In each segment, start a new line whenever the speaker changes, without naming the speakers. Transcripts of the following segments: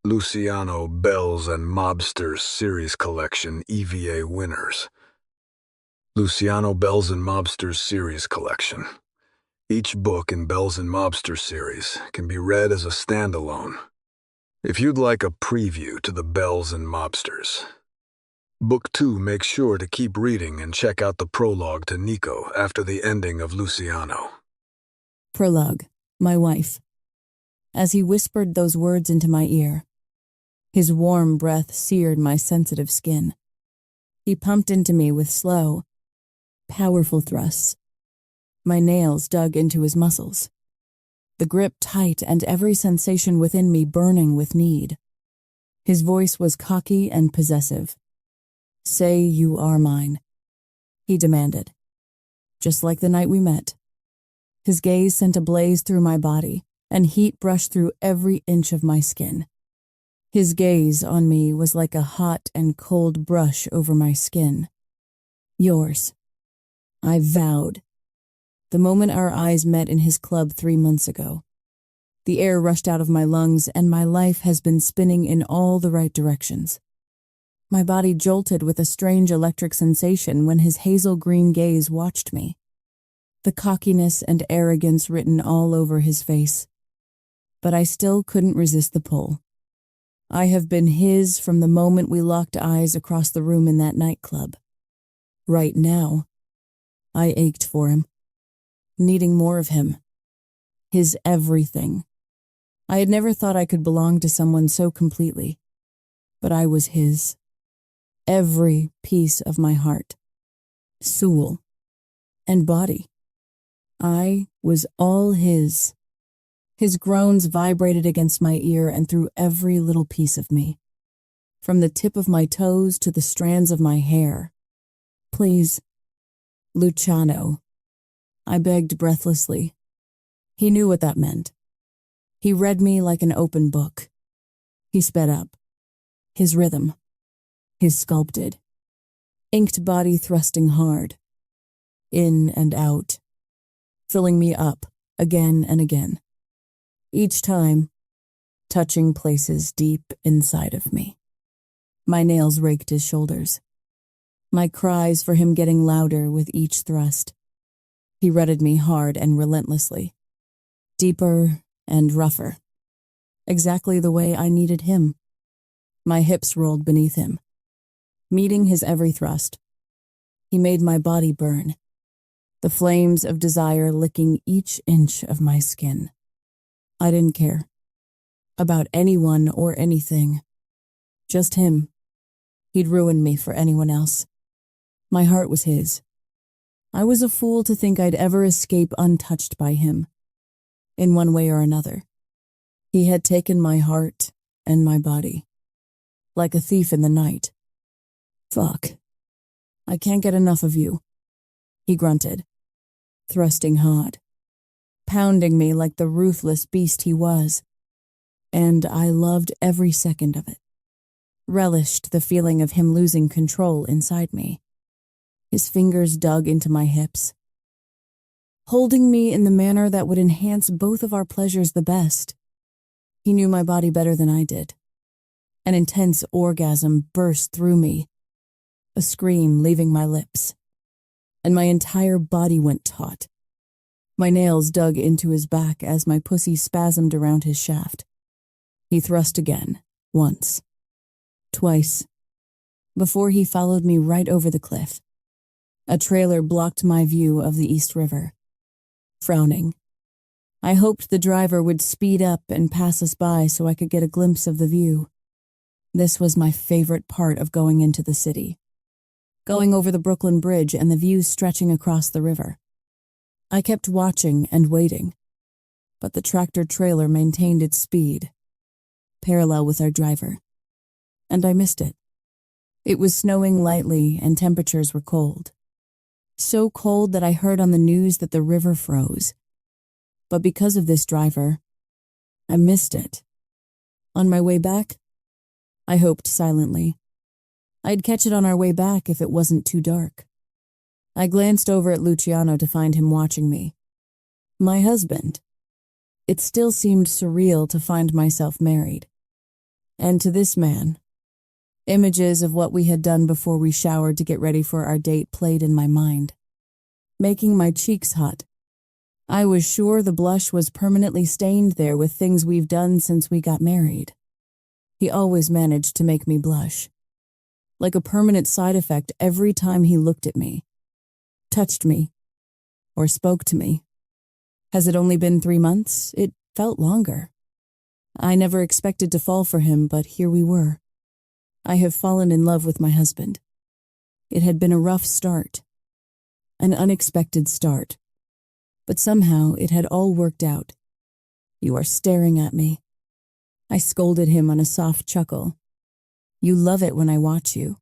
Luciano Bells and Mobsters Series Collection EVA Winners. Luciano Bells and Mobsters Series Collection. Each book in Bells and Mobsters series can be read as a standalone. If you'd like a preview to the Bells and Mobsters, Book 2 makes sure to keep reading and check out the prologue to Nico after the ending of Luciano.
Prologue, my wife. As he whispered those words into my ear, his warm breath seared my sensitive skin. He pumped into me with slow, powerful thrusts. My nails dug into his muscles, the grip tight and every sensation within me burning with need. His voice was cocky and possessive. "Say you are mine," he demanded, just like the night we met. His gaze sent a blaze through my body, and heat brushed through every inch of my skin. His gaze on me was like a hot and cold brush over my skin. "Yours," I vowed. The moment our eyes met in his club 3 months ago, the air rushed out of my lungs and my life has been spinning in all the right directions. My body jolted with a strange electric sensation when his hazel green gaze watched me, the cockiness and arrogance written all over his face. But I still couldn't resist the pull. I have been his from the moment we locked eyes across the room in that nightclub. Right now, I ached for him, needing more of him, his everything. I had never thought I could belong to someone so completely, but I was his. Every piece of my heart, soul, and body. I was all his. His groans vibrated against my ear and through every little piece of me, from the tip of my toes to the strands of my hair. "Please, Luciano," I begged breathlessly. He knew what that meant. He read me like an open book. He sped up, his rhythm, his sculpted, inked body thrusting hard, in and out, filling me up again and again. Each time, touching places deep inside of me. My nails raked his shoulders, my cries for him getting louder with each thrust. He rutted me hard and relentlessly, deeper and rougher, exactly the way I needed him. My hips rolled beneath him, meeting his every thrust. He made my body burn, the flames of desire licking each inch of my skin. I didn't care about anyone or anything, just him. He'd ruin me for anyone else. My heart was his. I was a fool to think I'd ever escape untouched by him, in one way or another. He had taken my heart and my body, like a thief in the night. "Fuck. I can't get enough of you," he grunted, thrusting hard, pounding me like the ruthless beast he was. And I loved every second of it, relished the feeling of him losing control inside me. His fingers dug into my hips, holding me in the manner that would enhance both of our pleasures the best. He knew my body better than I did. An intense orgasm burst through me, a scream leaving my lips, and my entire body went taut. My nails dug into his back as my pussy spasmed around his shaft. He thrust again, once, twice, before he followed me right over the cliff. A trailer blocked my view of the East River. Frowning, I hoped the driver would speed up and pass us by so I could get a glimpse of the view. This was my favorite part of going into the city, going over the Brooklyn Bridge and the views stretching across the river. I kept watching and waiting, but the tractor-trailer maintained its speed, parallel with our driver, and I missed it. It was snowing lightly and temperatures were cold. So cold that I heard on the news that the river froze. But because of this driver, I missed it. On my way back, I hoped silently I'd catch it on our way back if it wasn't too dark. I glanced over at Luciano to find him watching me. My husband. It still seemed surreal to find myself married. And to this man, images of what we had done before we showered to get ready for our date played in my mind, making my cheeks hot. I was sure the blush was permanently stained there with things we've done since we got married. He always managed to make me blush, like a permanent side effect every time he looked at me, touched me, or spoke to me. Has it only been 3 months? It felt longer. I never expected to fall for him, but here we were. I have fallen in love with my husband. It had been a rough start, an unexpected start, but somehow it had all worked out. You are staring at me. I scolded him on a soft chuckle. You love it when I watch you.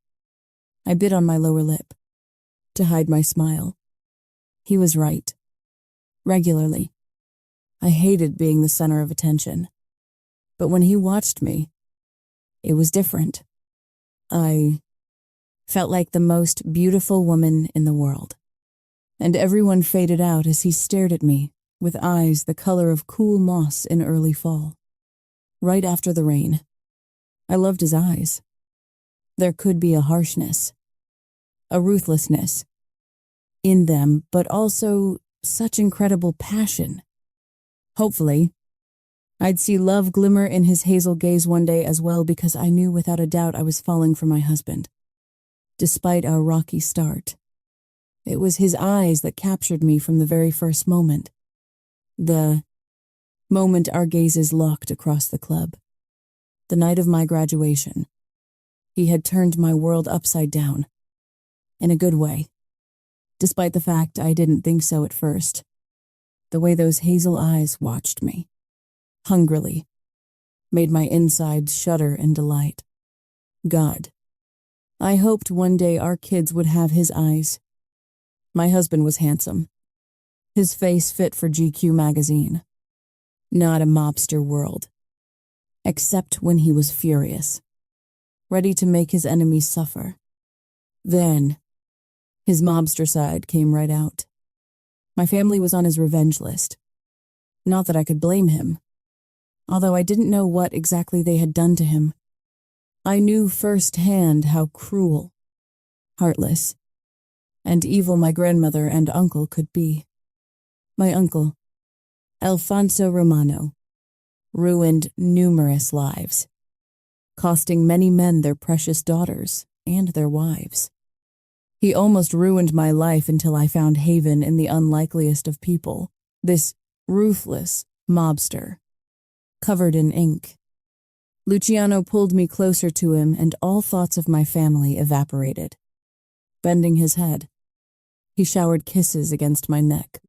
I bit on my lower lip to hide my smile. He was right. Regularly. I hated being the center of attention. But when he watched me, it was different. I felt like the most beautiful woman in the world. And everyone faded out as he stared at me with eyes the color of cool moss in early fall. Right after the rain. I loved his eyes. There could be a harshness, a ruthlessness in them, but also such incredible passion. Hopefully, I'd see love glimmer in his hazel gaze one day as well, because I knew without a doubt I was falling for my husband. Despite our rocky start, it was his eyes that captured me from the very first moment. The moment our gazes locked across the club. The night of my graduation. He had turned my world upside down. In a good way. Despite the fact I didn't think so at first. The way those hazel eyes watched me, hungrily, made my insides shudder in delight. God, I hoped one day our kids would have his eyes. My husband was handsome. His face fit for GQ magazine. Not a mobster world. Except when he was furious, ready to make his enemies suffer. Then, his mobster side came right out. My family was on his revenge list. Not that I could blame him, although I didn't know what exactly they had done to him. I knew firsthand how cruel, heartless, and evil my grandmother and uncle could be. My uncle, Alfonso Romano, ruined numerous lives, costing many men their precious daughters and their wives. He almost ruined my life until I found haven in the unlikeliest of people, this ruthless mobster, covered in ink. Luciano pulled me closer to him, and all thoughts of my family evaporated. Bending his head, he showered kisses against my neck,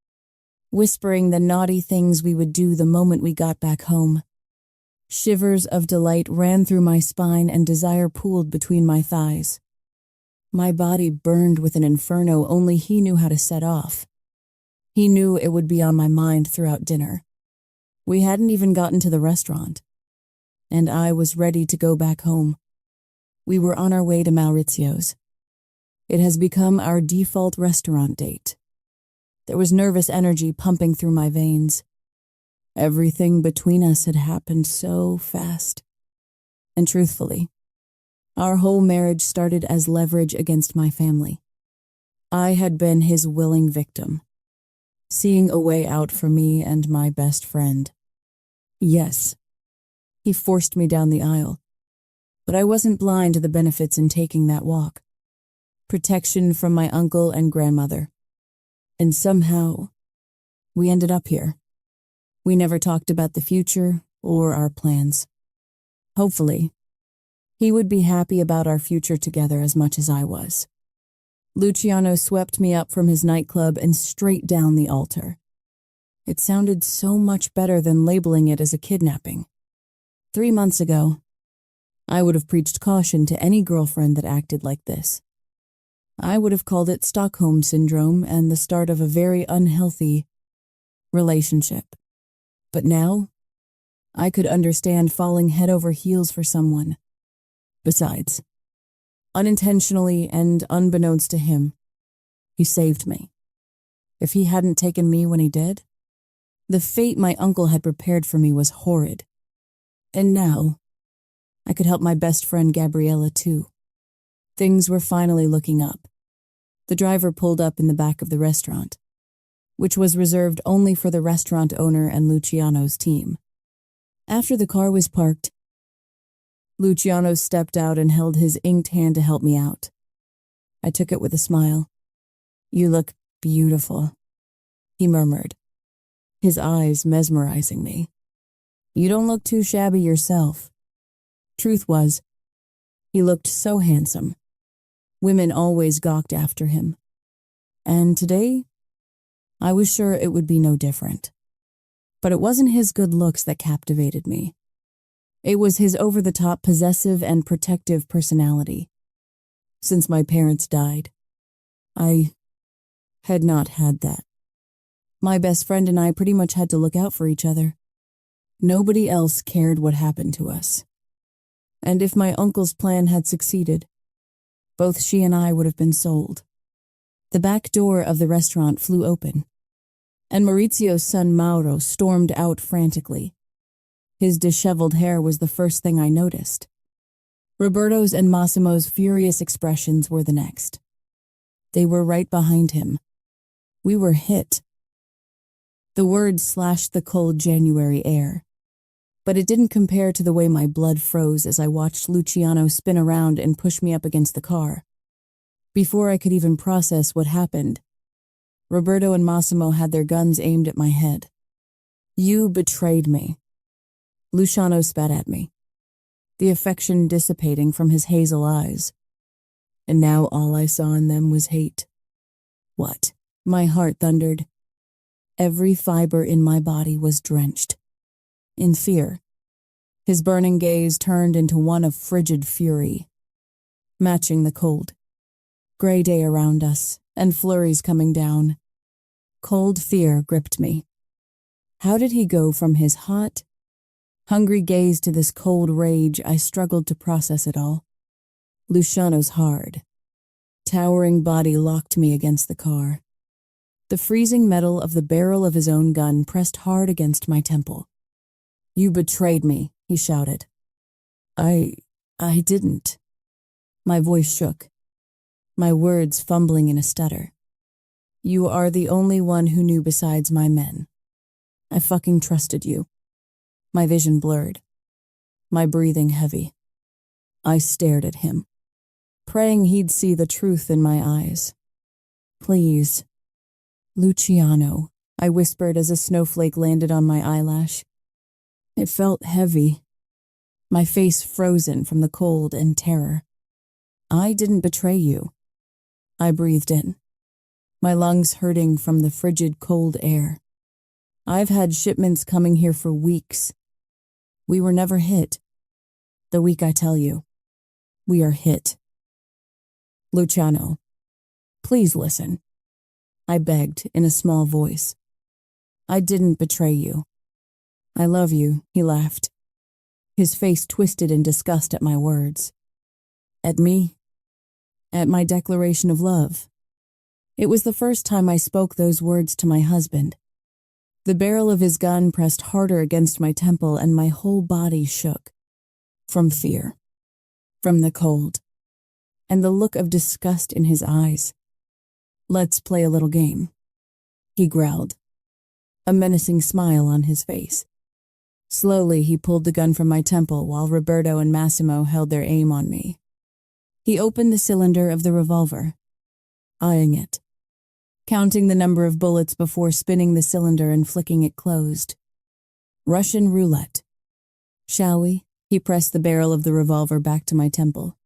whispering the naughty things we would do the moment we got back home. Shivers of delight ran through my spine and desire pooled between my thighs. My body burned with an inferno only he knew how to set off. He knew it would be on my mind throughout dinner. We hadn't even gotten to the restaurant, and I was ready to go back home. We were on our way to Maurizio's. It has become our default restaurant date. There was nervous energy pumping through my veins. Everything between us had happened so fast. And truthfully, our whole marriage started as leverage against my family. I had been his willing victim, seeing a way out for me and my best friend. Yes, he forced me down the aisle, but I wasn't blind to the benefits in taking that walk. Protection from my uncle and grandmother. And somehow, we ended up here. We never talked about the future or our plans. Hopefully, he would be happy about our future together as much as I was. Luciano swept me up from his nightclub and straight down the altar. It sounded so much better than labeling it as a kidnapping. 3 months ago, I would have preached caution to any girlfriend that acted like this. I would have called it Stockholm Syndrome and the start of a very unhealthy relationship. But now, I could understand falling head over heels for someone. Besides, unintentionally and unbeknownst to him, he saved me. If he hadn't taken me when he did, the fate my uncle had prepared for me was horrid. And now, I could help my best friend Gabriella too. Things were finally looking up. The driver pulled up in the back of the restaurant, which was reserved only for the restaurant owner and Luciano's team. After the car was parked, Luciano stepped out and held his inked hand to help me out. I took it with a smile. "You look beautiful," he murmured, his eyes mesmerizing me. "You don't look too shabby yourself." Truth was, he looked so handsome. Women always gawked after him. And today, I was sure it would be no different. But it wasn't his good looks that captivated me. It was his over-the-top possessive and protective personality. Since my parents died, I had not had that. My best friend and I pretty much had to look out for each other. Nobody else cared what happened to us. And if my uncle's plan had succeeded, both she and I would have been sold. The back door of the restaurant flew open, and Maurizio's son Mauro stormed out frantically. His disheveled hair was the first thing I noticed. Roberto's and Massimo's furious expressions were the next. They were right behind him. We were hit. The word slashed the cold January air, but it didn't compare to the way my blood froze as I watched Luciano spin around and push me up against the car. Before I could even process what happened, Roberto and Massimo had their guns aimed at my head. "You betrayed me." Luciano spat at me, the affection dissipating from his hazel eyes. And now all I saw in them was hate. What? My heart thundered. Every fiber in my body was drenched in fear. His burning gaze turned into one of frigid fury, matching the cold, gray day around us and flurries coming down. Cold fear gripped me. How did he go from his hot, hungry gaze to this cold rage? I struggled to process it all. Luciano's hard, towering body locked me against the car. The freezing metal of the barrel of his own gun pressed hard against my temple. "You betrayed me," he shouted. I didn't." My voice shook, my words fumbling in a stutter. "You are the only one who knew besides my men. I fucking trusted you." My vision blurred, my breathing heavy. I stared at him, praying he'd see the truth in my eyes. "Please, Luciano," I whispered as a snowflake landed on my eyelash. It felt heavy, my face frozen from the cold and terror. "I didn't betray you." I breathed in, my lungs hurting from the frigid cold air. "I've had shipments coming here for weeks. We were never hit. The week I tell you, we are hit." "Luciano, please listen," I begged in a small voice. "I didn't betray you. I love you," he laughed, his face twisted in disgust at my words. At me? At my declaration of love. It was the first time I spoke those words to my husband. The barrel of his gun pressed harder against my temple and my whole body shook. From fear, from the cold, and the look of disgust in his eyes. "Let's play a little game," he growled, a menacing smile on his face. Slowly, he pulled the gun from my temple while Roberto and Massimo held their aim on me. He opened the cylinder of the revolver, eyeing it, counting the number of bullets before spinning the cylinder and flicking it closed. Russian roulette. "Shall we?" He pressed the barrel of the revolver back to my temple.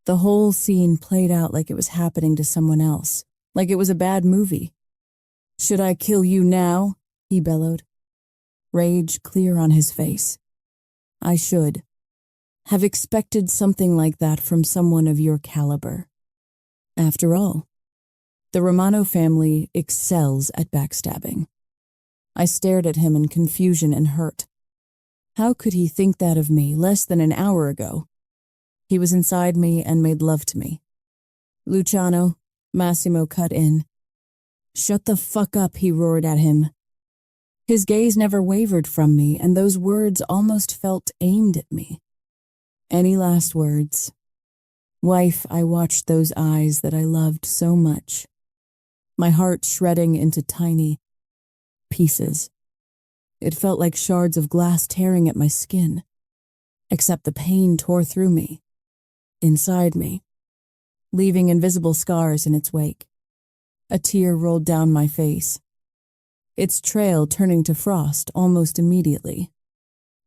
The whole scene played out like it was happening to someone else, like it was a bad movie. "Should I kill you now?" he bellowed, rage clear on his face. I should have expected something like that from someone of your caliber. After all, the Romano family excels at backstabbing. I stared at him in confusion and hurt. How could he think that of me less than an hour ago? He was inside me and made love to me. "Luciano," Massimo cut in. "Shut the fuck up," he roared at him. His gaze never wavered from me, and those words almost felt aimed at me. Any last words? Wife, I watched those eyes that I loved so much, my heart shredding into tiny pieces. It felt like shards of glass tearing at my skin, except the pain tore through me, inside me, leaving invisible scars in its wake. A tear rolled down my face, its trail turning to frost almost immediately.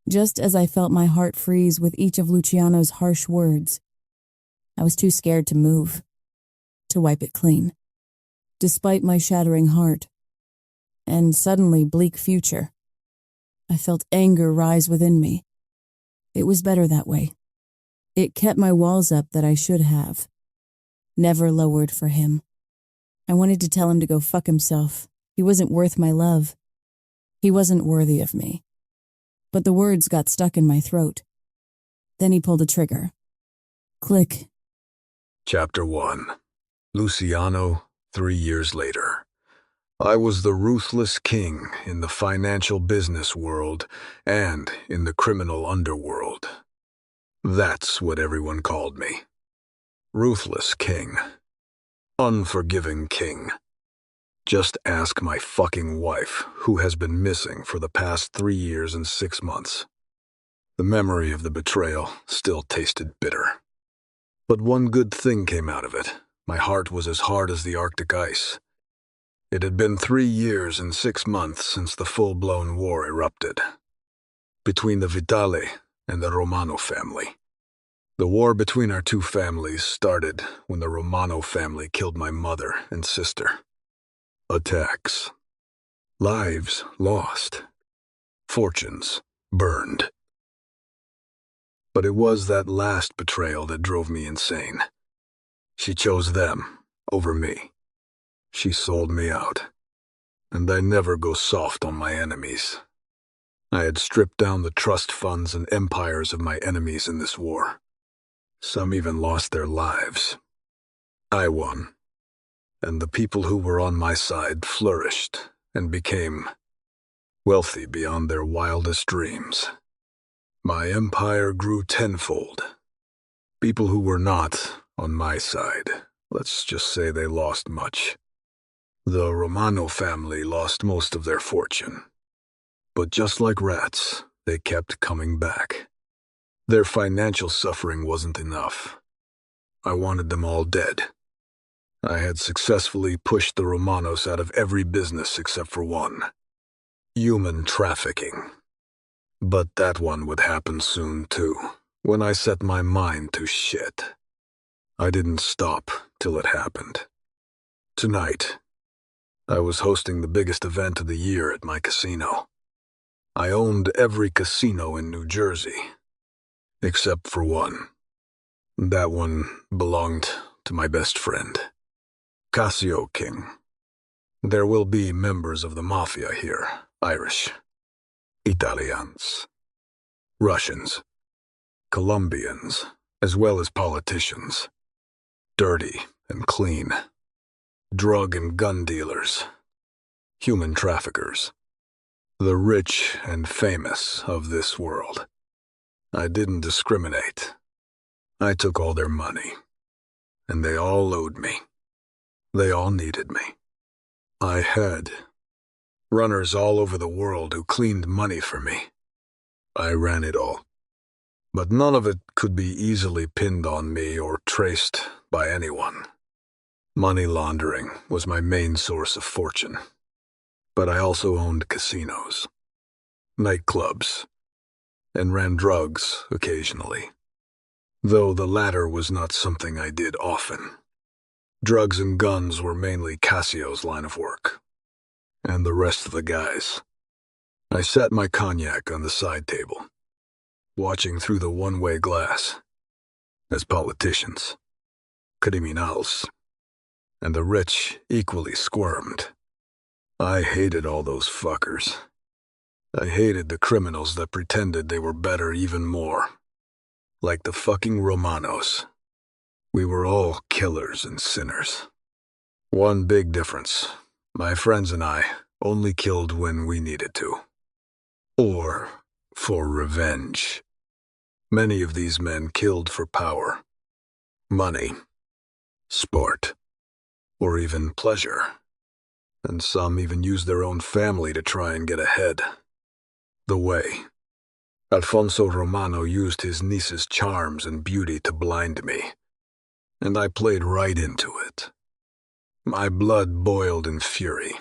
Just as I felt my heart freeze with each of Luciano's harsh words, I was too scared to move, to wipe it clean. Despite my shattering heart, and suddenly bleak future, I felt anger rise within me. It was better that way. It kept my walls up that I should have, never lowered for him. I wanted to tell him to go fuck himself. He wasn't worth my love. He wasn't worthy of me. But the words got stuck in my throat. Then he pulled a trigger. Click.
Chapter 1. Luciano, 3 years later. I was the ruthless king in the financial business world and in the criminal underworld. That's what everyone called me. Ruthless king. Unforgiving king. Just ask my fucking wife, who has been missing for the past 3 years and 6 months. The memory of the betrayal still tasted bitter. But one good thing came out of it. My heart was as hard as the Arctic ice. It had been 3 years and 6 months since the full-blown war erupted between the Vitale and the Romano family. The war between our two families started when the Romano family killed my mother and sister. Attacks. Lives lost. Fortunes burned. But it was that last betrayal that drove me insane. She chose them over me. She sold me out. And I never go soft on my enemies. I had stripped down the trust funds and empires of my enemies in this war. Some even lost their lives. I won. And the people who were on my side flourished and became wealthy beyond their wildest dreams. My empire grew tenfold. People who were not on my side, let's just say they lost much. The Romano family lost most of their fortune. But just like rats, they kept coming back. Their financial suffering wasn't enough. I wanted them all dead. I had successfully pushed the Romanos out of every business except for one. Human trafficking. But that one would happen soon, too, when I set my mind to shit. I didn't stop till it happened. Tonight, I was hosting the biggest event of the year at my casino. I owned every casino in New Jersey, except for one. That one belonged to my best friend, Cassio King. There will be members of the Mafia here, Irish, Italians, Russians, Colombians, as well as politicians. Dirty and clean. Drug and gun dealers. Human traffickers. The rich and famous of this world. I didn't discriminate. I took all their money. And they all owed me. They all needed me. I had runners all over the world who cleaned money for me. I ran it all. But none of it could be easily pinned on me or traced by anyone. Money laundering was my main source of fortune. But I also owned casinos, nightclubs, and ran drugs occasionally. Though the latter was not something I did often. Drugs and guns were mainly Cassio's line of work. And the rest of the guys. I sat my cognac on the side table, watching through the one-way glass, as politicians, criminals, and the rich equally squirmed. I hated all those fuckers. I hated the criminals that pretended they were better even more. Like the fucking Romanos. We were all killers and sinners. One big difference. My friends and I only killed when we needed to. Or for revenge. Many of these men killed for power, money, sport, or even pleasure. And some even used their own family to try and get ahead. The way. Alfonso Romano used his niece's charms and beauty to blind me, and I played right into it. My blood boiled in fury,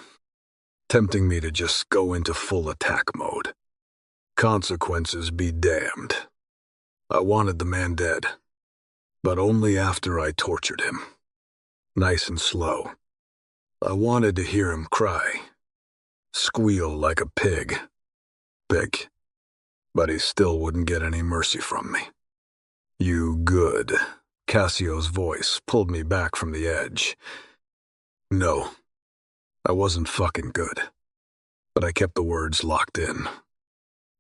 tempting me to just go into full attack mode. Consequences be damned. I wanted the man dead, but only after I tortured him. Nice and slow. I wanted to hear him cry, squeal like a pig. Big. But he still wouldn't get any mercy from me. You good. Cassio's voice pulled me back from the edge. No, I wasn't fucking good. But I kept the words locked in.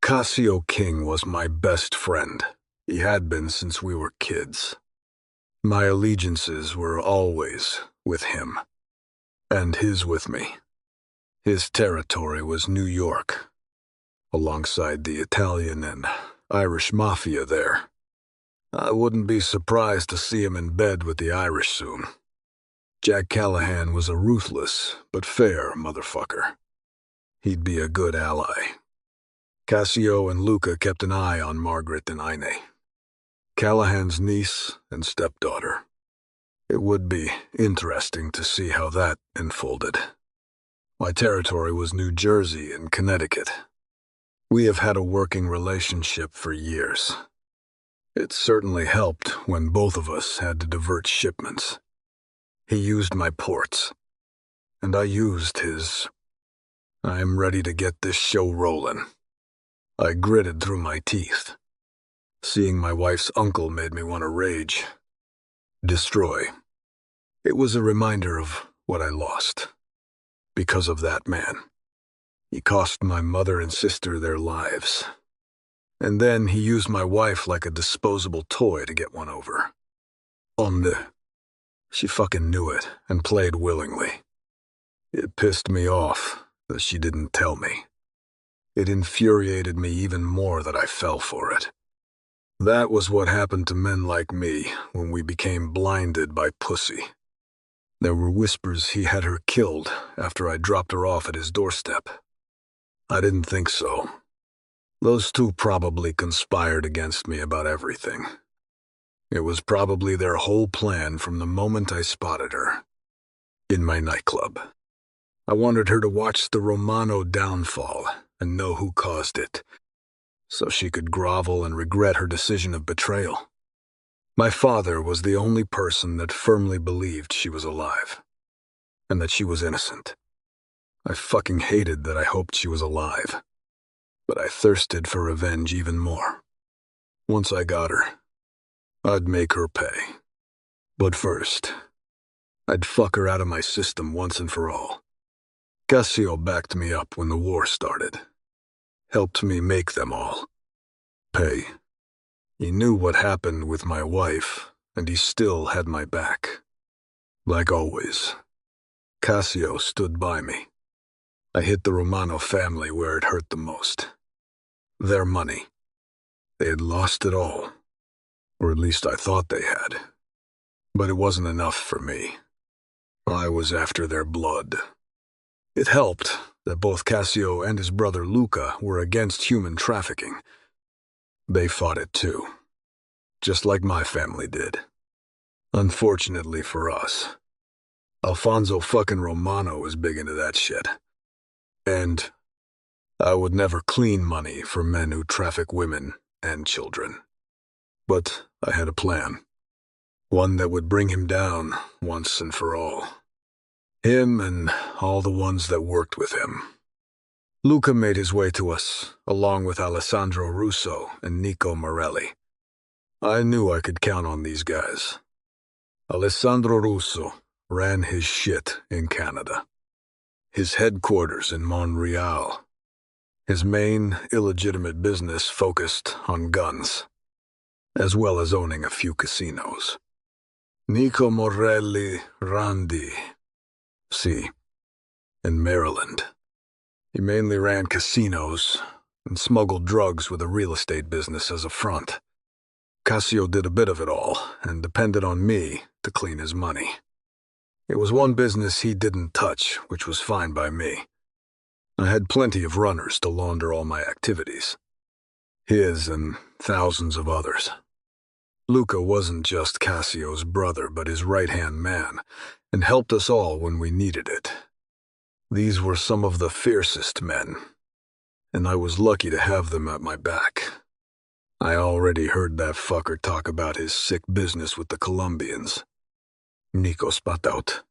Cassio King was my best friend. He had been since we were kids. My allegiances were always with him. And his with me. His territory was New York, alongside the Italian and Irish Mafia there. I wouldn't be surprised to see him in bed with the Irish soon. Jack Callahan was a ruthless but fair motherfucker. He'd be a good ally. Cassio and Luca kept an eye on Margaret and Ine, Callahan's niece and stepdaughter. It would be interesting to see how that unfolded. My territory was New Jersey and Connecticut. We have had a working relationship for years. It certainly helped when both of us had to divert shipments. He used my ports, and I used his. I am ready to get this show rolling. I gritted through my teeth. Seeing my wife's uncle made me want to rage. Destroy. It was a reminder of what I lost. Because of that man. He cost my mother and sister their lives. And then he used my wife like a disposable toy to get one over. She fucking knew it and played willingly. It pissed me off that she didn't tell me. It infuriated me even more that I fell for it. That was what happened to men like me when we became blinded by pussy. There were whispers he had her killed after I dropped her off at his doorstep. I didn't think so. Those two probably conspired against me about everything. It was probably their whole plan from the moment I spotted her. In my nightclub. I wanted her to watch the Romano downfall and know who caused it, so she could grovel and regret her decision of betrayal. My father was the only person that firmly believed she was alive, and that she was innocent. I fucking hated that I hoped she was alive, but I thirsted for revenge even more. Once I got her, I'd make her pay. But first, I'd fuck her out of my system once and for all. Cassio backed me up when the war started. Helped me make them all. Pay. He knew what happened with my wife, and he still had my back. Like always, Cassio stood by me. I hit the Romano family where it hurt the most. Their money. They had lost it all. Or at least I thought they had. But it wasn't enough for me. I was after their blood. It helped that both Cassio and his brother Luca were against human trafficking. They fought it too. Just like my family did. Unfortunately for us, Alfonso fucking Romano was big into that shit. And I would never clean money for men who traffic women and children. But I had a plan. One that would bring him down once and for all. Him and all the ones that worked with him. Luca made his way to us, along with Alessandro Russo and Nico Morelli. I knew I could count on these guys. Alessandro Russo ran his shit in Canada. His headquarters in Montreal. His main illegitimate business focused on guns, as well as owning a few casinos. Nico Morelli Randi, in Maryland. He mainly ran casinos and smuggled drugs with a real estate business as a front. Cassio did a bit of it all, and depended on me to clean his money. It was one business he didn't touch, which was fine by me. I had plenty of runners to launder all my activities. His and thousands of others. Luca wasn't just Cassio's brother, but his right-hand man, and helped us all when we needed it. These were some of the fiercest men, and I was lucky to have them at my back. I already heard that fucker talk about his sick business with the Colombians. Nico spat out.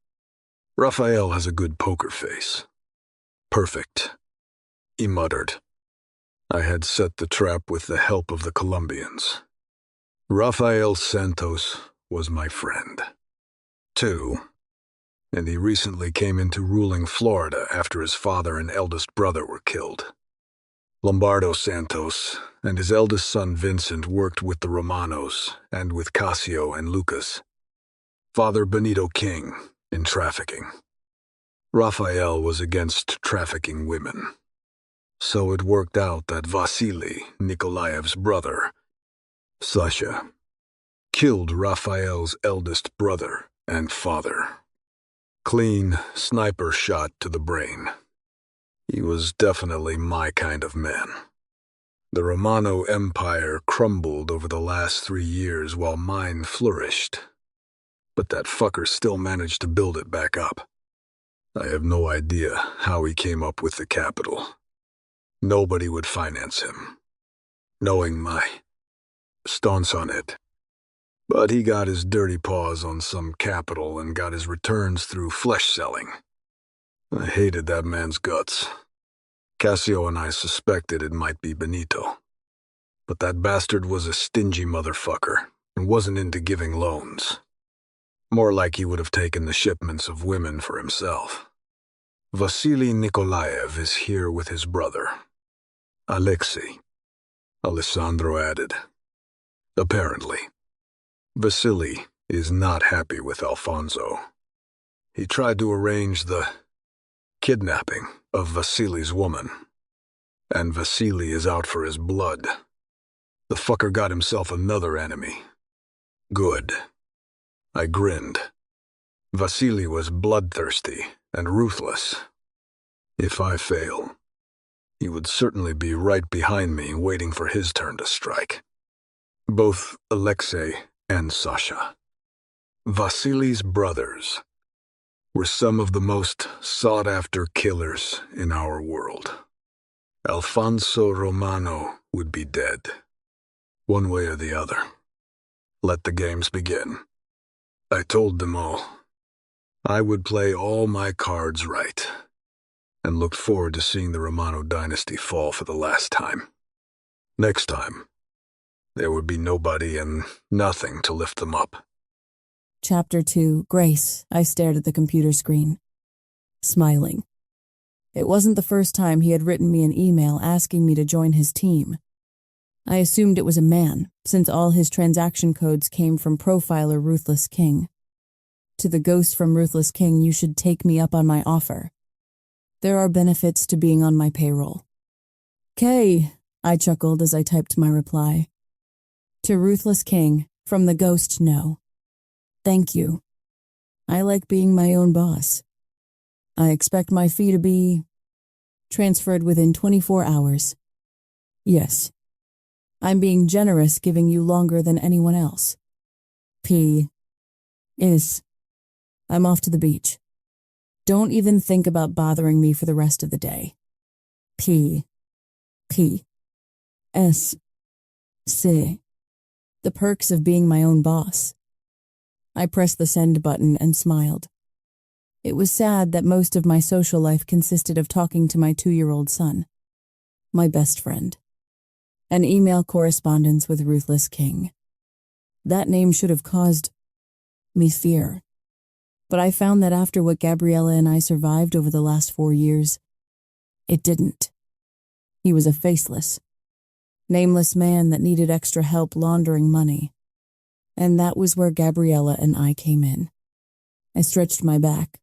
Raphael has a good poker face. Perfect, he muttered. I had set the trap with the help of the Colombians. Rafael Santos was my friend, too, and he recently came into ruling Florida after his father and eldest brother were killed. Lombardo Santos and his eldest son Vincent worked with the Romanos and with Cassio and Lucas. Father Benito King in trafficking. Raphael was against trafficking women. So it worked out that Vasily, Nikolaev's brother, Sasha, killed Raphael's eldest brother and father. Clean sniper shot to the brain. He was definitely my kind of man. The Romano Empire crumbled over the last 3 years while mine flourished. But that fucker still managed to build it back up. I have no idea how he came up with the capital. Nobody would finance him, knowing my stance on it. But he got his dirty paws on some capital and got his returns through flesh selling. I hated that man's guts. Cassio and I suspected it might be Benito. But that bastard was a stingy motherfucker and wasn't into giving loans. More like he would have taken the shipments of women for himself. Vasily Nikolaev is here with his brother, Alexei, Alessandro added. Apparently, Vasily is not happy with Alfonso. He tried to arrange the kidnapping of Vasily's woman, and Vasily is out for his blood. The fucker got himself another enemy. Good. I grinned. Vasily was bloodthirsty and ruthless. If I fail, he would certainly be right behind me waiting for his turn to strike. Both Alexei and Sasha, Vasily's brothers, were some of the most sought-after killers in our world. Alfonso Romano would be dead, one way or the other. Let the games begin. I told them all I would play all my cards right, and looked forward to seeing the Romano dynasty fall for the last time. Next time, there would be nobody and nothing to lift them up.
Chapter 2, Grace. I stared at the computer screen, smiling. It wasn't the first time he had written me an email asking me to join his team. I assumed it was a man, since all his transaction codes came from profiler Ruthless King. To the ghost from Ruthless King, you should take me up on my offer. There are benefits to being on my payroll. "Kay," I chuckled as I typed my reply. To Ruthless King, from the ghost, no. Thank you. I like being my own boss. I expect my fee to be transferred within 24 hours. Yes. I'm being generous, giving you longer than anyone else. P.S. I'm off to the beach. Don't even think about bothering me for the rest of the day. P.S. C. The perks of being my own boss. I pressed the send button and smiled. It was sad that most of my social life consisted of talking to my 2-year-old son, my best friend. An email correspondence with Ruthless King. That name should have caused me fear. But I found that after what Gabriella and I survived over the last 4 years, it didn't. He was a faceless, nameless man that needed extra help laundering money. And that was where Gabriella and I came in. I stretched my back,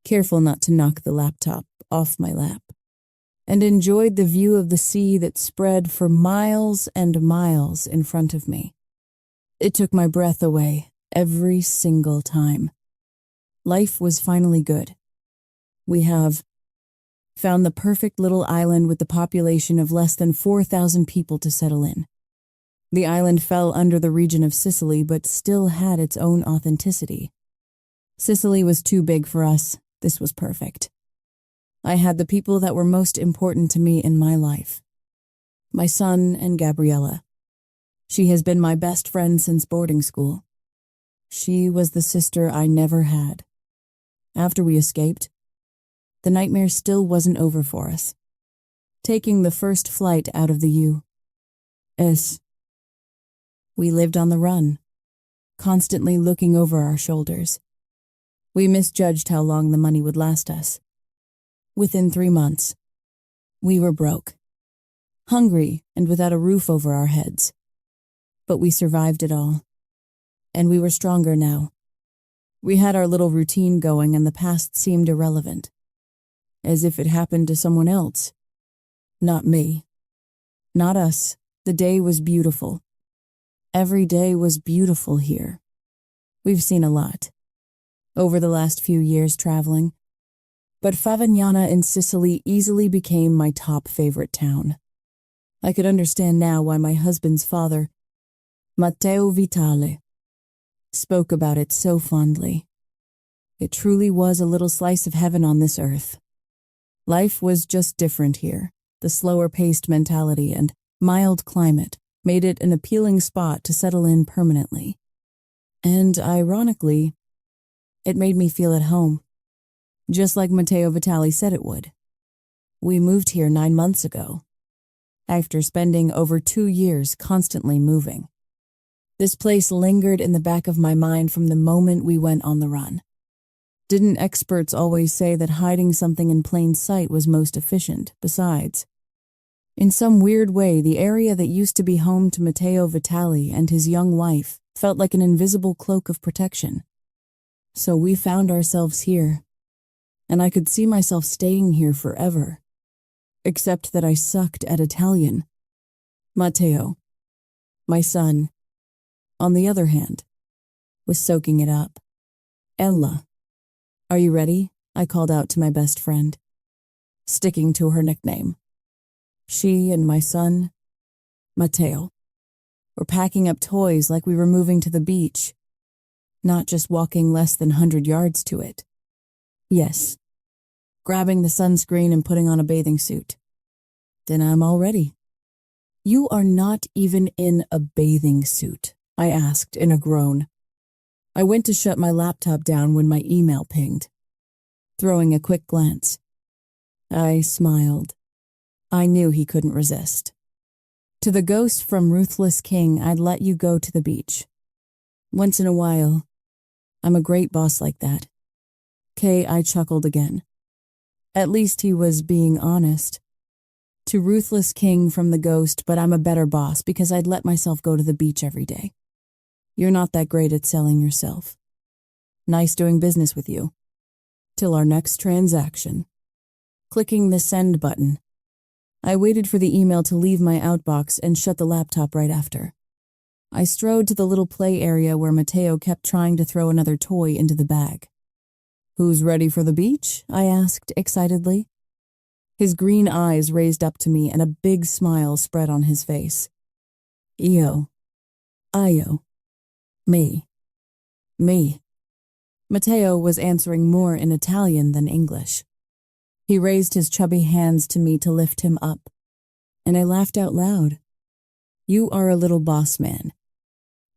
careful not to knock the laptop off my lap, and enjoyed the view of the sea that spread for miles and miles in front of me. It took my breath away every single time. Life was finally good. We have found the perfect little island with the population of less than 4,000 people to settle in. The island fell under the region of Sicily, but still had its own authenticity. Sicily was too big for us. This was perfect. I had the people that were most important to me in my life. My son and Gabriella. She has been my best friend since boarding school. She was the sister I never had. After we escaped, the nightmare still wasn't over for us. Taking the first flight out of the U.S., we lived on the run, constantly looking over our shoulders. We misjudged how long the money would last us. Within 3 months, we were broke, hungry, and without a roof over our heads. But we survived it all, and we were stronger now. We had our little routine going, and the past seemed irrelevant, as if it happened to someone else. Not me. Not us. The day was beautiful. Every day was beautiful here. We've seen a lot over the last few years traveling, but Favignana in Sicily easily became my top favorite town. I could understand now why my husband's father, Matteo Vitale, spoke about it so fondly. It truly was a little slice of heaven on this earth. Life was just different here. The slower-paced mentality and mild climate made it an appealing spot to settle in permanently. And ironically, it made me feel at home, just like Matteo Vitale said it would. We moved here 9 months ago, after spending over 2 years constantly moving. This place lingered in the back of my mind from the moment we went on the run. Didn't experts always say that hiding something in plain sight was most efficient? Besides, in some weird way, the area that used to be home to Matteo Vitale and his young wife felt like an invisible cloak of protection. So we found ourselves here, and I could see myself staying here forever. Except that I sucked at Italian. Matteo, my son, on the other hand, was soaking it up. Ella, are you ready? I called out to my best friend, sticking to her nickname. She and my son, Matteo, were packing up toys like we were moving to the beach, not just walking less than 100 yards to it. Yes, grabbing the sunscreen and putting on a bathing suit. Then I'm all ready. You are not even in a bathing suit, I asked in a groan. I went to shut my laptop down when my email pinged. Throwing a quick glance, I smiled. I knew he couldn't resist. To the ghost from Ruthless King, I'd let you go to the beach. Once in a while, I'm a great boss like that. I chuckled again. At least he was being honest. To Ruthless King from the ghost, but I'm a better boss because I'd let myself go to the beach every day. You're not that great at selling yourself. Nice doing business with you. Till our next transaction. Clicking the send button, I waited for the email to leave my outbox and shut the laptop right after. I strode to the little play area where Matteo kept trying to throw another toy into the bag. Who's ready for the beach? I asked excitedly. His green eyes raised up to me and a big smile spread on his face. Io. Me. Matteo was answering more in Italian than English. He raised his chubby hands to me to lift him up, and I laughed out loud. You are a little boss man.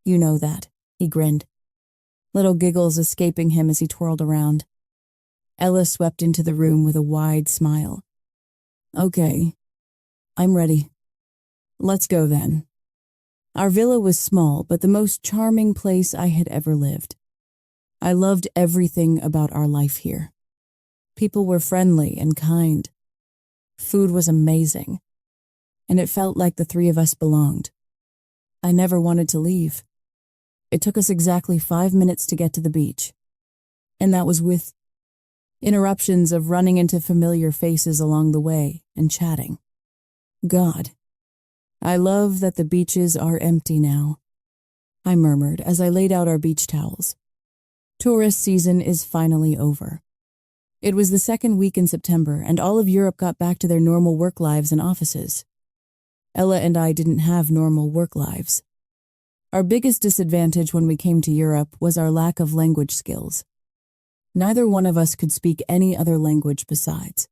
You know that, he grinned, little giggles escaping him as he twirled around. Ella swept into the room with a wide smile. Okay, I'm ready. Let's go then. Our villa was small, but the most charming place I had ever lived. I loved everything about our life here. People were friendly and kind. Food was amazing, and it felt like the three of us belonged. I never wanted to leave. It took us exactly 5 minutes to get to the beach, and that was with interruptions of running into familiar faces along the way and chatting. God, I love that the beaches are empty now. I murmured as I laid out our beach towels. Tourist season is finally over. It was the second week in September, and all of Europe got back to their normal work lives and offices. Ella and I didn't have normal work lives. Our biggest disadvantage when we came to Europe was our lack of language skills. Neither one of us could speak any other language besides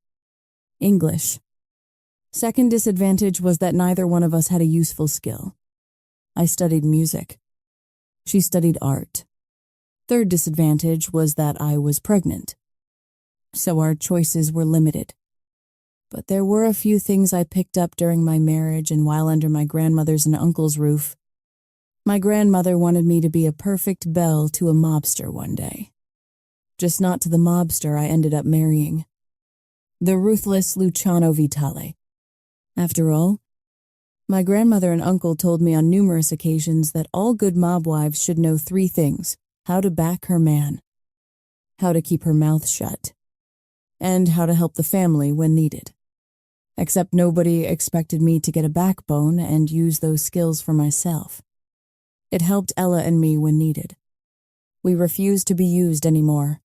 English. Second disadvantage was that neither one of us had a useful skill. I studied music. She studied art. Third disadvantage was that I was pregnant. So our choices were limited. But there were a few things I picked up during my marriage and while under my grandmother's and uncle's roof. My grandmother wanted me to be a perfect belle to a mobster one day. Just not to the mobster I ended up marrying. The ruthless Luciano Vitale. After all, my grandmother and uncle told me on numerous occasions that all good mob wives should know 3 things: how to back her man, how to keep her mouth shut, and how to help the family when needed. Except nobody expected me to get a backbone and use those skills for myself. It helped Ella and me when needed. We refused to be used anymore.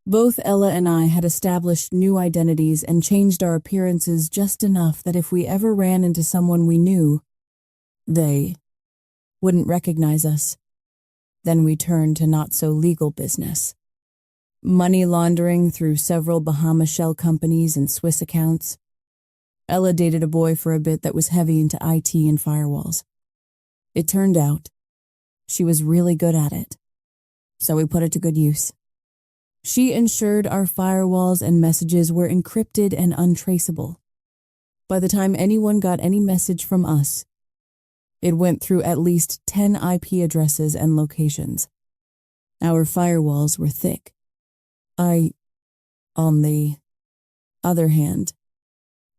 Both Ella and I had established new identities and changed our appearances just enough that if we ever ran into someone we knew, they wouldn't recognize us. Then we turned to not-so-legal business. Money laundering through several Bahama shell companies and Swiss accounts. Ella dated a boy for a bit that was heavy into IT and firewalls. It turned out she was really good at it, so we put it to good use. She ensured our firewalls and messages were encrypted and untraceable. By the time anyone got any message from us, it went through at least 10 IP addresses and locations. Our firewalls were thick. I, on the other hand,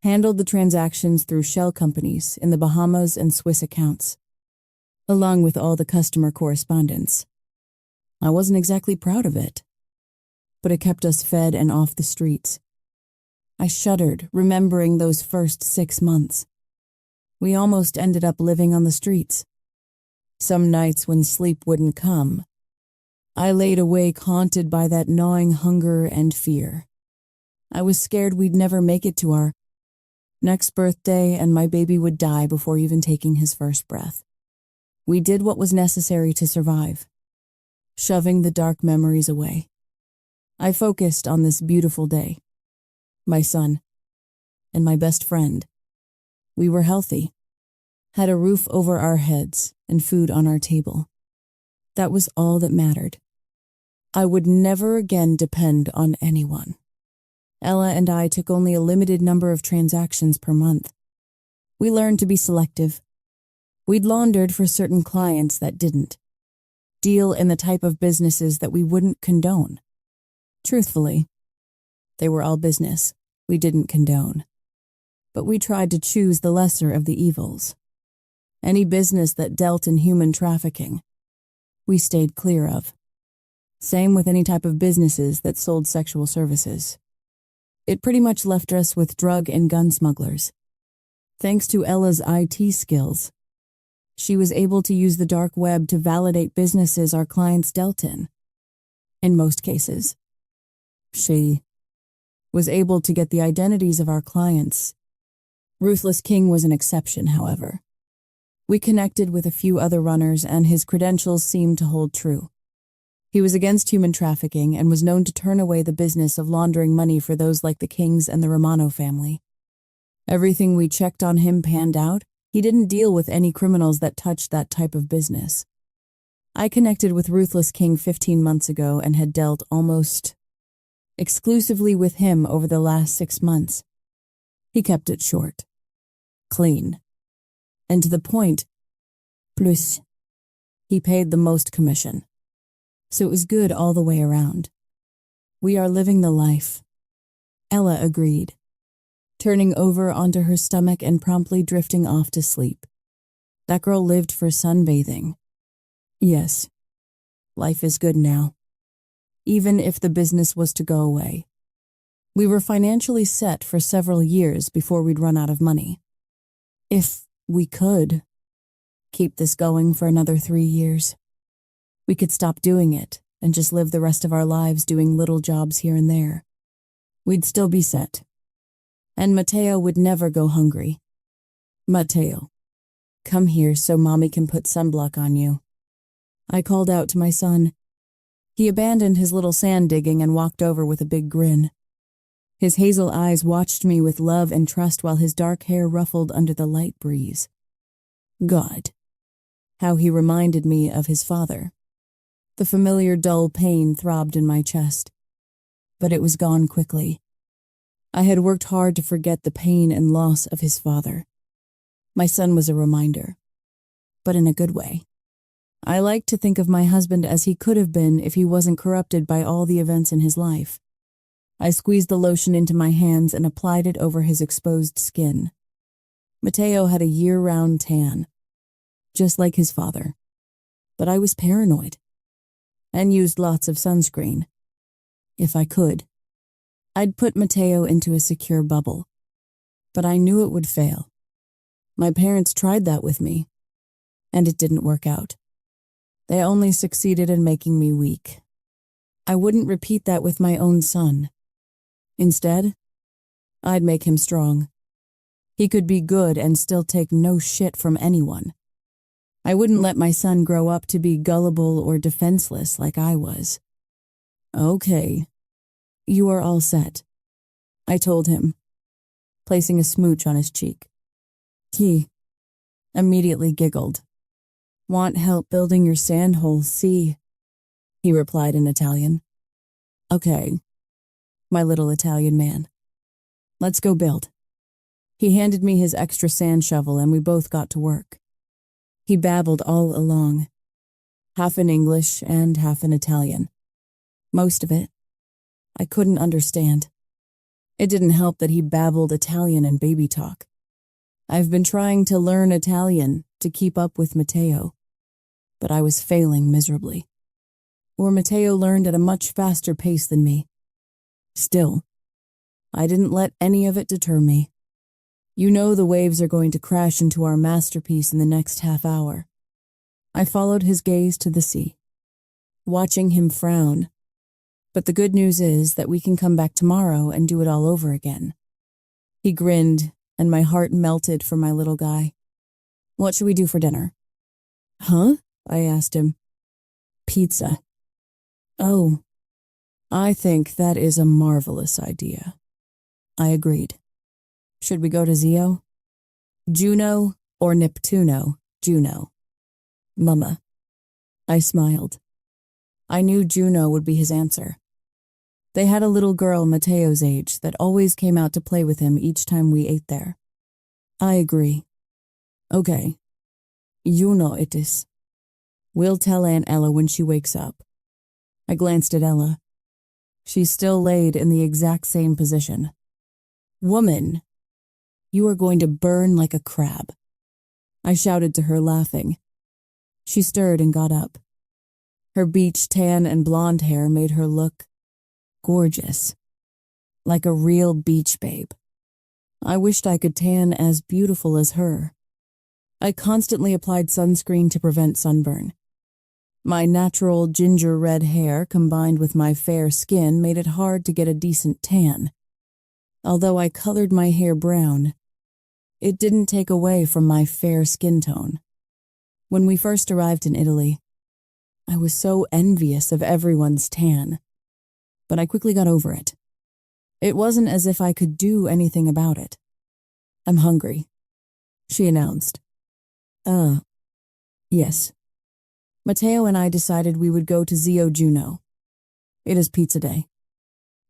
handled the transactions through shell companies in the Bahamas and Swiss accounts, along with all the customer correspondence. I wasn't exactly proud of it, but it kept us fed and off the streets. I shuddered, remembering those first 6 months. We almost ended up living on the streets. Some nights when sleep wouldn't come, I laid awake haunted by that gnawing hunger and fear. I was scared we'd never make it to our next birthday and my baby would die before even taking his first breath. We did what was necessary to survive, shoving the dark memories away. I focused on this beautiful day, my son, and my best friend. We were healthy, had a roof over our heads and food on our table. That was all that mattered. I would never again depend on anyone. Ella and I took only a limited number of transactions per month. We learned to be selective. We'd laundered for certain clients that didn't. Deal in the type of businesses that we wouldn't condone. Truthfully, they were all business we didn't condone. But we tried to choose the lesser of the evils. Any business that dealt in human trafficking, we stayed clear of. Same with any type of businesses that sold sexual services. It pretty much left us with drug and gun smugglers. Thanks to Ella's IT skills, she was able to use the dark web to validate businesses our clients dealt in. In most cases, she was able to get the identities of our clients. Ruthless King was an exception, however. We connected with a few other runners and his credentials seemed to hold true. He was against human trafficking and was known to turn away the business of laundering money for those like the Kings and the Romano family. Everything we checked on him panned out. He didn't deal with any criminals that touched that type of business. I connected with Ruthless King 15 months ago and had dealt almost exclusively with him over the last 6 months. He kept it short, clean, and to the point. Plus, he paid the most commission. So it was good all the way around. We are living the life. Ella agreed, turning over onto her stomach and promptly drifting off to sleep. That girl lived for sunbathing. Yes, life is good now. Even if the business was to go away. We were financially set for several years before we'd run out of money. If we could keep this going for another 3 years. We could stop doing it and just live the rest of our lives doing little jobs here and there. We'd still be set. And Mateo would never go hungry. Mateo, come here so Mommy can put sunblock on you. I called out to my son. He abandoned his little sand digging and walked over with a big grin. His hazel eyes watched me with love and trust while his dark hair ruffled under the light breeze. God, how he reminded me of his father. The familiar dull pain throbbed in my chest, but it was gone quickly. I had worked hard to forget the pain and loss of his father. My son was a reminder, but in a good way. I like to think of my husband as he could have been if he wasn't corrupted by all the events in his life. I squeezed the lotion into my hands and applied it over his exposed skin. Mateo had a year-round tan, just like his father. But I was paranoid, and used lots of sunscreen. If I could, I'd put Mateo into a secure bubble, but I knew it would fail. My parents tried that with me, and it didn't work out. They only succeeded in making me weak. I wouldn't repeat that with my own son. Instead, I'd make him strong. He could be good and still take no shit from anyone. I wouldn't let my son grow up to be gullible or defenseless like I was. Okay, you are all set, I told him, placing a smooch on his cheek. He immediately giggled. Want help building your sand hole, see? He replied in Italian. Okay, my little Italian man. Let's go build. He handed me his extra sand shovel and we both got to work. He babbled all along, half in English and half in Italian. Most of it, I couldn't understand. It didn't help that he babbled Italian and baby talk. I've been trying to learn Italian to keep up with Mateo, but I was failing miserably. Or Mateo learned at a much faster pace than me. Still, I didn't let any of it deter me. You know the waves are going to crash into our masterpiece in the next half hour. I followed his gaze to the sea, watching him frown. But the good news is that we can come back tomorrow and do it all over again. He grinned, and my heart melted for my little guy. What should we do for dinner? Huh? I asked him. Pizza. Oh, I think that is a marvelous idea. I agreed. Should we go to Zio? Juno or Neptuno? Juno. Mama. I smiled. I knew Juno would be his answer. They had a little girl Mateo's age that always came out to play with him each time we ate there. I agree. Okay. Juno it is. We'll tell Aunt Ella when she wakes up. I glanced at Ella. She still laid in the exact same position. Woman, you are going to burn like a crab. I shouted to her, laughing. She stirred and got up. Her beach tan and blonde hair made her look gorgeous, like a real beach babe. I wished I could tan as beautiful as her. I constantly applied sunscreen to prevent sunburn. My natural ginger red hair combined with my fair skin made it hard to get a decent tan. Although I colored my hair brown, it didn't take away from my fair skin tone. When we first arrived in Italy, I was so envious of everyone's tan, but I quickly got over it. It wasn't as if I could do anything about it. I'm hungry, she announced. Yes. Mateo and I decided we would go to Zio Juno. It is pizza day.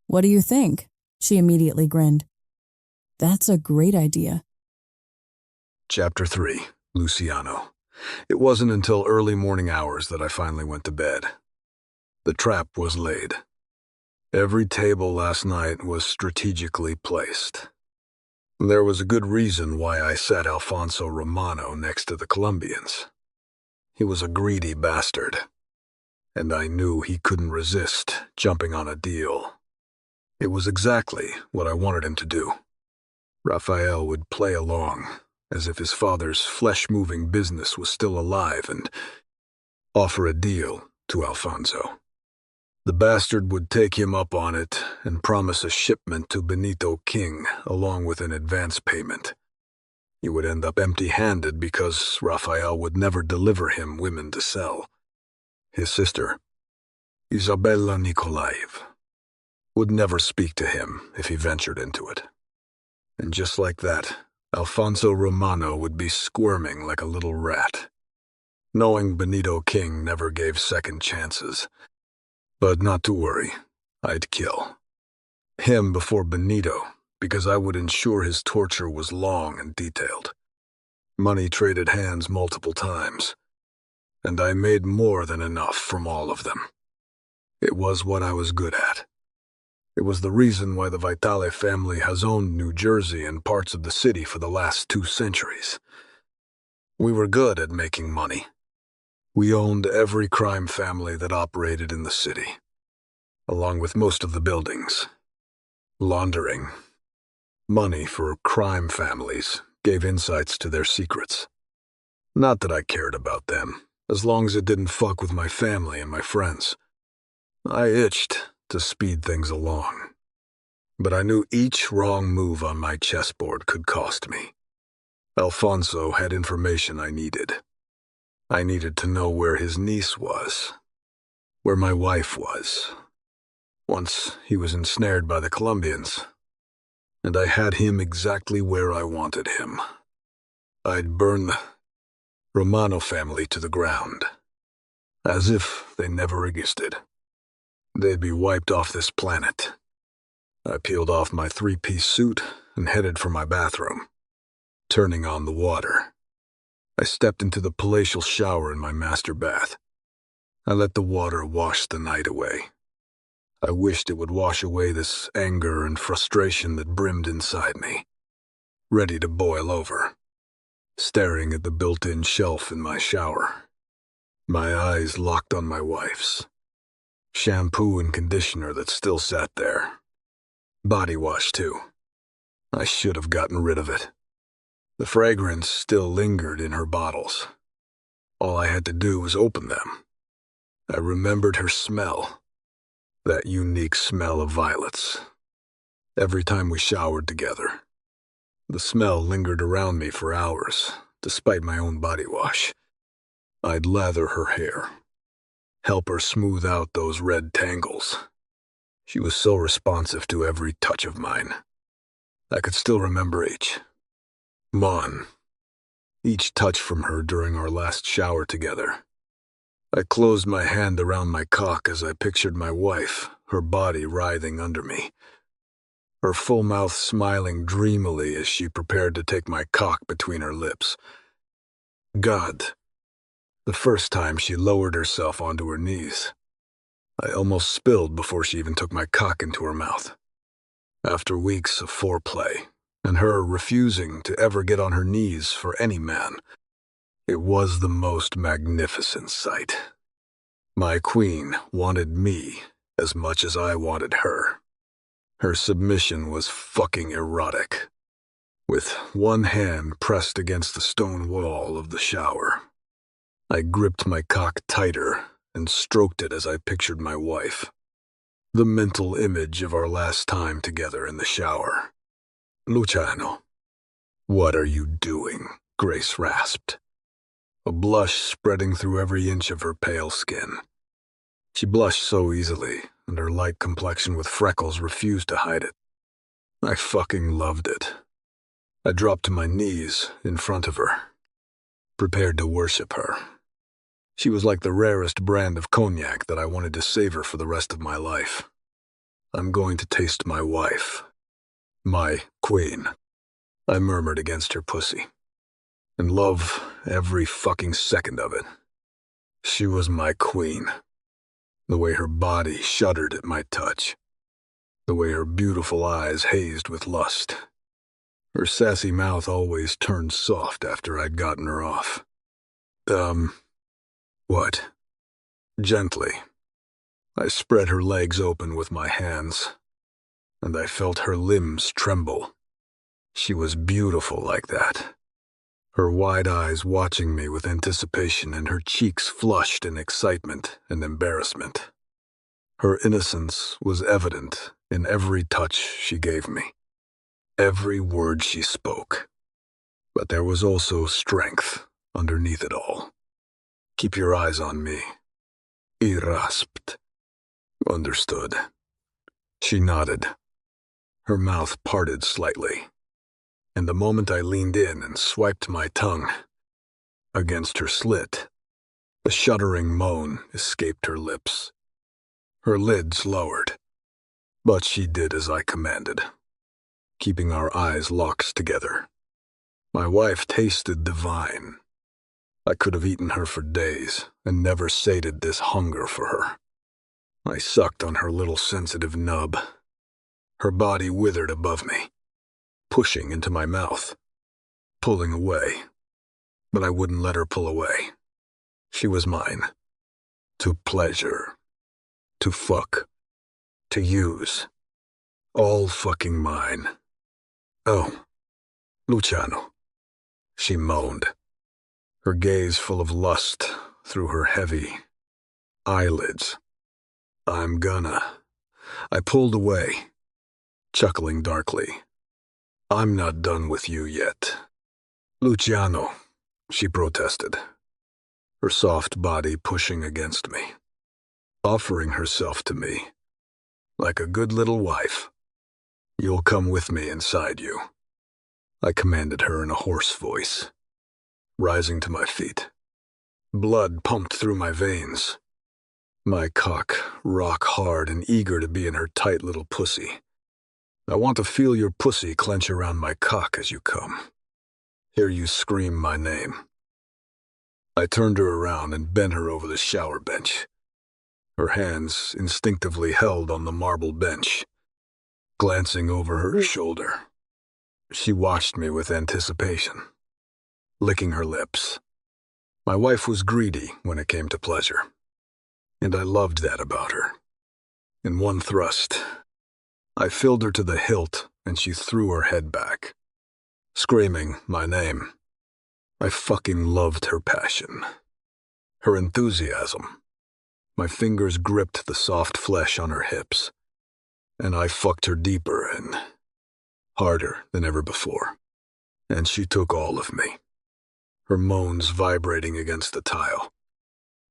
What do you think? She immediately grinned. That's a great idea.
Chapter 3. Luciano. It wasn't until early morning hours that I finally went to bed. The trap was laid. Every table last night was strategically placed. There was a good reason why I sat Alfonso Romano next to the Colombians. He was a greedy bastard, and I knew he couldn't resist jumping on a deal. It was exactly what I wanted him to do. Raphael would play along, as if his father's flesh-moving business was still alive, and offer a deal to Alfonso. The bastard would take him up on it and promise a shipment to Benito King along with an advance payment. He would end up empty-handed because Raphael would never deliver him women to sell. His sister, Isabella Nikolaev, would never speak to him if he ventured into it. And just like that, Alfonso Romano would be squirming like a little rat, knowing Benito King never gave second chances. But not to worry, I'd kill him before Benito, because I would ensure his torture was long and detailed. Money traded hands multiple times, and I made more than enough from all of them. It was what I was good at. It was the reason why the Vitale family has owned New Jersey and parts of the city for the last 2 centuries. We were good at making money. We owned every crime family that operated in the city, along with most of the buildings. Laundering money for crime families gave insights to their secrets. Not that I cared about them, as long as it didn't fuck with my family and my friends. I itched to speed things along, but I knew each wrong move on my chessboard could cost me. Alfonso had information I needed. I needed to know where his niece was, where my wife was. Once he was ensnared by the Colombians, and I had him exactly where I wanted him. I'd burn the Romano family to the ground, as if they never existed. They'd be wiped off this planet. I peeled off my 3-piece suit and headed for my bathroom, turning on the water. I stepped into the palatial shower in my master bath. I let the water wash the night away. I wished it would wash away this anger and frustration that brimmed inside me, ready to boil over. Staring at the built-in shelf in my shower, my eyes locked on my wife's. Shampoo and conditioner that still sat there. Body wash, too. I should have gotten rid of it. The fragrance still lingered in her bottles. All I had to do was open them. I remembered her smell, that unique smell of violets. Every time we showered together, the smell lingered around me for hours, despite my own body wash. I'd lather her hair, help her smooth out those red tangles. She was so responsive to every touch of mine. I could still remember each touch from her during our last shower together. I closed my hand around my cock as I pictured my wife, her body writhing under me, her full mouth smiling dreamily as she prepared to take my cock between her lips. God, the first time she lowered herself onto her knees, I almost spilled before she even took my cock into her mouth. After weeks of foreplay, and her refusing to ever get on her knees for any man, it was the most magnificent sight. My queen wanted me as much as I wanted her. Her submission was fucking erotic. With one hand pressed against the stone wall of the shower, I gripped my cock tighter and stroked it as I pictured my wife. The mental image of our last time together in the shower. Luciano, what are you doing? Grace rasped, a blush spreading through every inch of her pale skin. She blushed so easily, and her light complexion with freckles refused to hide it. I fucking loved it. I dropped to my knees in front of her, prepared to worship her. She was like the rarest brand of cognac that I wanted to savor for the rest of my life. I'm going to taste my wife. My queen, I murmured against her pussy, and love every fucking second of it. She was my queen. The way her body shuddered at my touch. The way her beautiful eyes hazed with lust. Her sassy mouth always turned soft after I'd gotten her off. What? Gently. I spread her legs open with my hands, and I felt her limbs tremble. She was beautiful like that, her wide eyes watching me with anticipation and her cheeks flushed in excitement and embarrassment. Her innocence was evident in every touch she gave me, every word she spoke. But there was also strength underneath it all. Keep your eyes on me. I rasped. Understood. She nodded. Her mouth parted slightly, and the moment I leaned in and swiped my tongue against her slit, a shuddering moan escaped her lips. Her lids lowered, but she did as I commanded, keeping our eyes locked together. My wife tasted divine. I could have eaten her for days and never sated this hunger for her. I sucked on her little sensitive nub. Her body withered above me, pushing into my mouth, pulling away. But I wouldn't let her pull away. She was mine. To pleasure. To fuck. To use. All fucking mine. Oh, Luciano. She moaned, her gaze full of lust through her heavy eyelids. I'm gonna. I pulled away, chuckling darkly. I'm not done with you yet. Luciano, she protested, her soft body pushing against me, offering herself to me, like a good little wife. You'll come with me inside you, I commanded her in a hoarse voice, rising to my feet. Blood pumped through my veins. My cock rock hard and eager to be in her tight little pussy. I want to feel your pussy clench around my cock as you come. Hear you scream my name. I turned her around and bent her over the shower bench. Her hands instinctively held on the marble bench. Glancing over her shoulder, she watched me with anticipation, licking her lips. My wife was greedy when it came to pleasure, and I loved that about her. In one thrust, I filled her to the hilt, and she threw her head back, screaming my name. I fucking loved her passion, her enthusiasm. My fingers gripped the soft flesh on her hips, and I fucked her deeper and harder than ever before. And she took all of me, her moans vibrating against the tile,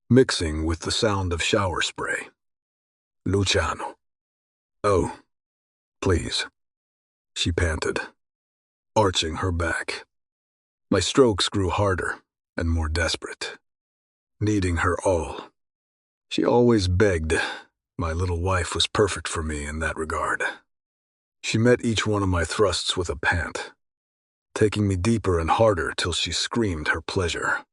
mixing with the sound of shower spray. Luciano. Oh, please, she panted, arching her back. My strokes grew harder and more desperate, needing her all. She always begged. My little wife was perfect for me in that regard. She met each one of my thrusts with a pant, taking me deeper and harder till she screamed her pleasure.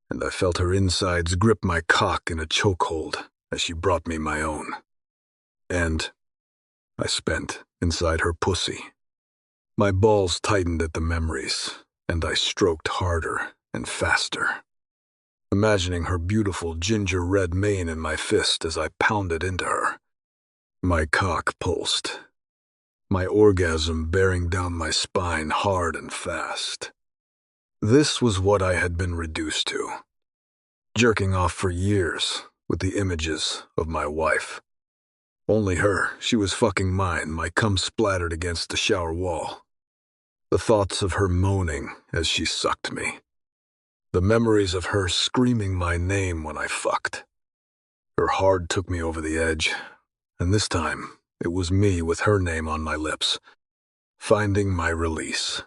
And I felt her insides grip my cock in a chokehold as she brought me my own. And I spent inside her pussy. My balls tightened at the memories, and I stroked harder and faster, imagining her beautiful ginger-red mane in my fist as I pounded into her. My cock pulsed, my orgasm bearing down my spine hard and fast. This was what I had been reduced to, jerking off for years with the images of my wife. Only her, she was fucking mine, my cum splattered against the shower wall. The thoughts of her moaning as she sucked me. The memories of her screaming my name when I fucked. Her hard took me over the edge, and this time it was me with her name on my lips, finding my release.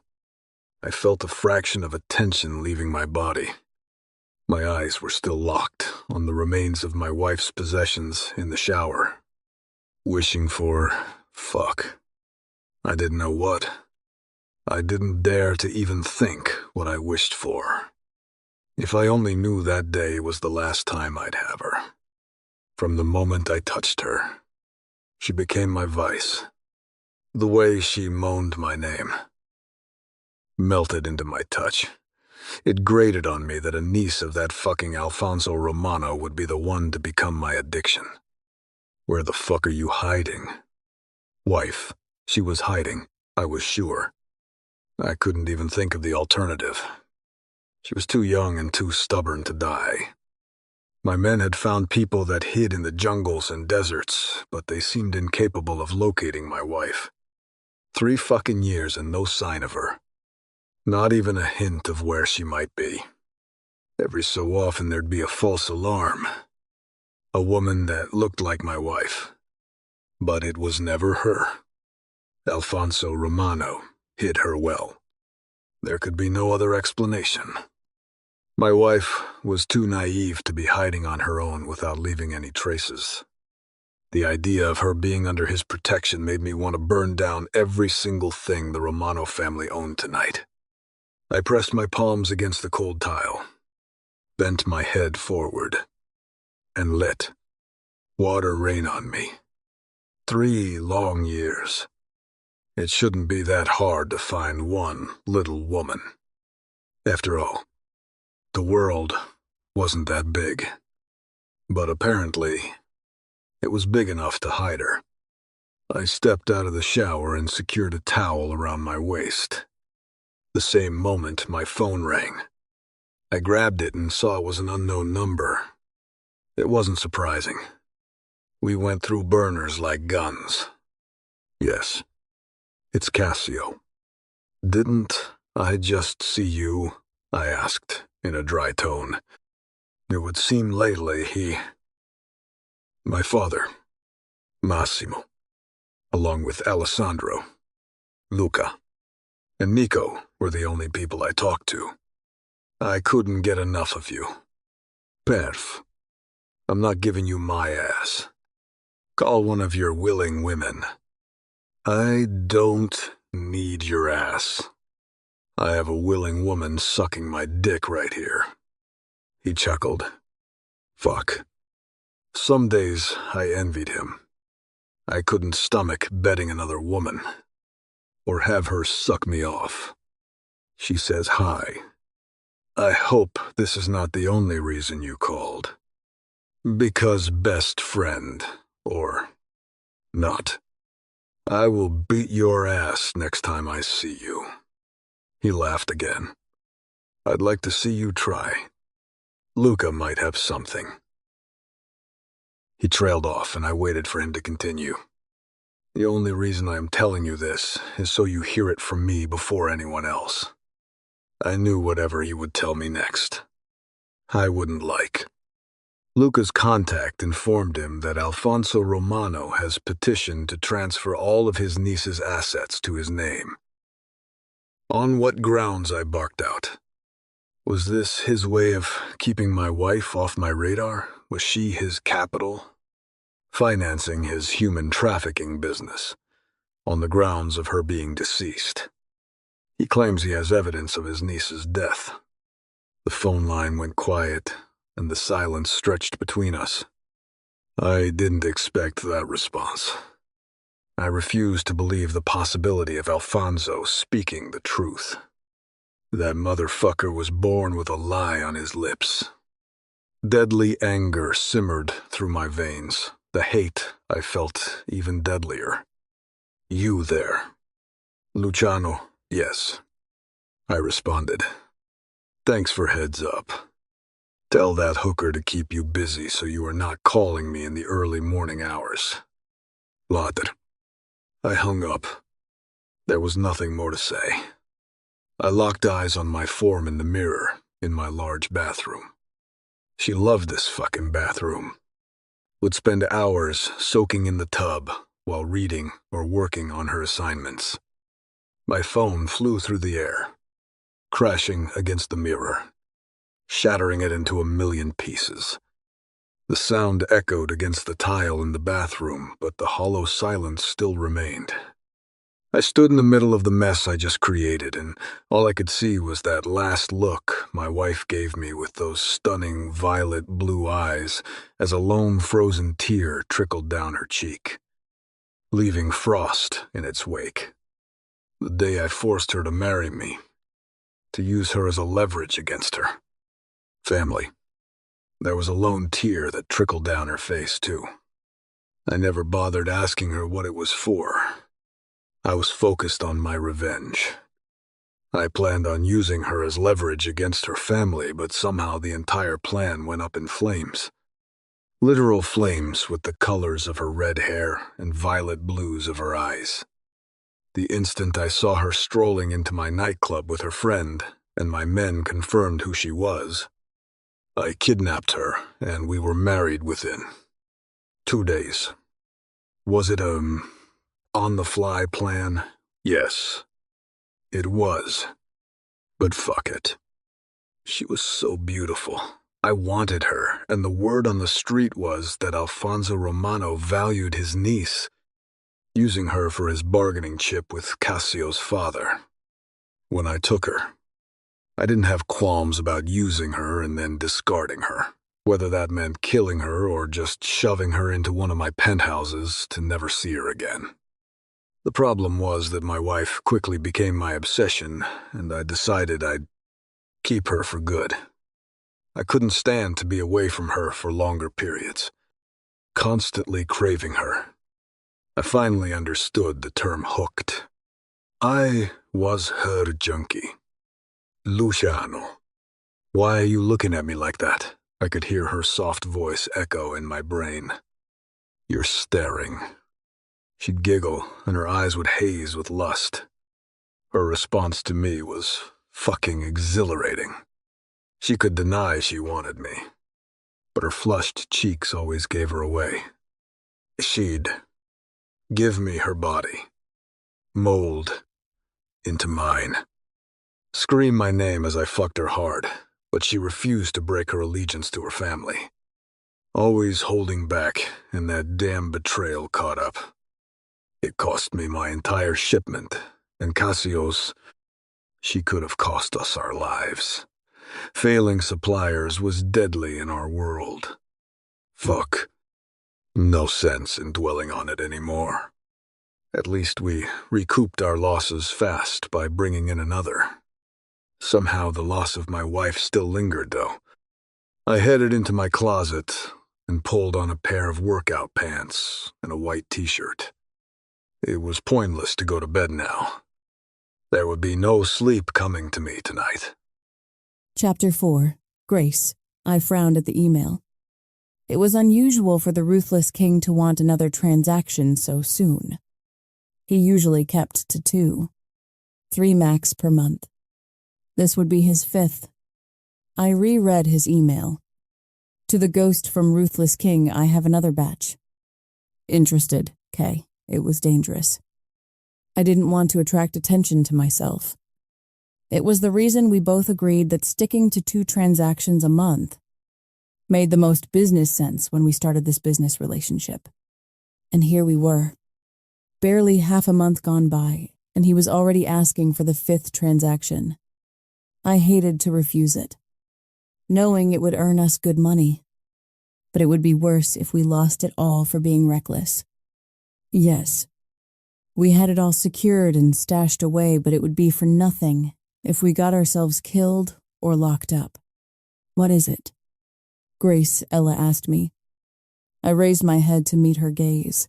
I felt a fraction of a tension leaving my body. My eyes were still locked on the remains of my wife's possessions in the shower, wishing for fuck. I didn't know what. I didn't dare to even think what I wished for. If I only knew that day was the last time I'd have her. From the moment I touched her, she became my vice. The way she moaned my name melted into my touch. It grated on me that a niece of that fucking Alfonso Romano would be the one to become my addiction. Where the fuck are you hiding? Wife, she was hiding, I was sure. I couldn't even think of the alternative. She was too young and too stubborn to die. My men had found people that hid in the jungles and deserts, but they seemed incapable of locating my wife. 3 fucking years and no sign of her. Not even a hint of where she might be. Every so often there'd be a false alarm. A woman that looked like my wife. But it was never her. Alfonso Romano hid her well. There could be no other explanation. My wife was too naive to be hiding on her own without leaving any traces. The idea of her being under his protection made me want to burn down every single thing the Romano family owned tonight. I pressed my palms against the cold tile, bent my head forward, and let water rain on me. 3 long years. It shouldn't be that hard to find one little woman. After all, the world wasn't that big. But apparently, it was big enough to hide her. I stepped out of the shower and secured a towel around my waist. The same moment, my phone rang. I grabbed it and saw it was an unknown number. It wasn't surprising. We went through burners like guns. Yes, it's Cassio. Didn't I just see you? I asked, in a dry tone. It would seem lately my father, Massimo, along with Alessandro, Luca, and Nico were the only people I talked to. I couldn't get enough of you. Perf. I'm not giving you my ass. Call one of your willing women. I don't need your ass. I have a willing woman sucking my dick right here. He chuckled. Fuck. Some days I envied him. I couldn't stomach betting another woman, or have her suck me off. She says hi. I hope this is not the only reason you called. Because best friend, or not. I will beat your ass next time I see you. He laughed again. I'd like to see you try. Luca might have something. He trailed off, and I waited for him to continue. The only reason I am telling you this is so you hear it from me before anyone else. I knew whatever he would tell me next, I wouldn't like. Luca's contact informed him that Alfonso Romano has petitioned to transfer all of his niece's assets to his name. On what grounds, I barked out. Was this his way of keeping my wife off my radar? Was she his capital? Financing his human trafficking business, on the grounds of her being deceased. He claims he has evidence of his niece's death. The phone line went quiet, and the silence stretched between us. I didn't expect that response. I refused to believe the possibility of Alfonso speaking the truth. That motherfucker was born with a lie on his lips. Deadly anger simmered through my veins. The hate I felt even deadlier. You there. Luciano, yes. I responded. Thanks for heads up. Tell that hooker to keep you busy so you are not calling me in the early morning hours. Later. I hung up. There was nothing more to say. I locked eyes on my form in the mirror in my large bathroom. She loved this fucking bathroom. Would spend hours soaking in the tub while reading or working on her assignments. My phone flew through the air, crashing against the mirror, shattering it into a million pieces. The sound echoed against the tile in the bathroom, but the hollow silence still remained. I stood in the middle of the mess I just created, and all I could see was that last look my wife gave me with those stunning violet blue eyes as a lone frozen tear trickled down her cheek, leaving frost in its wake. The day I forced her to marry me, to use her as a leverage against her. Family. There was a lone tear that trickled down her face, too. I never bothered asking her what it was for. I was focused on my revenge. I planned on using her as leverage against her family, but somehow the entire plan went up in flames. Literal flames with the colors of her red hair and violet blues of her eyes. The instant I saw her strolling into my nightclub with her friend, and my men confirmed who she was, I kidnapped her, and we were married within 2 days. Was it on-the-fly plan? Yes, it was. But fuck it. She was so beautiful. I wanted her, and the word on the street was that Alfonso Romano valued his niece, using her for his bargaining chip with Cassio's father. When I took her, I didn't have qualms about using her and then discarding her, whether that meant killing her or just shoving her into one of my penthouses to never see her again. The problem was that my wife quickly became my obsession, and I decided I'd keep her for good. I couldn't stand to be away from her for longer periods, constantly craving her. I finally understood the term hooked. I was her junkie. Luciano. Why are you looking at me like that? I could hear her soft voice echo in my brain. You're staring. She'd giggle, and her eyes would haze with lust. Her response to me was fucking exhilarating. She could deny she wanted me, but her flushed cheeks always gave her away. She'd give me her body, mold into mine, scream my name as I fucked her hard, but she refused to break her allegiance to her family. Always holding back, and that damn betrayal caught up. It cost me my entire shipment, and Cassio's. She could have cost us our lives. Failing suppliers was deadly in our world. Fuck. No sense in dwelling on it anymore. At least we recouped our losses fast by bringing in another. Somehow the loss of my wife still lingered, though. I headed into my closet and pulled on a pair of workout pants and a white t-shirt. It was pointless to go to bed now. There would be no sleep coming to me tonight.
Chapter 4. Grace. I frowned at the email. It was unusual for the ruthless king to want another transaction so soon. He usually kept to 2. 3 max per month. This would be his 5th. I reread his email. To the ghost from Ruthless King, I have another batch. Interested, K. It was dangerous. I didn't want to attract attention to myself. It was the reason we both agreed that sticking to 2 transactions a month made the most business sense when we started this business relationship. And here we were. Barely half a month gone by, and he was already asking for the 5th transaction. I hated to refuse it, knowing it would earn us good money. But it would be worse if we lost it all for being reckless. Yes, we had it all secured and stashed away, but it would be for nothing if we got ourselves killed or locked up. What is it? Grace, Ella asked me. I raised my head to meet her gaze.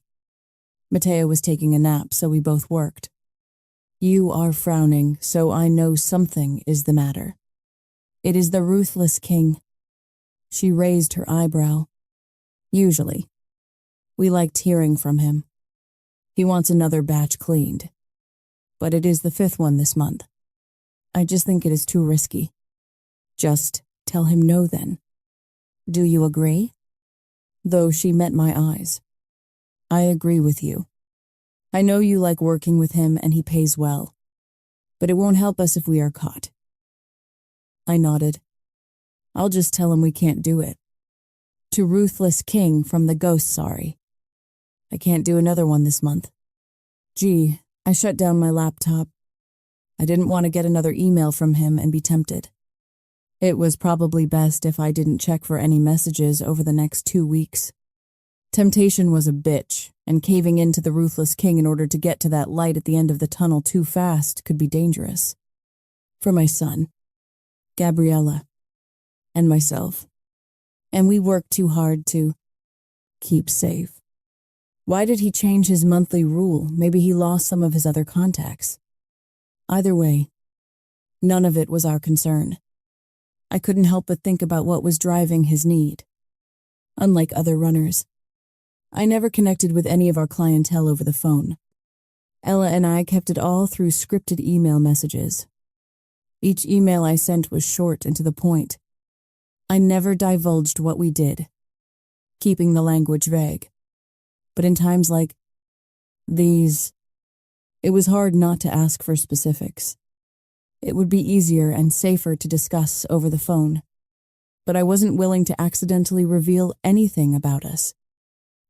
Matteo was taking a nap, so we both worked. You are frowning, so I know something is the matter. It is the Ruthless King. She raised her eyebrow. Usually. We liked hearing from him. He wants another batch cleaned. But it is the 5th one this month. I just think it is too risky. Just tell him no then. Do you agree? Though she met my eyes. I agree with you. I know you like working with him and he pays well. But it won't help us if we are caught. I nodded. I'll just tell him we can't do it. To Ruthless King from the ghost, sorry. I can't do another one this month. Gee, I shut down my laptop. I didn't want to get another email from him and be tempted. It was probably best if I didn't check for any messages over the next 2 weeks. Temptation was a bitch, and caving into the Ruthless King in order to get to that light at the end of the tunnel too fast could be dangerous. For my son, Gabriella, and myself. And we worked too hard to keep safe. Why did he change his monthly rule? Maybe he lost some of his other contacts. Either way, None of it was our concern. I couldn't help but think about what was driving his need. Unlike other runners, I never connected with any of our clientele over the phone. Ella and I kept it all through scripted email messages. Each email I sent was short and to the point. I never divulged what we did, keeping the language vague. But in times like these, it was hard not to ask for specifics. It would be easier and safer to discuss over the phone, but I wasn't willing to accidentally reveal anything about us.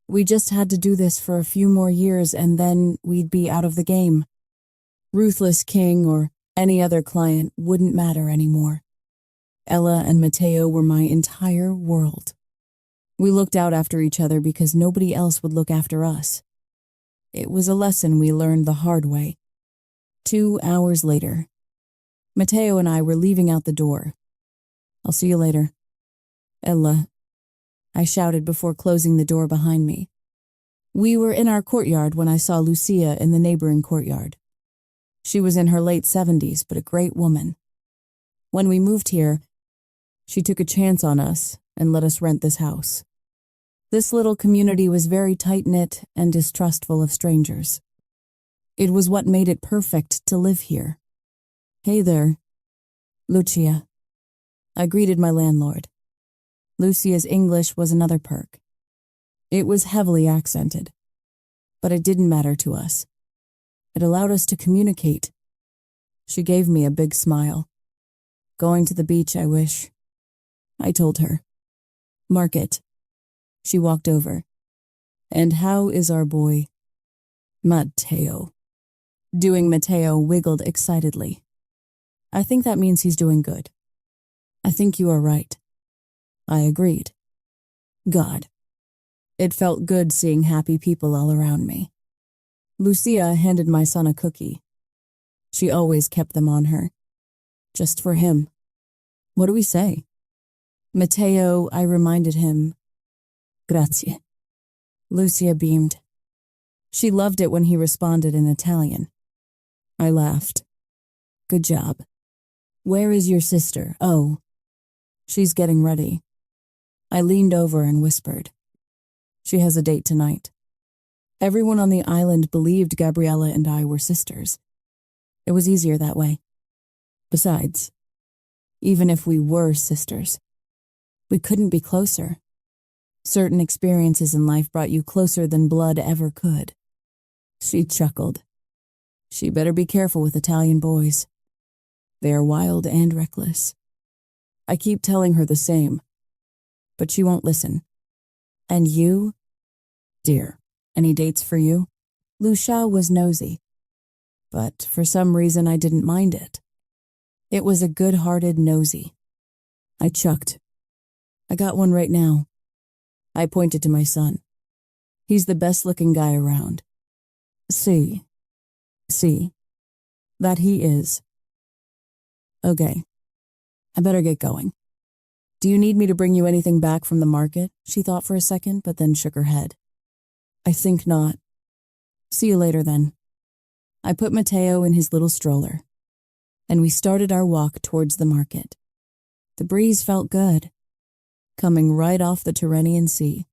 We just had to do this for a few more years and then we'd be out of the game. Ruthless King or any other client wouldn't matter anymore. Ella and Matteo were my entire world. We looked out after each other because nobody else would look after us. It was a lesson we learned the hard way. 2 hours later, Matteo and I were leaving out the door. "I'll see you later." "Ella," I shouted before closing the door behind me. We were in our courtyard when I saw Lucia in the neighboring courtyard. She was in her late 70s, but a great woman. When we moved here, she took a chance on us and let us rent this house. This little community was very tight-knit and distrustful of strangers. It was what made it perfect to live here. "Hey there, Lucia." I greeted my landlord. Lucia's English was another perk. It was heavily accented, but it didn't matter to us. It allowed us to communicate. She gave me a big smile. "Going to the beach, I wish." I told her. "Market." She walked over. "And how is our boy, Matteo?" Doing Matteo wiggled excitedly. "I think that means he's doing good." "I think you are right." I agreed. God. It felt good seeing happy people all around me. Lucia handed my son a cookie. She always kept them on her. Just for him. "What do we say?" "Matteo," I reminded him. "Grazie." Lucia beamed. She loved it when he responded in Italian. I laughed. "Good job. Where is your sister?" "Oh, she's getting ready." I leaned over and whispered. "She has a date tonight." Everyone on the island believed Gabriella and I were sisters. It was easier that way. Besides, even if we were sisters, we couldn't be closer. Certain experiences in life brought you closer than blood ever could. She chuckled. "She better be careful with Italian boys. They are wild and reckless." I keep telling her the same, but she won't listen. "And you, dear, any dates for you?" Lucia was nosy, but for some reason I didn't mind it. It was a good-hearted nosy. I chucked. "I got one right now." I pointed to my son. "He's the best-looking guy around." See, that he is." "Okay, I better get going." "Do you need me to bring you anything back from the market?" She thought for a second, but then shook her head. "I think not." "See you later, then." I put Matteo in his little stroller, and we started our walk towards the market. The breeze felt good, coming right off the Tyrrhenian Sea.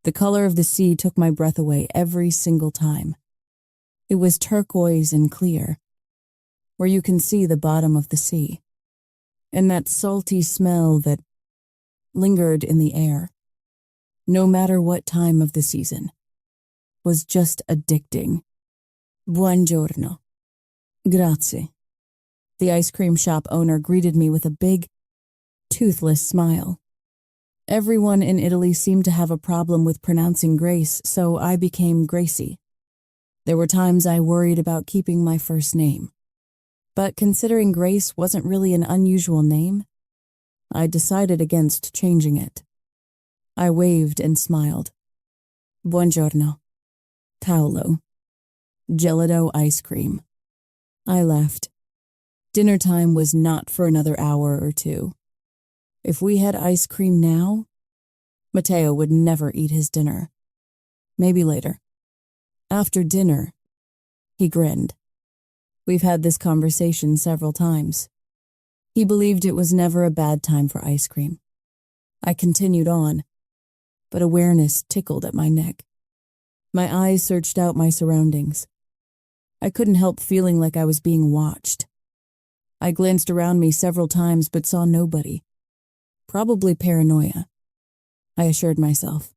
The color of the sea took my breath away every single time. It was turquoise and clear, where you can see the bottom of the sea, and that salty smell that lingered in the air, no matter what time of the season, was just addicting. "Buongiorno." "Grazie." The ice cream shop owner greeted me with a big, toothless smile. Everyone in Italy seemed to have a problem with pronouncing Grace, so I became Gracie. There were times I worried about keeping my first name. But considering Grace wasn't really an unusual name, I decided against changing it. I waved and smiled. "Buongiorno. Paolo. Gelato ice cream." I laughed. Dinner time was not for another hour or two. If we had ice cream now, Matteo would never eat his dinner. Maybe later. After dinner, he grinned. We've had this conversation several times. He believed it was never a bad time for ice cream. I continued on, but awareness tickled at my neck. My eyes searched out my surroundings. I couldn't help feeling like I was being watched. I glanced around me several times but saw nobody. Probably paranoia, I assured myself.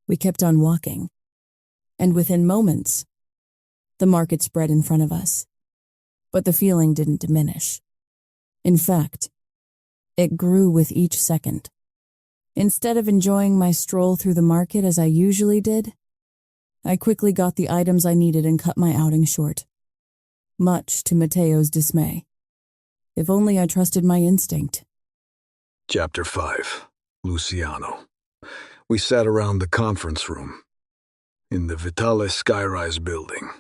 We kept on walking, and within moments, the market spread in front of us. But the feeling didn't diminish. In fact, it grew with each second. Instead of enjoying my stroll through the market as I usually did, I quickly got the items I needed and cut my outing short, much to Mateo's dismay. If only I trusted my instinct.
Chapter 5. Luciano. We sat around the conference room in the Vitale skyrise building,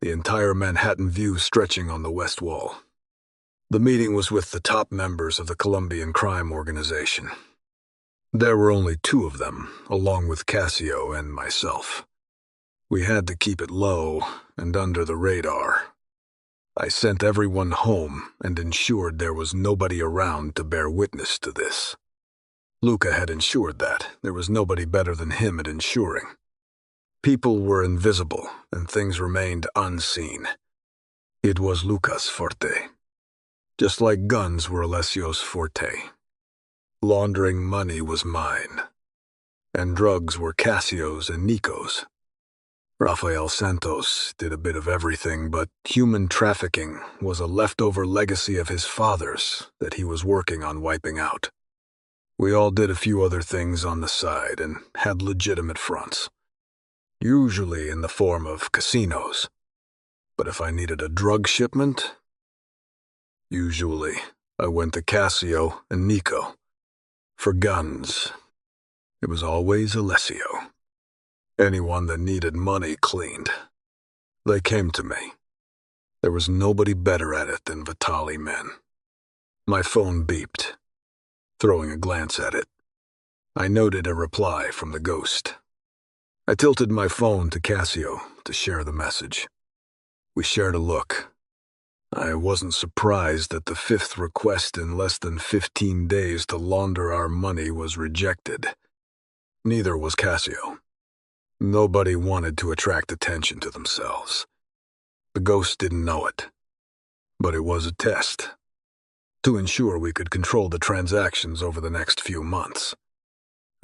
the entire Manhattan view stretching on the west wall. The meeting was with the top members of the Colombian crime organization. There were only 2 of them, along with Cassio and myself. We had to keep it low and under the radar. I sent everyone home and ensured there was nobody around to bear witness to this. Luca had ensured that. There was nobody better than him at ensuring. People were invisible and things remained unseen. It was Luca's forte. Just like guns were Alessio's forte. Laundering money was mine. And drugs were Cassio's and Nico's. Rafael Santos did a bit of everything, but human trafficking was a leftover legacy of his father's that he was working on wiping out. We all did a few other things on the side and had legitimate fronts, usually in the form of casinos. But if I needed a drug shipment, usually I went to Cassio and Nico. For guns, it was always Alessio. Anyone that needed money cleaned. They came to me. There was nobody better at it than Vitali men. My phone beeped. Throwing a glance at it, I noted a reply from the ghost. I tilted my phone to Cassio to share the message. We shared a look. I wasn't surprised that the 5th request in less than 15 days to launder our money was rejected. Neither was Cassio. Nobody wanted to attract attention to themselves. The ghost didn't know it, but it was a test, to ensure we could control the transactions over the next few months.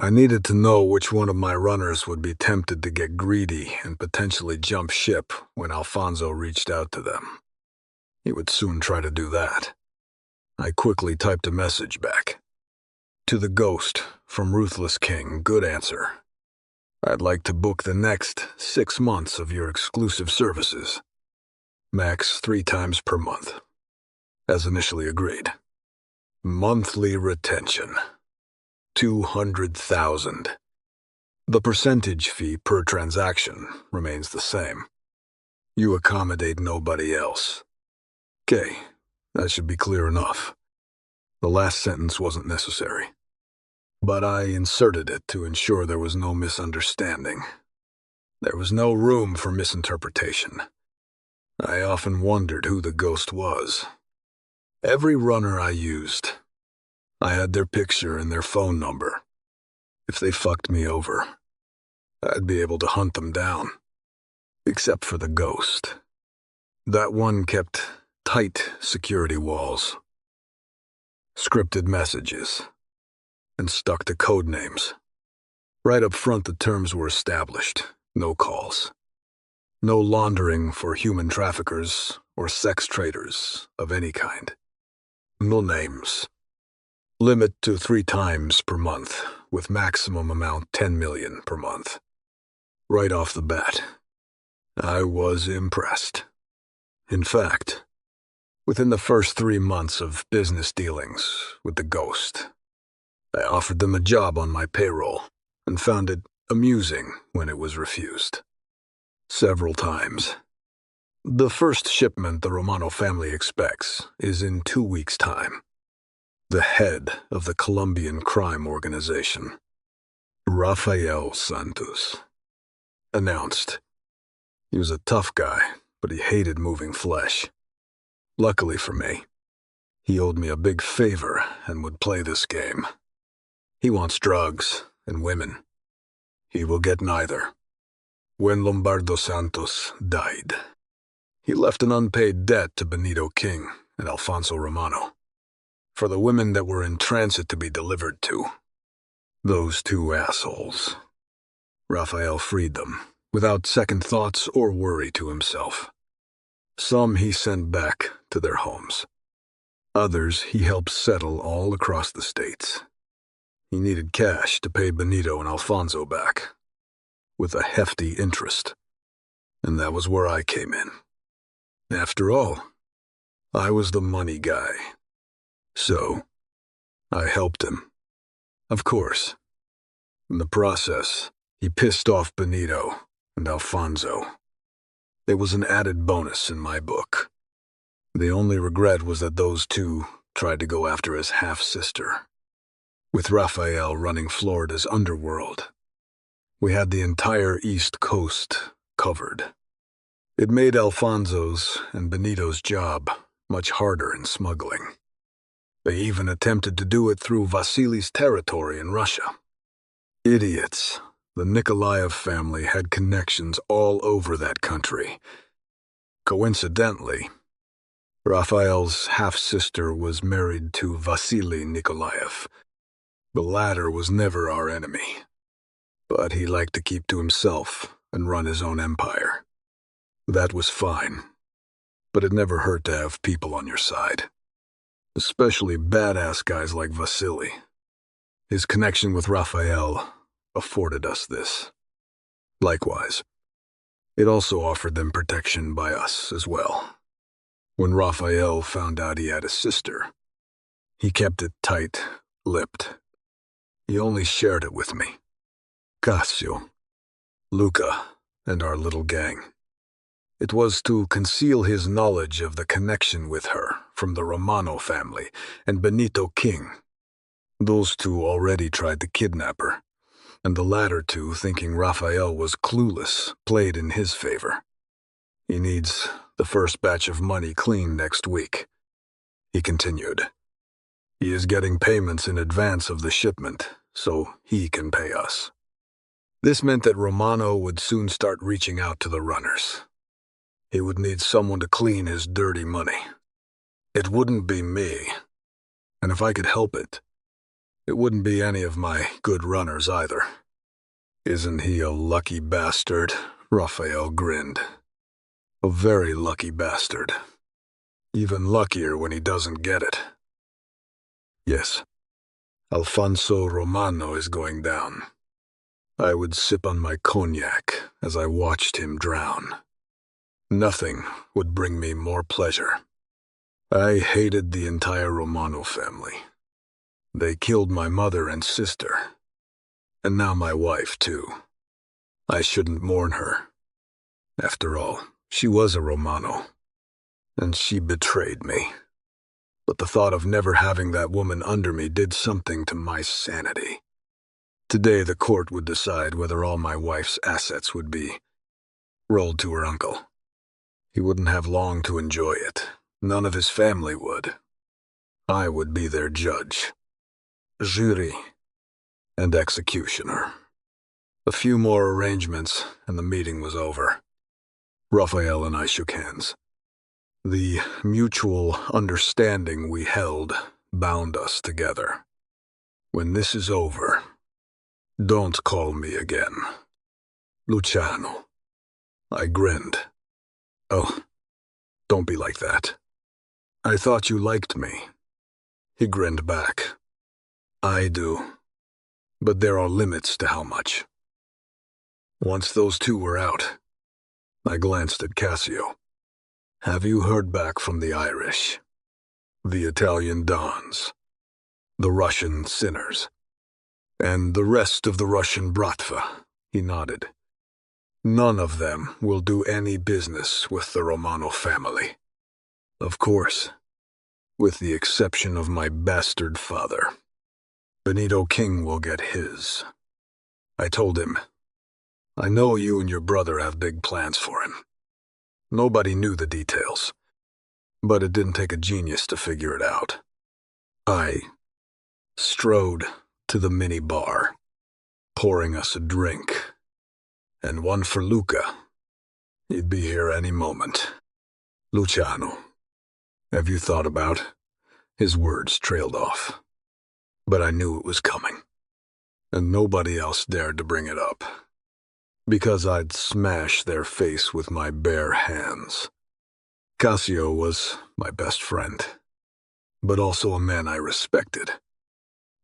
I needed to know which one of my runners would be tempted to get greedy and potentially jump ship when Alfonso reached out to them. He would soon try to do that. I quickly typed a message back. To the ghost, from Ruthless King, good answer. I'd like to book the next 6 months of your exclusive services. Max 3 times per month. As initially agreed. Monthly retention. 200,000. The percentage fee per transaction remains the same. You accommodate nobody else. Okay, that should be clear enough. The last sentence wasn't necessary. But I inserted it to ensure there was no misunderstanding. There was no room for misinterpretation. I often wondered who the ghost was. Every runner I used, I had their picture and their phone number. If they fucked me over, I'd be able to hunt them down. Except for the ghost. That one kept tight security walls, scripted messages, and stuck to code names. Right up front, the terms were established. No calls. No laundering for human traffickers or sex traders of any kind. No names. Limit to 3 times per month, with maximum amount 10 million per month. Right off the bat, I was impressed. In fact, within the first 3 months of business dealings with the ghost, I offered them a job on my payroll and found it amusing when it was refused. Several times. The first shipment the Romano family expects is in 2 weeks' time. The head of the Colombian crime organization, Rafael Santos, announced. He was a tough guy, but he hated moving flesh. Luckily for me, He owed me a big favor and would play this game. He wants drugs and women. He will get neither. When Lombardo Santos died, he left an unpaid debt to Benito King and Alfonso Romano for the women that were in transit to be delivered to. Those two assholes. Raphael freed them, without second thoughts or worry to himself. Some he sent back to their homes. Others he helped settle all across the states. He needed cash to pay Benito and Alfonso back, with a hefty interest. And that was where I came in. After all, I was the money guy. So, I helped him. Of course. In the process, he pissed off Benito and Alfonso. There was an added bonus in my book. The only regret was that those two tried to go after his half-sister. With Raphael running Florida's Underworld, we had the entire East Coast covered. It made Alfonso's and Benito's job much harder in smuggling. They even attempted to do it through Vasili's territory in Russia. Idiots. The Nikolaev family had connections all over that country. Coincidentally, Raphael's half-sister was married to Vasily Nikolaev. The latter was never our enemy, but he liked to keep to himself and run his own empire. That was fine, but it never hurt to have people on your side, especially badass guys like Vasily. His connection with Raphael afforded us this. Likewise, it also offered them protection by us as well. When Raphael found out he had a sister, he kept it tight-lipped. He only shared it with me, Cassio, Luca, and our little gang. It was to conceal his knowledge of the connection with her from the Romano family and Benito King. Those two already tried to kidnap her, and the latter two, thinking Raphael was clueless, played in his favor. He needs the first batch of money clean next week, he continued. He is getting payments in advance of the shipment, so he can pay us. This meant that Romano would soon start reaching out to the runners. He would need someone to clean his dirty money. It wouldn't be me, and if I could help it, it wouldn't be any of my good runners either. Isn't he a lucky bastard? Raphael grinned. A very lucky bastard. Even luckier when he doesn't get it. Yes, Alfonso Romano is going down. I would sip on my cognac as I watched him drown. Nothing would bring me more pleasure. I hated the entire Romano family. They killed my mother and sister, and now my wife too. I shouldn't mourn her. After all, she was a Romano, and she betrayed me. But the thought of never having that woman under me did something to my sanity. Today the court would decide whether all my wife's assets would be rolled to her uncle. He wouldn't have long to enjoy it. None of his family would. I would be their judge, jury, and executioner. A few more arrangements, and the meeting was over. Raphael and I shook hands. The mutual understanding we held bound us together. When this is over, don't call me again. Luciano. I grinned. Oh, don't be like that. I thought you liked me. He grinned back. I do. But there are limits to how much. Once those two were out, I glanced at Cassio. Have you heard back from the Irish, the Italian Dons, the Russian sinners, and the rest of the Russian Bratva? He nodded. None of them will do any business with the Romano family. Of course, with the exception of my bastard father. Benito King will get his. I told him, I know you and your brother have big plans for him. Nobody knew the details, but it didn't take a genius to figure it out. I strode to the mini-bar, pouring us a drink, and one for Luca. He'd be here any moment. Luciano, have you thought about? His words trailed off, but I knew it was coming, and nobody else dared to bring it up, because I'd smash their face with my bare hands. Cassio was my best friend, but also a man I respected.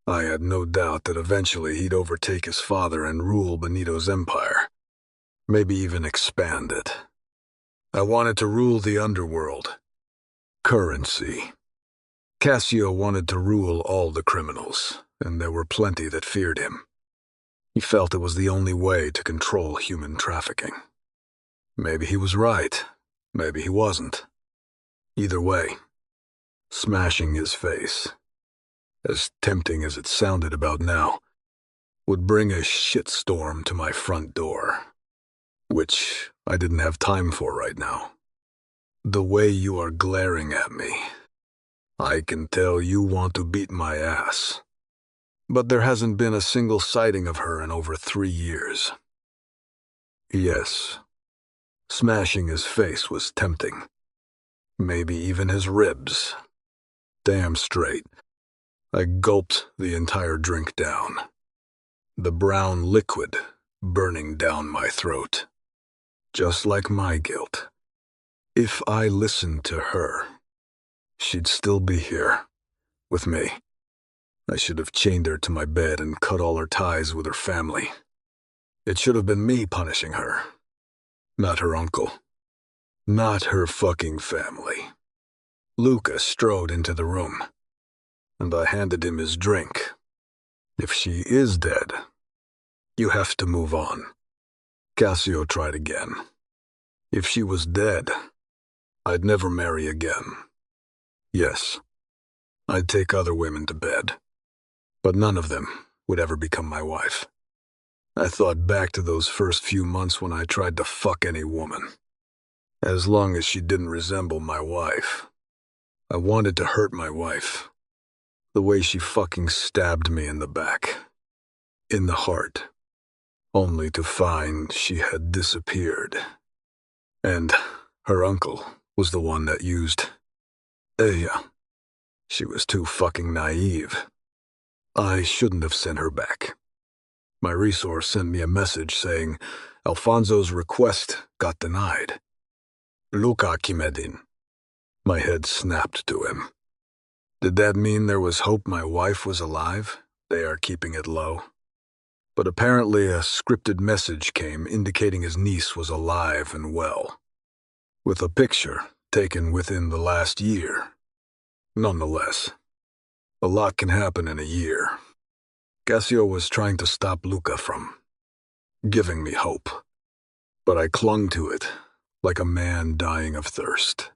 I had no doubt that eventually he'd overtake his father and rule Benito's empire, maybe even expand it. I wanted to rule the Underworld. Currency. Cassio wanted to rule all the criminals, and there were plenty that feared him. He felt it was the only way to control human trafficking. Maybe he was right. Maybe he wasn't. Either way, smashing his face, as tempting as it sounded about now, would bring a shitstorm to my front door, which I didn't have time for right now. The way you are glaring at me, I can tell you want to beat my ass. But there hasn't been a single sighting of her in over 3 years. Yes, smashing his face was tempting. Maybe even his ribs. Damn straight. I gulped the entire drink down, the brown liquid burning down my throat. Just like my guilt. If I listened to her, she'd still be here, with me. I should have chained her to my bed and cut all her ties with her family. It should have been me punishing her, not her uncle. Not her fucking family. Luca strode into the room, and I handed him his drink. If she is dead, you have to move on. Cassio tried again. If she was dead, I'd never marry again. Yes, I'd take other women to bed, but none of them would ever become my wife. I thought back to those first few months when I tried to fuck any woman. As long as she didn't resemble my wife. I wanted to hurt my wife. The way she fucking stabbed me in the back. In the heart. Only to find she had disappeared. And her uncle was the one that used Aya. She was too fucking naive. I shouldn't have sent her back. My resource sent me a message saying Alfonso's request got denied. Luca Kimedin. My head snapped to him. Did that mean there was hope my wife was alive? They are keeping it low. But apparently a scripted message came indicating his niece was alive and well, with a picture taken within the last year. Nonetheless, a lot can happen in a year. Cassio was trying to stop Luca from giving me hope, but I clung to it like a man dying of thirst.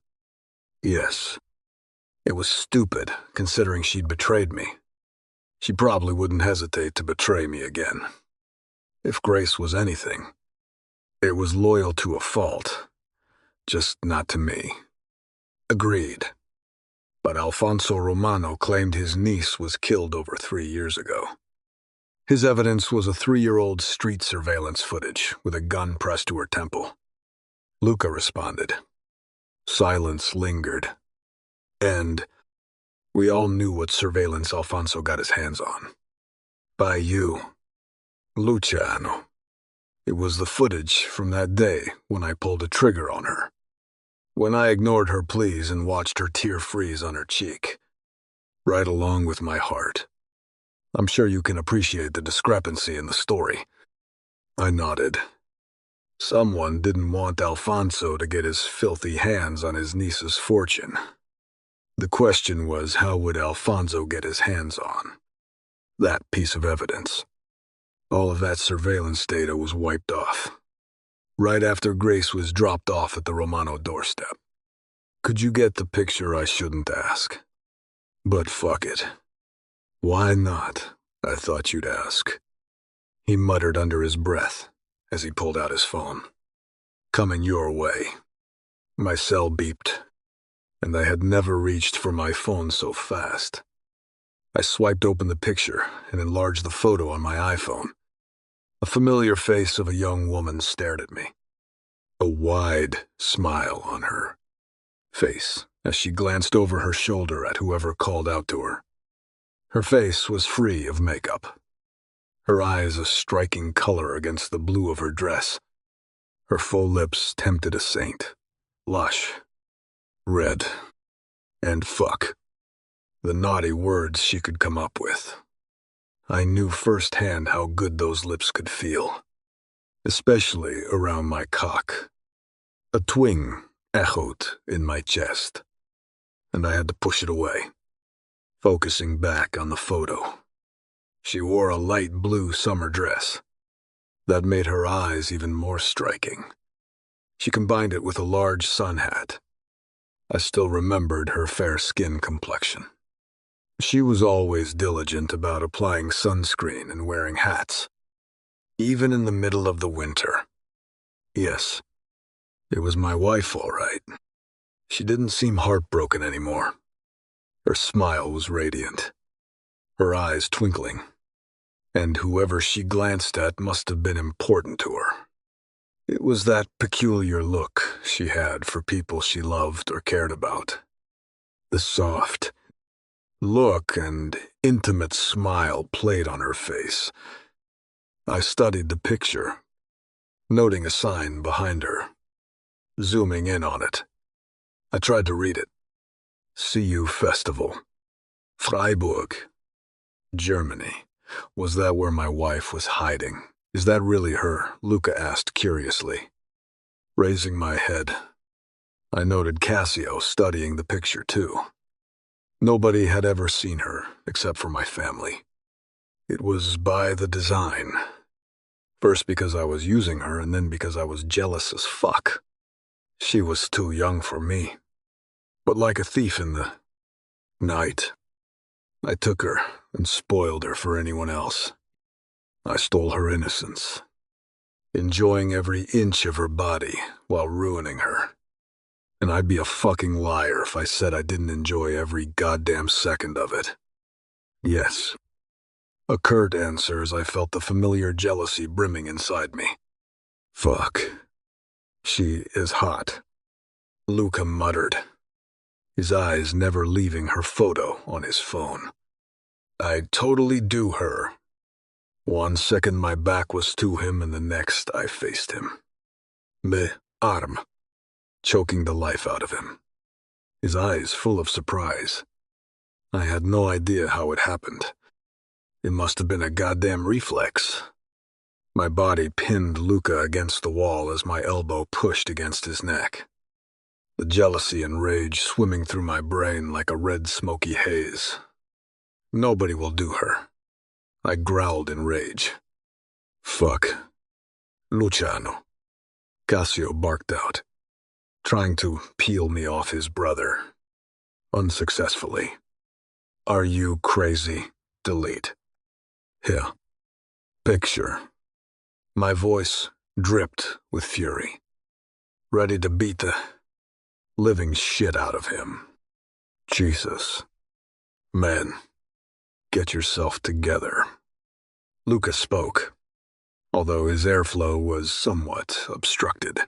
Yes, it was stupid considering she'd betrayed me. She probably wouldn't hesitate to betray me again. If Grace was anything, it was loyal to a fault, just not to me. Agreed. But Alfonso Romano claimed his niece was killed over 3 years ago. His evidence was a 3-year-old street surveillance footage with a gun pressed to her temple. Luca responded. Silence lingered. And we all knew what surveillance Alfonso got his hands on. By you. Luciano. It was the footage from that day when I pulled a trigger on her. When I ignored her pleas and watched her tear freeze on her cheek. Right along with my heart. I'm sure you can appreciate the discrepancy in the story. I nodded. Someone didn't want Alfonso to get his filthy hands on his niece's fortune. The question was, how would Alfonso get his hands on that piece of evidence? All of that surveillance data was wiped off, right after Grace was dropped off at the Romano doorstep. Could you get the picture? I shouldn't ask. But fuck it. Why not? I thought you'd ask. He muttered under his breath as he pulled out his phone. Coming your way. My cell beeped, and I had never reached for my phone so fast. I swiped open the picture and enlarged the photo on my iPhone. A familiar face of a young woman stared at me, a wide smile on her face as she glanced over her shoulder at whoever called out to her. Her face was free of makeup, her eyes a striking color against the blue of her dress. Her full lips tempted a saint, lush, red, and fuck. The naughty words she could come up with. I knew firsthand how good those lips could feel, especially around my cock. A twing echoed in my chest, and I had to push it away, focusing back on the photo. She wore a light blue summer dress that made her eyes even more striking. She combined it with a large sun hat. I still remembered her fair skin complexion. She was always diligent about applying sunscreen and wearing hats, even in the middle of the winter. Yes, it was my wife, all right. She didn't seem heartbroken anymore. Her smile was radiant, her eyes twinkling, and whoever she glanced at must have been important to her. It was that peculiar look she had for people she loved or cared about. The soft look and intimate smile played on her face. I studied the picture, noting a sign behind her, zooming in on it. I tried to read it. See You Festival, Freiburg, Germany. Was that where my wife was hiding? Is that really her? Luca asked curiously. Raising my head, I noted Cassio studying the picture too. Nobody had ever seen her, except for my family. It was by the design. First because I was using her, and then because I was jealous as fuck. She was too young for me. But like a thief in the night, I took her and spoiled her for anyone else. I stole her innocence, enjoying every inch of her body while ruining her. And I'd be a fucking liar if I said I didn't enjoy every goddamn second of it. Yes. A curt answer as I felt the familiar jealousy brimming inside me. Fuck. She is hot, Luca muttered, his eyes never leaving her photo on his phone. I'd totally do her. 1 second my back was to him and the next I faced him. Me arm, choking the life out of him, his eyes full of surprise. I had no idea how it happened. It must have been a goddamn reflex. My body pinned Luca against the wall as my elbow pushed against his neck. The jealousy and rage swimming through my brain like a red smoky haze. Nobody will do her. I growled in rage. Fuck. Luciano. Cassio barked out, trying to peel me off his brother. Unsuccessfully. Are you crazy? Delete. Here. Picture. My voice dripped with fury, ready to beat the living shit out of him. Jesus. Man, get yourself together. Luca spoke, although his airflow was somewhat obstructed.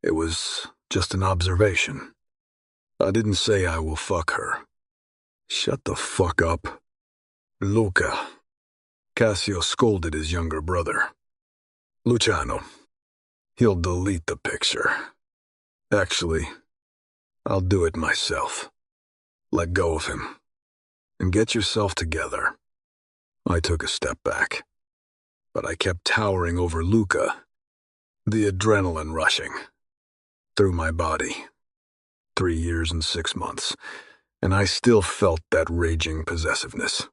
It was just an observation. I didn't say I will fuck her. Shut the fuck up. Luca. Cassio scolded his younger brother. Luciano. He'll delete the picture. Actually, I'll do it myself. Let go of him. And get yourself together. I took a step back, but I kept towering over Luca, the adrenaline rushing through my body. 3 years and 6 months, and I still felt that raging possessiveness.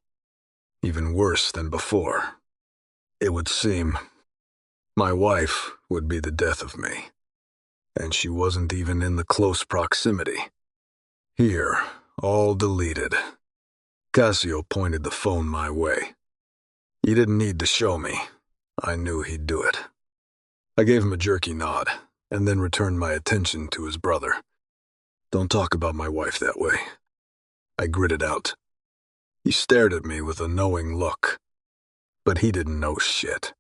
Even worse than before. It would seem my wife would be the death of me, and she wasn't even in the close proximity. Here, all deleted. Cassio pointed the phone my way. He didn't need to show me. I knew he'd do it. I gave him a jerky nod, and then returned my attention to his brother. Don't talk about my wife that way. I gritted out. He stared at me with a knowing look. But he didn't know shit.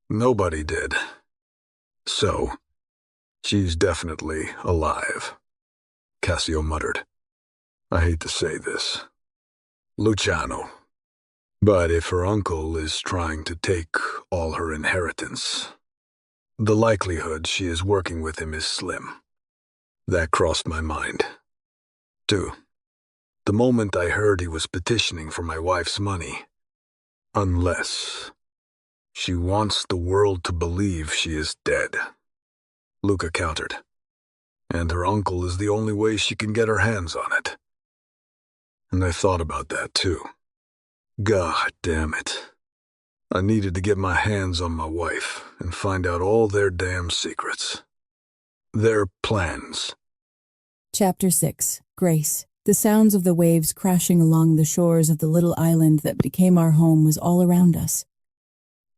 Nobody did. So, she's definitely alive, Cassio muttered. I hate to say this. Luciano. But if her uncle is trying to take all her inheritance, the likelihood she is working with him is slim. That crossed my mind. Too. The moment I heard he was petitioning for my wife's money. Unless she wants the world to believe she is dead, Luca countered. And her uncle is the only way she can get her hands on it. And I thought about that too. God damn it. I needed to get my hands on my wife and find out all their damn secrets. Their plans.
Chapter 6. Grace. The sounds of the waves crashing along the shores of the little island that became our home was all around us,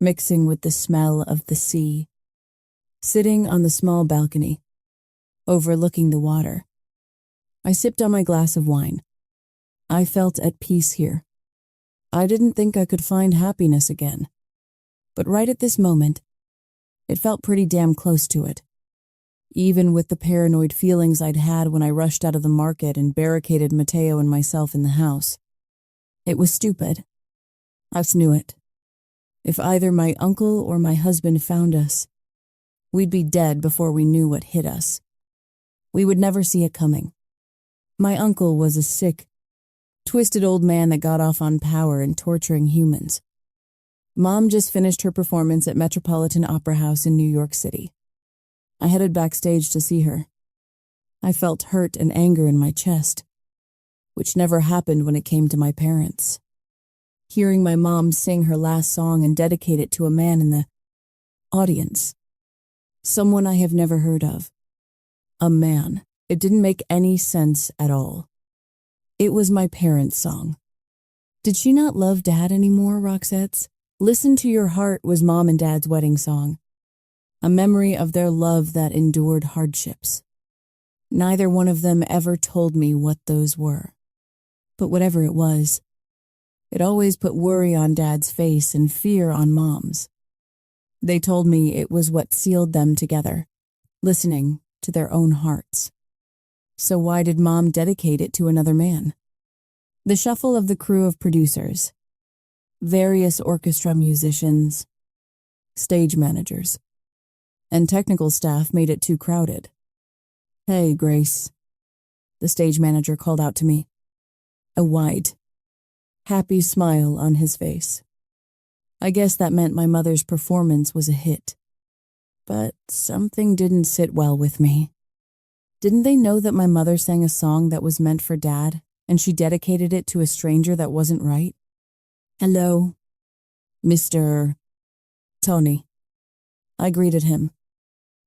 mixing with the smell of the sea. Sitting on the small balcony, overlooking the water, I sipped on my glass of wine. I felt at peace here. I didn't think I could find happiness again. But right at this moment, it felt pretty damn close to it. Even with the paranoid feelings I'd had when I rushed out of the market and barricaded Matteo and myself in the house. It was stupid. I just knew it. If either my uncle or my husband found us, we'd be dead before we knew what hit us. We would never see it coming. My uncle was a sick, twisted old man that got off on power and torturing humans. Mom just finished her performance at Metropolitan Opera House in New York City. I headed backstage to see her. I felt hurt and anger in my chest, which never happened when it came to my parents. Hearing my mom sing her last song and dedicate it to a man in the audience, someone I have never heard of. A man. It didn't make any sense at all. It was my parents' song. Did she not love Dad anymore, Roxette's? Listen to Your Heart was Mom and Dad's wedding song. A memory of their love that endured hardships. Neither one of them ever told me what those were. But whatever it was, it always put worry on Dad's face and fear on Mom's. They told me it was what sealed them together, listening to their own hearts. So why did Mom dedicate it to another man? The shuffle of the crew of producers, various orchestra musicians, stage managers, and technical staff made it too crowded. Hey, Grace, the stage manager called out to me, a wide, happy smile on his face. I guess that meant my mother's performance was a hit. But something didn't sit well with me. Didn't they know that my mother sang a song that was meant for Dad, and she dedicated it to a stranger that wasn't right? Hello, Mr. Tony. I greeted him.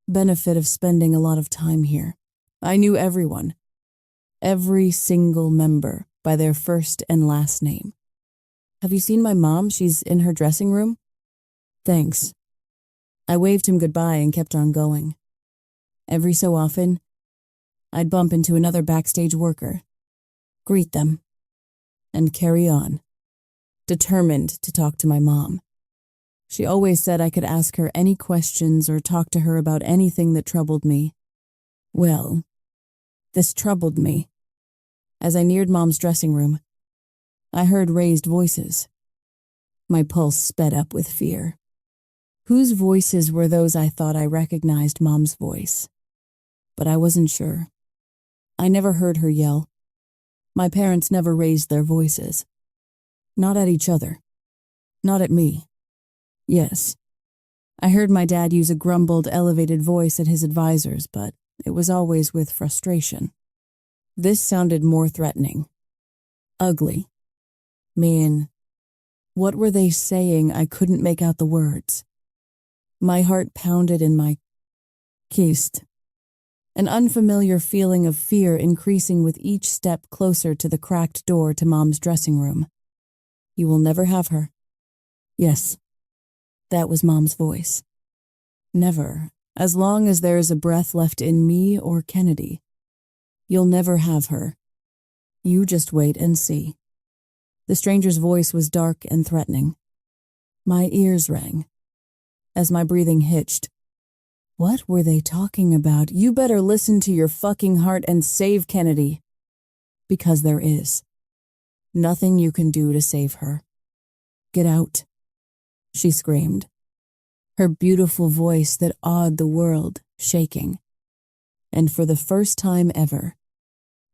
Benefit of spending a lot of time here. I knew everyone. Every single member by their first and last name. Have you seen my mom? She's in her dressing room. Thanks. I waved him goodbye and kept on going. Every so often, I'd bump into another backstage worker, greet them, and carry on, determined to talk to my mom. She always said I could ask her any questions or talk to her about anything that troubled me. Well, this troubled me. As I neared Mom's dressing room, I heard raised voices. My pulse sped up with fear. Whose voices were those? I thought I recognized Mom's voice, but I wasn't sure. I never heard her yell. My parents never raised their voices. Not at each other. Not at me. Yes, I heard my dad use a grumbled, elevated voice at his advisors, but it was always with frustration. This sounded more threatening. Ugly. Mean. What were they saying? I couldn't make out the words. My heart pounded in my chest. An unfamiliar feeling of fear increasing with each step closer to the cracked door to Mom's dressing room. You will never have her. Yes. That was Mom's voice. Never, as long as there is a breath left in me or Kennedy. You'll never have her. You just wait and see. The stranger's voice was dark and threatening. My ears rang as my breathing hitched. What were they talking about? You better listen to your fucking heart and save Kennedy. Because there is nothing you can do to save her. Get out, she screamed, her beautiful voice that awed the world shaking. And for the first time ever,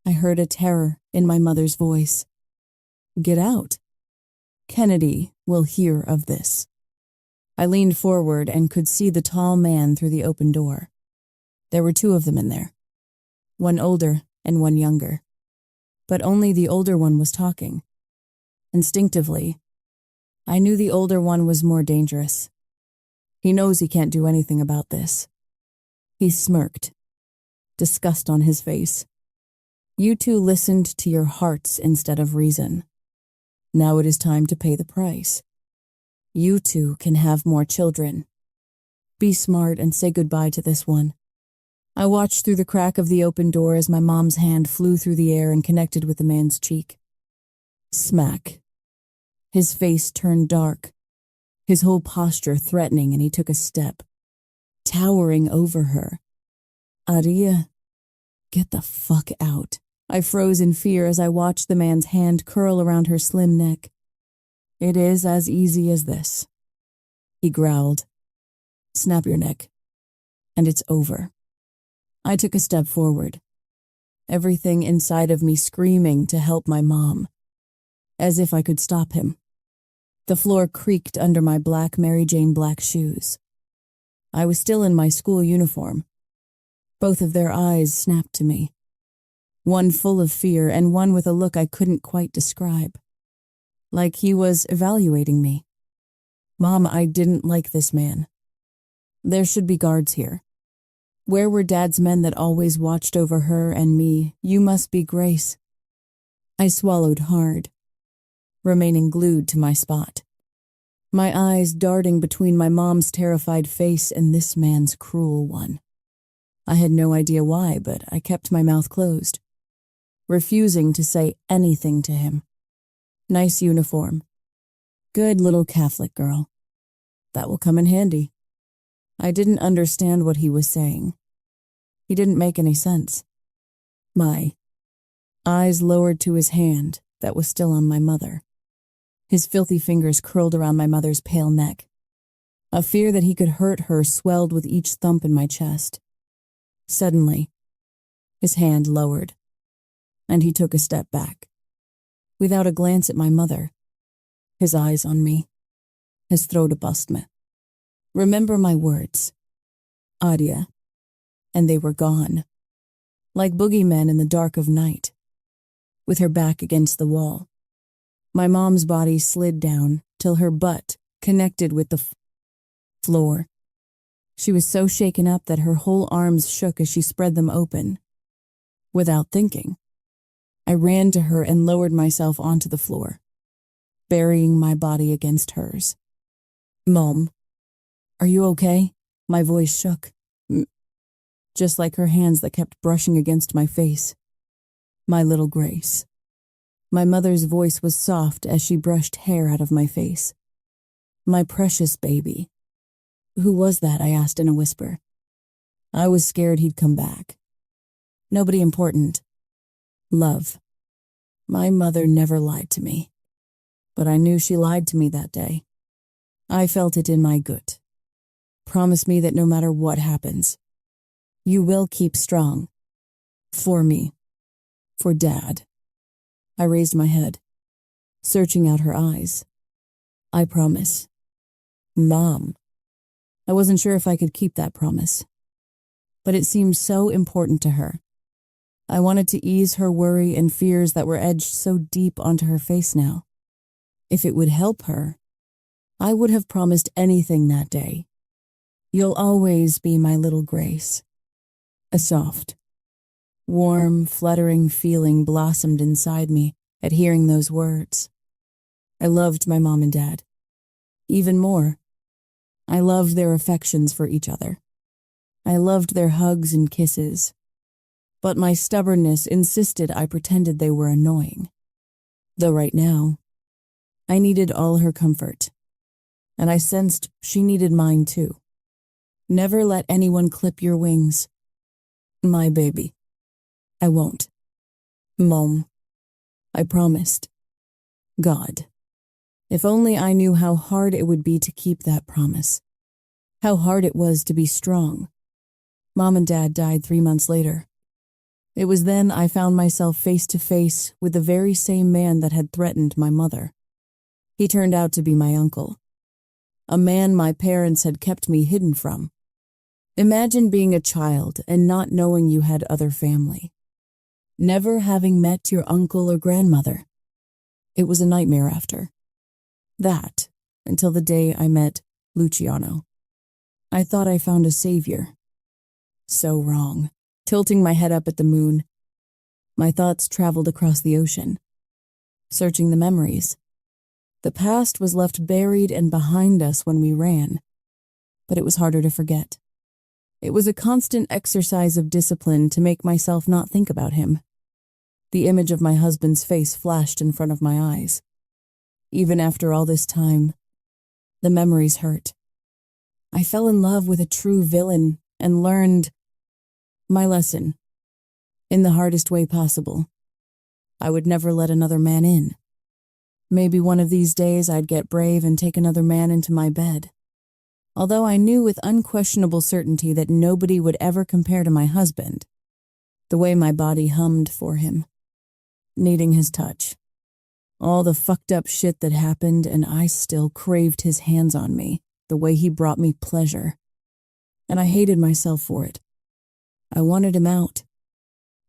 I heard a terror in my mother's voice. Get out. Kennedy will hear of this. I leaned forward and could see the tall man through the open door. There were two of them in there, one older and one younger. But only the older one was talking. Instinctively, I knew the older one was more dangerous. He knows he can't do anything about this. He smirked, disgust on his face. You two listened to your hearts instead of reason. Now it is time to pay the price. You two can have more children. Be smart and say goodbye to this one. I watched through the crack of the open door as my mom's hand flew through the air and connected with the man's cheek. Smack. His face turned dark, his whole posture threatening, and he took a step, towering over her. Aria, get the fuck out. I froze in fear as I watched the man's hand curl around her slim neck. It is as easy as this, he growled. Snap your neck, and it's over. I took a step forward, everything inside of me screaming to help my mom, as if I could stop him. The floor creaked under my black Mary Jane black shoes. I was still in my school uniform. Both of their eyes snapped to me, one full of fear and one with a look I couldn't quite describe, like he was evaluating me. Mom, I didn't like this man. There should be guards here. Where were Dad's men that always watched over her and me? You must be Grace. I swallowed hard, remaining glued to my spot, my eyes darting between my mom's terrified face and this man's cruel one. I had no idea why, but I kept my mouth closed, refusing to say anything to him. Nice uniform. Good little Catholic girl. That will come in handy. I didn't understand what he was saying. He didn't make any sense. My eyes lowered to his hand that was still on my mother. His filthy fingers curled around my mother's pale neck. A fear that he could hurt her swelled with each thump in my chest. Suddenly, his hand lowered, and he took a step back. Without a glance at my mother, his eyes on me, his throat bust me. Remember my words, Adia, and they were gone, like boogeymen in the dark of night. With her back against the wall, my mom's body slid down till her butt connected with the floor. She was so shaken up that her whole arms shook as she spread them open. Without thinking, I ran to her and lowered myself onto the floor, burying my body against hers. Mom, are you okay? My voice shook, just like her hands that kept brushing against my face. My little Grace. My mother's voice was soft as she brushed hair out of my face. My precious baby. Who was that? I asked in a whisper. I was scared he'd come back. Nobody important. Love. My mother never lied to me, but I knew she lied to me that day. I felt it in my gut. Promise me that no matter what happens, you will keep strong. For me. For Dad. I raised my head, searching out her eyes. I promise. Mom. I wasn't sure if I could keep that promise, but it seemed so important to her. I wanted to ease her worry and fears that were edged so deep onto her face now. If it would help her, I would have promised anything that day. You'll always be my little Grace. A soft, warm, fluttering feeling blossomed inside me at hearing those words. I loved my mom and dad. Even more, I loved their affections for each other. I loved their hugs and kisses. but my stubbornness insisted I pretended they were annoying. Though right now, I needed all her comfort, and I sensed she needed mine too. Never let anyone clip your wings. My baby. I won't. Mom. I promised. God. If only I knew how hard it would be to keep that promise. How hard it was to be strong. Mom and Dad died 3 months later. It was then I found myself face to face with the very same man that had threatened my mother. He turned out to be my uncle. A man my parents had kept me hidden from. Imagine being a child and not knowing you had other family. Never having met your uncle or grandmother. It was a nightmare after. That, until the day I met Luciano. I thought I found a savior. So wrong. Tilting my head up at the moon, my thoughts traveled across the ocean, searching the memories. The past was left buried and behind us when we ran, but it was harder to forget. It was a constant exercise of discipline to make myself not think about him. The image of my husband's face flashed in front of my eyes. Even after all this time, the memories hurt. I fell in love with a true villain and learned my lesson, in the hardest way possible. I would never let another man in. Maybe one of these days I'd get brave and take another man into my bed. Although I knew with unquestionable certainty that nobody would ever compare to my husband, the way my body hummed for him, needing his touch. All the fucked up shit that happened, and I still craved his hands on me, the way he brought me pleasure. And I hated myself for it. I wanted him out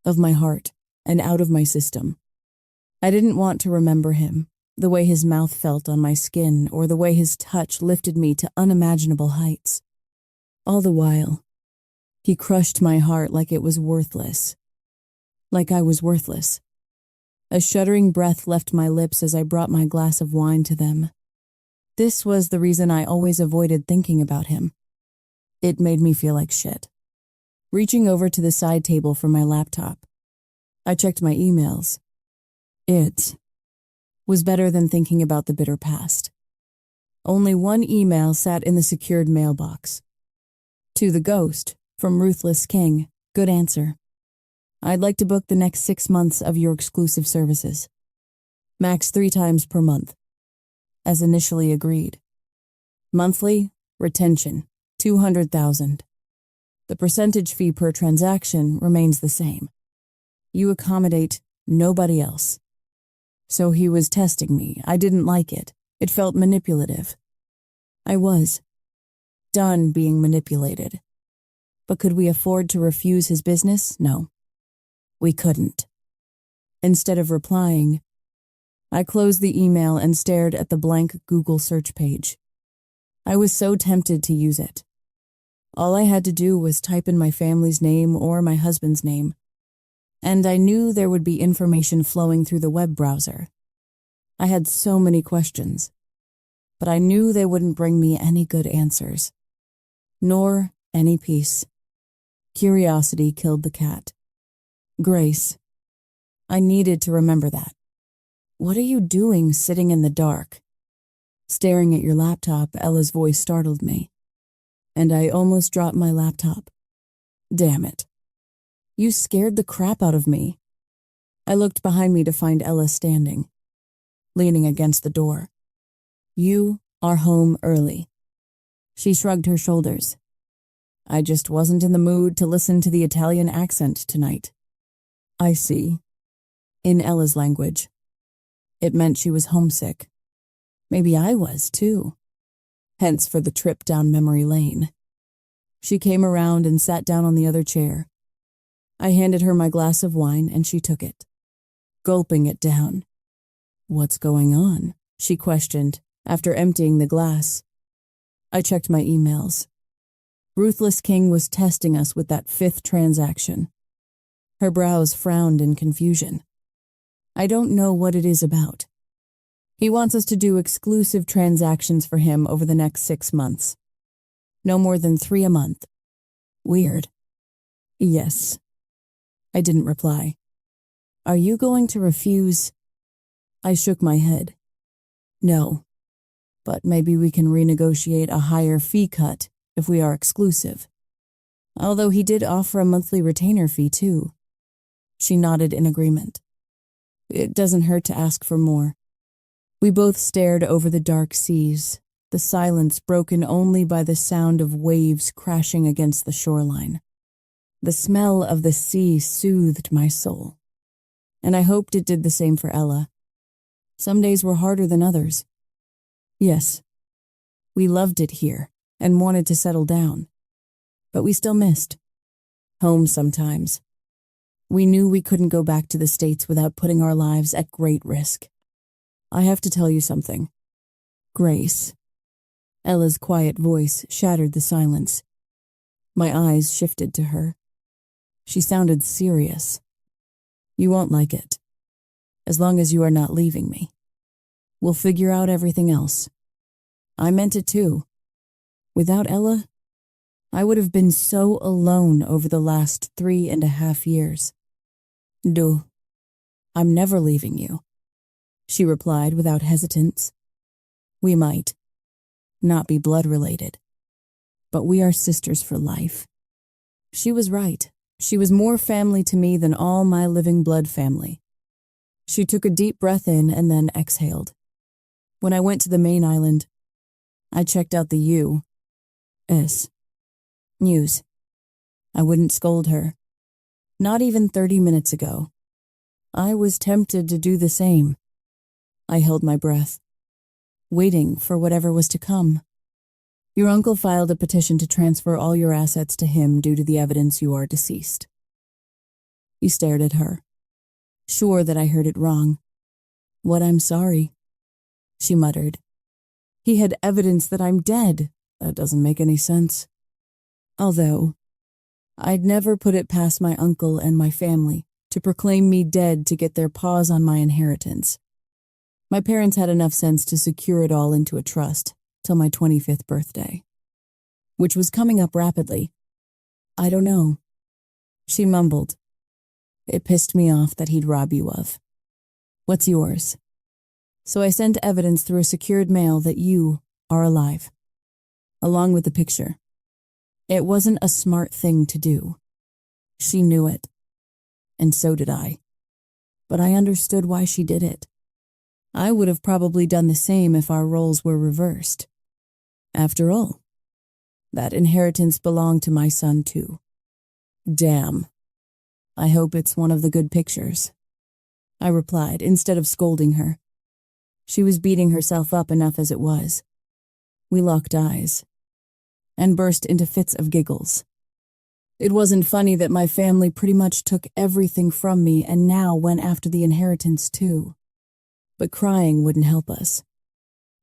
of my heart and out of my system. I didn't want to remember him, the way his mouth felt on my skin or the way his touch lifted me to unimaginable heights. All the while, he crushed my heart like it was worthless. Like I was worthless. A shuddering breath left my lips as I brought my glass of wine to them. This was the reason I always avoided thinking about him. It made me feel like shit. Reaching over to the side table for my laptop, I checked my emails. It was better than thinking about the bitter past. Only one email sat in the secured mailbox. To the ghost, from Ruthless King, good answer. I'd like to book the next 6 months of your exclusive services. Max 3 times per month. As initially agreed. Monthly, retention, 200,000. The percentage fee per transaction remains the same. You accommodate nobody else. So he was testing me. I didn't like it. It felt manipulative. I was done being manipulated. But could we afford to refuse his business? No. We couldn't. Instead of replying, I closed the email and stared at the blank Google search page. I was so tempted to use it. All I had to do was type in my family's name or my husband's name, and I knew there would be information flowing through the web browser. I had so many questions, but I knew they wouldn't bring me any good answers, nor any peace. Curiosity killed the cat. Grace. I needed to remember that. What are you doing sitting in the dark? Staring at your laptop, Ella's voice startled me. And I almost dropped my laptop. Damn it. You scared the crap out of me. I looked behind me to find Ella standing, leaning against the door. You are home early. She shrugged her shoulders. I just wasn't in the mood to listen to the Italian accent tonight. I see. In Ella's language. It meant she was homesick. Maybe I was, too. Hence for the trip down memory lane. She came around and sat down on the other chair. I handed her my glass of wine and she took it, gulping it down. What's going on? She questioned, after emptying the glass. I checked my emails. Ruthless King was testing us with that 5th transaction. Her brows frowned in confusion. I don't know what it is about. He wants us to do exclusive transactions for him over the next 6 months. No more than 3 a month. Weird. Yes. I didn't reply. Are you going to refuse? I shook my head. No, but maybe we can renegotiate a higher fee cut if we are exclusive. Although he did offer a monthly retainer fee too. She nodded in agreement. It doesn't hurt to ask for more. We both stared over the dark seas, the silence broken only by the sound of waves crashing against the shoreline. The smell of the sea soothed my soul, and I hoped it did the same for Ella. Some days were harder than others. Yes, we loved it here and wanted to settle down, but we still missed home sometimes. We knew we couldn't go back to the States without putting our lives at great risk. I have to tell you something. Grace. Ella's quiet voice shattered the silence. My eyes shifted to her. She sounded serious. You won't like it, as long as you are not leaving me. We'll figure out everything else. I meant it too. Without Ella, I would have been so alone over the last 3.5 years. Do. I'm never leaving you, she replied without hesitance. We might not be blood-related, but we are sisters for life. She was right. She was more family to me than all my living blood family. She took a deep breath in and then exhaled. When I went to the main island, I checked out the U.S. news. I wouldn't scold her. Not even 30 minutes ago. I was tempted to do the same. I held my breath, waiting for whatever was to come. Your uncle filed a petition to transfer all your assets to him due to the evidence you are deceased. He stared at her, sure that I heard it wrong. What, I'm sorry, she muttered. He had evidence that I'm dead. That doesn't make any sense. Although, I'd never put it past my uncle and my family to proclaim me dead to get their paws on my inheritance. My parents had enough sense to secure it all into a trust till my 25th birthday, which was coming up rapidly. I don't know, she mumbled. It pissed me off that he'd rob you of. What's yours? So I sent evidence through a secured mail that you are alive, along with the picture. It wasn't a smart thing to do. She knew it, and so did I. But I understood why she did it. I would have probably done the same if our roles were reversed. After all, that inheritance belonged to my son too. Damn. I hope it's one of the good pictures, I replied instead of scolding her. She was beating herself up enough as it was. We locked eyes and burst into fits of giggles. It wasn't funny that my family pretty much took everything from me and now went after the inheritance too. But crying wouldn't help us.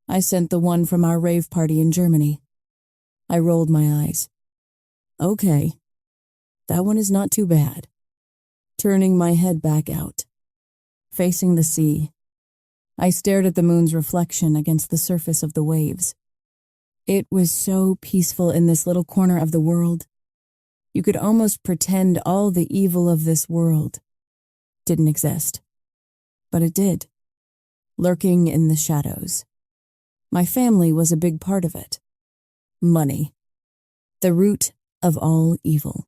I sent the one from our rave party in Germany. I rolled my eyes. Okay, that one is not too bad. Turning my head back out, facing the sea, I stared at the moon's reflection against the surface of the waves. It was so peaceful in this little corner of the world. You could almost pretend all the evil of this world didn't exist. But it did, lurking in the shadows. My family was a big part of it. Money, the root of all evil.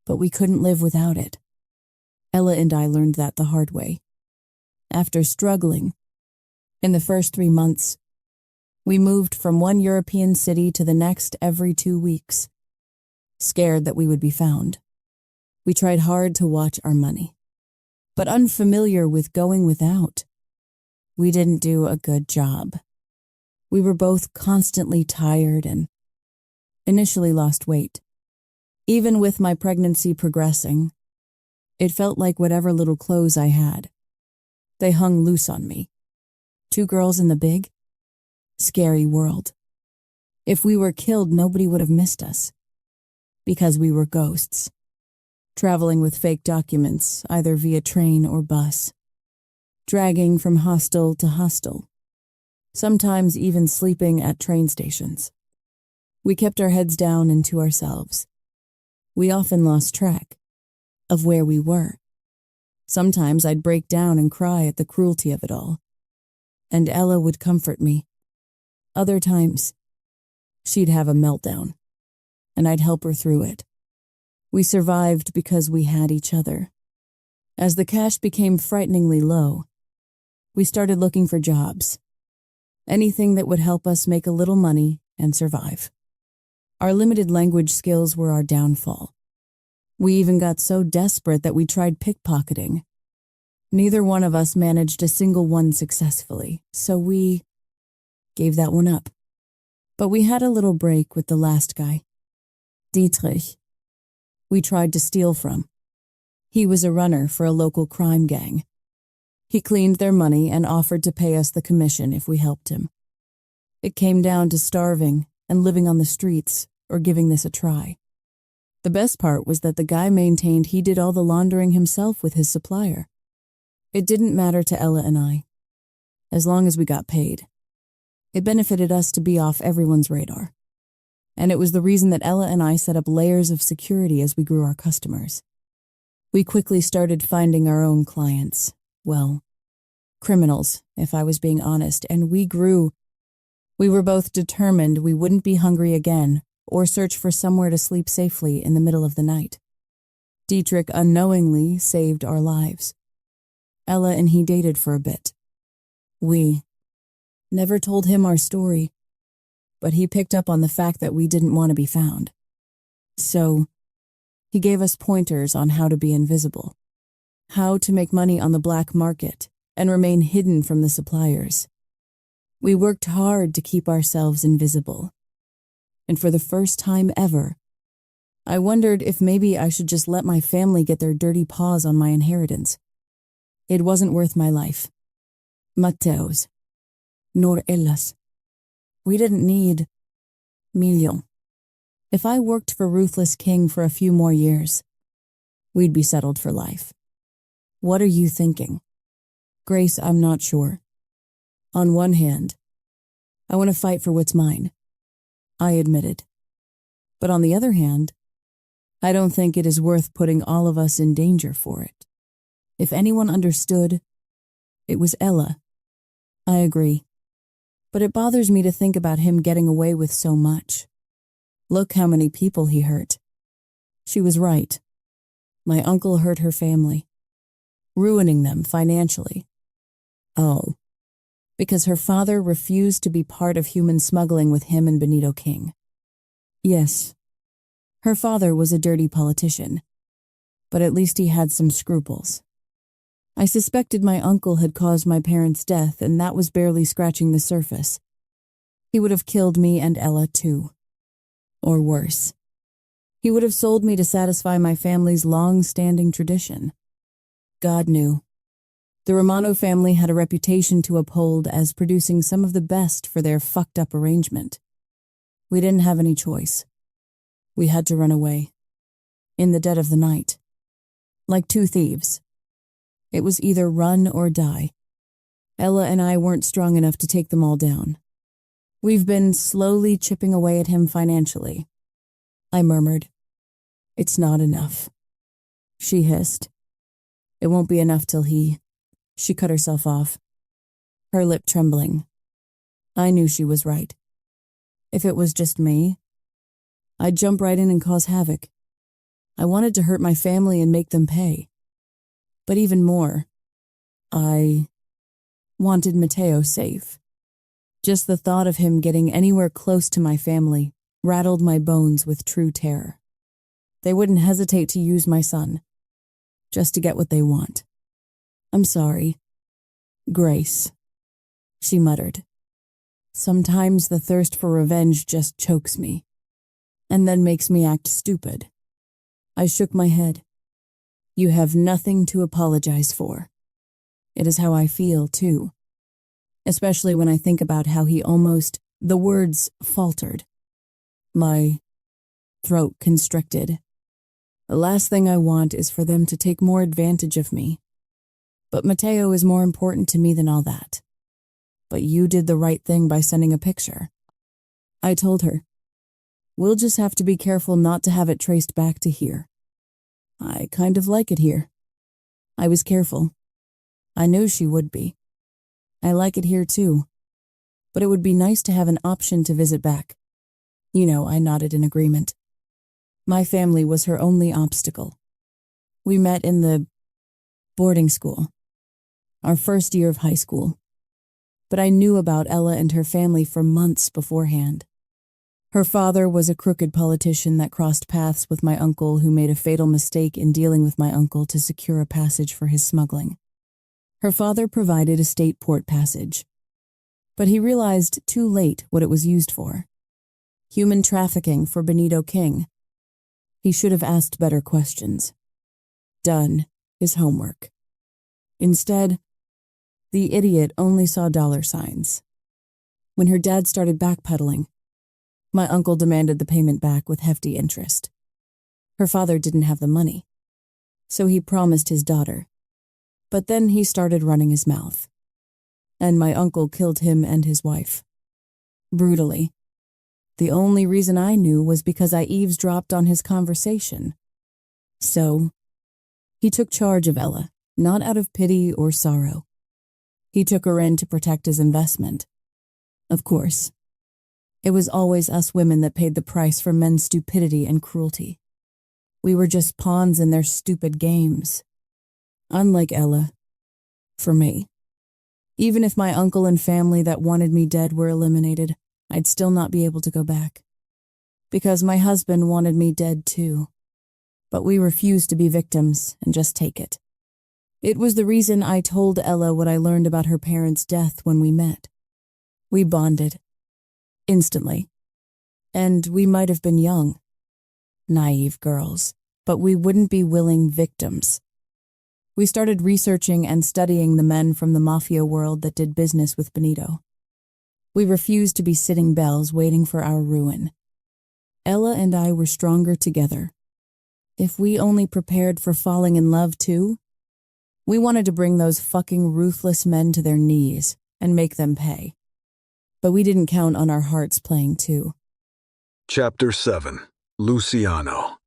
But we couldn't live without it. Ella and I learned that the hard way. After struggling, in the first 3 months, we moved from one European city to the next every 2 weeks, scared that we would be found. We tried hard to watch our money, but unfamiliar with going without. We didn't do a good job. We were both constantly tired and initially lost weight. Even with my pregnancy progressing, it felt like whatever little clothes I had, they hung loose on me. 2 girls in the big, scary world. If we were killed, nobody would have missed us. Because we were ghosts, traveling with fake documents, either via train or bus, dragging from hostel to hostel, sometimes even sleeping at train stations. We kept our heads down and to ourselves. We often lost track. of where we were. Sometimes I'd break down and cry at the cruelty of it all, and Ella would comfort me. Other times, she'd have a meltdown, and I'd help her through it. We survived because we had each other. As the cash became frighteningly low, we started looking for jobs. Anything that would help us make a little money and survive. Our limited language skills were our downfall. We even got so desperate that we tried pickpocketing. Neither one of us managed a single one successfully, so we gave that one up. But we had a little break with the last guy, Dietrich. We tried to steal from. He was a runner for a local crime gang. He cleaned their money and offered to pay us the commission if we helped him. It came down to starving and living on the streets or giving this a try. The best part was that the guy maintained he did all the laundering himself with his supplier. It didn't matter to Ella and I, as long as we got paid. It benefited us to be off everyone's radar. And it was the reason that Ella and I set up layers of security as we grew our customers. We quickly started finding our own clients. Well, criminals, if I was being honest, and we grew. We were both determined we wouldn't be hungry again or search for somewhere to sleep safely in the middle of the night. Dietrich unknowingly saved our lives. Ella and he dated for a bit. We never told him our story, but he picked up on the fact that we didn't want to be found. So, he gave us pointers on how to be invisible, how to make money on the black market and remain hidden from the suppliers. We worked hard to keep ourselves invisible. And for the first time ever, I wondered if maybe I should just let my family get their dirty paws on my inheritance. It wasn't worth my life. Mateo's. Nor Ella's. We didn't need million. If I worked for Ruthless King for a few more years, we'd be settled for life. What are you thinking? Grace, I'm not sure. On one hand, I want to fight for what's mine, I admitted. But on the other hand, I don't think it is worth putting all of us in danger for it. If anyone understood, it was Ella. I agree. But it bothers me to think about him getting away with so much. Look how many people he hurt. She was right. My uncle hurt her family, ruining them financially. Oh, because her father refused to be part of human smuggling with him and Benito King. Yes, her father was a dirty politician, but at least he had some scruples. I suspected my uncle had caused my parents' death, and that was barely scratching the surface. He would have killed me and Ella too. Or worse. He would have sold me to satisfy my family's long-standing tradition. God knew. The Romano family had a reputation to uphold as producing some of the best for their fucked-up arrangement. We didn't have any choice. We had to run away. In the dead of the night. Like two thieves. It was either run or die. Ella and I weren't strong enough to take them all down. We've been slowly chipping away at him financially. I murmured. It's not enough. She hissed. It won't be enough till he... She cut herself off, her lip trembling. I knew she was right. If it was just me, I'd jump right in and cause havoc. I wanted to hurt my family and make them pay. But even more, I wanted Mateo safe. Just the thought of him getting anywhere close to my family rattled my bones with true terror. They wouldn't hesitate to use my son, just to get what they want. I'm sorry, Grace, she muttered. Sometimes the thirst for revenge just chokes me, and then makes me act stupid. I shook my head. You have nothing to apologize for. It is how I feel, too. Especially when I think about how he almost, the words faltered. My throat constricted. The last thing I want is for them to take more advantage of me. But Mateo is more important to me than all that. But you did the right thing by sending a picture. I told her. We'll just have to be careful not to have it traced back to here. I kind of like it here. I was careful. I knew she would be. I like it here too. But it would be nice to have an option to visit back. I nodded in agreement. My family was her only obstacle. We met in the boarding school, our first year of high school. But I knew about Ella and her family for months beforehand. Her father was a crooked politician that crossed paths with my uncle, who made a fatal mistake in dealing with my uncle to secure a passage for his smuggling. Her father provided a state port passage, but he realized too late what it was used for. Human trafficking for Benito King. He should have asked better questions. Done his homework. Instead, the idiot only saw dollar signs. When her dad started backpedaling, my uncle demanded the payment back with hefty interest. Her father didn't have the money, so he promised his daughter. But then he started running his mouth, and my uncle killed him and his wife. Brutally. The only reason I knew was because I eavesdropped on his conversation. So, he took charge of Ella, not out of pity or sorrow. He took her in to protect his investment. Of course, it was always us women that paid the price for men's stupidity and cruelty. We were just pawns in their stupid games. Unlike Ella, for me. Even if my uncle and family that wanted me dead were eliminated, I'd still not be able to go back. Because my husband wanted me dead too. But we refused to be victims and just take it. It was the reason I told Ella what I learned about her parents' death when we met. We bonded. Instantly. And we might have been young. Naive girls. But we wouldn't be willing victims. We started researching and studying the men from the Mafia world that did business with Benito. We refused to be sitting bells waiting for our ruin. Ella and I were stronger together. If we only prepared for falling in love too, we wanted to bring those fucking ruthless men to their knees and make them pay. But we didn't count on our hearts playing too.
Chapter 7. Luciano.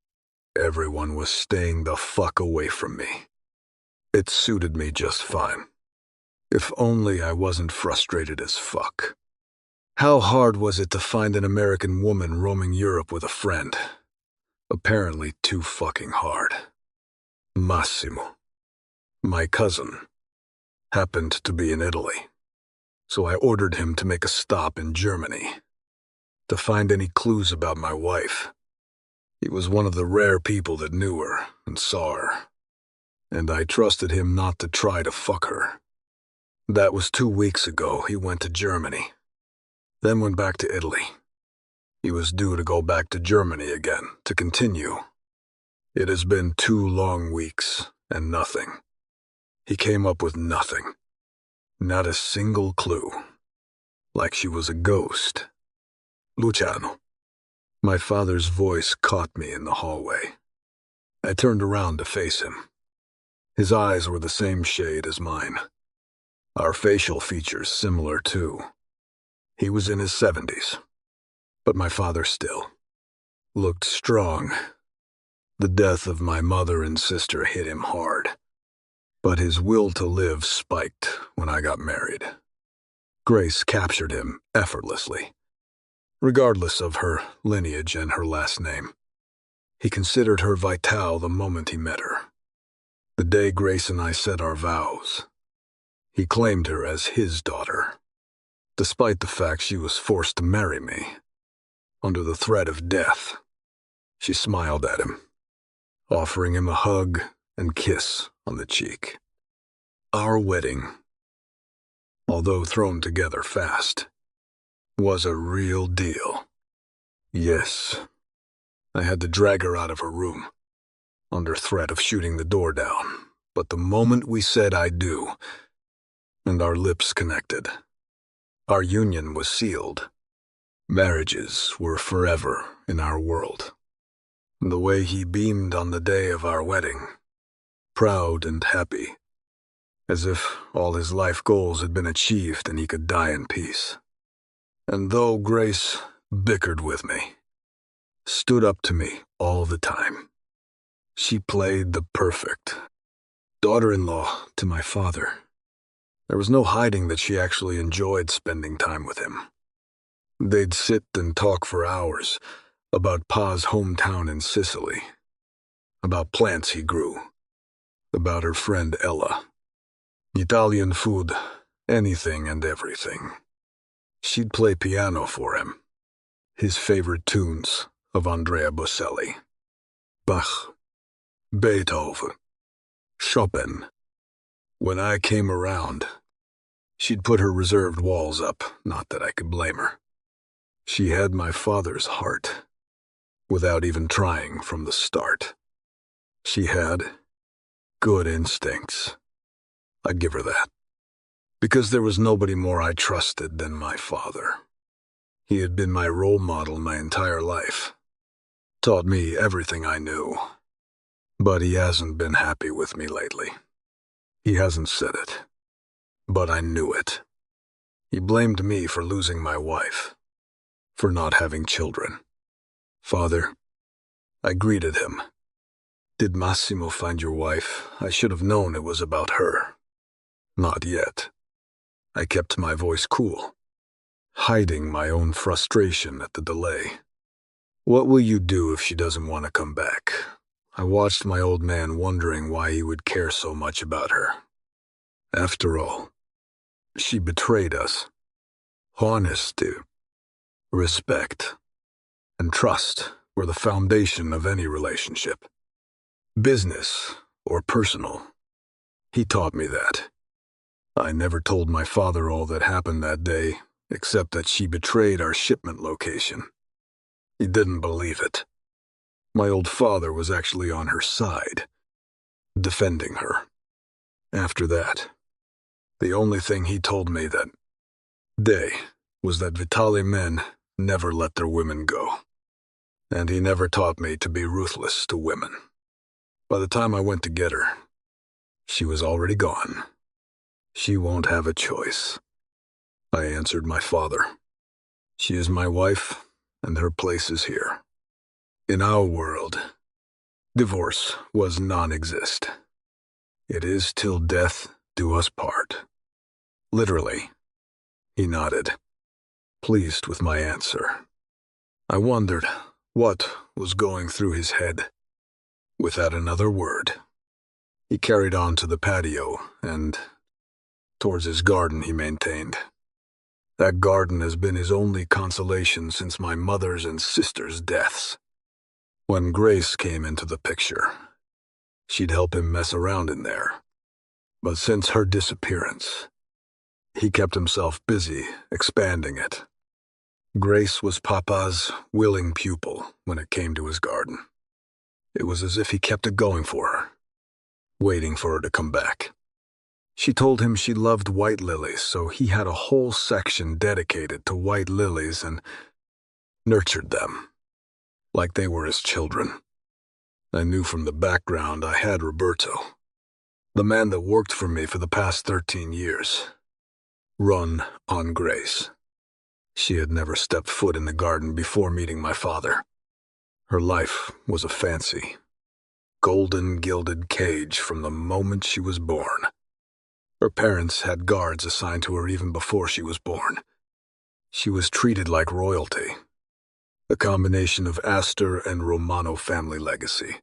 Everyone was staying the fuck away from me. It suited me just fine. If only I wasn't frustrated as fuck. How hard was it to find an American woman roaming Europe with a friend? Apparently too fucking hard. Massimo, my cousin, happened to be in Italy, so I ordered him to make a stop in Germany to find any clues about my wife. He was one of the rare people that knew her and saw her, and I trusted him not to try to fuck her. That was 2 weeks ago. He went to Germany, then went back to Italy. He was due to go back to Germany again, to continue. It has been 2 long weeks, and nothing. He came up with nothing. Not a single clue. Like she was a ghost. Luciano. My father's voice caught me in the hallway. I turned around to face him. His eyes were the same shade as mine. Our facial features similar too. He was in his 70s. But my father still looked strong. The death of my mother and sister hit him hard, but his will to live spiked when I got married. Grace captured him effortlessly, regardless of her lineage and her last name. He considered her vital the moment he met her. The day Grace and I said our vows, he claimed her as his daughter, despite the fact she was forced to marry me. Under the threat of death, she smiled at him, offering him a hug and kiss on the cheek. Our wedding, although thrown together fast, was a real deal. Yes, I had to drag her out of her room, under threat of shooting the door down, but the moment we said I do, and our lips connected, our union was sealed. Marriages were forever in our world. The way he beamed on the day of our wedding, proud and happy, as if all his life goals had been achieved and he could die in peace. And though Grace bickered with me, stood up to me all the time, She played the perfect daughter-in-law to my father. There was no hiding that she actually enjoyed spending time with him. They'd sit and talk for hours about Pa's hometown in Sicily, about plants he grew, about her friend Ella, Italian food, anything and everything. She'd play piano for him, his favorite tunes of Andrea Bocelli, Bach, Beethoven, Chopin. When I came around, she'd put her reserved walls up, not that I could blame her. She had my father's heart, without even trying from the start. She had good instincts. I'd give her that. Because there was nobody more I trusted than my father. He had been my role model my entire life. Taught me everything I knew. But he hasn't been happy with me lately. He hasn't said it. But I knew it. He blamed me for losing my wife. For not having children. Father, I greeted him. Did Massimo find your wife? I should have known it was about her. Not yet. I kept my voice cool, hiding my own frustration at the delay. What will you do if she doesn't want to come back? I watched my old man wondering why he would care so much about her. After all, she betrayed us. Honesty, respect, and trust were the foundation of any relationship. Business or personal. He taught me that. I never told my father all that happened that day, except that she betrayed our shipment location. He didn't believe it. My old father was actually on her side, defending her. After that, the only thing he told me that day was that Vitali men never let their women go. And he never taught me to be ruthless to women. By the time I went to get her, she was already gone. She won't have a choice. I answered my father. She is my wife, and her place is here. In our world, divorce was non-exist. It is till death do us part. Literally. He nodded, pleased with my answer. I wondered what was going through his head. Without another word, he carried on to the patio and towards his garden, he maintained. That garden has been his only consolation since my mother's and sister's deaths. When Grace came into the picture, she'd help him mess around in there. But since her disappearance, he kept himself busy expanding it. Grace was Papa's willing pupil when it came to his garden. It was as if he kept it going for her, waiting for her to come back. She told him she loved white lilies, so he had a whole section dedicated to white lilies and nurtured them, like they were his children. I knew from the background I had Roberto, the man that worked for me for the past 13 years, run on Grace. She had never stepped foot in the garden before meeting my father. Her life was a fancy, golden gilded cage from the moment she was born. Her parents had guards assigned to her even before she was born. She was treated like royalty, a combination of Astor and Romano family legacy,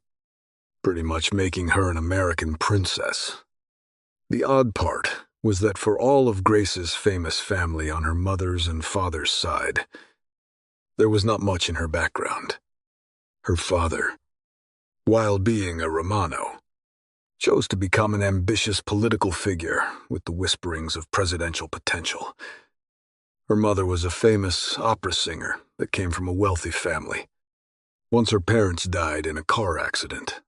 pretty much making her an American princess. The odd part was that for all of Grace's famous family on her mother's and father's side, there was not much in her background. Her father, while being a Romano, chose to become an ambitious political figure with the whisperings of presidential potential. Her mother was a famous opera singer that came from a wealthy family. Once her parents died in a car accident,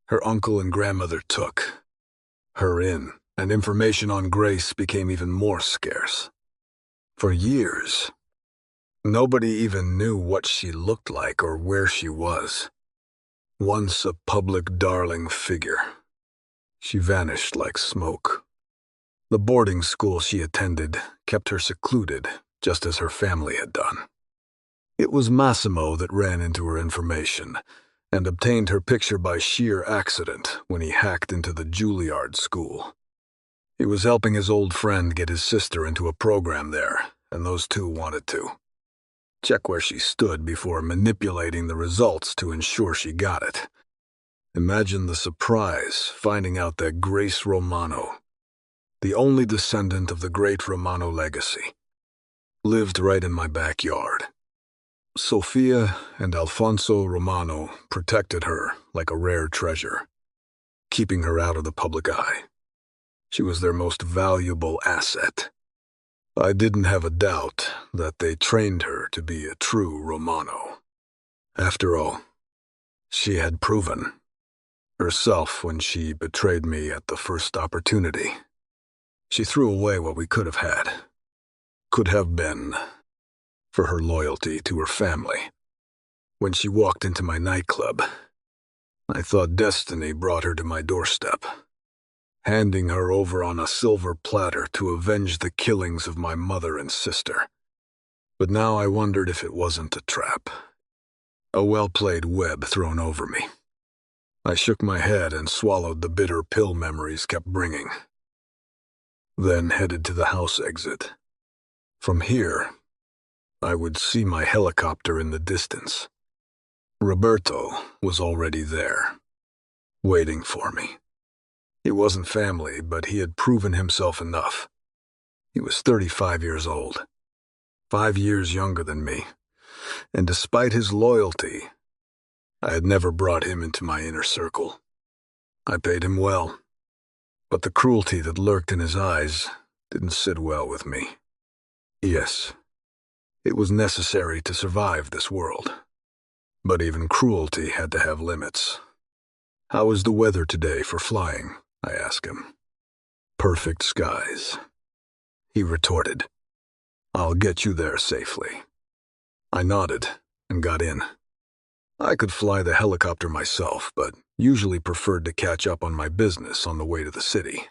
her uncle and grandmother took her in, and information on Grace became even more scarce. For years, nobody even knew what she looked like or where she was. Once a public darling figure, she vanished like smoke. The boarding school she attended kept her secluded, just as her family had done. It was Massimo that ran into her information and obtained her picture by sheer accident when he hacked into the Juilliard school. He was helping his old friend get his sister into a program there, and those two wanted to check where she stood before manipulating the results to ensure she got it. Imagine the surprise finding out that Grace Romano, the only descendant of the great Romano legacy, lived right in my backyard. Sofia and Alfonso Romano protected her like a rare treasure, keeping her out of the public eye. She was their most valuable asset. I didn't have a doubt that they trained her to be a true Romano. After all, she had proven herself when she betrayed me at the first opportunity. She threw away what we could have been, for her loyalty to her family. When she walked into my nightclub, I thought destiny brought her to my doorstep, handing her over on a silver platter to avenge the killings of my mother and sister. But now I wondered if it wasn't a trap, a well-played web thrown over me. I shook my head and swallowed the bitter pill memories kept bringing, then headed to the house exit. From here, I would see my helicopter in the distance. Roberto was already there, waiting for me. He wasn't family, but he had proven himself enough. He was 35 years old, 5 years younger than me, and despite his loyalty, I had never brought him into my inner circle. I paid him well, but the cruelty that lurked in his eyes didn't sit well with me. Yes, it was necessary to survive this world, but even cruelty had to have limits. "How is the weather today for flying?" I asked him. "Perfect skies," he retorted. "I'll get you there safely." I nodded and got in. I could fly the helicopter myself, but usually preferred to catch up on my business on the way to the city.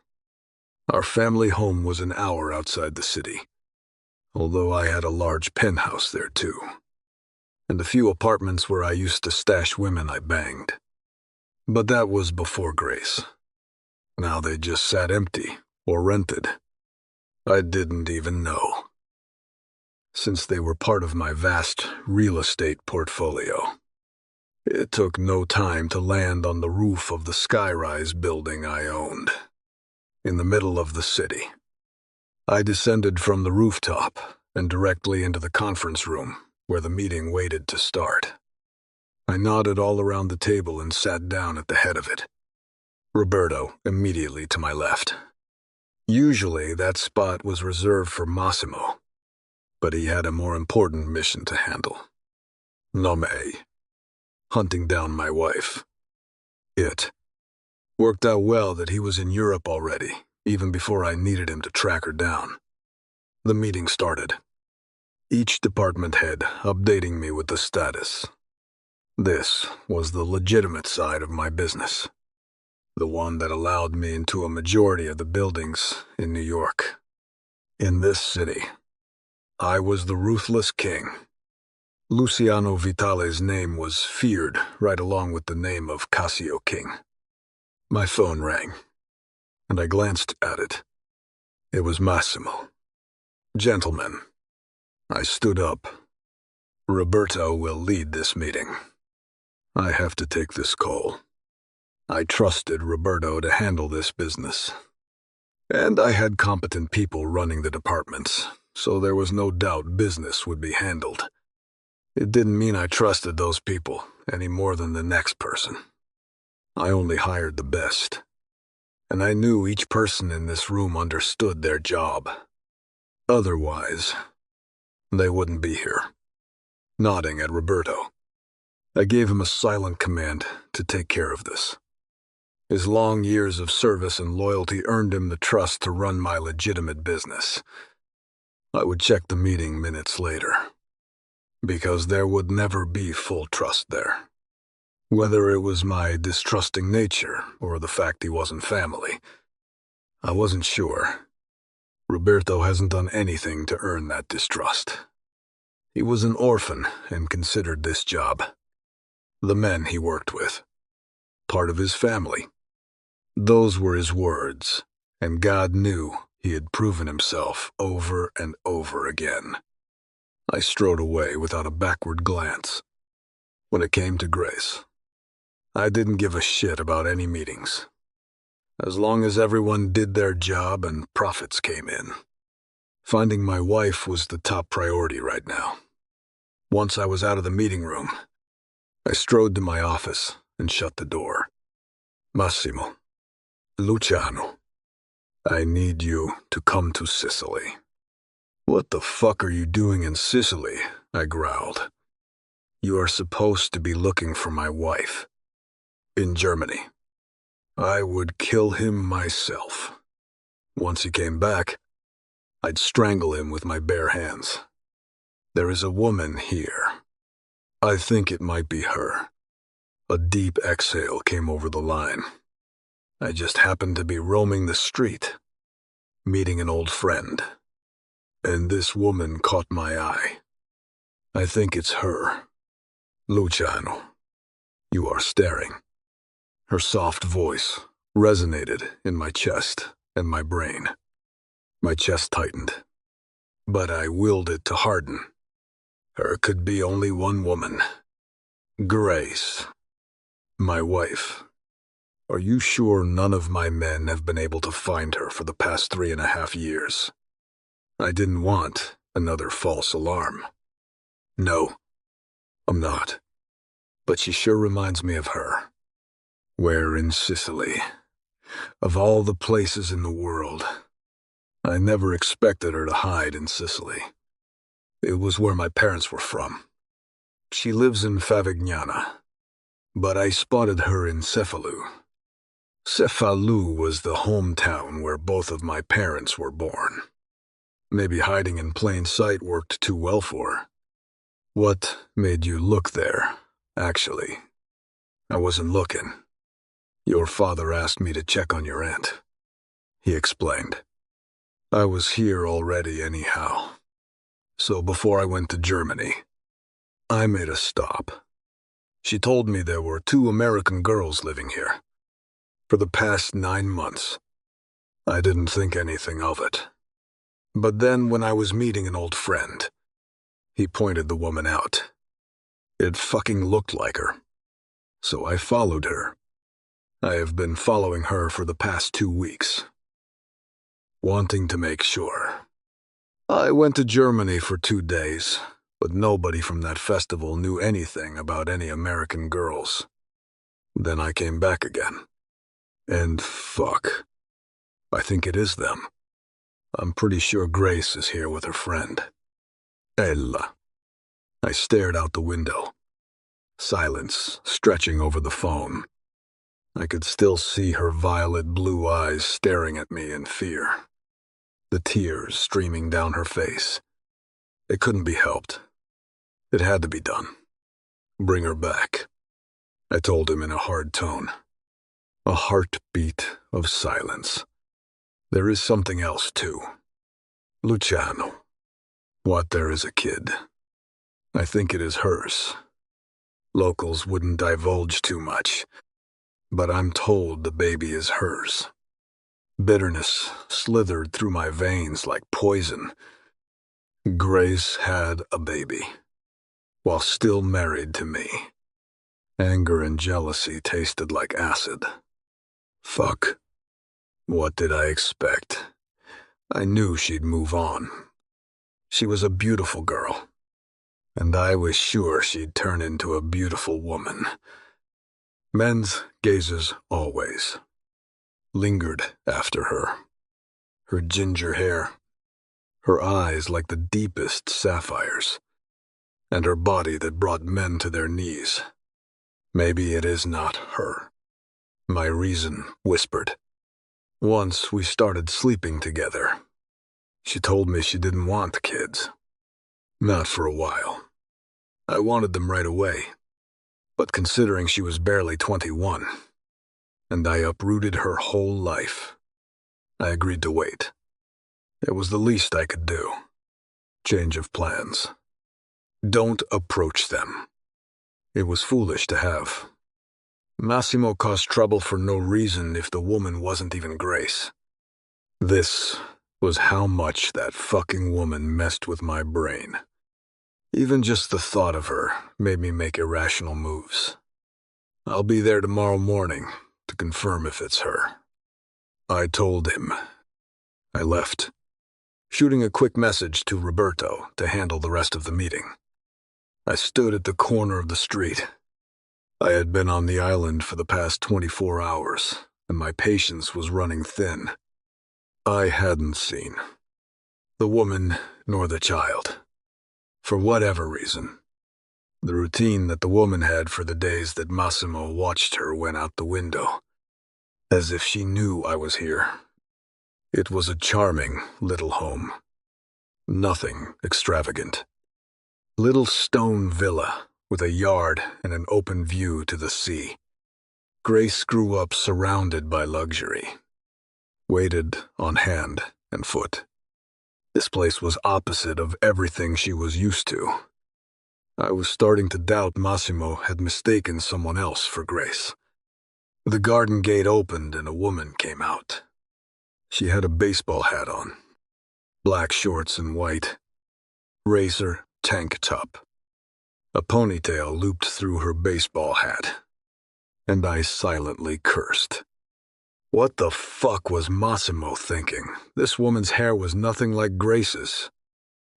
Our family home was an hour outside the city, although I had a large penthouse there too, and a few apartments where I used to stash women I banged. But that was before Grace. Now they just sat empty or rented. I didn't even know, since they were part of my vast real estate portfolio. It took no time to land on the roof of the skyrise building I owned, in the middle of the city. I descended from the rooftop and directly into the conference room, where the meeting waited to start. I nodded all around the table and sat down at the head of it. Roberto immediately to my left. Usually that spot was reserved for Massimo, but he had a more important mission to handle. Nome. Hunting down my wife. It worked out well that he was in Europe already, even before I needed him to track her down. The meeting started, each department head updating me with the status. This was the legitimate side of my business, the one that allowed me into a majority of the buildings in New York. In this city, I was the ruthless king. Luciano Vitale's name was feared right along with the name of Cassio King. My phone rang, and I glanced at it. It was Massimo. "Gentlemen," I stood up. "Roberto will lead this meeting. I have to take this call. I trusted Roberto to handle this business, and I had competent people running the departments, so there was no doubt business would be handled. It didn't mean I trusted those people any more than the next person. I only hired the best, and I knew each person in this room understood their job. Otherwise, they wouldn't be here." Nodding at Roberto, I gave him a silent command to take care of this. His long years of service and loyalty earned him the trust to run my legitimate business. I would check the meeting minutes later, because there would never be full trust there. Whether it was my distrusting nature or the fact he wasn't family, I wasn't sure. Roberto hasn't done anything to earn that distrust. He was an orphan and considered this job the men he worked with, part of his family. Those were his words, and God knew he had proven himself over and over again. I strode away without a backward glance. When it came to Grace, I didn't give a shit about any meetings. As long as everyone did their job and profits came in. Finding my wife was the top priority right now. Once I was out of the meeting room, I strode to my office and shut the door. Massimo, Luciano, I need you to come to Sicily. What the fuck are you doing in Sicily? I growled. You are supposed to be looking for my wife. In Germany. I would kill him myself. Once he came back, I'd strangle him with my bare hands. There is a woman here. I think it might be her. A deep exhale came over the line. I just happened to be roaming the street, meeting an old friend, and this woman caught my eye. I think it's her. Luciano, you are staring. Her soft voice resonated in my chest and my brain. My chest tightened, but I willed it to harden. There could be only one woman. Grace. My wife. Are you sure none of my men have been able to find her for the past 3.5 years? I didn't want another false alarm. No, I'm not. But she sure reminds me of her. Where in Sicily? Of all the places in the world, I never expected her to hide in Sicily. It was where my parents were from. She lives in Favignana, but I spotted her in Cefalù. Cefalù was the hometown where both of my parents were born. Maybe hiding in plain sight worked too well for her. What made you look there, actually? I wasn't looking. Your father asked me to check on your aunt. He explained. I was here already anyhow. So before I went to Germany, I made a stop. She told me there were 2 American girls living here. For the past 9 months, I didn't think anything of it. But then when I was meeting an old friend, he pointed the woman out. It fucking looked like her. So I followed her. I have been following her for the past 2 weeks. Wanting to make sure. I went to Germany for 2 days, but nobody from that festival knew anything about any American girls. Then I came back again. And fuck. I think it is them. I'm pretty sure Grace is here with her friend. Ella. I stared out the window. Silence stretching over the phone. I could still see her violet blue eyes staring at me in fear. The tears streaming down her face. It couldn't be helped. It had to be done. Bring her back, I told him in a hard tone. A heartbeat of silence. There is something else, too. Luciano. What there is a kid. I think it is hers. Locals wouldn't divulge too much, but I'm told the baby is hers. Bitterness slithered through my veins like poison. Grace had a baby, while still married to me. Anger and jealousy tasted like acid. Fuck. What did I expect? I knew she'd move on. She was a beautiful girl, and I was sure she'd turn into a beautiful woman. Men's gazes always lingered after her. Her ginger hair, her eyes like the deepest sapphires, and her body that brought men to their knees. Maybe it is not her. My reason whispered. Once we started sleeping together. She told me she didn't want kids. Not for a while. I wanted them right away. But considering she was barely 21, and I uprooted her whole life, I agreed to wait. It was the least I could do. Change of plans. Don't approach them. It was foolish to have. Massimo caused trouble for no reason if the woman wasn't even Grace. This was how much that fucking woman messed with my brain. Even just the thought of her made me make irrational moves. I'll be there tomorrow morning to confirm if it's her. I told him. I left, shooting a quick message to Roberto to handle the rest of the meeting. I stood at the corner of the street. I had been on the island for the past 24 hours, and my patience was running thin. I hadn't seen the woman nor the child. For whatever reason, the routine that the woman had for the days that Massimo watched her went out the window, as if she knew I was here. It was a charming little home. Nothing extravagant. Little stone villa with a yard and an open view to the sea. Grace grew up surrounded by luxury. Waited on hand and foot. This place was opposite of everything she was used to. I was starting to doubt Massimo had mistaken someone else for Grace. The garden gate opened and a woman came out. She had a baseball hat on, black shorts and white, razor tank top. A ponytail looped through her baseball hat, and I silently cursed. What the fuck was Massimo thinking? This woman's hair was nothing like Grace's.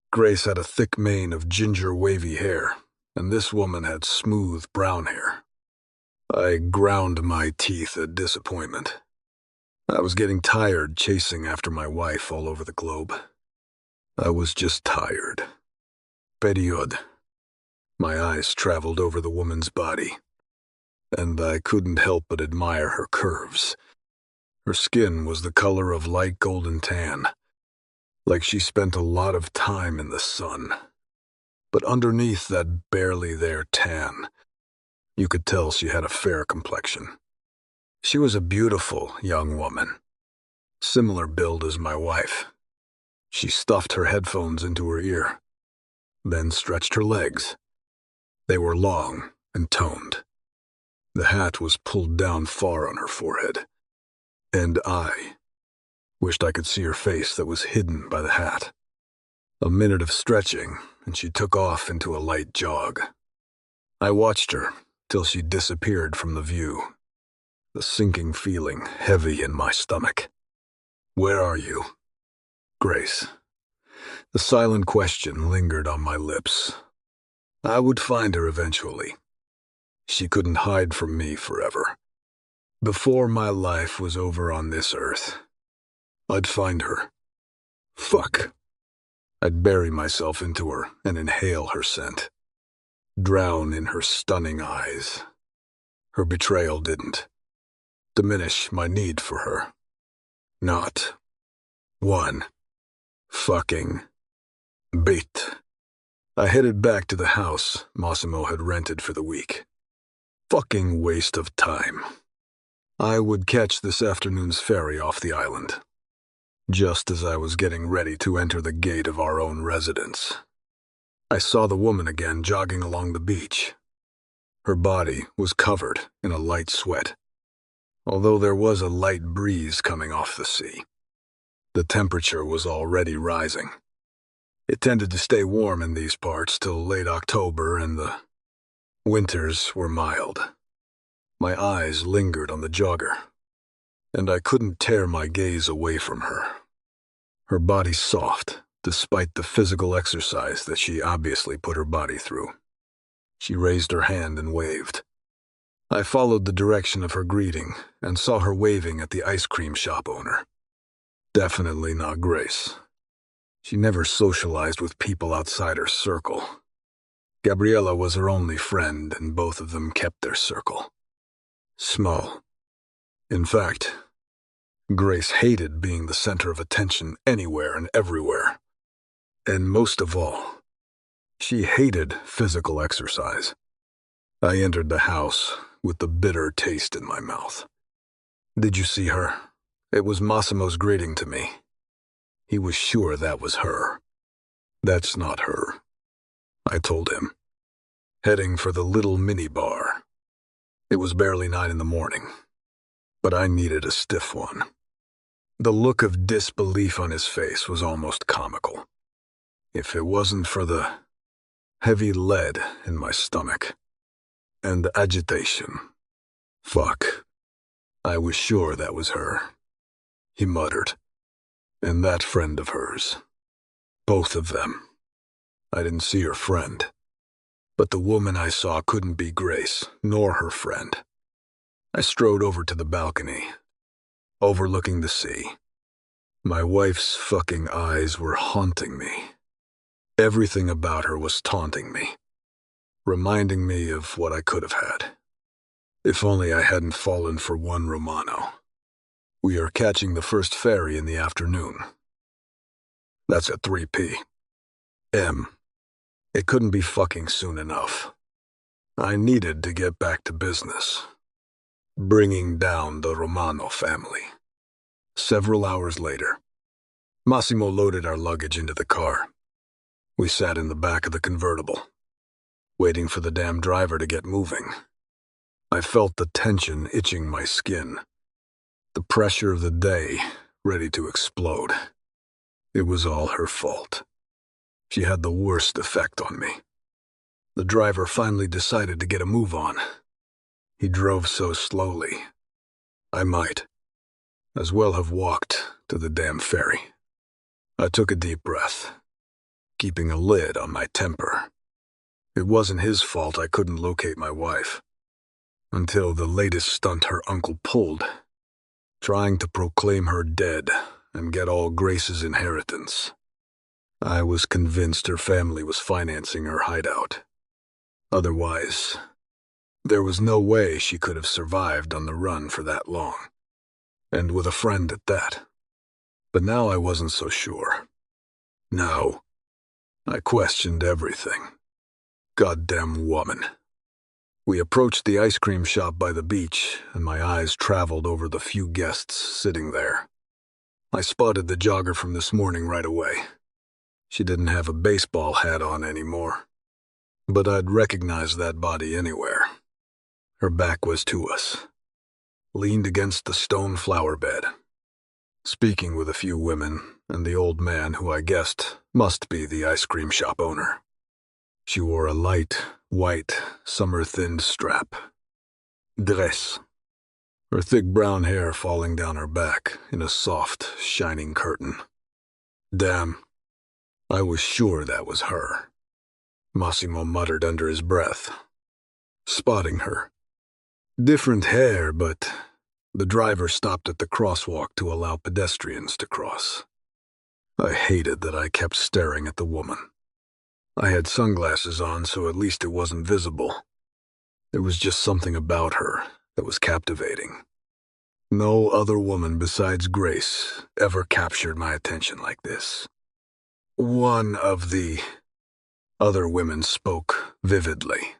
Grace had a thick mane of ginger wavy hair, and this woman had smooth brown hair. I ground my teeth at disappointment. I was getting tired chasing after my wife all over the globe. I was just tired. Period. My eyes traveled over the woman's body, and I couldn't help but admire her curves. Her skin was the color of light golden tan, like she spent a lot of time in the sun. But underneath that barely there tan, you could tell she had a fair complexion. She was a beautiful young woman, similar build as my wife. She stuffed her headphones into her ear, then stretched her legs. They were long and toned. The hat was pulled down far on her forehead, and I wished I could see her face that was hidden by the hat. A minute of stretching, and she took off into a light jog. I watched her till she disappeared from the view, the sinking feeling heavy in my stomach. Where are you? Grace. The silent question lingered on my lips. I would find her eventually. She couldn't hide from me forever. Before my life was over on this earth, I'd find her. Fuck. I'd bury myself into her and inhale her scent. Drown in her stunning eyes. Her betrayal didn't diminish my need for her. Not one fucking bit. I headed back to the house Massimo had rented for the week. Fucking waste of time. I would catch this afternoon's ferry off the island, just as I was getting ready to enter the gate of our own residence. I saw the woman again jogging along the beach. Her body was covered in a light sweat, although there was a light breeze coming off the sea. The temperature was already rising. It tended to stay warm in these parts till late October, and the winters were mild. My eyes lingered on the jogger, and I couldn't tear my gaze away from her. Her body soft, despite the physical exercise that she obviously put her body through. She raised her hand and waved. I followed the direction of her greeting and saw her waving at the ice cream shop owner. Definitely not Grace. She never socialized with people outside her circle. Gabriella was her only friend, and both of them kept their circle small. In fact, Grace hated being the center of attention anywhere and everywhere. And most of all, she hated physical exercise. I entered the house with the bitter taste in my mouth. Did you see her? It was Massimo's greeting to me. He was sure that was her. That's not her, I told him. heading for the little mini-bar. It was barely 9 in the morning, but I needed a stiff one. The look of disbelief on his face was almost comical. If it wasn't for the heavy lead in my stomach and the agitation. Fuck. I was sure that was her, he muttered. And that friend of hers. Both of them. I didn't see her friend. But the woman I saw couldn't be Grace, nor her friend. I strode over to the balcony, overlooking the sea. My wife's fucking eyes were haunting me. Everything about her was taunting me, reminding me of what I could have had. If only I hadn't fallen for one Romano. We are catching the first ferry in the afternoon. That's at 3 p.m. It couldn't be fucking soon enough. I needed to get back to business. Bringing down the Romano family. Several hours later, Massimo loaded our luggage into the car. We sat in the back of the convertible, waiting for the damn driver to get moving. I felt the tension itching my skin, the pressure of the day ready to explode. It was all her fault. She had the worst effect on me. The driver finally decided to get a move on. He drove so slowly, I might as well have walked to the damn ferry. I took a deep breath, keeping a lid on my temper. It wasn't his fault I couldn't locate my wife, until the latest stunt her uncle pulled, trying to proclaim her dead and get all Grace's inheritance. I was convinced her family was financing her hideout. Otherwise, there was no way she could have survived on the run for that long, and with a friend at that. But now I wasn't so sure. No. I questioned everything. Goddamn woman. We approached the ice cream shop by the beach, and my eyes traveled over the few guests sitting there. I spotted the jogger from this morning right away. She didn't have a baseball hat on anymore, but I'd recognize that body anywhere. Her back was to us, leaned against the stone flower bed, speaking with a few women and the old man who I guessed must be the ice cream shop owner. She wore a light, white, summer-thinned strap. Dress. Her thick brown hair falling down her back in a soft, shining curtain. Damn. I was sure that was her. Massimo muttered under his breath, spotting her. Different hair, but the driver stopped at the crosswalk to allow pedestrians to cross. I hated that I kept staring at the woman. I had sunglasses on, so at least it wasn't visible. There was just something about her that was captivating. No other woman besides Grace ever captured my attention like this. One of the other women spoke vividly,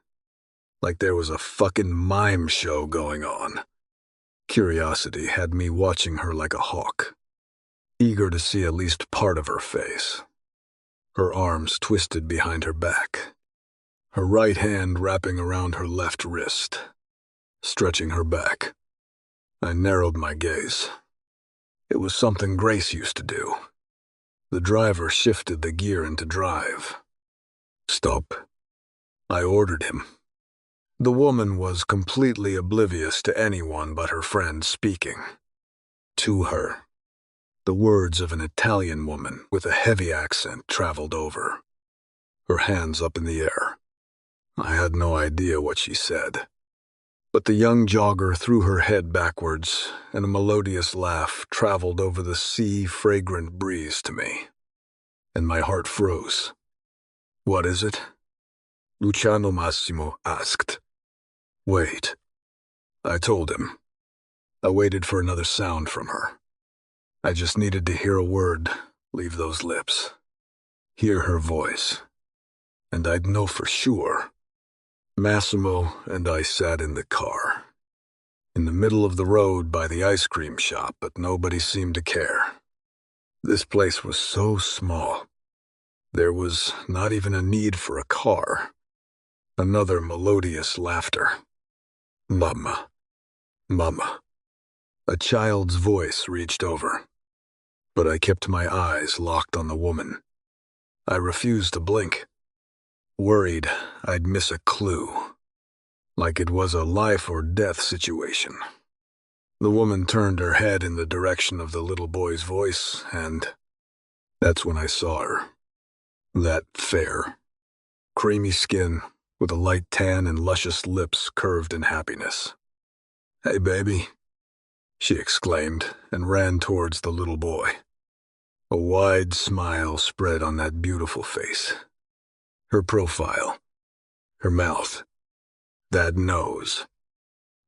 like there was a fucking mime show going on. Curiosity had me watching her like a hawk, eager to see at least part of her face. Her arms twisted behind her back, her right hand wrapping around her left wrist, stretching her back. I narrowed my gaze. It was something Grace used to do. The driver shifted the gear into drive. Stop. I ordered him. The woman was completely oblivious to anyone but her friend speaking. To her, the words of an Italian woman with a heavy accent traveled over, her hands up in the air. I had no idea what she said, but the young jogger threw her head backwards, and a melodious laugh traveled over the sea-fragrant breeze to me, and my heart froze. What is it? Luciano Massimo asked. Wait. I told him. I waited for another sound from her. I just needed to hear a word leave those lips, hear her voice, and I'd know for sure. Massimo and I sat in the car, in the middle of the road by the ice cream shop, but nobody seemed to care. This place was so small. There was not even a need for a car. Another melodious laughter. Mama, mama. A child's voice reached over, but I kept my eyes locked on the woman. I refused to blink, worried I'd miss a clue, like it was a life or death situation. The woman turned her head in the direction of the little boy's voice, and that's when I saw her. That fair, creamy skin with a light tan and luscious lips curved in happiness. "Hey, baby," she exclaimed and ran towards the little boy. A wide smile spread on that beautiful face. Her profile, her mouth, that nose.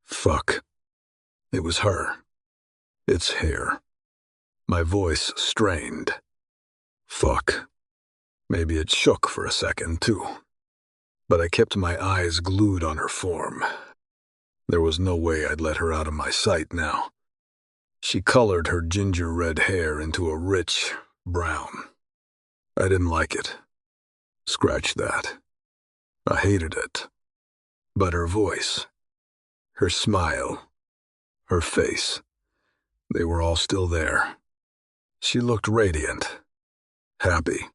Fuck. It was her. Its hair. My voice strained. Fuck. Maybe it shook for a second, too. But I kept my eyes glued on her form. There was no way I'd let her out of my sight now. She colored her ginger-red hair into a rich brown. I didn't like it. Scratch that. I hated it. But her voice, her smile, her face, they were all still there. She looked radiant, happy.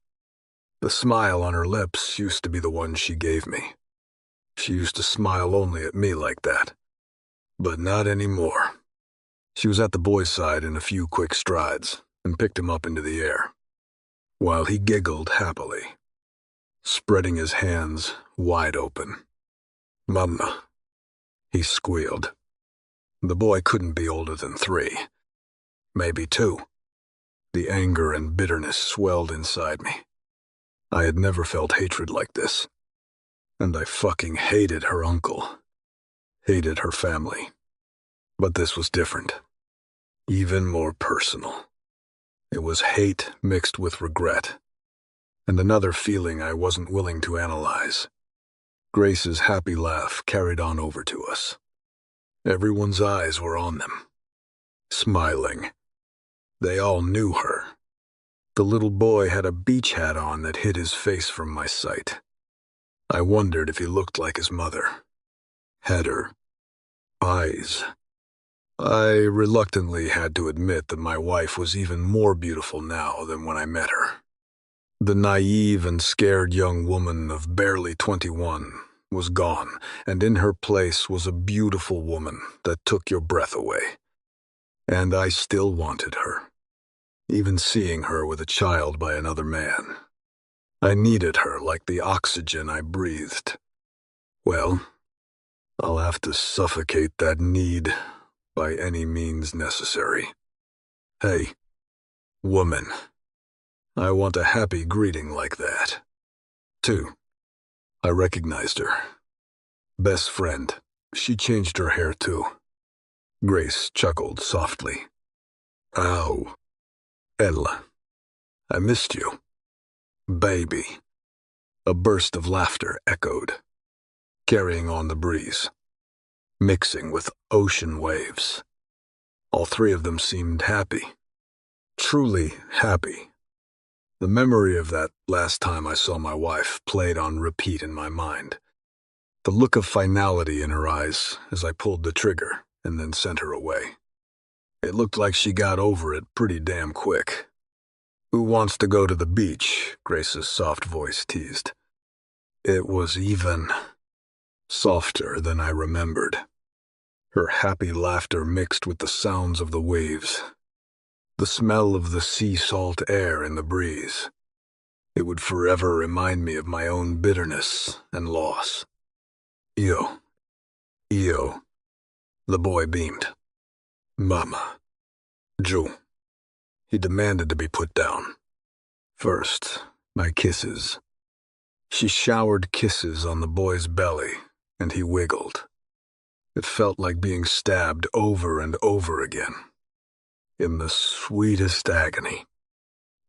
The smile on her lips used to be the one she gave me. She used to smile only at me like that. But not anymore. She was at the boy's side in a few quick strides and picked him up into the air, while he giggled happily, spreading his hands wide open. "Mama," he squealed. The boy couldn't be older than 3, maybe 2. The anger and bitterness swelled inside me. I had never felt hatred like this. And I fucking hated her uncle. Hated her family. But this was different. Even more personal. It was hate mixed with regret. And another feeling I wasn't willing to analyze. Grace's happy laugh carried on over to us. Everyone's eyes were on them. Smiling. They all knew her. The little boy had a beach hat on that hid his face from my sight. I wondered if he looked like his mother. Had her eyes. I reluctantly had to admit that my wife was even more beautiful now than when I met her. The naive and scared young woman of barely 21 was gone, and in her place was a beautiful woman that took your breath away. And I still wanted her, even seeing her with a child by another man. I needed her like the oxygen I breathed. Well, I'll have to suffocate that need by any means necessary. Hey, woman, I want a happy greeting like that. 2. I recognized her. Best friend. She changed her hair too. Grace chuckled softly. "Ow, Ella, I missed you. Baby." A burst of laughter echoed, carrying on the breeze, mixing with ocean waves. All 3 of them seemed happy. Truly happy. The memory of that last time I saw my wife played on repeat in my mind. The look of finality in her eyes as I pulled the trigger and then sent her away. It looked like she got over it pretty damn quick. "Who wants to go to the beach?" Grace's soft voice teased. It was even softer than I remembered. Her happy laughter mixed with the sounds of the waves, the smell of the sea salt air in the breeze. It would forever remind me of my own bitterness and loss. "Io. Io." The boy beamed. "Mama. Giù." He demanded to be put down. First, my kisses. She showered kisses on the boy's belly, and he wiggled. It felt like being stabbed over and over again, in the sweetest agony.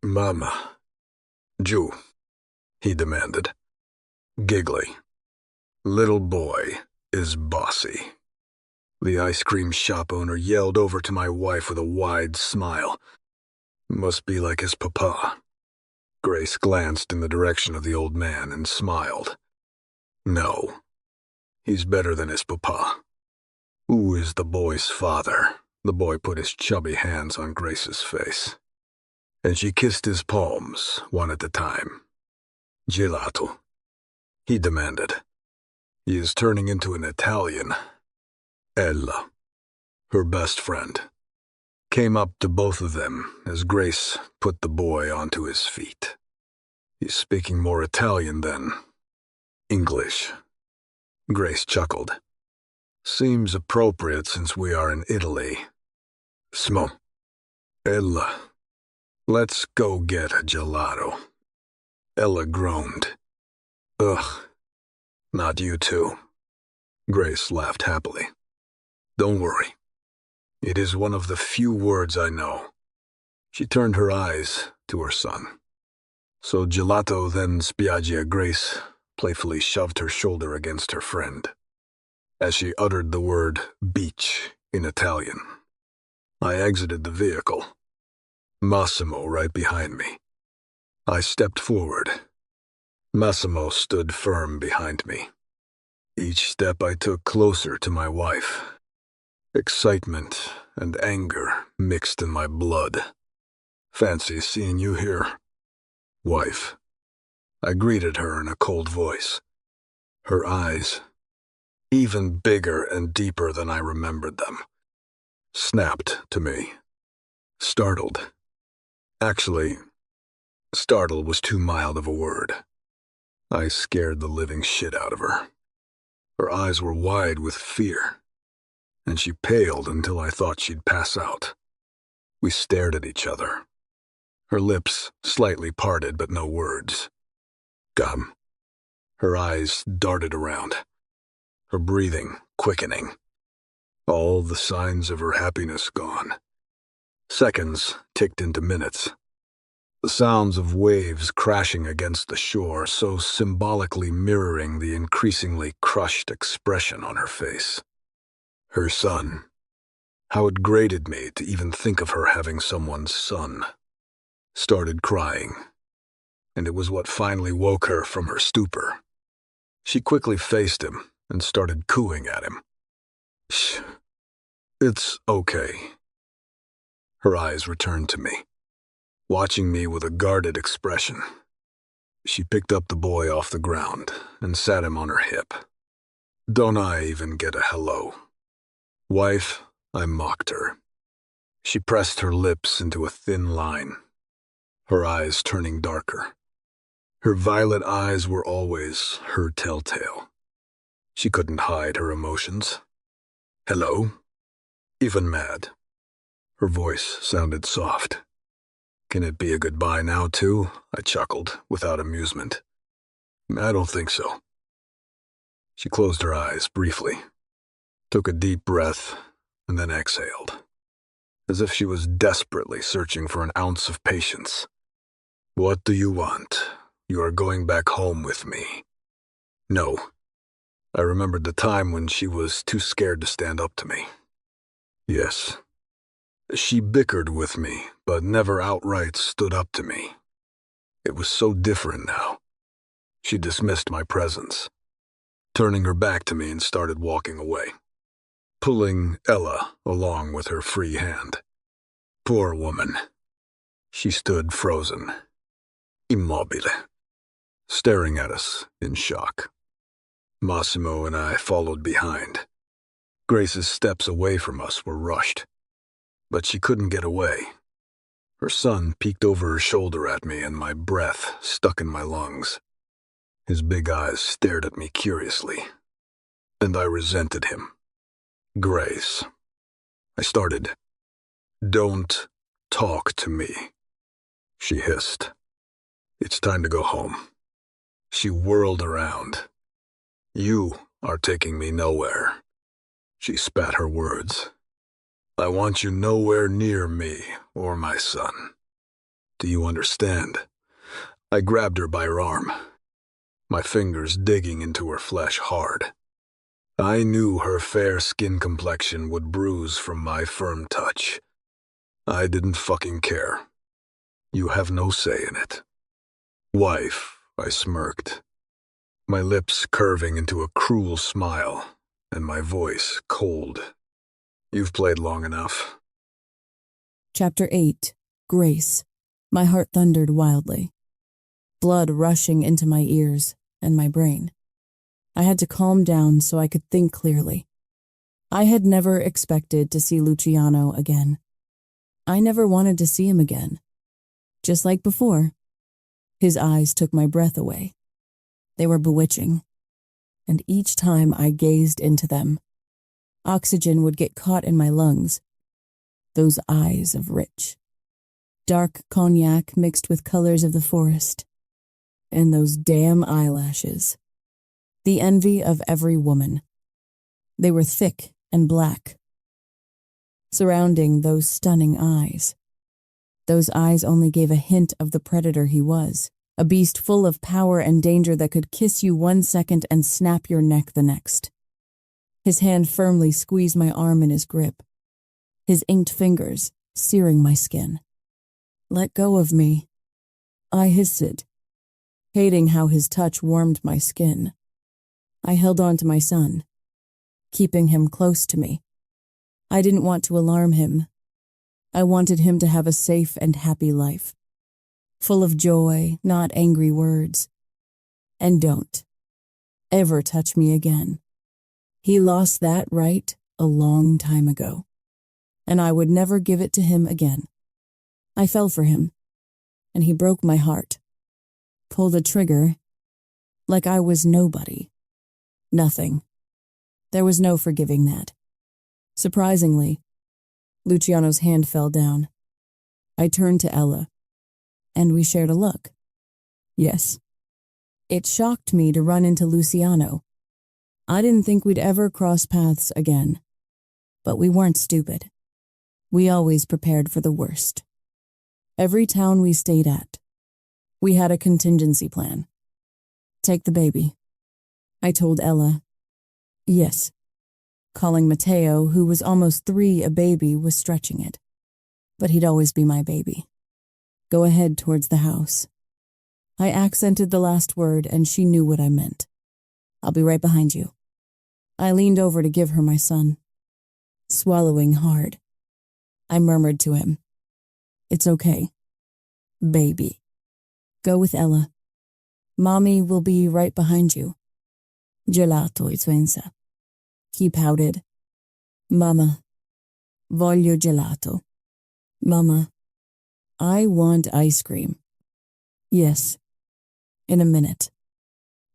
"Mama. Giù," he demanded, giggly. Little boy is bossy. The ice cream shop owner yelled over to my wife with a wide smile. Must be like his papa. Grace glanced in the direction of the old man and smiled. No, he's better than his papa. Who is the boy's father? The boy put his chubby hands on Grace's face, and she kissed his palms, one at a time. Gelato, he demanded. He is turning into an Italian. Ella, her best friend, came up to both of them as Grace put the boy onto his feet. He's speaking more Italian than English. Grace chuckled. Seems appropriate since we are in Italy. Smo. Ella, let's go get a gelato. Ella groaned. Ugh, not you too. Grace laughed happily. Don't worry. It is one of the few words I know. She turned her eyes to her son. So gelato then spiaggia. Grace playfully shoved her shoulder against her friend as she uttered the word beach in Italian. I exited the vehicle, Massimo right behind me. I stepped forward. Massimo stood firm behind me. Each step I took closer to my wife. Excitement and anger mixed in my blood. Fancy seeing you here, wife. I greeted her in a cold voice. Her eyes, even bigger and deeper than I remembered them, snapped to me. Startled. Actually, startled was too mild of a word. I scared the living shit out of her. Her eyes were wide with fear, and she paled until I thought she'd pass out. We stared at each other. Her lips slightly parted, but no words. Come. Her eyes darted around, her breathing quickening. All the signs of her happiness gone. Seconds ticked into minutes. The sounds of waves crashing against the shore so symbolically mirroring the increasingly crushed expression on her face. Her son. How it grated me to even think of her having someone's son. Started crying, and it was what finally woke her from her stupor. She quickly faced him and started cooing at him. Shh. It's okay. Her eyes returned to me, watching me with a guarded expression. She picked up the boy off the ground and sat him on her hip. Don't I even get a hello? Wife, I mocked her. She pressed her lips into a thin line, her eyes turning darker. Her violet eyes were always her telltale. She couldn't hide her emotions. Hello? Even mad. Her voice sounded soft. Can it be a goodbye now, too? I chuckled, without amusement. I don't think so. She closed her eyes briefly, took a deep breath, and then exhaled, as if she was desperately searching for an ounce of patience. What do you want? You are going back home with me. No. I remembered the time when she was too scared to stand up to me. Yes. She bickered with me, but never outright stood up to me. It was so different now. She dismissed my presence, turning her back to me and started walking away, pulling Ella along with her free hand. Poor woman. She stood frozen, immobile, staring at us in shock. Massimo and I followed behind. Grace's steps away from us were rushed, but she couldn't get away. Her son peeked over her shoulder at me and my breath stuck in my lungs. His big eyes stared at me curiously, and I resented him. Grace. I started. Don't talk to me, she hissed. It's time to go home. She whirled around. You are taking me nowhere. She spat her words. I want you nowhere near me or my son. Do you understand? I grabbed her by her arm, my fingers digging into her flesh hard. I knew her fair skin complexion would bruise from my firm touch. I didn't fucking care. You have no say in it. Wife, I smirked. my lips curving into a cruel smile, and my voice cold. You've played long enough.
Chapter 8. Grace. My heart thundered wildly. Blood rushing into my ears and my brain. I had to calm down so I could think clearly. I had never expected to see Luciano again. I never wanted to see him again. Just like before, his eyes took my breath away. They were bewitching, and each time I gazed into them, oxygen would get caught in my lungs. Those eyes of rich, dark cognac mixed with colors of the forest, and those damn eyelashes. The envy of every woman. They were thick and black. Surrounding those stunning eyes. Those eyes only gave a hint of the predator he was, a beast full of power and danger that could kiss you 1 second and snap your neck the next. His hand firmly squeezed my arm in his grip, his inked fingers searing my skin. "Let go of me," I hissed, hating how his touch warmed my skin. I held on to my son, keeping him close to me. I didn't want to alarm him. I wanted him to have a safe and happy life, full of joy, not angry words. And don't ever touch me again. He lost that right a long time ago, and I would never give it to him again. I fell for him, and he broke my heart. Pulled a trigger like I was nobody. Nothing. There was no forgiving that. Surprisingly, Luciano's hand fell down. I turned to Ella, and we shared a look. Yes. It shocked me to run into Luciano. I didn't think we'd ever cross paths again. But we weren't stupid. We always prepared for the worst. Every town we stayed at, we had a contingency plan. Take the baby. I told Ella. Yes. Calling Matteo, who was almost 3, a baby, was stretching it. But he'd always be my baby. Go ahead towards the house. I accented the last word, and she knew what I meant. I'll be right behind you. I leaned over to give her my son. Swallowing hard, I murmured to him. It's okay, baby. Go with Ella. Mommy will be right behind you. Gelato, Isuenza. He pouted. Mama, voglio gelato. Mama, I want ice cream. Yes, in a minute.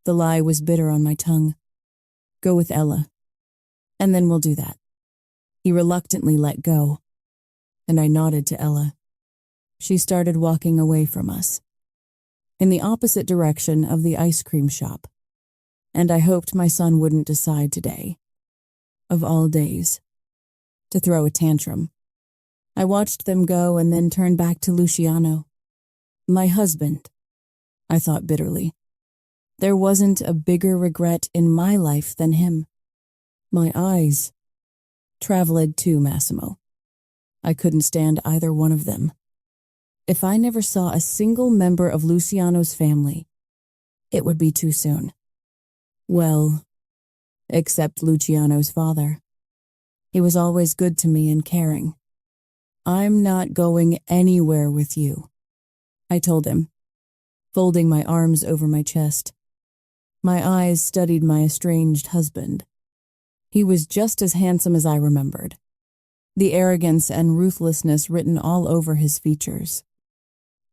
The lie was bitter on my tongue. Go with Ella, and then we'll do that. He reluctantly let go, and I nodded to Ella. She started walking away from us, in the opposite direction of the ice cream shop, and I hoped my son wouldn't decide today, of all days, to throw a tantrum. I watched them go and then turned back to Luciano. My husband, I thought bitterly. There wasn't a bigger regret in my life than him. My eyes traveled to Massimo. I couldn't stand either one of them. If I never saw a single member of Luciano's family, it would be too soon. Well, except Luciano's father. He was always good to me and caring. I'm not going anywhere with you, I told him, folding my arms over my chest. My eyes studied my estranged husband. He was just as handsome as I remembered, the arrogance and ruthlessness written all over his features.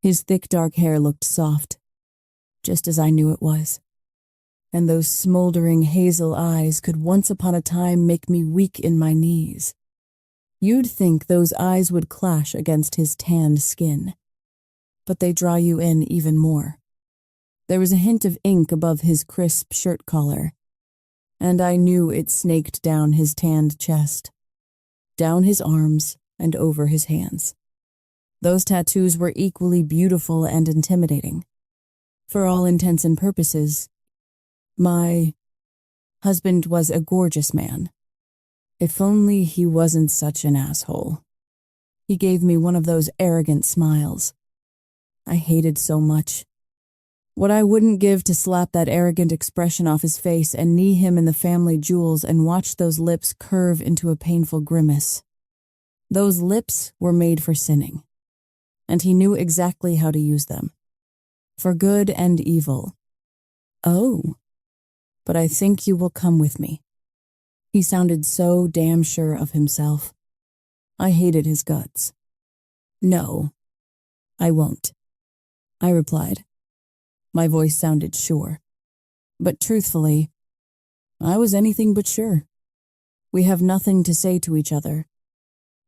His thick dark hair looked soft, just as I knew it was. And those smoldering hazel eyes could once upon a time make me weak in my knees. You'd think those eyes would clash against his tanned skin, but they draw you in even more. There was a hint of ink above his crisp shirt collar, and I knew it snaked down his tanned chest, down his arms and over his hands. Those tattoos were equally beautiful and intimidating. For all intents and purposes, my husband was a gorgeous man. If only he wasn't such an asshole. He gave me one of those arrogant smiles I hated so much. What I wouldn't give to slap that arrogant expression off his face and knee him in the family jewels and watch those lips curve into a painful grimace. Those lips were made for sinning, and he knew exactly how to use them, for good and evil. Oh, but I think you will come with me. He sounded so damn sure of himself. I hated his guts. No, I won't, I replied. My voice sounded sure. But truthfully, I was anything but sure. We have nothing to say to each other.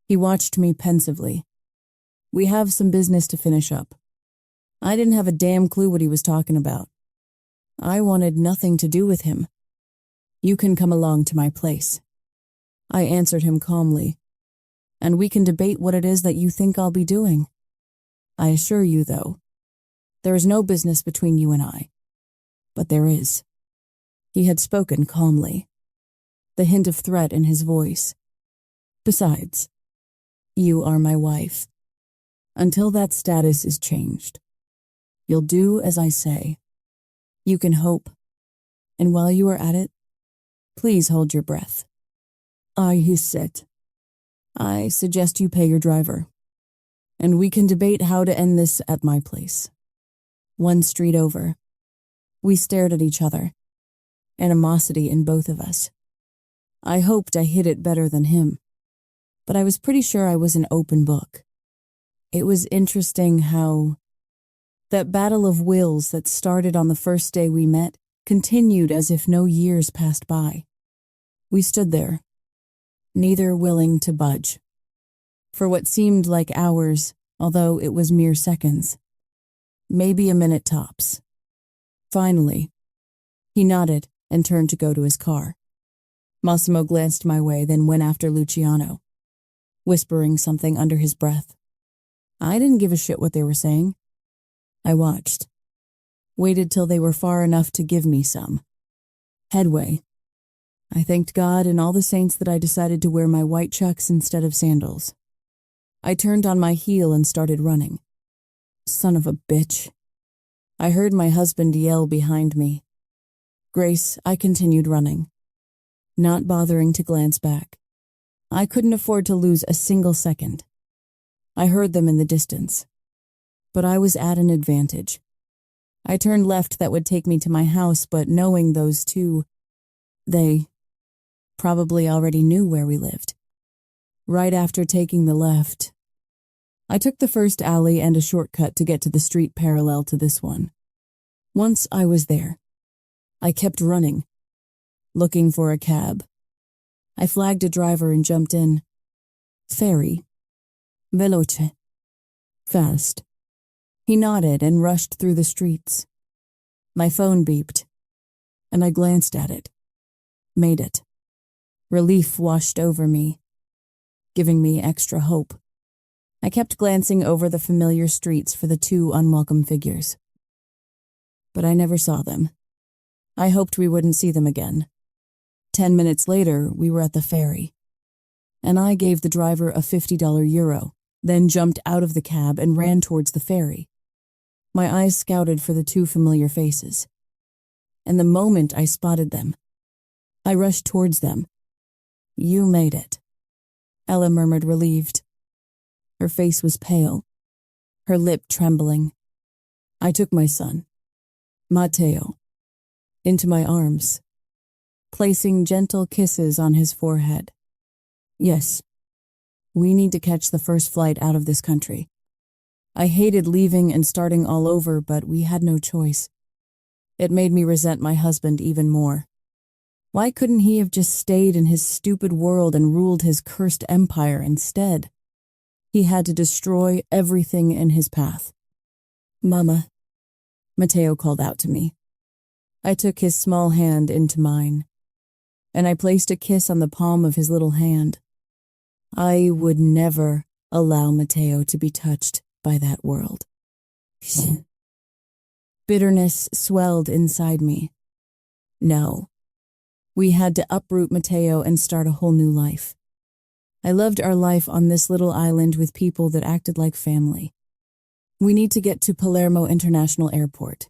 He watched me pensively. We have some business to finish up. I didn't have a damn clue what he was talking about. I wanted nothing to do with him. You can come along to my place. I answered him calmly. And we can debate what it is that you think I'll be doing. I assure you, though, there is no business between you and I. But there is. He had spoken calmly, the hint of threat in his voice. Besides, you are my wife. Until that status is changed, you'll do as I say. You can hope, and while you are at it, please hold your breath. He said, I suggest you pay your driver, and we can debate how to end this at my place. One street over. We stared at each other, animosity in both of us. I hoped I hid it better than him, but I was pretty sure I was an open book. It was interesting how that battle of wills that started on the first day we met continued as if no years passed by. We stood there, neither willing to budge, for what seemed like hours, although it was mere seconds. Maybe a minute tops. Finally, he nodded and turned to go to his car. Massimo glanced my way, then went after Luciano, whispering something under his breath. I didn't give a shit what they were saying. I watched, waited till they were far enough to give me some headway. I thanked God and all the saints that I decided to wear my white chucks instead of sandals. I turned on my heel and started running. Son of a bitch. I heard my husband yell behind me. Grace, I continued running, not bothering to glance back. I couldn't afford to lose a single second. I heard them in the distance, but I was at an advantage. I turned left that would take me to my house, but knowing those two, they probably already knew where we lived. Right after taking the left, I took the first alley and a shortcut to get to the street parallel to this one. Once I was there, I kept running, looking for a cab. I flagged a driver and jumped in. Ferry. Veloce. Fast. He nodded and rushed through the streets. My phone beeped, and I glanced at it. Made it. Relief washed over me, giving me extra hope. I kept glancing over the familiar streets for the two unwelcome figures. But I never saw them. I hoped we wouldn't see them again. 10 minutes later, we were at the ferry, and I gave the driver a $50 euro, then jumped out of the cab and ran towards the ferry. My eyes scouted for the two familiar faces, and the moment I spotted them, I rushed towards them. You made it, Ella murmured, relieved. Her face was pale, her lip trembling. I took my son, Matteo, into my arms, placing gentle kisses on his forehead. Yes, we need to catch the first flight out of this country. I hated leaving and starting all over, but we had no choice. It made me resent my husband even more. Why couldn't he have just stayed in his stupid world and ruled his cursed empire instead? He had to destroy everything in his path. Mama, Matteo called out to me. I took his small hand into mine, and I placed a kiss on the palm of his little hand. I would never allow Matteo to be touched by that world. Bitterness swelled inside me. No, we had to uproot Matteo and start a whole new life. I loved our life on this little island with people that acted like family. We need to get to Palermo International Airport.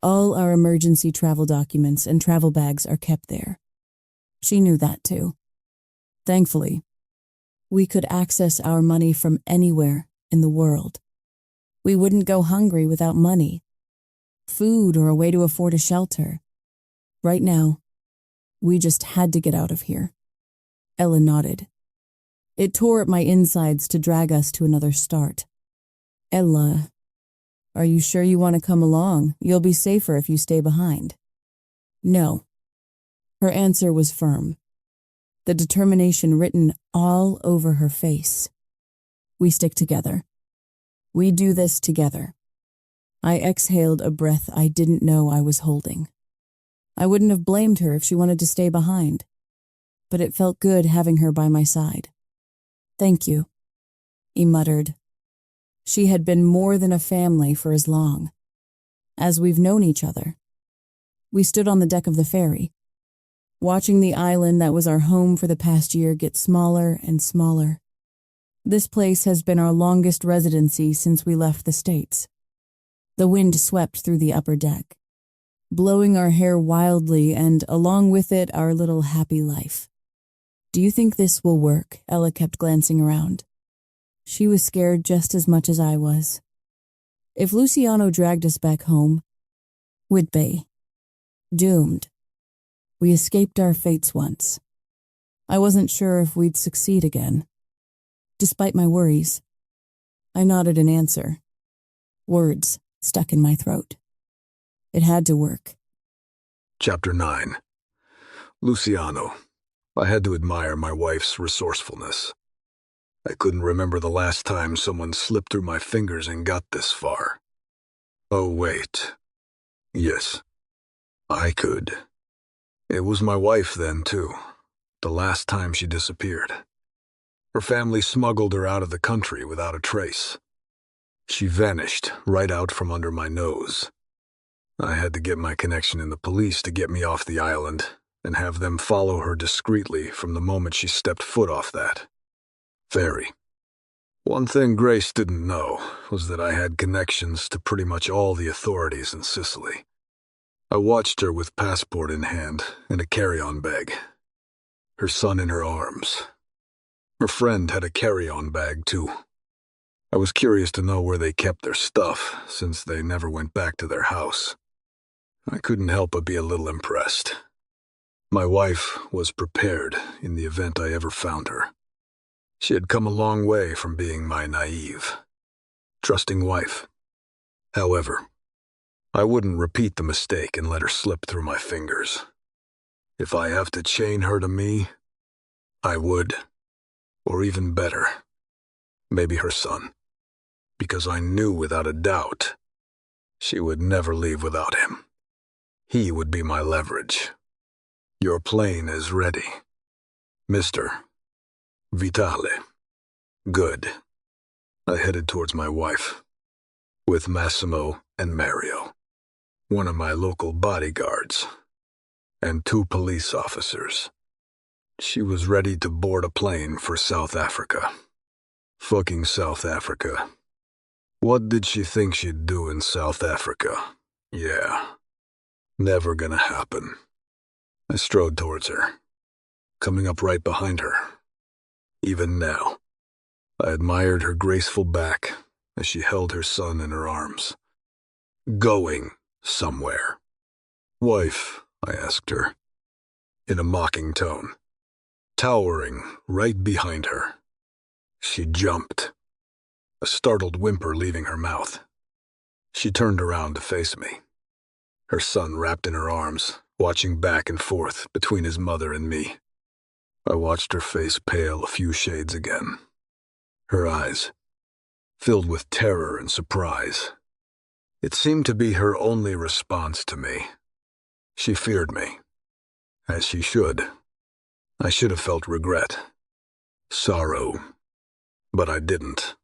All our emergency travel documents and travel bags are kept there. She knew that too. Thankfully, we could access our money from anywhere in the world. We wouldn't go hungry without money, food, or a way to afford a shelter. Right now, we just had to get out of here. Ella nodded. It tore at my insides to drag us to another start. Ella, are you sure you want to come along? You'll be safer if you stay behind. No. Her answer was firm, the determination written all over her face. We stick together. We do this together. I exhaled a breath I didn't know I was holding. I wouldn't have blamed her if she wanted to stay behind, but it felt good having her by my side. Thank you, he muttered. She had been more than a family for as long as we've known each other. We stood on the deck of the ferry, watching the island that was our home for the past year get smaller and smaller. This place has been our longest residency since we left the States. The wind swept through the upper deck, blowing our hair wildly and, along with it, our little happy life. Do you think this will work? Ella kept glancing around. She was scared just as much as I was. If Luciano dragged us back home, we'd be doomed. We escaped our fates once. I wasn't sure if we'd succeed again. Despite my worries, I nodded in answer. Words stuck in my throat. It had to work.
Chapter 9. Luciano. I had to admire my wife's resourcefulness. I couldn't remember the last time someone slipped through my fingers and got this far. Oh, wait. Yes, I could. It was my wife then, too, the last time she disappeared. Her family smuggled her out of the country without a trace. She vanished right out from under my nose. I had to get my connection in the police to get me off the island and have them follow her discreetly from the moment she stepped foot off that ferry. One thing Grace didn't know was that I had connections to pretty much all the authorities in Sicily. I watched her with passport in hand and a carry-on bag, her son in her arms. Her friend had a carry-on bag, too. I was curious to know where they kept their stuff, since they never went back to their house. I couldn't help but be a little impressed. My wife was prepared in the event I ever found her. She had come a long way from being my naive, trusting wife. However, I wouldn't repeat the mistake and let her slip through my fingers. If I have to chain her to me, I would. Or even better, maybe her son. Because I knew without a doubt she would never leave without him. He would be my leverage. Your plane is ready, Mr. Vitale. Good. I headed towards my wife, with Massimo and Mario, one of my local bodyguards, and 2 police officers. She was ready to board a plane for South Africa. Fucking South Africa. What did she think she'd do in South Africa? Yeah. Never gonna happen. I strode towards her, coming up right behind her. Even now, I admired her graceful back as she held her son in her arms. Going somewhere. Wife, I asked her, in a mocking tone, towering right behind her. She jumped, a startled whimper leaving her mouth. She turned around to face me, her son wrapped in her arms, watching back and forth between his mother and me. I watched her face pale a few shades again, her eyes filled with terror and surprise. It seemed to be her only response to me. She feared me, as she should. I should have felt regret, sorrow, but I didn't.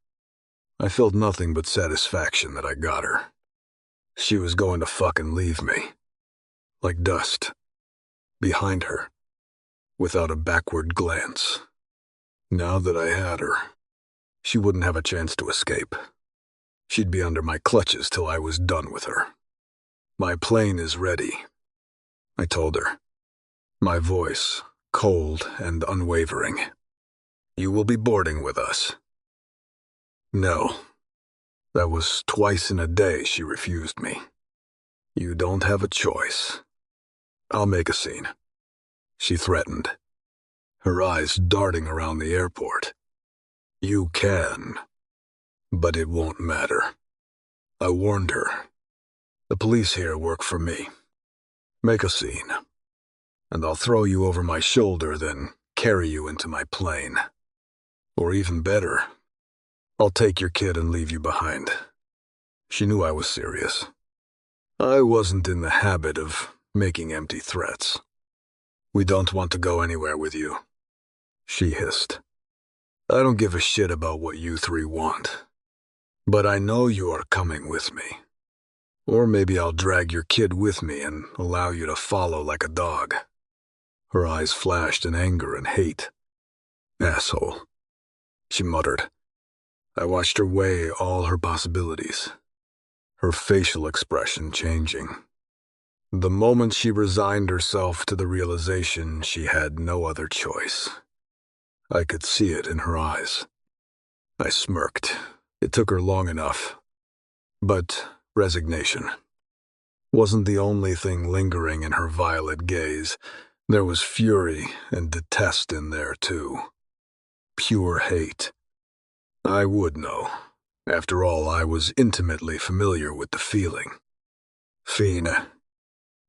I felt nothing but satisfaction that I got her. She was going to fucking leave me, like dust, behind her, without a backward glance. Now that I had her, she wouldn't have a chance to escape. She'd be under my clutches till I was done with her. My plane is ready, I told her, my voice cold and unwavering. You will be boarding with us. No. That was twice in a day she refused me. You don't have a choice. I'll make a scene, she threatened, her eyes darting around the airport. You can, but it won't matter. I warned her. The police here work for me. Make a scene, and I'll throw you over my shoulder, then carry you into my plane. Or even better, I'll take your kid and leave you behind. She knew I was serious. I wasn't in the habit of making empty threats. We don't want to go anywhere with you, she hissed. I don't give a shit about what you three want. But I know you are coming with me. Or maybe I'll drag your kid with me and allow you to follow like a dog. Her eyes flashed in anger and hate. Asshole, she muttered. I watched her weigh all her possibilities, her facial expression changing. The moment she resigned herself to the realization she had no other choice. I could see it in her eyes. I smirked. It took her long enough. But resignation wasn't the only thing lingering in her violet gaze. There was fury and detest in there, too. Pure hate. I would know. After all, I was intimately familiar with the feeling. Fina,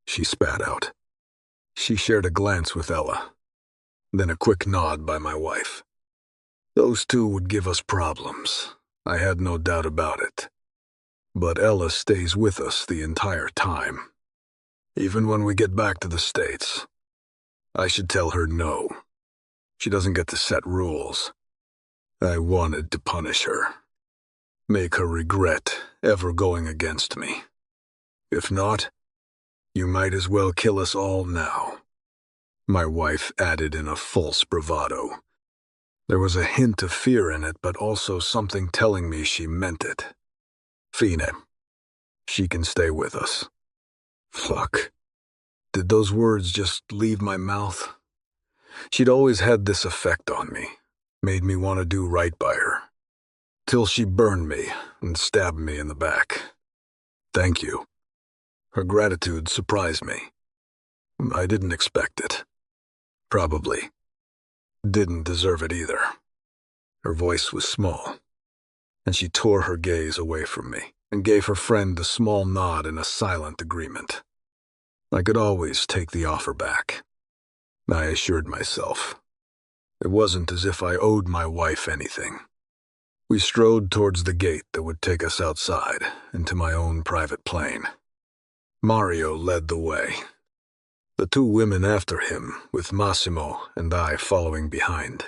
she spat out. She shared a glance with Ella, then a quick nod by my wife. Those two would give us problems. I had no doubt about it. But Ella stays with us the entire time. Even when we get back to the States. I should tell her no. She doesn't get to set rules. I wanted to punish her. Make her regret ever going against me. If not, you might as well kill us all now. My wife added in a false bravado. There was a hint of fear in it, but also something telling me she meant it. Fina, she can stay with us. Fuck. Did those words just leave my mouth? She'd always had this effect on me, made me want to do right by her. Till she burned me and stabbed me in the back. Thank you. Her gratitude surprised me. I didn't expect it. Probably. Didn't deserve it either. Her voice was small, and she tore her gaze away from me and gave her friend a small nod in a silent agreement. I could always take the offer back. I assured myself. It wasn't as if I owed my wife anything. We strode towards the gate that would take us outside, into my own private plane. Mario led the way. The two women after him, with Massimo and I following behind.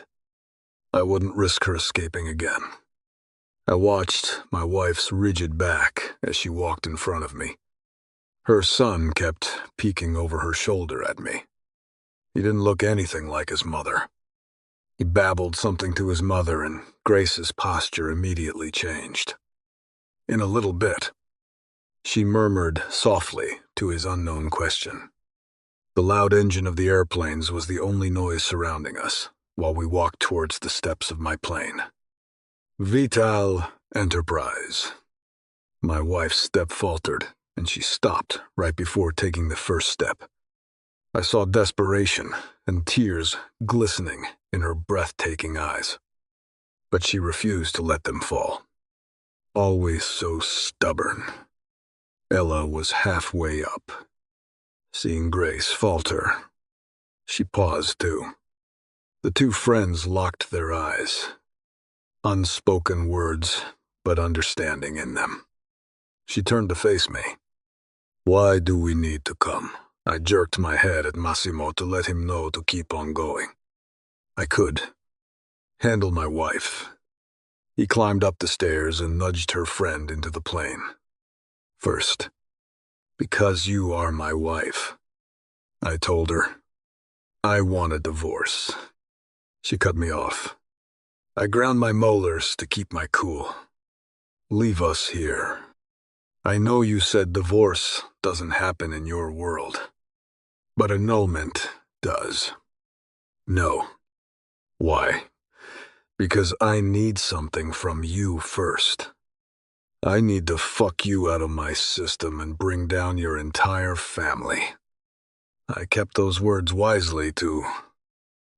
I wouldn't risk her escaping again. I watched my wife's rigid back as she walked in front of me. Her son kept peeking over her shoulder at me. He didn't look anything like his mother. He babbled something to his mother, and Grace's posture immediately changed. In a little bit, she murmured softly to his unknown question. The loud engine of the airplanes was the only noise surrounding us, while we walked towards the steps of my plane. Vital Enterprise. My wife's step faltered, and she stopped right before taking the first step. I saw desperation and tears glistening in her breathtaking eyes. But she refused to let them fall. Always so stubborn. Ella was halfway up. Seeing Grace falter, she paused too. The two friends locked their eyes. Unspoken words, but understanding in them. She turned to face me. Why do we need to come? I jerked my head at Massimo to let him know to keep on going. I could handle my wife. He climbed up the stairs and nudged her friend into the plane. First, because you are my wife, I told her. I want a divorce. She cut me off. I ground my molars to keep my cool. Leave us here. I know you said divorce doesn't happen in your world, but annulment does. No. Why? Because I need something from you first. I need to fuck you out of my system and bring down your entire family. I kept those words wisely to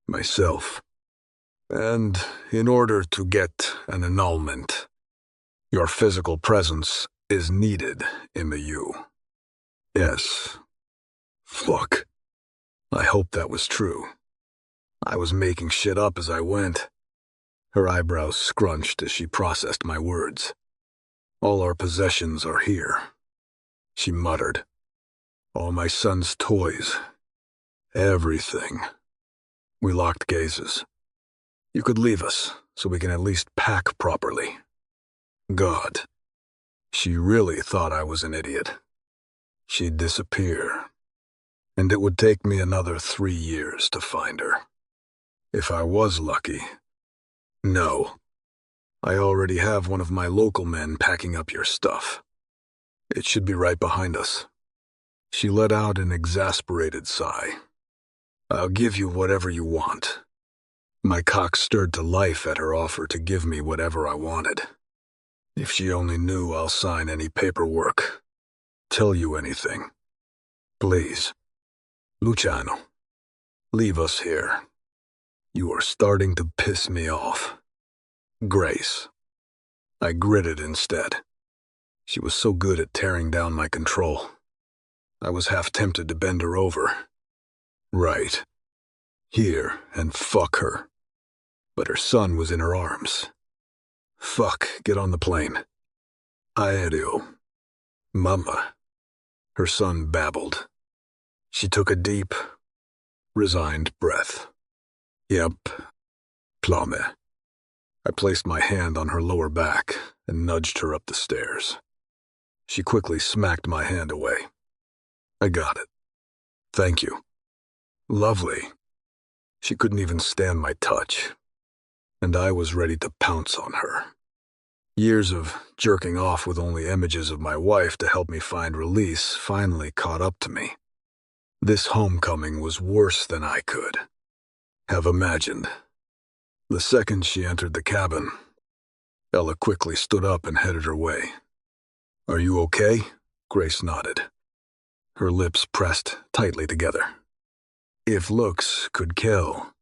myself. And in order to get an annulment, your physical presence is needed in the you. Yes. Fuck. I hope that was true. I was making shit up as I went. Her eyebrows scrunched as she processed my words. All our possessions are here, she muttered. All my son's toys. Everything. We locked gazes. You could leave us, so we can at least pack properly. God. She really thought I was an idiot. She'd disappear. And it would take me another 3 years to find her. If I was lucky. No. I already have one of my local men packing up your stuff. It should be right behind us. She let out an exasperated sigh. I'll give you whatever you want. My cock stirred to life at her offer to give me whatever I wanted. If she only knew I'll sign any paperwork, tell you anything. Please. Luciano, leave us here. You are starting to piss me off. Grace. I gritted instead. She was so good at tearing down my control. I was half tempted to bend her over. Right. Here and fuck her. But her son was in her arms. Fuck, get on the plane. Aereo. Mama. Her son babbled. She took a deep, resigned breath. Yep. Plame. I placed my hand on her lower back and nudged her up the stairs. She quickly smacked my hand away. I got it. Thank you. Lovely. She couldn't even stand my touch, and I was ready to pounce on her. Years of jerking off with only images of my wife to help me find release finally caught up to me. This homecoming was worse than I could have imagined. The second she entered the cabin, Ella quickly stood up and headed her way. Are you okay? Grace nodded. Her lips pressed tightly together. If looks could kill,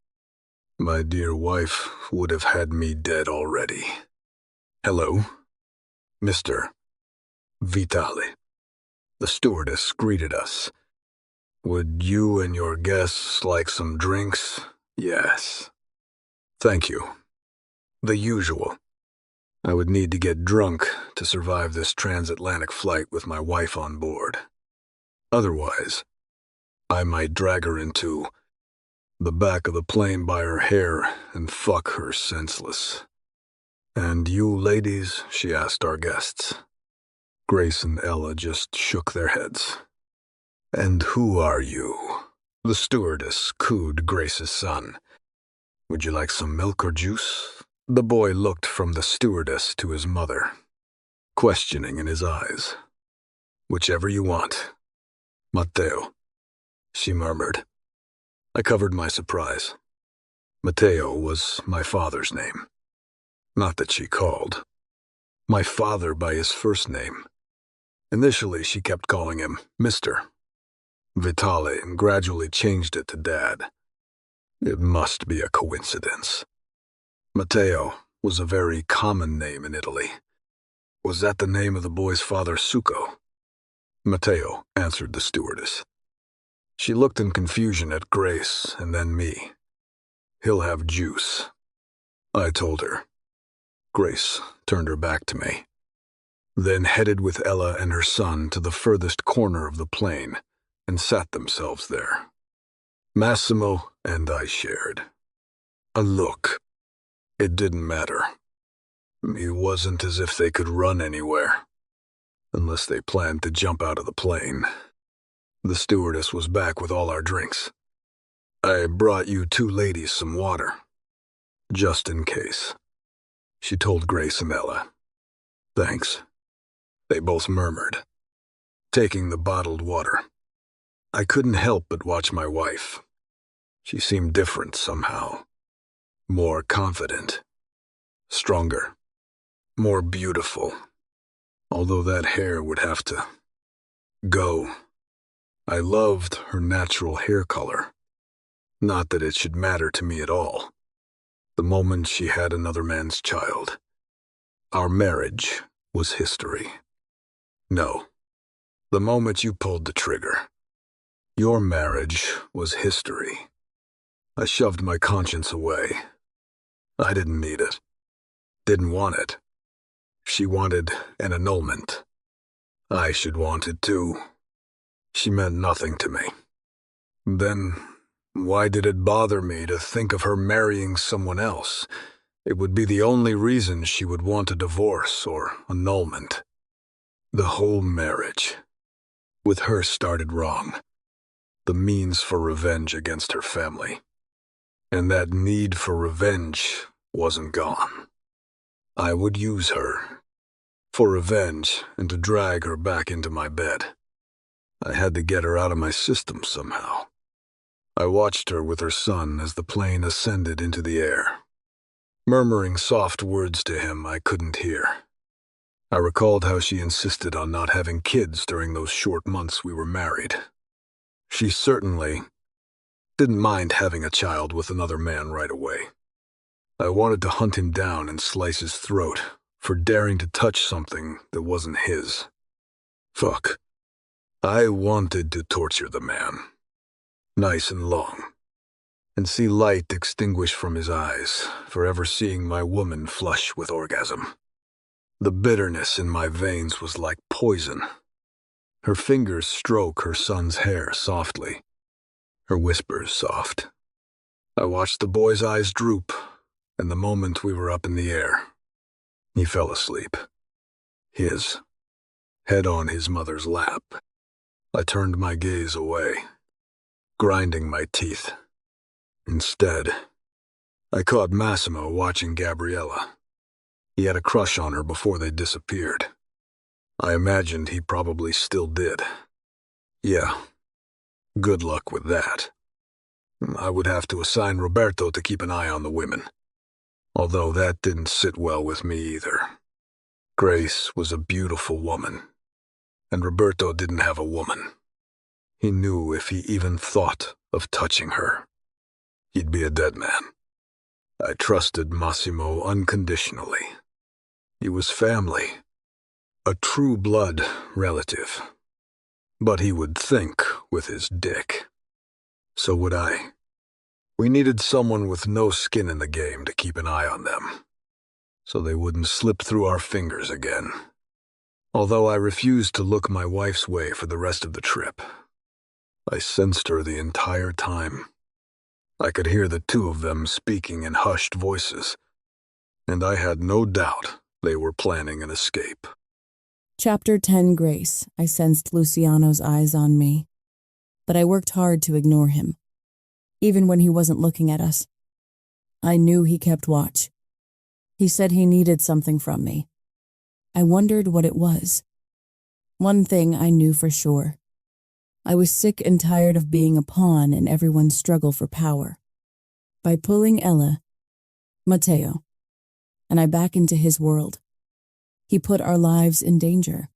my dear wife would have had me dead already. Hello, Mr. Vitale. The stewardess greeted us. Would you and your guests like some drinks? Yes. Thank you. The usual. I would need to get drunk to survive this transatlantic flight with my wife on board. Otherwise, I might drag her into the back of the plane by her hair and fuck her senseless. And you ladies, she asked our guests. Grace and Ella just shook their heads. And who are you? The stewardess cooed Grace's son. Would you like some milk or juice? The boy looked from the stewardess to his mother, questioning in his eyes. Whichever you want. Matteo, she murmured. I covered my surprise. Matteo was my father's name. Not that she called. My father by his first name. Initially, she kept calling him Mr. Vitale and gradually changed it to Dad. It must be a coincidence. Matteo was a very common name in Italy. Was that the name of the boy's father, Succo? Matteo, answered the stewardess. She looked in confusion at Grace and then me. He'll have juice, I told her. Grace turned her back to me, then headed with Ella and her son to the furthest corner of the plane and sat themselves there. Massimo and I shared. A look. It didn't matter. It wasn't as if they could run anywhere, unless they planned to jump out of the plane. The stewardess was back with all our drinks. I brought you 2 ladies some water, just in case. She told Grace and Ella. Thanks. They both murmured, taking the bottled water. I couldn't help but watch my wife. She seemed different somehow. More confident. Stronger. More beautiful. Although that hair would have to go. I loved her natural hair color. Not that it should matter to me at all. The moment she had another man's child. Our marriage was history. No. The moment you pulled the trigger. Your marriage was history. I shoved my conscience away. I didn't need it. Didn't want it. She wanted an annulment. I should want it too. She meant nothing to me. Then, why did it bother me to think of her marrying someone else? It would be the only reason she would want a divorce or annulment. The whole marriage, with her, started wrong. The means for revenge against her family. And that need for revenge wasn't gone. I would use her for revenge and to drag her back into my bed. I had to get her out of my system somehow. I watched her with her son as the plane ascended into the air, murmuring soft words to him I couldn't hear. I recalled how she insisted on not having kids during those short months we were married. She certainly didn't mind having a child with another man right away. I wanted to hunt him down and slice his throat for daring to touch something that wasn't his. Fuck. I wanted to torture the man, nice and long, and see light extinguish from his eyes, forever seeing my woman flush with orgasm. The bitterness in my veins was like poison. Her fingers stroke her son's hair softly, her whispers soft. I watched the boy's eyes droop, and the moment we were up in the air, he fell asleep. His head on his mother's lap. I turned my gaze away, grinding my teeth. Instead, I caught Massimo watching Gabriella. He had a crush on her before they disappeared. I imagined he probably still did. Yeah, good luck with that. I would have to assign Roberto to keep an eye on the women, although that didn't sit well with me either. Grace was a beautiful woman, and Roberto didn't have a woman. He knew if he even thought of touching her, he'd be a dead man. I trusted Massimo unconditionally. He was family, a true blood relative. But he would think with his dick. So would I. We needed someone with no skin in the game to keep an eye on them, so they wouldn't slip through our fingers again. Although I refused to look my wife's way for the rest of the trip, I sensed her the entire time. I could hear the two of them speaking in hushed voices, and I had no doubt they were planning an escape.
Chapter 10, Grace. I sensed Luciano's eyes on me, but I worked hard to ignore him, even when he wasn't looking at us. I knew he kept watch. He said he needed something from me. I wondered what it was. One thing I knew for sure. I was sick and tired of being a pawn in everyone's struggle for power. By pulling Ella, Matteo, and I back into his world, he put our lives in danger.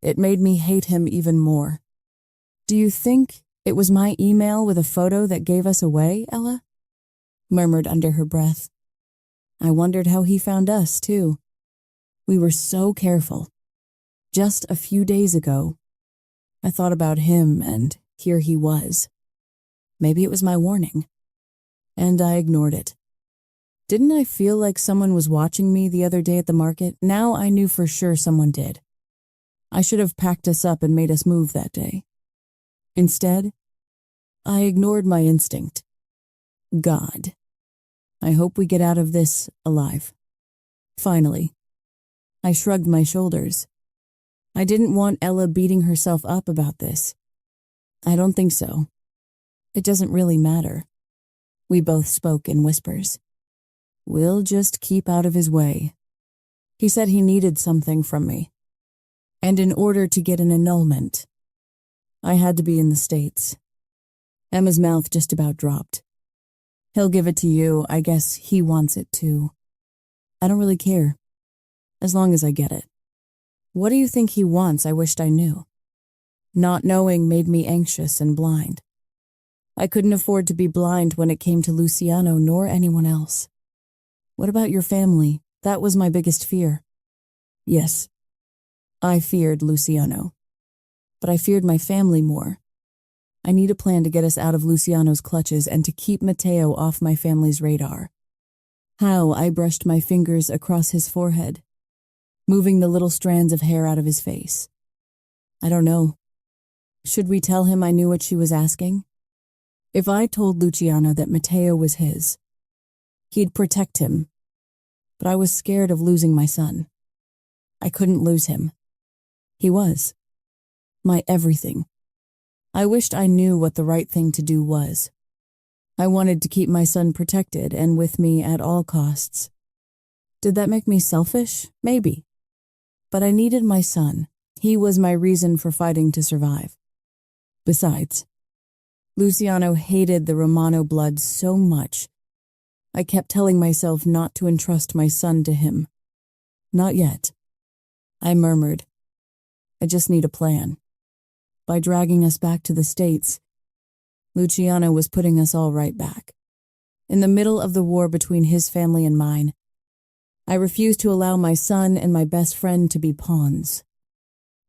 It made me hate him even more. Do you think it was my email with a photo that gave us away, Ella? Murmured under her breath. I wondered how he found us, too. We were so careful. Just a few days ago, I thought about him, and here he was. Maybe it was my warning. And I ignored it. Didn't I feel like someone was watching me the other day at the market? Now I knew for sure someone did. I should have packed us up and made us move that day. Instead, I ignored my instinct. God. I hope we get out of this alive. Finally, I shrugged my shoulders. I didn't want Ella beating herself up about this. I don't think so. It doesn't really matter. We both spoke in whispers. We'll just keep out of his way. He said he needed something from me. And in order to get an annulment, I had to be in the States. Emma's mouth just about dropped. He'll give it to you. I guess he wants it too. I don't really care, as long as I get it. What do you think he wants? I wished I knew. Not knowing made me anxious and blind. I couldn't afford to be blind when it came to Luciano nor anyone else. What about your family? That was my biggest fear. Yes, I feared Luciano, but I feared my family more. I need a plan to get us out of Luciano's clutches and to keep Matteo off my family's radar. How? I brushed my fingers across his forehead, moving the little strands of hair out of his face. I don't know. Should we tell him I knew what she was asking? If I told Luciano that Matteo was his, he'd protect him. But I was scared of losing my son. I couldn't lose him. He was my everything. I wished I knew what the right thing to do was. I wanted to keep my son protected and with me at all costs. Did that make me selfish? Maybe. But I needed my son. He was my reason for fighting to survive. Besides, Luciano hated the Romano blood so much. I kept telling myself not to entrust my son to him. Not yet. I murmured. I just need a plan. By dragging us back to the States, Luciano was putting us all right back. In the middle of the war between his family and mine, I refused to allow my son and my best friend to be pawns.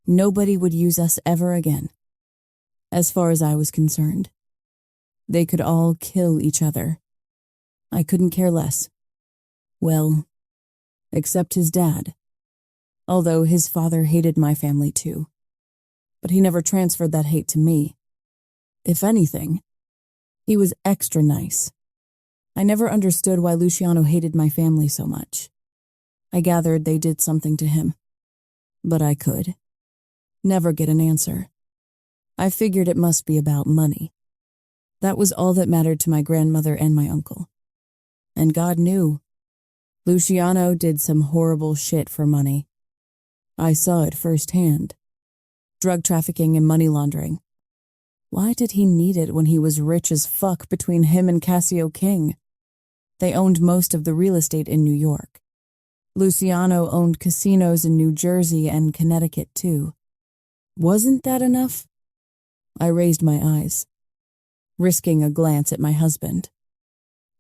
Nobody would use us ever again. As far as I was concerned, they could all kill each other. I couldn't care less. Well, except his dad. Although his father hated my family too. But he never transferred that hate to me. If anything, he was extra nice. I never understood why Luciano hated my family so much. I gathered they did something to him. But I could never get an answer. I figured it must be about money. That was all that mattered to my grandmother and my uncle. And God knew. Luciano did some horrible shit for money. I saw it firsthand. Drug trafficking and money laundering. Why did he need it when he was rich as fuck between him and Cassio King? They owned most of the real estate in New York. Luciano owned casinos in New Jersey and Connecticut too. Wasn't that enough? I raised my eyes, risking a glance at my husband.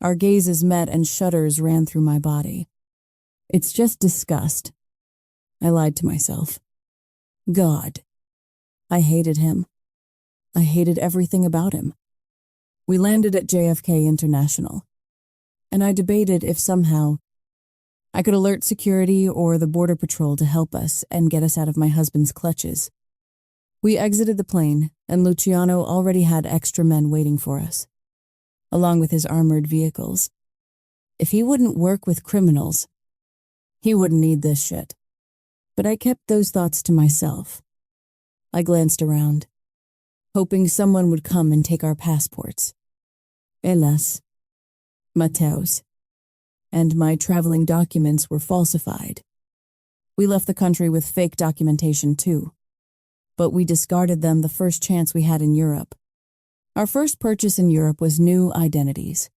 Our gazes met and shudders ran through my body. It's just disgust. I lied to myself. God. I hated him. I hated everything about him. We landed at JFK International, and I debated if somehow I could alert security or the Border Patrol to help us and get us out of my husband's clutches. We exited the plane, and Luciano already had extra men waiting for us, along with his armored vehicles. If he wouldn't work with criminals, he wouldn't need this shit. But I kept those thoughts to myself. I glanced around, hoping someone would come and take our passports. Hélas, Matteo's. And my traveling documents were falsified. We left the country with fake documentation too, but we discarded them the first chance we had in Europe. Our first purchase in Europe was new identities.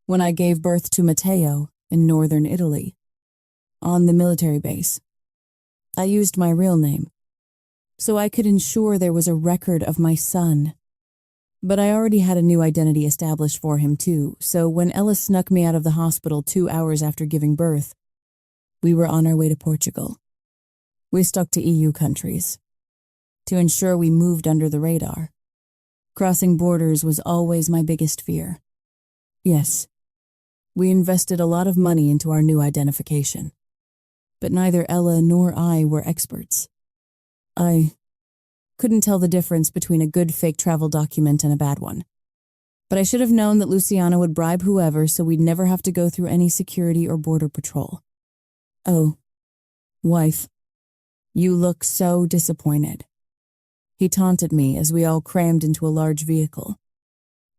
When I gave birth to Matteo in northern Italy, on the military base, I used my real name, so I could ensure there was a record of my son. But I already had a new identity established for him too, so when Ella snuck me out of the hospital 2 hours after giving birth, we were on our way to Portugal. We stuck to EU countries, to ensure we moved under the radar. Crossing borders was always my biggest fear. Yes, we invested a lot of money into our new identification, but neither Ella nor I were experts. I couldn't tell the difference between a good fake travel document and a bad one. But I should have known that Luciano would bribe whoever so we'd never have to go through any security or border patrol. Oh, wife, you look so disappointed. He taunted me as we all crammed into a large vehicle,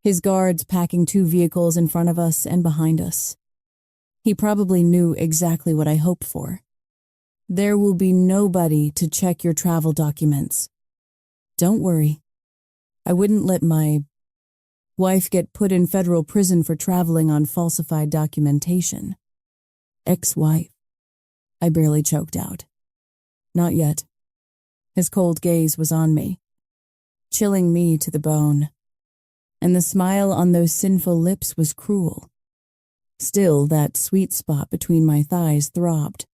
his guards packing 2 vehicles in front of us and behind us. He probably knew exactly what I hoped for. There will be nobody to check your travel documents. Don't worry. I wouldn't let my wife get put in federal prison for traveling on falsified documentation. Ex-wife. I barely choked out. Not yet. His cold gaze was on me, chilling me to the bone, and the smile on those sinful lips was cruel. Still, that sweet spot between my thighs throbbed.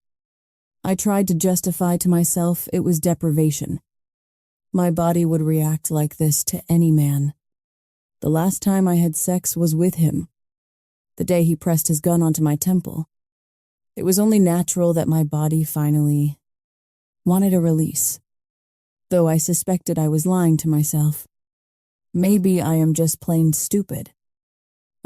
I tried to justify to myself it was deprivation. My body would react like this to any man. The last time I had sex was with him, the day he pressed his gun onto my temple. It was only natural that my body finally wanted a release, though I suspected I was lying to myself. Maybe I am just plain stupid.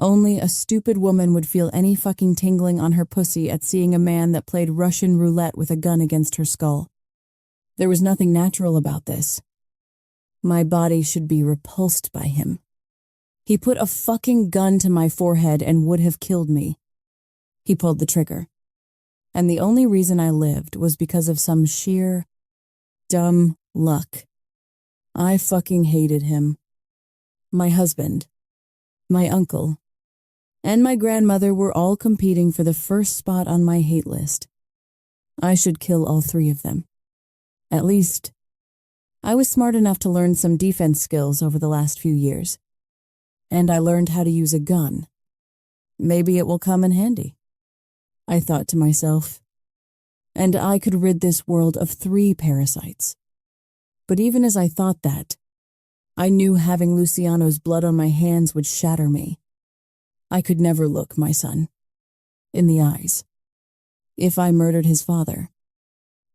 Only a stupid woman would feel any fucking tingling on her pussy at seeing a man that played Russian roulette with a gun against her skull. There was nothing natural about this. My body should be repulsed by him. He put a fucking gun to my forehead and would have killed me. He pulled the trigger. And the only reason I lived was because of some sheer, dumb luck. I fucking hated him. My husband, my uncle, and my grandmother were all competing for the first spot on my hate list. I should kill all three of them. At least, I was smart enough to learn some defense skills over the last few years. And I learned how to use a gun. Maybe it will come in handy, I thought to myself. And I could rid this world of 3 parasites. But even as I thought that, I knew having Luciano's blood on my hands would shatter me. I could never look my son in the eyes. If I murdered his father,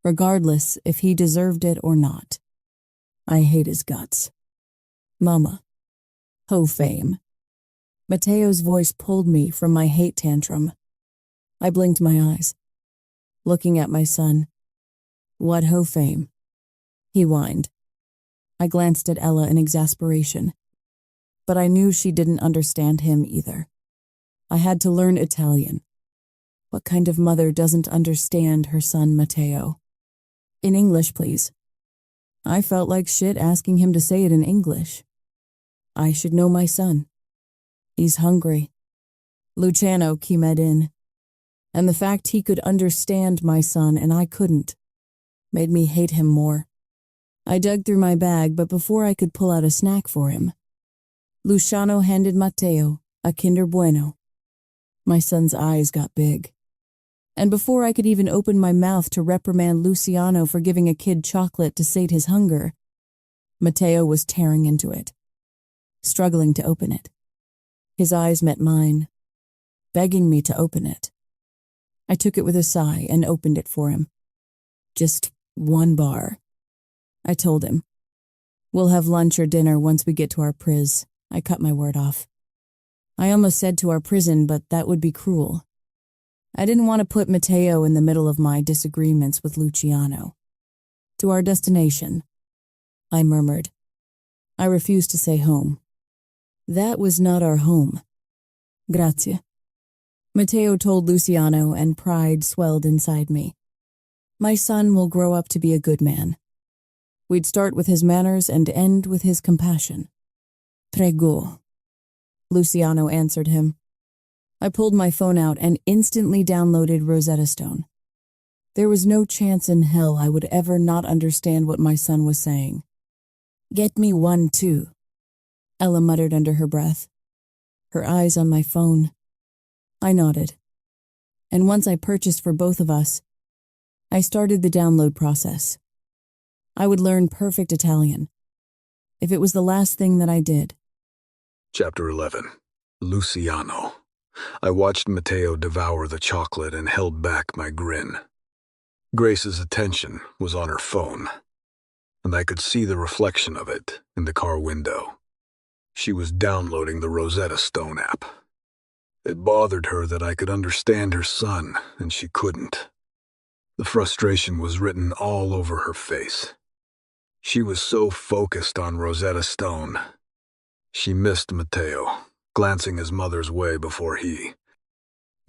regardless if he deserved it or not. I hate his guts. Mama. Ho fame. Mateo's voice pulled me from my hate tantrum. I blinked my eyes, looking at my son. What ho fame? He whined. I glanced at Ella in exasperation, but I knew she didn't understand him either. I had to learn Italian. What kind of mother doesn't understand her son Matteo? In English, please. I felt like shit asking him to say it in English. I should know my son. He's hungry. Luciano came in, and the fact he could understand my son and I couldn't made me hate him more. I dug through my bag, but before I could pull out a snack for him, Luciano handed Matteo a Kinder Bueno. My son's eyes got big. And before I could even open my mouth to reprimand Luciano for giving a kid chocolate to sate his hunger, Matteo was tearing into it, struggling to open it. His eyes met mine, begging me to open it. I took it with a sigh and opened it for him. Just 1 bar. I told him. We'll have lunch or dinner once we get to our priz. I cut my word off. I almost said to our prison, but that would be cruel. I didn't want to put Matteo in the middle of my disagreements with Luciano. To our destination, I murmured. I refused to say home. That was not our home. Grazie. Matteo told Luciano, and pride swelled inside me. My son will grow up to be a good man. We'd start with his manners and end with his compassion. Prego. Luciano answered him. I pulled my phone out and instantly downloaded Rosetta Stone. There was no chance in hell I would ever not understand what my son was saying. Get me one, too, Ella muttered under her breath, her eyes on my phone. I nodded. And once I purchased for both of us, I started the download process. I would learn perfect Italian, if it was the last thing that I did.
Chapter 11. Luciano. I watched Matteo devour the chocolate and held back my grin. Grace's attention was on her phone, and I could see the reflection of it in the car window. She was downloading the Rosetta Stone app. It bothered her that I could understand her son, and she couldn't. The frustration was written all over her face. She was so focused on Rosetta Stone. She missed Matteo, glancing his mother's way before he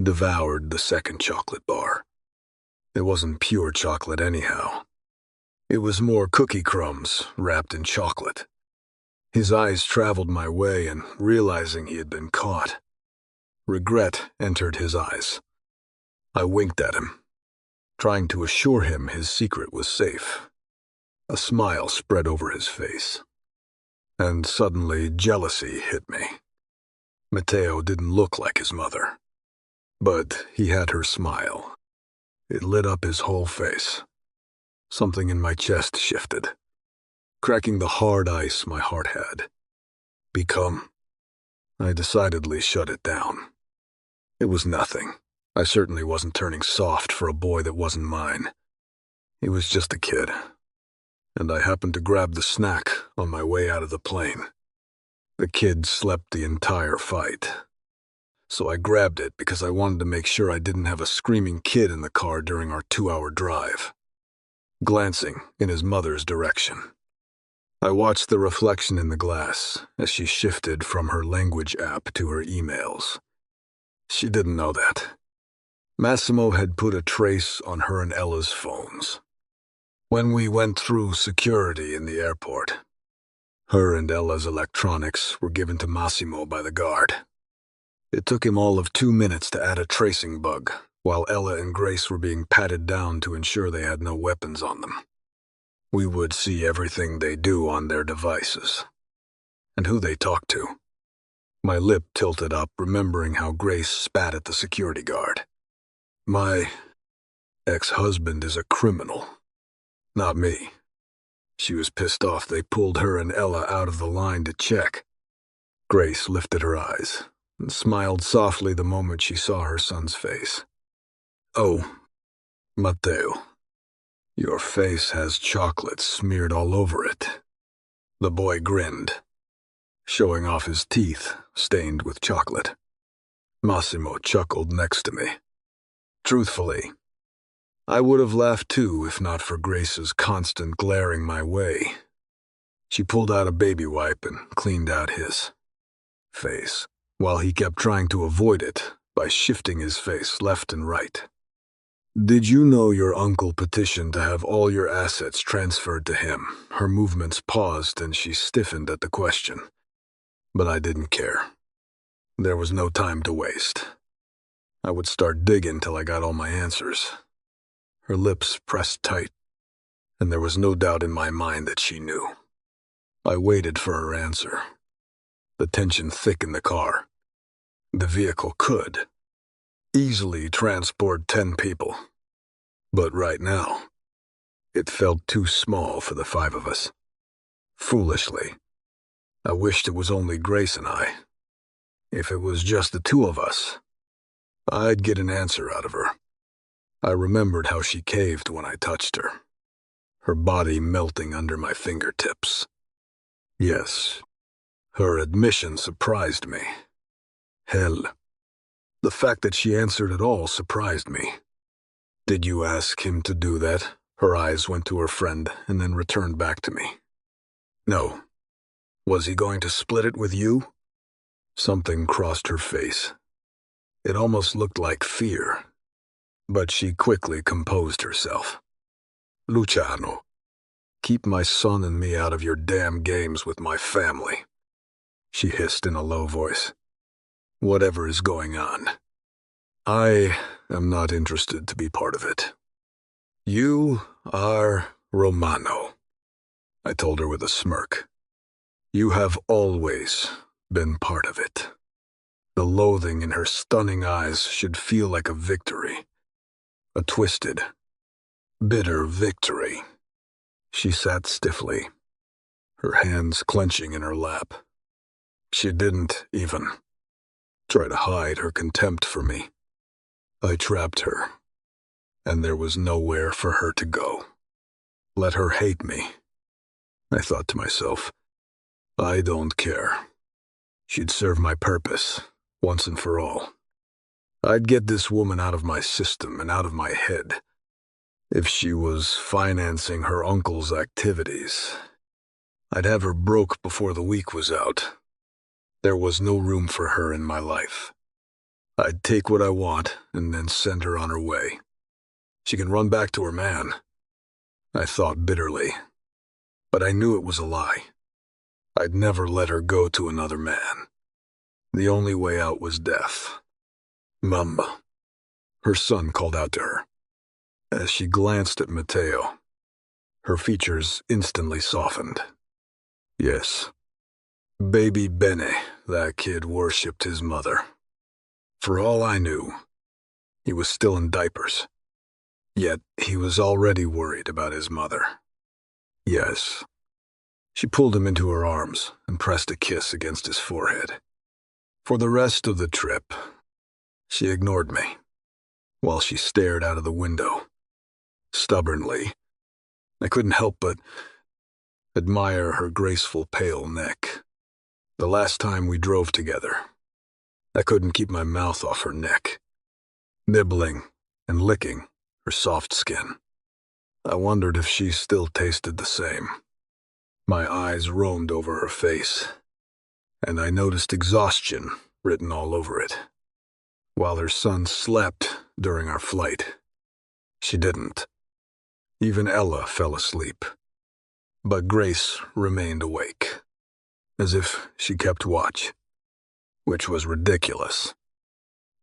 devoured the second chocolate bar. It wasn't pure chocolate anyhow. It was more cookie crumbs wrapped in chocolate. His eyes traveled my way, and realizing he had been caught, regret entered his eyes. I winked at him, trying to assure him his secret was safe. A smile spread over his face. And suddenly jealousy hit me. Matteo didn't look like his mother, but he had her smile. It lit up his whole face. Something in my chest shifted, cracking the hard ice my heart had become. I decidedly shut it down. It was nothing. I certainly wasn't turning soft for a boy that wasn't mine. He was just a kid, and I happened to grab the snack on my way out of the plane. The kid slept the entire fight, so I grabbed it because I wanted to make sure I didn't have a screaming kid in the car during our 2-hour drive. Glancing in his mother's direction, I watched the reflection in the glass as she shifted from her language app to her emails. She didn't know that. Massimo had put a trace on her and Ella's phones. When we went through security in the airport, her and Ella's electronics were given to Massimo by the guard. It took him all of 2 minutes to add a tracing bug, while Ella and Grace were being patted down to ensure they had no weapons on them. We would see everything they do on their devices, and who they talk to. My lip tilted up, remembering how Grace spat at the security guard. My ex-husband is a criminal, not me. She was pissed off they pulled her and Ella out of the line to check. Grace lifted her eyes and smiled softly the moment she saw her son's face. "Oh, Matteo, your face has chocolate smeared all over it." The boy grinned, showing off his teeth stained with chocolate. Massimo chuckled next to me. Truthfully, I would have laughed too if not for Grace's constant glaring my way. She pulled out a baby wipe and cleaned out his face, while he kept trying to avoid it by shifting his face left and right. "Did you know your uncle petitioned to have all your assets transferred to him?" Her movements paused and she stiffened at the question. But I didn't care. There was no time to waste. I would start digging till I got all my answers. Her lips pressed tight, and there was no doubt in my mind that she knew. I waited for her answer. The tension thick in the car. The vehicle could easily transport 10 people. But right now, it felt too small for the 5 of us. Foolishly, I wished it was only Grace and I. If it was just the 2 of us, I'd get an answer out of her. I remembered how she caved when I touched her, her body melting under my fingertips. Yes, her admission surprised me. Hell, the fact that she answered at all surprised me. "Did you ask him to do that?" Her eyes went to her friend and then returned back to me. "No. Was he going to split it with you?" Something crossed her face. It almost looked like fear, but she quickly composed herself. "Luciano, keep my son and me out of your damn games with my family," she hissed in a low voice. "Whatever is going on, I am not interested to be part of it. You are Romano," I told her with a smirk. "You have always been part of it." The loathing in her stunning eyes should feel like a victory. A twisted, bitter victory. She sat stiffly, her hands clenching in her lap. She didn't even try to hide her contempt for me. I trapped her, and there was nowhere for her to go. Let her hate me. I thought to myself, I don't care. She'd serve my purpose, once and for all. I'd get this woman out of my system and out of my head. If she was financing her uncle's activities, I'd have her broke before the week was out. There was no room for her in my life. I'd take what I want and then send her on her way. She can run back to her man. I thought bitterly, but I knew it was a lie. I'd never let her go to another man. The only way out was death. Mama. Her son called out to her. As she glanced at Matteo, her features instantly softened. Yes, baby Bene, that kid worshipped his mother. For all I knew, he was still in diapers. Yet he was already worried about his mother. Yes. She pulled him into her arms and pressed a kiss against his forehead. For the rest of the trip, she ignored me, while she stared out of the window. Stubbornly, I couldn't help but admire her graceful pale neck. The last time we drove together, I couldn't keep my mouth off her neck, nibbling and licking her soft skin. I wondered if she still tasted the same. My eyes roamed over her face, and I noticed exhaustion written all over it. While her son slept during our flight, she didn't. Even Ella fell asleep. But Grace remained awake, as if she kept watch, which was ridiculous.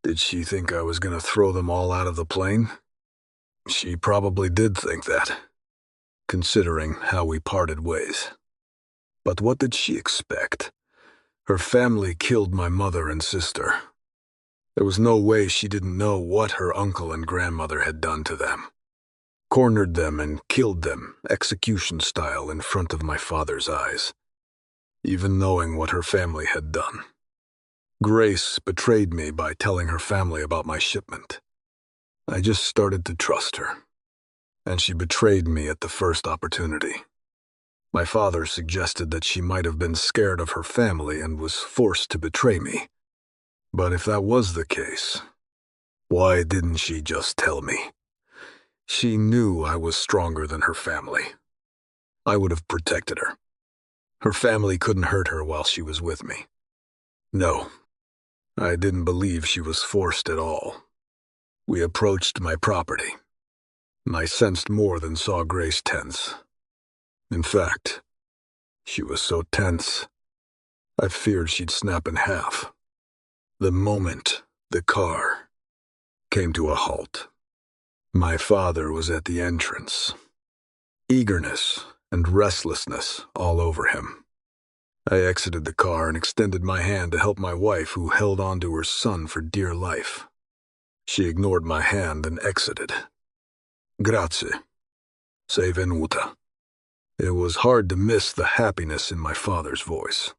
Did she think I was going to throw them all out of the plane? She probably did think that, considering how we parted ways. But what did she expect? Her family killed my mother and sister. There was no way she didn't know what her uncle and grandmother had done to them. Cornered them and killed them, execution style, in front of my father's eyes, even knowing what her family had done. Grace betrayed me by telling her family about my shipment. I just started to trust her, and she betrayed me at the first opportunity. My father suggested that she might have been scared of her family and was forced to betray me. But if that was the case, why didn't she just tell me? She knew I was stronger than her family. I would have protected her. Her family couldn't hurt her while she was with me. No, I didn't believe she was forced at all. We approached my property. I sensed more than saw Grace tense. In fact, she was so tense, I feared she'd snap in half. The moment the car came to a halt, my father was at the entrance. Eagerness and restlessness all over him. I exited the car and extended my hand to help my wife, who held on to her son for dear life. She ignored my hand and exited. Grazie. Sei venuta. It was hard to miss the happiness in my father's voice.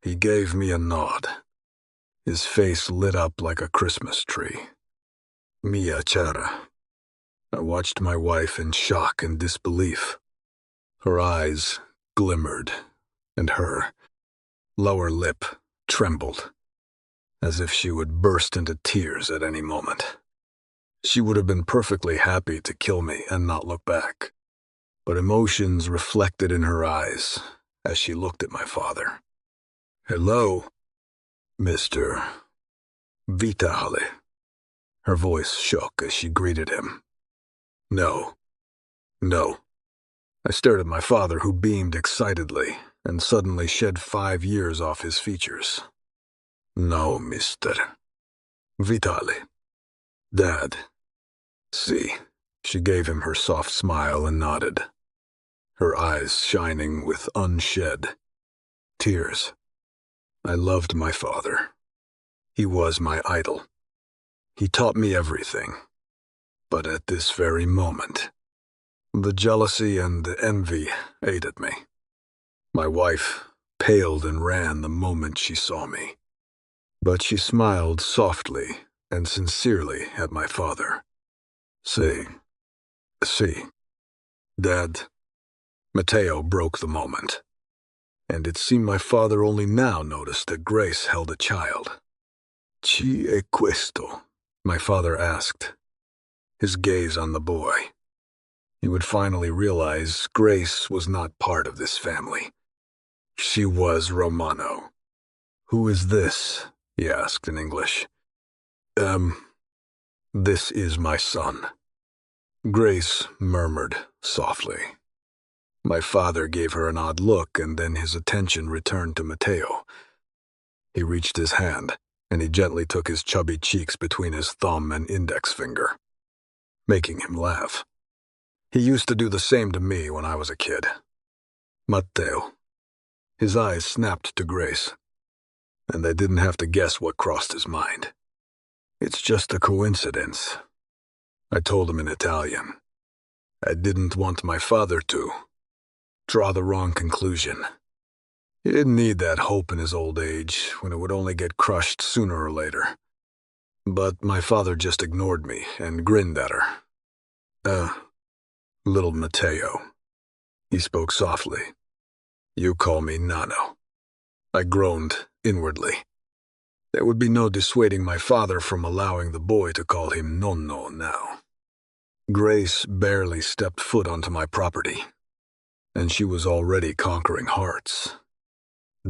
He gave me a nod. His face lit up like a Christmas tree. Mia cara. I watched my wife in shock and disbelief. Her eyes glimmered, and her lower lip trembled, as if she would burst into tears at any moment. She would have been perfectly happy to kill me and not look back, but emotions reflected in her eyes as she looked at my father. Hello, Mr. Vitale. Her voice shook as she greeted him. No. I stared at my father, who beamed excitedly and suddenly shed 5 years off his features. No, Mr. Vitale. Dad. See. She gave him her soft smile and nodded, her eyes shining with unshed tears. I loved my father. He was my idol. He taught me everything. But at this very moment, the jealousy and the envy ate at me. My wife paled and ran the moment she saw me, but she smiled softly and sincerely at my father. See, Dad. Matteo broke the moment, and it seemed my father only now noticed that Grace held a child. Chi è questo? My father asked, his gaze on the boy. He would finally realize Grace was not part of this family. She was Romano. Who is this? He asked in English. This is my son. Grace murmured softly. My father gave her an odd look, and then his attention returned to Mateo. He reached his hand, and he gently took his chubby cheeks between his thumb and index finger, making him laugh. He used to do the same to me when I was a kid. Mateo. His eyes snapped to Grace, and they didn't have to guess what crossed his mind. It's just a coincidence. I told him in Italian. I didn't want my father to draw the wrong conclusion. He didn't need that hope in his old age, when it would only get crushed sooner or later. But my father just ignored me and grinned at her. Little Mateo. He spoke softly. You call me Nano. I groaned inwardly. There would be no dissuading my father from allowing the boy to call him Nonno now. Grace barely stepped foot onto my property, and she was already conquering hearts.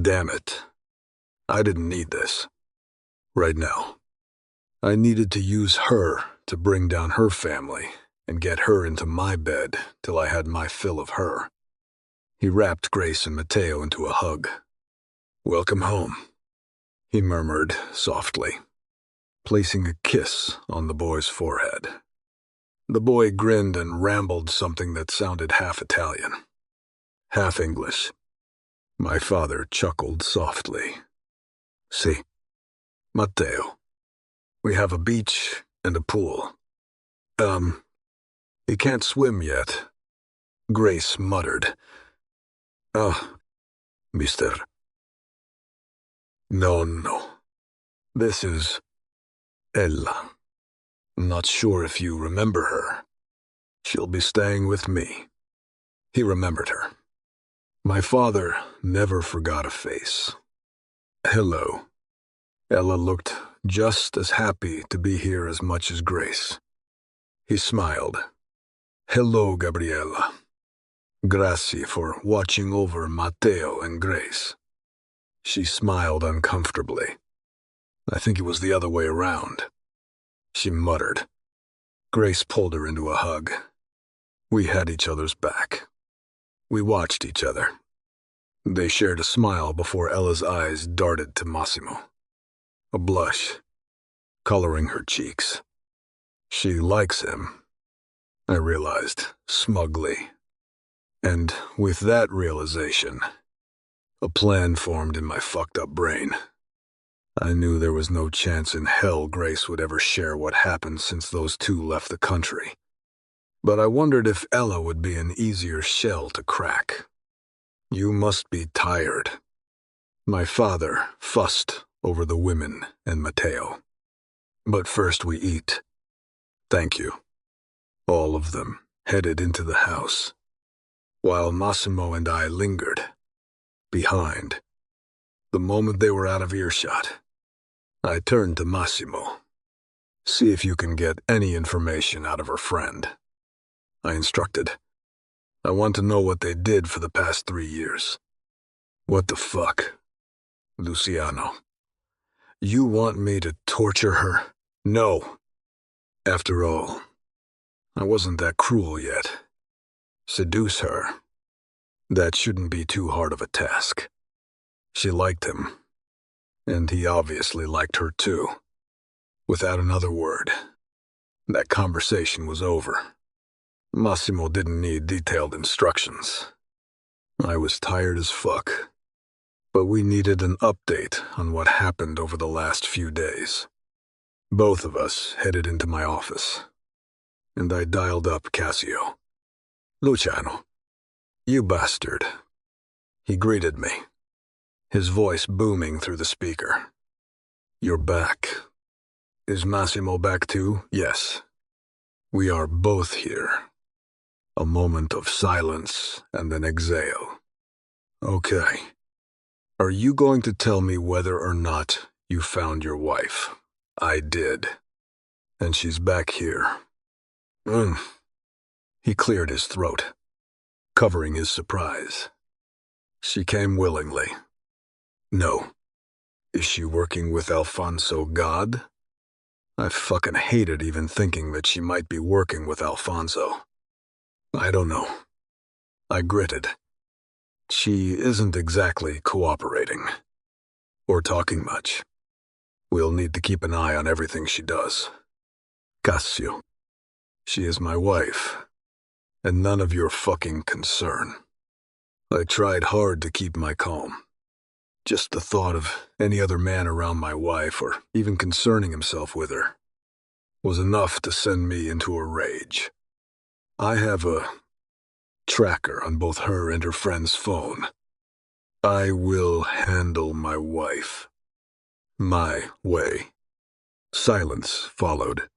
Damn it. I didn't need this. Right now. I needed to use her to bring down her family and get her into my bed till I had my fill of her. He wrapped Grace and Mateo into a hug. Welcome home, he murmured softly, placing a kiss on the boy's forehead. The boy grinned and rambled something that sounded half Italian, half English. My father chuckled softly. See, Matteo, we have a beach and a pool. He can't swim yet. Grace muttered. Mister. No. This is Ella. Not sure if you remember her. She'll be staying with me. He remembered her. My father never forgot a face. Hello. Ella looked just as happy to be here as much as Grace. He smiled. Hello, Gabriella. Grazie for watching over Matteo and Grace. She smiled uncomfortably. I think it was the other way around. She muttered. Grace pulled her into a hug. We had each other's back. We watched each other. They shared a smile before Ella's eyes darted to Massimo. A blush, coloring her cheeks. She likes him, I realized smugly. And with that realization, a plan formed in my fucked up brain. I knew there was no chance in hell Grace would ever share what happened since those two left the country. But I wondered if Ella would be an easier shell to crack. You must be tired. My father fussed over the women and Matteo. But first we eat. Thank you. All of them headed into the house, while Massimo and I lingered, behind. The moment they were out of earshot, I turned to Massimo. See if you can get any information out of her friend. I instructed. I want to know what they did for the past 3 years. What the fuck? Luciano. You want me to torture her? No. After all, I wasn't that cruel yet. Seduce her. That shouldn't be too hard of a task. She liked him, and he obviously liked her too. Without another word, that conversation was over. Massimo didn't need detailed instructions. I was tired as fuck, but we needed an update on what happened over the last few days. Both of us headed into my office, and I dialed up Cassio. Luciano, you bastard. He greeted me, his voice booming through the speaker. You're back. Is Massimo back too? Yes. We are both here. A moment of silence and an exhale. Okay. Are you going to tell me whether or not you found your wife? I did. And she's back here. He cleared his throat, covering his surprise. She came willingly. No. Is she working with Alfonso God? I fucking hated even thinking that she might be working with Alfonso. I don't know. I gritted. She isn't exactly cooperating. Or talking much. We'll need to keep an eye on everything she does. Cassio. She is my wife. And none of your fucking concern. I tried hard to keep my calm. Just the thought of any other man around my wife, or even concerning himself with her, was enough to send me into a rage. I have a tracker on both her and her friend's phone. I will handle my wife. My way. Silence followed.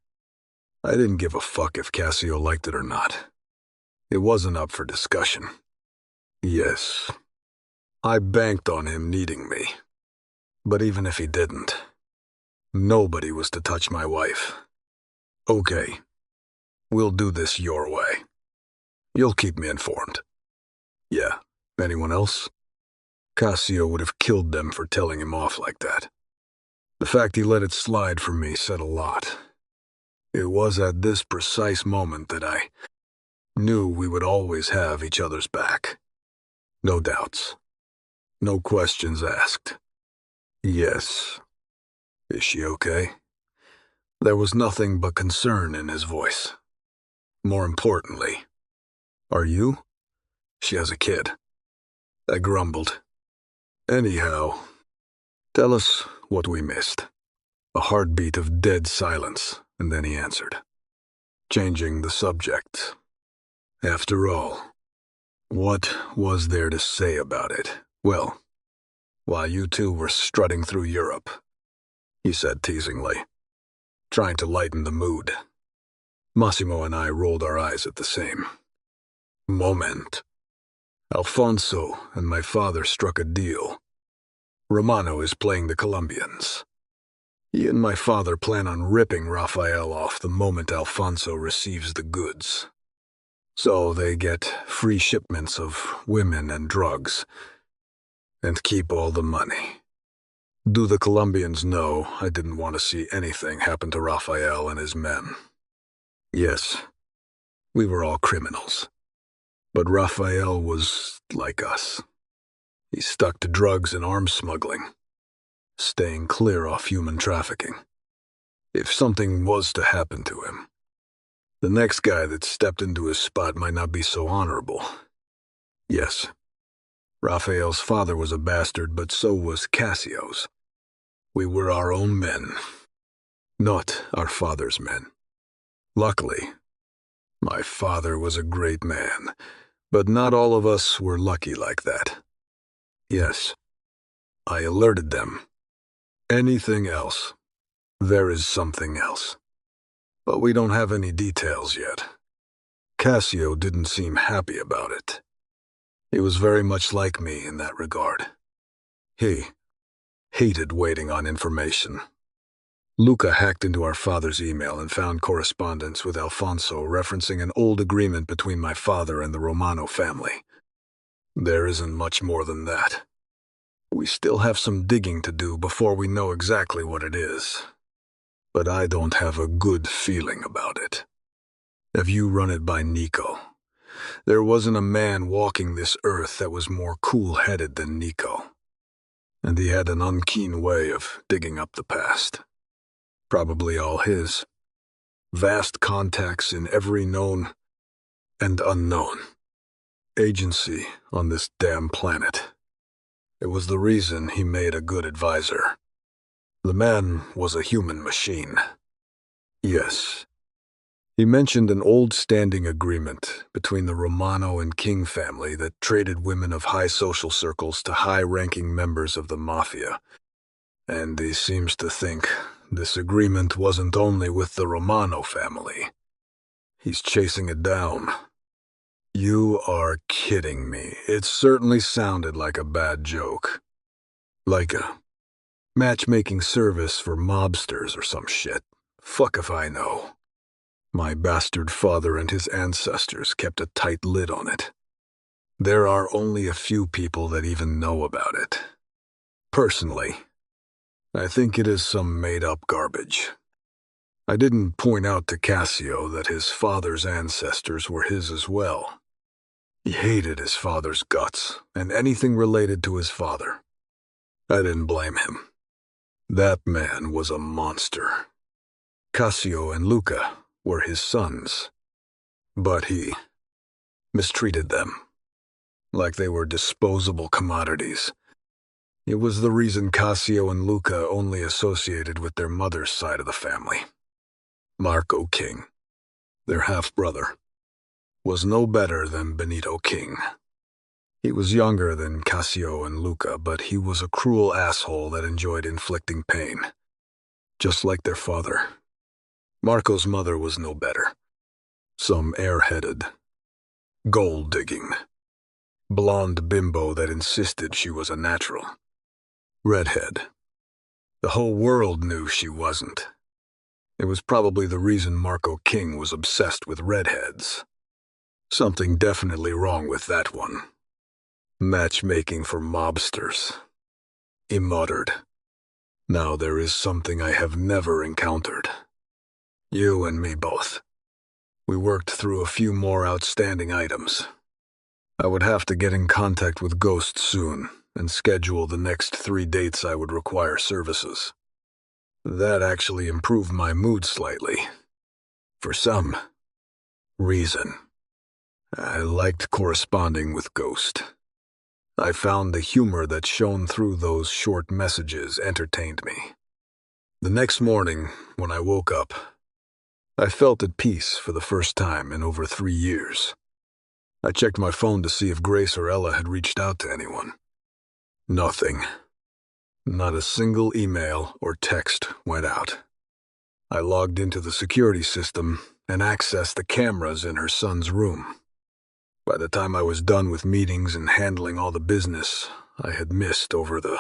I didn't give a fuck if Cassio liked it or not. It wasn't up for discussion. Yes, I banked on him needing me. But even if he didn't, nobody was to touch my wife. Okay, we'll do this your way. You'll keep me informed. Yeah, anyone else? Cassio would have killed them for telling him off like that. The fact he let it slide for me said a lot. It was at this precise moment that I knew we would always have each other's back. No doubts. No questions asked. Yes. Is she okay? There was nothing but concern in his voice. More importantly, are you? She has a kid. I grumbled. Anyhow, tell us what we missed. A heartbeat of dead silence, and then he answered, changing the subject. After all, what was there to say about it? Well, while you two were strutting through Europe, he said teasingly, trying to lighten the mood. Massimo and I rolled our eyes at the same moment. Alfonso and my father struck a deal. Romano is playing the Colombians. He and my father plan on ripping Rafael off the moment Alfonso receives the goods. So they get free shipments of women and drugs, and keep all the money. Do the Colombians know I didn't want to see anything happen to Rafael and his men? Yes, we were all criminals. But Rafael was like us. He stuck to drugs and arms smuggling, staying clear off human trafficking. If something was to happen to him, the next guy that stepped into his spot might not be so honorable. Yes, Rafael's father was a bastard, but so was Cassio's. We were our own men, not our father's men. Luckily, my father was a great man, but not all of us were lucky like that. Yes, I alerted them. Anything else, there is something else. But we don't have any details yet. Cassio didn't seem happy about it. He was very much like me in that regard. He hated waiting on information. Luca hacked into our father's email and found correspondence with Alfonso referencing an old agreement between my father and the Romano family. There isn't much more than that. We still have some digging to do before we know exactly what it is. But I don't have a good feeling about it. Have you run it by Nico? There wasn't a man walking this earth that was more cool-headed than Nico. And he had an unkeen way of digging up the past. Probably all his. Vast contacts in every known and unknown agency on this damn planet. It was the reason he made a good advisor. The man was a human machine. Yes. He mentioned an old standing agreement between the Romano and King family that traded women of high social circles to high-ranking members of the Mafia. And he seems to think this agreement wasn't only with the Romano family. He's chasing it down. You are kidding me. It certainly sounded like a bad joke. Like a matchmaking service for mobsters or some shit. Fuck if I know. My bastard father and his ancestors kept a tight lid on it. There are only a few people that even know about it. Personally, I think it is some made-up garbage. I didn't point out to Cassio that his father's ancestors were his as well. He hated his father's guts and anything related to his father. I didn't blame him. That man was a monster. Cassio and Luca were his sons, but he mistreated them like they were disposable commodities. It was the reason Cassio and Luca only associated with their mother's side of the family. Marco King, their half-brother, was no better than Benito King. He was younger than Cassio and Luca, but he was a cruel asshole that enjoyed inflicting pain, just like their father. Marco's mother was no better. Some airheaded, gold-digging, blonde bimbo that insisted she was a natural. Redhead. The whole world knew she wasn't. It was probably the reason Marco King was obsessed with redheads. Something definitely wrong with that one. Matchmaking for mobsters. He muttered. Now there is something I have never encountered. You and me both. We worked through a few more outstanding items. I would have to get in contact with Ghost soon and schedule the next 3 dates I would require services. That actually improved my mood slightly. For some reason, I liked corresponding with Ghost. I found the humor that shone through those short messages entertained me. The next morning, when I woke up, I felt at peace for the first time in over 3 years. I checked my phone to see if Grace or Ella had reached out to anyone. Nothing. Not a single email or text went out. I logged into the security system and accessed the cameras in her son's room. By the time I was done with meetings and handling all the business I had missed over the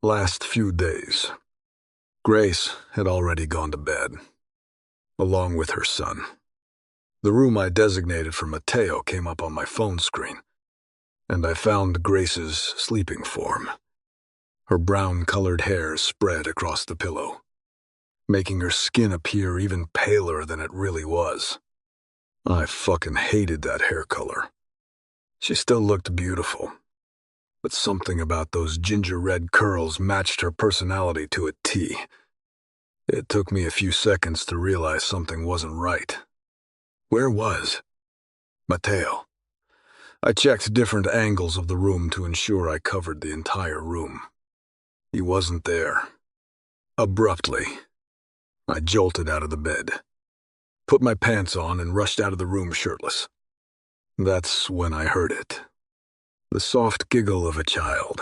last few days, Grace had already gone to bed, along with her son. The room I designated for Mateo came up on my phone screen, and I found Grace's sleeping form. Her brown-colored hair spread across the pillow, making her skin appear even paler than it really was. I fucking hated that hair color. She still looked beautiful, but something about those ginger-red curls matched her personality to a T. It took me a few seconds to realize something wasn't right. Where was Mateo? I checked different angles of the room to ensure I covered the entire room. He wasn't there. Abruptly, I jolted out of the bed, put my pants on, and rushed out of the room shirtless. That's when I heard it. The soft giggle of a child.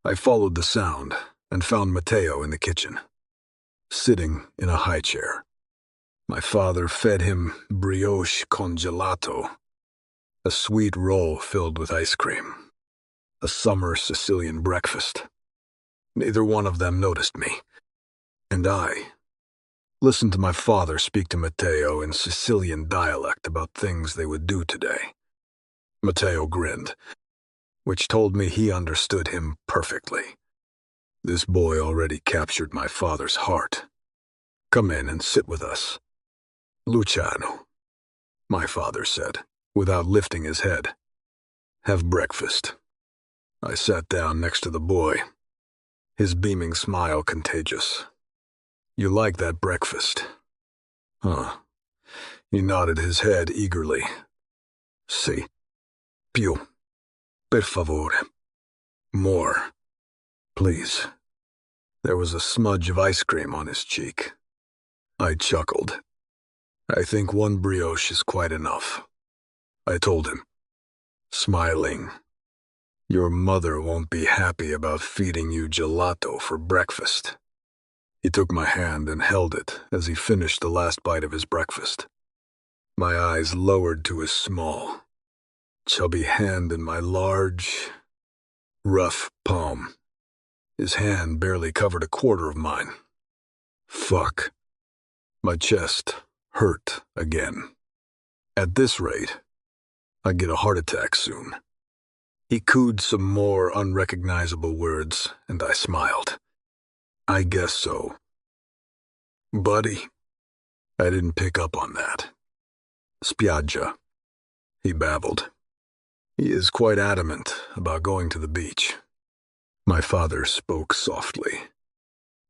I followed the sound and found Mateo in the kitchen, sitting in a high chair. My father fed him brioche con gelato, a sweet roll filled with ice cream. A summer Sicilian breakfast. Neither one of them noticed me, and I listened to my father speak to Mateo in Sicilian dialect about things they would do today. Mateo grinned, which told me he understood him perfectly. This boy already captured my father's heart. Come in and sit with us. Luciano, my father said, without lifting his head. Have breakfast. I sat down next to the boy, his beaming smile contagious. You like that breakfast? Huh. He nodded his head eagerly. Si. Più. Per favore. More. Please. There was a smudge of ice cream on his cheek. I chuckled. I think one brioche is quite enough, I told him, smiling. Your mother won't be happy about feeding you gelato for breakfast. He took my hand and held it as he finished the last bite of his breakfast. My eyes lowered to his small, chubby hand in my large, rough palm. His hand barely covered a quarter of mine. Fuck. My chest hurt again. At this rate, I'd get a heart attack soon. He cooed some more unrecognizable words, and I smiled. I guess so. Buddy, I didn't pick up on that. Spiaggia, he babbled. He is quite adamant about going to the beach. My father spoke softly,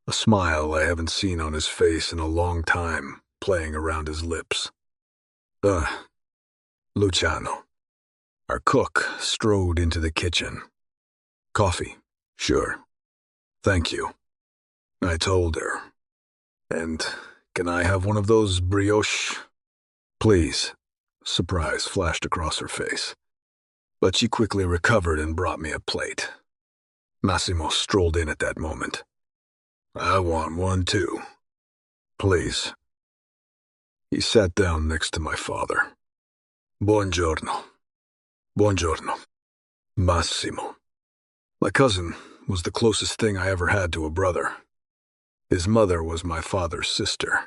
a smile I haven't seen on his face in a long time playing around his lips. Luciano. Our cook strode into the kitchen. Coffee, sure. Thank you. I told her. And can I have one of those brioche? Please. Surprise flashed across her face. But she quickly recovered and brought me a plate. Massimo strolled in at that moment. I want one too. Please. He sat down next to my father. Buongiorno. Buongiorno. Massimo. My cousin was the closest thing I ever had to a brother. His mother was my father's sister,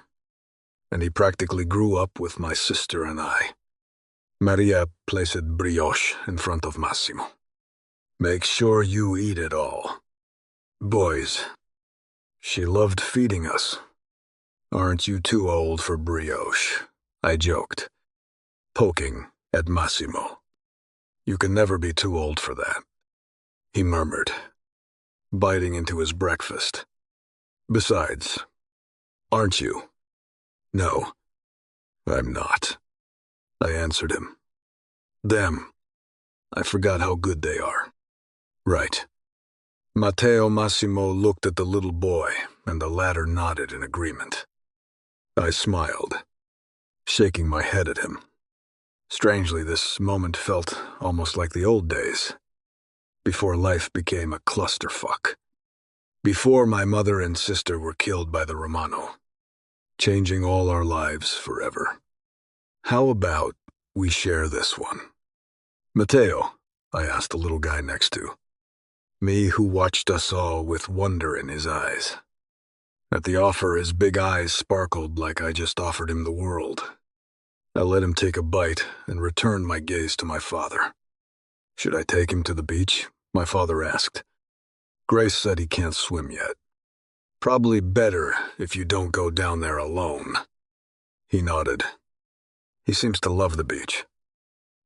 and he practically grew up with my sister and I. Maria placed brioche in front of Massimo. Make sure you eat it all. Boys, she loved feeding us. Aren't you too old for brioche? I joked, poking at Massimo. You can never be too old for that, he murmured, biting into his breakfast. Besides, aren't you? No, I'm not, I answered him. Them. I forgot how good they are. Right. Matteo Massimo looked at the little boy, and the latter nodded in agreement. I smiled, shaking my head at him. Strangely, this moment felt almost like the old days, before life became a clusterfuck. Before my mother and sister were killed by the Romano, changing all our lives forever. How about we share this one? Matteo, I asked the little guy next to me, who watched us all with wonder in his eyes. At the offer, his big eyes sparkled like I just offered him the world. I let him take a bite and returned my gaze to my father. Should I take him to the beach? My father asked. Grace said he can't swim yet. Probably better if you don't go down there alone. He nodded. He seems to love the beach,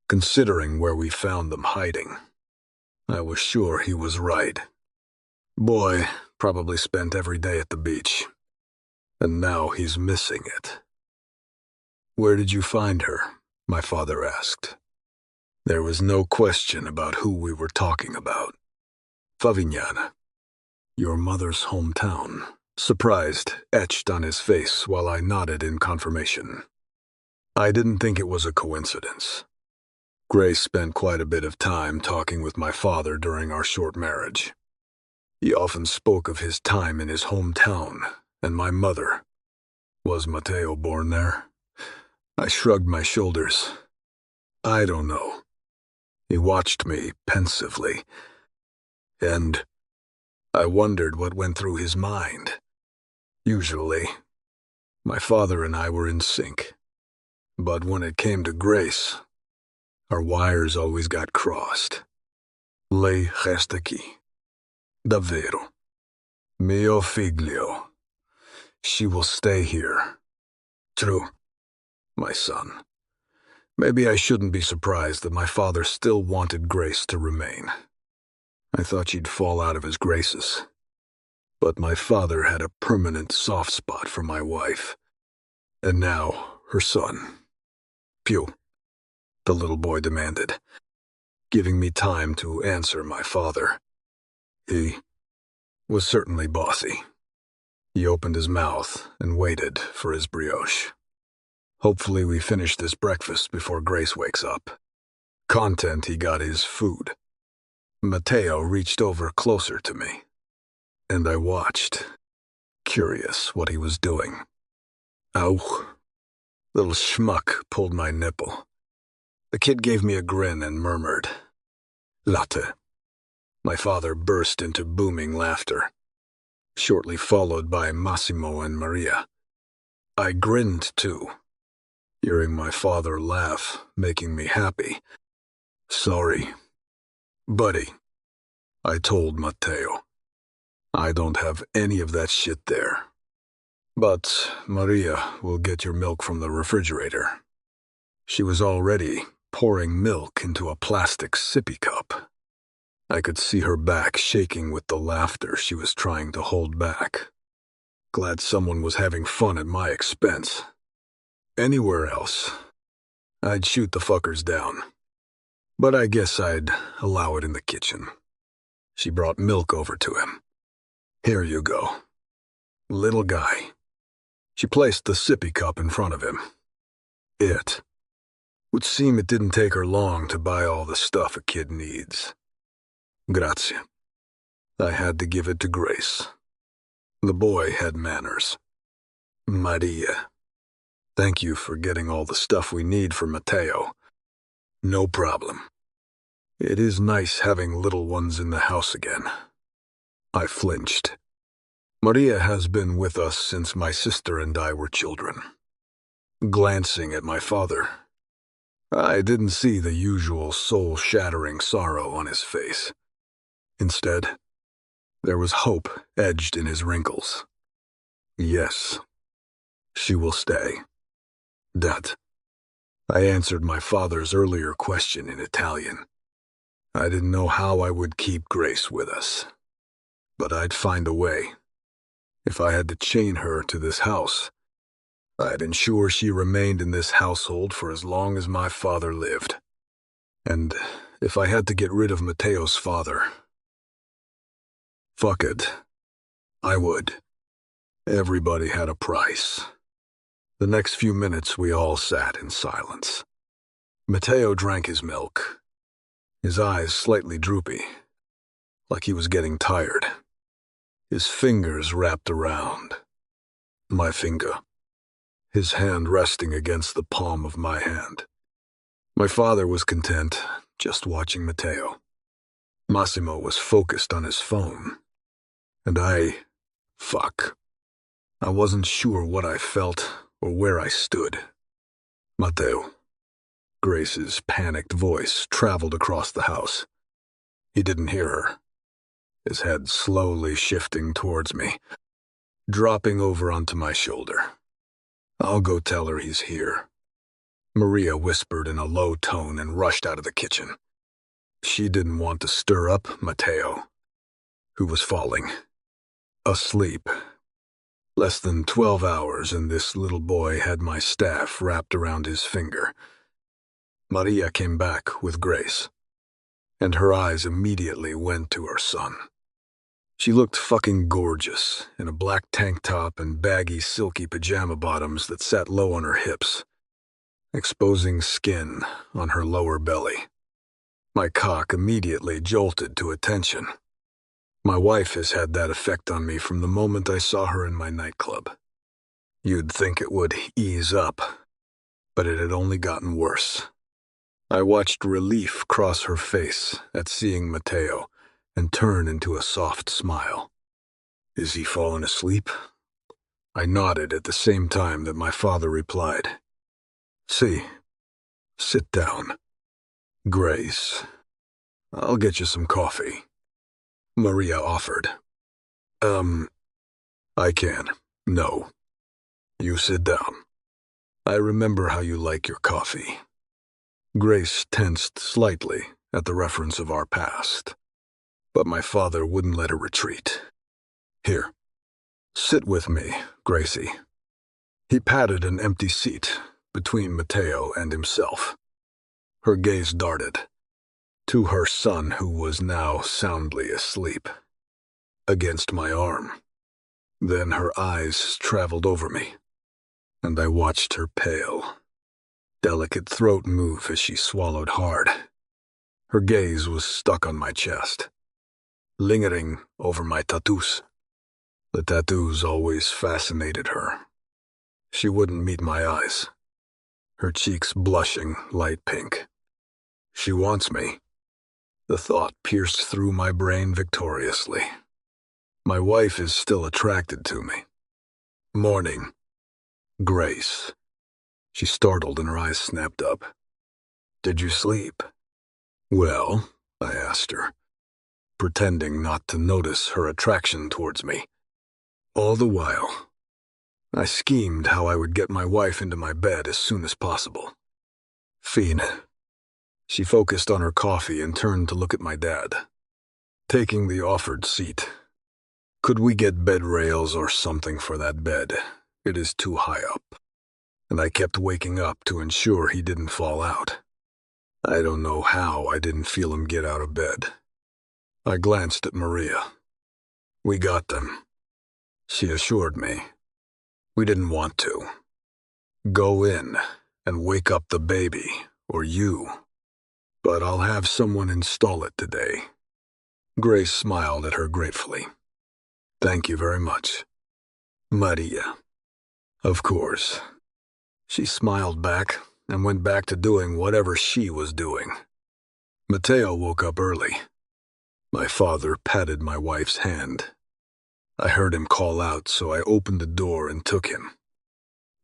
considering where we found them hiding. I was sure he was right. Boy probably spent every day at the beach, and now he's missing it. Where did you find her? My father asked. There was no question about who we were talking about. Favignana, your mother's hometown. Surprised etched on his face while I nodded in confirmation. I didn't think it was a coincidence. Grace spent quite a bit of time talking with my father during our short marriage. He often spoke of his time in his hometown and my mother. Was Matteo born there? I shrugged my shoulders. I don't know. He watched me pensively, and I wondered what went through his mind. Usually, my father and I were in sync, but when it came to Grace, our wires always got crossed. Lei resta aqui. Davvero. Mio figlio. She will stay here. True, my son. Maybe I shouldn't be surprised that my father still wanted Grace to remain. I thought she'd fall out of his graces. But my father had a permanent soft spot for my wife. And now, her son. Pew, the little boy demanded, giving me time to answer my father. He was certainly bossy. He opened his mouth and waited for his brioche. Hopefully we finish this breakfast before Grace wakes up. Content he got his food. Matteo reached over closer to me, and I watched, curious what he was doing. Ow. Little schmuck pulled my nipple. The kid gave me a grin and murmured, Latte. My father burst into booming laughter, shortly followed by Massimo and Maria. I grinned too, hearing my father laugh, making me happy. Sorry, buddy, I told Matteo. I don't have any of that shit there. But Maria will get your milk from the refrigerator. She was already pouring milk into a plastic sippy cup. I could see her back shaking with the laughter she was trying to hold back. Glad someone was having fun at my expense. Anywhere else, I'd shoot the fuckers down. But I guess I'd allow it in the kitchen. She brought milk over to him. Here you go. Little guy. She placed the sippy cup in front of him. It would seem it didn't take her long to buy all the stuff a kid needs. Grazie. I had to give it to Grace. The boy had manners. Maria. Thank you for getting all the stuff we need for Matteo. No problem. It is nice having little ones in the house again. I flinched. Maria has been with us since my sister and I were children. Glancing at my father, I didn't see the usual soul-shattering sorrow on his face. Instead, there was hope edged in his wrinkles. Yes, she will stay. That. I answered my father's earlier question in Italian. I didn't know how I would keep Grace with us, but I'd find a way. If I had to chain her to this house, I'd ensure she remained in this household for as long as my father lived. And if I had to get rid of Matteo's father, fuck it, I would. Everybody had a price. The next few minutes we all sat in silence. Matteo drank his milk, his eyes slightly droopy, like he was getting tired. His fingers wrapped around my finger, his hand resting against the palm of my hand. My father was content, just watching Matteo. Massimo was focused on his phone, and fuck. I wasn't sure what I felt or where I stood. Matteo. Grace's panicked voice traveled across the house. He didn't hear her, his head slowly shifting towards me, dropping over onto my shoulder. I'll go tell her he's here. Maria whispered in a low tone and rushed out of the kitchen. She didn't want to stir up Matteo, who was falling asleep. Less than 12 hours and this little boy had my staff wrapped around his finger. Maria came back with Grace, and her eyes immediately went to her son. She looked fucking gorgeous in a black tank top and baggy, silky pajama bottoms that sat low on her hips, exposing skin on her lower belly. My cock immediately jolted to attention. My wife has had that effect on me from the moment I saw her in my nightclub. You'd think it would ease up, but it had only gotten worse. I watched relief cross her face at seeing Matteo and turn into a soft smile. Is he fallen asleep? I nodded at the same time that my father replied. See, sit down. Grace, I'll get you some coffee. Maria offered. I can. No. You sit down. I remember how you like your coffee. Grace tensed slightly at the reference of our past, but my father wouldn't let her retreat. Here, sit with me, Gracie. He patted an empty seat between Matteo and himself. Her gaze darted to her son, who was now soundly asleep, against my arm. Then her eyes traveled over me, and I watched her pale, delicate throat move as she swallowed hard. Her gaze was stuck on my chest, lingering over my tattoos. The tattoos always fascinated her. She wouldn't meet my eyes, her cheeks blushing light pink. She wants me. The thought pierced through my brain victoriously. My wife is still attracted to me. Morning. Grace. She startled and her eyes snapped up. Did you sleep? Well, I asked her, pretending not to notice her attraction towards me. All the while, I schemed how I would get my wife into my bed as soon as possible. Fiend. She focused on her coffee and turned to look at my dad, taking the offered seat. Could we get bed rails or something for that bed? It is too high up. And I kept waking up to ensure he didn't fall out. I don't know how I didn't feel him get out of bed. I glanced at Maria. We got them. She assured me. We didn't want to. Go in and wake up the baby, or you. But I'll have someone install it today. Grace smiled at her gratefully. Thank you very much. Maria. Of course. She smiled back and went back to doing whatever she was doing. Mateo woke up early. My father patted my wife's hand. I heard him call out, so I opened the door and took him.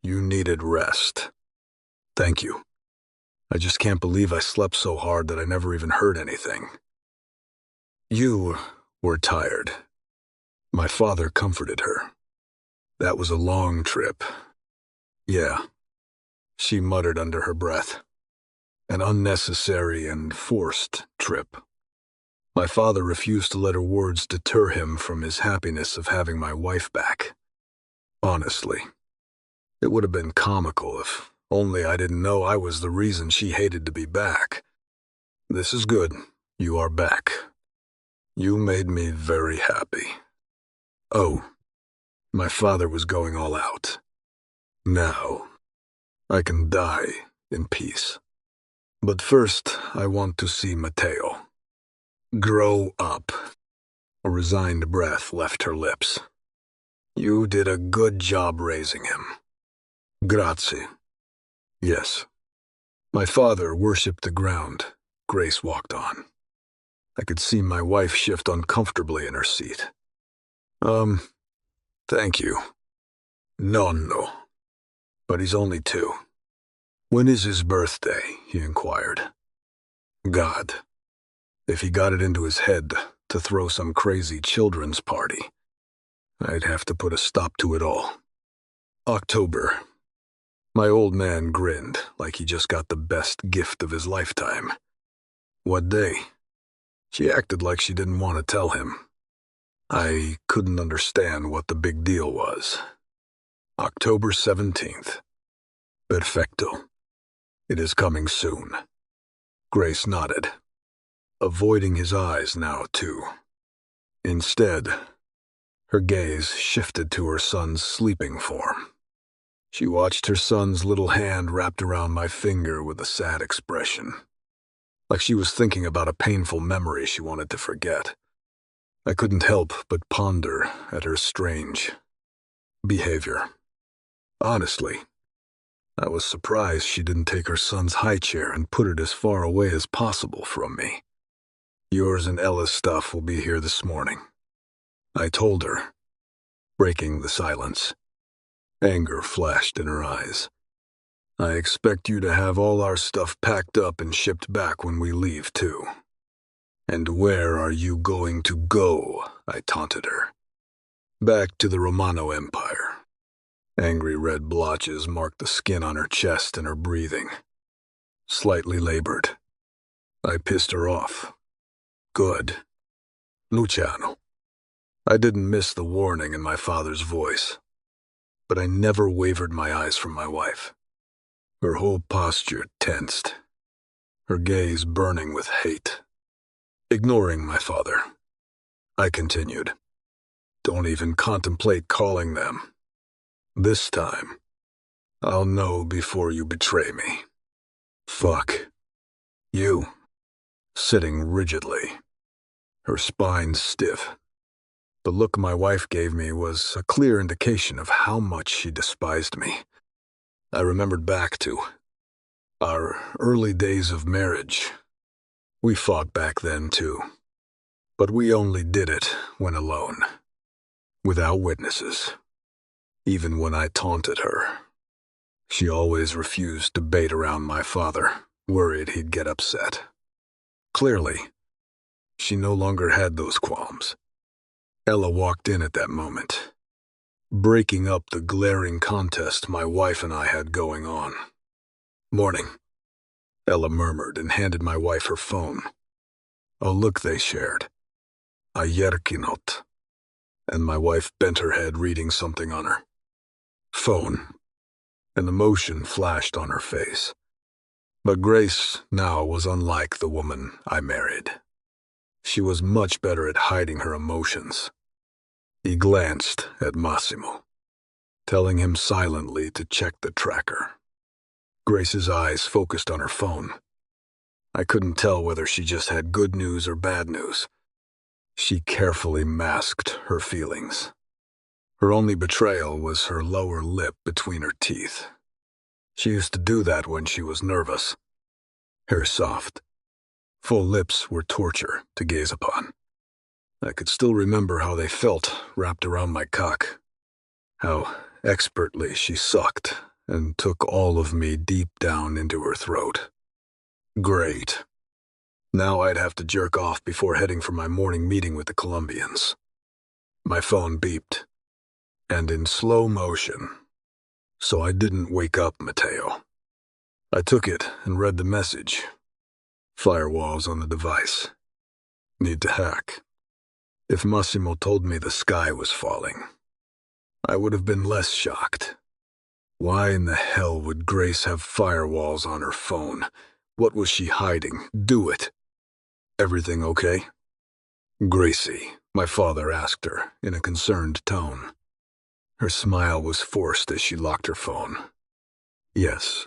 You needed rest. Thank you. I just can't believe I slept so hard that I never even heard anything. You were tired. My father comforted her. That was a long trip. Yeah, she muttered under her breath. An unnecessary and forced trip. My father refused to let her words deter him from his happiness of having my wife back. Honestly, it would have been comical if only I didn't know I was the reason she hated to be back. This is good. You are back. You made me very happy. Oh, my father was going all out. Now, I can die in peace. But first, I want to see Mateo. Grow up. A resigned breath left her lips. You did a good job raising him. Grazie. Yes. My father worshipped the ground. Grace walked on. I could see my wife shift uncomfortably in her seat. Thank you. Nonno. But he's only 2. When is his birthday? He inquired. God. If he got it into his head to throw some crazy children's party, I'd have to put a stop to it all. October. My old man grinned like he just got the best gift of his lifetime. What day? She acted like she didn't want to tell him. I couldn't understand what the big deal was. October 17th. Perfecto. It is coming soon. Grace nodded, avoiding his eyes now, too. Instead, her gaze shifted to her son's sleeping form. She watched her son's little hand wrapped around my finger with a sad expression, like she was thinking about a painful memory she wanted to forget. I couldn't help but ponder at her strange behavior. Honestly, I was surprised she didn't take her son's high chair and put it as far away as possible from me. Yours and Ella's stuff will be here this morning, I told her, breaking the silence. Anger flashed in her eyes. I expect you to have all our stuff packed up and shipped back when we leave, too. And where are you going to go? I taunted her. Back to the Romano Empire. Angry red blotches marked the skin on her chest and her breathing. Slightly labored. I pissed her off. Good. Luciano. I didn't miss the warning in my father's voice, but I never wavered my eyes from my wife. Her whole posture tensed, her gaze burning with hate. Ignoring my father, I continued. Don't even contemplate calling them. This time, I'll know before you betray me. Fuck. You. Sitting rigidly, her spine stiff. The look my wife gave me was a clear indication of how much she despised me. I remembered back to our early days of marriage. We fought back then, too. But we only did it when alone, without witnesses. Even when I taunted her, she always refused to bait around my father, worried he'd get upset. Clearly, she no longer had those qualms. Ella walked in at that moment. breaking up the glaring contest my wife and I had going on. "Morning," Ella murmured and handed my wife her phone. A look they shared. A yerkinot. And my wife bent her head reading something on her phone. An emotion flashed on her face. But Grace now was unlike the woman I married. She was much better at hiding her emotions. He glanced at Massimo, telling him silently to check the tracker. Grace's eyes focused on her phone. I couldn't tell whether she just had good news or bad news. She carefully masked her feelings. Her only betrayal was her lower lip between her teeth. She used to do that when she was nervous. Her soft, full lips were torture to gaze upon. I could still remember how they felt wrapped around my cock. How expertly she sucked and took all of me deep down into her throat. Great. Now I'd have to jerk off before heading for my morning meeting with the Colombians. My phone beeped, and in slow motion, so I didn't wake up Mateo. I took it and read the message. Firewalls on the device. Need to hack. If Massimo told me the sky was falling, I would have been less shocked. Why in the hell would Grace have firewalls on her phone? What was she hiding? Do it. Everything okay? Gracie, my father asked her in a concerned tone. Her smile was forced as she locked her phone. Yes,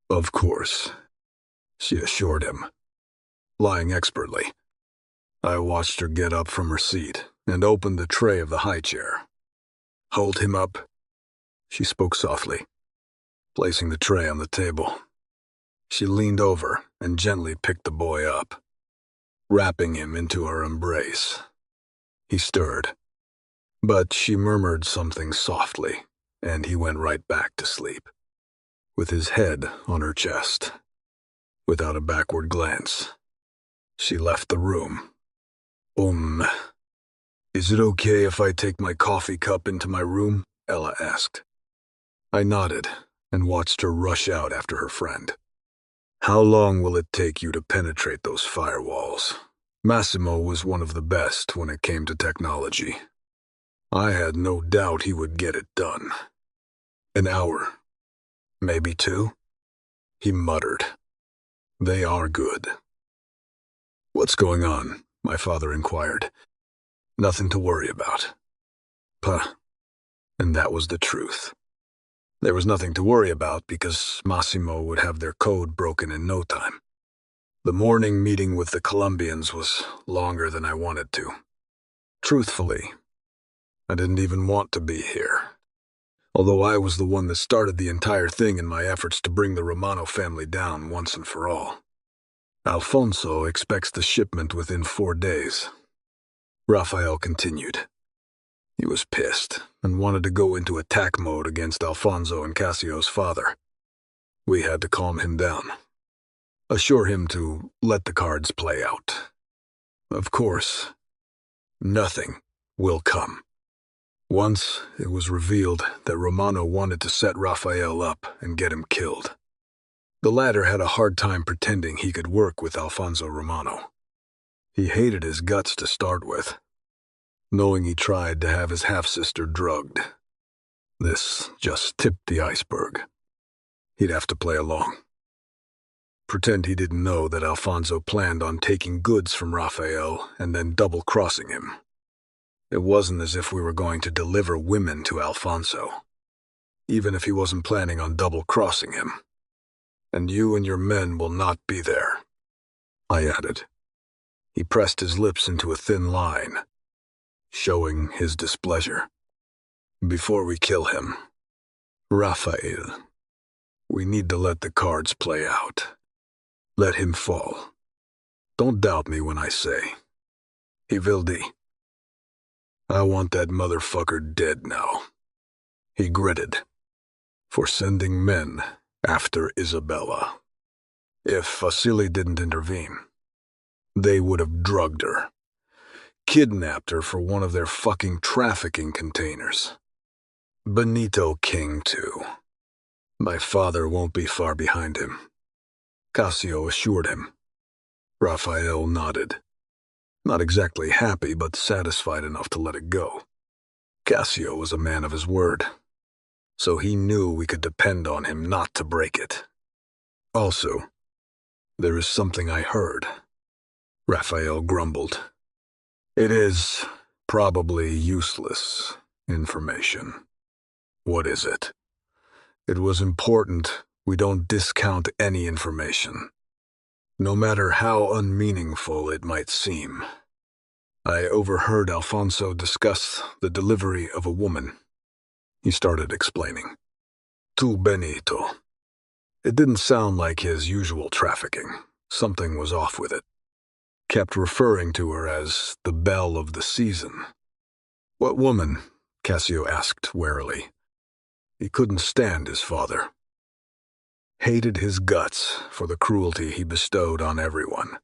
of course, she assured him, lying expertly. I watched her get up from her seat and open the tray of the high chair. Hold him up, she spoke softly, placing the tray on the table. She leaned over and gently picked the boy up, wrapping him into her embrace. He stirred, but she murmured something softly, and he went right back to sleep, with his head on her chest. Without a backward glance, she left the room. Is it okay if I take my coffee cup into my room? Ella asked. I nodded and watched her rush out after her friend. How long will it take you to penetrate those firewalls? Massimo was one of the best when it came to technology. I had no doubt he would get it done. An hour. Maybe 2? He muttered. They are good. What's going on? My father inquired. Nothing to worry about. Puh. And that was the truth. There was nothing to worry about because Massimo would have their code broken in no time. The morning meeting with the Colombians was longer than I wanted to. Truthfully, I didn't even want to be here. Although I was the one that started the entire thing in my efforts to bring the Romano family down once and for all. Alfonso expects the shipment within 4 days. Rafael continued. He was pissed and wanted to go into attack mode against Alfonso and Cassio's father. We had to calm him down. Assure him to let the cards play out. Of course, nothing will come. Once it was revealed that Romano wanted to set Rafael up and get him killed. The latter had a hard time pretending he could work with Alfonso Romano. He hated his guts to start with, knowing he tried to have his half-sister drugged. This just tipped the iceberg. He'd have to play along. Pretend he didn't know that Alfonso planned on taking goods from Rafael and then double-crossing him. It wasn't as if we were going to deliver women to Alfonso, even if he wasn't planning on double-crossing him. And you and your men will not be there, I added. He pressed his lips into a thin line, showing his displeasure. Before we kill him, Rafael, we need to let the cards play out. Let him fall. Don't doubt me when I say, Ivildi. I want that motherfucker dead now. He gritted. For sending men after Isabella. If Vasily didn't intervene, they would have drugged her. Kidnapped her for one of their fucking trafficking containers. Benito King, too. My father won't be far behind him, Cassio assured him. Raphael nodded. Not exactly happy, but satisfied enough to let it go. Cassio was a man of his word, so he knew we could depend on him not to break it. Also, there is something I heard, Raphael grumbled. It is probably useless information. What is it? It was important we don't discount any information, no matter how unmeaningful it might seem. I overheard Alfonso discuss the delivery of a woman. He started explaining. To Benito. It didn't sound like his usual trafficking. Something was off with it. Kept referring to her as the belle of the season. What woman? Cassio asked warily. He couldn't stand his father. Hated his guts for the cruelty he bestowed on everyone.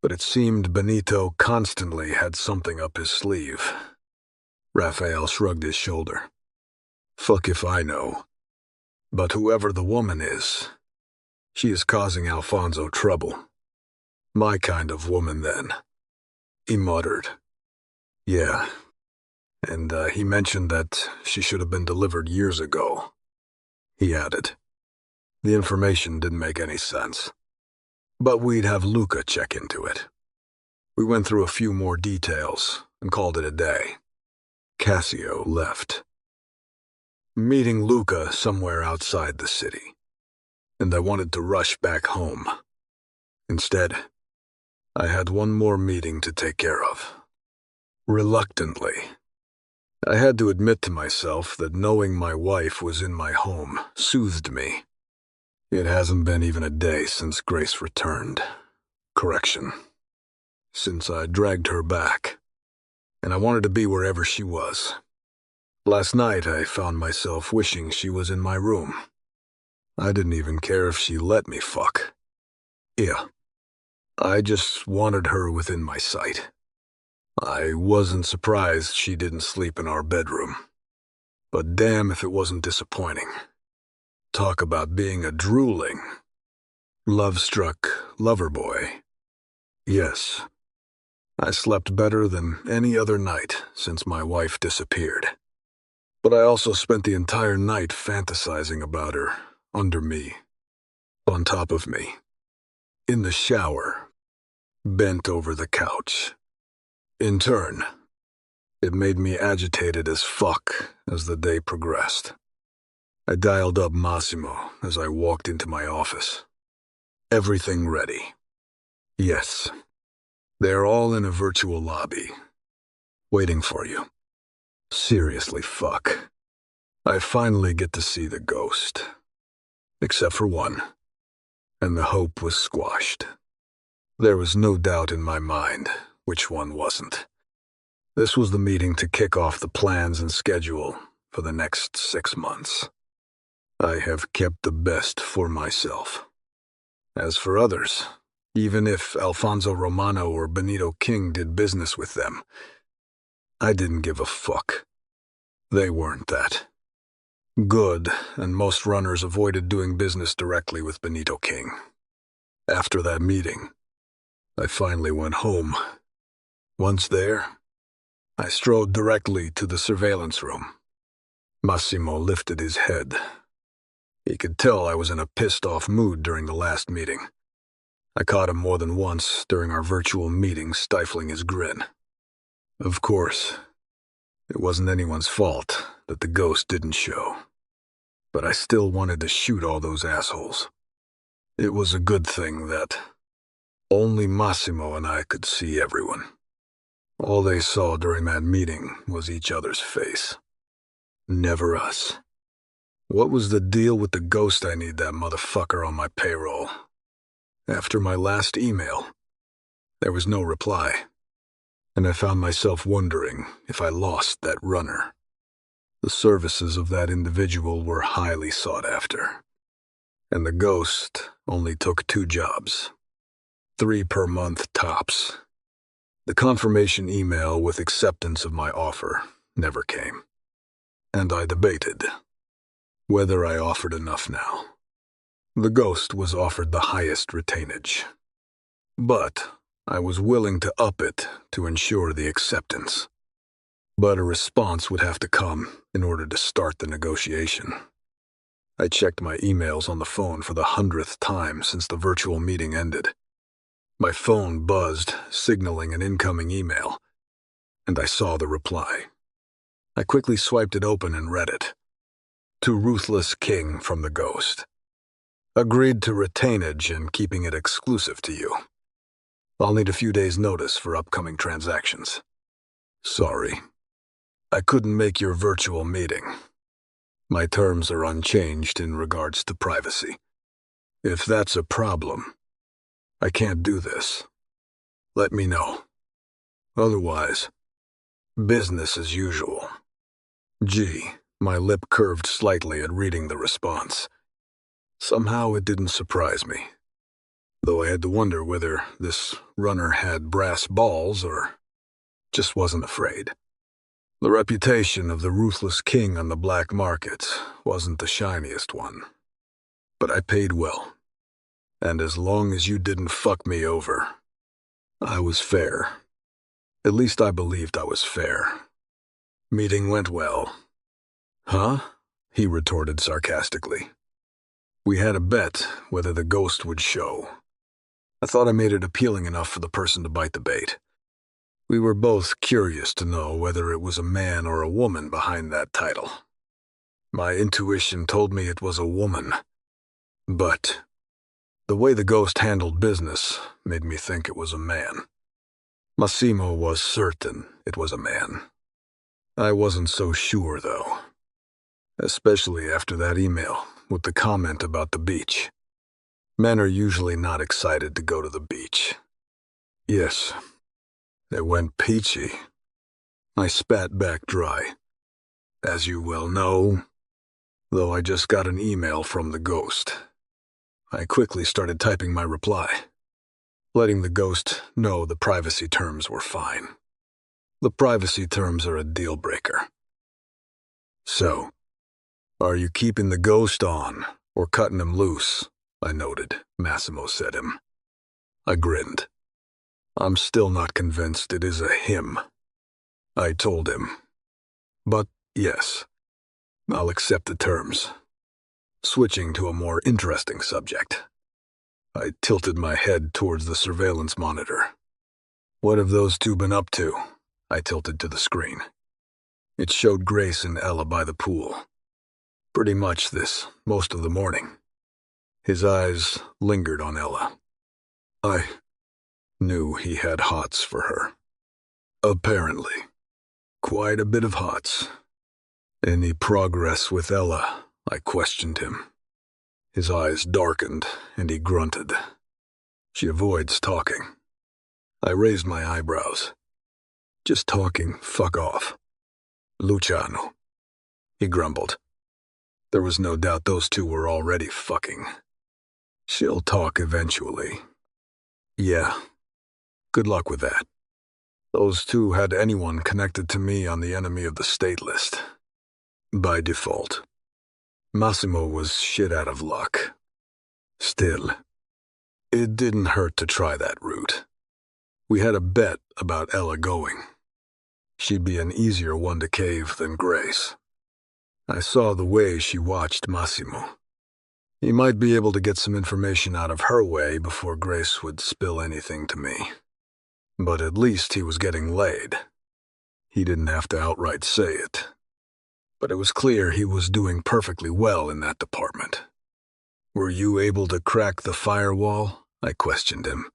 But it seemed Benito constantly had something up his sleeve. Raphael shrugged his shoulder. Fuck if I know. But whoever the woman is, she is causing Alfonso trouble. My kind of woman, then. He muttered. Yeah. And he mentioned that she should have been delivered years ago. He added. The information didn't make any sense. But we'd have Luca check into it. We went through a few more details and called it a day. Cassio left. Meeting Luca somewhere outside the city. And I wanted to rush back home. Instead, I had one more meeting to take care of. Reluctantly, I had to admit to myself that knowing my wife was in my home soothed me. It hasn't been even a day since Grace returned. Correction. Since I dragged her back. And I wanted to be wherever she was. Last night I found myself wishing she was in my room. I didn't even care if she let me fuck. Yeah. I just wanted her within my sight. I wasn't surprised she didn't sleep in our bedroom. But damn if it wasn't disappointing. Talk about being a drooling. Love-struck lover boy. Yes. I slept better than any other night since my wife disappeared. But I also spent the entire night fantasizing about her, under me, on top of me, in the shower, bent over the couch. In turn, it made me agitated as fuck as the day progressed. I dialed up Massimo as I walked into my office. Everything ready. Yes. They're all in a virtual lobby, waiting for you. Seriously, fuck. I finally get to see the ghost. Except for one. And the hope was squashed. There was no doubt in my mind which one wasn't. This was the meeting to kick off the plans and schedule for the next 6 months. I have kept the best for myself. As for others, even if Alfonso Romano or Benito King did business with them, I didn't give a fuck. They weren't that. Good, and most runners avoided doing business directly with Benito King. After that meeting, I finally went home. Once there, I strode directly to the surveillance room. Massimo lifted his head. He could tell I was in a pissed-off mood during the last meeting. I caught him more than once during our virtual meeting stifling his grin. Of course, it wasn't anyone's fault that the ghost didn't show. But I still wanted to shoot all those assholes. It was a good thing that only Massimo and I could see everyone. All they saw during that meeting was each other's face. Never us. What was the deal with the ghost? I need that motherfucker on my payroll. After my last email, there was no reply, and I found myself wondering if I lost that runner. The services of that individual were highly sought after, and the ghost only took 2 jobs, 3 per month tops. The confirmation email with acceptance of my offer never came. and I debated whether I offered enough now. The ghost was offered the highest retainage, but I was willing to up it to ensure the acceptance. But a response would have to come in order to start the negotiation. I checked my emails on the phone for the 100th time since the virtual meeting ended. My phone buzzed, signaling an incoming email, and I saw the reply. I quickly swiped it open and read it. To Ruthless King from the Ghost. Agreed to retainage and keeping it exclusive to you. I'll need a few days' notice for upcoming transactions. Sorry. I couldn't make your virtual meeting. My terms are unchanged in regards to privacy. If that's a problem, I can't do this. Let me know. Otherwise, business as usual. Gee, my lip curved slightly at reading the response. Somehow it didn't surprise me, though I had to wonder whether this runner had brass balls or just wasn't afraid. The reputation of the ruthless king on the black market wasn't the shiniest one, but I paid well, and as long as you didn't fuck me over, I was fair. At least I believed I was fair. Meeting went well. Huh? He retorted sarcastically. We had a bet whether the ghost would show. I thought I made it appealing enough for the person to bite the bait. We were both curious to know whether it was a man or a woman behind that title. My intuition told me it was a woman, but the way the ghost handled business made me think it was a man. Massimo was certain it was a man. I wasn't so sure, though, especially after that email with the comment about the beach. Men are usually not excited to go to the beach. Yes, it went peachy. I spat back dry. As you well know, though I just got an email from the ghost. I quickly started typing my reply, letting the ghost know the privacy terms were fine. The privacy terms are a deal breaker. So, are you keeping the ghost on or cutting him loose? I noted. Massimo said him. I grinned. I'm still not convinced it is a him. I told him. But yes, I'll accept the terms. Switching to a more interesting subject. I tilted my head towards the surveillance monitor. What have those two been up to? I tilted to the screen. It showed Grace and Ella by the pool. Pretty much this, most of the morning. His eyes lingered on Ella. I knew he had hots for her. Apparently. Quite a bit of hots. Any progress with Ella? I questioned him. His eyes darkened, and he grunted. She avoids talking. I raised my eyebrows. Just talking, fuck off. Luciano. He grumbled. There was no doubt those two were already fucking. She'll talk eventually. Yeah. Good luck with that. Those two had anyone connected to me on the enemy of the state list. By default. Massimo was shit out of luck. Still, it didn't hurt to try that route. We had a bet about Ella going. She'd be an easier one to cave than Grace. I saw the way she watched Massimo. He might be able to get some information out of her way before Grace would spill anything to me. But at least he was getting laid. He didn't have to outright say it. But it was clear he was doing perfectly well in that department. Were you able to crack the firewall? I questioned him.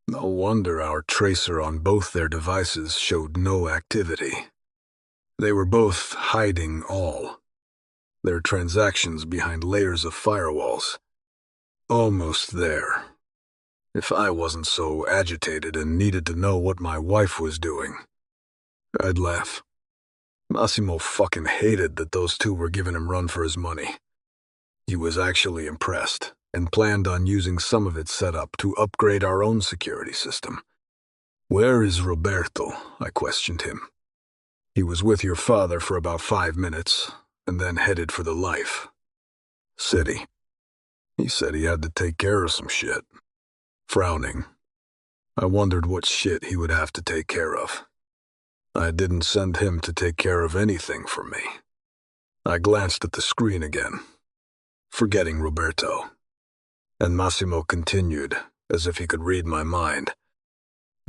No wonder our tracer on both their devices showed no activity. They were both hiding all. Their transactions behind layers of firewalls. Almost there. If I wasn't so agitated and needed to know what my wife was doing, I'd laugh. Massimo fucking hated that those two were giving him run for his money. He was actually impressed and planned on using some of it set up to upgrade our own security system. Where is Roberto? I questioned him. He was with your father for about 5 minutes, and then headed for the life. City. He said he had to take care of some shit. Frowning, I wondered what shit he would have to take care of. I didn't send him to take care of anything for me. I glanced at the screen again, forgetting Roberto. And Massimo continued, as if he could read my mind.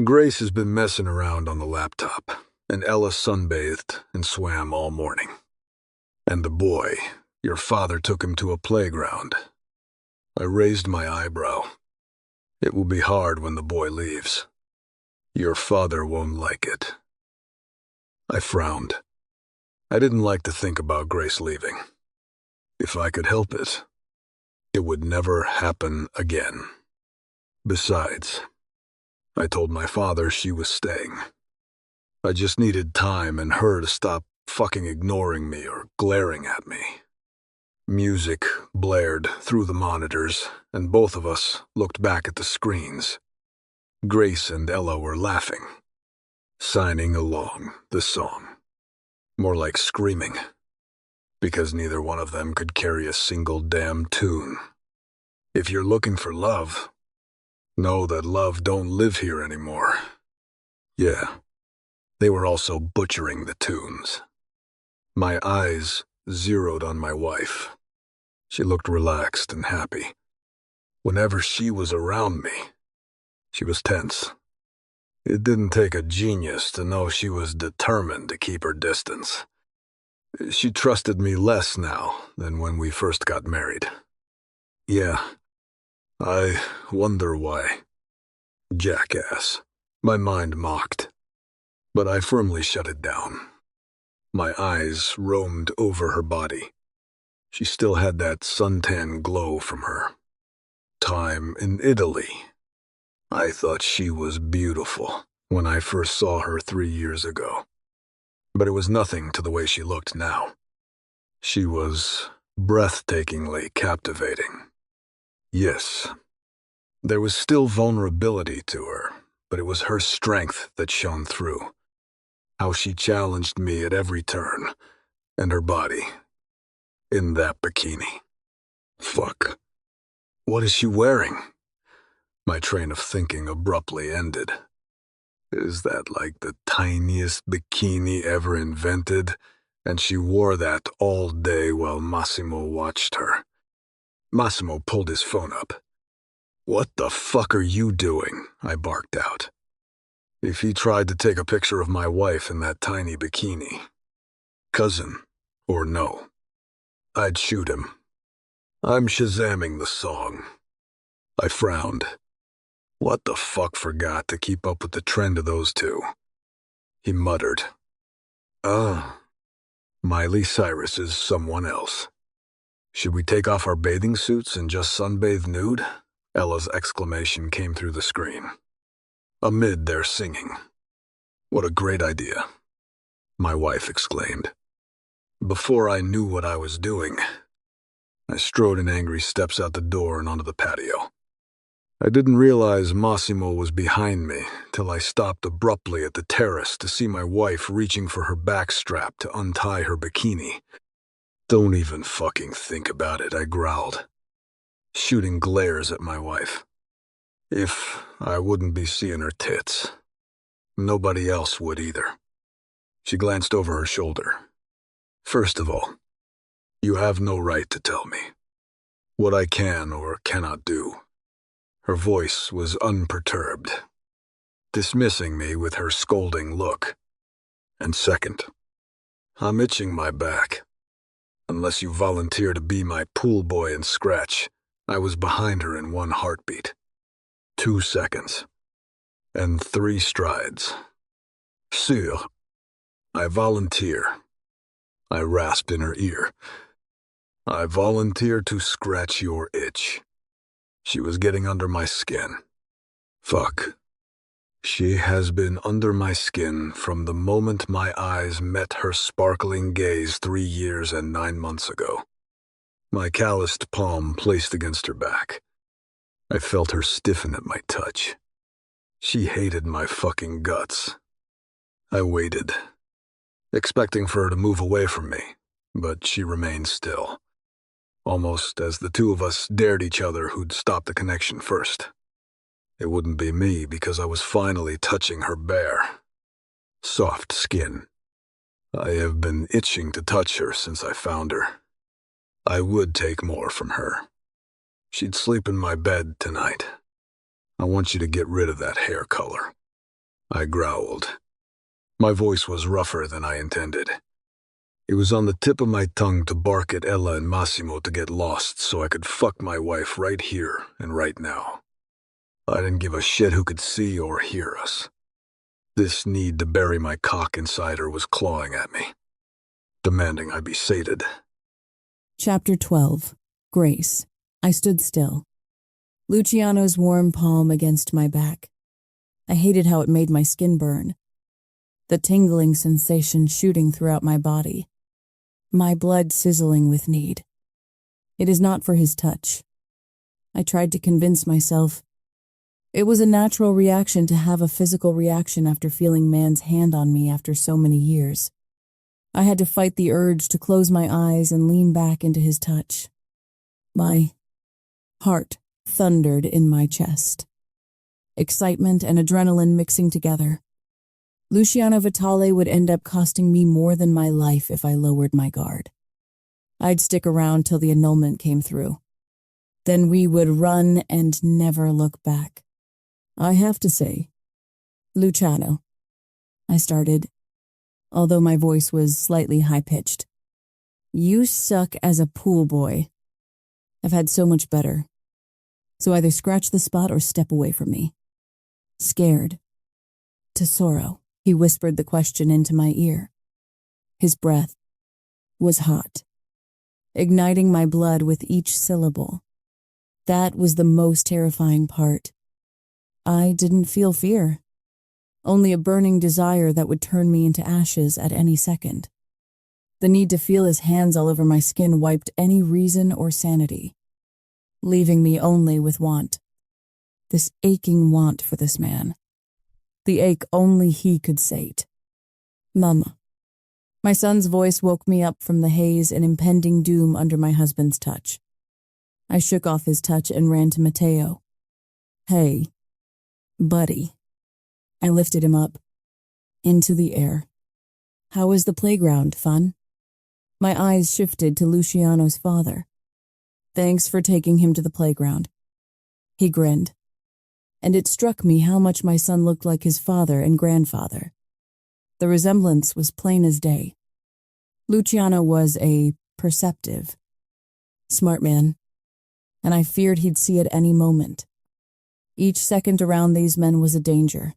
Grace has been messing around on the laptop, and Ella sunbathed and swam all morning. And the boy, your father took him to a playground. I raised my eyebrow. It will be hard when the boy leaves. Your father won't like it. I frowned. I didn't like to think about Grace leaving. If I could help it, it would never happen again. Besides, I told my father she was staying. I just needed time and her to stop fucking ignoring me or glaring at me. Music blared through the monitors, and both of us looked back at the screens. Grace and Ella were laughing, signing along the song. More like screaming, because neither one of them could carry a single damn tune. If you're looking for love, know that love don't live here anymore. Yeah, they were also butchering the tunes. My eyes zeroed on my wife. She looked relaxed and happy. Whenever she was around me, she was tense. It didn't take a genius to know she was determined to keep her distance. She trusted me less now than when we first got married. Yeah, I wonder why. Jackass, my mind mocked. But I firmly shut it down. My eyes roamed over her body. She still had that suntan glow from her time in Italy. I thought she was beautiful when I first saw her 3 years ago. But it was nothing to the way she looked now. She was breathtakingly captivating. Yes, there was still vulnerability to her, but it was her strength that shone through. How she challenged me at every turn, and her body, in that bikini. Fuck. What is she wearing? My train of thinking abruptly ended. Is that like the tiniest bikini ever invented? And she wore that all day while Massimo watched her. Massimo pulled his phone up. What the fuck are you doing? I barked out. If he tried to take a picture of my wife in that tiny bikini, cousin or no, I'd shoot him. I'm shazamming the song. I frowned. What the fuck forgot to keep up with the trend of those two? He muttered. Miley Cyrus is someone else. Should we take off our bathing suits and just sunbathe nude? Ella's exclamation came through the screen. Amid their singing. What a great idea, my wife exclaimed. Before I knew what I was doing, I strode in angry steps out the door and onto the patio. I didn't realize Massimo was behind me till I stopped abruptly at the terrace to see my wife reaching for her backstrap to untie her bikini. Don't even fucking think about it, I growled, shooting glares at my wife. If I wouldn't be seeing her tits, nobody else would either. She glanced over her shoulder. First of all, you have no right to tell me what I can or cannot do. Her voice was unperturbed, dismissing me with her scolding look. And second, I'm itching my back. Unless you volunteer to be my pool boy and scratch, I was behind her in 1 heartbeat. 2 seconds. And 3 strides. Sûr. I volunteer. I rasped in her ear. I volunteer to scratch your itch. She was getting under my skin. Fuck. She has been under my skin from the moment my eyes met her sparkling gaze 3 years and 9 months ago. My calloused palm placed against her back. I felt her stiffen at my touch. She hated my fucking guts. I waited. expecting for her to move away from me, but she remained still, almost as the two of us dared each other who'd stop the connection first. It wouldn't be me because I was finally touching her bare, soft skin. I have been itching to touch her since I found her. I would take more from her. She'd sleep in my bed tonight. I want you to get rid of that hair color. I growled. My voice was rougher than I intended. It was on the tip of my tongue to bark at Ella and Massimo to get lost so I could fuck my wife right here and right now. I didn't give a shit who could see or hear us. This need to bury my cock inside her was clawing at me, demanding I be sated.
Chapter 12. Grace. I stood still. Luciano's warm palm against my back. I hated how it made my skin burn. The tingling sensation shooting throughout my body. My blood sizzling with need. It is not for his touch. I tried to convince myself. It was a natural reaction to have a physical reaction after feeling man's hand on me after so many years. I had to fight the urge to close my eyes and lean back into his touch. My heart thundered in my chest. Excitement and adrenaline mixing together. Luciano Vitale would end up costing me more than my life if I lowered my guard. I'd stick around till the annulment came through. Then we would run and never look back. I have to say, Luciano, I started, although my voice was slightly high-pitched. You suck as a pool boy. I've had so much better. So either scratch the spot or step away from me. Scared. Tesoro, he whispered the question into my ear. His breath was hot, igniting my blood with each syllable. That was the most terrifying part. I didn't feel fear, only a burning desire that would turn me into ashes at any second. The need to feel his hands all over my skin wiped any reason or sanity, leaving me only with want. This aching want for this man. The ache only he could sate. Mama. My son's voice woke me up from the haze and impending doom under my husband's touch. I shook off his touch and ran to Matteo. Hey, buddy. I lifted him up, into the air. How was the playground, fun? My eyes shifted to Luciano's father. Thanks for taking him to the playground. He grinned, and it struck me how much my son looked like his father and grandfather. The resemblance was plain as day. Luciano was a perceptive, smart man, and I feared he'd see it any moment. Each second around these men was a danger.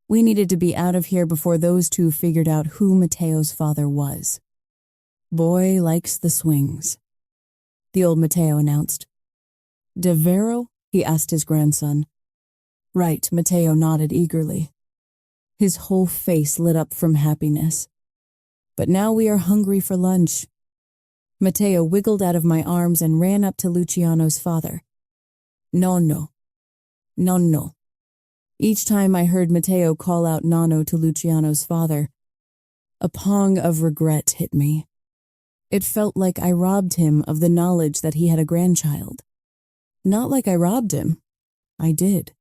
We needed to be out of here before those two figured out who Matteo's father was. Boy likes the swings, the old Matteo announced. Davvero? He asked his grandson. Right, Matteo nodded eagerly. His whole face lit up from happiness. But now we are hungry for lunch. Matteo wiggled out of my arms and ran up to Luciano's father. Nonno. Nonno. Each time I heard Matteo call out Nonno to Luciano's father, a pang of regret hit me. It felt like I robbed him of the knowledge that he had a grandchild. Not like I robbed him. I did.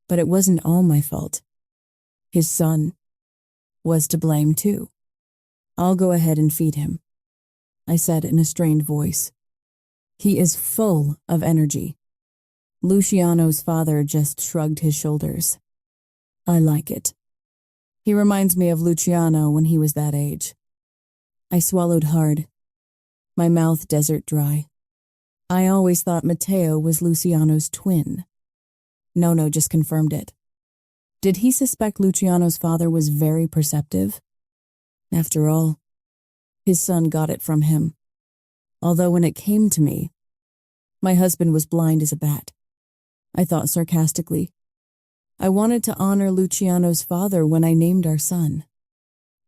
But it wasn't all my fault. His son was to blame too. I'll go ahead and feed him, I said in a strained voice. He is full of energy. Luciano's father just shrugged his shoulders. I like it. He reminds me of Luciano when he was that age. I swallowed hard, my mouth desert dry. I always thought Matteo was Luciano's twin. Nono just confirmed it. Did he suspect Luciano's father was very perceptive? After all, his son got it from him. Although when it came to me, my husband was blind as a bat. I thought sarcastically. I wanted to honor Luciano's father when I named our son,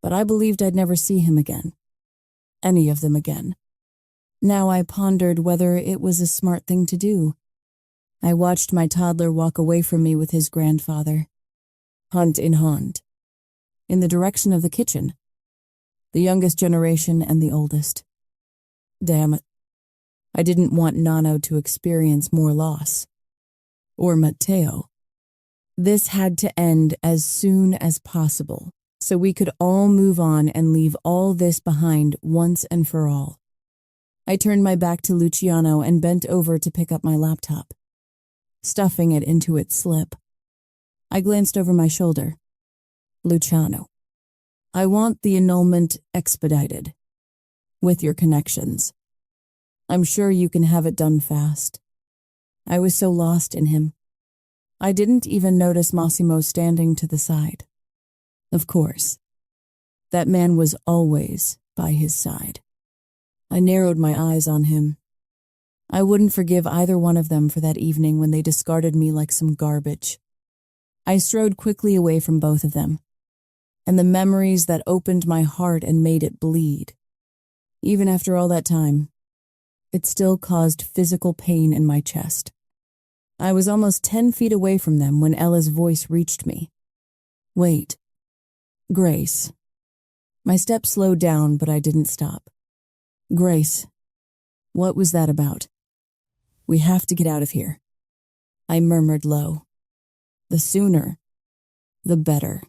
but I believed I'd never see him again. Any of them again. Now I pondered whether it was a smart thing to do. I watched my toddler walk away from me with his grandfather, hand in hand, in the direction of the kitchen. The youngest generation and the oldest. Damn it. I didn't want Nano to experience more loss. Or Matteo. This had to end as soon as possible, so we could all move on and leave all this behind once and for all. I turned my back to Luciano and bent over to pick up my laptop, stuffing it into its slip. I glanced over my shoulder. Luciano, I want the annulment expedited. With your connections. I'm sure you can have it done fast. I was so lost in him. I didn't even notice Massimo standing to the side. Of course. That man was always by his side. I narrowed my eyes on him. I wouldn't forgive either one of them for that evening when they discarded me like some garbage. I strode quickly away from both of them, and the memories that opened my heart and made it bleed. Even after all that time, it still caused physical pain in my chest. I was almost 10 feet away from them when Ella's voice reached me. Wait. Grace. My steps slowed down, but I didn't stop. Grace. What was that about? We have to get out of here. I murmured low. The sooner, the better.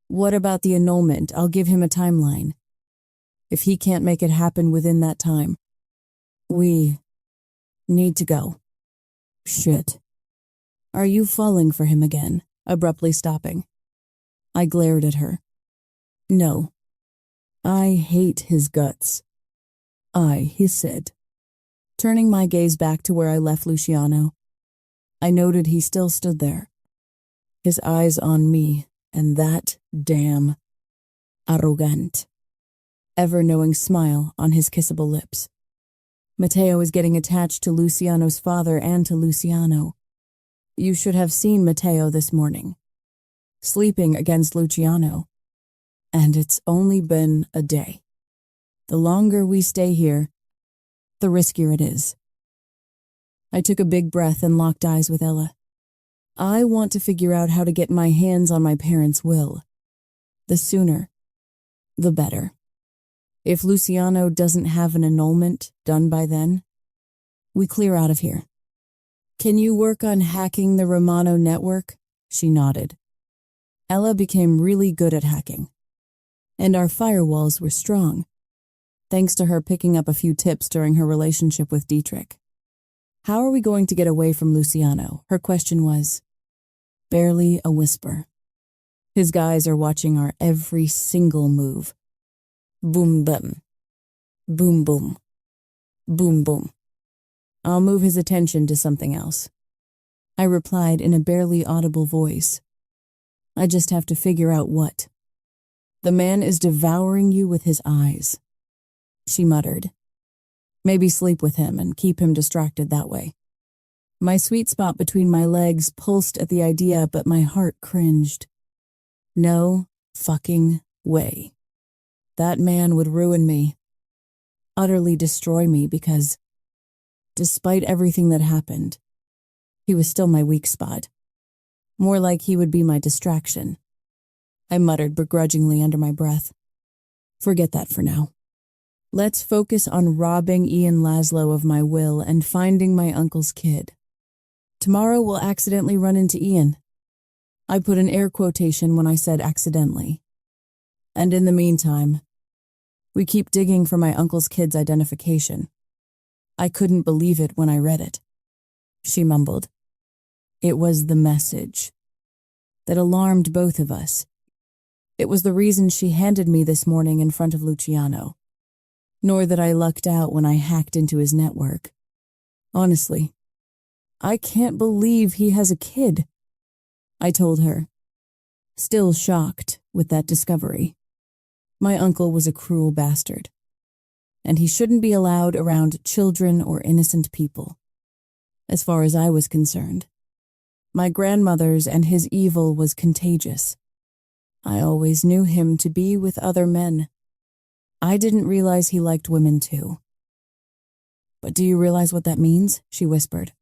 What about the annulment? I'll give him a timeline. If he can't make it happen within that time, we need to go. Shit. Are you falling for him again? Abruptly stopping. I glared at her. No. I hate his guts. He said. Turning my gaze back to where I left Luciano, I noted he still stood there, his eyes on me, and that damn arrogant, ever-knowing smile on his kissable lips. Matteo is getting attached to Luciano's father and to Luciano. You should have seen Matteo this morning, sleeping against Luciano. And it's only been a day. The longer we stay here, the riskier it is. I took a big breath and locked eyes with Ella. I want to figure out how to get my hands on my parents' will. The sooner, the better. If Luciano doesn't have an annulment done by then, we clear out of here. Can you work on hacking the Romano network? She nodded. Ella became really good at hacking, and our firewalls were strong, thanks to her picking up a few tips during her relationship with Dietrich. How are we going to get away from Luciano? Her question was barely a whisper. His guys are watching our every single move. Boom, boom. Boom, boom. Boom, boom. I'll move his attention to something else. I replied in a barely audible voice. I just have to figure out what. The man is devouring you with his eyes. She muttered. Maybe sleep with him and keep him distracted that way. My sweet spot between my legs pulsed at the idea, but my heart cringed. No fucking way. That man would ruin me, utterly destroy me because, despite everything that happened, he was still my weak spot. More like he would be my distraction. I muttered begrudgingly under my breath. Forget that for now. Let's focus on robbing Ian Laszlo of my will and finding my uncle's kid. Tomorrow we'll accidentally run into Ian. I put an air quotation when I said accidentally. And in the meantime, we keep digging for my uncle's kid's identification. I couldn't believe it when I read it. She mumbled. It was the message that alarmed both of us. It was the reason she handed me this morning in front of Luciano. Nor that I lucked out when I hacked into his network. Honestly, I can't believe he has a kid, I told her, still shocked with that discovery. My uncle was a cruel bastard, and he shouldn't be allowed around children or innocent people. As far as I was concerned, my grandmother's and his evil was contagious. I always knew him to be with other men. I didn't realize he liked women too. But do you realize what that means? She whispered.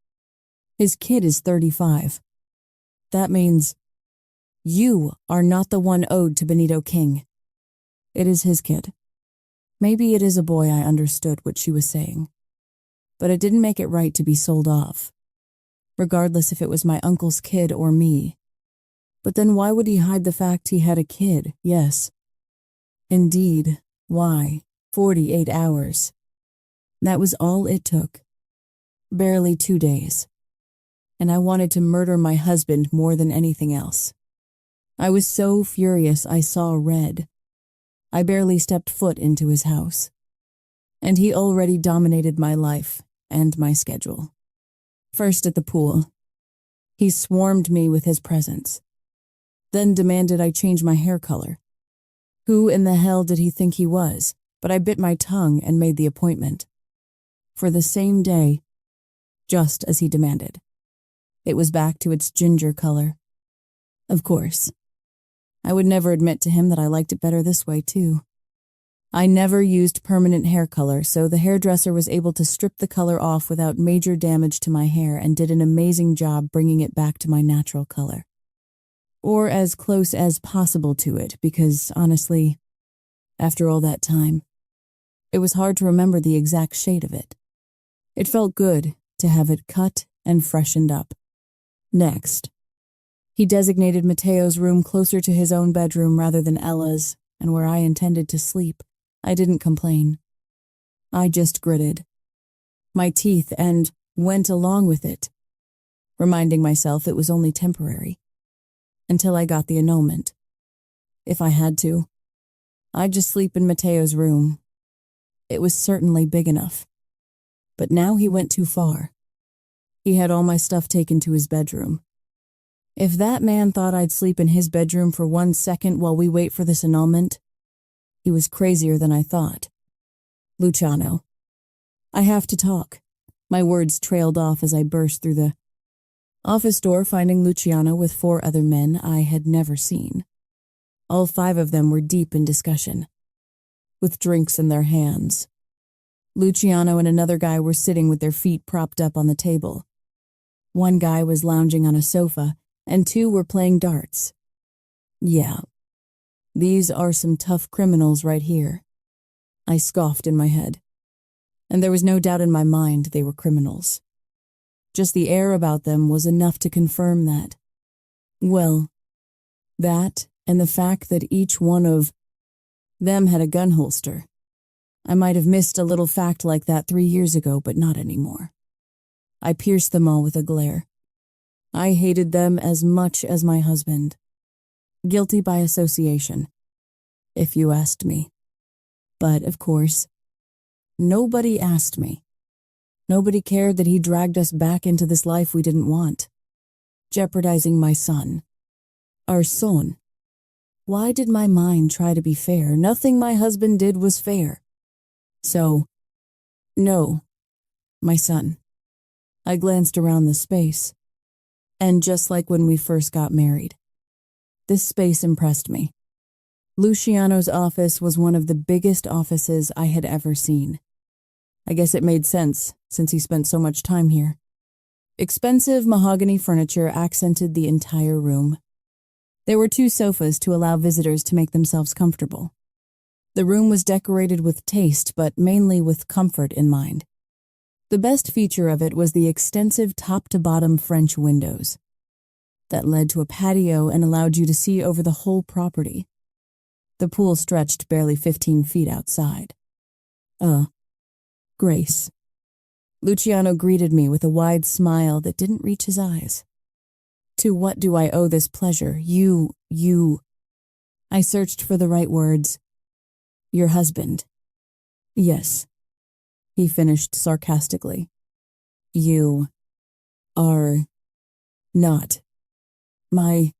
His kid is 35. That means you are not the one owed to Benito King. It is his kid. Maybe it is a boy. I understood what she was saying. But it didn't make it right to be sold off, regardless if it was my uncle's kid or me. But then why would he hide the fact he had a kid? Yes. Indeed. Why? 48 hours. That was all it took. Barely 2 days. And I wanted to murder my husband more than anything else. I was so furious I saw red. I barely stepped foot into his house. And he already dominated my life and my schedule. First at the pool. He swarmed me with his presence. Then demanded I change my hair color. Who in the hell did he think he was? But I bit my tongue and made the appointment. For the same day, just as he demanded. It was back to its ginger color. Of course. I would never admit to him that I liked it better this way, too. I never used permanent hair color, so the hairdresser was able to strip the color off without major damage to my hair and did an amazing job bringing it back to my natural color. Or as close as possible to it, because, honestly, after all that time, it was hard to remember the exact shade of it. It felt good to have it cut and freshened up. Next, he designated Mateo's room closer to his own bedroom rather than Ella's, and where I intended to sleep. I didn't complain. I just gritted my teeth and went along with it, reminding myself it was only temporary. Until I got the annulment. If I had to, I'd just sleep in Mateo's room. It was certainly big enough. But now he went too far. He had all my stuff taken to his bedroom. If that man thought I'd sleep in his bedroom for 1 second while we wait for this annulment, he was crazier than I thought. Luciano. I have to talk. My words trailed off as I burst through the office door, finding Luciano with 4 other men I had never seen. All 5 of them were deep in discussion, with drinks in their hands. Luciano and another guy were sitting with their feet propped up on the table. 1 guy was lounging on a sofa, and 2 were playing darts. Yeah, these are some tough criminals right here. I scoffed in my head. And there was no doubt in my mind they were criminals. Just the air about them was enough to confirm that. Well, that and the fact that each one of them had a gun holster. I might have missed a little fact like that 3 years ago, but not anymore. I pierced them all with a glare. I hated them as much as my husband. Guilty by association, if you asked me. But, of course, nobody asked me. Nobody cared that he dragged us back into this life we didn't want, jeopardizing my son. Our son. Why did my mind try to be fair? Nothing my husband did was fair. So, no, my son. I glanced around the space, and just like when we first got married, this space impressed me. Luciano's office was one of the biggest offices I had ever seen. I guess it made sense, since he spent so much time here. Expensive mahogany furniture accented the entire room. There were 2 sofas to allow visitors to make themselves comfortable. The room was decorated with taste, but mainly with comfort in mind. The best feature of it was the extensive top-to-bottom French windows that led to a patio and allowed you to see over the whole property. The pool stretched barely 15 feet outside. Grace. Luciano greeted me with a wide smile that didn't reach his eyes. To what do I owe this pleasure? You. I searched for the right words. Your husband. Yes, he finished sarcastically. You are not my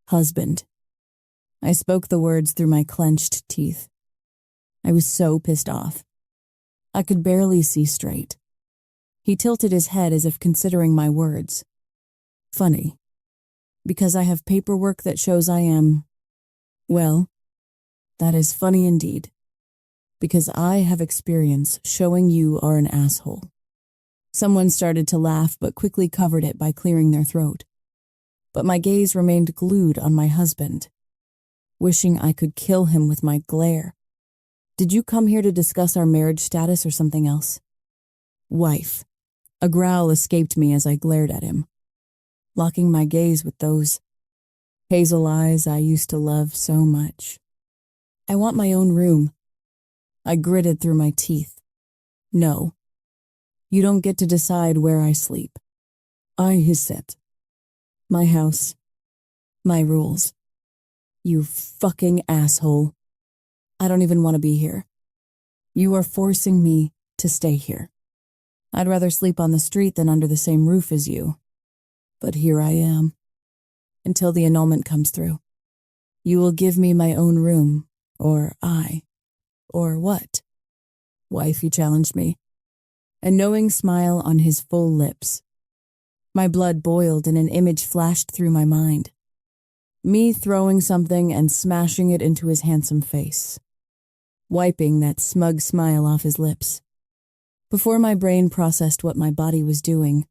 husband. I spoke the words through my clenched teeth. I was so pissed off. I could barely see straight. He tilted his head as if considering my words. Funny, because I have paperwork that shows I am, well, that is funny indeed, because I have experience showing you are an asshole. Someone started to laugh but quickly covered it by clearing their throat. But my gaze remained glued on my husband. wishing I could kill him with my glare. Did you come here to discuss our marriage status or something else? Wife. A growl escaped me as I glared at him, locking my gaze with those hazel eyes I used to love so much. I want my own room. I gritted through my teeth. No. You don't get to decide where I sleep. I hissed. My house. My rules. You fucking asshole. I don't even want to be here. You are forcing me to stay here. I'd rather sleep on the street than under the same roof as you. But here I am. Until the annulment comes through. You will give me my own room, or what? Wife, he challenged me, a knowing smile on his full lips. My blood boiled and an image flashed through my mind. Me throwing something and smashing it into his handsome face, wiping that smug smile off his lips. Before my brain processed what my body was doing,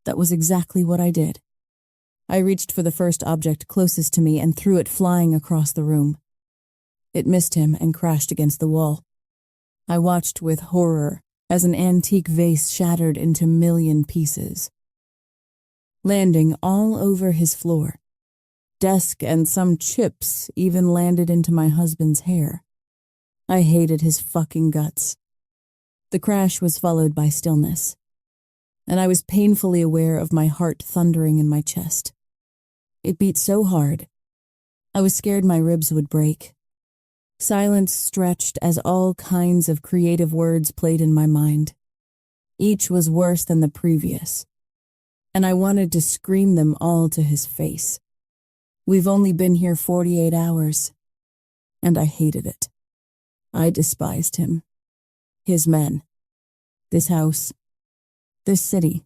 that was exactly what I did. I reached for the first object closest to me and threw it flying across the room. It missed him and crashed against the wall. I watched with horror as an antique vase shattered into 1,000,000 pieces, landing all over his floor. Desk and some chips even landed into my husband's hair. I hated his fucking guts. The crash was followed by stillness, and I was painfully aware of my heart thundering in my chest. It beat so hard, I was scared my ribs would break. Silence stretched as all kinds of creative words played in my mind. Each was worse than the previous, and I wanted to scream them all to his face. We've only been here 48 hours, and I hated it. I despised him, his men, this house, this city,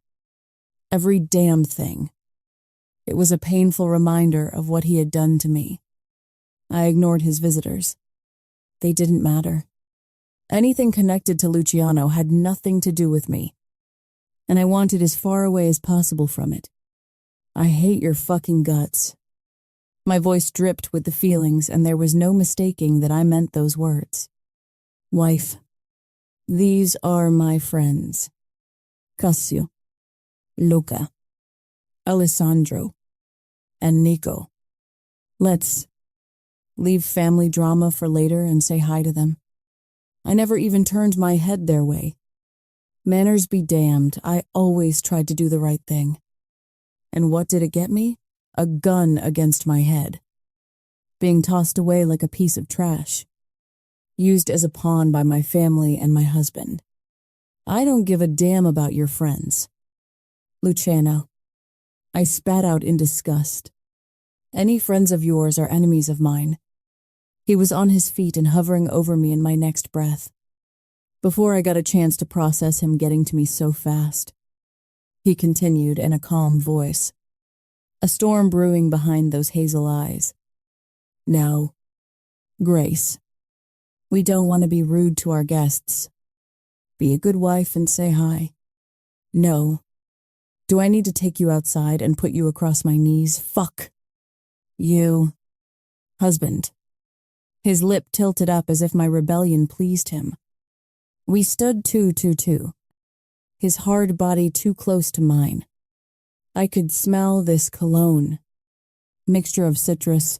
every damn thing. It was a painful reminder of what he had done to me. I ignored his visitors. They didn't matter. Anything connected to Luciano had nothing to do with me, and I wanted as far away as possible from it. I hate your fucking guts. My voice dripped with the feelings, and there was no mistaking that I meant those words. Wife, these are my friends. Cassio, Luca, Alessandro, and Nico. Let's leave family drama for later and say hi to them. I never even turned my head their way. Manners be damned, I always tried to do the right thing. And what did it get me? A gun against my head. Being tossed away like a piece of trash. Used as a pawn by my family and my husband. I don't give a damn about your friends. Luciano. I spat out in disgust. Any friends of yours are enemies of mine. He was on his feet and hovering over me in my next breath. Before I got a chance to process him getting to me so fast, he continued in a calm voice, a storm brewing behind those hazel eyes. Now, Grace, we don't want to be rude to our guests. Be a good wife and say hi. No. Do I need to take you outside and put you across my knees? Fuck. You. Husband. His lip tilted up as if my rebellion pleased him. We stood 2-2-2, his hard body too close to mine. I could smell this cologne, mixture of citrus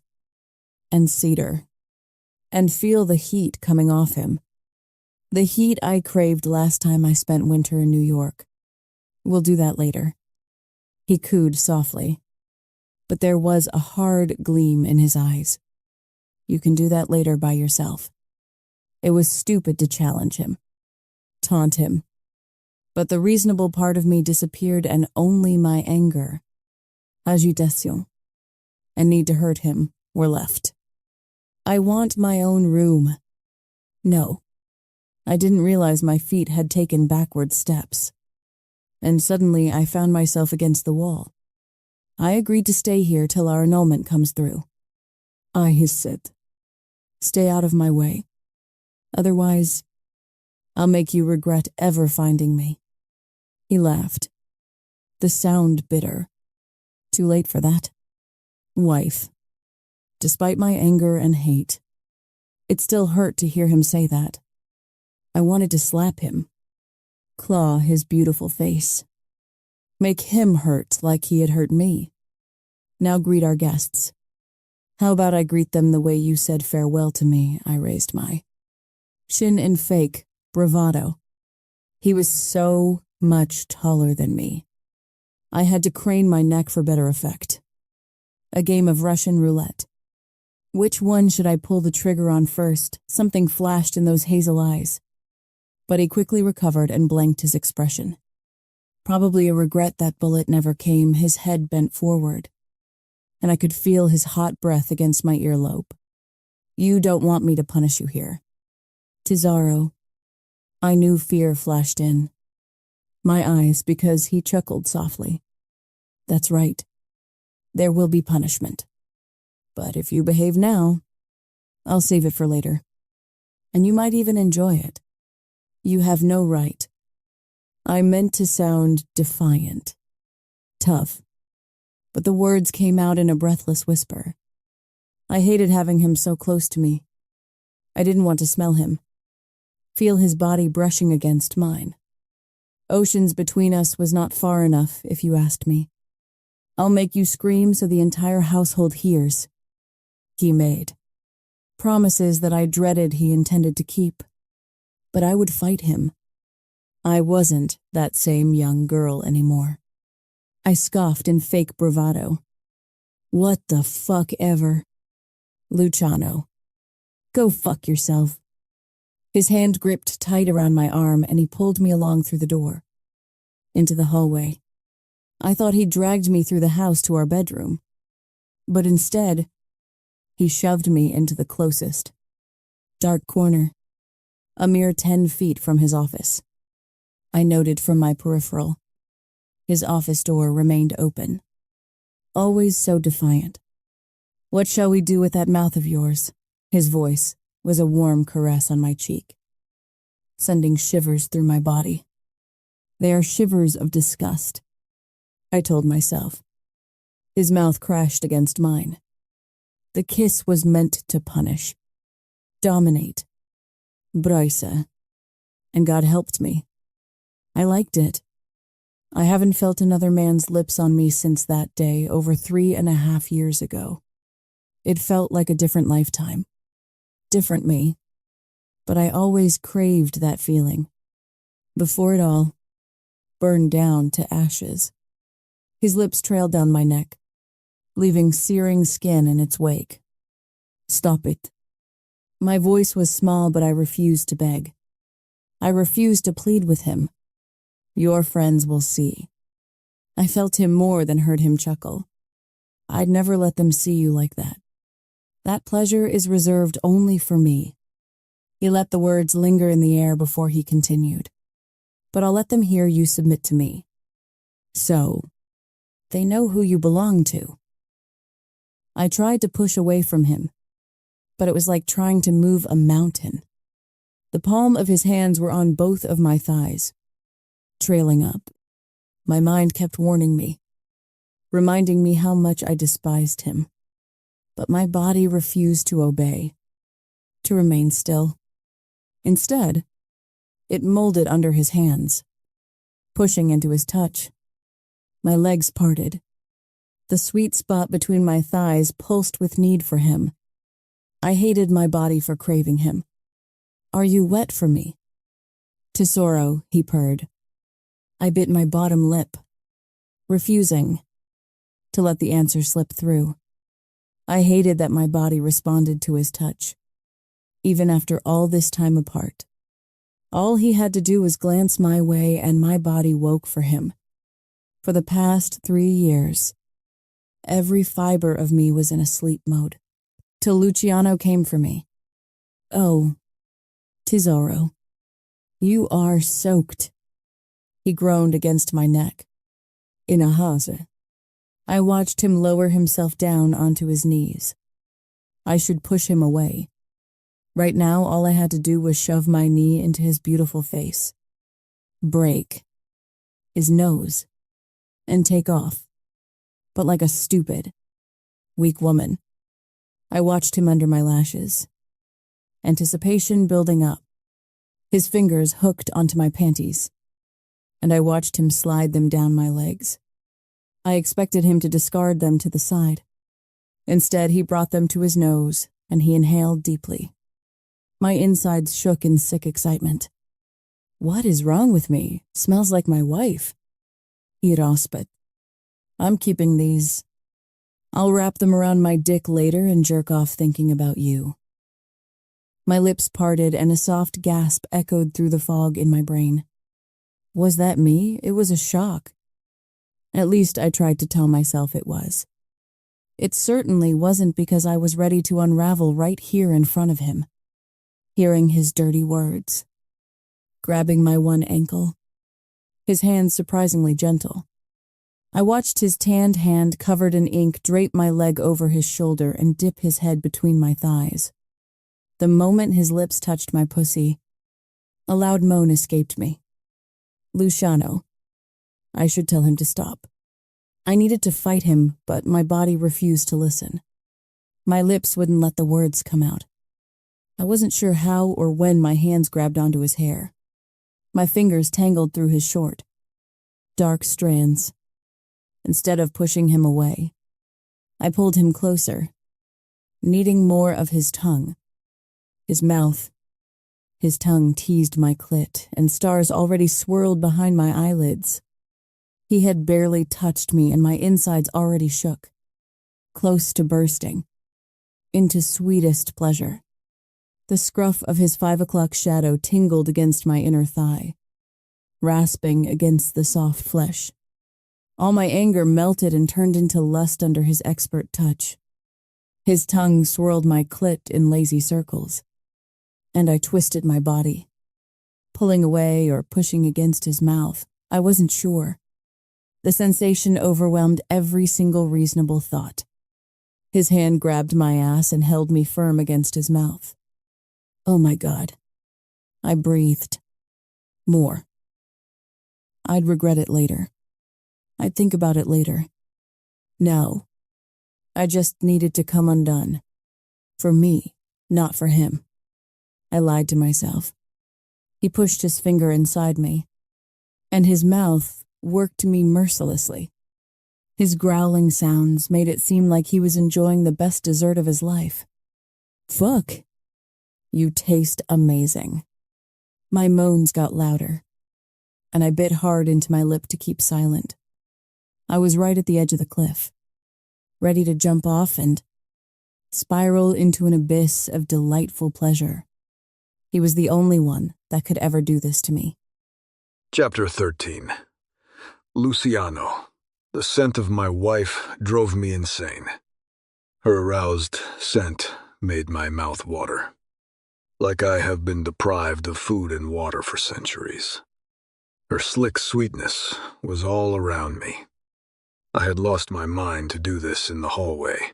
and cedar, and feel the heat coming off him. The heat I craved last time I spent winter in New York. We'll do that later. He cooed softly, but there was a hard gleam in his eyes. You can do that later by yourself. It was stupid to challenge him, taunt him. But the reasonable part of me disappeared and only my anger, agitation, and need to hurt him were left. I want my own room. No. I didn't realize my feet had taken backward steps. And suddenly I found myself against the wall. I agreed to stay here till our annulment comes through. I hissed. Stay out of my way. Otherwise, I'll make you regret ever finding me. He laughed. The sound bitter. Too late for that. Wife. Despite my anger and hate, it still hurt to hear him say that. I wanted to slap him, claw his beautiful face, make him hurt like he had hurt me. Now greet our guests. How about I greet them the way you said farewell to me? I raised my chin in fake bravado. He was so much taller than me. I had to crane my neck for better effect. A game of Russian roulette. Which one should I pull the trigger on first? Something flashed in those hazel eyes. But he quickly recovered and blanked his expression. Probably a regret that bullet never came. His head bent forward, and I could feel his hot breath against my earlobe. You don't want me to punish you here. Tesoro. I knew fear flashed in my eyes because he chuckled softly. That's right. There will be punishment. But if you behave now, I'll save it for later. And you might even enjoy it. You have no right. I meant to sound defiant, tough, but the words came out in a breathless whisper. I hated having him so close to me. I didn't want to smell him, feel his body brushing against mine. Oceans between us was not far enough, if you asked me. I'll make you scream so the entire household hears. He made promises that I dreaded he intended to keep, but I would fight him. I wasn't that same young girl anymore. I scoffed in fake bravado. What the fuck ever? Luciano. Go fuck yourself. His hand gripped tight around my arm and he pulled me along through the door. Into the hallway. I thought he dragged me through the house to our bedroom. But instead, he shoved me into the closest dark corner, a mere 10 feet from his office. I noted from my peripheral. His office door remained open. Always so defiant. What shall we do with that mouth of yours? His voice was a warm caress on my cheek, sending shivers through my body. They are shivers of disgust, I told myself. His mouth crashed against mine. The kiss was meant to punish, dominate, Bryce, and God helped me. I liked it. I haven't felt another man's lips on me since that day over 3.5 years ago. It felt like a different lifetime. Different me. But I always craved that feeling. Before it all burned down to ashes. His lips trailed down my neck, leaving searing skin in its wake. Stop it. My voice was small, but I refused to beg. I refused to plead with him. Your friends will see. I felt him more than heard him chuckle. I'd never let them see you like that. That pleasure is reserved only for me. He let the words linger in the air before he continued. But I'll let them hear you submit to me. So, they know who you belong to. I tried to push away from him, but it was like trying to move a mountain. The palm of his hands were on both of my thighs, trailing up. My mind kept warning me, reminding me how much I despised him. But my body refused to obey, to remain still. Instead, it molded under his hands, pushing into his touch. My legs parted. The sweet spot between my thighs pulsed with need for him. I hated my body for craving him. Are you wet for me? Tesoro, he purred. I bit my bottom lip, refusing to let the answer slip through. I hated that my body responded to his touch, even after all this time apart. All he had to do was glance my way and my body woke for him. For the past 3 years, every fiber of me was in a sleep mode, till Luciano came for me. Oh, Tesoro, you are soaked. He groaned against my neck. In a hase. I watched him lower himself down onto his knees. I should push him away. Right now, all I had to do was shove my knee into his beautiful face, break his nose, and take off. But like a stupid, weak woman, I watched him under my lashes, anticipation building up. His fingers hooked onto my panties, and I watched him slide them down my legs. I expected him to discard them to the side. Instead, he brought them to his nose, and he inhaled deeply. My insides shook in sick excitement. What is wrong with me? Smells like my wife. He rasped. I'm keeping these. I'll wrap them around my dick later and jerk off thinking about you. My lips parted and a soft gasp echoed through the fog in my brain. Was that me? It was a shock. At least I tried to tell myself it was. It certainly wasn't because I was ready to unravel right here in front of him, hearing his dirty words, grabbing my one ankle, his hands surprisingly gentle. I watched his tanned hand covered in ink drape my leg over his shoulder and dip his head between my thighs. The moment his lips touched my pussy, a loud moan escaped me. Luciano. I should tell him to stop. I needed to fight him, but my body refused to listen. My lips wouldn't let the words come out. I wasn't sure how or when my hands grabbed onto his hair. My fingers tangled through his short, dark strands. Instead of pushing him away, I pulled him closer, needing more of his tongue. His mouth, his tongue teased my clit, and stars already swirled behind my eyelids. He had barely touched me, and my insides already shook, close to bursting, into sweetest pleasure. The scruff of his 5 o'clock shadow tingled against my inner thigh, rasping against the soft flesh. All my anger melted and turned into lust under his expert touch. His tongue swirled my clit in lazy circles, and I twisted my body, pulling away or pushing against his mouth. I wasn't sure. The sensation overwhelmed every single reasonable thought. His hand grabbed my ass and held me firm against his mouth. Oh my God. I breathed. More. I'd regret it later. I'd think about it later. No. I just needed to come undone. For me, not for him. I lied to myself. He pushed his finger inside me, and his mouth worked me mercilessly. His growling sounds made it seem like he was enjoying the best dessert of his life. Fuck. You taste amazing. My moans got louder, and I bit hard into my lip to keep silent. I was right at the edge of the cliff, ready to jump off and spiral into an abyss of delightful pleasure. He was the only one that could ever do this to me.
Chapter 13. Luciano. The scent of my wife drove me insane. Her aroused scent made my mouth water, like I have been deprived of food and water for centuries. Her slick sweetness was all around me. I had lost my mind to do this in the hallway,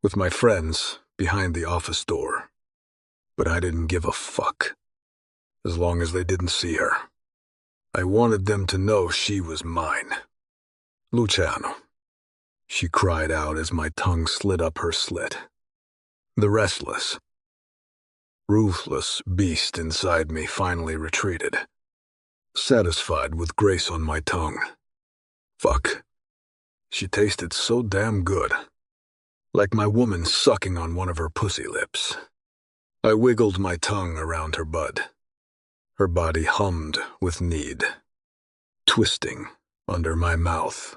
with my friends behind the office door. But I didn't give a fuck, as long as they didn't see her. I wanted them to know she was mine. Luciano, she cried out as my tongue slid up her slit. The restless, ruthless beast inside me finally retreated, satisfied with grace on my tongue. Fuck. She tasted so damn good, like my woman sucking on one of her pussy lips. I wiggled my tongue around her bud. Her body hummed with need, twisting under my mouth.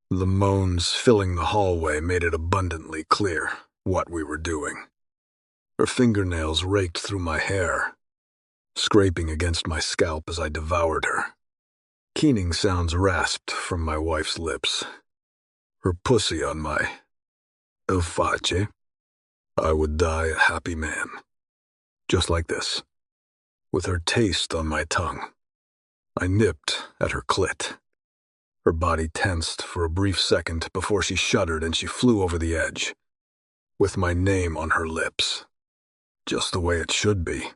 The moans filling the hallway made it abundantly clear what we were doing. Her fingernails raked through my hair, scraping against my scalp as I devoured her. Keening sounds rasped from my wife's lips. Her pussy on my face. I would die a happy man. Just like this, with her taste on my tongue. I nipped at her clit. Her body tensed for a brief second before she shuddered and she flew over the edge, with my name on her lips. Just the way it should be.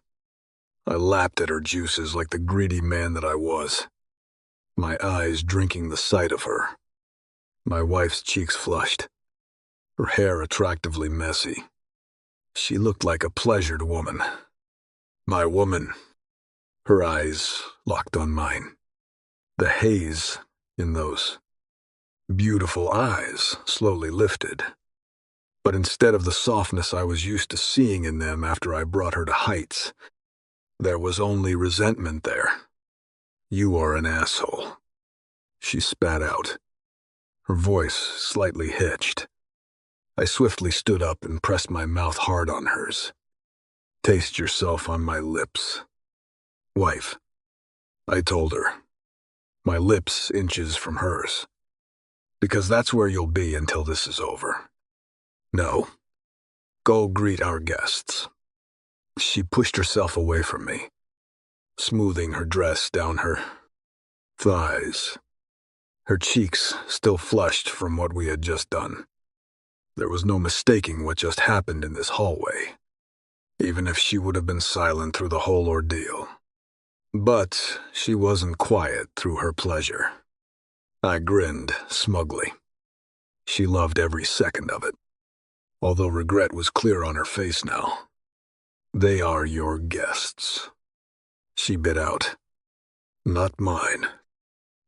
I lapped at her juices like the greedy man that I was, my eyes drinking the sight of her. My wife's cheeks flushed. her hair attractively messy. She looked like a pleasured woman. My woman. Her eyes locked on mine. The haze in those beautiful eyes slowly lifted. But instead of the softness I was used to seeing in them after I brought her to heights, there was only resentment there. You are an asshole. She spat out, her voice slightly hitched. I swiftly stood up and pressed my mouth hard on hers. Taste yourself on my lips. Wife, I told her, my lips inches from hers. Because that's where you'll be until this is over. No. Go greet our guests. She pushed herself away from me, smoothing her dress down her thighs, her cheeks still flushed from what we had just done. There was no mistaking what just happened in this hallway, even if she would have been silent through the whole ordeal. But she wasn't quiet through her pleasure. I grinned smugly. She loved every second of it, although regret was clear on her face now. They are your guests. She bit out. Not mine.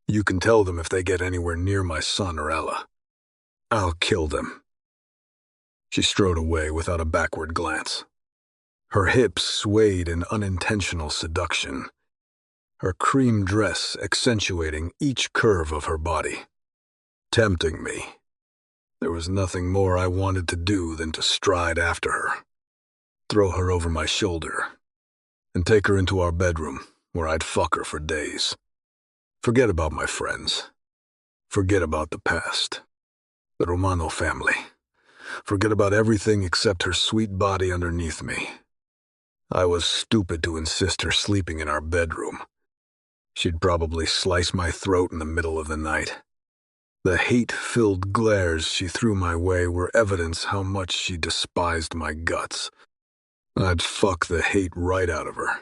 You can tell them if they get anywhere near my son or Ella. I'll kill them. She strode away without a backward glance. Her hips swayed in unintentional seduction, her cream dress accentuating each curve of her body, tempting me. There was nothing more I wanted to do than to stride after her, throw her over my shoulder, and take her into our bedroom where I'd fuck her for days. Forget about my friends. Forget about the past. The Romano family. Forget about everything except her sweet body underneath me. I was stupid to insist her sleeping in our bedroom. She'd probably slice my throat in the middle of the night. The hate-filled glares she threw my way were evidence how much she despised my guts. I'd fuck the hate right out of her.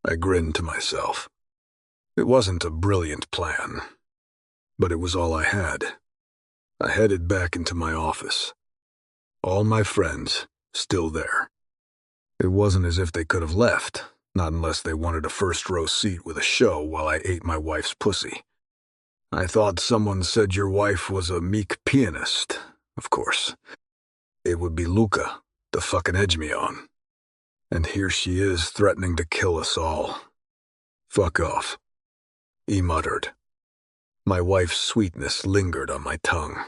I grinned to myself. It wasn't a brilliant plan, but it was all I had. I headed back into my office. All my friends still there. It wasn't as if they could have left, not unless they wanted a first-row seat with a show while I ate my wife's pussy. I thought someone said your wife was a meek pianist, of course. It would be Luca, to fucking edge me on. And here she is threatening to kill us all. Fuck off, he muttered. My wife's sweetness lingered on my tongue.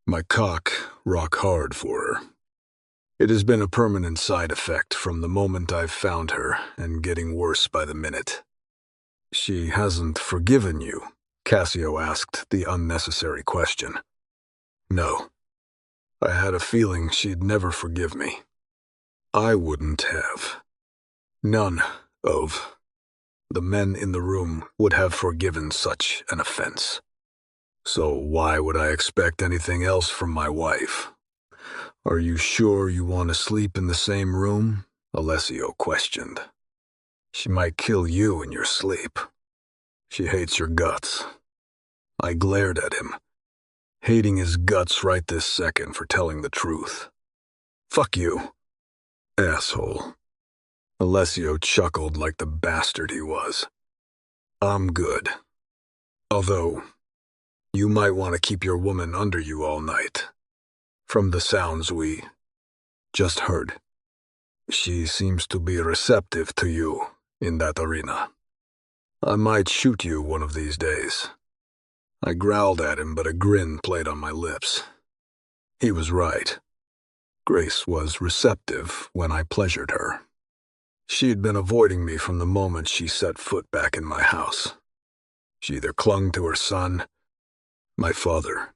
My cock rock hard for her. It has been a permanent side effect from the moment I've found her, and getting worse by the minute. She hasn't forgiven you? Cassio asked the unnecessary question. No. I had a feeling she'd never forgive me. I wouldn't have. None of the men in the room would have forgiven such an offense. So why would I expect anything else from my wife? Are you sure you want to sleep in the same room? Alessio questioned. She might kill you in your sleep. She hates your guts. I glared at him, hating his guts right this second for telling the truth. Fuck you, asshole. Alessio chuckled like the bastard he was. I'm good. Although, you might want to keep your woman under you all night. From the sounds we just heard. She seems to be receptive to you in that arena. I might shoot you one of these days. I growled at him, but a grin played on my lips. He was right. Grace was receptive when I pleasured her. She had been avoiding me from the moment she set foot back in my house. She either clung to her son, my father,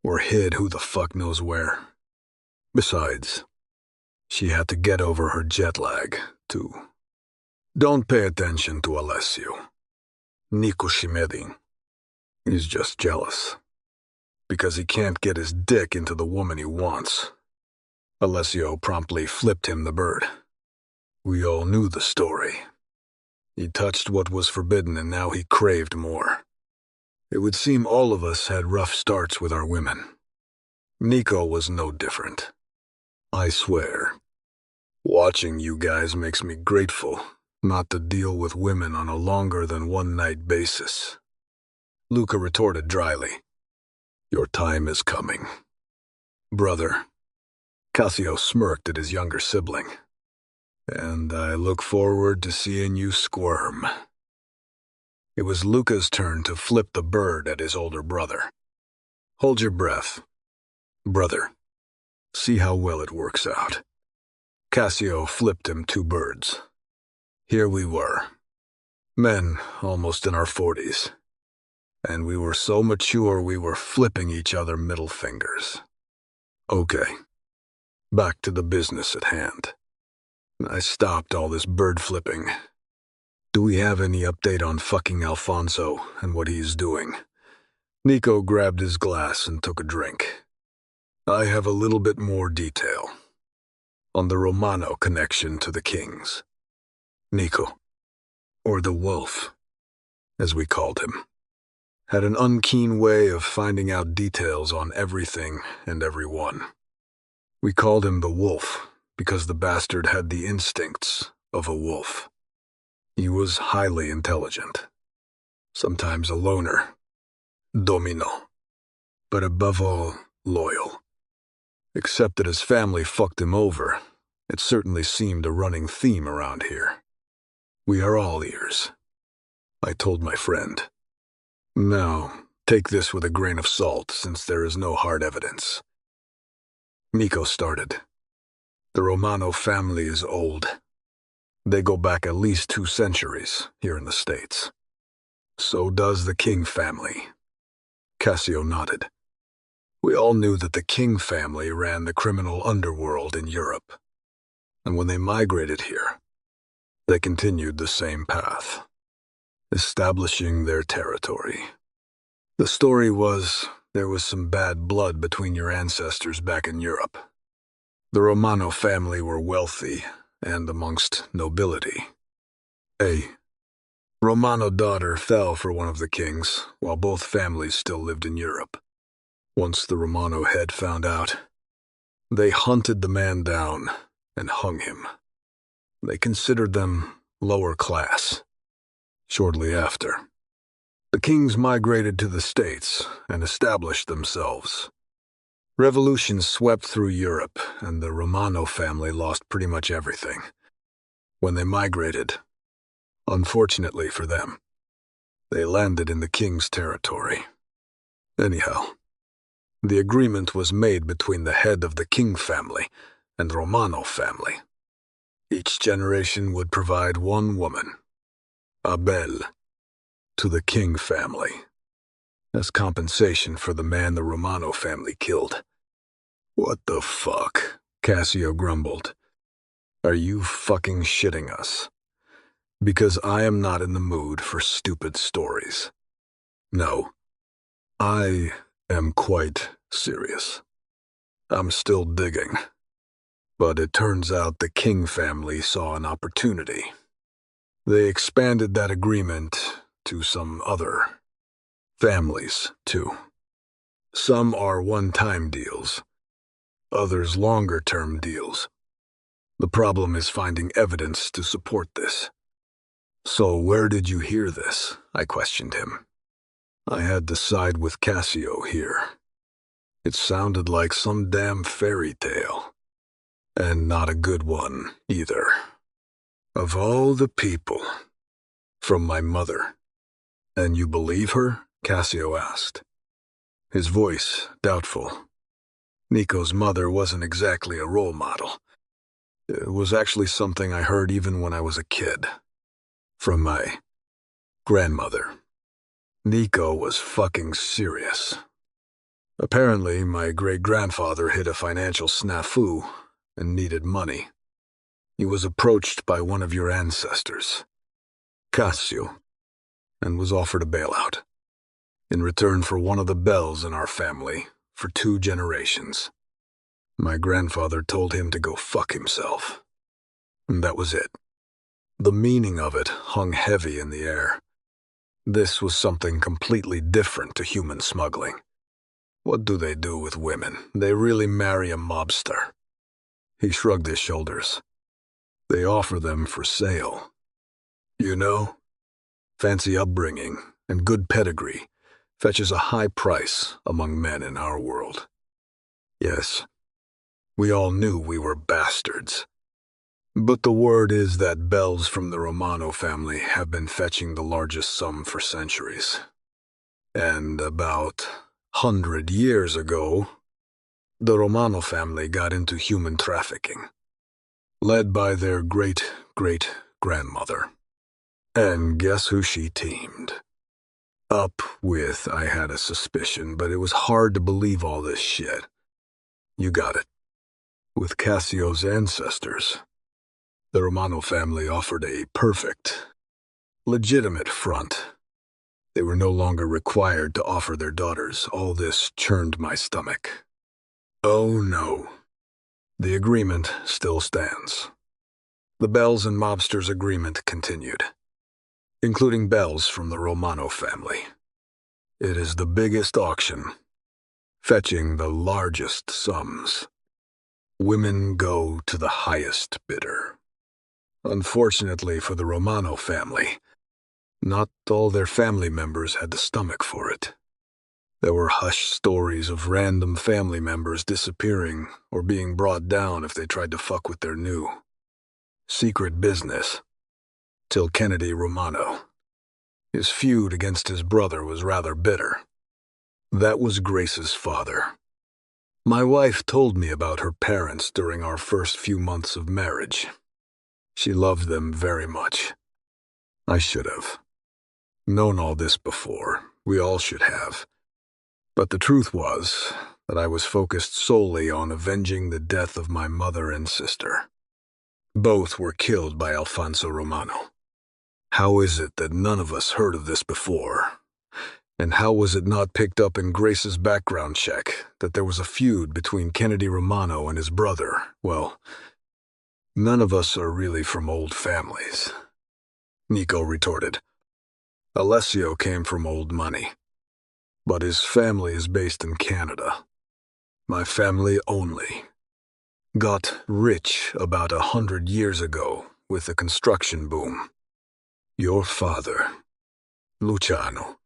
or hid who the fuck knows where. Besides, she had to get over her jet lag, too. Don't pay attention to Alessio. Nico Shimedin. He's just jealous. Because he can't get his dick into the woman he wants. Alessio promptly flipped him the bird. We all knew the story. He touched what was forbidden and now he craved more. It would seem all of us had rough starts with our women. Nico was no different. I swear. Watching you guys makes me grateful not to deal with women on a longer than one-night basis. Luca retorted dryly. Your time is coming. Brother. Cassio smirked at his younger sibling. And I look forward to seeing you squirm. It was Luca's turn to flip the bird at his older brother. Hold your breath. Brother, see how well it works out. Cassio flipped him 2 birds. Here we were, men almost in our 40s, and we were so mature we were flipping each other middle fingers. Okay, back to the business at hand. I stopped all this bird flipping. Do we have any update on fucking Alfonso and what he's doing? Nico grabbed his glass and took a drink. I have a little bit more detail. On the Romano connection to the kings. Nico, or the Wolf, as we called him, had an unkeen way of finding out details on everything and everyone. We called him the Wolf because the bastard had the instincts of a wolf. He was highly intelligent, sometimes a loner, domino, but above all, loyal. Except that his family fucked him over, it certainly seemed a running theme around here. We are all ears, I told my friend. Now, take this with a grain of salt, since there is no hard evidence. Nico started. The Romano family is old. They go back at least 2 centuries here in the States. So does the King family. Cassio nodded. We all knew that the King family ran the criminal underworld in Europe. And when they migrated here, they continued the same path, establishing their territory. The story was there was some bad blood between your ancestors back in Europe. The Romano family were wealthy and amongst nobility. A Romano daughter fell for one of the kings, while both families still lived in Europe. Once the Romano head found out, they hunted the man down and hung him. They considered them lower class. Shortly after, the kings migrated to the States and established themselves. Revolution swept through Europe, and the Romano family lost pretty much everything. When they migrated, unfortunately for them, they landed in the king's territory. Anyhow, the agreement was made between the head of the King family and the Romano family. Each generation would provide 1 woman, a belle, to the King family, as compensation for the man the Romano family killed. What the fuck? Cassio grumbled. Are you fucking shitting us? Because I am not in the mood for stupid stories. No, I am quite serious. I'm still digging. But it turns out the King family saw an opportunity. They expanded that agreement to some other families, too. Some are one-time deals, others longer-term deals. The problem is finding evidence to support this. So where did you hear this? I questioned him. I had to side with Cassio here. It sounded like some damn fairy tale. And not a good one, either. Of all the people. From my mother. And you believe her? Cassio asked. His voice doubtful. Nico's mother wasn't exactly a role model. It was actually something I heard even when I was a kid. From my grandmother. Nico was fucking serious. Apparently, my great-grandfather hit a financial snafu and needed money. He was approached by one of your ancestors, Cassio, and was offered a bailout, in return for one of the bells in our family for 2 generations. My grandfather told him to go fuck himself. And that was it. The meaning of it hung heavy in the air. This was something completely different to human smuggling. What do they do with women? They really marry a mobster." He shrugged his shoulders. "They offer them for sale. You know, fancy upbringing and good pedigree fetches a high price among men in our world. Yes, we all knew we were bastards. But the word is that bells from the Romano family have been fetching the largest sum for centuries. And about 100 years ago, the Romano family got into human trafficking, led by their great-great-grandmother. And guess who she teamed up with? I had a suspicion, but it was hard to believe all this shit. You got it. With Cassio's ancestors. The Romano family offered a perfect, legitimate front. They were no longer required to offer their daughters. All this churned my stomach. Oh no. The agreement still stands. The Bells and Mobsters agreement continued, including bells from the Romano family. It is the biggest auction, fetching the largest sums. Women go to the highest bidder. Unfortunately for the Romano family, not all their family members had the stomach for it. There were hushed stories of random family members disappearing or being brought down if they tried to fuck with their new secret business. Till Kennedy Romano. His feud against his brother was rather bitter. That was Grace's father. My wife told me about her parents during our first few months of marriage. She loved them very much. I should have known all this before. We all should have. But the truth was that I was focused solely on avenging the death of my mother and sister. Both were killed by Alfonso Romano. How is it that none of us heard of this before? And how was it not picked up in Grace's background check that there was a feud between Kennedy Romano and his brother? Well, none of us are really from old families, Nico retorted. Alessio came from old money, but his family is based in Canada. My family only got rich about 100 years ago with the construction boom. Your father, Luciano,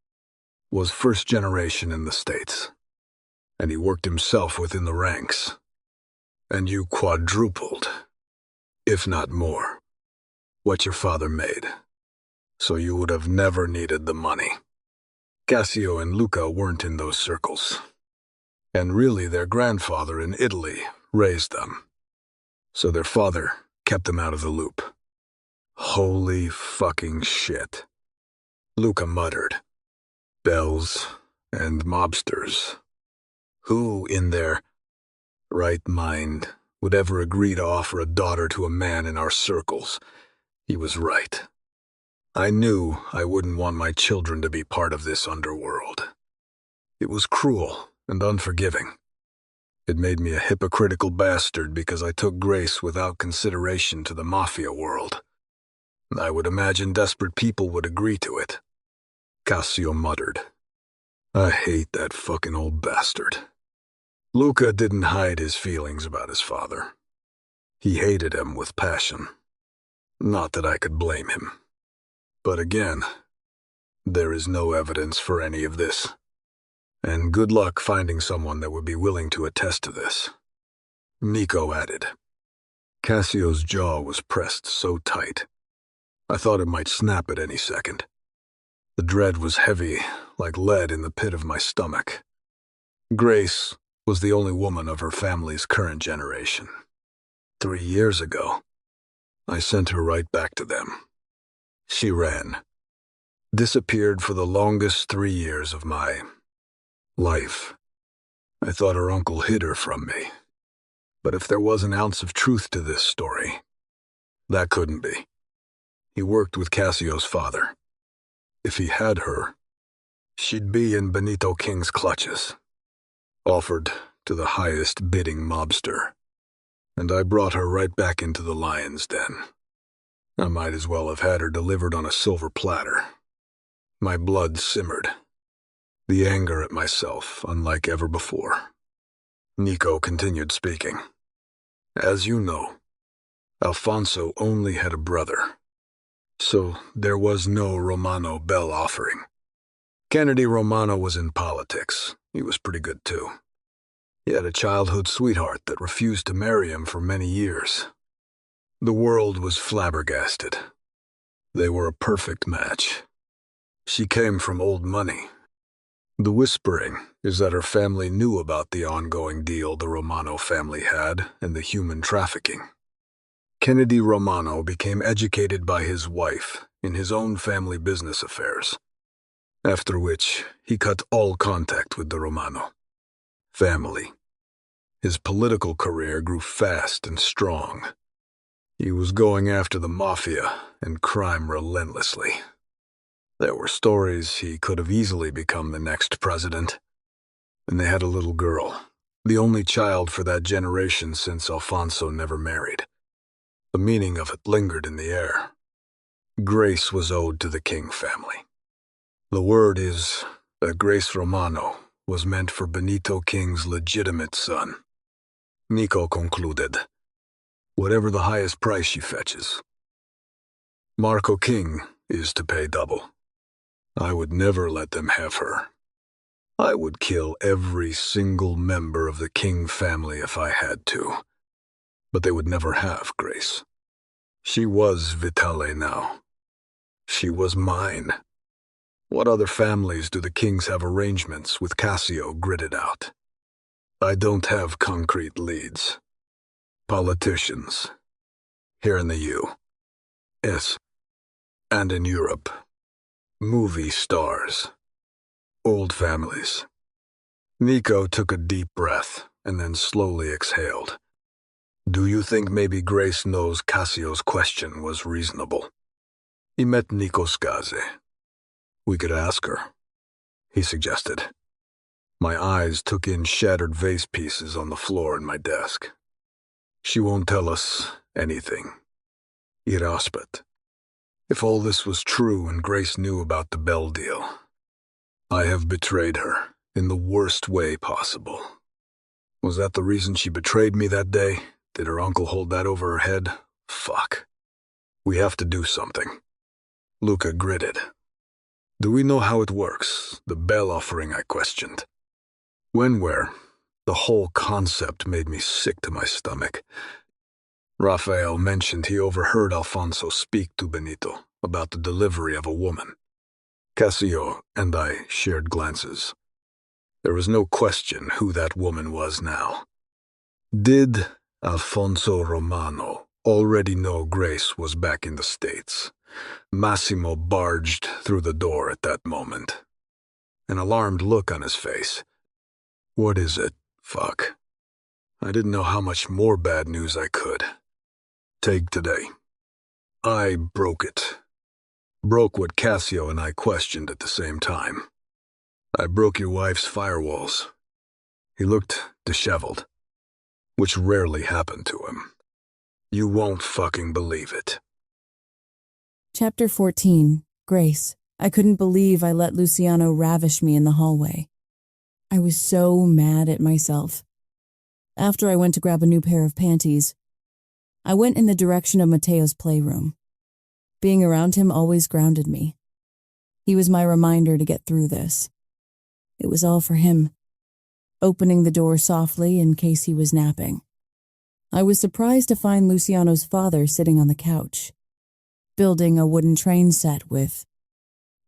was first generation in the States, and he worked himself within the ranks. And you quadrupled, if not more, what your father made, so you would have never needed the money. Cassio and Luca weren't in those circles, and really their grandfather in Italy raised them, so their father kept them out of the loop. Holy fucking shit, Luca muttered. Bells and mobsters. Who in their right mind would ever agree to offer a daughter to a man in our circles? He was right. I knew I wouldn't want my children to be part of this underworld. It was cruel and unforgiving. It made me a hypocritical bastard because I took Grace without consideration to the Mafia world. I would imagine desperate people would agree to it. Cassio muttered. I hate that fucking old bastard. Luca didn't hide his feelings about his father. He hated him with passion. Not that I could blame him. But again, there is no evidence for any of this. And good luck finding someone that would be willing to attest to this. Nico added. Cassio's jaw was pressed so tight, I thought it might snap at any second. The dread was heavy, like lead in the pit of my stomach. Grace was the only woman of her family's current generation. 3 years ago, I sent her right back to them. She ran, disappeared for the longest 3 years of my life. I thought her uncle hid her from me. But if there was an ounce of truth to this story, that couldn't be. He worked with Cassio's father. If he had her, she'd be in Benito King's clutches, offered to the highest bidding mobster. And I brought her right back into the lion's den. I might as well have had her delivered on a silver platter. My blood simmered. the anger at myself unlike ever before. Nico continued speaking. As you know, Alfonso only had a brother, so there was no Romano Bell offering. Kennedy Romano was in politics. He was pretty good too. He had a childhood sweetheart that refused to marry him for many years. The world was flabbergasted. They were a perfect match. She came from old money. The whispering is that her family knew about the ongoing deal the Romano family had and the human trafficking. Kennedy Romano became educated by his wife in his own family business affairs, after which he cut all contact with the Romano family. His political career grew fast and strong. He was going after the Mafia and crime relentlessly. There were stories he could have easily become the next president. And they had a little girl, the only child for that generation since Alfonso never married. The meaning of it lingered in the air. Grace was owed to the King family. The word is that Grace Romano was meant for Benito King's legitimate son. Nico concluded, whatever the highest price she fetches. Marco King is to pay double. I would never let them have her. I would kill every single member of the King family if I had to. But they would never have Grace. She was Vitale now. She was mine. What other families do the Kings have arrangements with Cassio gridded out? I don't have concrete leads. Politicians. Here in the U.S. and in Europe. Movie stars. Old families. Nico took a deep breath and then slowly exhaled. Do you think maybe Grace knows Cassio's question was reasonable? He met Nico Scaze. We could ask her, he suggested. My eyes took in shattered vase pieces on the floor in my desk. She won't tell us anything. Iraspat. If all this was true and Grace knew about the Bell deal, I have betrayed her in the worst way possible. Was that the reason she betrayed me that day? Did her uncle hold that over her head? Fuck. We have to do something. Luca gritted. Do we know how it works? The Bell offering, I questioned. Where? The whole concept made me sick to my stomach. Rafael mentioned he overheard Alfonso speak to Benito about the delivery of a woman. Cassio and I shared glances. There was no question who that woman was now. Did Alfonso Romano already know Grace was back in the States? Massimo barged through the door at that moment. An alarmed look on his face. What is it? Fuck. I didn't know how much more bad news I could. Take today. I broke it. Broke what Cassio and I questioned at the same time. I broke your wife's firewalls. He looked disheveled, which rarely happened to him. You won't fucking believe it.
Chapter 14. Grace. I couldn't believe I let Luciano ravish me in the hallway. I was so mad at myself. After I went to grab a new pair of panties, I went in the direction of Matteo's playroom. Being around him always grounded me. He was my reminder to get through this. It was all for him, opening the door softly in case he was napping. I was surprised to find Luciano's father sitting on the couch, building a wooden train set with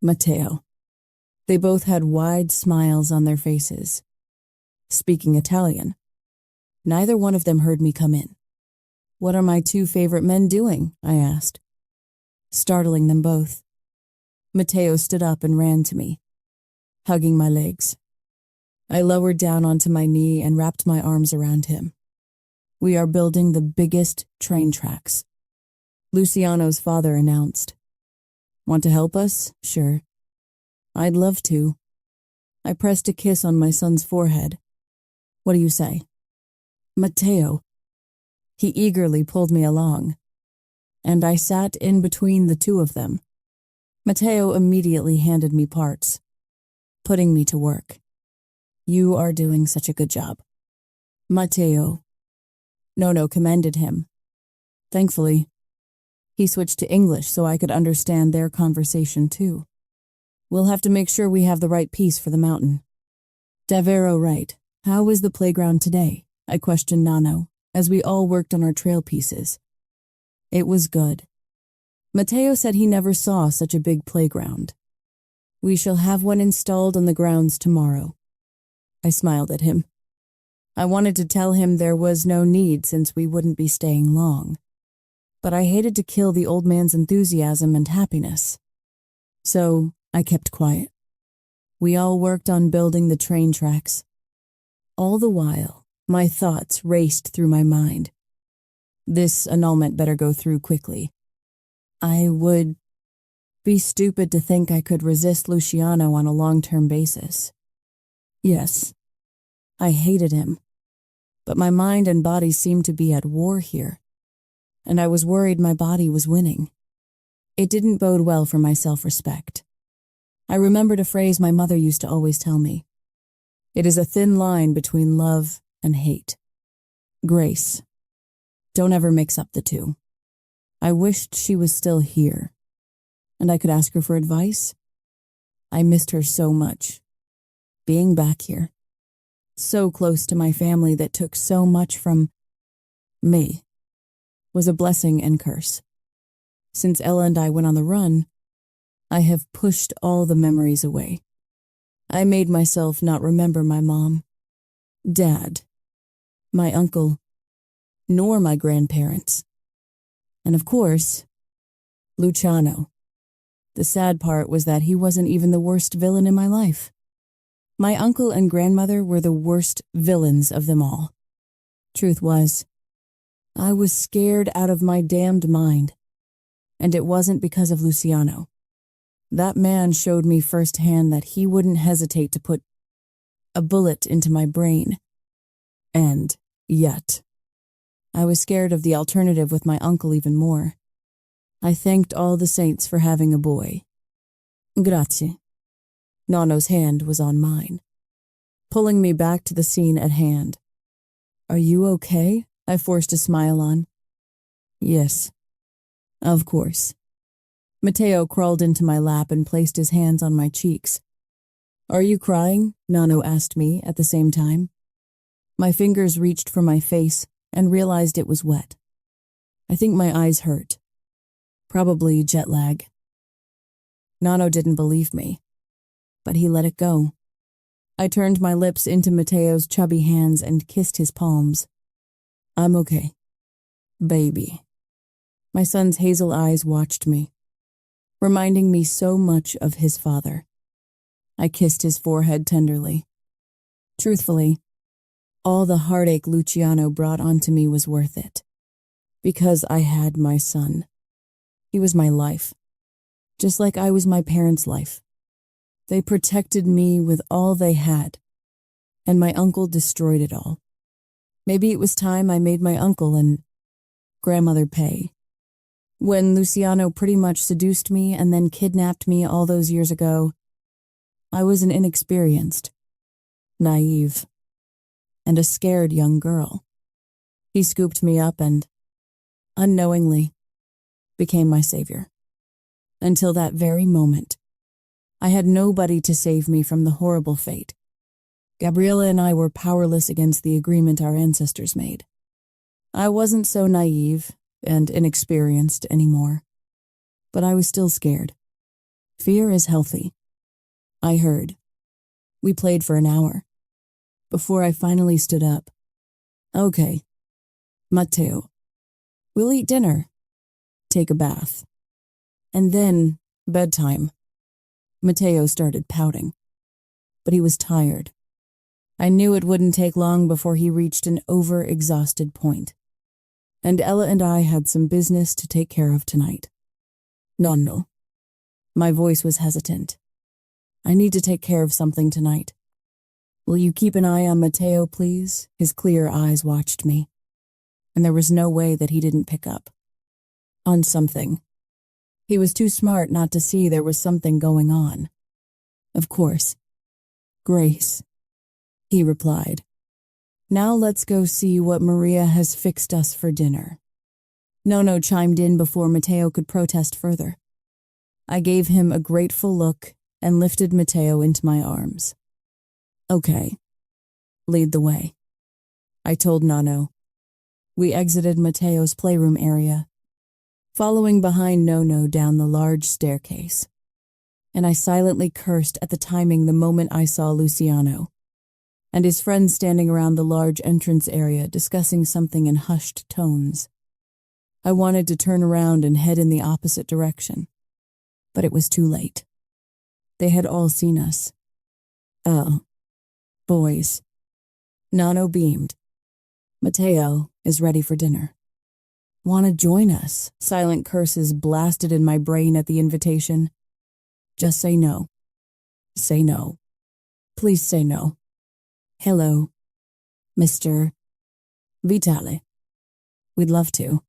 Matteo. They both had wide smiles on their faces. Speaking Italian, neither one of them heard me come in. What are my two favorite men doing? I asked, startling them both. Matteo stood up and ran to me, hugging my legs. I lowered down onto my knee and wrapped my arms around him. We are building the biggest train tracks, Luciano's father announced. Want to help us? Sure. I'd love to. I pressed a kiss on my son's forehead. What do you say? Matteo. He eagerly pulled me along, and I sat in between the two of them. Matteo immediately handed me parts. putting me to work. You are doing such a good job. Matteo. Nono commended him. Thankfully, he switched to English so I could understand their conversation too. We'll have to make sure we have the right piece for the mountain. Davvero right. How was the playground today? I questioned Nano, as we all worked on our trail pieces. It was good. Matteo said he never saw such a big playground. We shall have one installed on the grounds tomorrow. I smiled at him. I wanted to tell him there was no need since we wouldn't be staying long. But I hated to kill the old man's enthusiasm and happiness. So I kept quiet. We all worked on building the train tracks. All the while, my thoughts raced through my mind. This annulment better go through quickly. I would be stupid to think I could resist Luciano on a long-term basis. Yes, I hated him, but my mind and body seemed to be at war here, and I was worried my body was winning. It didn't bode well for my self-respect. I remembered a phrase my mother used to always tell me. It is a thin line between love and hate. Grace. Don't ever mix up the two. I wished she was still here, and I could ask her for advice. I missed her so much. Being back here, so close to my family that took so much from me, was a blessing and curse. Since Ella and I went on the run, I have pushed all the memories away. I made myself not remember my mom, dad, my uncle, nor my grandparents. And of course, Luciano. The sad part was that he wasn't even the worst villain in my life. My uncle and grandmother were the worst villains of them all. Truth was, I was scared out of my damned mind. And it wasn't because of Luciano. That man showed me firsthand that he wouldn't hesitate to put a bullet into my brain. And yet, I was scared of the alternative with my uncle even more. I thanked all the saints for having a boy. Grazie. Nonno's hand was on mine, pulling me back to the scene at hand. Are you okay? I forced a smile on. Yes, of course. Matteo crawled into my lap and placed his hands on my cheeks. Are you crying? Nonno asked me at the same time. My fingers reached for my face and realized it was wet. I think my eyes hurt. Probably jet lag. Nonno didn't believe me, but he let it go. I turned my lips into Matteo's chubby hands and kissed his palms. I'm okay. Baby. My son's hazel eyes watched me, reminding me so much of his father. I kissed his forehead tenderly. Truthfully, all the heartache Luciano brought onto me was worth it, because I had my son. He was my life, just like I was my parents' life. They protected me with all they had, and my uncle destroyed it all. Maybe it was time I made my uncle and grandmother pay. When Luciano pretty much seduced me and then kidnapped me all those years ago, I was an inexperienced, naive, and a scared young girl. He scooped me up and, unknowingly, became my savior. Until that very moment, I had nobody to save me from the horrible fate. Gabriella and I were powerless against the agreement our ancestors made. I wasn't so naive and inexperienced anymore, but I was still scared. Fear is healthy. I heard. We played for an hour, before I finally stood up. Okay, Matteo, we'll eat dinner, take a bath, and then bedtime. Matteo started pouting, but he was tired. I knew it wouldn't take long before he reached an over-exhausted point. And Ella and I had some business to take care of tonight. Nonno. My voice was hesitant. I need to take care of something tonight. Will you keep an eye on Matteo, please? His clear eyes watched me, and there was no way that he didn't pick up on something. He was too smart not to see there was something going on. Of course, Grace, he replied. Now let's go see what Maria has fixed us for dinner. Nono chimed in before Matteo could protest further. I gave him a grateful look and lifted Matteo into my arms. Okay, lead the way, I told Nono. We exited Matteo's playroom area, following behind Nono down the large staircase, and I silently cursed at the timing the moment I saw Luciano and his friends standing around the large entrance area discussing something in hushed tones. I wanted to turn around and head in the opposite direction, but it was too late. They had all seen us. Oh, boys. Nono beamed. Matteo is ready for dinner. Want to join us? Silent curses blasted in my brain at the invitation. Just say no. Say no. Please say no. Hello, Mr. Vitale. We'd love to.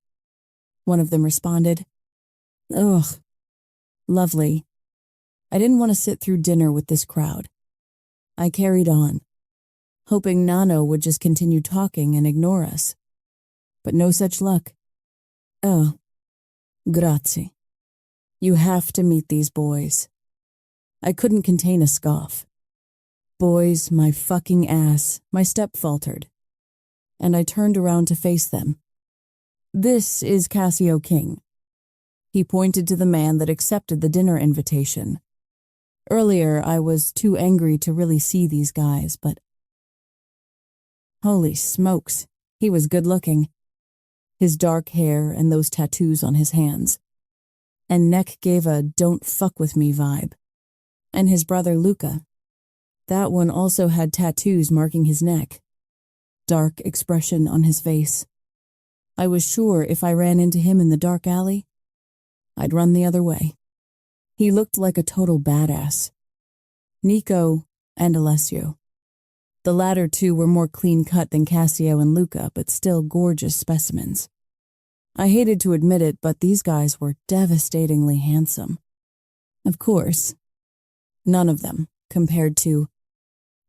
One of them responded. Ugh. Lovely. I didn't want to sit through dinner with this crowd. I carried on, hoping Nano would just continue talking and ignore us. But no such luck. Oh, grazie. You have to meet these boys. I couldn't contain a scoff. Boys, my fucking ass, my step faltered, and I turned around to face them. This is Cassio King. He pointed to the man that accepted the dinner invitation. Earlier, I was too angry to really see these guys, but holy smokes, he was good-looking. His dark hair and those tattoos on his hands. And neck gave a don't fuck with me vibe. And his brother Luca. That one also had tattoos marking his neck. Dark expression on his face. I was sure if I ran into him in the dark alley, I'd run the other way. He looked like a total badass. Nico and Alessio. The latter two were more clean-cut than Cassio and Luca, but still gorgeous specimens. I hated to admit it, but these guys were devastatingly handsome. Of course, none of them compared to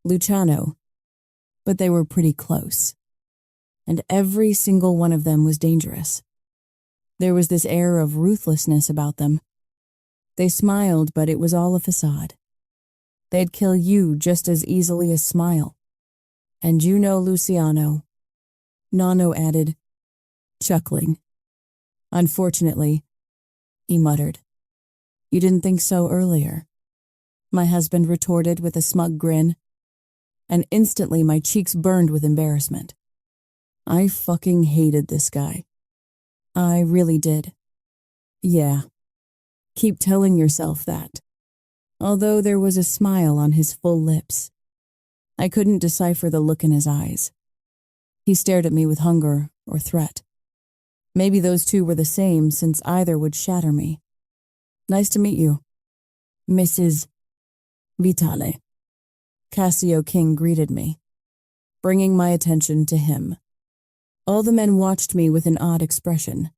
Luciano, but they were pretty close. And every single one of them was dangerous. There was this air of ruthlessness about them. They smiled, but it was all a facade. They'd kill you just as easily as smile. And you know Luciano, Nano added, chuckling. Unfortunately, he muttered. You didn't think so earlier, my husband retorted with a smug grin, and instantly my cheeks burned with embarrassment. I fucking hated this guy. I really did. Yeah. Keep telling yourself that. Although there was a smile on his full lips. I couldn't decipher the look in his eyes. He stared at me with hunger or threat. Maybe those two were the same, since either would shatter me. Nice to meet you, Mrs. Vitale. Cassio King greeted me, bringing my attention to him. All the men watched me with an odd expression.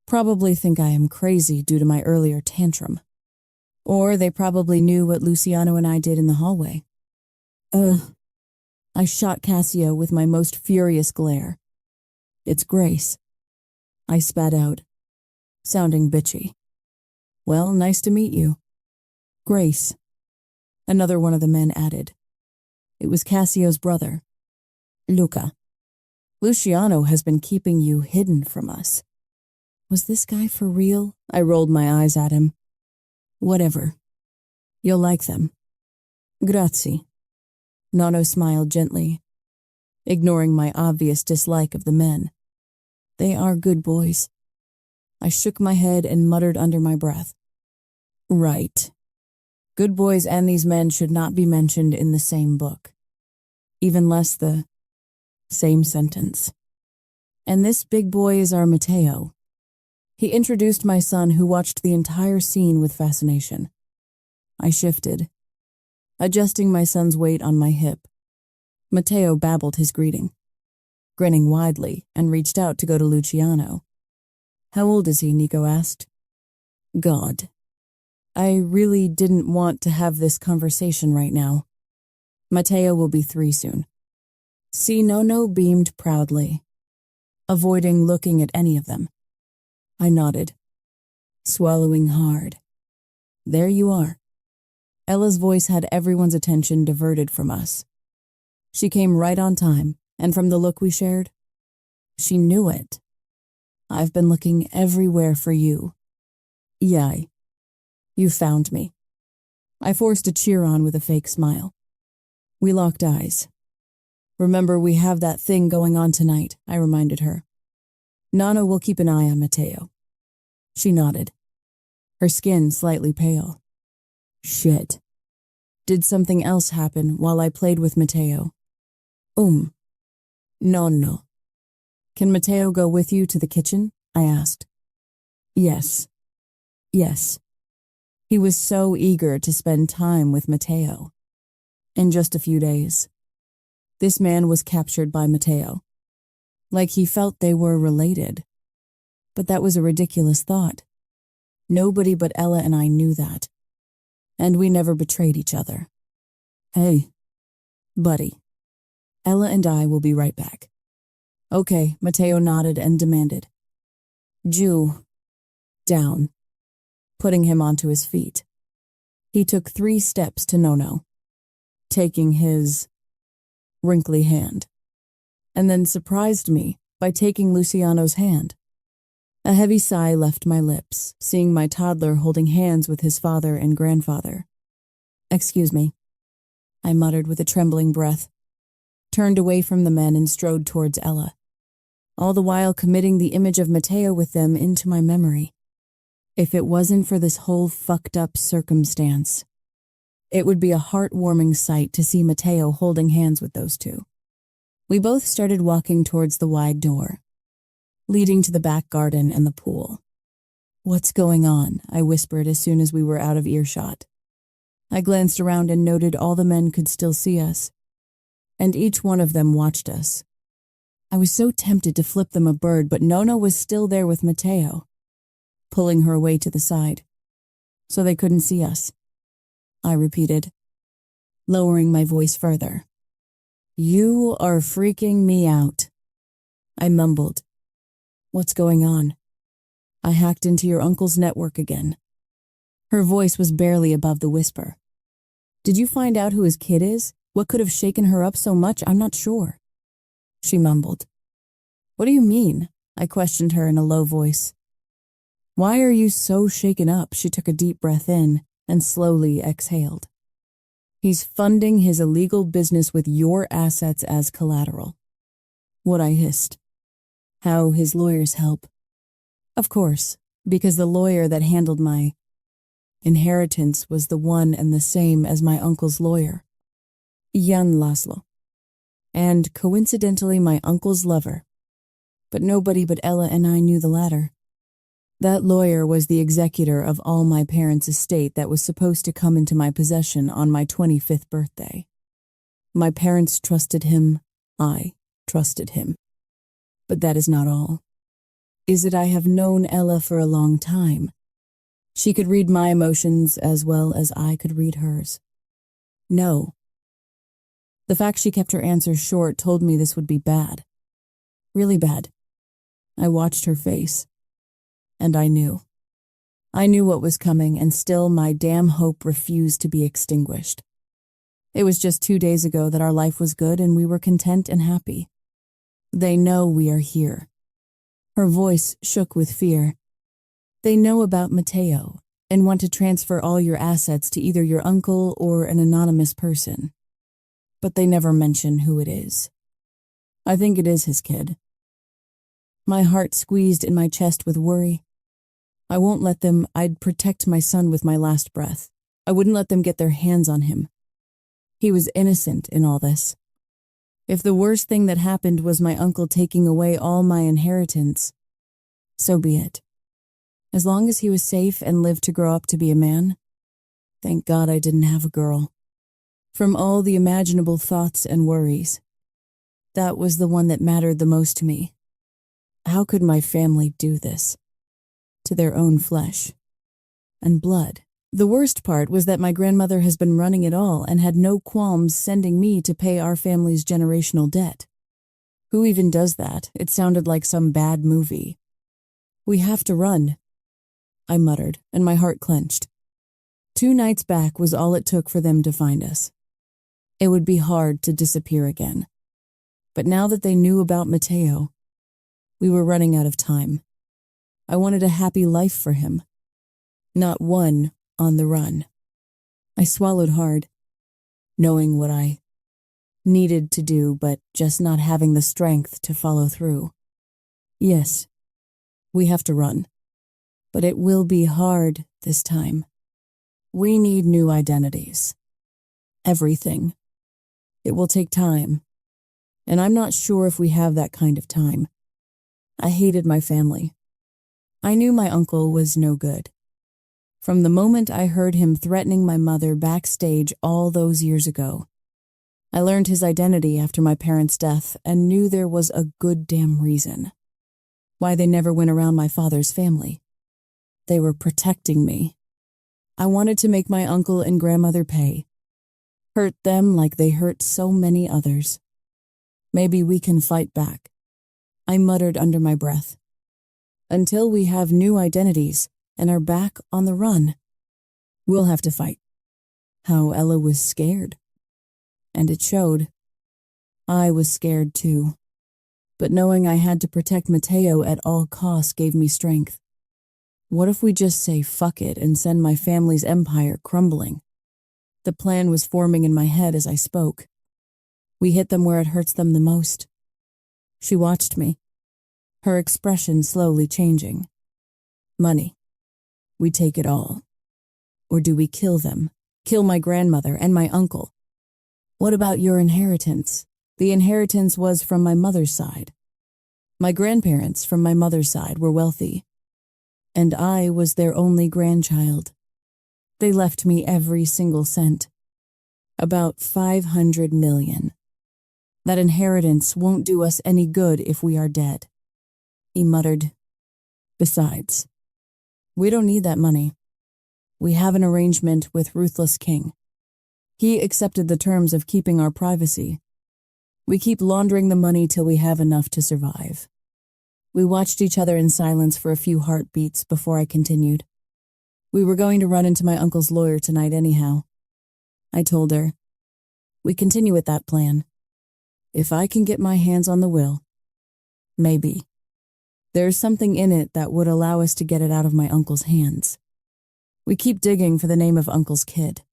Probably think I am crazy due to my earlier tantrum. Or they probably knew what Luciano and I did in the hallway. I shot Cassio with my most furious glare. It's Grace. I spat out, sounding bitchy. Well, nice to meet you. Grace. Another one of the men added. It was Cassio's brother, Luca. Luciano has been keeping you hidden from us. Was this guy for real? I rolled my eyes at him. Whatever. You'll like them. Grazie. Nano smiled gently, ignoring my obvious dislike of the men. They are good boys. I shook my head and muttered under my breath. Right. Good boys and these men should not be mentioned in the same book. Even less the same sentence. And this big boy is our Matteo. He introduced my son, who watched the entire scene with fascination. I shifted, adjusting my son's weight on my hip. Matteo babbled his greeting, grinning widely, and reached out to go to Luciano. How old is he? Nico asked. God. I really didn't want to have this conversation right now. Mateo will be 3 soon. See, Nono beamed proudly, avoiding looking at any of them. I nodded, swallowing hard. There you are. Ella's voice had everyone's attention diverted from us. She came right on time, and from the look we shared, she knew it. I've been looking everywhere for you. Yay. You found me. I forced a cheer on with a fake smile. We locked eyes. Remember, we have that thing going on tonight, I reminded her. Nana will keep an eye on Mateo. She nodded, her skin slightly pale. Shit. Did something else happen while I played with Mateo? No. Can Mateo go with you to the kitchen? I asked. Yes. He was so eager to spend time with Mateo. In just a few days, this man was captured by Mateo. Like he felt they were related. But that was a ridiculous thought. Nobody but Ella and I knew that. And we never betrayed each other. Hey, buddy. Ella and I will be right back. Okay, Mateo nodded and demanded. Jew, down, putting him onto his feet. He took 3 steps to Nono, taking his wrinkly hand, and then surprised me by taking Luciano's hand. A heavy sigh left my lips, seeing my toddler holding hands with his father and grandfather. Excuse me, I muttered with a trembling breath, turned away from the men and strode towards Ella, all the while committing the image of Mateo with them into my memory. If it wasn't for this whole fucked up circumstance, it would be a heartwarming sight to see Mateo holding hands with those 2. We both started walking towards the wide door, leading to the back garden and the pool. What's going on? I whispered as soon as we were out of earshot. I glanced around and noted all the men could still see us, and each one of them watched us. I was so tempted to flip them a bird, but Nono was still there with Mateo, pulling her away to the side, so they couldn't see us. I repeated, lowering my voice further. You are freaking me out. I mumbled. What's going on? I hacked into your uncle's network again. Her voice was barely above the whisper. Did you find out who his kid is? What could have shaken her up so much? I'm not sure. She mumbled. What do you mean? I questioned her in a low voice. Why are you so shaken up? She took a deep breath in and slowly exhaled. He's funding his illegal business with your assets as collateral. What I hissed. How his lawyers help. Of course, because the lawyer that handled my inheritance was the one and the same as my uncle's lawyer, Jan Laszlo, and coincidentally my uncle's lover. But nobody but Ella and I knew the latter. That lawyer was the executor of all my parents' estate that was supposed to come into my possession on my 25th birthday. My parents trusted him. I trusted him. But that is not all. Is it I have known Ella for a long time. She could read my emotions as well as I could read hers. No. The fact she kept her answers short told me this would be bad. Really bad. I watched her face. And I knew. I knew what was coming, and still my damn hope refused to be extinguished. It was just 2 days ago that our life was good and we were content and happy. They know we are here. Her voice shook with fear. They know about Mateo and want to transfer all your assets to either your uncle or an anonymous person. But they never mention who it is. I think it is his kid. My heart squeezed in my chest with worry. I won't let them. I'd protect my son with my last breath. I wouldn't let them get their hands on him. He was innocent in all this. If the worst thing that happened was my uncle taking away all my inheritance, so be it. As long as he was safe and lived to grow up to be a man, thank God I didn't have a girl. From all the imaginable thoughts and worries, that was the one that mattered the most to me. How could my family do this? To their own flesh and blood The worst part was that my grandmother has been running it all and had no qualms sending me to pay our family's generational debt. Who even does that? It sounded like some bad movie. We have to run, I muttered, and my heart clenched. 2 nights back was all it took for them to find us. It would be hard to disappear again. But now that they knew about Mateo, we were running out of time. I wanted a happy life for him, not one on the run. I swallowed hard, knowing what I needed to do, but just not having the strength to follow through. Yes, we have to run, but it will be hard this time. We need new identities. Everything. It will take time, and I'm not sure if we have that kind of time. I hated my family. I knew my uncle was no good. From the moment I heard him threatening my mother backstage all those years ago, I learned his identity after my parents' death and knew there was a good damn reason why they never went around my father's family. They were protecting me. I wanted to make my uncle and grandmother pay, hurt them like they hurt so many others. Maybe we can fight back, I muttered under my breath. Until we have new identities and are back on the run, we'll have to fight. How Ella was scared. And it showed. I was scared too. But knowing I had to protect Mateo at all costs gave me strength. What if we just say fuck it and send my family's empire crumbling? The plan was forming in my head as I spoke. We hit them where it hurts them the most. She watched me, her expression slowly changing. Money. We take it all. Or do we kill them? Kill my grandmother and my uncle? What about your inheritance? The inheritance was from my mother's side. My grandparents from my mother's side were wealthy, and I was their only grandchild. They left me every single cent. About 500 million. That inheritance won't do us any good if we are dead. He muttered. Besides, we don't need that money. We have an arrangement with Ruthless King. He accepted the terms of keeping our privacy. We keep laundering the money till we have enough to survive. We watched each other in silence for a few heartbeats before I continued. We were going to run into my uncle's lawyer tonight anyhow. I told her. We continue with that plan. If I can get my hands on the will, maybe. There's something in it that would allow us to get it out of my uncle's hands. We keep digging for the name of Uncle's kid.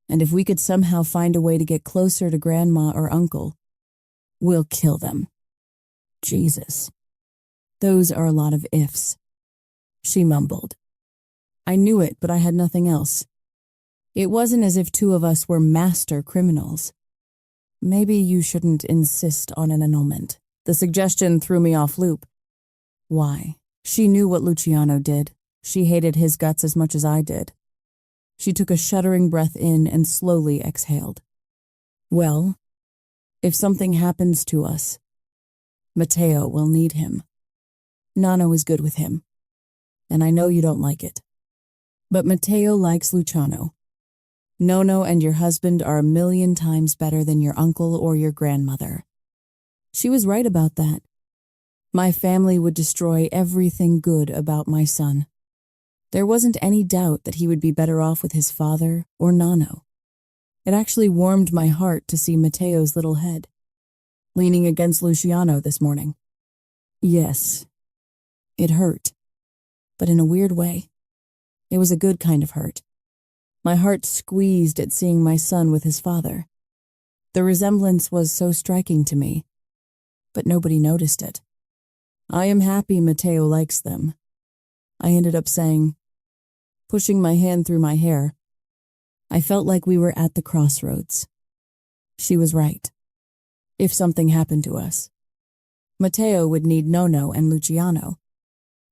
And if we could somehow find a way to get closer to Grandma or Uncle, we'll kill them. Jesus. Those are a lot of ifs. She mumbled. I knew it, but I had nothing else. It wasn't as if 2 of us were master criminals. Maybe you shouldn't insist on an annulment. The suggestion threw me off loop. Why? She knew what Luciano did. She hated his guts as much as I did. She took a shuddering breath in and slowly exhaled. Well, if something happens to us, Mateo will need him. Nano is good with him, and I know you don't like it. But Mateo likes Luciano. Nono and your husband are 1,000,000 times better than your uncle or your grandmother. She was right about that. My family would destroy everything good about my son. There wasn't any doubt that he would be better off with his father or Nano. It actually warmed my heart to see Mateo's little head, leaning against Luciano this morning. Yes, it hurt, but in a weird way. It was a good kind of hurt. My heart squeezed at seeing my son with his father. The resemblance was so striking to me, but nobody noticed it. I am happy Mateo likes them, I ended up saying, pushing my hand through my hair. I felt like we were at the crossroads. She was right. If something happened to us, Mateo would need Nono and Luciano.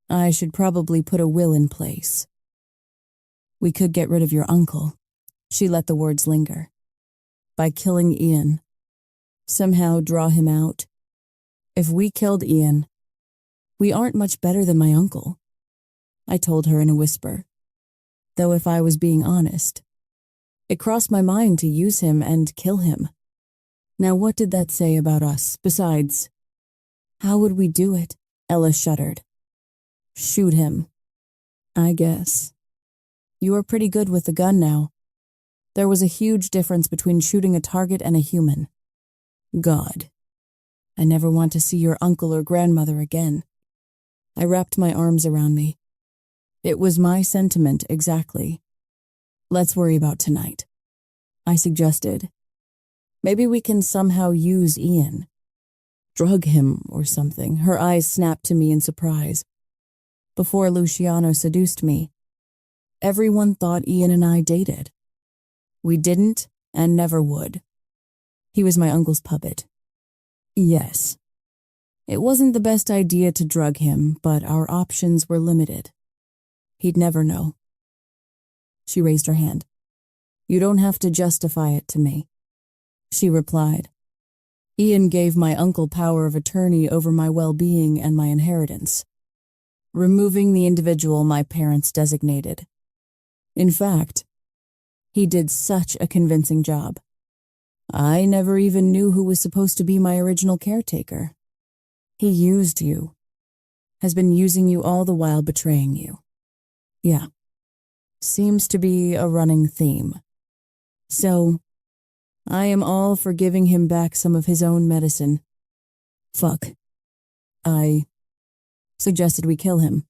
I should probably put a will in place. We could get rid of your uncle. She let the words linger. By killing Ian. Somehow draw him out. If we killed Ian, we aren't much better than my uncle, I told her in a whisper. though if I was being honest, it crossed my mind to use him and kill him. Now what did that say about us? Besides, how would we do it? Ella shuddered. Shoot him. I guess. You are pretty good with the gun now. There was a huge difference between shooting a target and a human. God. I never want to see your uncle or grandmother again. I wrapped my arms around me. It was my sentiment exactly. Let's worry about tonight. I suggested. Maybe we can somehow use Ian. Drug him or something. Her eyes snapped to me in surprise. Before Luciano seduced me, everyone thought Ian and I dated. We didn't and never would. He was my uncle's puppet. Yes. It wasn't the best idea to drug him, but our options were limited. He'd never know. She raised her hand. You don't have to justify it to me. She replied. Ian gave my uncle power of attorney over my well-being and my inheritance, removing the individual my parents designated. In fact, he did such a convincing job. I never even knew who was supposed to be my original caretaker. He used you, has been using you all the while betraying you. Yeah, seems to be a running theme. So, I am all for giving him back some of his own medicine. Fuck. I suggested we kill him.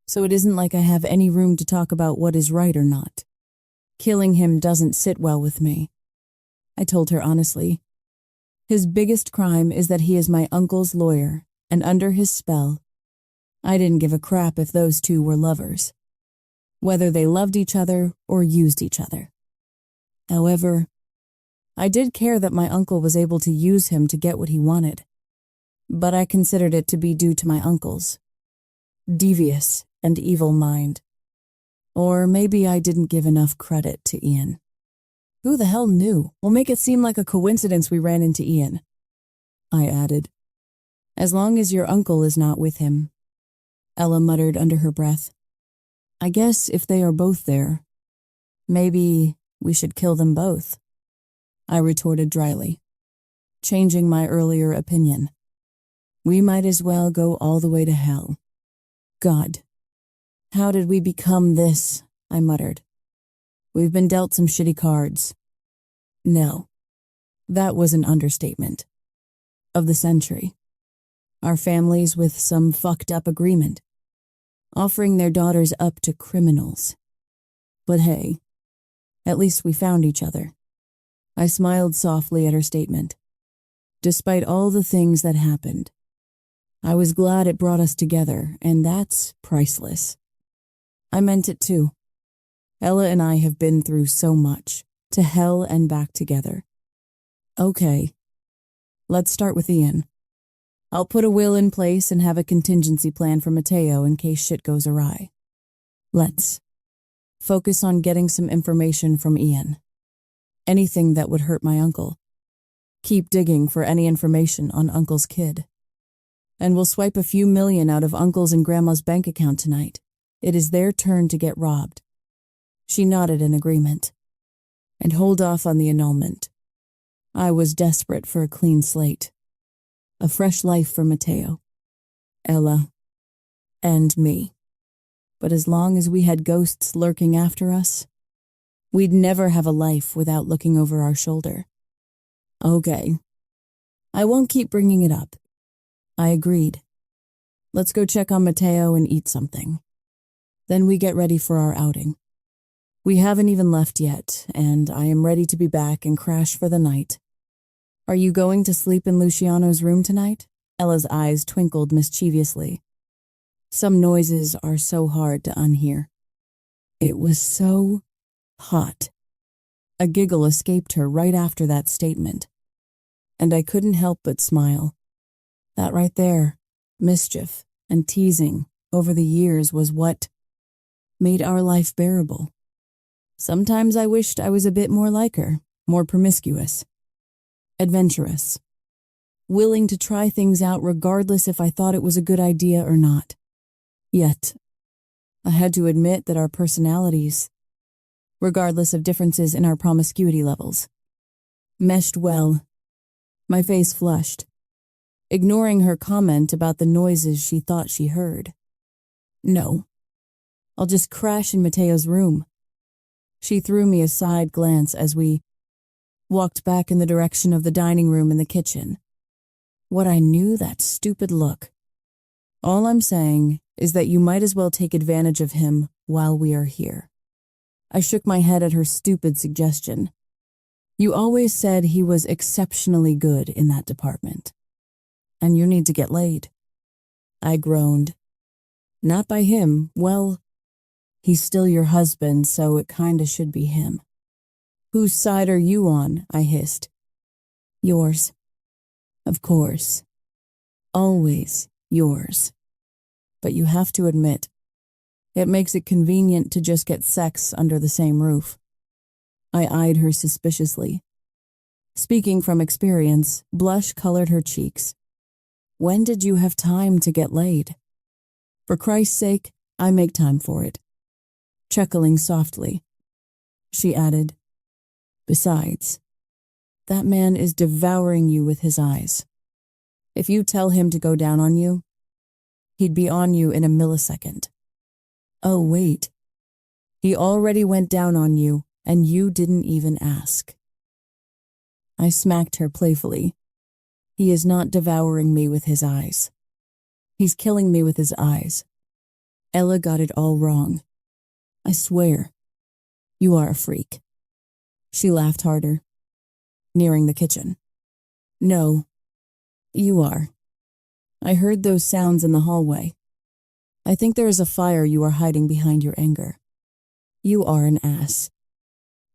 So it isn't like I have any room to talk about what is right or not. Killing him doesn't sit well with me. I told her honestly. His biggest crime is that he is my uncle's lawyer, and under his spell, I didn't give a crap if those two were lovers, whether they loved each other or used each other. However, I did care that my uncle was able to use him to get what he wanted, but I considered it to be due to my uncle's devious and evil mind. Or maybe I didn't give enough credit to Ian. Who the hell knew? We'll make it seem like a coincidence we ran into Ian, I added. As long as your uncle is not with him, Ella muttered under her breath. I guess if they are both there, maybe we should kill them both, I retorted dryly, changing my earlier opinion. We might as well go all the way to hell. God, how did we become this? I muttered. We've been dealt some shitty cards. No, that was an understatement. Of the century. Our families with some fucked up agreement, offering their daughters up to criminals. But hey, at least we found each other. I smiled softly at her statement. Despite all the things that happened, I was glad it brought us together, and that's priceless. I meant it too. Ella and I have been through so much, to hell and back together. Okay, let's start with Ian. I'll put a will in place and have a contingency plan for Mateo in case shit goes awry. Let's focus on getting some information from Ian. Anything that would hurt my uncle. Keep digging for any information on Uncle's kid. And we'll swipe a few million out of Uncle's and Grandma's bank account tonight. It is their turn to get robbed. She nodded in agreement. And hold off on the annulment. I was desperate for a clean slate. A fresh life for Mateo, Ella, and me. But as long as we had ghosts lurking after us, we'd never have a life without looking over our shoulder. Okay. I won't keep bringing it up. I agreed. Let's go check on Mateo and eat something. Then we get ready for our outing. We haven't even left yet, and I am ready to be back and crash for the night. Are you going to sleep in Luciano's room tonight? Ella's eyes twinkled mischievously. Some noises are so hard to unhear. It was so hot. A giggle escaped her right after that statement, and I couldn't help but smile. That right there, mischief and teasing over the years was what made our life bearable. Sometimes I wished I was a bit more like her, more promiscuous, adventurous, willing to try things out regardless if I thought it was a good idea or not. Yet, I had to admit that our personalities, regardless of differences in our promiscuity levels, meshed well. My face flushed, ignoring her comment about the noises she thought she heard. No, I'll just crash in Mateo's room. She threw me a side glance as we walked back in the direction of the dining room and the kitchen. What I knew, that stupid look. All I'm saying is that you might as well take advantage of him while we are here. I shook my head at her stupid suggestion. You always said he was exceptionally good in that department. And you need to get laid. I groaned. Not by him. Well, he's still your husband, so it kinda should be him. Whose side are you on? I hissed. Yours. Of course. Always yours. But you have to admit, it makes it convenient to just get sex under the same roof. I eyed her suspiciously. Speaking from experience, blush colored her cheeks. When did you have time to get laid? For Christ's sake, I make time for it. Chuckling softly, she added, besides, that man is devouring you with his eyes. If you tell him to go down on you, he'd be on you in a millisecond. Oh, wait. He already went down on you, and you didn't even ask. I smacked her playfully. He is not devouring me with his eyes. He's killing me with his eyes. Ella got it all wrong. I swear. You are a freak. She laughed harder, nearing the kitchen. No, you are. I heard those sounds in the hallway. I think there is a fire you are hiding behind your anger. You are an ass,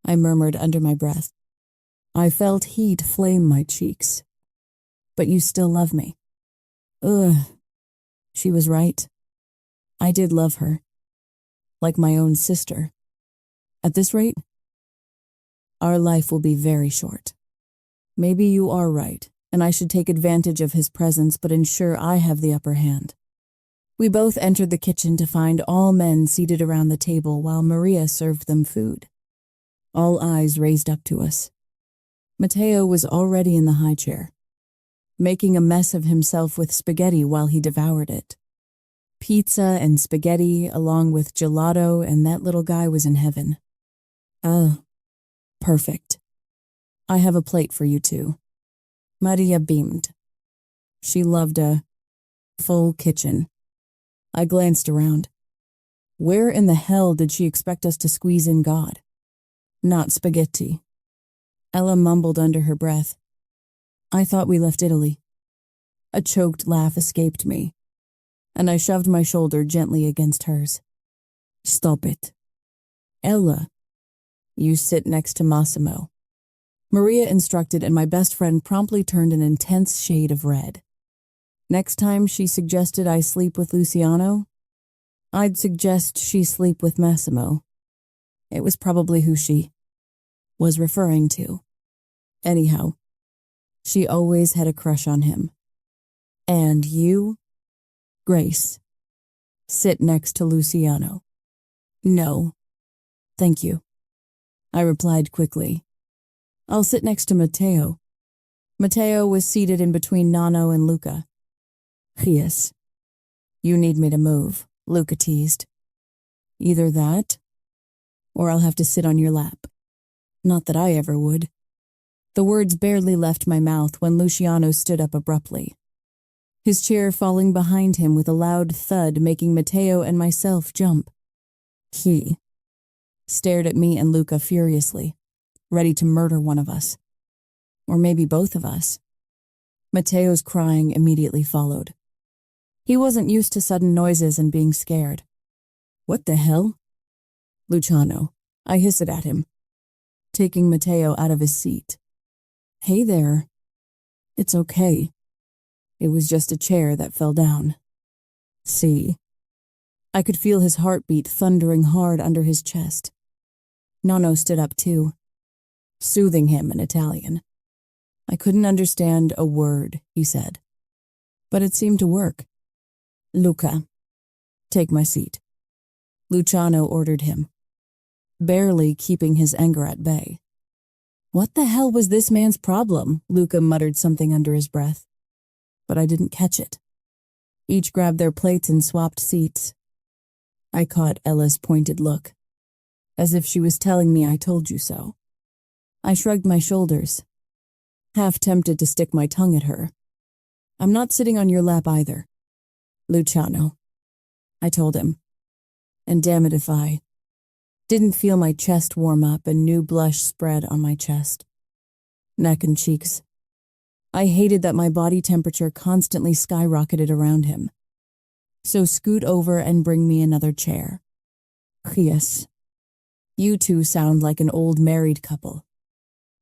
I murmured under my breath. I felt heat flame my cheeks. But you still love me. Ugh. She was right. I did love her. Like my own sister. At this rate, our life will be very short. Maybe you are right, and I should take advantage of his presence but ensure I have the upper hand. We both entered the kitchen to find all men seated around the table while Maria served them food. All eyes raised up to us. Mateo was already in the high chair, making a mess of himself with spaghetti while he devoured it. Pizza and spaghetti along with gelato, and that little guy was in heaven. Oh, perfect. I have a plate for you too. Maria beamed. She loved a full kitchen. I glanced around. Where in the hell did she expect us to squeeze in God? Not spaghetti. Ella mumbled under her breath. I thought we left Italy. A choked laugh escaped me, and I shoved my shoulder gently against hers. Stop it. Ella, you sit next to Massimo. Maria instructed, and my best friend promptly turned an intense shade of red. Next time she suggested I sleep with Luciano, I'd suggest she sleep with Massimo. It was probably who she was referring to. Anyhow, she always had a crush on him. And you, Grace, sit next to Luciano. No, thank you, I replied quickly. I'll sit next to Mateo. Mateo was seated in between Nano and Luca. Yes. You need me to move, Luca teased. Either that, or I'll have to sit on your lap. Not that I ever would. The words barely left my mouth when Luciano stood up abruptly, his chair falling behind him with a loud thud, making Mateo and myself jump. He stared at me and Luca furiously, ready to murder one of us. Or maybe both of us. Mateo's crying immediately followed. He wasn't used to sudden noises and being scared. What the hell? Luciano, I hissed at him, taking Mateo out of his seat. Hey there. It's okay. It was just a chair that fell down. See? I could feel his heartbeat thundering hard under his chest. Nano stood up too, soothing him in Italian. I couldn't understand a word he said, but it seemed to work. Luca, take my seat. Luciano ordered him, barely keeping his anger at bay. What the hell was this man's problem? Luca muttered something under his breath, but I didn't catch it. Each grabbed their plates and swapped seats. I caught Ella's pointed look, as if she was telling me I told you so. I shrugged my shoulders, half tempted to stick my tongue at her. I'm not sitting on your lap either, Luciano, I told him. And damn it if I didn't feel my chest warm up and new blush spread on my chest, neck and cheeks. I hated that my body temperature constantly skyrocketed around him. So scoot over and bring me another chair. Yes. You two sound like an old married couple.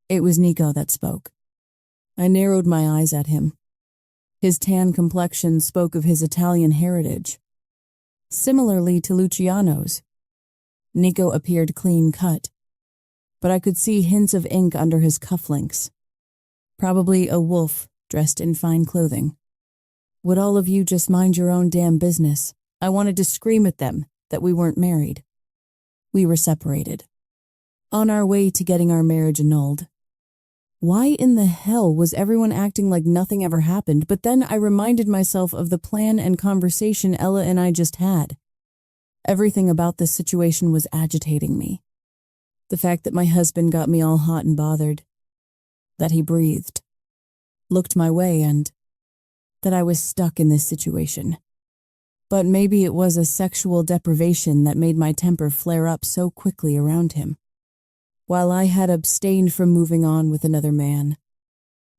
It was Nico that spoke. I narrowed my eyes at him. His tan complexion spoke of his Italian heritage. Similarly to Luciano's, Nico appeared clean-cut, but I could see hints of ink under his cufflinks. Probably a wolf dressed in fine clothing. Would all of you just mind your own damn business? I wanted to scream at them that we weren't married. We were separated, on our way to getting our marriage annulled. Why in the hell was everyone acting like nothing ever happened? But then I reminded myself of the plan and conversation Ella and I just had. Everything about this situation was agitating me. The fact that my husband got me all hot and bothered, that he breathed, looked my way, and that I was stuck in this situation. But maybe it was a sexual deprivation that made my temper flare up so quickly around him. While I had abstained from moving on with another man,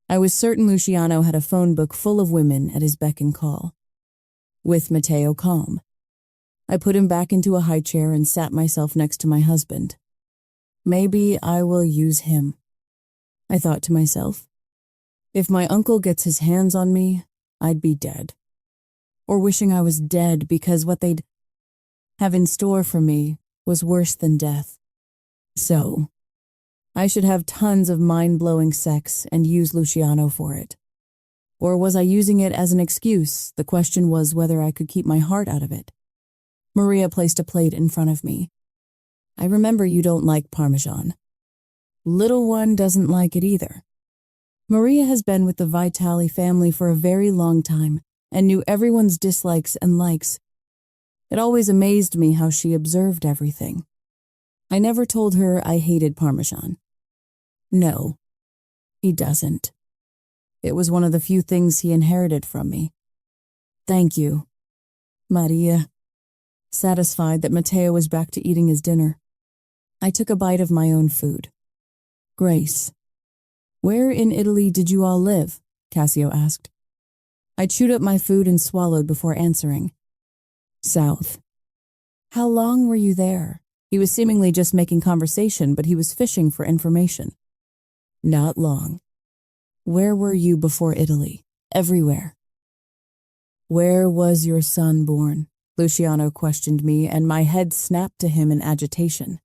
I was certain Luciano had a phone book full of women at his beck and call. With Matteo calm, I put him back into a high chair and sat myself next to my husband. Maybe I will use him, I thought to myself. If my uncle gets his hands on me, I'd be dead. Or wishing I was dead because what they'd have in store for me was worse than death. So, I should have tons of mind-blowing sex and use Luciano for it. Or was I using it as an excuse? The question was whether I could keep my heart out of it. Maria placed a plate in front of me. I remember you don't like Parmesan. Little one doesn't like it either. Maria has been with the Vitali family for a very long time and knew everyone's dislikes and likes. It always amazed me how she observed everything. I never told her I hated Parmesan. No, he doesn't. It was one of the few things he inherited from me. Thank you, Maria. Satisfied that Matteo was back to eating his dinner, I took a bite of my own food. Grace, where in Italy did you all live? Cassio asked. I chewed up my food and swallowed before answering. South. How long were you there? He was seemingly just making conversation, but he was fishing for information. Not long. Where were you before Italy? Everywhere. Where was your son born? Luciano questioned me, and my head snapped to him in agitation.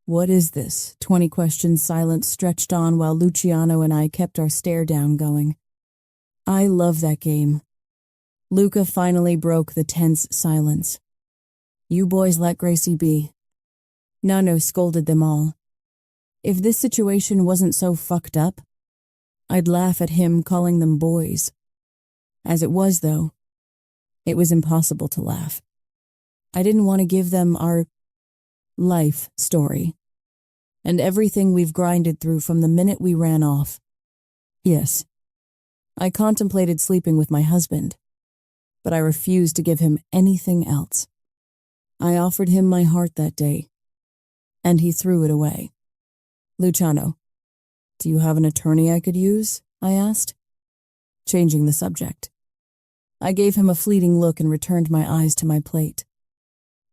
What is this? 20 questions silence stretched on while Luciano and I kept our stare down going. I love that game. Luca finally broke the tense silence. You boys let Gracie be. Nano scolded them all. If this situation wasn't so fucked up, I'd laugh at him calling them boys. As it was, though, it was impossible to laugh. I didn't want to give them our life story and everything we've grinded through from the minute we ran off. Yes, I contemplated sleeping with my husband, but I refused to give him anything else. I offered him my heart that day, and he threw it away. Luciano, do you have an attorney I could use? I asked, changing the subject. I gave him a fleeting look and returned my eyes to my plate.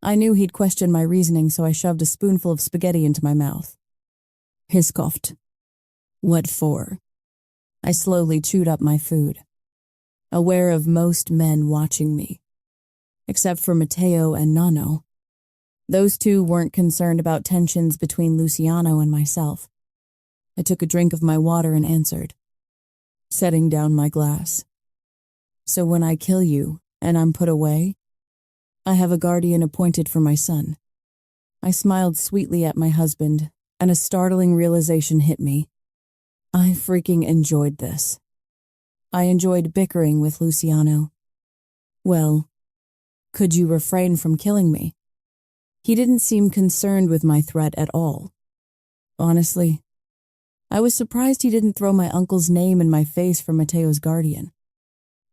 I knew he'd question my reasoning, so I shoved a spoonful of spaghetti into my mouth. He scoffed. What for? I slowly chewed up my food, aware of most men watching me, except for Matteo and Nano. Those two weren't concerned about tensions between Luciano and myself. I took a drink of my water and answered, setting down my glass. So when I kill you and I'm put away, I have a guardian appointed for my son. I smiled sweetly at my husband, and a startling realization hit me. I freaking enjoyed this. I enjoyed bickering with Luciano. Well, could you refrain from killing me? He didn't seem concerned with my threat at all. Honestly, I was surprised he didn't throw my uncle's name in my face for Mateo's guardian.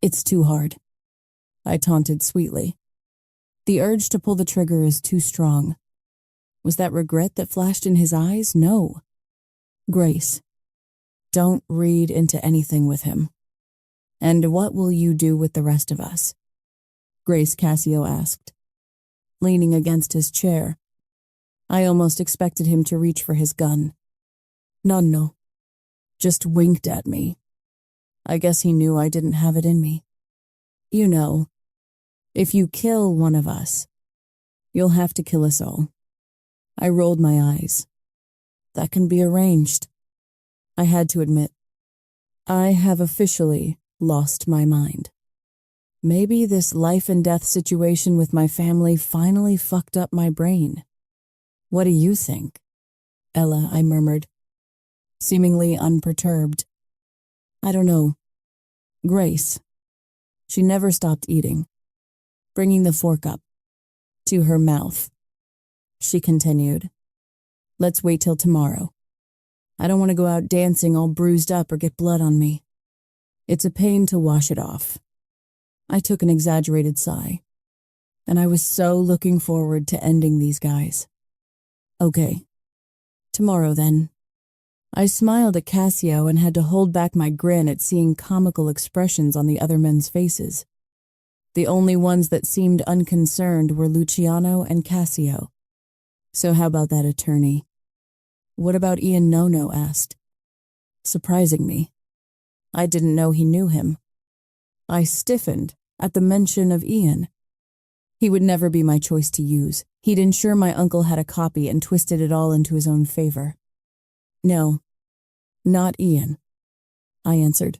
It's too hard, I taunted sweetly. The urge to pull the trigger is too strong. Was that regret that flashed in his eyes? No. Grace, don't read into anything with him. And what will you do with the rest of us? Grace Cassio asked, leaning against his chair. I almost expected him to reach for his gun. Nonno, just winked at me. I guess he knew I didn't have it in me. You know, if you kill one of us, you'll have to kill us all. I rolled my eyes. That can be arranged. I had to admit, I have officially lost my mind. Maybe this life and death situation with my family finally fucked up my brain. What do you think? Ella, I murmured, seemingly unperturbed. I don't know. Grace. She never stopped eating, bringing the fork up to her mouth. She continued, let's wait till tomorrow. I don't want to go out dancing all bruised up or get blood on me. It's a pain to wash it off. I took an exaggerated sigh, and I was so looking forward to ending these guys. Okay, tomorrow then. I smiled at Cassio and had to hold back my grin at seeing comical expressions on the other men's faces. The only ones that seemed unconcerned were Luciano and Cassio. So how about that attorney? What about Ian Nono asked, surprising me. I didn't know he knew him. I stiffened at the mention of Ian. He would never be my choice to use. He'd ensure my uncle had a copy and twisted it all into his own favor. No, not Ian, I answered.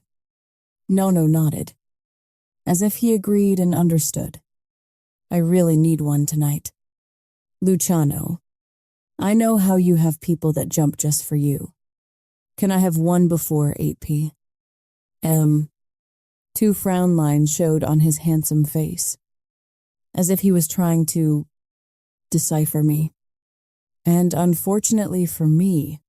Nono nodded, as if he agreed and understood. I really need one tonight. Luciano, I know how you have people that jump just for you. Can I have one before 8 p? 2 frown lines showed on his handsome face, as if he was trying to decipher me. And unfortunately for me,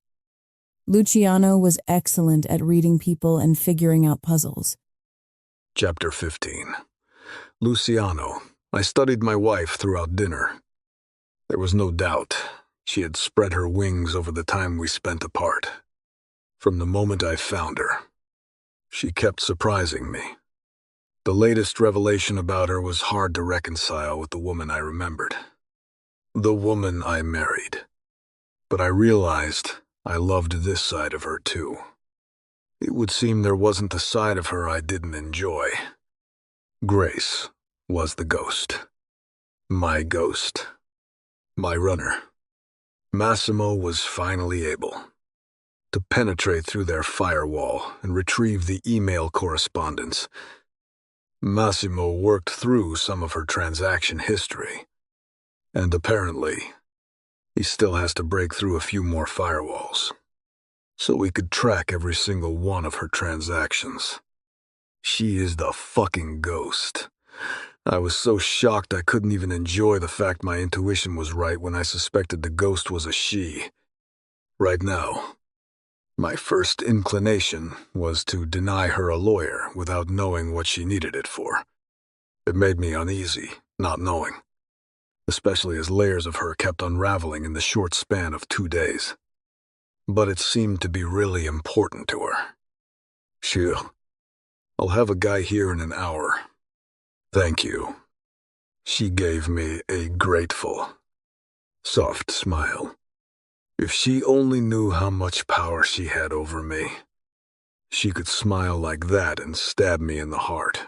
Luciano was excellent at reading people and figuring out puzzles.
Chapter 15. Luciano. I studied my wife throughout dinner. There was no doubt she had spread her wings over the time we spent apart. From the moment I found her, she kept surprising me. The latest revelation about her was hard to reconcile with the woman I remembered. The woman I married. But I realized I loved this side of her too. It would seem there wasn't a side of her I didn't enjoy. Grace was the ghost. My ghost. My runner. Massimo was finally able to penetrate through their firewall and retrieve the email correspondence. Massimo worked through some of her transaction history, and apparently, he still has to break through a few more firewalls, so we could track every single one of her transactions. She is the fucking ghost. I was so shocked I couldn't even enjoy the fact my intuition was right when I suspected the ghost was a she. Right now, my first inclination was to deny her a lawyer without knowing what she needed it for. It made me uneasy, not knowing, especially as layers of her kept unraveling in the short span of 2 days. But it seemed to be really important to her. Sure, I'll have a guy here in an hour. Thank you. She gave me a grateful, soft smile. If she only knew how much power she had over me, she could smile like that and stab me in the heart.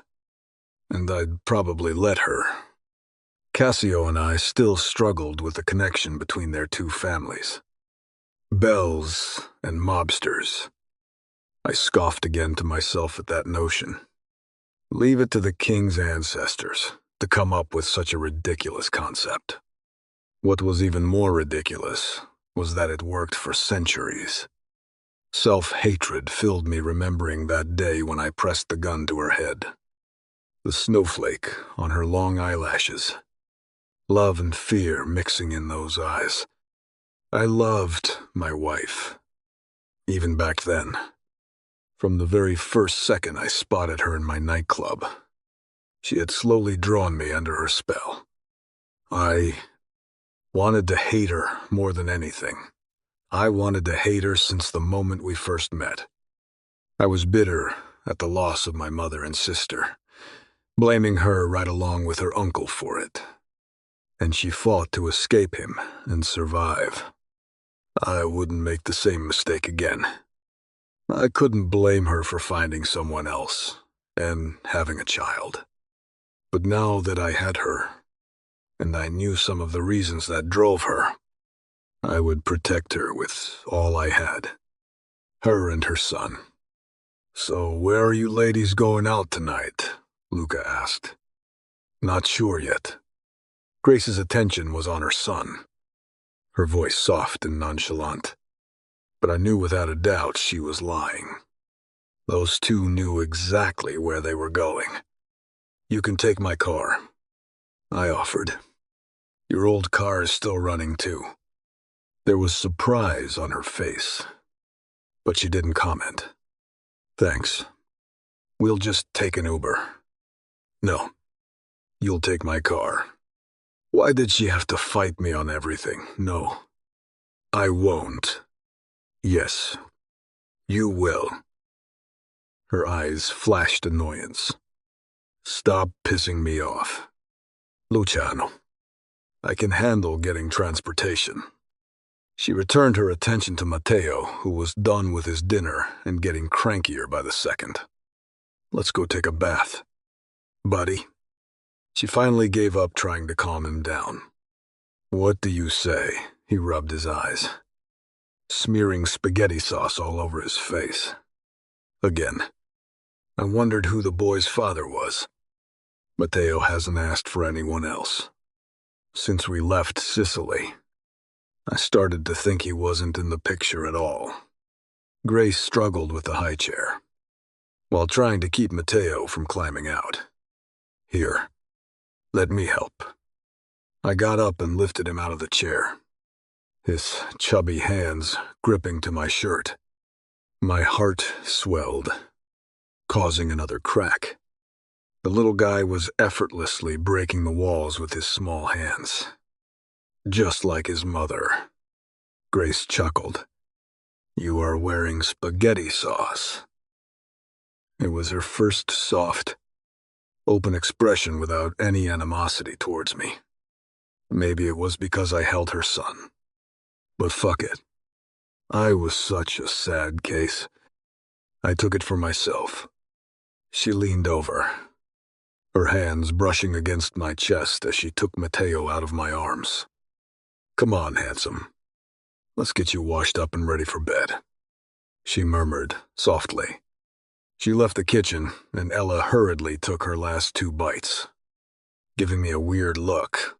And I'd probably let her. Cassio and I still struggled with the connection between their 2 families. Bells and mobsters. I scoffed again to myself at that notion. Leave it to the king's ancestors to come up with such a ridiculous concept. What was even more ridiculous was that it worked for centuries. Self-hatred filled me remembering that day when I pressed the gun to her head. The snowflake on her long eyelashes. Love and fear mixing in those eyes. I loved my wife. Even back then. From the very first second I spotted her in my nightclub. She had slowly drawn me under her spell. I wanted to hate her more than anything. I wanted to hate her since the moment we first met. I was bitter at the loss of my mother and sister, blaming her right along with her uncle for it. And she fought to escape him and survive. I wouldn't make the same mistake again. I couldn't blame her for finding someone else and having a child. But now that I had her, and I knew some of the reasons that drove her, I would protect her with all I had. Her and her son. "So where are you ladies going out tonight?" Luca asked. Not sure yet. Grace's attention was on her son, her voice soft and nonchalant. But I knew without a doubt she was lying. Those two knew exactly where they were going. "You can take my car," I offered. "Your old car is still running too." There was surprise on her face, but she didn't comment. "Thanks. We'll just take an Uber." "No. You'll take my car." Why did she have to fight me on everything? "No. I won't." "Yes. You will." Her eyes flashed annoyance. "Stop pissing me off. Luciano, I can handle getting transportation." She returned her attention to Matteo, who was done with his dinner and getting crankier by the second. "Let's go take a bath. Buddy." She finally gave up trying to calm him down. "What do you say?" He rubbed his eyes, smearing spaghetti sauce all over his face. Again, I wondered who the boy's father was. Matteo hasn't asked for anyone else. Since we left Sicily, I started to think he wasn't in the picture at all. Grace struggled with the high chair, while trying to keep Matteo from climbing out. "Here, let me help." I got up and lifted him out of the chair, his chubby hands gripping to my shirt. My heart swelled, causing another crack. The little guy was effortlessly breaking the walls with his small hands. Just like his mother. Grace chuckled. "You are wearing spaghetti sauce." It was her first soft, open expression without any animosity towards me. Maybe it was because I held her son. But fuck it. I was such a sad case. I took it for myself. She leaned over, her hands brushing against my chest as she took Matteo out of my arms. "Come on, handsome. Let's get you washed up and ready for bed," she murmured softly. She left the kitchen, and Ella hurriedly took her last 2 bites, giving me a weird look,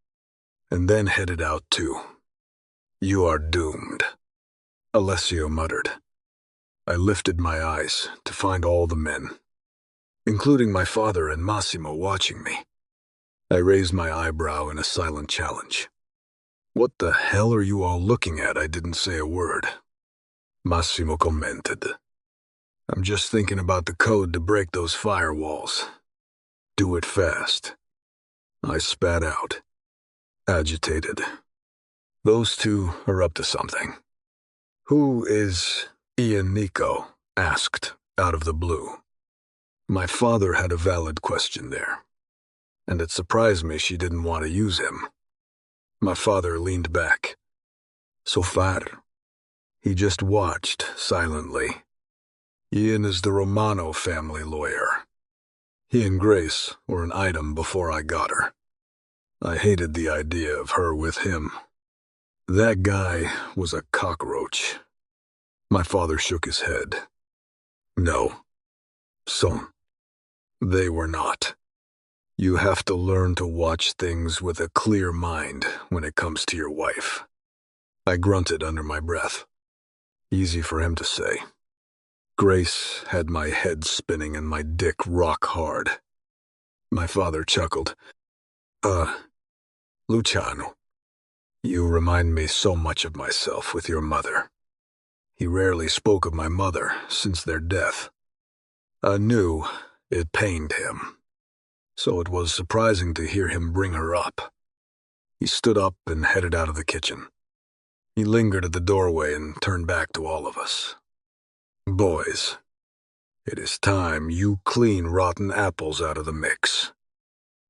and then headed out too. "You are doomed," Alessio muttered. I lifted my eyes to find all the men, including my father and Massimo, watching me. I raised my eyebrow in a silent challenge. "What the hell are you all looking at?" I didn't say a word. Massimo commented. "I'm just thinking about the code to break those firewalls. Do it fast." I spat out, agitated. Those two are up to something. "Who is Ian Nico?" asked, out of the blue. My father had a valid question there, and it surprised me she didn't want to use him. My father leaned back. "So far." He just watched silently. "Ian is the Romano family lawyer. He and Grace were an item before I got her. I hated the idea of her with him. That guy was a cockroach." My father shook his head. "No, son, they were not." You have to learn to watch things with a clear mind when it comes to your wife. I grunted under my breath. Easy for him to say. Grace had my head spinning and my dick rock hard. My father chuckled. Luciano, you remind me so much of myself with your mother. He rarely spoke of my mother since their death. I knew it pained him, so it was surprising to hear him bring her up. He stood up and headed out of the kitchen. He lingered at the doorway and turned back to all of us. Boys, it is time you clean rotten apples out of the mix.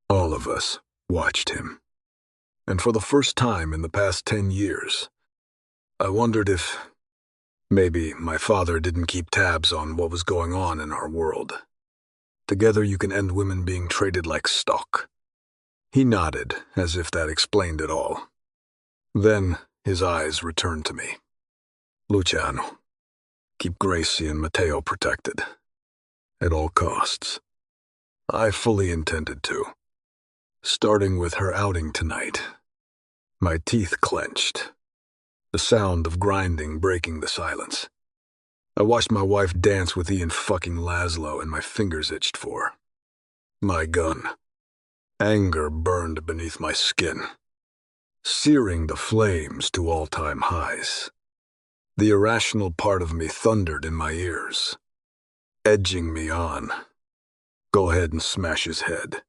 All of us watched him. And for the first time in the past 10 years, I wondered if maybe my father didn't keep tabs on what was going on in our world. Together you can end women being traded like stock. He nodded, as if that explained it all. Then his eyes returned to me. Luciano, keep Gracie and Matteo protected. At all costs. I fully intended to. Starting with her outing tonight. My teeth clenched. The sound of grinding breaking the silence. I watched my wife dance with Ian fucking Laszlo and my fingers itched for her. My gun. Anger burned beneath my skin, searing the flames to all-time highs. The irrational part of me thundered in my ears, edging me on. Go ahead and smash his head.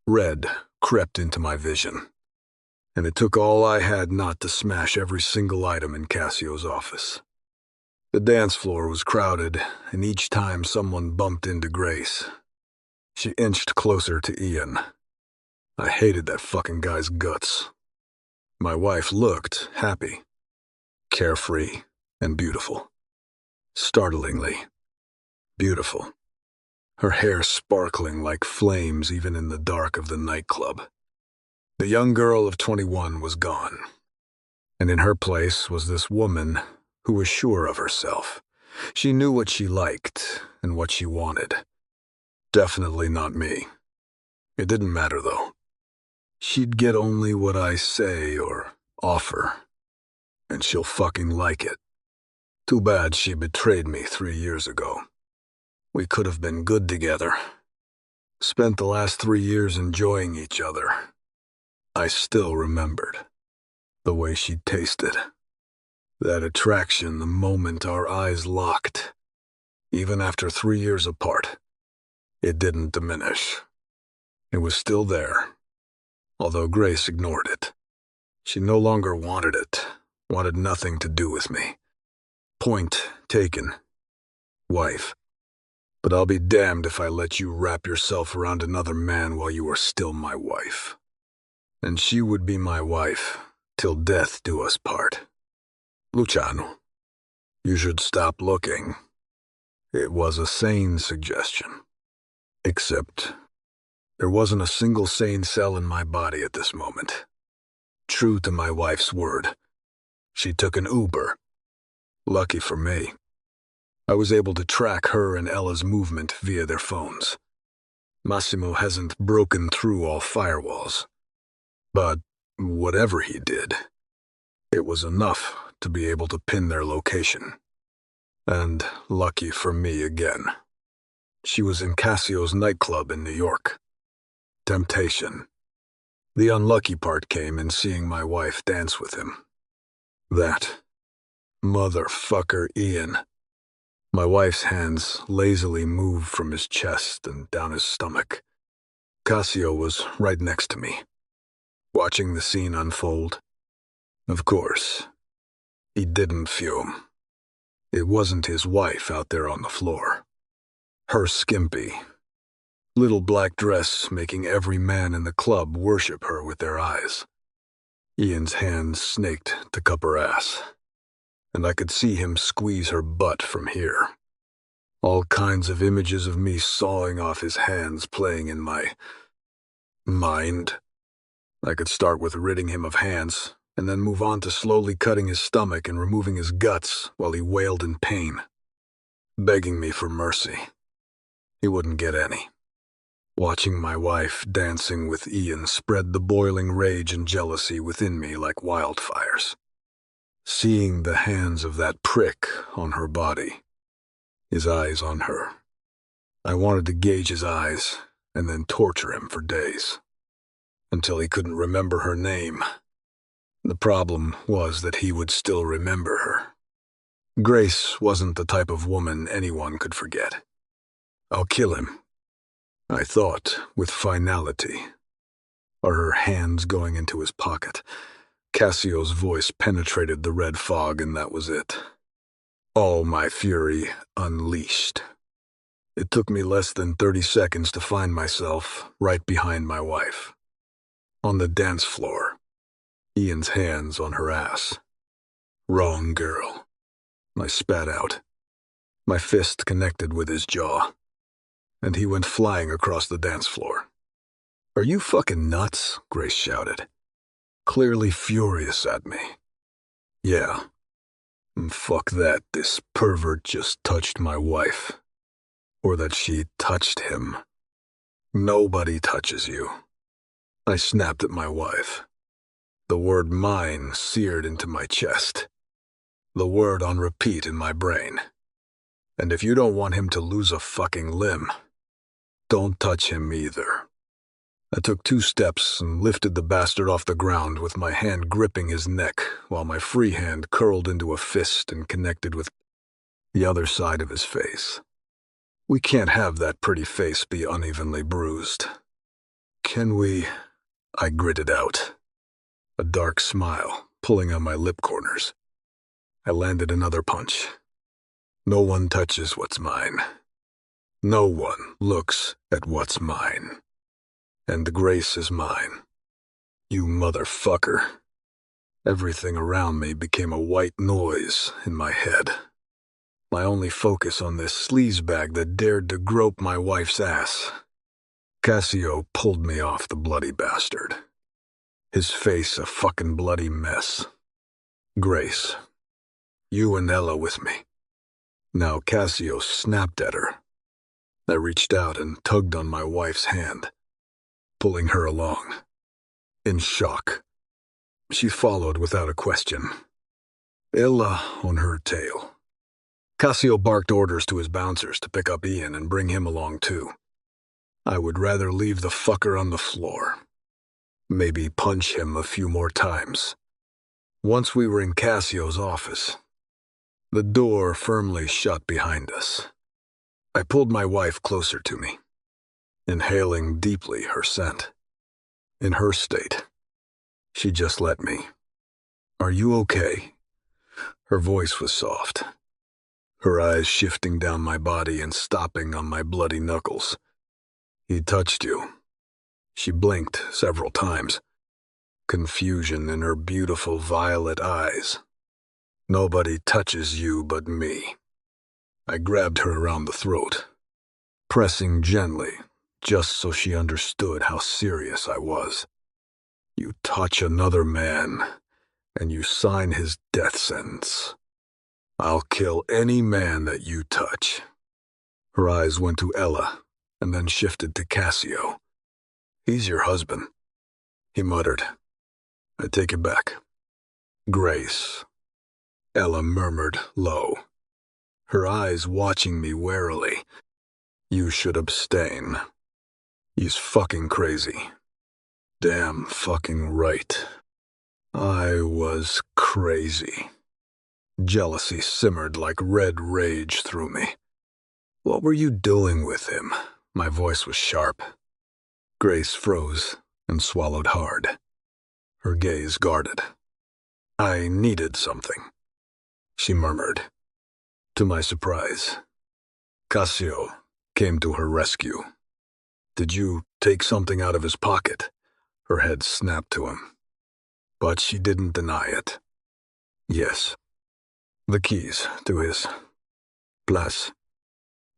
Red crept into my vision, and it took all I had not to smash every single item in Cassio's office. The dance floor was crowded, and each time someone bumped into Grace, she inched closer to Ian. I hated that fucking guy's guts. My wife looked happy, carefree, and beautiful. Startlingly beautiful. Her hair sparkling like flames even in the dark of the nightclub. The young girl of 21 was gone, and in her place was this woman who was sure of herself. She knew what she liked and what she wanted. Definitely not me. It didn't matter, though. She'd get only what I say or offer, and she'll fucking like it. Too bad she betrayed me 3 years ago. We could have been good together. Spent the last 3 years enjoying each other. I still remembered the way she tasted. That attraction the moment our eyes locked. Even after 3 years apart, it didn't diminish. It was still there, although Grace ignored it. She no longer wanted it, wanted nothing to do with me. Point taken. Wife. But I'll be damned if I let you wrap yourself around another man while you are still my wife. And she would be my wife, till death do us part. Luciano, you should stop looking. It was a sane suggestion. Except there wasn't a single sane cell in my body at this moment. True to my wife's word, she took an Uber. Lucky for me. I was able to track her and Ella's movement via their phones. Massimo hasn't broken through all firewalls. But whatever he did, it was enough to be able to pin their location. And lucky for me again. She was in Cassio's nightclub in New York. Temptation. The unlucky part came in seeing my wife dance with him. That motherfucker Ian. My wife's hands lazily moved from his chest and down his stomach. Cassio was right next to me, watching the scene unfold. Of course, he didn't fume. It wasn't his wife out there on the floor. Her skimpy, little black dress making every man in the club worship her with their eyes. Ian's hands snaked to cup her ass, and I could see him squeeze her butt from here. All kinds of images of me sawing off his hands playing in my mind. I could start with ridding him of hands, and then move on to slowly cutting his stomach and removing his guts while he wailed in pain, begging me for mercy. He wouldn't get any. Watching my wife dancing with Ian spread the boiling rage and jealousy within me like wildfires. Seeing the hands of that prick on her body, his eyes on her, I wanted to gauge his eyes and then torture him for days, until he couldn't remember her name. The problem was that he would still remember her. Grace wasn't the type of woman anyone could forget. I'll kill him, I thought, with finality. Are her hands going into his pocket? Cassio's voice penetrated the red fog, and that was it. All my fury unleashed. It took me less than 30 seconds to find myself right behind my wife. On the dance floor, Ian's hands on her ass. Wrong girl. I spat out. My fist connected with his jaw, and he went flying across the dance floor. Are you fucking nuts? Grace shouted, clearly furious at me. Yeah. Fuck that this pervert just touched my wife. Or that she touched him. Nobody touches you. I snapped at my wife. The word mine seared into my chest. The word on repeat in my brain. And if you don't want him to lose a fucking limb, don't touch him either. I took 2 steps and lifted the bastard off the ground with my hand gripping his neck while my free hand curled into a fist and connected with the other side of his face. We can't have that pretty face be unevenly bruised. Can we? I gritted out, a dark smile pulling on my lip corners. I landed another punch. No one touches what's mine. No one looks at what's mine. And Grace is mine. You motherfucker. Everything around me became a white noise in my head. My only focus on this sleazebag that dared to grope my wife's ass. Cassio pulled me off the bloody bastard. His face a fucking bloody mess. Grace, you and Ella with me. Now Cassio snapped at her. I reached out and tugged on my wife's hand, pulling her along. In shock. She followed without a question. Ella on her tail. Cassio barked orders to his bouncers to pick up Ian and bring him along too. I would rather leave the fucker on the floor. Maybe punch him a few more times. Once we were in Cassio's office, the door firmly shut behind us. I pulled my wife closer to me, inhaling deeply her scent. In her state, she just let me. Are you okay? Her voice was soft, her eyes shifting down my body and stopping on my bloody knuckles. He touched you. She blinked several times, confusion in her beautiful violet eyes. Nobody touches you but me. I grabbed her around the throat, pressing gently, just so she understood how serious I was. You touch another man, and you sign his death sentence. I'll kill any man that you touch. Her eyes went to Ella, and then shifted to Cassio. He's your husband, he muttered. I take it back. Grace. Ella murmured low, her eyes watching me warily. You should abstain. He's fucking crazy. Damn fucking right. I was crazy. Jealousy simmered like red rage through me. What were you doing with him? My voice was sharp. Grace froze and swallowed hard, her gaze guarded. I needed something, she murmured. To my surprise, Cassio came to her rescue. Did you take something out of his pocket? Her head snapped to him. But she didn't deny it. Yes. The keys to his place.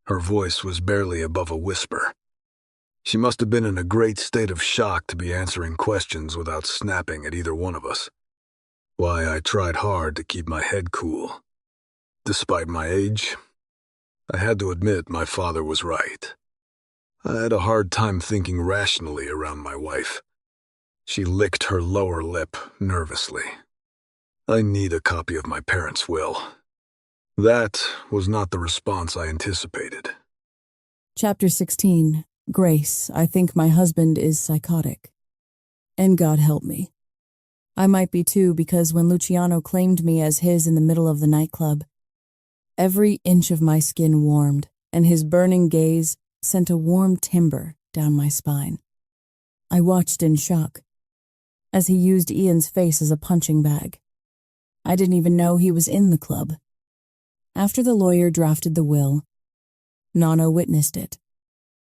Her voice was barely above a whisper. She must have been in a great state of shock to be answering questions without snapping at either one of us. Why, I tried hard to keep my head cool. Despite my age, I had to admit my father was right. I had a hard time thinking rationally around my wife. She licked her lower lip nervously. I need a copy of my parents' will. That was not the response I anticipated.
Chapter 16. Grace, I think my husband is psychotic. And God help me. I might be too, because when Luciano claimed me as his in the middle of the nightclub, every inch of my skin warmed, and his burning gaze sent a warm timber down my spine. I watched in shock as he used Ian's face as a punching bag. I didn't even know he was in the club. After the lawyer drafted the will, Nano witnessed it,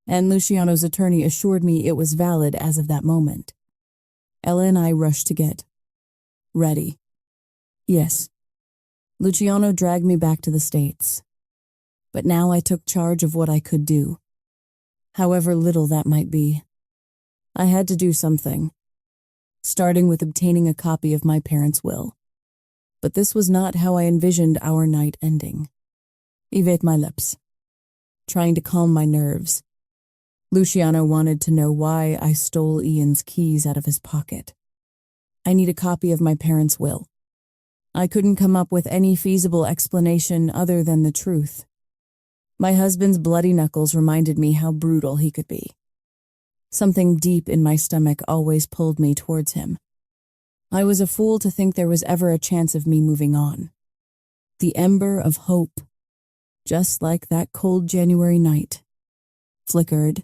and Luciano's attorney assured me it was valid as of that moment. Ella and I rushed to get ready. Yes, Luciano dragged me back to the States, but now I took charge of what I could do, however little that might be. I had to do something, starting with obtaining a copy of my parents' will. But this was not how I envisioned our night ending. Evade my lips, trying to calm my nerves. Luciano wanted to know why I stole Ian's keys out of his pocket. I need a copy of my parents' will. I couldn't come up with any feasible explanation other than the truth. My husband's bloody knuckles reminded me how brutal he could be. Something deep in my stomach always pulled me towards him. I was a fool to think there was ever a chance of me moving on. The ember of hope, just like that cold January night, flickered,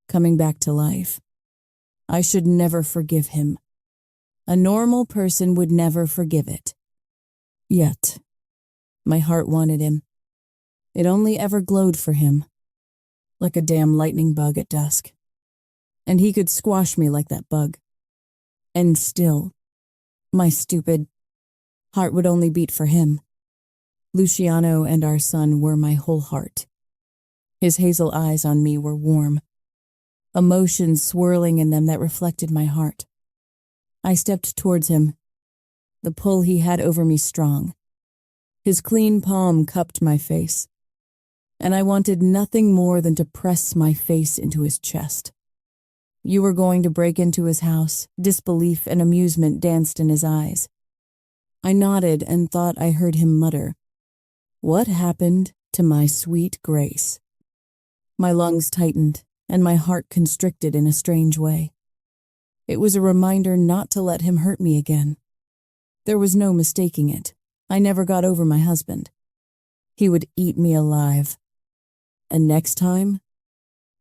coming back to life. I should never forgive him. A normal person would never forgive it. Yet, my heart wanted him. It only ever glowed for him, like a damn lightning bug at dusk. And he could squash me like that bug. And still, my stupid heart would only beat for him. Luciano and our son were my whole heart. His hazel eyes on me were warm, emotions swirling in them that reflected my heart. I stepped towards him, the pull he had over me strong. His clean palm cupped my face, and I wanted nothing more than to press my face into his chest. You were going to break into his house. Disbelief and amusement danced in his eyes. I nodded and thought I heard him mutter, "What happened to my sweet Grace?" My lungs tightened, and my heart constricted in a strange way. It was a reminder not to let him hurt me again. There was no mistaking it. I never got over my husband. He would eat me alive. And next time,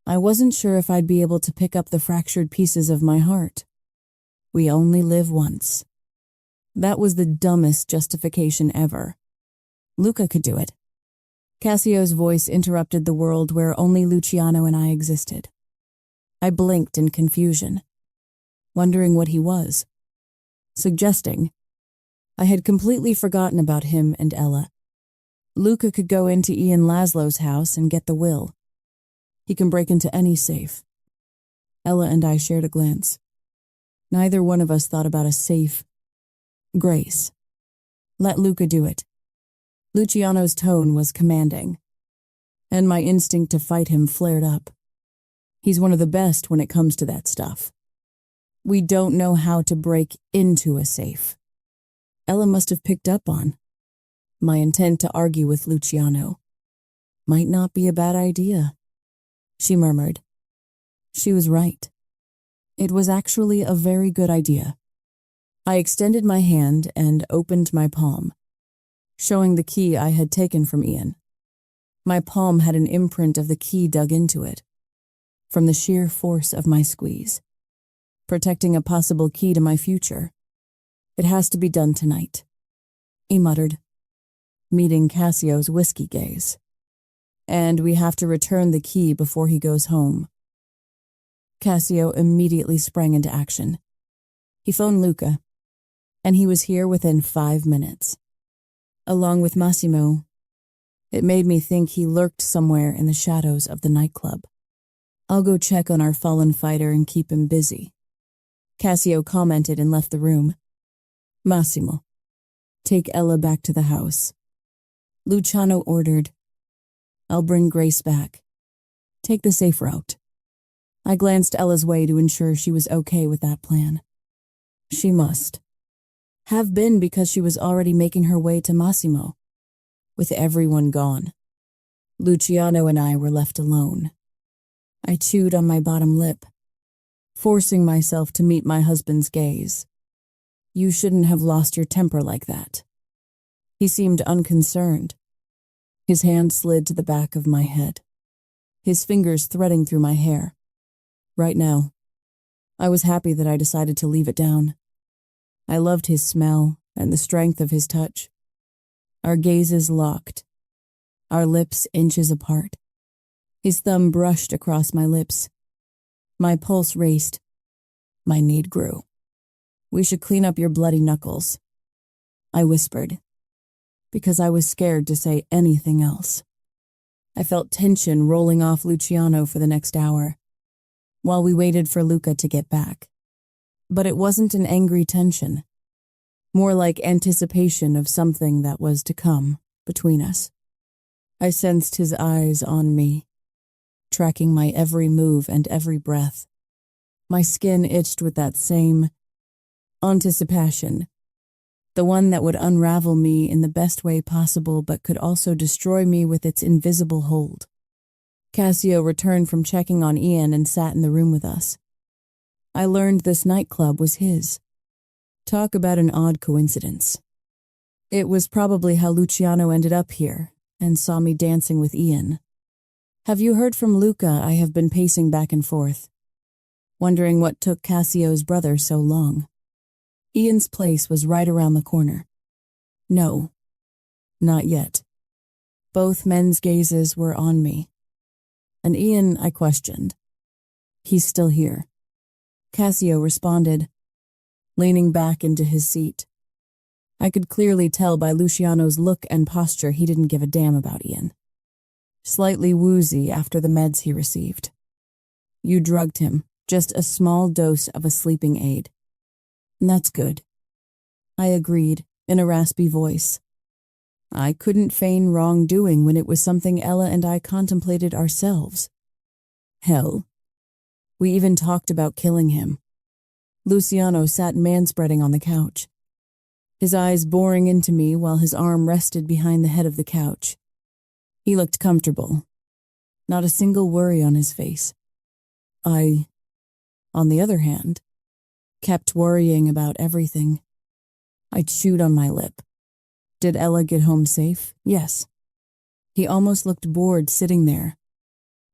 I wasn't sure if I'd be able to pick up the fractured pieces of my heart. We only live once. That was the dumbest justification ever. Luca could do it. Cassio's voice interrupted the world where only Luciano and I existed. I blinked in confusion, wondering what he was. Suggesting. I had completely forgotten about him and Ella. Luca could go into Ian Laszlo's house and get the will. He can break into any safe. Ella and I shared a glance. Neither one of us thought about a safe. Grace. Let Luca do it. Luciano's tone was commanding, and my instinct to fight him flared up. He's one of the best when it comes to that stuff. We don't know how to break into a safe. Ella must have picked up on my intent to argue with Luciano. Might not be a bad idea, she murmured. She was right. It was actually a very good idea. I extended my hand and opened my palm, showing the key I had taken from Ian. My palm had an imprint of the key dug into it, from the sheer force of my squeeze, protecting a possible key to my future. It has to be done tonight, he muttered, meeting Cassio's whiskey gaze. And we have to return the key before he goes home. Cassio immediately sprang into action. He phoned Luca, and he was here within 5 minutes. Along with Massimo, it made me think he lurked somewhere in the shadows of the nightclub. I'll go check on our fallen fighter and keep him busy, Cassio commented and left the room. Massimo, take Ella back to the house. Luciano ordered. I'll bring Grace back. Take the safe route. I glanced Ella's way to ensure she was okay with that plan. She must have been, because she was already making her way to Massimo. With everyone gone, Luciano and I were left alone. I chewed on my bottom lip, forcing myself to meet my husband's gaze. You shouldn't have lost your temper like that. He seemed unconcerned. His hand slid to the back of my head, his fingers threading through my hair. Right now, I was happy that I decided to leave it down. I loved his smell and the strength of his touch. Our gazes locked, our lips inches apart. His thumb brushed across my lips. My pulse raced. My need grew. We should clean up your bloody knuckles, I whispered, because I was scared to say anything else. I felt tension rolling off Luciano for the next hour, while we waited for Luca to get back. But it wasn't an angry tension, more like anticipation of something that was to come between us. I sensed his eyes on me, tracking my every move and every breath. My skin itched with that same anticipation, the one that would unravel me in the best way possible but could also destroy me with its invisible hold. Cassio returned from checking on Ian and sat in the room with us. I learned this nightclub was his. Talk about an odd coincidence. It was probably how Luciano ended up here and saw me dancing with Ian. Have you heard from Luca? I have been pacing back and forth, wondering what took Cassio's brother so long. Ian's place was right around the corner. No, not yet. Both men's gazes were on me. And Ian, I questioned. He's still here. Cassio responded, leaning back into his seat. I could clearly tell by Luciano's look and posture he didn't give a damn about Ian. Slightly woozy after the meds he received. You drugged him, just a small dose of a sleeping aid. That's good. I agreed, in a raspy voice. I couldn't feign wrongdoing when it was something Ella and I contemplated ourselves. Hell, we even talked about killing him. Luciano sat manspreading on the couch, his eyes boring into me while his arm rested behind the head of the couch. He looked comfortable, not a single worry on his face. I, on the other hand, kept worrying about everything. I chewed on my lip. Did Ella get home safe? Yes. He almost looked bored sitting there.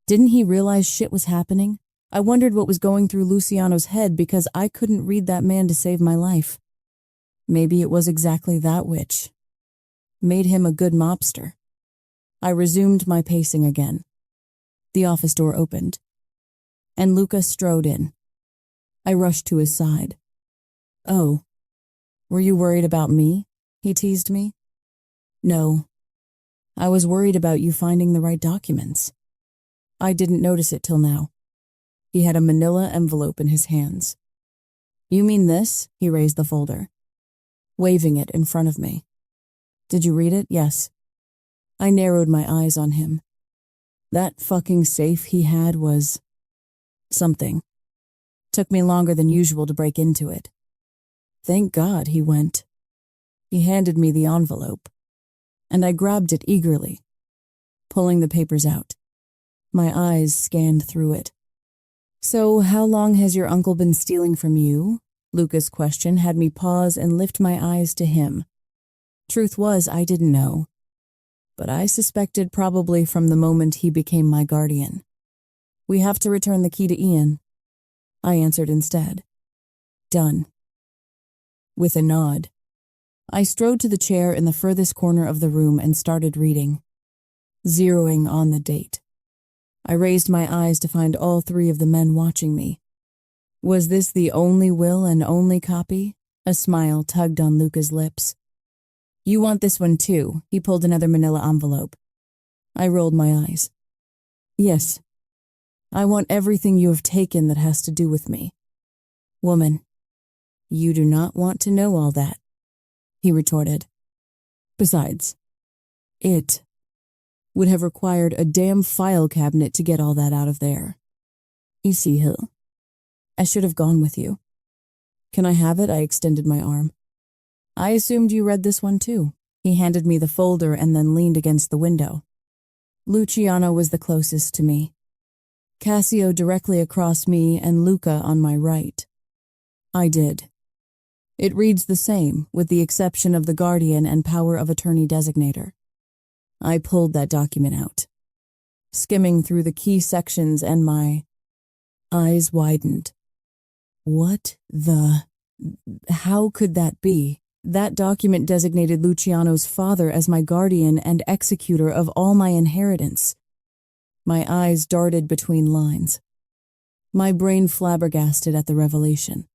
Didn't he realize shit was happening? I wondered what was going through Luciano's head because I couldn't read that man to save my life. Maybe it was exactly that which made him a good mobster. I resumed my pacing again. The office door opened, and Luca strode in. I rushed to his side. Oh, were you worried about me? He teased me. No, I was worried about you finding the right documents. I didn't notice it till now. He had a manila envelope in his hands. You mean this? He raised the folder, waving it in front of me. Did you read it? Yes. I narrowed my eyes on him. That fucking safe he had was something. Took me longer than usual to break into it. Thank God, he went. He handed me the envelope, and I grabbed it eagerly, pulling the papers out. My eyes scanned through it. So, how long has your uncle been stealing from you? Luca's question had me pause and lift my eyes to him. Truth was, I didn't know, but I suspected probably from the moment he became my guardian. We have to return the key to Ian, I answered instead. Done. With a nod, I strode to the chair in the furthest corner of the room and started reading, zeroing on the date. I raised my eyes to find all three of the men watching me. Was this the only will and only copy? A smile tugged on Luca's lips. You want this one too? He pulled another manila envelope. I rolled my eyes. Yes. I want everything you have taken that has to do with me. Woman, you do not want to know all that, he retorted. Besides, it would have required a damn file cabinet to get all that out of there. Easy Hill. I should have gone with you. Can I have it? I extended my arm. I assumed you read this one too. He handed me the folder and then leaned against the window. Luciano was the closest to me. Cassio directly across me and Luca on my right. I did. It reads the same, with the exception of the guardian and power of attorney designator. I pulled that document out, skimming through the key sections, and my eyes widened. What the... How could that be? That document designated Luciano's father as my guardian and executor of all my inheritance. My eyes darted between lines. My brain flabbergasted at the revelation.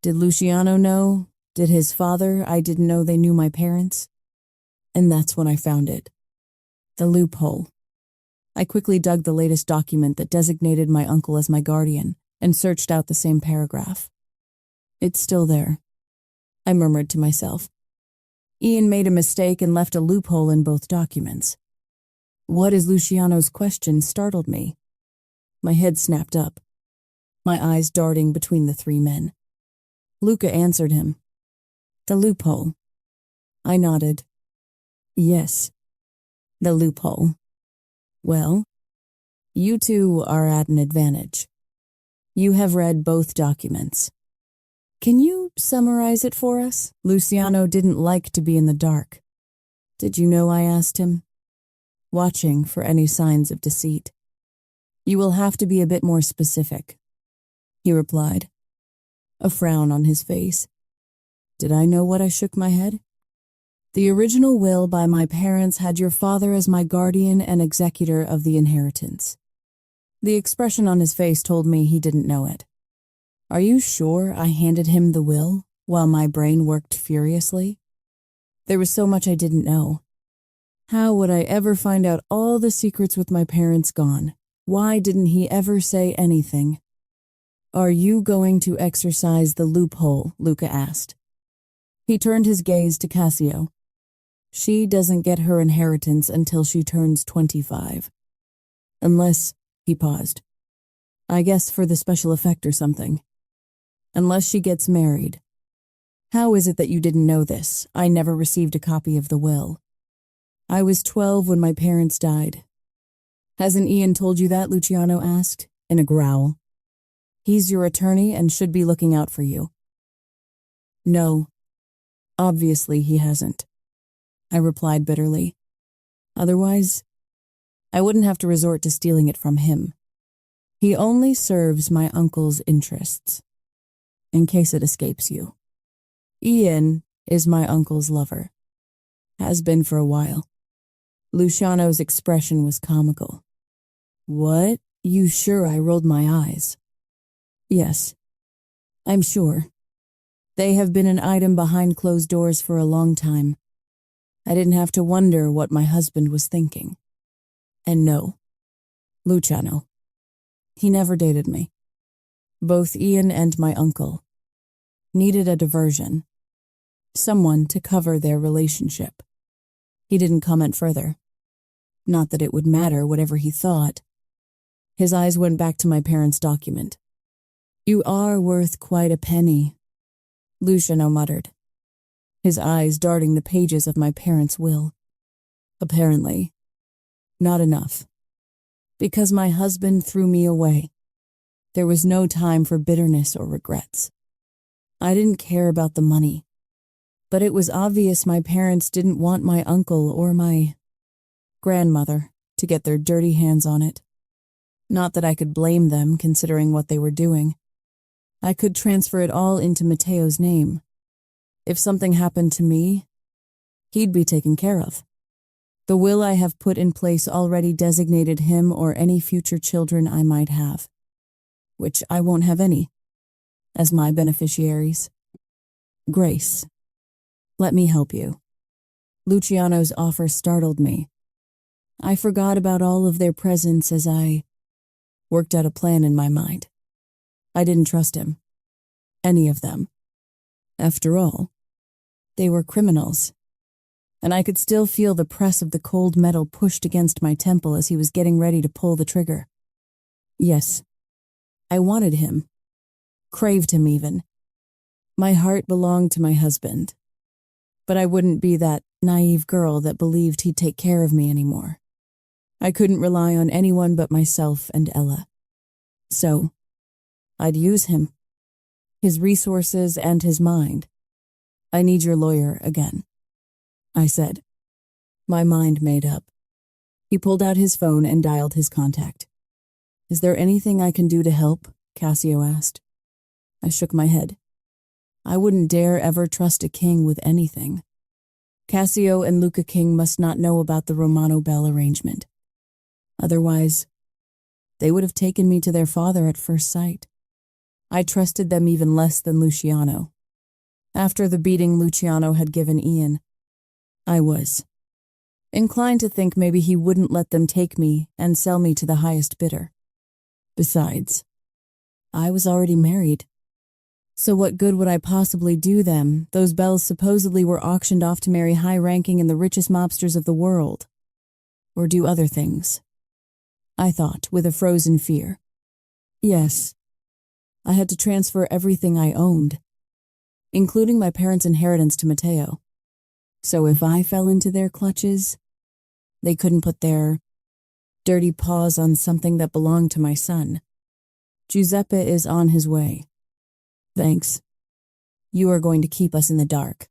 Did Luciano know? Did his father? I didn't know they knew my parents. And that's when I found it. The loophole. I quickly dug the latest document that designated my uncle as my guardian and searched out the same paragraph. It's still there, I murmured to myself. Ian made a mistake and left a loophole in both documents. What is Luciano's question startled me. My head snapped up, my eyes darting between the three men. Luca answered him. The loophole. I nodded. Yes, the loophole. Well, you two are at an advantage. You have read both documents. Can you summarize it for us? Luciano didn't like to be in the dark. Did you know? I asked him, watching for any signs of deceit. You will have to be a bit more specific, he replied, a frown on his face. Did I know what? I shook my head. The original will by my parents had your father as my guardian and executor of the inheritance. The expression on his face told me he didn't know it. Are you sure I handed him the will while my brain worked furiously? There was so much I didn't know. How would I ever find out all the secrets with my parents gone? Why didn't he ever say anything? Are you going to exercise the loophole? Luca asked. He turned his gaze to Cassio. She doesn't get her inheritance until she turns 25. Unless, he paused. I guess for the special effect or something. Unless she gets married. How is it that you didn't know this? I never received a copy of the will. I was 12 when my parents died. Hasn't Ian told you that? Luciano asked, in a growl. He's your attorney and should be looking out for you. No, obviously he hasn't, I replied bitterly. Otherwise, I wouldn't have to resort to stealing it from him. He only serves my uncle's interests. In case it escapes you. Ian is my uncle's lover. Has been for a while. Luciano's expression was comical. What? You sure? I rolled my eyes. Yes, I'm sure. They have been an item behind closed doors for a long time. I didn't have to wonder what my husband was thinking. And no, Luciano. He never dated me. Both Ian and my uncle needed a diversion. Someone to cover their relationship. He didn't comment further. Not that it would matter, whatever he thought. His eyes went back to my parents' document. You are worth quite a penny, Luciano muttered, his eyes darting the pages of my parents' will. Apparently, not enough. Because my husband threw me away. There was no time for bitterness or regrets. I didn't care about the money, but it was obvious my parents didn't want my uncle or my grandmother to get their dirty hands on it. Not that I could blame them, considering what they were doing. I could transfer it all into Matteo's name. If something happened to me, he'd be taken care of. The will I have put in place already designated him or any future children I might have, which I won't have any, as my beneficiaries. Grace, let me help you. Luciano's offer startled me. I forgot about all of their presence as I worked out a plan in my mind. I didn't trust him. Any of them. After all, they were criminals. and I could still feel the press of the cold metal pushed against my temple as he was getting ready to pull the trigger. Yes, I wanted him, craved him even. My heart belonged to my husband, but I wouldn't be that naive girl that believed he'd take care of me anymore. I couldn't rely on anyone but myself and Ella. So, I'd use him, his resources and his mind. I need your lawyer again, I said, my mind made up. He pulled out his phone and dialed his contact. Is there anything I can do to help? Cassio asked. I shook my head. I wouldn't dare ever trust a king with anything. Cassio and Luca King must not know about the Romano Bell arrangement. Otherwise, they would have taken me to their father at first sight. I trusted them even less than Luciano. After the beating Luciano had given Ian, I was inclined to think maybe he wouldn't let them take me and sell me to the highest bidder. Besides, I was already married. So what good would I possibly do them? Those Bells supposedly were auctioned off to marry high-ranking and the richest mobsters of the world. Or do other things. I thought, with a frozen fear. Yes, I had to transfer everything I owned, including my parents' inheritance to Matteo. So if I fell into their clutches, they couldn't put their dirty paws on something that belonged to my son. Giuseppe is on his way. Thanks. You are going to keep us in the dark.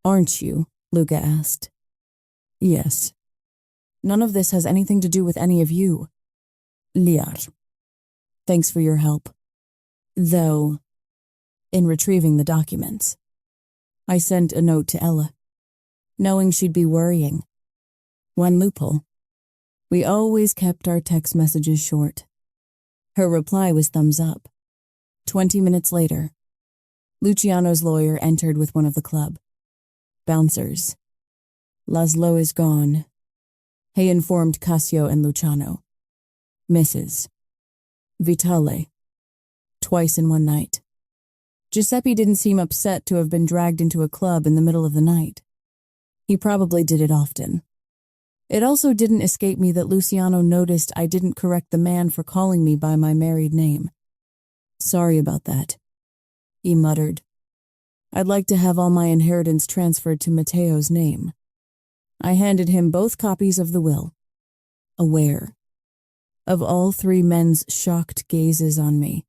Aren't you? Luca asked. Yes. None of this has anything to do with any of you. Liar. Thanks for your help. Though, in retrieving the documents, I sent a note to Ella, knowing she'd be worrying. One loophole. We always kept our text messages short. Her reply was thumbs up. 20 minutes later, Luciano's lawyer entered with one of the club. Bouncers. Laszlo is gone, he informed Cassio and Luciano. Mrs. Vitale. Twice in one night. Giuseppe didn't seem upset to have been dragged into a club in the middle of the night. He probably did it often. It also didn't escape me that Luciano noticed I didn't correct the man for calling me by my married name. Sorry about that, he muttered. I'd like to have all my inheritance transferred to Matteo's name. I handed him both copies of the will, aware of all three men's shocked gazes on me.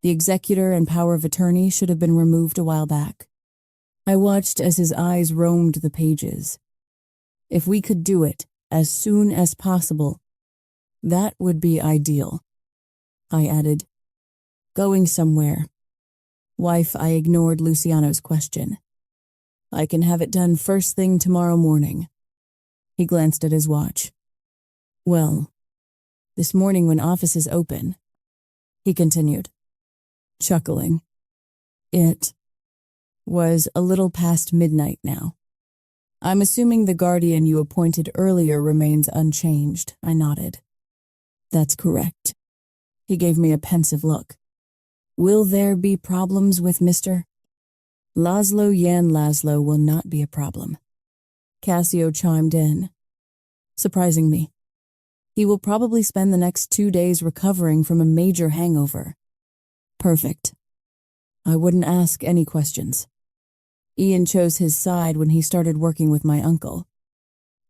The executor and power of attorney should have been removed a while back. I watched as his eyes roamed the pages. If we could do it as soon as possible, that would be ideal, I added. Going somewhere. Wife, I ignored Luciano's question. I can have it done first thing tomorrow morning. He glanced at his watch. Well, this morning when offices open, he continued, chuckling. It was a little past midnight now. I'm assuming the guardian you appointed earlier remains unchanged, I nodded. That's correct. He gave me a pensive look. Will there be problems with Mr. Laszlo? Jan Laszlo will not be a problem. Cassio chimed in, surprising me. He will probably spend the next 2 days recovering from a major hangover. Perfect. I wouldn't ask any questions. Ian chose his side when he started working with my uncle,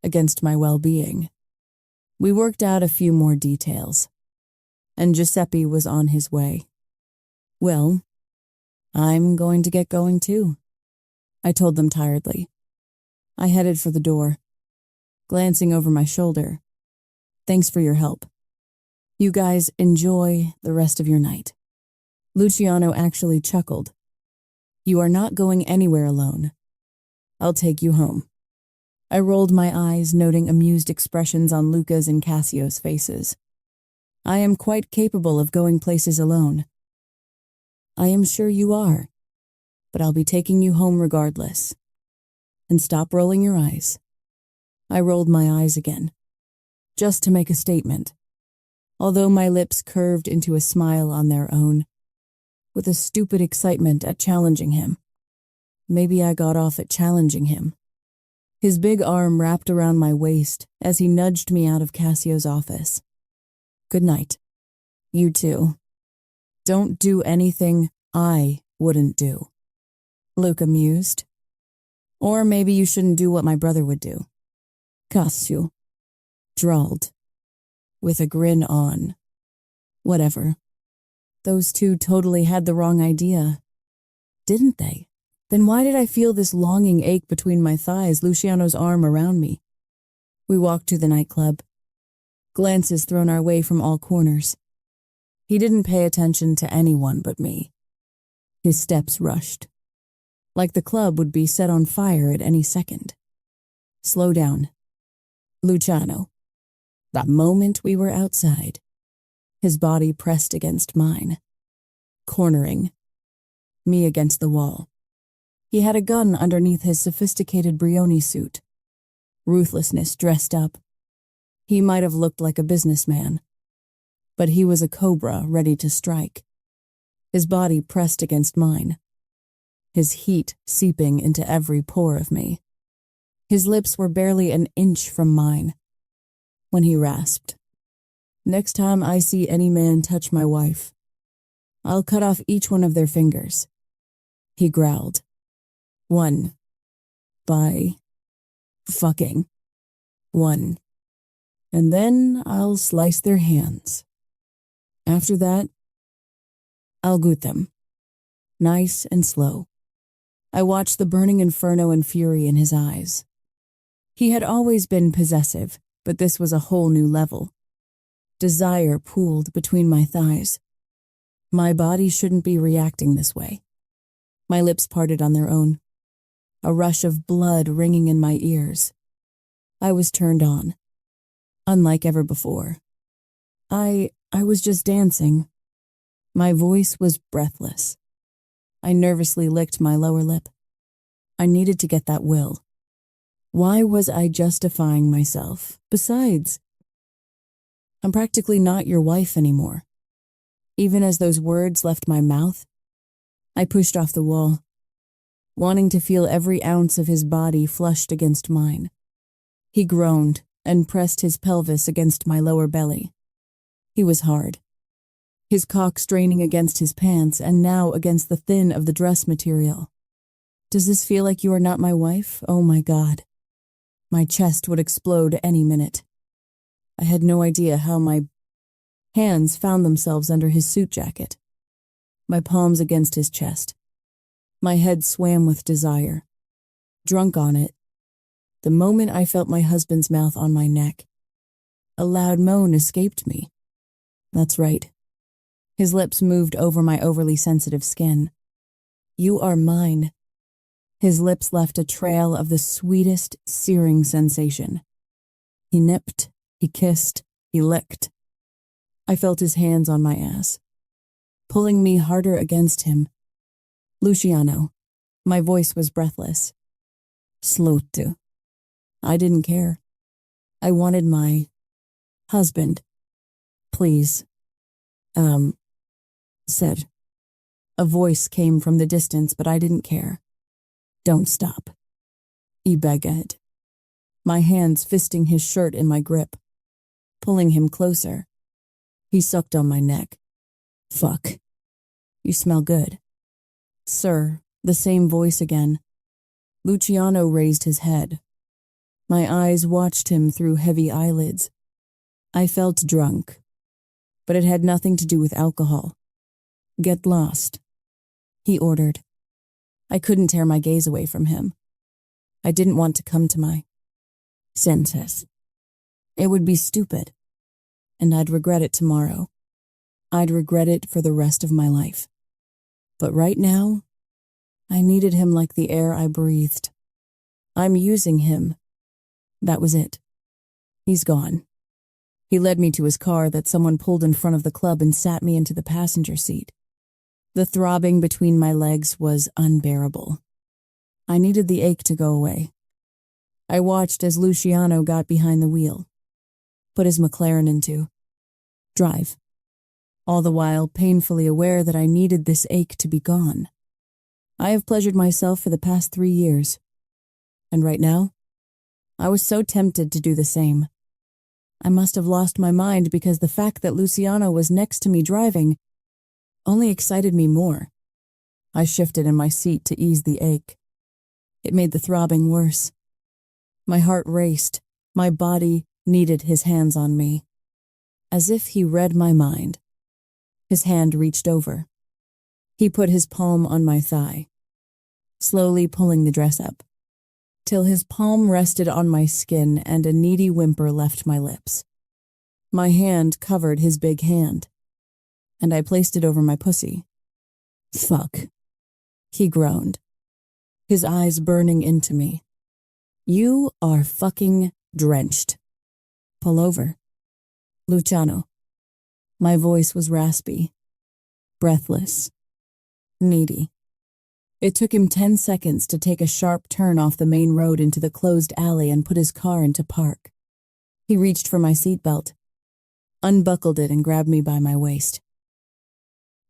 against my well-being. We worked out a few more details, and Giuseppe was on his way. Well, I'm going to get going too, I told them tiredly. I headed for the door, glancing over my shoulder. Thanks for your help. You guys enjoy the rest of your night. Luciano actually chuckled. You are not going anywhere alone. I'll take you home. I rolled my eyes, noting amused expressions on Luca's and Cassio's faces. I am quite capable of going places alone. I am sure you are, but I'll be taking you home regardless. And stop rolling your eyes. I rolled my eyes again, just to make a statement, although my lips curved into a smile on their own, with a stupid excitement at challenging him. Maybe I got off at challenging him. His big arm wrapped around my waist as he nudged me out of Cassio's office. Good night. You too. Don't do anything I wouldn't do. Luca mused. Or maybe you shouldn't do what my brother would do. Cassio drawled, with a grin on. Whatever. Those two totally had the wrong idea. Didn't they? Then why did I feel this longing ache between my thighs, Luciano's arm around me? We walked to the nightclub, glances thrown our way from all corners. He didn't pay attention to anyone but me. His steps rushed, like the club would be set on fire at any second. Slow down. Luciano. The moment we were outside, his body pressed against mine, cornering me against the wall. He had a gun underneath his sophisticated Brioni suit. Ruthlessness dressed up. He might have looked like a businessman, but he was a cobra ready to strike. His body pressed against mine, his heat seeping into every pore of me. His lips were barely an inch from mine when he rasped, "Next time I see any man touch my wife, I'll cut off each one of their fingers." He growled. One. By fucking. One. And then I'll slice their hands. After that, I'll gut them. Nice and slow. I watched the burning inferno and fury in his eyes. He had always been possessive, but this was a whole new level. Desire pooled between my thighs. My body shouldn't be reacting this way. My lips parted on their own. A rush of blood ringing in my ears. I was turned on. Unlike ever before. I was just dancing. My voice was breathless. I nervously licked my lower lip. I needed to get that will. Why was I justifying myself? Besides, I'm practically not your wife anymore. Even as those words left my mouth, I pushed off the wall, wanting to feel every ounce of his body flushed against mine. He groaned and pressed his pelvis against my lower belly. He was hard, his cock straining against his pants and now against the thin of the dress material. Does this feel like you are not my wife? Oh my God. My chest would explode any minute. I had no idea how my hands found themselves under his suit jacket, my palms against his chest. My head swam with desire. Drunk on it, the moment I felt my husband's mouth on my neck, a loud moan escaped me. That's right. His lips moved over my overly sensitive skin. You are mine. His lips left a trail of the sweetest, searing sensation. He nipped, he kissed, he licked. I felt his hands on my ass, pulling me harder against him. Luciano. My voice was breathless. Slutu. I didn't care. I wanted my husband. Please. Said. A voice came from the distance, but I didn't care. Don't stop. He begged. My hands fisting his shirt in my grip, pulling him closer. He sucked on my neck. Fuck. You smell good. Sir, the same voice again. Luciano raised his head. My eyes watched him through heavy eyelids. I felt drunk, but it had nothing to do with alcohol. Get lost, he ordered. I couldn't tear my gaze away from him. I didn't want to come to my senses. It would be stupid, and I'd regret it tomorrow. I'd regret it for the rest of my life. But right now, I needed him like the air I breathed. I'm using him. That was it. He's gone. He led me to his car that someone pulled in front of the club and sat me into the passenger seat. The throbbing between my legs was unbearable. I needed the ache to go away. I watched as Luciano got behind the wheel, put his McLaren into drive, all the while painfully aware that I needed this ache to be gone. I have pleasured myself for the past 3 years, and right now, I was so tempted to do the same. I must have lost my mind because the fact that Luciano was next to me driving only excited me more. I shifted in my seat to ease the ache. It made the throbbing worse. My heart raced. My body needed his hands on me. As if he read my mind. His hand reached over. He put his palm on my thigh, slowly pulling the dress up, till his palm rested on my skin and a needy whimper left my lips. My hand covered his big hand, and I placed it over my pussy. Fuck, he groaned, his eyes burning into me. You are fucking drenched. Pull over. Luciano. My voice was raspy, breathless, needy. It took him 10 seconds to take a sharp turn off the main road into the closed alley and put his car into park. He reached for my seatbelt, unbuckled it and grabbed me by my waist,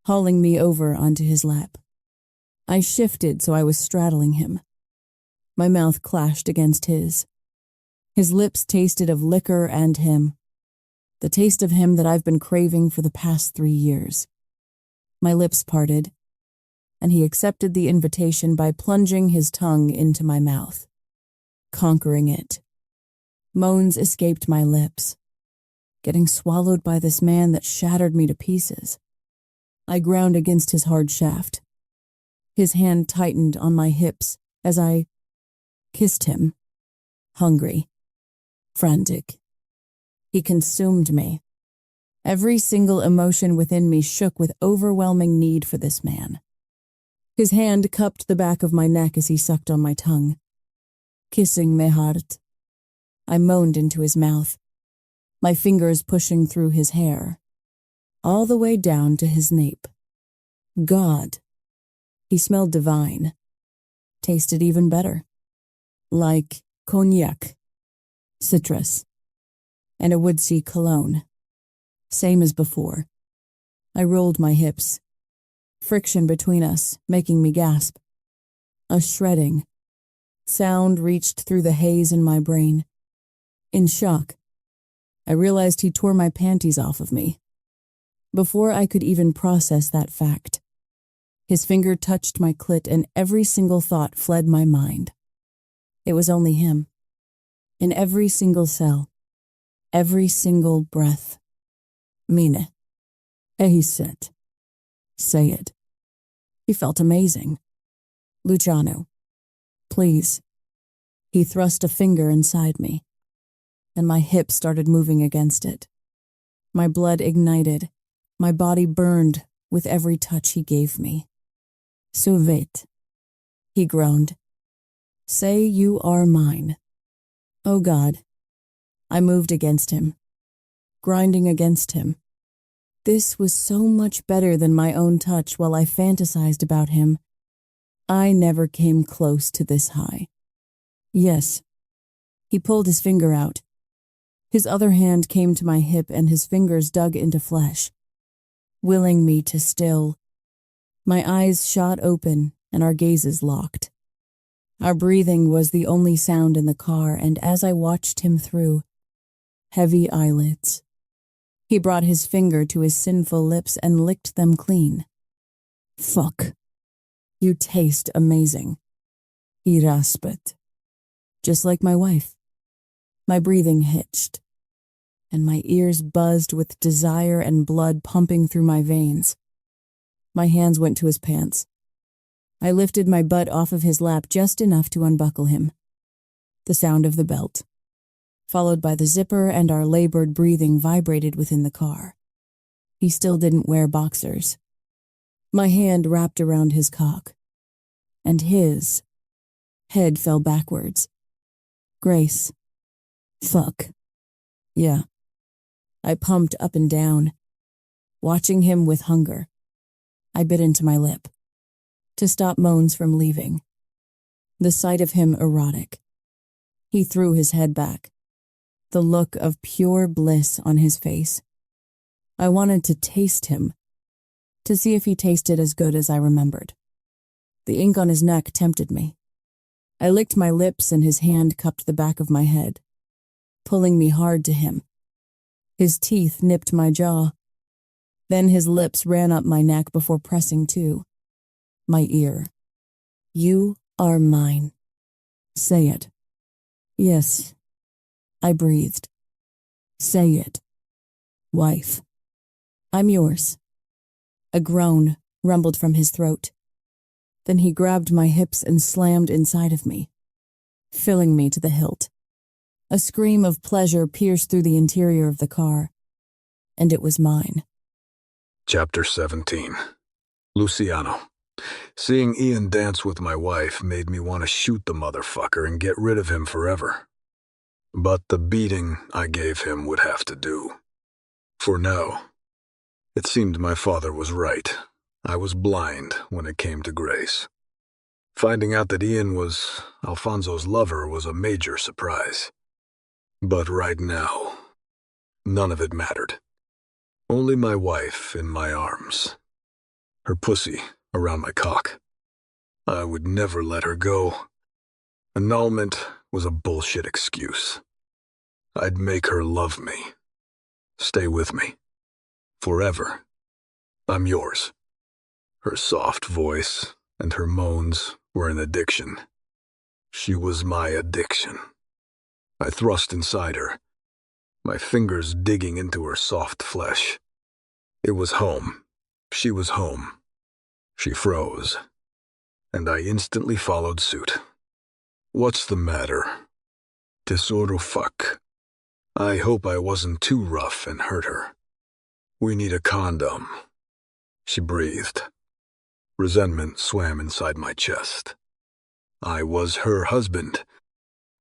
hauling me over onto his lap. I shifted so I was straddling him. My mouth clashed against his. His lips tasted of liquor and him, the taste of him that I've been craving for the past 3 years. My lips parted, and he accepted the invitation by plunging his tongue into my mouth, conquering it. Moans escaped my lips, getting swallowed by this man that shattered me to pieces. I ground against his hard shaft. His hand tightened on my hips as I kissed him, hungry, frantic. He consumed me. Every single emotion within me shook with overwhelming need for this man. His hand cupped the back of my neck as he sucked on my tongue. Kissing me hard. I moaned into his mouth, my fingers pushing through his hair, all the way down to his nape. God. He smelled divine. Tasted even better. Like cognac, citrus, and a woodsy cologne. Same as before. I rolled my hips. Friction between us, making me gasp. A shredding sound reached through the haze in my brain. In shock, I realized he tore my panties off of me. Before I could even process that fact, his finger touched my clit and every single thought fled my mind. It was only him. In every single cell. Every single breath. Mine. He said. Say it. He felt amazing. Luciano. Please. He thrust a finger inside me, and my hip started moving against it. My blood ignited. My body burned with every touch he gave me. So vite. He groaned. Say you are mine. Oh God. I moved against him, grinding against him. This was so much better than my own touch while I fantasized about him. I never came close to this high. Yes. He pulled his finger out. His other hand came to my hip and his fingers dug into flesh, willing me to still. My eyes shot open and our gazes locked. Our breathing was the only sound in the car, and as I watched him through, heavy eyelids. He brought his finger to his sinful lips and licked them clean. Fuck. You taste amazing. He rasped. Just like my wife. My breathing hitched, and my ears buzzed with desire and blood pumping through my veins. My hands went to his pants. I lifted my butt off of his lap just enough to unbuckle him. The sound of the belt, followed by the zipper, and our labored breathing vibrated within the car. He still didn't wear boxers. My hand wrapped around his cock, and his head fell backwards. Grace. Fuck. Yeah. I pumped up and down, watching him with hunger. I bit into my lip to stop moans from leaving. The sight of him erotic. He threw his head back, the look of pure bliss on his face. I wanted to taste him, to see if he tasted as good as I remembered. The ink on his neck tempted me. I licked my lips and his hand cupped the back of my head, pulling me hard to him. His teeth nipped my jaw. Then his lips ran up my neck before pressing to my ear. You are mine. Say it. Yes, I breathed. Say it. Wife. I'm yours. A groan rumbled from his throat. Then he grabbed my hips and slammed inside of me, filling me to the hilt. A scream of pleasure pierced through the interior of the car, and it was mine.
Chapter 17. Luciano. Seeing Ian dance with my wife made me want to shoot the motherfucker and get rid of him forever. But the beating I gave him would have to do. For now, it seemed my father was right. I was blind when it came to Grace. Finding out that Ian was Alfonso's lover was a major surprise. But right now, none of it mattered. Only my wife in my arms. Her pussy around my cock. I would never let her go. Annulment was a bullshit excuse. I'd make her love me. Stay with me. Forever. I'm yours. Her soft voice and her moans were an addiction. She was my addiction. I thrust inside her, my fingers digging into her soft flesh. It was home. She was home. She froze, and I instantly followed suit. What's the matter? Tesoro fuck. I hope I wasn't too rough and hurt her. We need a condom. She breathed. Resentment swam inside my chest. I was her husband.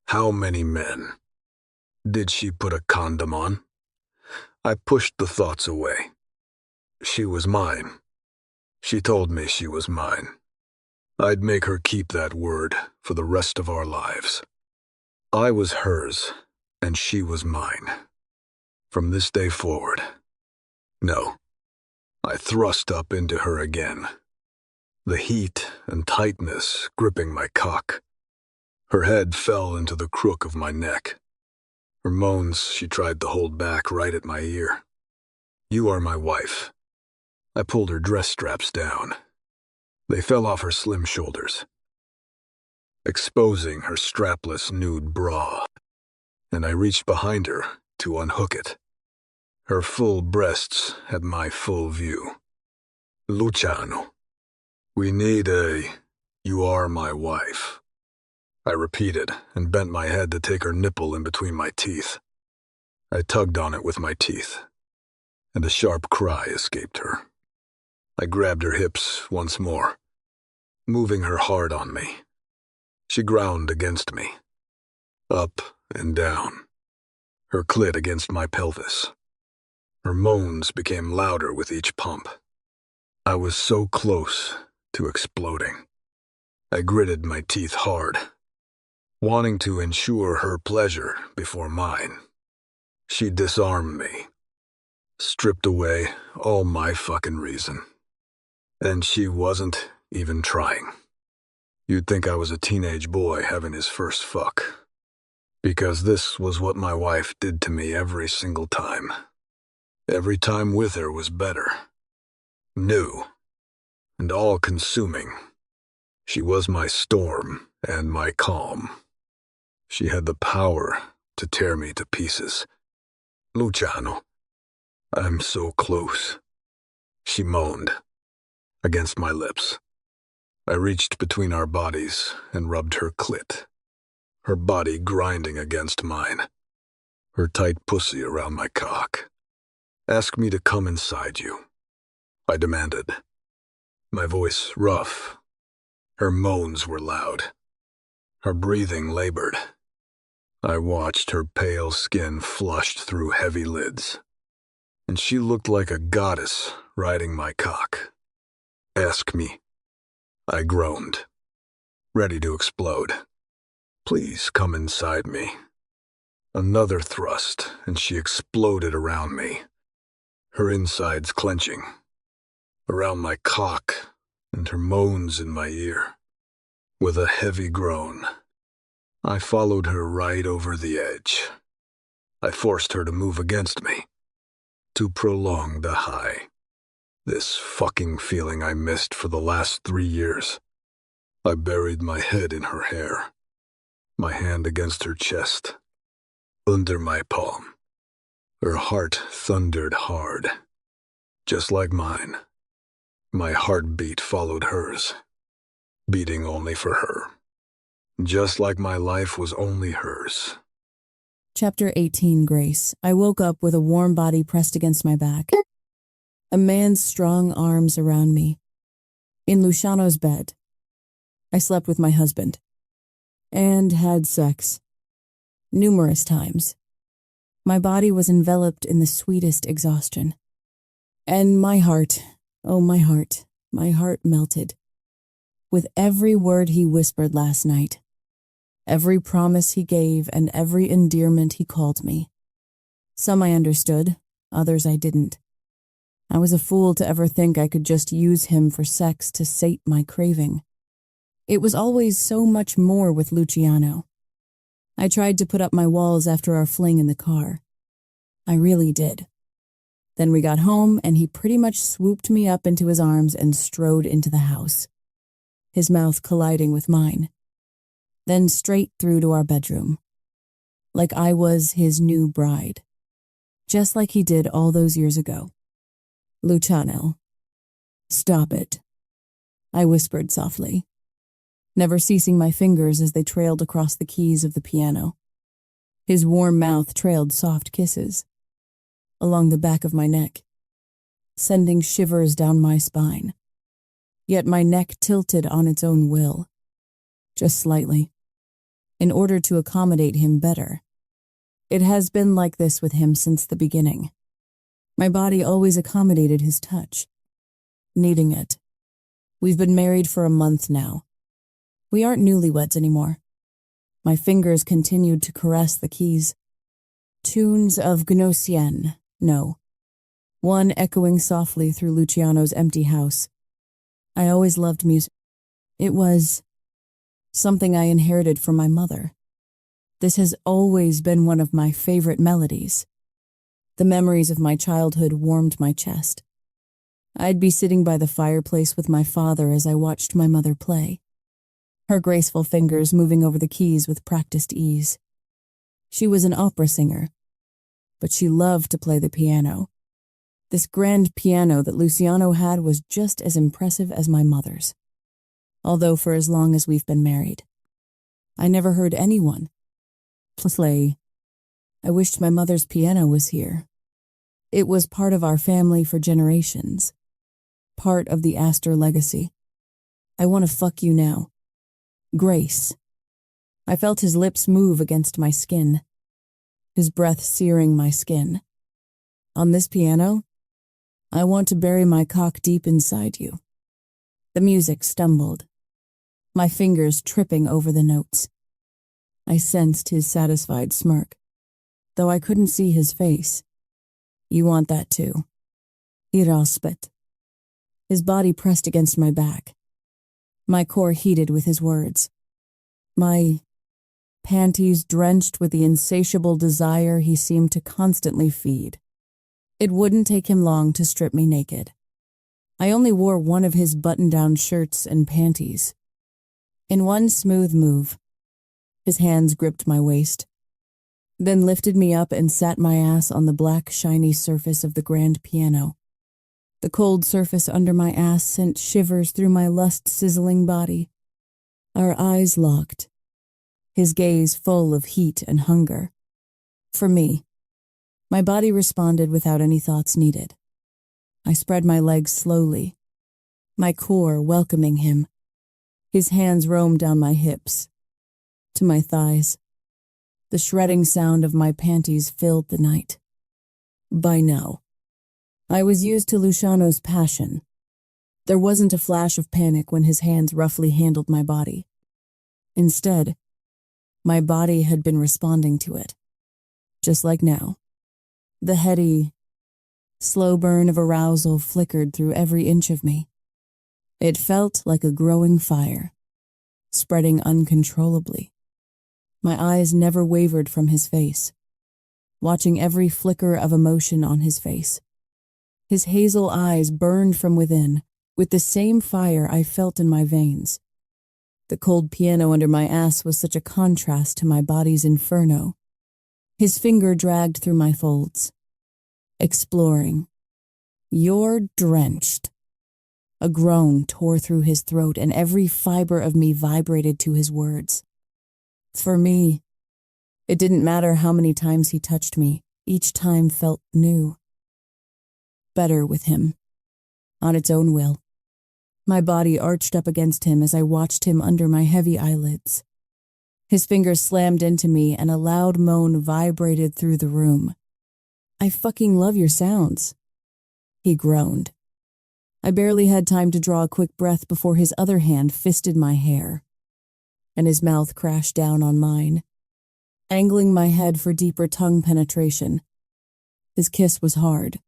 How many men? Did she put a condom on? I pushed the thoughts away. She was mine. She told me she was mine. I'd make her keep that word for the rest of our lives. I was hers, and she was mine. From this day forward. No. I thrust up into her again. The heat and tightness gripping my cock. Her head fell into the crook of my neck. Her moans she tried to hold back right at my ear. You are my wife. I pulled her dress straps down. They fell off her slim shoulders, exposing her strapless nude bra, and I reached behind her to unhook it. Her full breasts had my full view. Luciano. We need a "you are my wife," I repeated and bent my head to take her nipple in between my teeth. I tugged on it with my teeth, and a sharp cry escaped her. I grabbed her hips once more, moving her hard on me. She ground against me, up and down, her clit against my pelvis. Her moans became louder with each pump. I was so close to exploding. I gritted my teeth hard, wanting to ensure her pleasure before mine. She disarmed me, stripped away all my fucking reason. And she wasn't even trying. You'd think I was a teenage boy having his first fuck. Because this was what my wife did to me every single time. Every time with her was better. New. And all-consuming. She was my storm and my calm. She had the power to tear me to pieces. Luciano, I'm so close. She moaned, against my lips. I reached between our bodies and rubbed her clit, her body grinding against mine, her tight pussy around my cock. Ask me to come inside you, I demanded. My voice rough. Her moans were loud. Her breathing labored. I watched her pale skin flushed through heavy lids, and she looked like a goddess riding my cock. Ask me. I groaned, ready to explode. Please come inside me. Another thrust, and she exploded around me, her insides clenching, around my cock, and her moans in my ear. With a heavy groan, I followed her right over the edge. I forced her to move against me, to prolong the high. This fucking feeling I missed for the last 3 years. I buried my head in her hair, my hand against her chest, under my palm. Her heart thundered hard, just like mine. My heartbeat followed hers, beating only for her, just like my life was only hers.
Chapter 18, Grace. I woke up with a warm body pressed against my back. A man's strong arms around me. In Luciano's bed. I slept with my husband. And had sex. Numerous times. My body was enveloped in the sweetest exhaustion. And my heart, oh my heart melted. With every word he whispered last night. Every promise he gave and every endearment he called me. Some I understood, others I didn't. I was a fool to ever think I could just use him for sex to sate my craving. It was always so much more with Luciano. I tried to put up my walls after our fling in the car. I really did. Then we got home and he pretty much swooped me up into his arms and strode into the house, his mouth colliding with mine. Then straight through to our bedroom, like I was his new bride, just like he did all those years ago. Luciano, stop it, I whispered softly, never ceasing my fingers as they trailed across the keys of the piano. His warm mouth trailed soft kisses along the back of my neck, sending shivers down my spine. Yet my neck tilted on its own will, just slightly, in order to accommodate him better. It has been like this with him since the beginning. My body always accommodated his touch, needing it. We've been married for a month now. We aren't newlyweds anymore. My fingers continued to caress the keys. Tunes of Gnosienne, no. One echoing softly through Luciano's empty house. I always loved music. It was something I inherited from my mother. This has always been one of my favorite melodies. The memories of my childhood warmed my chest. I'd be sitting by the fireplace with my father as I watched my mother play, her graceful fingers moving over the keys with practiced ease. She was an opera singer, but she loved to play the piano. This grand piano that Luciano had was just as impressive as my mother's. Although for as long as we've been married, I never heard anyone play. I wished my mother's piano was here. It was part of our family for generations, part of the Astor legacy. I want to fuck you now. Grace. I felt his lips move against my skin, his breath searing my skin. On this piano, I want to bury my cock deep inside you. The music stumbled, my fingers tripping over the notes. I sensed his satisfied smirk, though I couldn't see his face. You want that too. Irrespect. His body pressed against my back. My core heated with his words. My panties drenched with the insatiable desire he seemed to constantly feed. It wouldn't take him long to strip me naked. I only wore one of his button-down shirts and panties. In one smooth move, his hands gripped my waist, then lifted me up and sat my ass on the black, shiny surface of the grand piano. The cold surface under my ass sent shivers through my lust-sizzling body. Our eyes locked, his gaze full of heat and hunger. For me, my body responded without any thoughts needed. I spread my legs slowly, my core welcoming him. His hands roamed down my hips, to my thighs. The shredding sound of my panties filled the night. By now, I was used to Luciano's passion. There wasn't a flash of panic when his hands roughly handled my body. Instead, my body had been responding to it, just like now. The heady, slow burn of arousal flickered through every inch of me. It felt like a growing fire, spreading uncontrollably. My eyes never wavered from his face, watching every flicker of emotion on his face. His hazel eyes burned from within, with the same fire I felt in my veins. The cold piano under my ass was such a contrast to my body's inferno. His finger dragged through my folds, exploring. "You're drenched." A groan tore through his throat, and every fiber of me vibrated to his words. For me, it didn't matter how many times he touched me. Each time felt new. Better with him, on its own will. My body arched up against him as I watched him under my heavy eyelids. His fingers slammed into me, and a loud moan vibrated through the room. "I fucking love your sounds," he groaned. I barely had time to draw a quick breath before his other hand fisted my hair, and his mouth crashed down on mine, angling my head for deeper tongue penetration. His kiss was hard,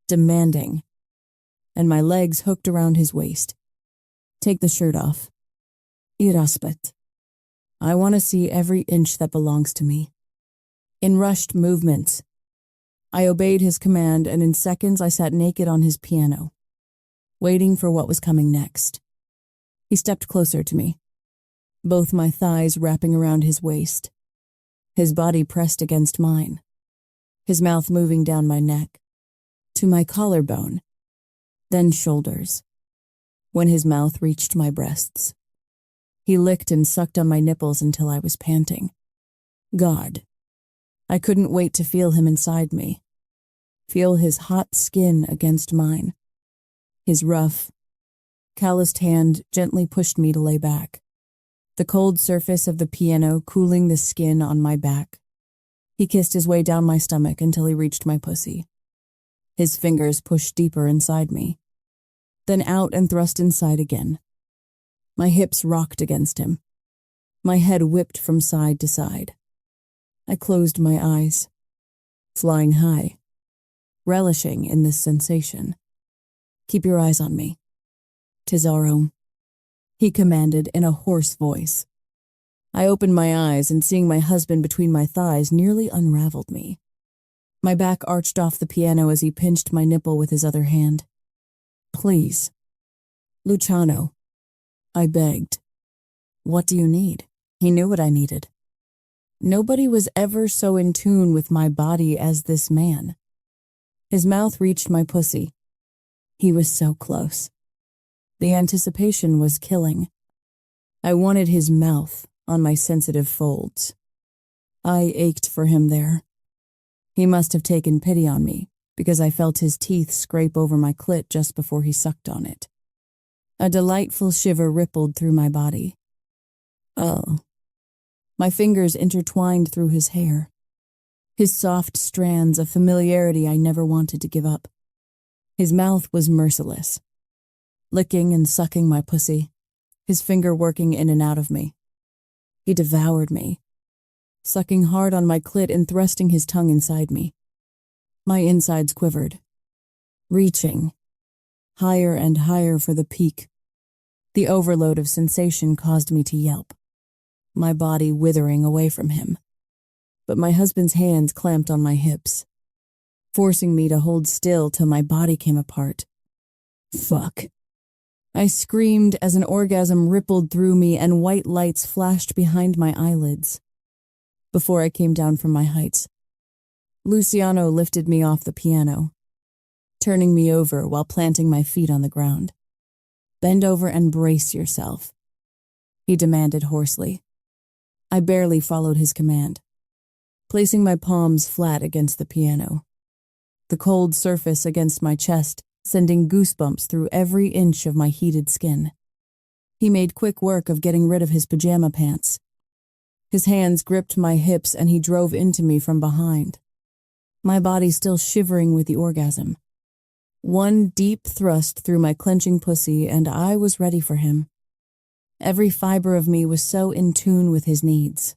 demanding, and my legs hooked around his waist. "Take the shirt off. Iraspet. I want to see every inch that belongs to me." In rushed movements, I obeyed his command, and in seconds I sat naked on his piano, waiting for what was coming next. He stepped closer to me, both my thighs wrapping around his waist, his body pressed against mine, his mouth moving down my neck, to my collarbone, then shoulders, when his mouth reached my breasts. He licked and sucked on my nipples until I was panting. God, I couldn't wait to feel him inside me, feel his hot skin against mine. His rough, calloused hand gently pushed me to lay back, the cold surface of the piano cooling the skin on my back. He kissed his way down my stomach until he reached my pussy. His fingers pushed deeper inside me, then out and thrust inside again. My hips rocked against him. My head whipped from side to side. I closed my eyes, flying high, relishing in this sensation. "Keep your eyes on me, 'tis our own," he commanded in a hoarse voice. I opened my eyes, and seeing my husband between my thighs nearly unraveled me. My back arched off the piano as he pinched my nipple with his other hand. "Please, Luciano," I begged. "What do you need?" He knew what I needed. Nobody was ever so in tune with my body as this man. His mouth reached my pussy. He was so close. The anticipation was killing. I wanted his mouth on my sensitive folds. I ached for him there. He must have taken pity on me, because I felt his teeth scrape over my clit just before he sucked on it. A delightful shiver rippled through my body. Oh. My fingers intertwined through his hair, his soft strands of familiarity I never wanted to give up. His mouth was merciless, licking and sucking my pussy, his finger working in and out of me. He devoured me, sucking hard on my clit and thrusting his tongue inside me. My insides quivered, reaching higher and higher for the peak. The overload of sensation caused me to yelp, my body withering away from him. But my husband's hands clamped on my hips, forcing me to hold still till my body came apart. Fuck. I screamed as an orgasm rippled through me and white lights flashed behind my eyelids. Before I came down from my heights, Luciano lifted me off the piano, turning me over while planting my feet on the ground. "Bend over and brace yourself," he demanded hoarsely. I barely followed his command, placing my palms flat against the piano, the cold surface against my chest sending goosebumps through every inch of my heated skin. He made quick work of getting rid of his pajama pants. His hands gripped my hips and he drove into me from behind, my body still shivering with the orgasm. One deep thrust through my clenching pussy and I was ready for him. Every fiber of me was so in tune with his needs,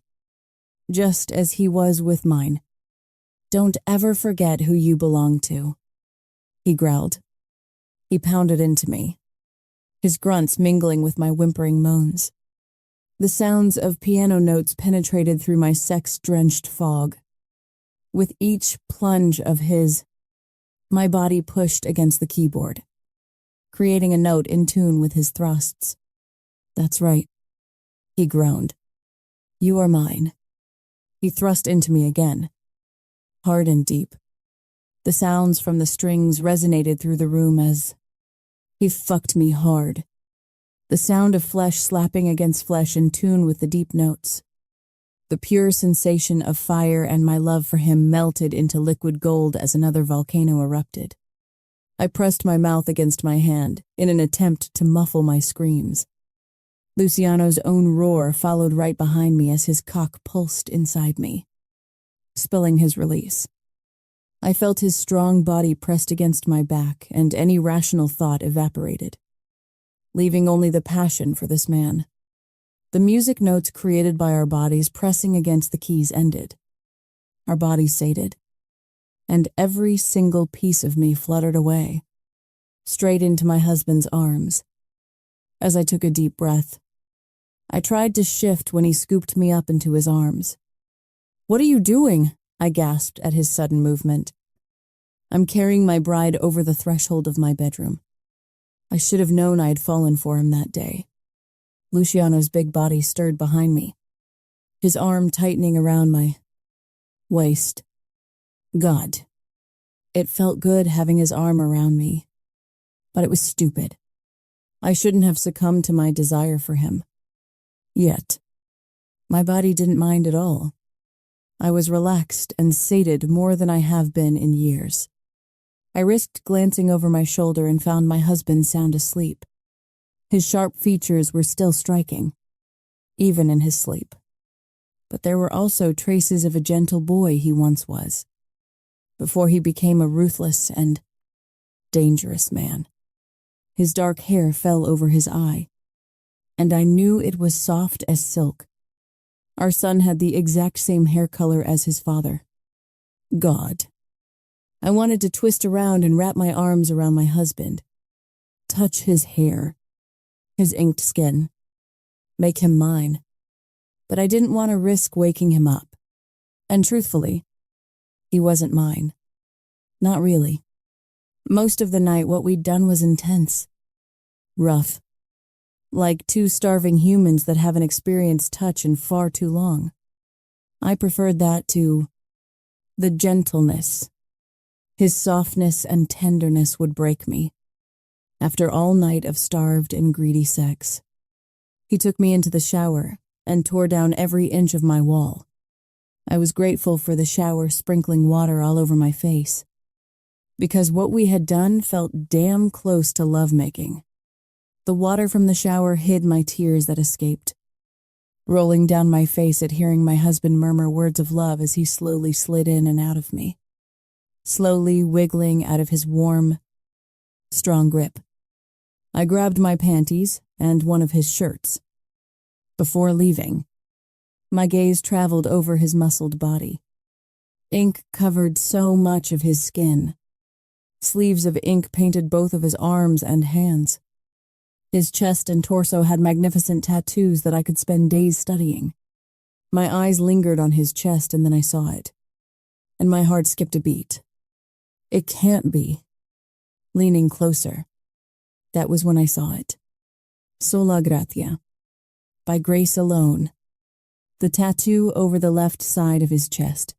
just as he was with mine. "Don't ever forget who you belong to," he growled. He pounded into me, his grunts mingling with my whimpering moans. The sounds of piano notes penetrated through my sex-drenched fog. With each plunge of his, my body pushed against the keyboard, creating a note in tune with his thrusts. "That's right," he groaned. "You are mine." He thrust into me again, hard and deep. The sounds from the strings resonated through the room as he fucked me hard. The sound of flesh slapping against flesh in tune with the deep notes. The pure sensation of fire and my love for him melted into liquid gold as another volcano erupted. I pressed my mouth against my hand in an attempt to muffle my screams. Luciano's own roar followed right behind me as his cock pulsed inside me, spilling his release. I felt his strong body pressed against my back, and any rational thought evaporated, leaving only the passion for this man. The music notes created by our bodies pressing against the keys ended. Our bodies sated, and every single piece of me fluttered away, straight into my husband's arms. As I took a deep breath, I tried to shift when he scooped me up into his arms. "What are you doing?" I gasped at his sudden movement. "I'm carrying my bride over the threshold of my bedroom. I should have known I had fallen for him that day." Luciano's big body stirred behind me, his arm tightening around my waist. God. It felt good having his arm around me, but it was stupid. I shouldn't have succumbed to my desire for him. Yet, my body didn't mind at all. I was relaxed and sated more than I have been in years. I risked glancing over my shoulder and found my husband sound asleep. His sharp features were still striking, even in his sleep. But there were also traces of a gentle boy he once was, before he became a ruthless and dangerous man. His dark hair fell over his eye, and I knew it was soft as silk. Our son had the exact same hair color as his father. God. I wanted to twist around and wrap my arms around my husband, touch his hair, his inked skin, make him mine. But I didn't want to risk waking him up. And truthfully, he wasn't mine. Not really. Most of the night, what we'd done was intense, rough, like two starving humans that haven't experienced touch in far too long. I preferred that to the gentleness. His softness and tenderness would break me, after all night of starved and greedy sex. He took me into the shower and tore down every inch of my wall. I was grateful for the shower sprinkling water all over my face, because what we had done felt damn close to lovemaking. The water from the shower hid my tears that escaped, rolling down my face at hearing my husband murmur words of love as he slowly slid in and out of me, slowly wiggling out of his warm, strong grip. I grabbed my panties and one of his shirts. Before leaving, my gaze traveled over his muscled body. Ink covered so much of his skin. Sleeves of ink painted both of his arms and hands. His chest and torso had magnificent tattoos that I could spend days studying. My eyes lingered on his chest, and then I saw it, and my heart skipped a beat. It can't be. Leaning closer, that was when I saw it. Sola gratia. By grace alone. The tattoo over the left side of his chest.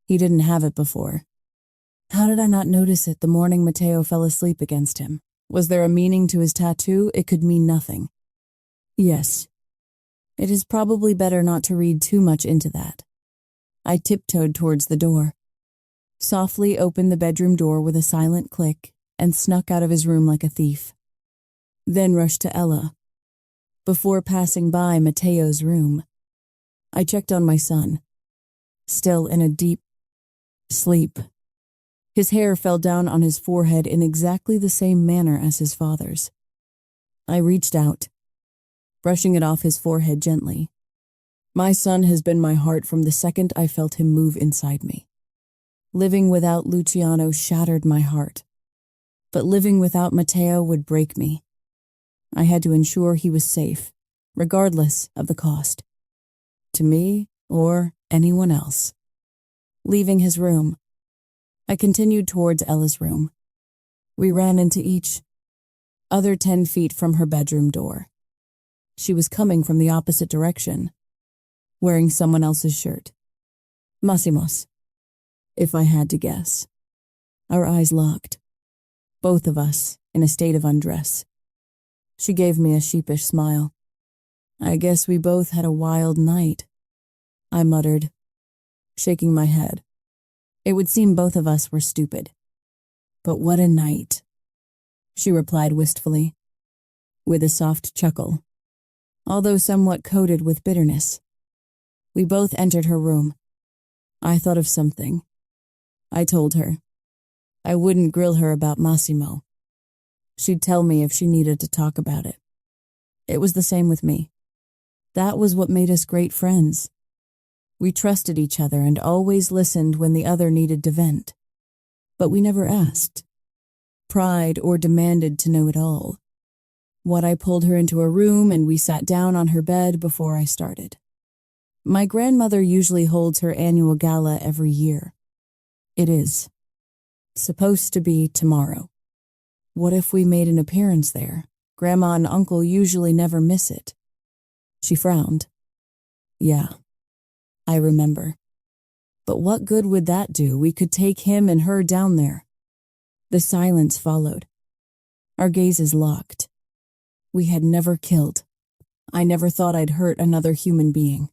He didn't have it before. How did I not notice it the morning Matteo fell asleep against him? Was there a meaning to his tattoo? It could mean nothing. Yes. It is probably better not to read too much into that. I tiptoed towards the door, softly opened the bedroom door with a silent click, and snuck out of his room like a thief. Then rushed to Ella. Before passing by Matteo's room, I checked on my son, still in a deep sleep. His hair fell down on his forehead in exactly the same manner as his father's. I reached out, brushing it off his forehead gently. My son has been my heart from the second I felt him move inside me. Living without Luciano shattered my heart, but living without Matteo would break me. I had to ensure he was safe, regardless of the cost. To me or anyone else. Leaving his room, I continued towards Ella's room. We ran into each other 10 feet from her bedroom door. She was coming from the opposite direction, wearing someone else's shirt. Massimo's, if I had to guess. Our eyes locked, both of us in a state of undress. She gave me a sheepish smile. I guess we both had a wild night, I muttered, shaking my head. It would seem both of us were stupid. But what a night, she replied wistfully, with a soft chuckle, although somewhat coated with bitterness. We both entered her room. I thought of something. I told her. I wouldn't grill her about Massimo. She'd tell me if she needed to talk about it. It was the same with me. That was what made us great friends. We trusted each other and always listened when the other needed to vent. But we never asked, pried, or demanded to know it all. I pulled her into a room and we sat down on her bed before I started. My grandmother usually holds her annual gala every year. It is supposed to be tomorrow. What if we made an appearance there? Grandma and Uncle usually never miss it. She frowned. Yeah, I remember. But what good would that do? We could take him and her down there. The silence followed. Our gazes locked. We had never killed. I never thought I'd hurt another human being.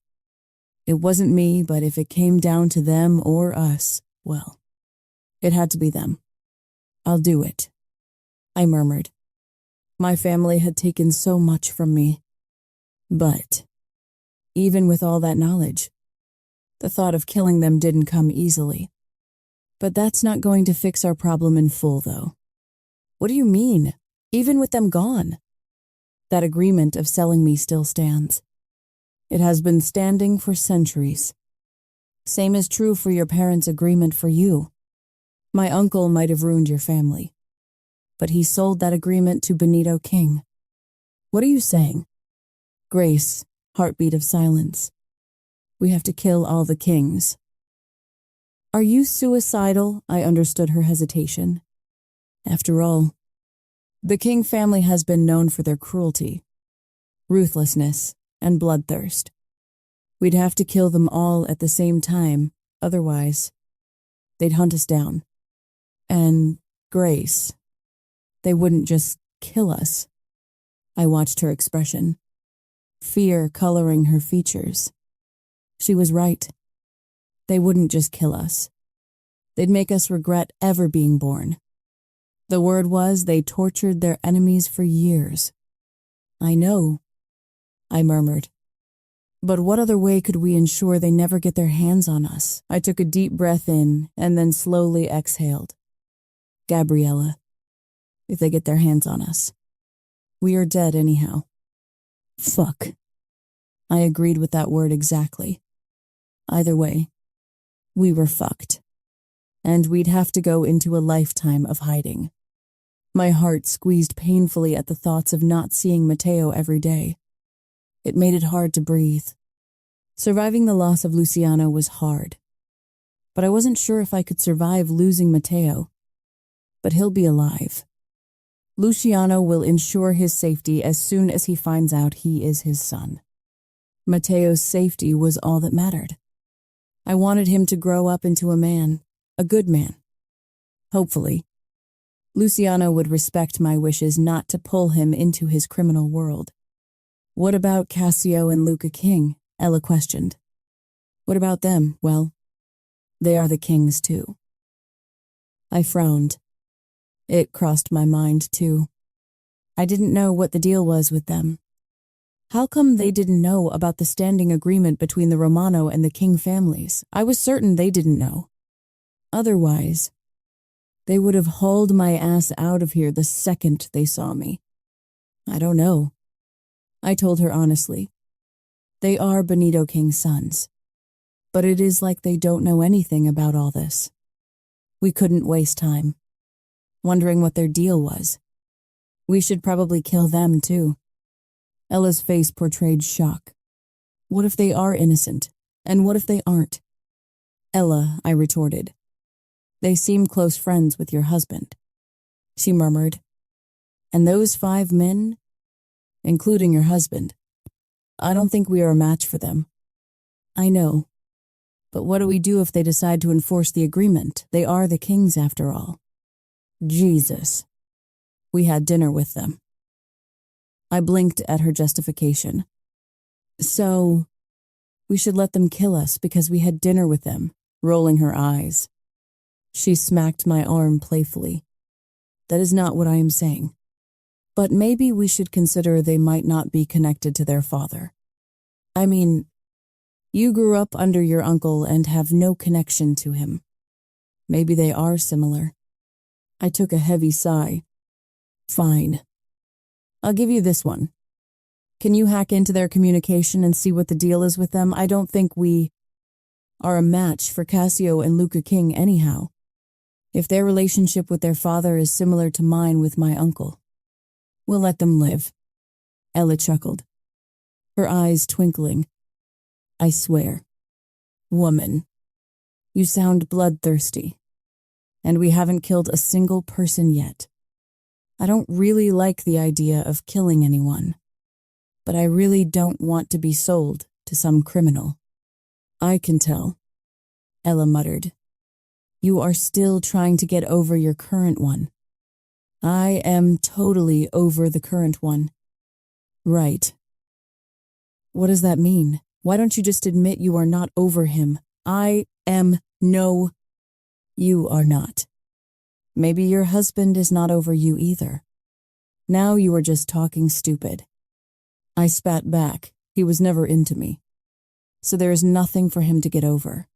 It wasn't me, but if it came down to them or us, well, it had to be them. I'll do it, I murmured. My family had taken so much from me. But, even with all that knowledge, the thought of killing them didn't come easily. But that's not going to fix our problem in full, though. What do you mean? Even with them gone? That agreement of selling me still stands. It has been standing for centuries. Same is true for your parents' agreement for you. My uncle might have ruined your family, but he sold that agreement to Benito King. What are you saying? Grace, heartbeat of silence. We have to kill all the kings. Are you suicidal? I understood her hesitation. After all, the King family has been known for their cruelty, ruthlessness, and bloodthirst. We'd have to kill them all at the same time, otherwise, they'd hunt us down. And Grace, they wouldn't just kill us. I watched her expression, fear coloring her features. She was right. They wouldn't just kill us. They'd make us regret ever being born. The word was they tortured their enemies for years. I know, I murmured. But what other way could we ensure they never get their hands on us? I took a deep breath in and then slowly exhaled. Gabriella, if they get their hands on us, we are dead anyhow. Fuck. I agreed with that word exactly. Either way, we were fucked. And we'd have to go into a lifetime of hiding. My heart squeezed painfully at the thoughts of not seeing Matteo every day. It made it hard to breathe. Surviving the loss of Luciano was hard. But I wasn't sure if I could survive losing Matteo. But he'll be alive. Luciano will ensure his safety as soon as he finds out he is his son. Matteo's safety was all that mattered. I wanted him to grow up into a man, a good man. Hopefully, Luciano would respect my wishes not to pull him into his criminal world. What about Cassio and Luca King? Ella questioned. What about them? Well, they are the kings too. I frowned. It crossed my mind too. I didn't know what the deal was with them. How come they didn't know about the standing agreement between the Romano and the King families? I was certain they didn't know. Otherwise, they would have hauled my ass out of here the second they saw me. I don't know. I told her honestly. They are Benito King's sons. But it is like they don't know anything about all this. We couldn't waste time, wondering what their deal was. We should probably kill them too. Ella's face portrayed shock. What if they are innocent? And what if they aren't? Ella, I retorted. They seem close friends with your husband. She murmured. And those 5 men, including your husband, I don't think we are a match for them. I know. But what do we do if they decide to enforce the agreement? They are the kings after all. Jesus. We had dinner with them. I blinked at her justification. So, we should let them kill us because we had dinner with them, rolling her eyes. She smacked my arm playfully. That is not what I am saying. But maybe we should consider they might not be connected to their father. I mean, you grew up under your uncle and have no connection to him. Maybe they are similar. I took a heavy sigh. Fine. I'll give you this one. Can you hack into their communication and see what the deal is with them? I don't think we are a match for Cassio and Luca King anyhow. If their relationship with their father is similar to mine with my uncle, we'll let them live. Ella chuckled, her eyes twinkling. I swear. Woman, you sound bloodthirsty, and we haven't killed a single person yet. I don't really like the idea of killing anyone, but I really don't want to be sold to some criminal. I can tell, Ella muttered. You are still trying to get over your current one. I am totally over the current one. Right. What does that mean? Why don't you just admit you are not over him? No, you are not. Maybe your husband is not over you either. Now you are just talking stupid. I spat back. He was never into me. So there is nothing for him to get over.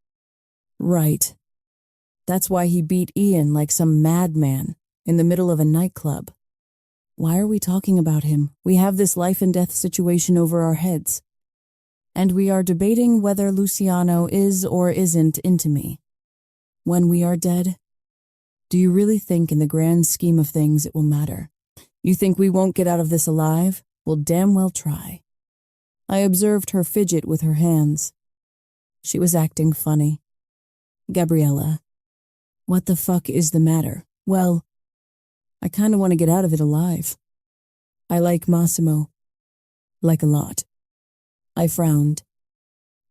Right. That's why he beat Ian like some madman in the middle of a nightclub. Why are we talking about him? We have this life and death situation over our heads. And we are debating whether Luciano is or isn't into me. When we are dead, do you really think in the grand scheme of things it will matter? You think we won't get out of this alive? We'll damn well try. I observed her fidget with her hands. She was acting funny. Gabriella, what the fuck is the matter? Well, I kind of want to get out of it alive. I like Massimo. Like a lot. I frowned.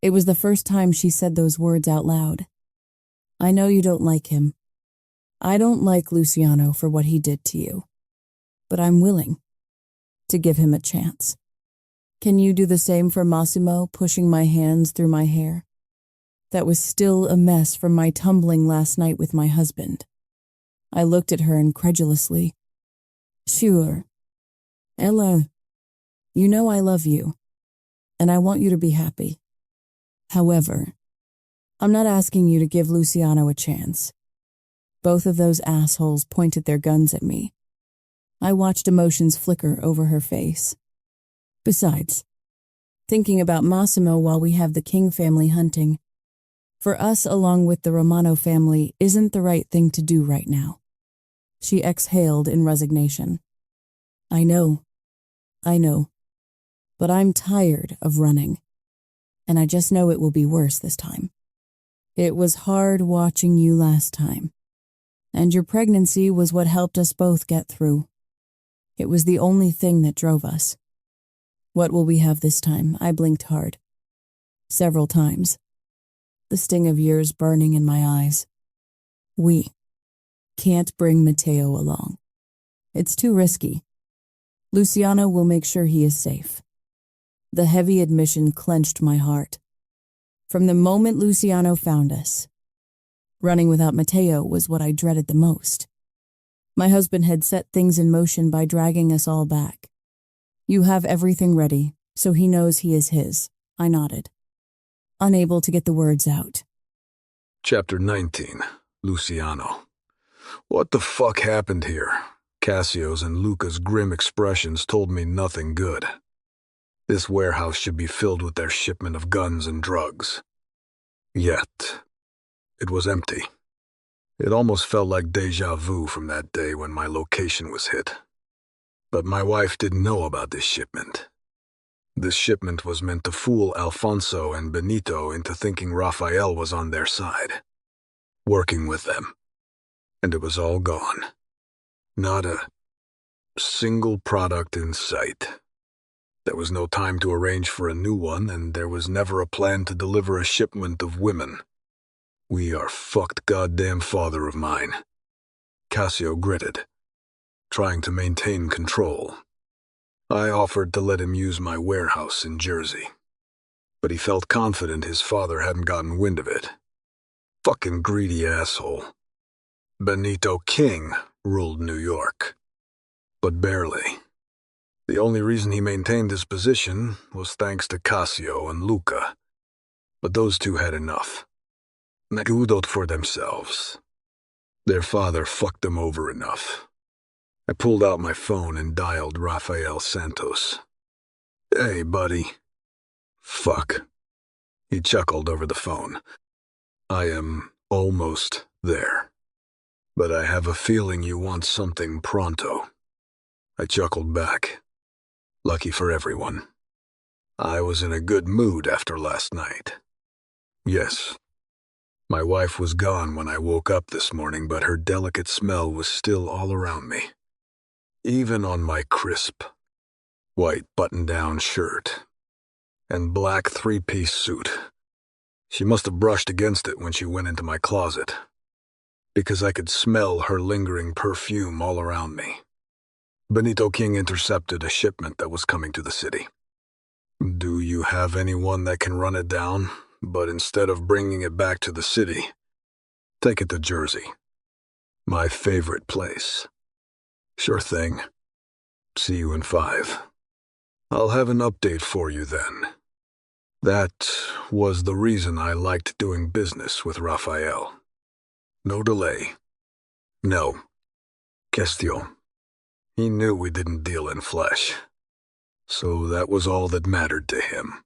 It was the first time she said those words out loud. I know you don't like him. I don't like Luciano for what he did to you. But I'm willing to give him a chance. Can you do the same for Massimo, pushing my hands through my hair? That was still a mess from my tumbling last night with my husband. I looked at her incredulously. Sure. Ella, you know I love you, and I want you to be happy. However, I'm not asking you to give Luciano a chance. Both of those assholes pointed their guns at me. I watched emotions flicker over her face. Besides, thinking about Massimo while we have the King family hunting, for us along with the Romano family isn't the right thing to do right now. She exhaled in resignation. I know. But I'm tired of running, and I just know it will be worse this time. It was hard watching you last time, and your pregnancy was what helped us both get through. It was the only thing that drove us. What will we have this time? I blinked hard. Several times. The sting of years burning in my eyes. We can't bring Matteo along. It's too risky. Luciano will make sure he is safe. The heavy admission clenched my heart. From the moment Luciano found us, running without Matteo was what I dreaded the most. My husband had set things in motion by dragging us all back. You have everything ready, so he knows he is his. I nodded, unable to get the words out.
Chapter 19, Luciano. What the fuck happened here? Cassio's and Luca's grim expressions told me nothing good. This warehouse should be filled with their shipment of guns and drugs. Yet, it was empty. It almost felt like déjà vu from that day when my location was hit. But my wife didn't know about this shipment. This shipment was meant to fool Alfonso and Benito into thinking Rafael was on their side, working with them. And it was all gone. Not a single product in sight. There was no time to arrange for a new one, and there was never a plan to deliver a shipment of women. We are fucked, goddamn father of mine. Cassio gritted, trying to maintain control. I offered to let him use my warehouse in Jersey, but he felt confident his father hadn't gotten wind of it. Fucking greedy asshole. Benito King ruled New York, but barely. The only reason he maintained his position was thanks to Cassio and Luca, but those two had enough. Nagudot for themselves. Their father fucked them over enough. I pulled out my phone and dialed Rafael Santos. "Hey, buddy." "Fuck." He chuckled over the phone. "I am almost there. But I have a feeling you want something pronto." I chuckled back. Lucky for everyone. I was in a good mood after last night. Yes. My wife was gone when I woke up this morning, but her delicate smell was still all around me. Even on my crisp, white button-down shirt and black three-piece suit. She must have brushed against it when she went into my closet, because I could smell her lingering perfume all around me. Benito King intercepted a shipment that was coming to the city. "Do you have anyone that can run it down, but instead of bringing it back to the city, take it to Jersey? My favorite place." "Sure thing. See you in 5. I'll have an update for you then." That was the reason I liked doing business with Rafael. No delay. No question. He knew we didn't deal in flesh, so that was all that mattered to him.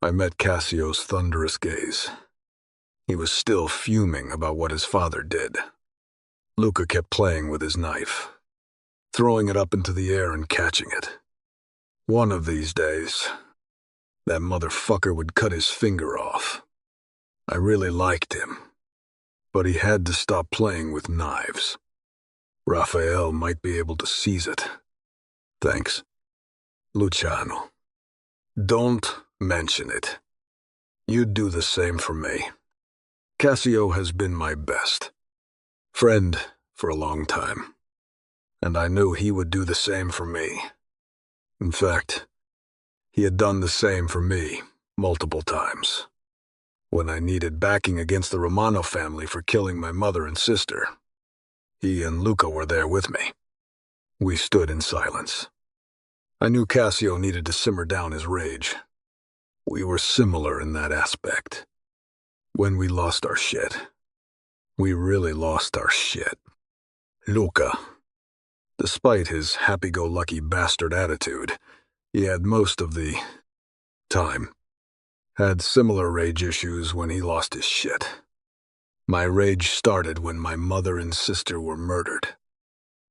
I met Cassio's thunderous gaze. He was still fuming about what his father did. Luca kept playing with his knife, throwing it up into the air and catching it. One of these days, that motherfucker would cut his finger off. I really liked him, but he had to stop playing with knives. Rafael might be able to seize it. Thanks. Luciano. Don't mention it. You'd do the same for me. Cassio has been my best friend for a long time, and I knew he would do the same for me. In fact, he had done the same for me multiple times. When I needed backing against the Romano family for killing my mother and sister, he and Luca were there with me. We stood in silence. I knew Cassio needed to simmer down his rage. We were similar in that aspect. When we lost our shit, we really lost our shit. Luca, despite his happy-go-lucky bastard attitude, he had most of the time, had similar rage issues when he lost his shit. My rage started when my mother and sister were murdered.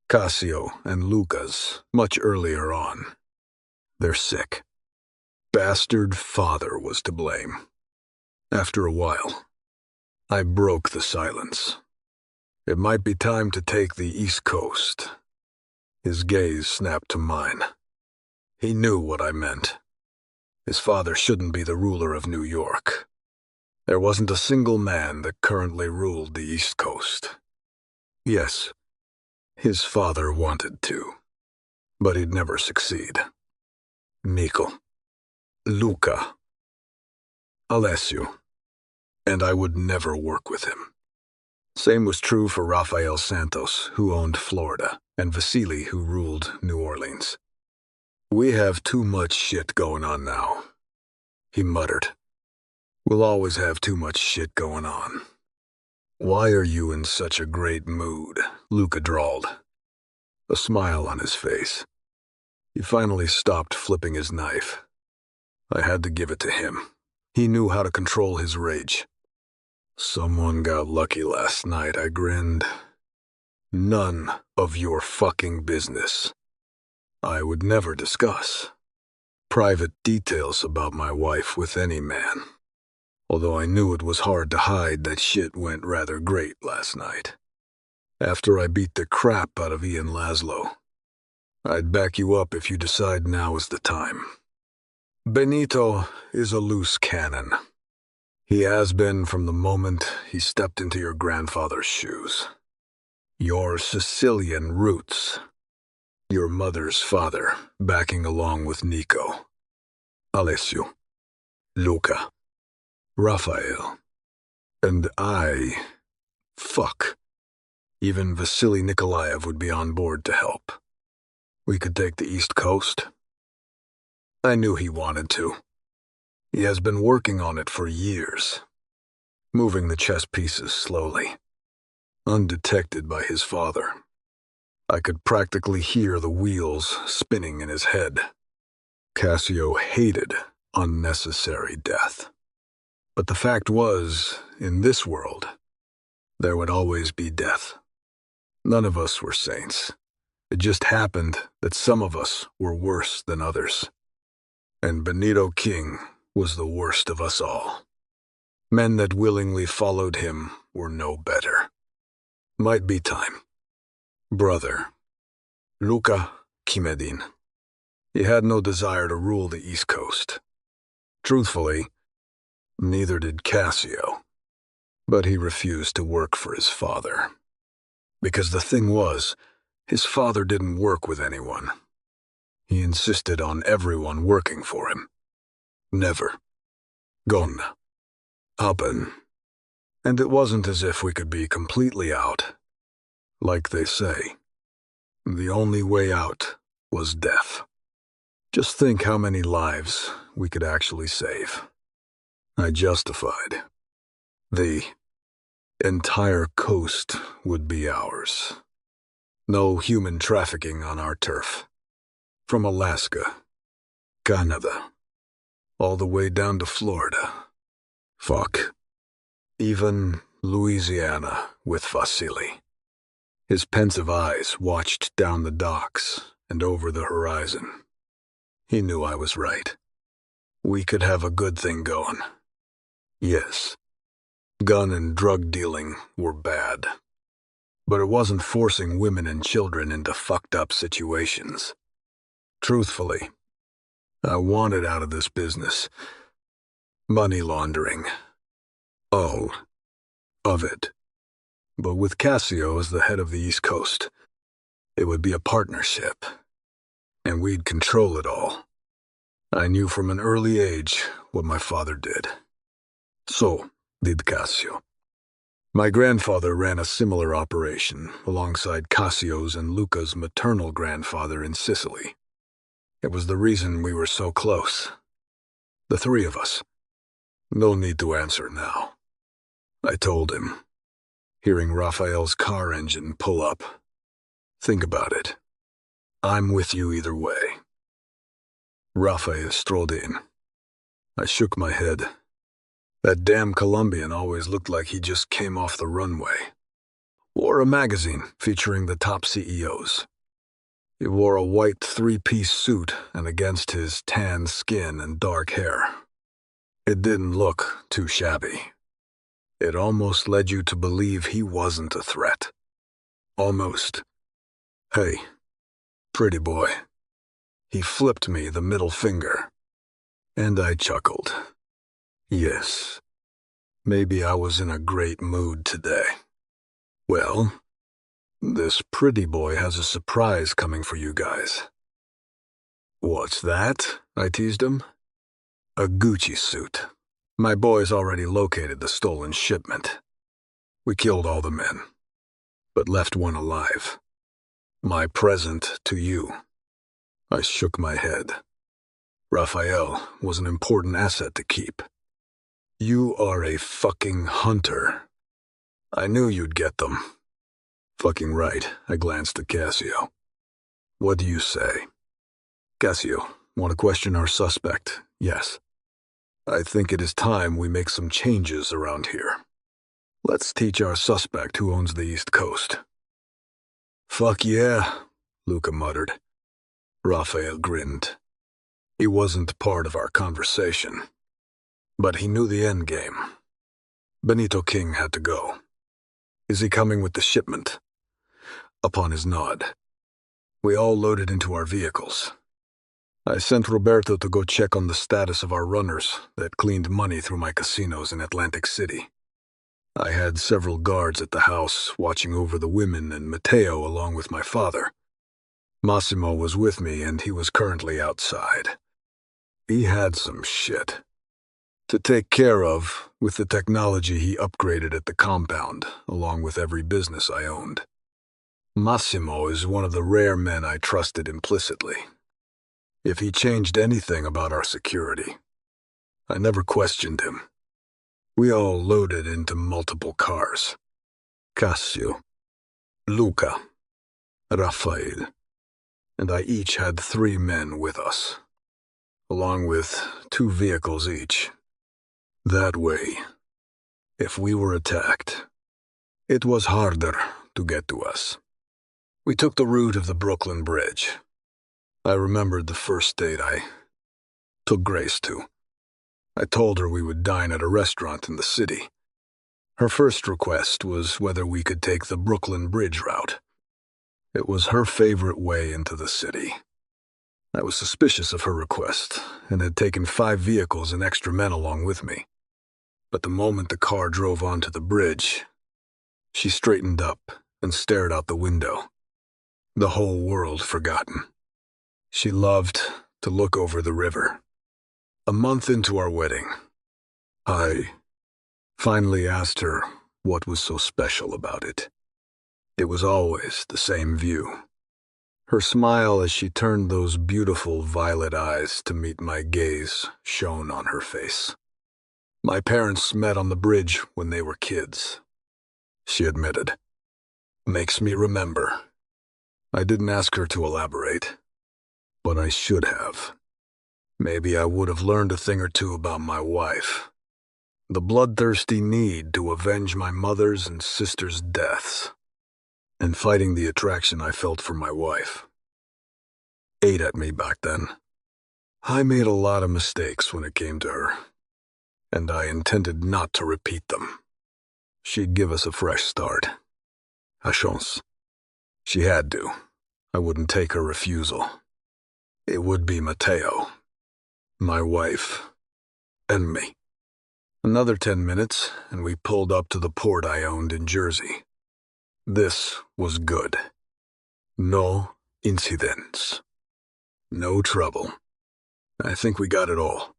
Cassio and Luca's much earlier on. Their sick, bastard father was to blame. After a while, I broke the silence. It might be time to take the East Coast. His gaze snapped to mine. He knew what I meant. His father shouldn't be the ruler of New York. There wasn't a single man that currently ruled the East Coast. Yes, his father wanted to, but he'd never succeed. Nico, Luca, Alessio, and I would never work with him. Same was true for Rafael Santos, who owned Florida, and Vasily, who ruled New Orleans. "We have too much shit going on now," he muttered. "We'll always have too much shit going on." "Why are you in such a great mood?" Luca drawled, a smile on his face. He finally stopped flipping his knife. I had to give it to him. He knew how to control his rage. "Someone got lucky last night," I grinned. "None of your fucking business." "I would never discuss." private details about my wife with any man, although I knew it was hard to hide that shit went rather great last night. After I beat the crap out of Ian Laszlo, I'd back you up if you decide now is the time. Benito is a loose cannon. He has been from the moment he stepped into your grandfather's shoes. Your Sicilian roots. Your mother's father, backing along with Nico, Alessio, Luca, Raphael, and I. Fuck. Even Vasily Nikolaev would be on board to help. We could take the East Coast. I knew he wanted to. He has been working on it for years, moving the chess pieces slowly, undetected by his father. I could practically hear the wheels spinning in his head. Cassio hated unnecessary death. But the fact was, in this world, there would always be death. None of us were saints. It just happened that some of us were worse than others. And Benito King was the worst of us all. Men that willingly followed him were no better. Might be time. Brother, Luca Kimedin. He had no desire to rule the East Coast. Truthfully, neither did Cassio. But he refused to work for his father. Because the thing was, his father didn't work with anyone. He insisted on everyone working for him. Never. Gonna. Happen. And it wasn't as if we could be completely out. Like they say, the only way out was death. Just think how many lives we could actually save. I justified. The entire coast would be ours. No human trafficking on our turf. From Alaska, Canada, all the way down to Florida. Fuck. Even Louisiana with Vasily. His pensive eyes watched down the docks and over the horizon. He knew I was right. We could have a good thing going. Yes, gun and drug dealing were bad. But it wasn't forcing women and children into fucked up situations. Truthfully, I wanted out of this business. Money laundering. All of it. But with Cassio as the head of the East Coast, it would be a partnership. And we'd control it all. I knew from an early age what my father did. So did Cassio. My grandfather ran a similar operation alongside Cassio's and Luca's maternal grandfather in Sicily. It was the reason we were so close. The three of us. No need to answer now. I told him, hearing Raphael's car engine pull up. Think about it. I'm with you either way. Raphael strolled in. I shook my head. That damn Colombian always looked like he just came off the runway. Wore a magazine featuring the top CEOs. He wore a white three-piece suit, and against his tan skin and dark hair, it didn't look too shabby. It almost led you to believe he wasn't a threat. Almost. Hey, pretty boy. He flipped me the middle finger, and I chuckled. Yes, maybe I was in a great mood today. Well, this pretty boy has a surprise coming for you guys. What's that? I teased him. A Gucci suit. My boys already located the stolen shipment. We killed all the men, but left one alive. My present to you. I shook my head. Raphael was an important asset to keep. You are a fucking hunter. I knew you'd get them. Fucking right, I glanced at Cassio. What do you say? Cassio, want to question our suspect? Yes. I think it is time we make some changes around here. Let's teach our suspect who owns the East Coast. Fuck yeah, Luca muttered. Raphael grinned. He wasn't part of our conversation, but he knew the end game. Benito King had to go. Is he coming with the shipment? Upon his nod, we all loaded into our vehicles. I sent Roberto to go check on the status of our runners that cleaned money through my casinos in Atlantic City. I had several guards at the house watching over the women and Matteo along with my father. Massimo was with me and he was currently outside. He had some shit to take care of with the technology he upgraded at the compound, along with every business I owned. Massimo is one of the rare men I trusted implicitly. If he changed anything about our security, I never questioned him. We all loaded into multiple cars. Cassio, Luca, Rafael, and I each had 3 men with us, along with 2 vehicles each. That way, if we were attacked, it was harder to get to us. We took the route of the Brooklyn Bridge. I remembered the first date I took Grace to. I told her we would dine at a restaurant in the city. Her first request was whether we could take the Brooklyn Bridge route. It was her favorite way into the city. I was suspicious of her request and had taken 5 vehicles and extra men along with me. But the moment the car drove onto the bridge, she straightened up and stared out the window. The whole world forgotten. She loved to look over the river. A month into our wedding, I finally asked her what was so special about it. It was always the same view. Her smile as she turned those beautiful violet eyes to meet my gaze shone on her face. My parents met on the bridge when they were kids, she admitted. Makes me remember. I didn't ask her to elaborate, but I should have. Maybe I would have learned a thing or two about my wife. The bloodthirsty need to avenge my mother's and sister's deaths, and fighting the attraction I felt for my wife. Ate at me back then. I made a lot of mistakes when it came to her, and I intended not to repeat them. She'd give us a fresh start. A chance. She had to. I wouldn't take her refusal. It would be Matteo, my wife, and me. Another 10 minutes, and we pulled up to the port I owned in Jersey. This was good. No incidents. No trouble. I think we got it all.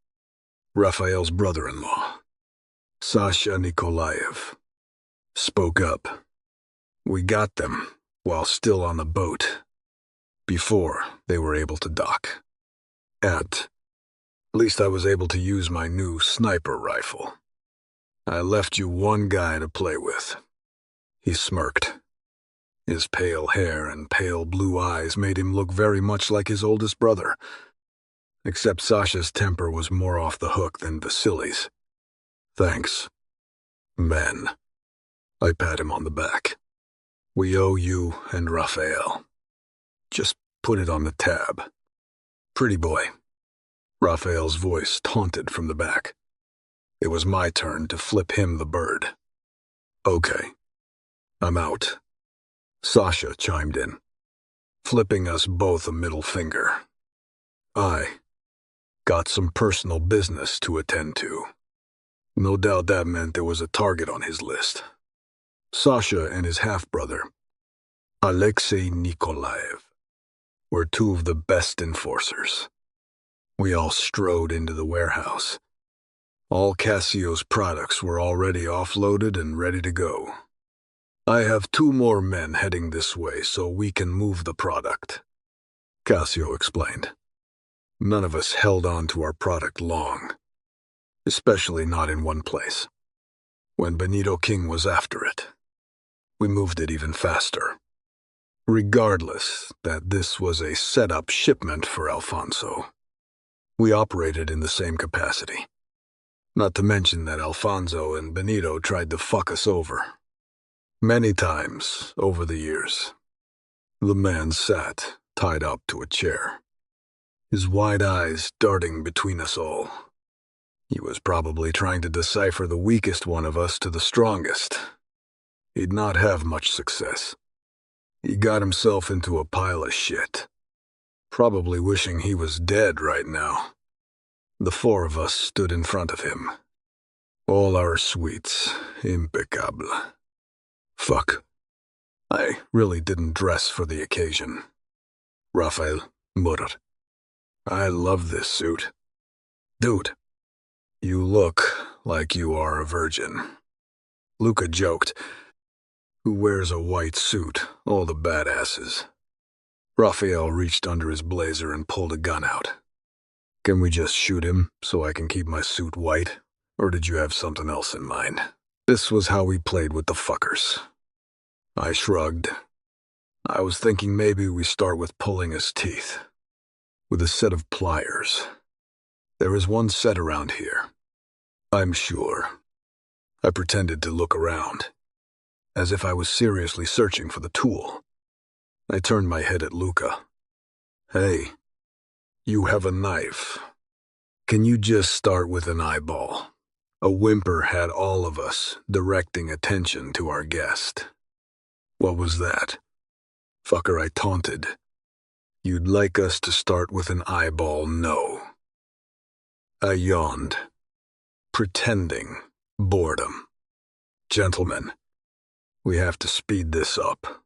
Raphael's brother-in-law, Sasha Nikolaev, spoke up. We got them while still on the boat, before they were able to dock. At least I was able to use my new sniper rifle. I left you one guy to play with. He smirked. His pale hair and pale blue eyes made him look very much like his oldest brother, except Sasha's temper was more off the hook than Vasily's. Thanks, men. I pat him on the back. We owe you and Raphael. Just put it on the tab. Pretty boy. Raphael's voice taunted from the back. It was my turn to flip him the bird. Okay. I'm out. Sasha chimed in, flipping us both a middle finger. I got some personal business to attend to. No doubt that meant there was a target on his list. Sasha and his half-brother, Alexei Nikolaev, were 2 of the best enforcers. We all strode into the warehouse. All Cassio's products were already offloaded and ready to go. I have 2 more men heading this way so we can move the product, Cassio explained. None of us held on to our product long, especially not in one place. When Benito King was after it, we moved it even faster. Regardless that this was a set-up shipment for Alfonso, we operated in the same capacity. Not to mention that Alfonso and Benito tried to fuck us over. Many times over the years, the man sat tied up to a chair. his wide eyes darting between us all. He was probably trying to decipher the weakest one of us to the strongest. He'd not have much success. He got himself into a pile of shit, probably wishing he was dead right now. The four of us stood in front of him. All our suites, impeccable. Fuck. I really didn't dress for the occasion. Rafael muttered. I love this suit. Dude, you look like you are a virgin. Luca joked. Who wears a white suit? All the badasses. Rafael reached under his blazer and pulled a gun out. Can we just shoot him so I can keep my suit white? Or did you have something else in mind? This was how we played with the fuckers. I shrugged. I was thinking maybe we start with pulling his teeth. With a set of pliers. There is one set around here. I'm sure. I pretended to look around, as if I was seriously searching for the tool. I turned my head at Luca. Hey, you have a knife. Can you just start with an eyeball? A whimper had all of us directing attention to our guest. What was that? Fucker, I taunted. You'd like us to start with an eyeball, no. I yawned, pretending boredom. Gentlemen, we have to speed this up.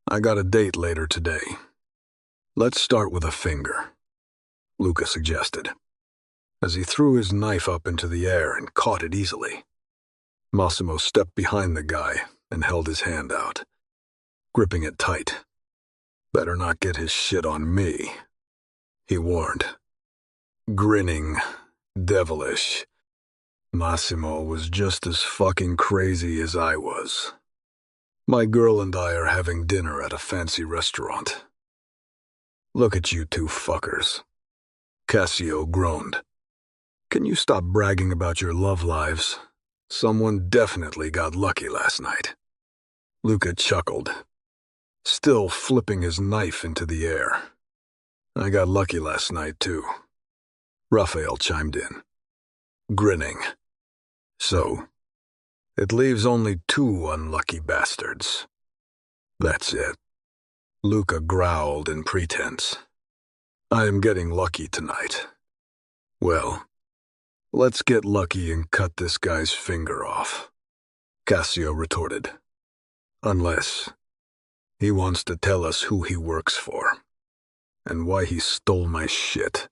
I got a date later today. Let's start with a finger, Luca suggested, as he threw his knife up into the air and caught it easily. Massimo stepped behind the guy and held his hand out, gripping it tight. Better not get his shit on me, he warned. Grinning, devilish, Massimo was just as fucking crazy as I was. My girl and I are having dinner at a fancy restaurant. Look at you two fuckers. Cassio groaned. Can you stop bragging about your love lives? Someone definitely got lucky last night. Luca chuckled, still flipping his knife into the air. I got lucky last night, too. Raphael chimed in, grinning. So, it leaves only two unlucky bastards. That's it. Luca growled in pretense. I am getting lucky tonight. Well, let's get lucky and cut this guy's finger off, Cassio retorted. Unless he wants to tell us who he works for, and why he stole my shit.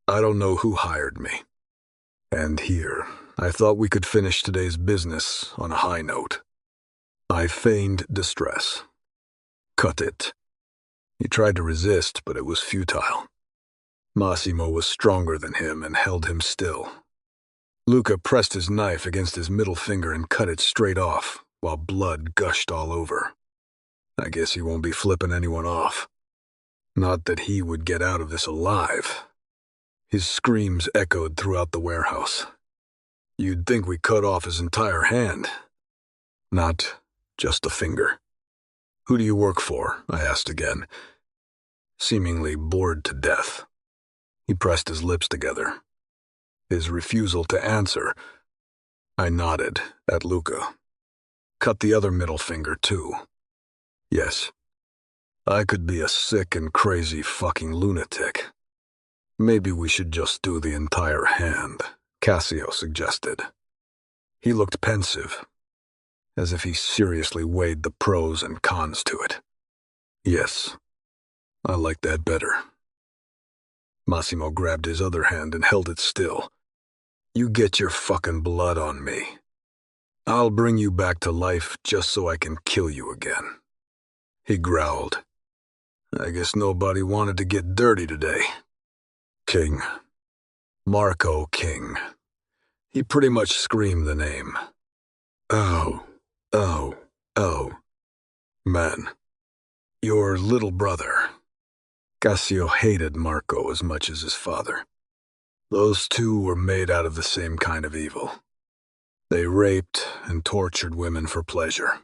I don't know who hired me. And here, I thought we could finish today's business on a high note. I feigned distress. Cut it. He tried to resist, but it was futile. Massimo was stronger than him and held him still. Luca pressed his knife against his middle finger and cut it straight off, while blood gushed all over. I guess he won't be flipping anyone off. Not that he would get out of this alive. His screams echoed throughout the warehouse. You'd think we cut off his entire hand. Not just a finger. Who do you work for? I asked again, seemingly bored to death. He pressed his lips together. His refusal to answer. I nodded at Luca. Cut the other middle finger, too. Yes. I could be a sick and crazy fucking lunatic. Maybe we should just do the entire hand, Cassio suggested. He looked pensive, as if he seriously weighed the pros and cons to it. Yes, I like that better. Massimo grabbed his other hand and held it still. You get your fucking blood on me. I'll bring you back to life just so I can kill you again. He growled. I guess nobody wanted to get dirty today. King. Marco King. He pretty much screamed the name. Oh. Man. Your little brother. Cassio hated Marco as much as his father. Those two were made out of the same kind of evil. They raped and tortured women for pleasure.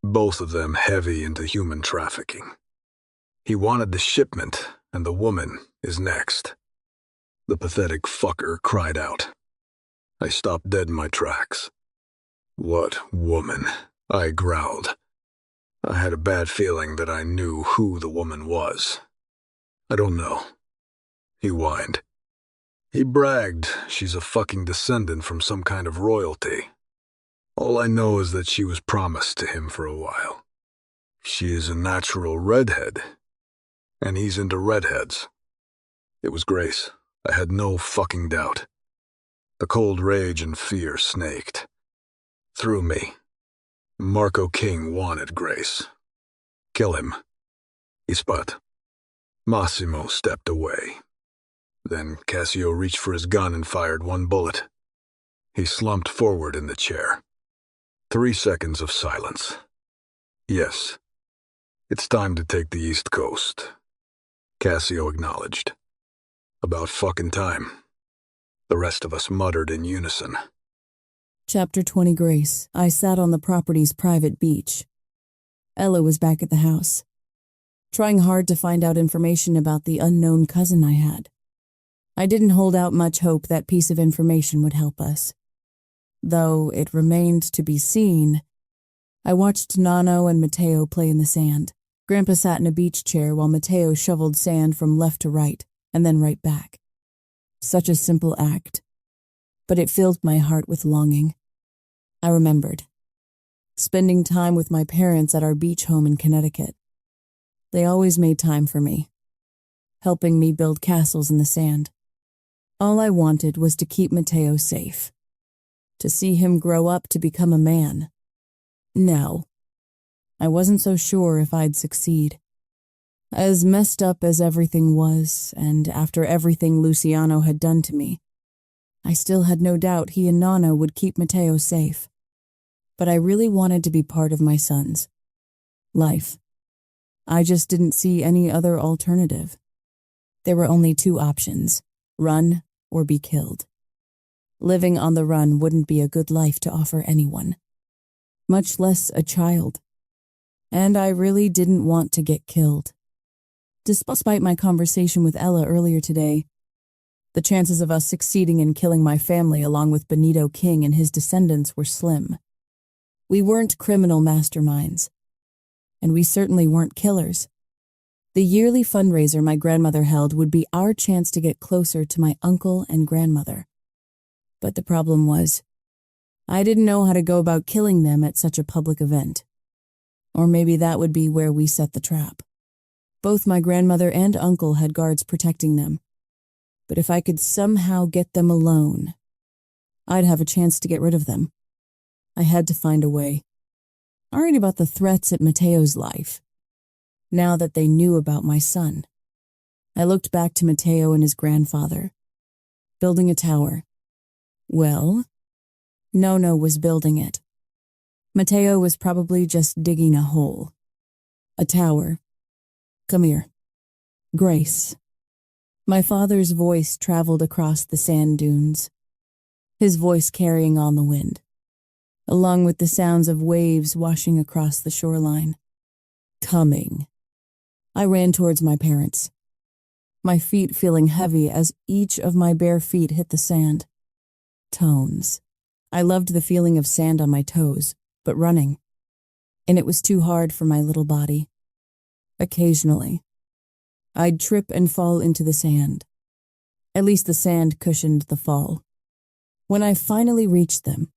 Both of them heavy into human trafficking. He wanted the shipment And the woman is next. The pathetic fucker cried out. I stopped dead in my tracks. What woman? I growled. I had a bad feeling that I knew who the woman was. I don't know. He whined. He bragged she's a fucking descendant from some kind of royalty. All I know is that she was promised to him for a while. She is a natural redhead, and he's into redheads. It was Grace. I had no fucking doubt. The cold rage and fear snaked through me. Marco King wanted Grace. Kill him. He spat. Massimo stepped away. Then Cassio reached for his gun and fired one bullet. He slumped forward in the chair. 3 seconds of silence. Yes, it's time to take the East Coast. Cassio acknowledged. About fucking time. The rest of us muttered in unison.
Chapter 20 Grace. I sat on the property's private beach. Ella was back at the house, trying hard to find out information about the unknown cousin I had. I didn't hold out much hope that piece of information would help us. Though it remained to be seen, I watched Nano and Matteo play in the sand. Grandpa sat in a beach chair while Matteo shoveled sand from left to right and then right back. Such a simple act, but it filled my heart with longing. I remembered spending time with my parents at our beach home in Connecticut. They always made time for me, helping me build castles in the sand. All I wanted was to keep Matteo safe, to see him grow up to become a man. No, I wasn't so sure if I'd succeed. As messed up as everything was, and after everything Luciano had done to me, I still had no doubt he and Nana would keep Matteo safe. But I really wanted to be part of my son's life. I just didn't see any other alternative. There were only 2 options, run or be killed. Living on the run wouldn't be a good life to offer anyone, much less a child. And I really didn't want to get killed. Despite my conversation with Ella earlier today, the chances of us succeeding in killing my family along with Benito King and his descendants were slim. We weren't criminal masterminds, and we certainly weren't killers. The yearly fundraiser my grandmother held would be our chance to get closer to my uncle and grandmother. But the problem was, I didn't know how to go about killing them at such a public event. Or maybe that would be where we set the trap. Both my grandmother and uncle had guards protecting them. But if I could somehow get them alone, I'd have a chance to get rid of them. I had to find a way. I worried about the threats at Matteo's life, now that they knew about my son. I looked back to Matteo and his grandfather, building a tower. Well, Nono was building it. Matteo was probably just digging a hole. A tower. Come here. Grace. My father's voice traveled across the sand dunes, his voice carrying on the wind, along with the sounds of waves washing across the shoreline. Coming. I ran towards my parents, my feet feeling heavy as each of my bare feet hit the sand. Tones. I loved the feeling of sand on my toes, but running. And it was too hard for my little body. Occasionally, I'd trip and fall into the sand. At least the sand cushioned the fall. When I finally reached them,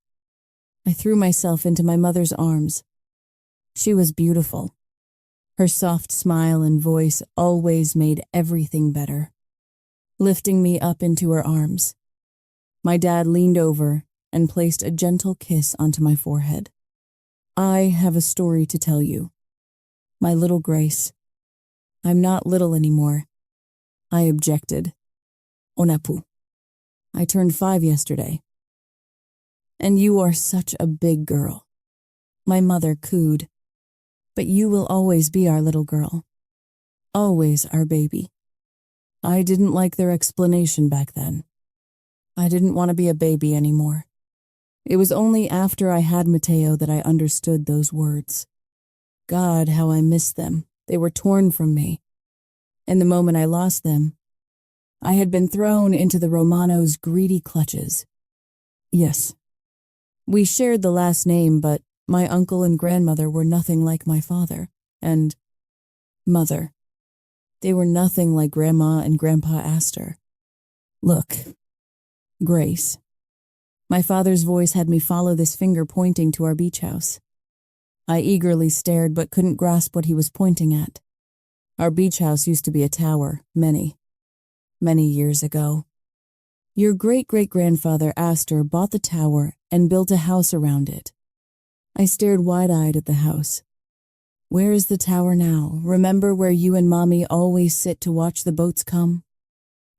I threw myself into my mother's arms. She was beautiful. Her soft smile and voice always made everything better, lifting me up into her arms. My dad leaned over and placed a gentle kiss onto my forehead. I have a story to tell you. My little Grace. I'm not little anymore. I objected. Onapu. I turned 5 yesterday. And you are such a big girl. My mother cooed. But you will always be our little girl. Always our baby. I didn't like their explanation back then. I didn't want to be a baby anymore. It was only after I had Matteo that I understood those words. God, how I missed them. They were torn from me. and the moment I lost them, I had been thrown into the Romano's greedy clutches. Yes, we shared the last name, but my uncle and grandmother were nothing like my father and mother. They were nothing like Grandma and Grandpa Astor. Look, Grace. My father's voice had me follow this finger pointing to our beach house. I eagerly stared but couldn't grasp what he was pointing at. Our beach house used to be a tower, many years ago. Your great-great-grandfather Astor bought the tower and built a house around it. I stared wide-eyed at the house. Where is the tower now? Remember where you and Mommy always sit to watch the boats come?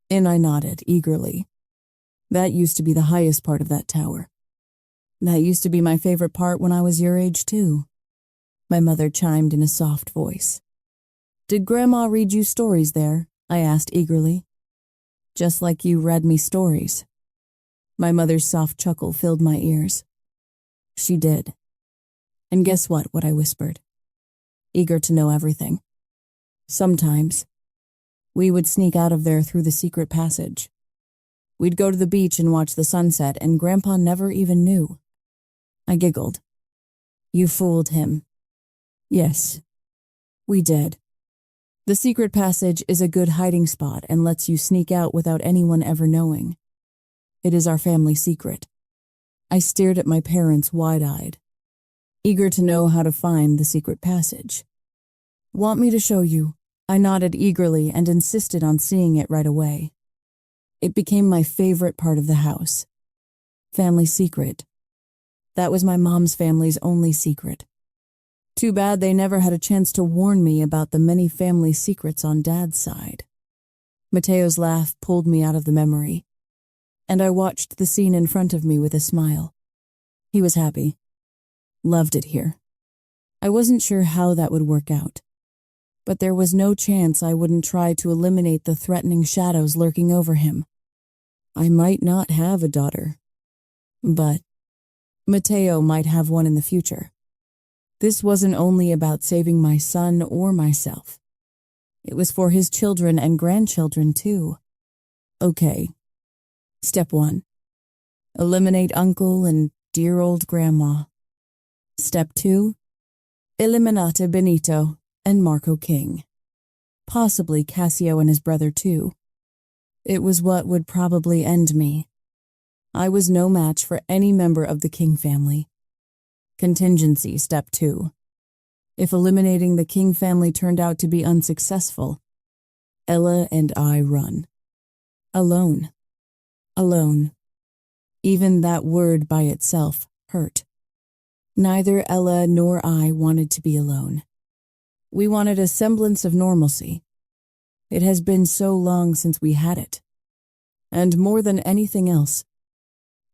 And I nodded eagerly. That used to be the highest part of that tower. That used to be my favorite part when I was your age, too. My mother chimed in a soft voice. Did Grandma read you stories there? I asked eagerly. Just like you read me stories. My mother's soft chuckle filled my ears. She did. And guess what I whispered, eager to know everything. Sometimes, we would sneak out of there through the secret passage. We'd go to the beach and watch the sunset, and Grandpa never even knew. I giggled. You fooled him. Yes, we did. The secret passage is a good hiding spot and lets you sneak out without anyone ever knowing. It is our family secret. I stared at my parents wide-eyed, eager to know how to find the secret passage. Want me to show you? I nodded eagerly and insisted on seeing it right away. It became my favorite part of the house. Family secret. That was my mom's family's only secret. Too bad they never had a chance to warn me about the many family secrets on Dad's side. Mateo's laugh pulled me out of the memory, and I watched the scene in front of me with a smile. He was happy. Loved it here. I wasn't sure how that would work out, but there was no chance I wouldn't try to eliminate the threatening shadows lurking over him. I might not have a daughter, but Mateo might have one in the future. This wasn't only about saving my son or myself. It was for his children and grandchildren, too. Okay. Step 1. Eliminate Uncle and dear old Grandma. Step 2. Eliminate Benito and Marco King. Possibly Cassio and his brother, too. It was what would probably end me. I was no match for any member of the King family. Contingency step 2. If eliminating the King family turned out to be unsuccessful, Ella and I run. Alone. Alone. Even that word by itself hurt. Neither Ella nor I wanted to be alone. We wanted a semblance of normalcy. It has been so long since we had it. And more than anything else,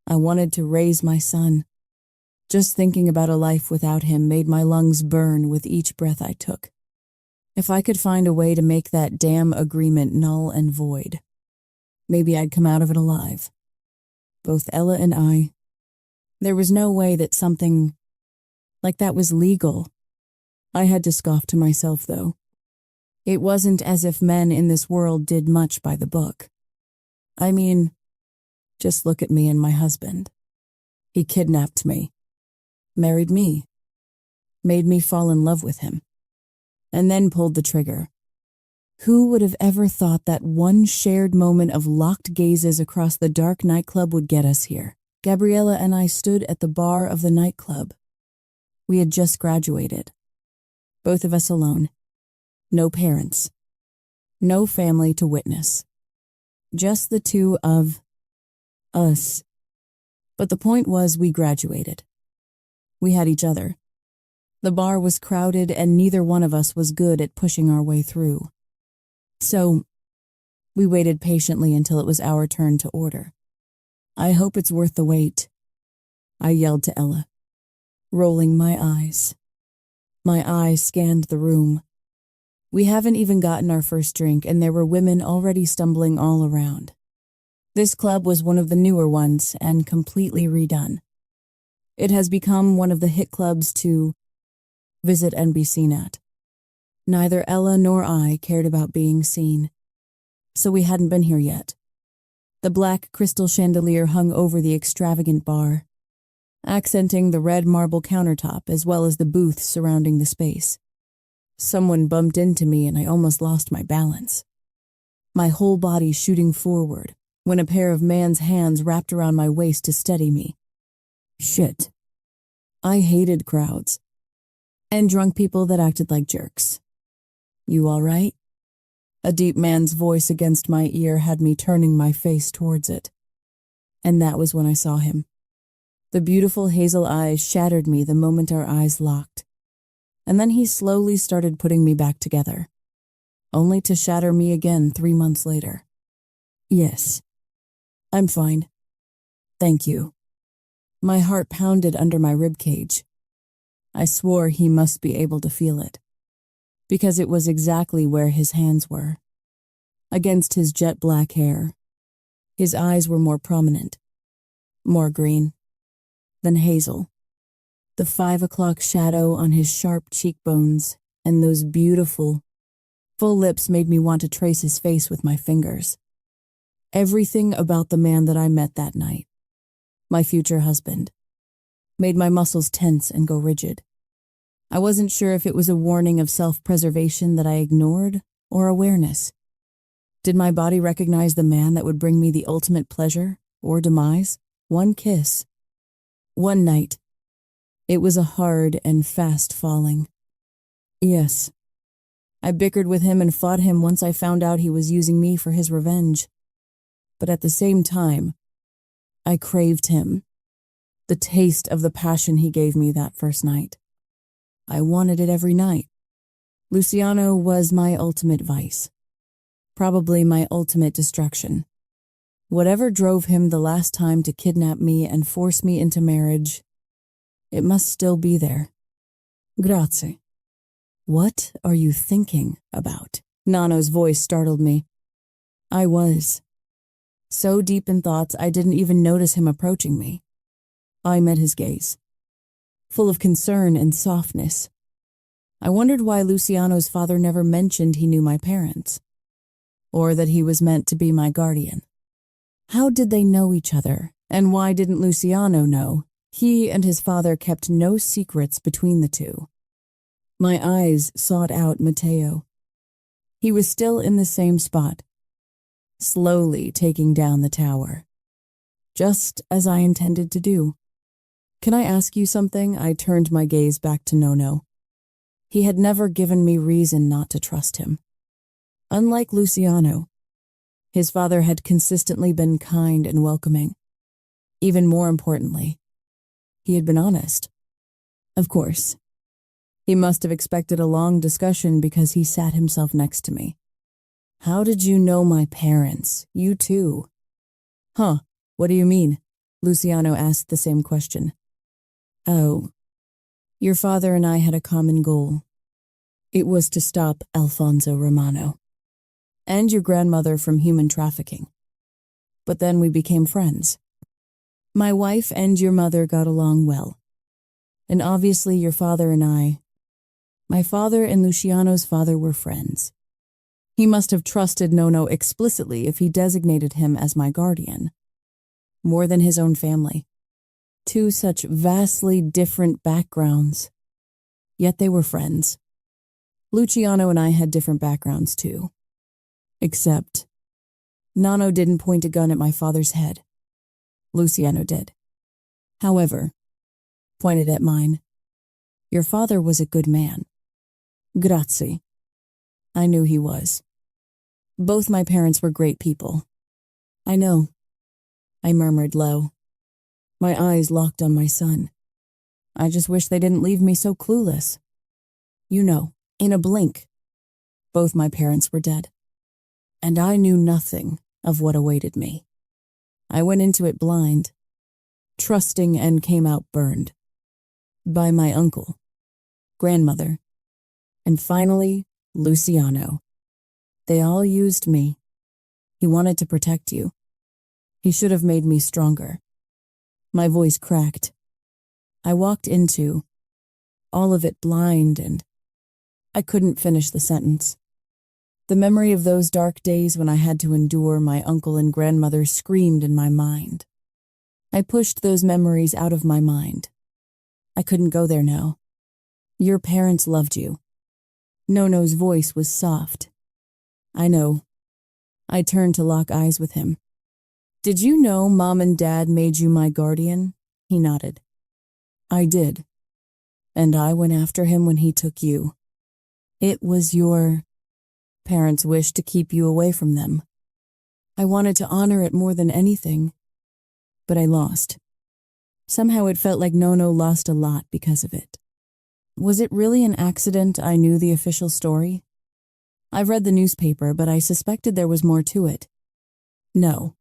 I wanted to raise my son. Just thinking about a life without him made my lungs burn with each breath I took. If I could find a way to make that damn agreement null and void, maybe I'd come out of it alive. Both Ella and I. There was no way that something like that was legal. I had to scoff to myself, though. It wasn't as if men in this world did much by the book. I mean, just look at me and my husband. He kidnapped me. Married me, made me fall in love with him, and then pulled the trigger. Who would have ever thought that one shared moment of locked gazes across the dark nightclub would get us here? Gabriella and I stood at the bar of the nightclub. We had just graduated. Both of us alone. No parents. No family to witness. Just the two of us. But the point was we graduated. We had each other. The bar was crowded and neither one of us was good at pushing our way through. So, we waited patiently until it was our turn to order. I hope it's worth the wait, I yelled to Ella, rolling my eyes. My eyes scanned the room. We haven't even gotten our first drink and there were women already stumbling all around. This club was one of the newer ones and completely redone. It has become one of the hit clubs to visit and be seen at. Neither Ella nor I cared about being seen, so we hadn't been here yet. The black crystal chandelier hung over the extravagant bar, accenting the red marble countertop as well as the booths surrounding the space. Someone bumped into me and I almost lost my balance, my whole body shooting forward when a pair of man's hands wrapped around my waist to steady me. Shit. I hated crowds and drunk people that acted like jerks. You all right? A deep man's voice against my ear had me turning my face towards it. And that was when I saw him. The beautiful hazel eyes shattered me the moment our eyes locked. And then he slowly started putting me back together, only to shatter me again 3 months later. Yes, I'm fine. Thank you. My heart pounded under my ribcage. I swore he must be able to feel it, because it was exactly where his hands were, against his jet black hair. His eyes were more prominent, more green than hazel. The 5 o'clock shadow on his sharp cheekbones and those beautiful, full lips made me want to trace his face with my fingers. Everything about the man that I met that night, my future husband, made my muscles tense and go rigid. I wasn't sure if it was a warning of self-preservation that I ignored or awareness. Did my body recognize the man that would bring me the ultimate pleasure or demise? One kiss. One night. It was a hard and fast falling. Yes. I bickered with him and fought him once I found out he was using me for his revenge. But at the same time, I craved him. The taste of the passion he gave me that first night. I wanted it every night. Luciano was my ultimate vice. Probably my ultimate destruction. Whatever drove him the last time to kidnap me and force me into marriage, it must still be there. Grazie. What are you thinking about? Nano's voice startled me. I was. So deep in thoughts I didn't even notice him approaching me. I met his gaze, full of concern and softness. I wondered why Luciano's father never mentioned he knew my parents, or that he was meant to be my guardian. How did they know each other, and why didn't Luciano know? He and his father kept no secrets between the two. My eyes sought out Matteo. He was still in the same spot, slowly taking down the tower, just as I intended to do. Can I ask you something? I turned my gaze back to Nono. He had never given me reason not to trust him. Unlike Luciano, his father had consistently been kind and welcoming. Even more importantly, he had been honest. Of course, he must have expected a long discussion because he sat himself next to me. How did you know my parents? You too. Huh, what do you mean? Luciano asked the same question. Oh, your father and I had a common goal. It was to stop Alfonso Romano and your grandmother from human trafficking. But then we became friends. My wife and your mother got along well. And obviously your father and my father and Luciano's father were friends. He must have trusted Nono explicitly if he designated him as my guardian, more than his own family. Two such vastly different backgrounds, yet they were friends. Luciano and I had different backgrounds too. Except, Nano didn't point a gun at my father's head. Luciano did. However, pointed at mine. Your father was a good man. Grazie. I knew he was. Both my parents were great people. I know. I murmured low. My eyes locked on my son. I just wish they didn't leave me so clueless. You know, in a blink, both my parents were dead. And I knew nothing of what awaited me. I went into it blind, trusting, and came out burned. By my uncle, grandmother, and finally, Luciano. They all used me. He wanted to protect you. He should have made me stronger. My voice cracked. I walked into all of it blind and I couldn't finish the sentence. The memory of those dark days when I had to endure my uncle and grandmother screamed in my mind. I pushed those memories out of my mind. I couldn't go there now. Your parents loved you. Nono's voice was soft. I know. I turned to lock eyes with him. Did you know Mom and Dad made you my guardian? He nodded. I did. And I went after him when he took you. It was your parents' wish to keep you away from them. I wanted to honor it more than anything, but I lost. Somehow it felt like Nono lost a lot because of it. Was it really an accident I knew the official story? I've read the newspaper, but I suspected there was more to it. No.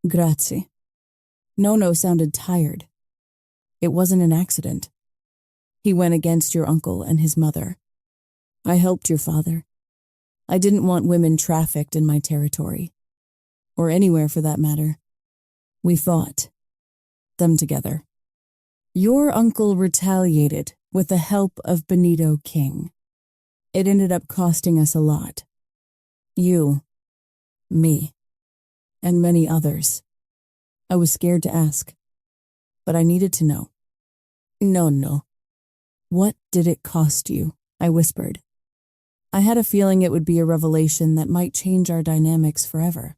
Grazie. Nono sounded tired. It wasn't an accident. He went against your uncle and his mother. I helped your father. I didn't want women trafficked in my territory. Or anywhere for that matter. We fought. Them together. Your uncle retaliated with the help of Benito King. It ended up costing us a lot. You, me, and many others. I was scared to ask, but I needed to know. No. What did it cost you? I whispered. I had a feeling it would be a revelation that might change our dynamics forever.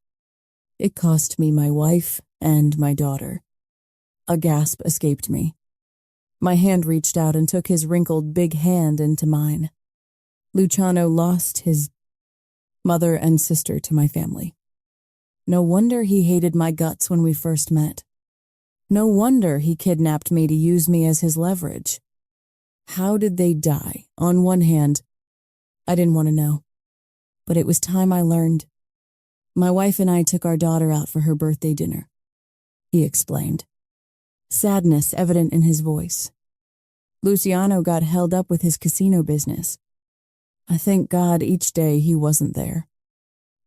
It cost me my wife and my daughter. A gasp escaped me. My hand reached out and took his wrinkled big hand into mine. Luciano lost his mother and sister to my family. No wonder he hated my guts when we first met. No wonder he kidnapped me to use me as his leverage. How did they die? On one hand, I didn't want to know. But it was time I learned. My wife and I took our daughter out for her birthday dinner. He explained. Sadness evident in his voice. Luciano got held up with his casino business. I thank God each day he wasn't there.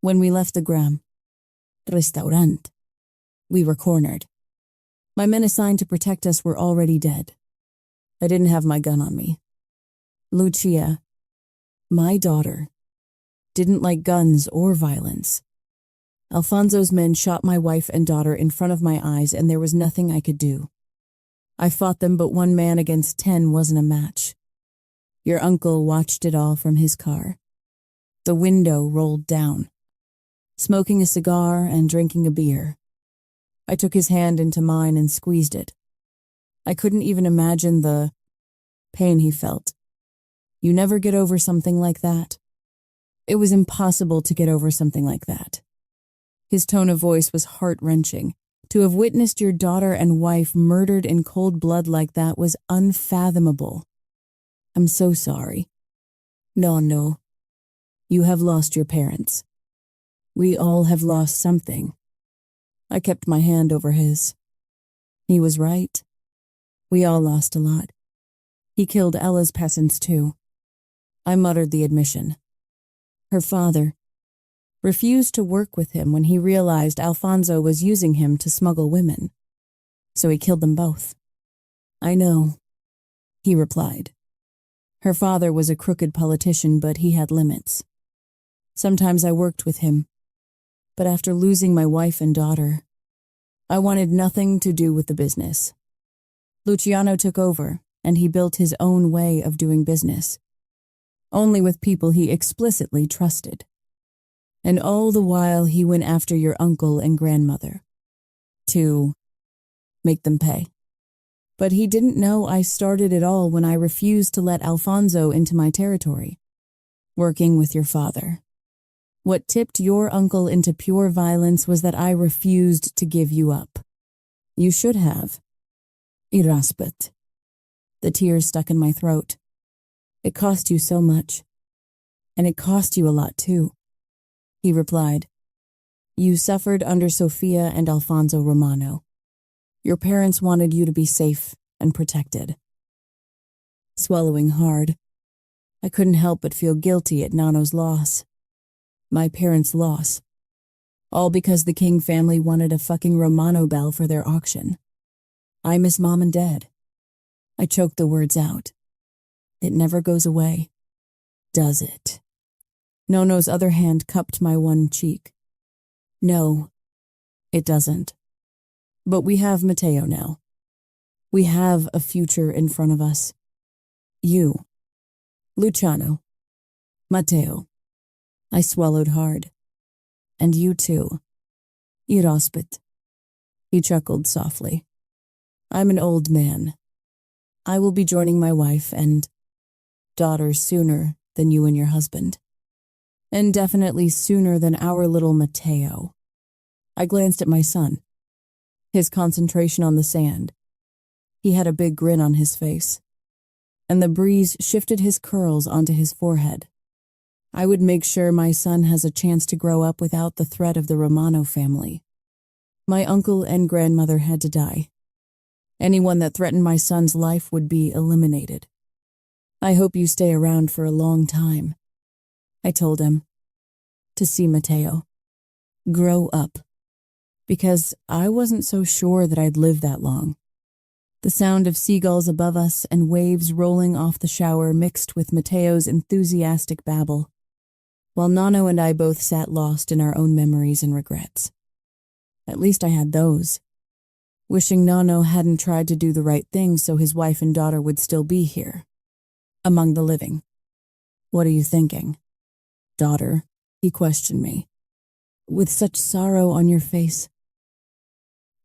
When we left the restaurant, we were cornered. My men assigned to protect us were already dead. I didn't have my gun on me. Lucia, my daughter, didn't like guns or violence. Alfonso's men shot my wife and daughter in front of my eyes, and there was nothing I could do. I fought them, but 1 man against 10 wasn't a match. Your uncle watched it all from his car. The window rolled down, smoking a cigar and drinking a beer. I took his hand into mine and squeezed it. I couldn't even imagine the pain he felt. You never get over something like that. It was impossible to get over something like that. His tone of voice was heart-wrenching. To have witnessed your daughter and wife murdered in cold blood like that was unfathomable. I'm so sorry. No. You have lost your parents. We all have lost something. I kept my hand over his. He was right. We all lost a lot. He killed Ella's peasants too. I muttered the admission. Her father refused to work with him when he realized Alfonso was using him to smuggle women. So he killed them both. I know, he replied. Her father was a crooked politician, but he had limits. Sometimes I worked with him, but after losing my wife and daughter, I wanted nothing to do with the business. Luciano took over, and he built his own way of doing business. Only with people he explicitly trusted. And all the while he went after your uncle and grandmother. To make them pay. But he didn't know I started it all when I refused to let Alfonso into my territory. Working with your father. What tipped your uncle into pure violence was that I refused to give you up. You should have. Iraspet. The tears stuck in my throat. It cost you so much. And it cost you a lot too. He replied. You suffered under Sofia and Alfonso Romano. Your parents wanted you to be safe and protected. Swallowing hard, I couldn't help but feel guilty at Nano's loss. My parents' loss. All because the King family wanted a fucking Romano bell for their auction. I miss Mom and Dad. I choked the words out. It never goes away. Does it? Nono's other hand cupped my one cheek. No, it doesn't. But we have Matteo now. We have a future in front of us. You, Luciano, Matteo. I swallowed hard. And you too, Irosbit. He chuckled softly. I'm an old man. I will be joining my wife and daughter sooner than you and your husband. And definitely sooner than our little Matteo. I glanced at my son. His concentration on the sand. He had a big grin on his face. And the breeze shifted his curls onto his forehead. I would make sure my son has a chance to grow up without the threat of the Romano family. My uncle and grandmother had to die. Anyone that threatened my son's life would be eliminated. I hope you stay around for a long time, I told him, to see Matteo grow up, because I wasn't so sure that I'd live that long. The sound of seagulls above us and waves rolling off the shower mixed with Matteo's enthusiastic babble, while Nano and I both sat lost in our own memories and regrets. At least I had those. Wishing Nano hadn't tried to do the right thing so his wife and daughter would still be here, among the living. What are you thinking, daughter? He questioned me, with such sorrow on your face.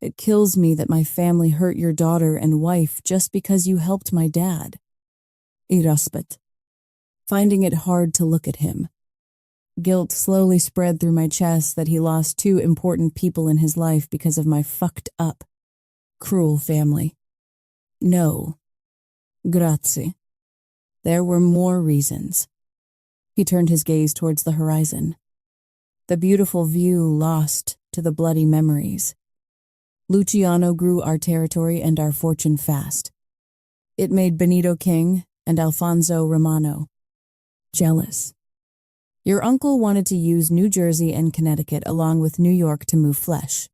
It kills me that my family hurt your daughter and wife just because you helped my dad. Irosbit, finding it hard to look at him. Guilt slowly spread through my chest that he lost two important people in his life because of my fucked up, cruel family. No. Grazie. There were more reasons. He turned his gaze towards the horizon. The beautiful view lost to the bloody memories. Luciano grew our territory and our fortune fast. It made Benito king and Alfonso Romano jealous. Your uncle wanted to use New Jersey and Connecticut along with New York to move flesh.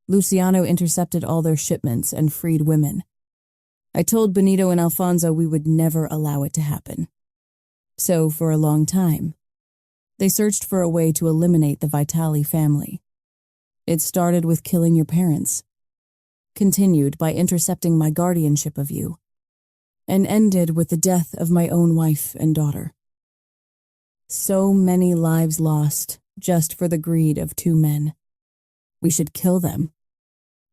Luciano intercepted all their shipments and freed women. I told Benito and Alfonso we would never allow it to happen. So, for a long time, they searched for a way to eliminate the Vitali family. It started with killing your parents, continued by intercepting my guardianship of you, and ended with the death of my own wife and daughter. So many lives lost just for the greed of two men. We should kill them,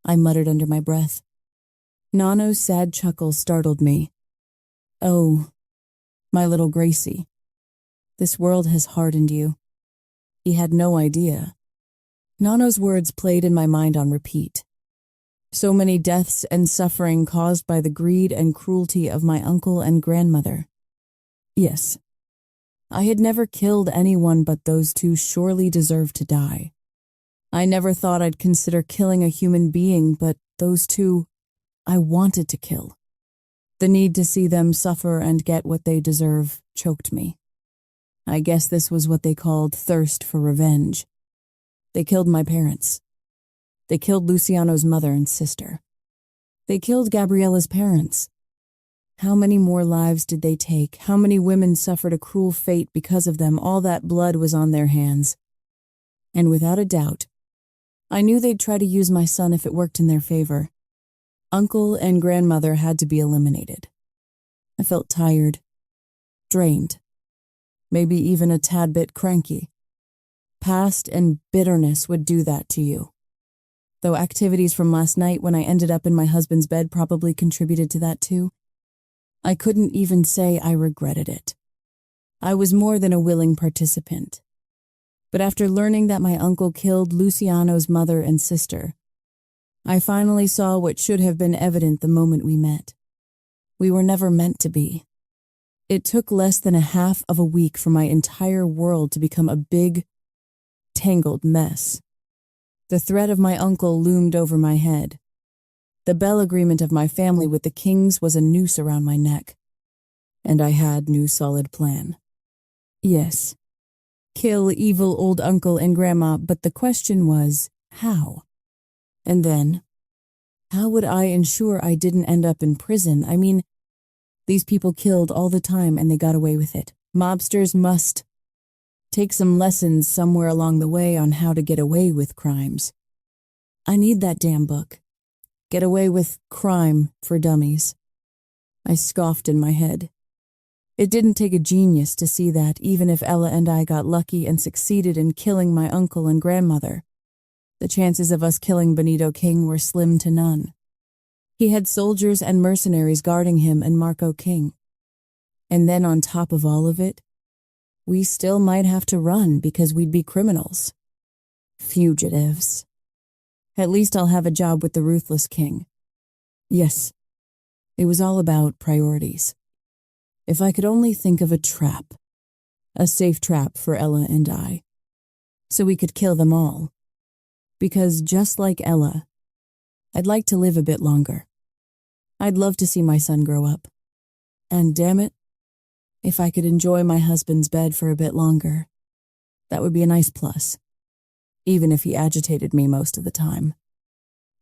I muttered under my breath. Nano's sad chuckle startled me. Oh, my little Gracie, this world has hardened you. He had no idea. Nano's words played in my mind on repeat. So many deaths and suffering caused by the greed and cruelty of my uncle and grandmother. Yes, I had never killed anyone, but those two surely deserved to die. I never thought I'd consider killing a human being, but those two I wanted to kill. The need to see them suffer and get what they deserve choked me. I guess this was what they called thirst for revenge. They killed my parents. They killed Luciano's mother and sister. They killed Gabriella's parents. How many more lives did they take? How many women suffered a cruel fate because of them? All that blood was on their hands. And without a doubt, I knew they'd try to use my son if it worked in their favor. Uncle and grandmother had to be eliminated. I felt tired, drained, maybe even a tad bit cranky. Past and bitterness would do that to you. Though activities from last night when I ended up in my husband's bed probably contributed to that too. I couldn't even say I regretted it. I was more than a willing participant. But after learning that my uncle killed Luciano's mother and sister, I finally saw what should have been evident the moment we met. We were never meant to be. It took less than a half of a week for my entire world to become a big, tangled mess. The threat of my uncle loomed over my head. The bell agreement of my family with the Kings was a noose around my neck. And I had no solid plan. Yes, kill evil old uncle and grandma, but the question was, how? And then, how would I ensure I didn't end up in prison? I mean, these people killed all the time and they got away with it. Mobsters must take some lessons somewhere along the way on how to get away with crimes. I need that damn book. Get Away with Crime for Dummies. I scoffed in my head. It didn't take a genius to see that even if Ella and I got lucky and succeeded in killing my uncle and grandmother, the chances of us killing Benito King were slim to none. He had soldiers and mercenaries guarding him and Marco King. And then on top of all of it, we still might have to run because we'd be criminals. Fugitives. At least I'll have a job with the Ruthless King. Yes, it was all about priorities. If I could only think of a trap, a safe trap for Ella and I, so we could kill them all. Because just like Ella, I'd like to live a bit longer. I'd love to see my son grow up. And damn it, if I could enjoy my husband's bed for a bit longer, that would be a nice plus, even if he agitated me most of the time.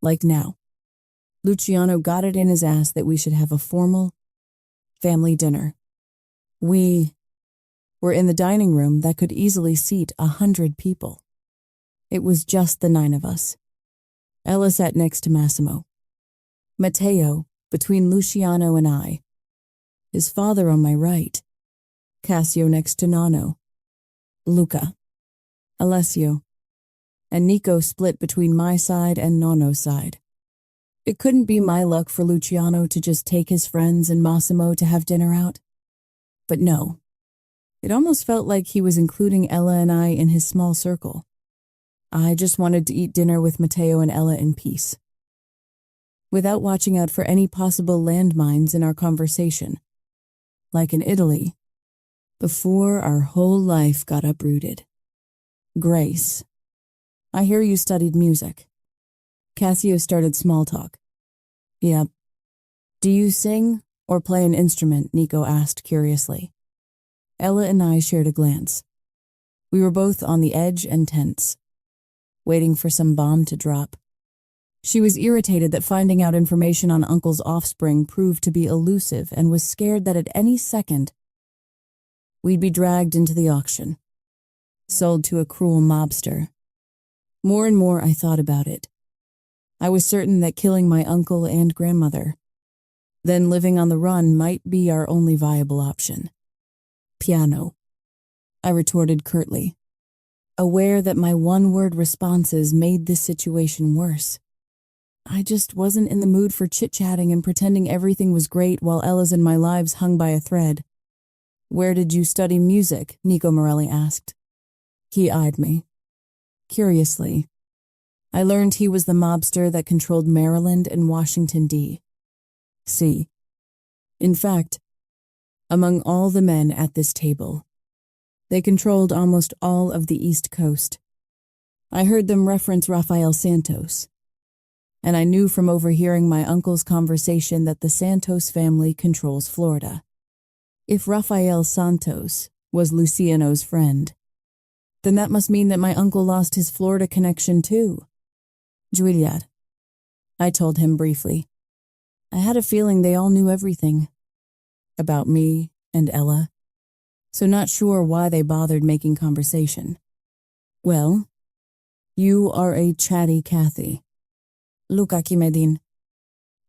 Like now. Luciano got it in his ass that we should have a formal family dinner. We were in the dining room that could easily seat 100 people. It was just the 9 of us. Ella sat next to Massimo. Matteo between Luciano and I. His father on my right. Cassio next to Nonno. Luca. Alessio. And Nico split between my side and Nonno's side. It couldn't be my luck for Luciano to just take his friends and Massimo to have dinner out. But no. It almost felt like he was including Ella and I in his small circle. I just wanted to eat dinner with Matteo and Ella in peace, without watching out for any possible landmines in our conversation. Like in Italy, before our whole life got uprooted. Grace. I hear you studied music. Cassio started small talk. Yep. Do you sing or play an instrument? Nico asked curiously. Ella and I shared a glance. We were both on the edge and tense, waiting for some bomb to drop. She was irritated that finding out information on Uncle's offspring proved to be elusive and was scared that at any second we'd be dragged into the auction, sold to a cruel mobster. More and more I thought about it. I was certain that killing my uncle and grandmother, then living on the run, might be our only viable option. Piano, I retorted curtly, aware that my one-word responses made this situation worse. I just wasn't in the mood for chit-chatting and pretending everything was great while Ella's and my lives hung by a thread. Where did you study music? Nico Morelli asked. He eyed me. Curiously, I learned he was the mobster that controlled Maryland and Washington, D.C. In fact, among all the men at this table, they controlled almost all of the East Coast. I heard them reference Rafael Santos, and I knew from overhearing my uncle's conversation that the Santos family controls Florida. If Rafael Santos was Luciano's friend, then that must mean that my uncle lost his Florida connection too. Juilliard, I told him briefly. I had a feeling they all knew everything about me and Ella, so not sure why they bothered making conversation. Well, you are a chatty Cathy. Luca Kimedin.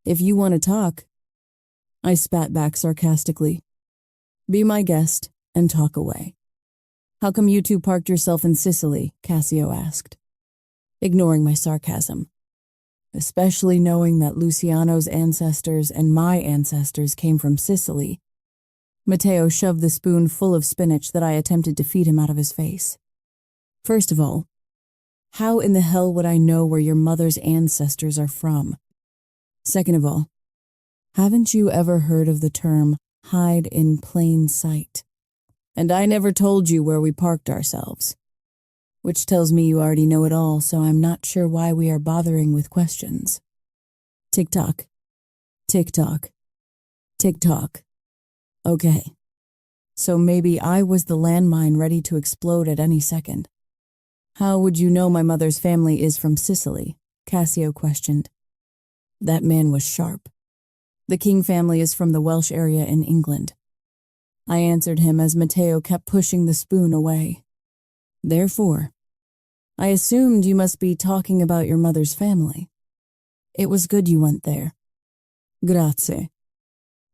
If you want to talk, I spat back sarcastically. Be my guest and talk away. How come you two parked yourself in Sicily? Cassio asked, ignoring my sarcasm, especially knowing that Luciano's ancestors and my ancestors came from Sicily. Matteo shoved the spoon full of spinach that I attempted to feed him out of his face. First of all, how in the hell would I know where your mother's ancestors are from? Second of all, haven't you ever heard of the term hide in plain sight? And I never told you where we parked ourselves, which tells me you already know it all, so I'm not sure why we are bothering with questions. Tick-tock, tick-tock, tick-tock. Okay, so maybe I was the landmine ready to explode at any second. How would you know my mother's family is from Sicily? Cassio questioned. That man was sharp. The King family is from the Welsh area in England. I answered him as Matteo kept pushing the spoon away. Therefore, I assumed you must be talking about your mother's family. It was good you went there. Grazie,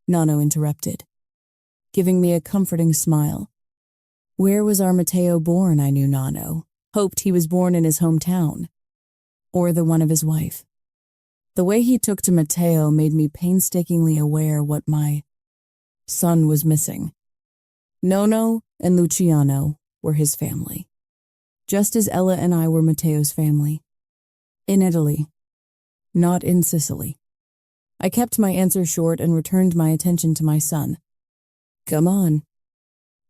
Nonno interrupted, giving me a comforting smile. Where was our Matteo born, I knew Nonno. Hoped he was born in his hometown, or the one of his wife. The way he took to Matteo made me painstakingly aware what my son was missing. Nonno and Luciano were his family, just as Ella and I were Matteo's family. In Italy, not in Sicily. I kept my answer short and returned my attention to my son. Come on,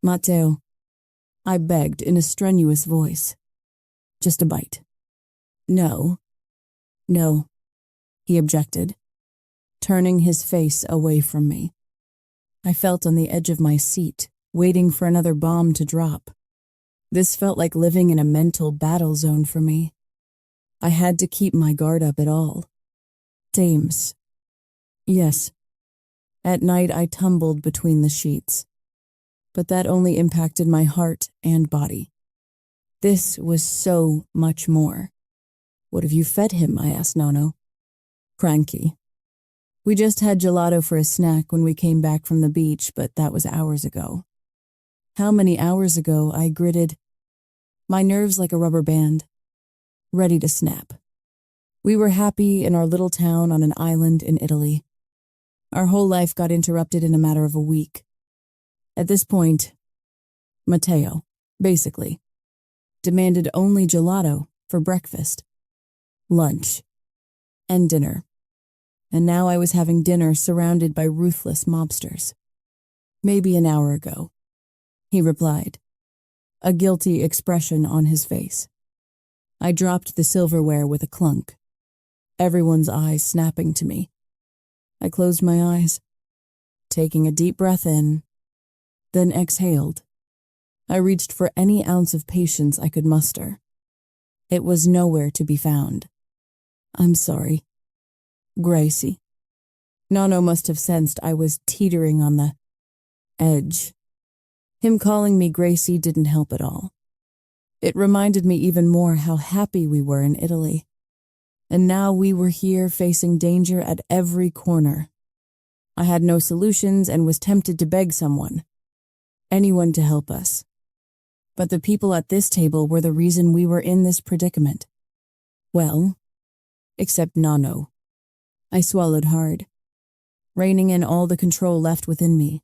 Matteo, I begged in a strenuous voice. Just a bite. No, he objected, turning his face away from me. I felt on the edge of my seat, waiting for another bomb to drop. This felt like living in a mental battle zone for me. I had to keep my guard up at all. James. Yes. At night I tumbled between the sheets, but that only impacted my heart and body. This was so much more. What have you fed him? I asked Nonno. Cranky. We just had gelato for a snack when we came back from the beach, but that was hours ago. How many hours ago? I gritted, my nerves like a rubber band, ready to snap. We were happy in our little town on an island in Italy. Our whole life got interrupted in a matter of a week. At this point, Matteo, basically, demanded only gelato for breakfast, lunch, and dinner. And now I was having dinner surrounded by ruthless mobsters. Maybe an hour ago, he replied, a guilty expression on his face. I dropped the silverware with a clunk, everyone's eyes snapping to me. I closed my eyes, taking a deep breath in, then exhaled. I reached for any ounce of patience I could muster. It was nowhere to be found. I'm sorry. Gracie. Nonno must have sensed I was teetering on the edge. Him calling me Gracie didn't help at all. It reminded me even more how happy we were in Italy. And now we were here facing danger at every corner. I had no solutions and was tempted to beg someone, anyone to help us. But the people at this table were the reason we were in this predicament. Well, except Nonno. I swallowed hard, reining in all the control left within me.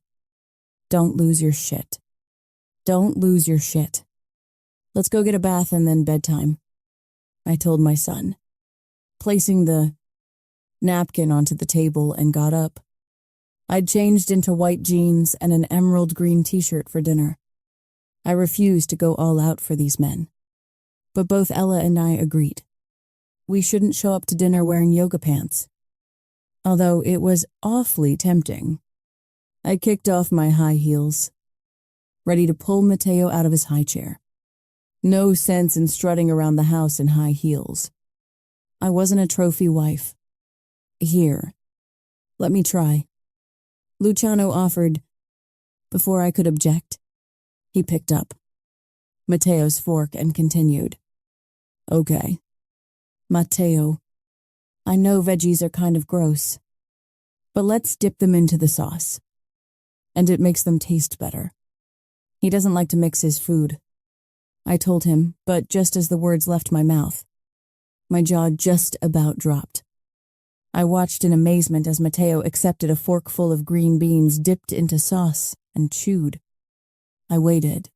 Don't lose your shit. Don't lose your shit. Let's go get a bath and then bedtime, I told my son, placing the napkin onto the table and got up. I'd changed into white jeans and an emerald green t-shirt for dinner. I refused to go all out for these men. But both Ella and I agreed. We shouldn't show up to dinner wearing yoga pants. Although it was awfully tempting. I kicked off my high heels, ready to pull Matteo out of his high chair. No sense in strutting around the house in high heels. I wasn't a trophy wife. Here, let me try. Luciano offered. Before I could object, he picked up Matteo's fork and continued. Okay, Matteo, I know veggies are kind of gross, but let's dip them into the sauce. And it makes them taste better. He doesn't like to mix his food, I told him, but just as the words left my mouth, my jaw just about dropped. I watched in amazement as Matteo accepted a forkful of green beans dipped into sauce and chewed. I waited,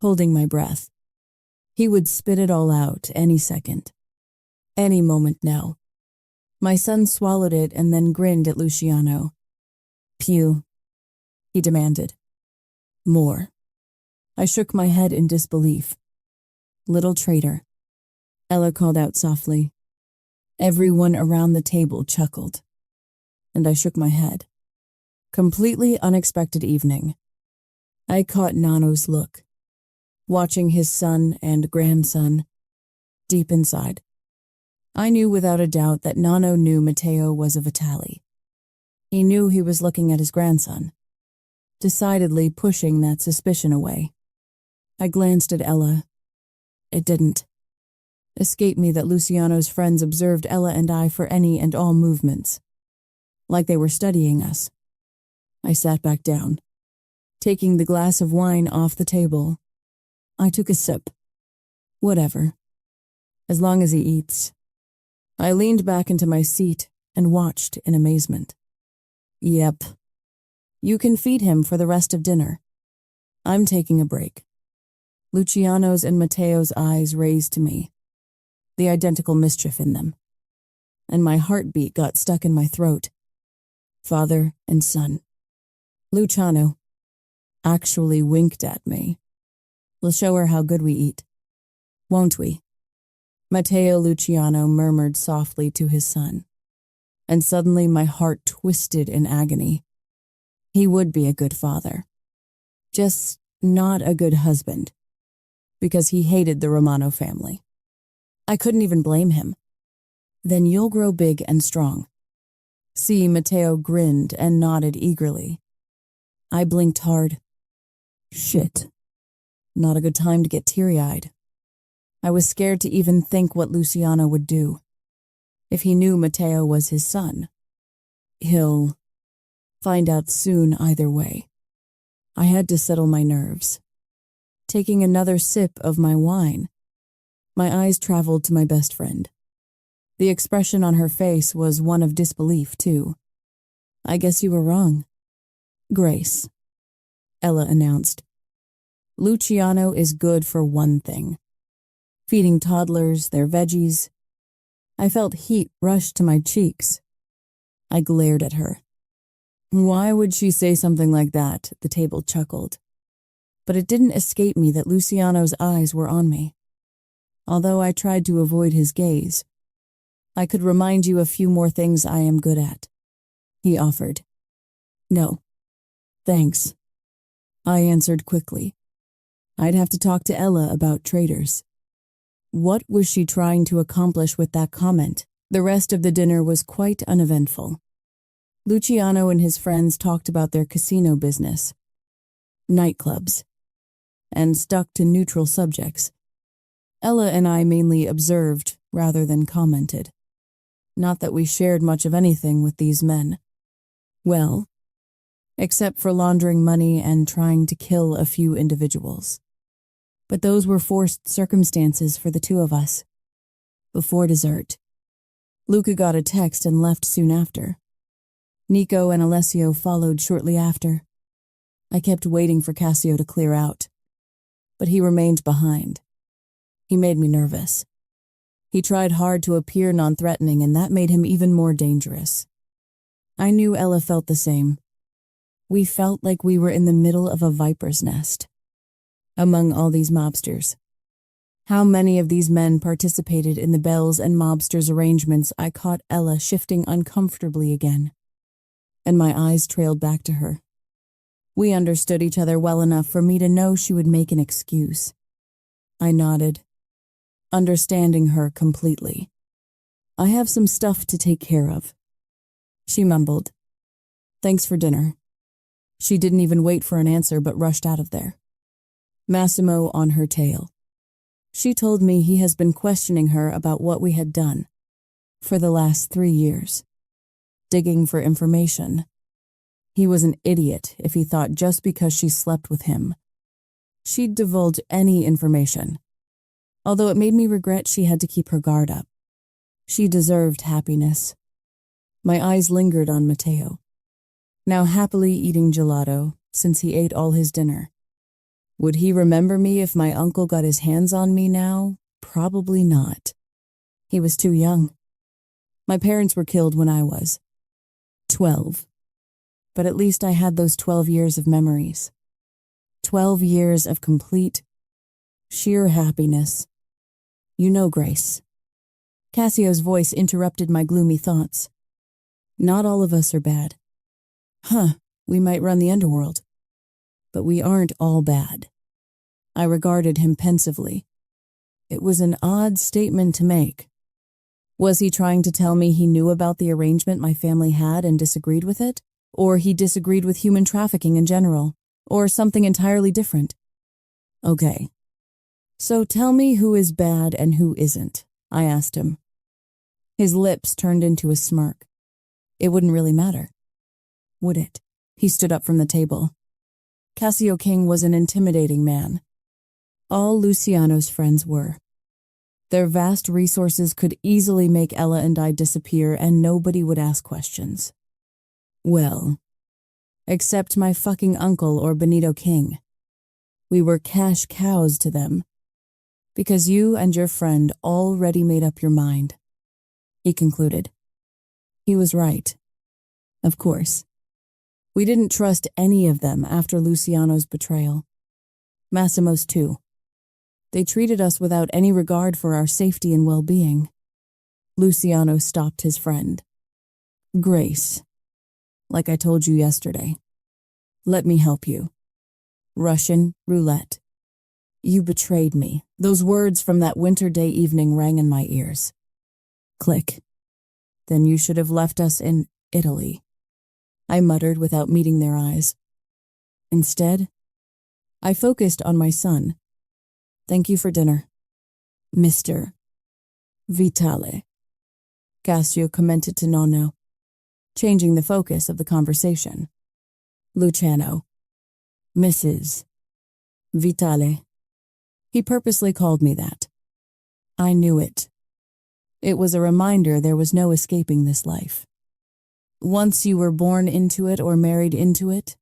holding my breath. He would spit it all out any second, any moment now. My son swallowed it and then grinned at Luciano. Pew, he demanded. More. I shook my head in disbelief. Little traitor, Ella called out softly. Everyone around the table chuckled, and I shook my head. Completely unexpected evening. I caught Nonno's look, watching his son and grandson deep inside. I knew without a doubt that Nonno knew Matteo was a Vitali. He knew he was looking at his grandson. decidedly pushing that suspicion away. I glanced at Ella. It didn't escape me that Luciano's friends observed Ella and I for any and all movements, like they were studying us. I sat back down, taking the glass of wine off the table. I took a sip. Whatever. As long as he eats. I leaned back into my seat and watched in amazement. Yep. You can feed him for the rest of dinner. I'm taking a break. Luciano's and Matteo's eyes raised to me, the identical mischief in them, and my heartbeat got stuck in my throat. Father and son. Luciano actually winked at me. We'll show her how good we eat, won't we? Matteo Luciano murmured softly to his son, and suddenly my heart twisted in agony. He would be a good father, just not a good husband, because he hated the Romano family. I couldn't even blame him. Then you'll grow big and strong. See, Matteo grinned and nodded eagerly. I blinked hard. Shit. Not a good time to get teary-eyed. I was scared to even think what Luciano would do. If he knew Matteo was his son, he'll find out soon either way. I had to settle my nerves. Taking another sip of my wine, my eyes traveled to my best friend. The expression on her face was one of disbelief, too. I guess you were wrong. Grace, Ella announced. Luciano is good for one thing. Feeding toddlers their veggies. I felt heat rush to my cheeks. I glared at her. Why would she say something like that? The table chuckled. But it didn't escape me that Luciano's eyes were on me. Although I tried to avoid his gaze, I could remind you a few more things I am good at, he offered. No, thanks, I answered quickly. I'd have to talk to Ella about traders. What was she trying to accomplish with that comment? The rest of the dinner was quite uneventful. Luciano and his friends talked about their casino business, nightclubs, and stuck to neutral subjects. Ella and I mainly observed rather than commented. Not that we shared much of anything with these men. Well, except for laundering money and trying to kill a few individuals. But those were forced circumstances for the two of us. Before dessert, Luca got a text and left soon after. Nico and Alessio followed shortly after. I kept waiting for Cassio to clear out, but he remained behind. He made me nervous. He tried hard to appear non-threatening, and that made him even more dangerous. I knew Ella felt the same. We felt like we were in the middle of a viper's nest. Among all these mobsters. How many of these men participated in the Bells and mobsters' arrangements? I caught Ella shifting uncomfortably again, and my eyes trailed back to her. We understood each other well enough for me to know she would make an excuse. I nodded, understanding her completely. I have some stuff to take care of. She mumbled, Thanks for dinner. She didn't even wait for an answer but rushed out of there. Massimo on her tail. She told me he has been questioning her about what we had done for the last 3 years, digging for information. He was an idiot if he thought just because she slept with him, she'd divulge any information, although it made me regret she had to keep her guard up. She deserved happiness. My eyes lingered on Matteo, now happily eating gelato since he ate all his dinner. Would he remember me if my uncle got his hands on me now? Probably not. He was too young. My parents were killed when I was 12. But at least I had those 12 years of memories. 12 years of complete, sheer happiness. You know, Grace. Cassio's voice interrupted my gloomy thoughts. Not all of us are bad. We might run the Underworld. But we aren't all bad. I regarded him pensively. It was an odd statement to make. Was he trying to tell me he knew about the arrangement my family had and disagreed with it? or he disagreed with human trafficking in general, or something entirely different. Okay, so tell me who is bad and who isn't, I asked him. His lips turned into a smirk. It wouldn't really matter, would it? He stood up from the table. Cassio King was an intimidating man. All Luciano's friends were. Their vast resources could easily make Ella and I disappear, and nobody would ask questions. Well, except my fucking uncle or Benito King. We were cash cows to them. Because you and your friend already made up your mind, he concluded. He was right. Of course. We didn't trust any of them after Luciano's betrayal. Massimo's too. They treated us without any regard for our safety and well-being. Luciano stopped his friend. Grace, like I told you yesterday, let me help you. Russian roulette. You betrayed me. Those words from that winter day evening rang in my ears. Click. Then you should have left us in Italy, I muttered without meeting their eyes. Instead, I focused on my son. Thank you for dinner, Mr. Vitale, Cassio commented to Nonno, changing the focus of the conversation. Luciano, Mrs. Vitale. He purposely called me that. I knew it. It was a reminder there was no escaping this life. Once you were born into it or married into it,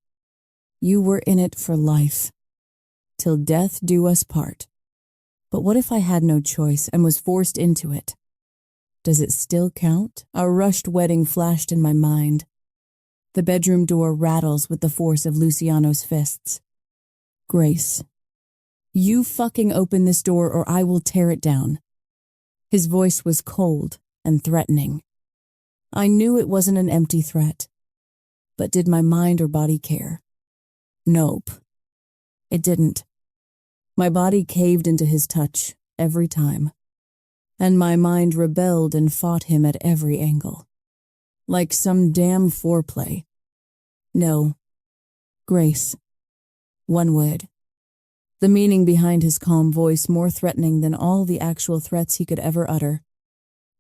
you were in it for life. Till death do us part. But what if I had no choice and was forced into it? Does it still count? A rushed wedding flashed in my mind. The bedroom door rattles with the force of Luciano's fists. Grace, you fucking open this door or I will tear it down. His voice was cold and threatening. I knew it wasn't an empty threat. But did my mind or body care? Nope. It didn't. My body caved into his touch every time, and my mind rebelled and fought him at every angle. Like some damn foreplay. No. Grace. One word. The meaning behind his calm voice more threatening than all the actual threats he could ever utter.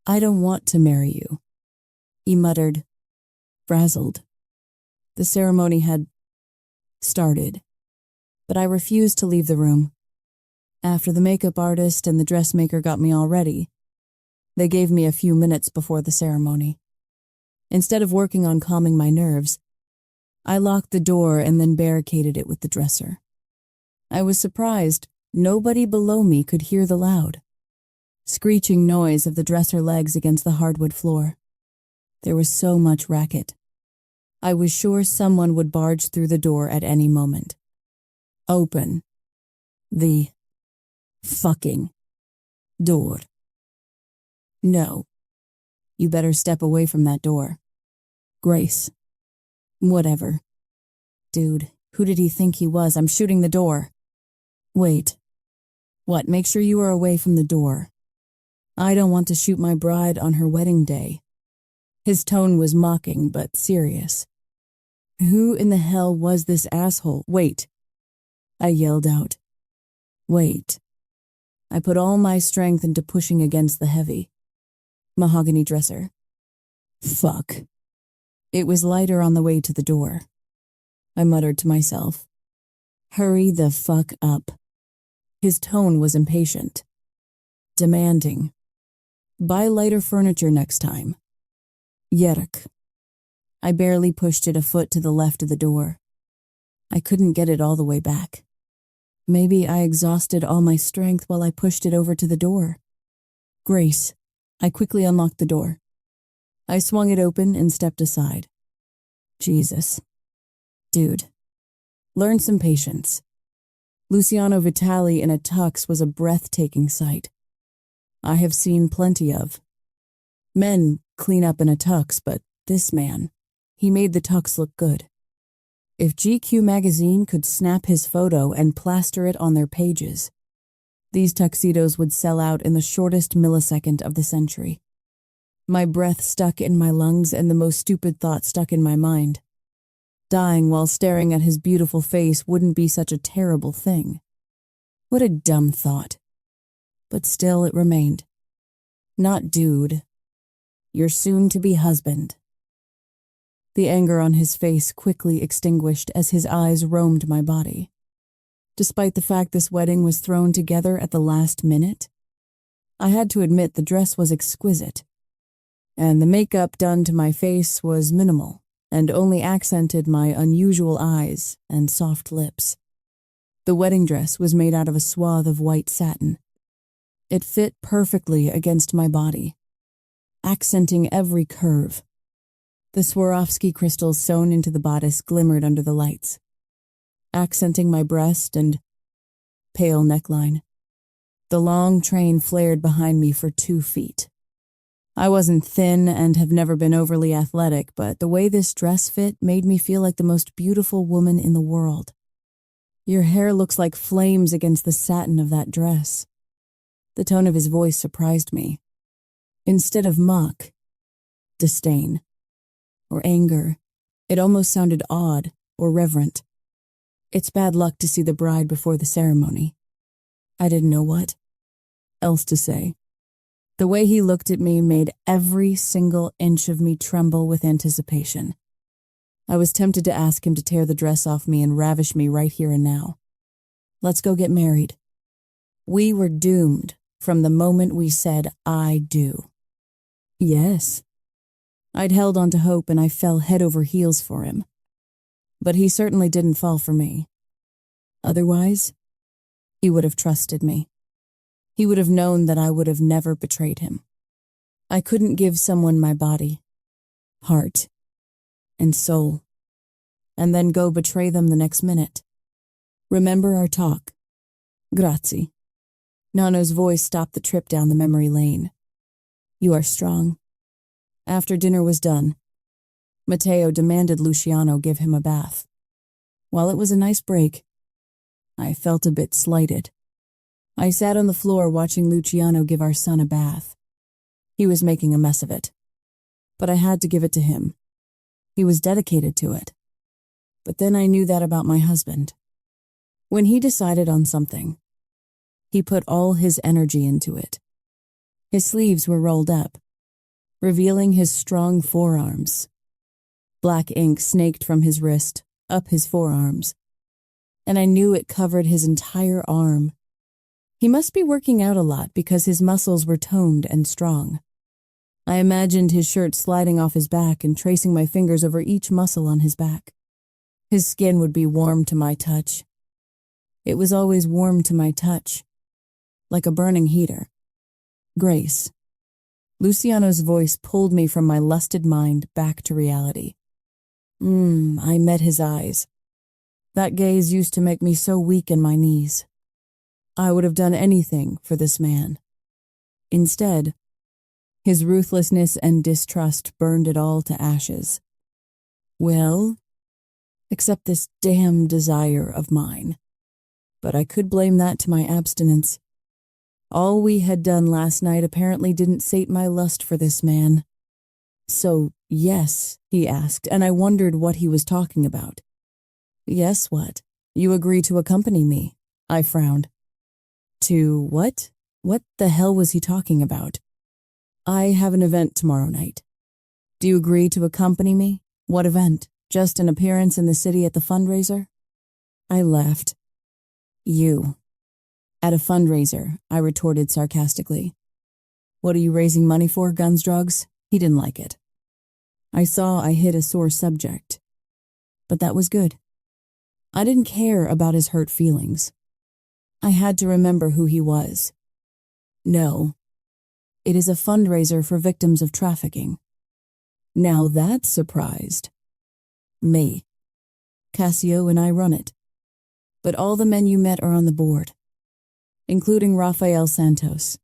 I don't want to marry you, he muttered, frazzled. The ceremony had started, but I refused to leave the room. After the makeup artist and the dressmaker got me all ready, they gave me a few minutes before the ceremony. Instead of working on calming my nerves, I locked the door and then barricaded it with the dresser. I was surprised nobody below me could hear the loud, screeching noise of the dresser legs against the hardwood floor. There was so much racket. I was sure someone would barge through the door at any moment. Open the fucking door. No. You better step away from that door. Grace. Whatever. Dude, who did he think he was? I'm shooting the door. Wait. What, make sure you are away from the door. I don't want to shoot my bride on her wedding day. His tone was mocking but serious. Who in the hell was this asshole? Wait. I yelled out. Wait. I put all my strength into pushing against the heavy mahogany dresser. Fuck. It was lighter on the way to the door. I muttered to myself. Hurry the fuck up. His tone was impatient. Demanding. Buy lighter furniture next time. Yerk. I barely pushed it a foot to the left of the door. I couldn't get it all the way back. Maybe I exhausted all my strength while I pushed it over to the door. Grace. I quickly unlocked the door. I swung it open and stepped aside. Jesus. Dude. Learn some patience. Luciano Vitale in a tux was a breathtaking sight. I have seen plenty of. Men clean up in a tux, but this man, he made the tux look good. If GQ magazine could snap his photo and plaster it on their pages, these tuxedos would sell out in the shortest millisecond of the century. My breath stuck in my lungs and the most stupid thought stuck in my mind. Dying while staring at his beautiful face wouldn't be such a terrible thing. What a dumb thought. But still it remained. Not dude. Your soon-to-be husband. The anger on his face quickly extinguished as his eyes roamed my body. Despite the fact this wedding was thrown together at the last minute, I had to admit the dress was exquisite, and the makeup done to my face was minimal and only accented my unusual eyes and soft lips. The wedding dress was made out of a swath of white satin. It fit perfectly against my body, accenting every curve. The Swarovski crystals sewn into the bodice glimmered under the lights, accenting my breast and pale neckline. The long train flared behind me for 2 feet. I wasn't thin and have never been overly athletic, but the way this dress fit made me feel like the most beautiful woman in the world. Your hair looks like flames against the satin of that dress. The tone of his voice surprised me. Instead of mock, disdain, or anger, it almost sounded odd or reverent. It's bad luck to see the bride before the ceremony. I didn't know what else to say. The way he looked at me made every single inch of me tremble with anticipation. I was tempted to ask him to tear the dress off me and ravish me right here and now. Let's go get married. We were doomed from the moment we said, I do. Yes. I'd held on to hope and I fell head over heels for him. But he certainly didn't fall for me. Otherwise, he would have trusted me. He would have known that I would have never betrayed him. I couldn't give someone my body, heart, and soul, and then go betray them the next minute. Remember our talk. Grazie. Nano's voice stopped the trip down the memory lane. You are strong. After dinner was done, Matteo demanded Luciano give him a bath. While it was a nice break, I felt a bit slighted. I sat on the floor watching Luciano give our son a bath. He was making a mess of it, but I had to give it to him. He was dedicated to it. But then I knew that about my husband. When he decided on something, he put all his energy into it. His sleeves were rolled up, revealing his strong forearms. Black ink snaked from his wrist, up his forearms, and I knew it covered his entire arm. He must be working out a lot because his muscles were toned and strong. I imagined his shirt sliding off his back and tracing my fingers over each muscle on his back. His skin would be warm to my touch. It was always warm to my touch, like a burning heater. Grace. Luciano's voice pulled me from my lusted mind back to reality. I met his eyes. That gaze used to make me so weak in my knees. I would have done anything for this man. Instead, his ruthlessness and distrust burned it all to ashes. Well, except this damn desire of mine. But I could blame that to my abstinence. All we had done last night apparently didn't sate my lust for this man. So, yes, he asked, and I wondered what he was talking about. Yes, what? You agree to accompany me? I frowned. To what? What the hell was he talking about? I have an event tomorrow night. Do you agree to accompany me? What event? Just an appearance in the city at the fundraiser? I laughed. You. At a fundraiser, I retorted sarcastically. What are you raising money for, guns, drugs? He didn't like it. I saw I hit a sore subject. But that was good. I didn't care about his hurt feelings. I had to remember who he was. No. It is a fundraiser for victims of trafficking. Now that surprised me. Cassio and I run it. But all the men you met are on the board, including Rafael Santos.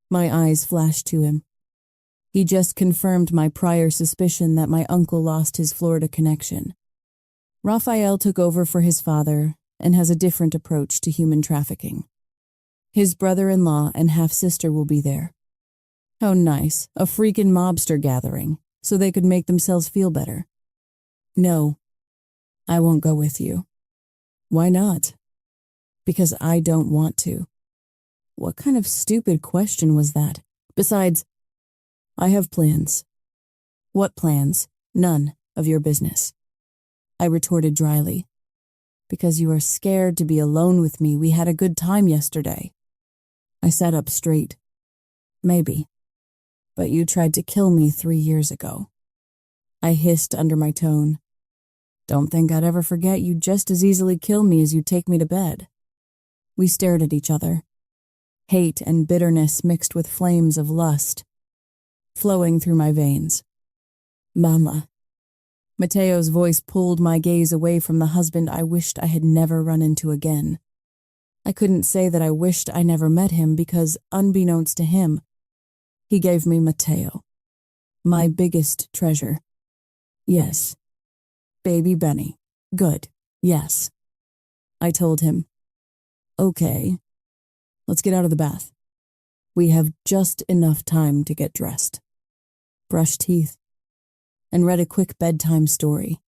My eyes flashed to him. He just confirmed my prior suspicion that my uncle lost his Florida connection. Rafael took over for his father and has a different approach to human trafficking. His brother-in-law and half-sister will be there. How nice, a freaking mobster gathering, so they could make themselves feel better. No, I won't go with you. Why not? Because I don't want to. What kind of stupid question was that? Besides, I have plans. What plans? None of your business. I retorted dryly. Because you are scared to be alone with me. We had a good time yesterday. I sat up straight. Maybe. But you tried to kill me 3 years ago. I hissed under my tone. Don't think I'd ever forget. You'd just as easily kill me as you'd take me to bed. We stared at each other. Hate and bitterness mixed with flames of lust, flowing through my veins. Mama. Mateo's voice pulled my gaze away from the husband I wished I had never run into again. I couldn't say that I wished I never met him because, unbeknownst to him, he gave me Mateo, my biggest treasure. Yes. Baby Benny. Good. Yes. I told him. Okay. Let's get out of the bath. We have just enough time to get dressed. Brush teeth. And read a quick bedtime story.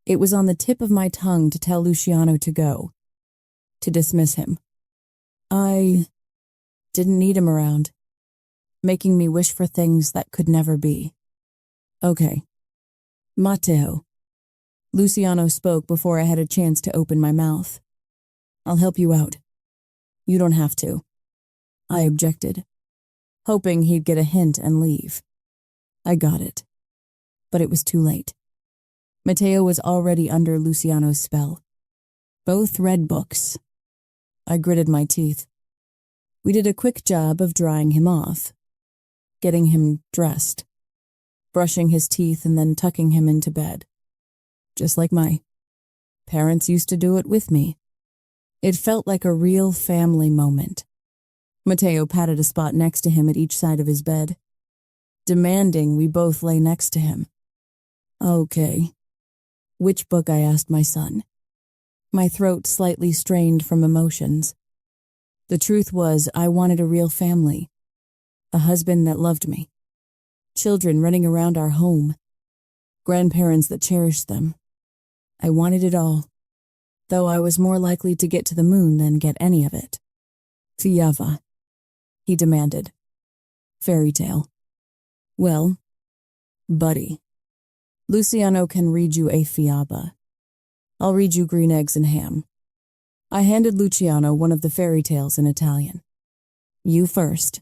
It was on the tip of my tongue to tell Luciano to go, to dismiss him. I didn't need him around, making me wish for things that could never be. Okay. Mateo. Luciano spoke before I had a chance to open my mouth. I'll help you out. You don't have to. I objected, hoping he'd get a hint and leave. I got it. But it was too late. Mateo was already under Luciano's spell. Both read books. I gritted my teeth. We did a quick job of drying him off, getting him dressed, brushing his teeth and then tucking him into bed. Just like my parents used to do it with me. It felt like a real family moment. Mateo patted a spot next to him at each side of his bed, demanding we both lay next to him. Okay. Which book? I asked my son. My throat slightly strained from emotions. The truth was, I wanted a real family. A husband that loved me. Children running around our home. Grandparents that cherished them. I wanted it all, though I was more likely to get to the moon than get any of it. Fiava, he demanded. Fairy tale. Well, buddy. Luciano can read you a fiaba. I'll read you Green Eggs and Ham. I handed Luciano one of the fairy tales in Italian. You first.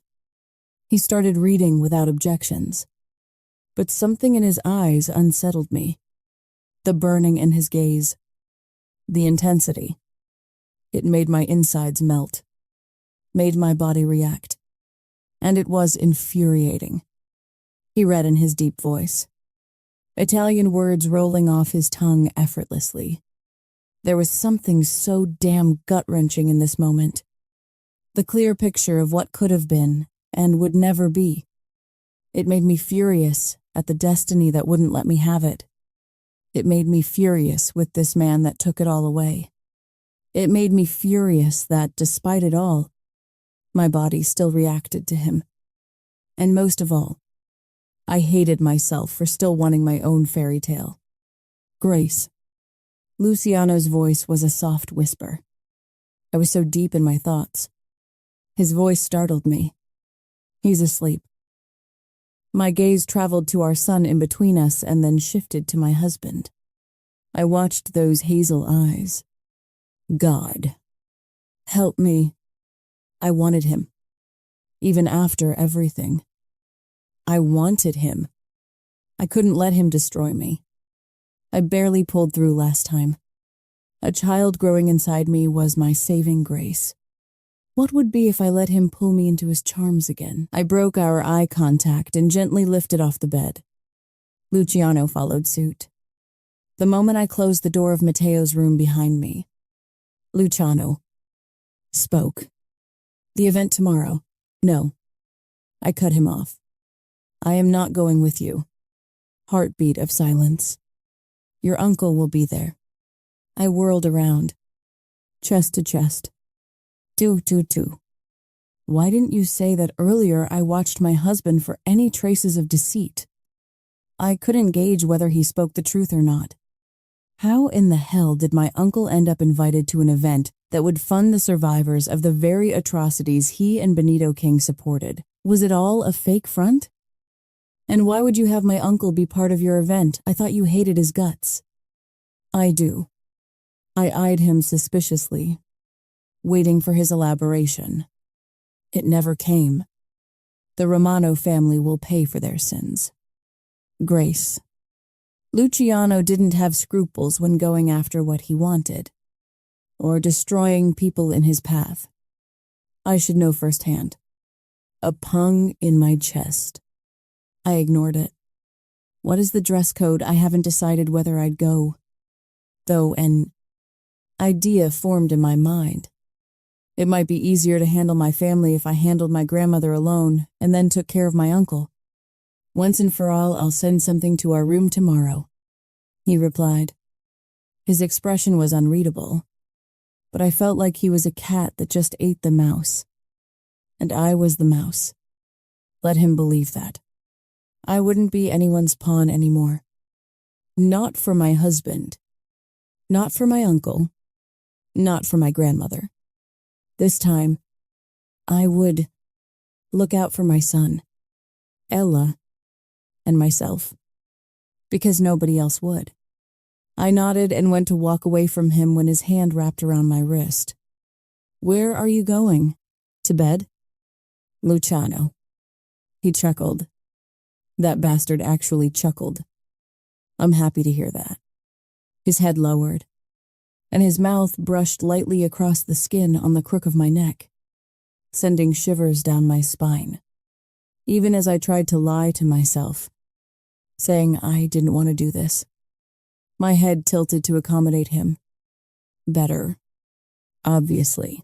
He started reading without objections. But something in his eyes unsettled me. The burning in his gaze. The intensity. It made my insides melt. Made my body react. And it was infuriating. He read in his deep voice. Italian words rolling off his tongue effortlessly. There was something so damn gut-wrenching in this moment. The clear picture of what could have been and would never be. It made me furious at the destiny that wouldn't let me have it. It made me furious with this man that took it all away. It made me furious that, despite it all, my body still reacted to him. And most of all, I hated myself for still wanting my own fairy tale. Grace. Luciano's voice was a soft whisper. I was so deep in my thoughts. His voice startled me. He's asleep. My gaze traveled to our son in between us and then shifted to my husband. I watched those hazel eyes. God. Help me. I wanted him. Even after everything. I wanted him. I couldn't let him destroy me. I barely pulled through last time. A child growing inside me was my saving grace. What would be if I let him pull me into his charms again? I broke our eye contact and gently lifted off the bed. Luciano followed suit. The moment I closed the door of Mateo's room behind me, Luciano spoke. The event tomorrow. No. I cut him off. I am not going with you. Heartbeat of silence. Your uncle will be there. I whirled around. Chest to chest. Two. Why didn't you say that earlier? I watched my husband for any traces of deceit. I couldn't gauge whether he spoke the truth or not. How in the hell did my uncle end up invited to an event that would fund the survivors of the very atrocities he and Benito King supported? Was it all a fake front? And why would you have my uncle be part of your event? I thought you hated his guts. I do. I eyed him suspiciously, waiting for his elaboration. It never came. The Romano family will pay for their sins. Grace. Luciano didn't have scruples when going after what he wanted, or destroying people in his path. I should know firsthand. A pung in my chest. I ignored it. What is the dress code? I haven't decided whether I'd go. Though an idea formed in my mind. It might be easier to handle my family if I handled my grandmother alone and then took care of my uncle. Once and for all, I'll send something to our room tomorrow, he replied. His expression was unreadable, but I felt like he was a cat that just ate the mouse. And I was the mouse. Let him believe that. I wouldn't be anyone's pawn anymore. Not for my husband. Not for my uncle. Not for my grandmother. This time, I would look out for my son, Ella, and myself, because nobody else would. I nodded and went to walk away from him when his hand wrapped around my wrist. Where are you going? To bed? Luciano. He chuckled. That bastard actually chuckled. I'm happy to hear that. His head lowered, and his mouth brushed lightly across the skin on the crook of my neck, sending shivers down my spine, even as I tried to lie to myself, saying I didn't want to do this. My head tilted to accommodate him. Better. Obviously.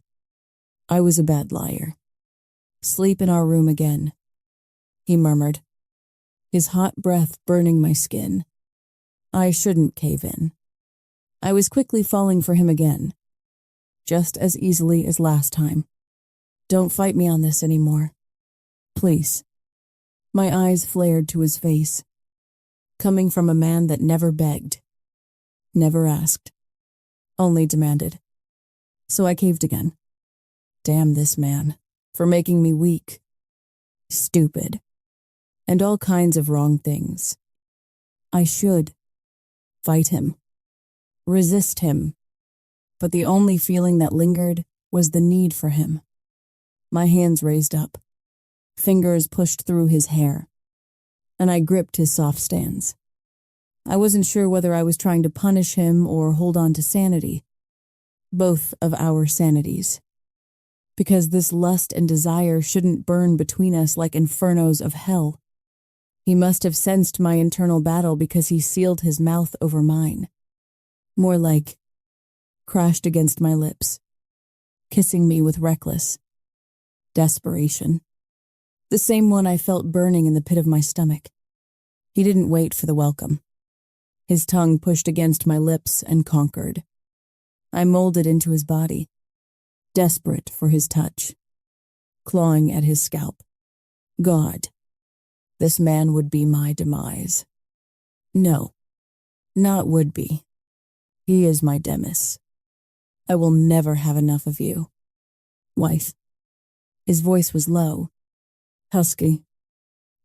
I was a bad liar. Sleep in our room again, he murmured, his hot breath burning my skin. I shouldn't cave in. I was quickly falling for him again, just as easily as last time. Don't fight me on this anymore. Please. My eyes flared to his face, coming from a man that never begged, never asked, only demanded. So I caved again. Damn this man, for making me weak, stupid, and all kinds of wrong things. I should fight him, resist him, but the only feeling that lingered was the need for him. My hands raised up, fingers pushed through his hair, and I gripped his soft stands. I wasn't sure whether I was trying to punish him or hold on to sanity, both of our sanities, because this lust and desire shouldn't burn between us like infernos of hell. He must have sensed my internal battle because he sealed his mouth over mine. More like crashed against my lips, kissing me with reckless desperation. The same one I felt burning in the pit of my stomach. He didn't wait for the welcome. His tongue pushed against my lips and conquered. I molded into his body, desperate for his touch, clawing at his scalp. God, this man would be my demise. No, not would be. He is my Demis. I will never have enough of you. Wife. His voice was low, husky,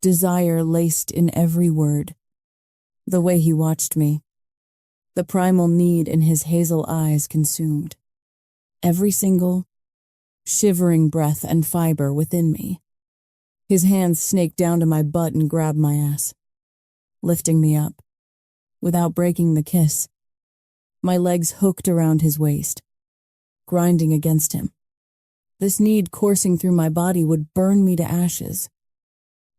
desire laced in every word. The way he watched me, the primal need in his hazel eyes consumed every single shivering breath and fiber within me. His hands snaked down to my butt and grabbed my ass, lifting me up, without breaking the kiss. My legs hooked around his waist, grinding against him. This need coursing through my body would burn me to ashes.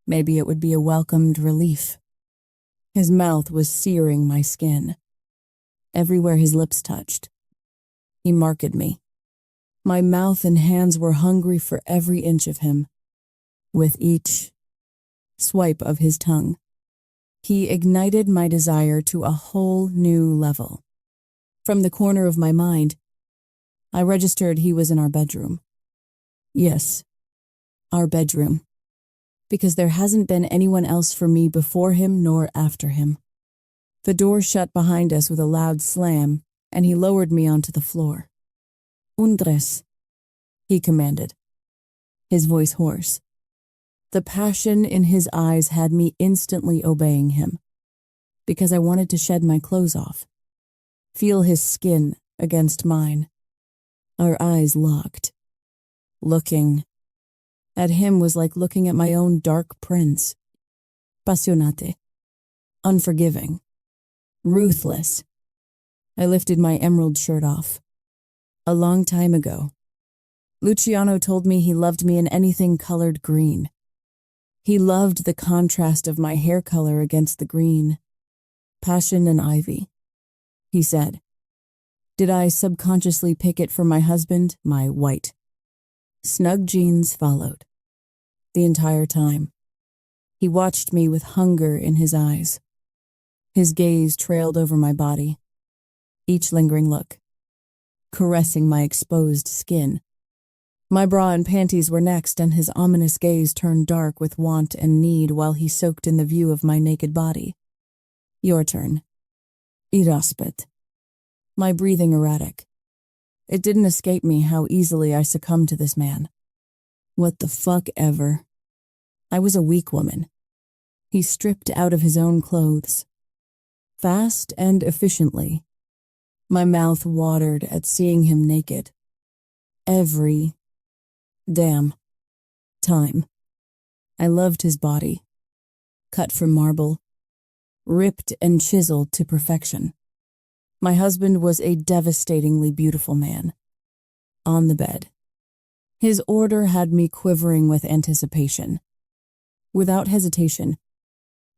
Maybe it would be a welcomed relief. His mouth was searing my skin. Everywhere his lips touched, he marked me. My mouth and hands were hungry for every inch of him. With each swipe of his tongue, he ignited my desire to a whole new level. From the corner of my mind, I registered he was in our bedroom. Yes, our bedroom. Because there hasn't been anyone else for me before him nor after him. The door shut behind us with a loud slam, and he lowered me onto the floor. Undres, he commanded, his voice hoarse. The passion in his eyes had me instantly obeying him, because I wanted to shed my clothes off, feel his skin against mine. Our eyes locked. Looking at him was like looking at my own dark prince. Passionate. Unforgiving. Ruthless. I lifted my emerald shirt off. A long time ago, Luciano told me he loved me in anything colored green. He loved the contrast of my hair color against the green. Passion and ivy, he said. Did I subconsciously pick it for my husband, my white? Snug jeans followed. The entire time. He watched me with hunger in his eyes. His gaze trailed over my body, each lingering look, caressing my exposed skin. My bra and panties were next, and his ominous gaze turned dark with want and need while he soaked in the view of my naked body. Your turn. Iraspet. My breathing erratic. It didn't escape me how easily I succumbed to this man. What the fuck ever. I was a weak woman. He stripped out of his own clothes. Fast and efficiently. My mouth watered at seeing him naked. Every damn time. I loved his body. Cut from marble. Ripped and chiseled to perfection. My husband was a devastatingly beautiful man. On the bed. His order had me quivering with anticipation. Without hesitation,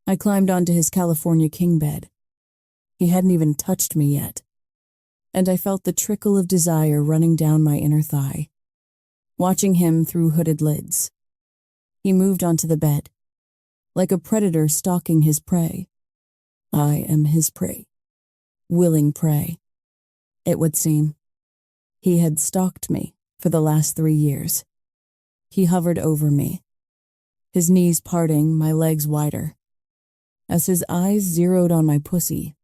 I climbed onto his California king bed. He hadn't even touched me yet, and I felt the trickle of desire running down my inner thigh, watching him through hooded lids. He moved onto the bed, like a predator stalking his prey. I am his prey. Willing prey, it would seem. He had stalked me for the last 3 years. He hovered over me, his knees parting, my legs wider. As his eyes zeroed on my pussy,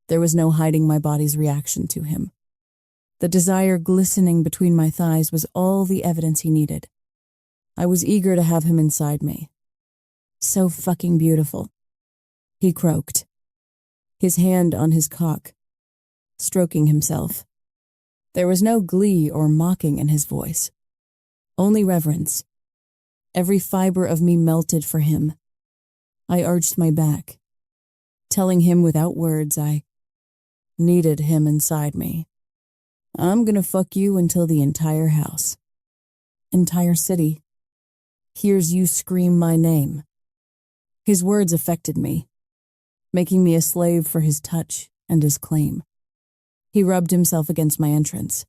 there was no hiding my body's reaction to him. The desire glistening between my thighs was all the evidence he needed. I was eager to have him inside me. So fucking beautiful, he croaked, his hand on his cock, stroking himself. There was no glee or mocking in his voice, only reverence. Every fiber of me melted for him. I arched my back, telling him without words I needed him inside me. I'm gonna fuck you until the entire house, entire city, hears you scream my name. His words affected me, making me a slave for his touch and his claim. He rubbed himself against my entrance,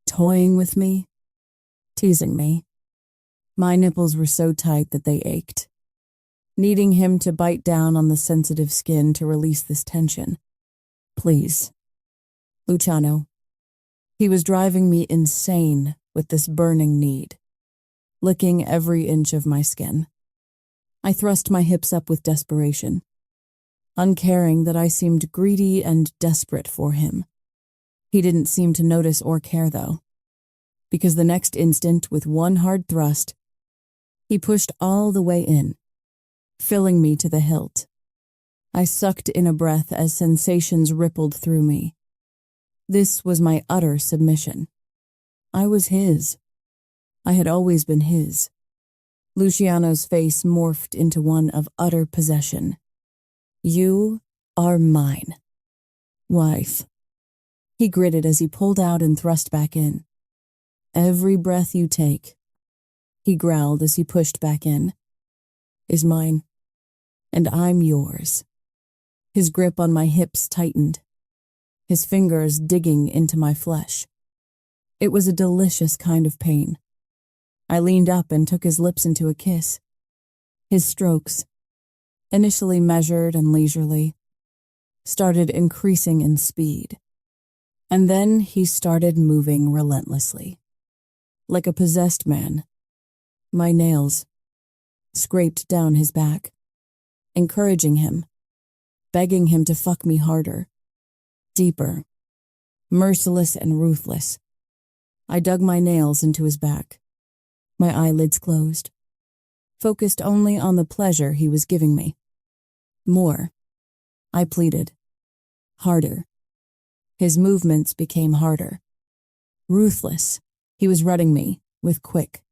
toying with me, teasing me. My nipples were so tight that they ached, needing him to bite down on the sensitive skin to release this tension. Please, Luciano. He was driving me insane with this burning need, licking every inch of my skin. I thrust my hips up with desperation, uncaring that I seemed greedy and desperate for him. He didn't seem to notice or care, though, because the next instant, with one hard thrust, he pushed all the way in, filling me to the hilt. I sucked in a breath as sensations rippled through me. This was my utter submission. I was his. I had always been his. Luciano's face morphed into one of utter possession. You are mine, wife. He gritted as he pulled out and thrust back in. Every breath you take, he growled as he pushed back in, is mine, and I'm yours. His grip on my hips tightened, his fingers digging into my flesh. It was a delicious kind of pain. I leaned up and took his lips into a kiss. His strokes, initially measured and leisurely, started increasing in speed. And then he started moving relentlessly. Like a possessed man, my nails scraped down his back, encouraging him, begging him to fuck me harder, deeper, merciless and ruthless. I dug my nails into his back, my eyelids closed, focused only on the pleasure he was giving me. More, I pleaded. Harder. His movements became harder. Ruthless, he was rutting me with quick,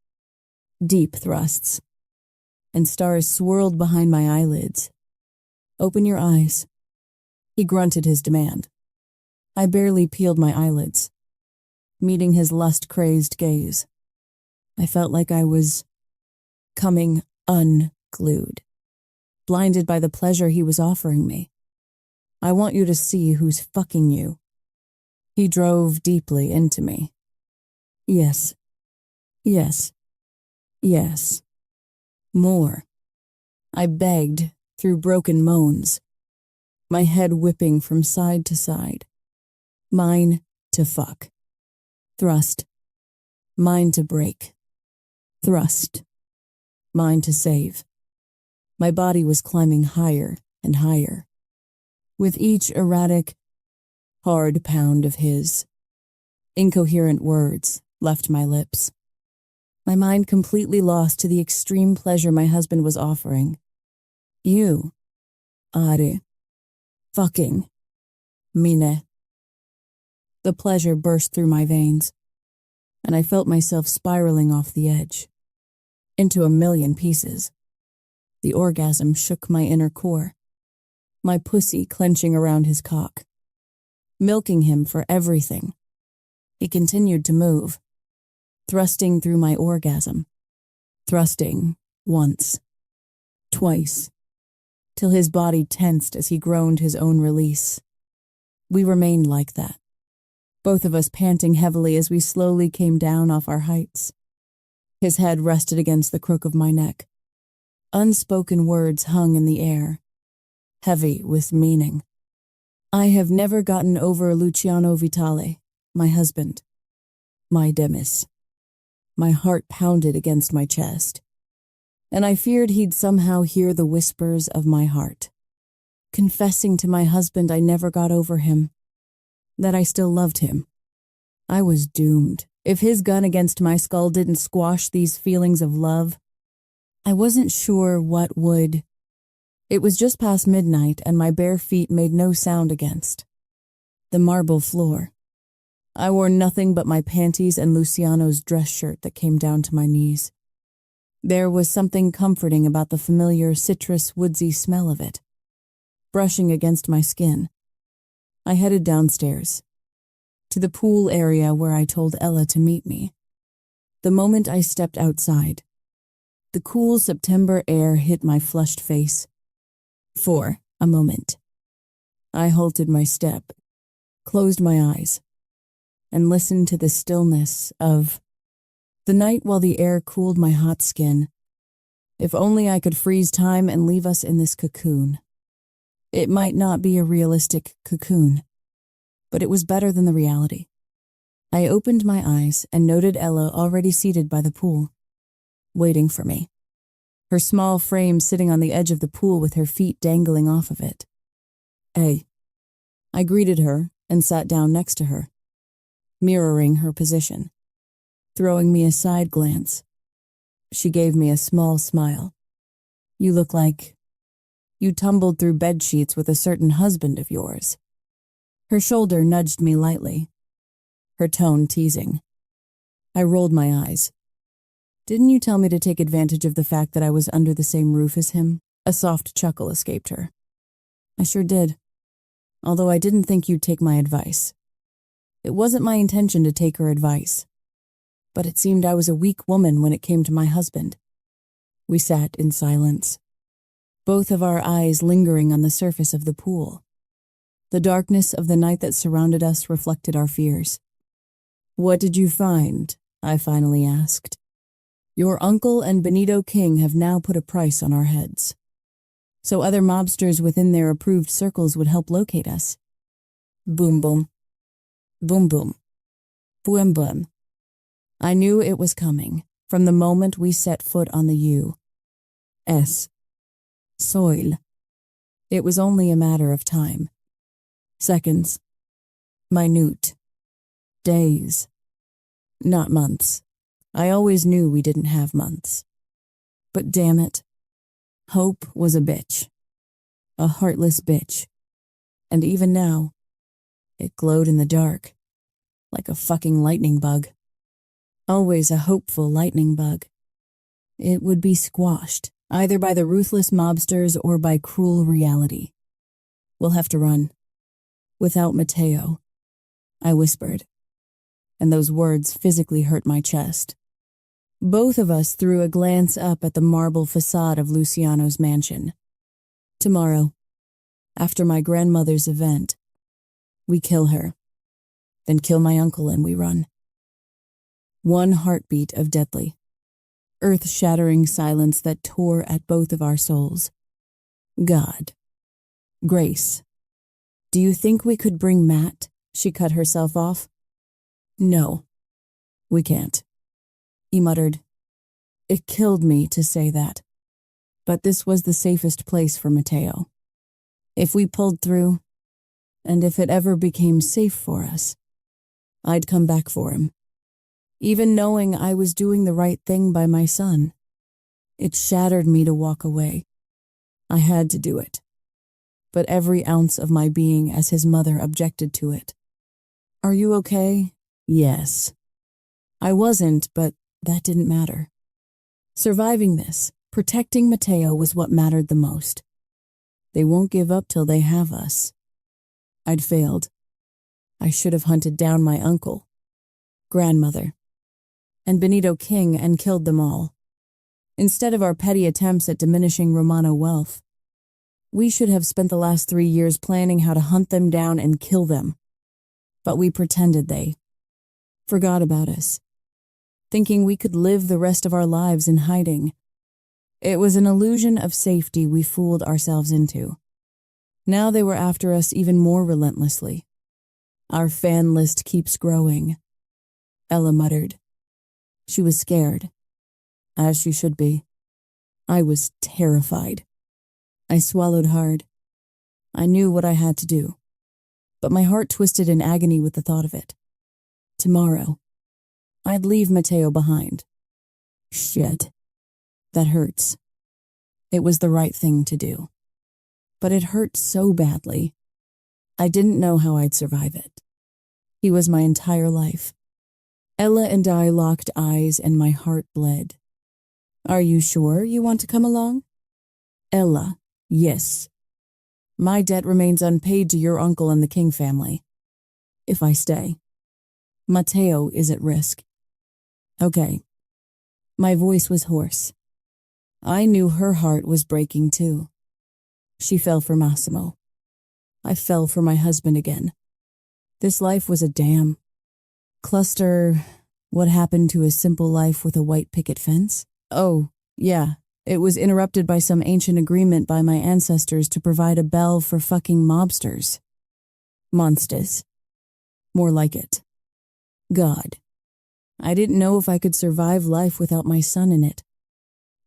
deep thrusts, and stars swirled behind my eyelids. Open your eyes. He grunted his demand. I barely peeled my eyelids, meeting his lust-crazed gaze. I felt like I was coming unglued, blinded by the pleasure he was offering me. I want you to see who's fucking you. He drove deeply into me. Yes. Yes. Yes. More. I begged through broken moans, my head whipping from side to side. Mine to fuck. Thrust. Mine to break. Thrust. Mine to save. My body was climbing higher and higher, with each erratic, hard pound of his. Incoherent words left my lips. My mind completely lost to the extreme pleasure my husband was offering. You, are, fucking, mine. The pleasure burst through my veins, and I felt myself spiraling off the edge, into a million pieces. The orgasm shook my inner core, my pussy clenching around his cock, milking him for everything. He continued to move, thrusting through my orgasm, thrusting once, twice, till his body tensed as he groaned his own release. We remained like that, both of us panting heavily as we slowly came down off our heights. His head rested against the crook of my neck. Unspoken words hung in the air, heavy with meaning. I have never gotten over Luciano Vitale, my husband, my Demis. My heart pounded against my chest, and I feared he'd somehow hear the whispers of my heart, confessing to my husband I never got over him, that I still loved him. I was doomed. If his gun against my skull didn't squash these feelings of love, I wasn't sure what would. It was just past midnight, and my bare feet made no sound against the marble floor. I wore nothing but my panties and Luciano's dress shirt that came down to my knees. There was something comforting about the familiar citrus woodsy smell of it, brushing against my skin. I headed downstairs, to the pool area where I told Ella to meet me. The moment I stepped outside, the cool September air hit my flushed face. For a moment, I halted my step, closed my eyes, and listened to the stillness of the night while the air cooled my hot skin. If only I could freeze time and leave us in this cocoon. It might not be a realistic cocoon, but it was better than the reality. I opened my eyes and noted Ella already seated by the pool, waiting for me, her small frame sitting on the edge of the pool with her feet dangling off of it. Hey. I greeted her and sat down next to her, mirroring her position, throwing me a side glance. She gave me a small smile. You look like you tumbled through bedsheets with a certain husband of yours. Her shoulder nudged me lightly, her tone teasing. I rolled my eyes. Didn't you tell me to take advantage of the fact that I was under the same roof as him? A soft chuckle escaped her. I sure did, although I didn't think you'd take my advice. It wasn't my intention to take her advice, but it seemed I was a weak woman when it came to my husband. We sat in silence, both of our eyes lingering on the surface of the pool. The darkness of the night that surrounded us reflected our fears. What did you find? I finally asked. Your uncle and Benito King have now put a price on our heads, so other mobsters within their approved circles would help locate us. Boom boom. Boom boom. Boom boom. I knew it was coming from the moment we set foot on the U.S. soil. It was only a matter of time. Seconds. Minute. Days. Not months. I always knew we didn't have months. But damn it, hope was a bitch. A heartless bitch. And even now, it glowed in the dark, like a fucking lightning bug. Always a hopeful lightning bug. It would be squashed, either by the ruthless mobsters or by cruel reality. We'll have to run. Without Matteo, I whispered, and those words physically hurt my chest. Both of us threw a glance up at the marble facade of Luciano's mansion. Tomorrow, after my grandmother's event, we kill her, then kill my uncle and we run. One heartbeat of deadly, earth-shattering silence that tore at both of our souls. God. Grace. Do you think we could bring Matt? She cut herself off. No, we can't. He muttered. It killed me to say that. But this was the safest place for Matteo. If we pulled through, and if it ever became safe for us, I'd come back for him. Even knowing I was doing the right thing by my son, it shattered me to walk away. I had to do it. But every ounce of my being as his mother objected to it. Are you okay? Yes. I wasn't, but that didn't matter. Surviving this, protecting Matteo was what mattered the most. They won't give up till they have us. I'd failed. I should have hunted down my uncle, grandmother, and Benito King and killed them all. Instead of our petty attempts at diminishing Romano wealth, we should have spent the last 3 years planning how to hunt them down and kill them. But we pretended they forgot about us, thinking we could live the rest of our lives in hiding. It was an illusion of safety we fooled ourselves into. Now they were after us even more relentlessly. Our fan list keeps growing, Ella muttered. She was scared, as she should be. I was terrified. I swallowed hard. I knew what I had to do, but my heart twisted in agony with the thought of it. Tomorrow, I'd leave Matteo behind. Shit. That hurts. It was the right thing to do. But it hurt so badly. I didn't know how I'd survive it. He was my entire life. Ella and I locked eyes and my heart bled. Are you sure you want to come along? Ella, yes. My debt remains unpaid to your uncle and the King family. If I stay. Matteo is at risk. Okay. My voice was hoarse. I knew her heart was breaking too. She fell for Massimo. I fell for my husband again. This life was a dam. Cluster, what happened to a simple life with a white picket fence? Oh, yeah, it was interrupted by some ancient agreement by my ancestors to provide a bell for fucking mobsters. Monsters. More like it. God. I didn't know if I could survive life without my son in it.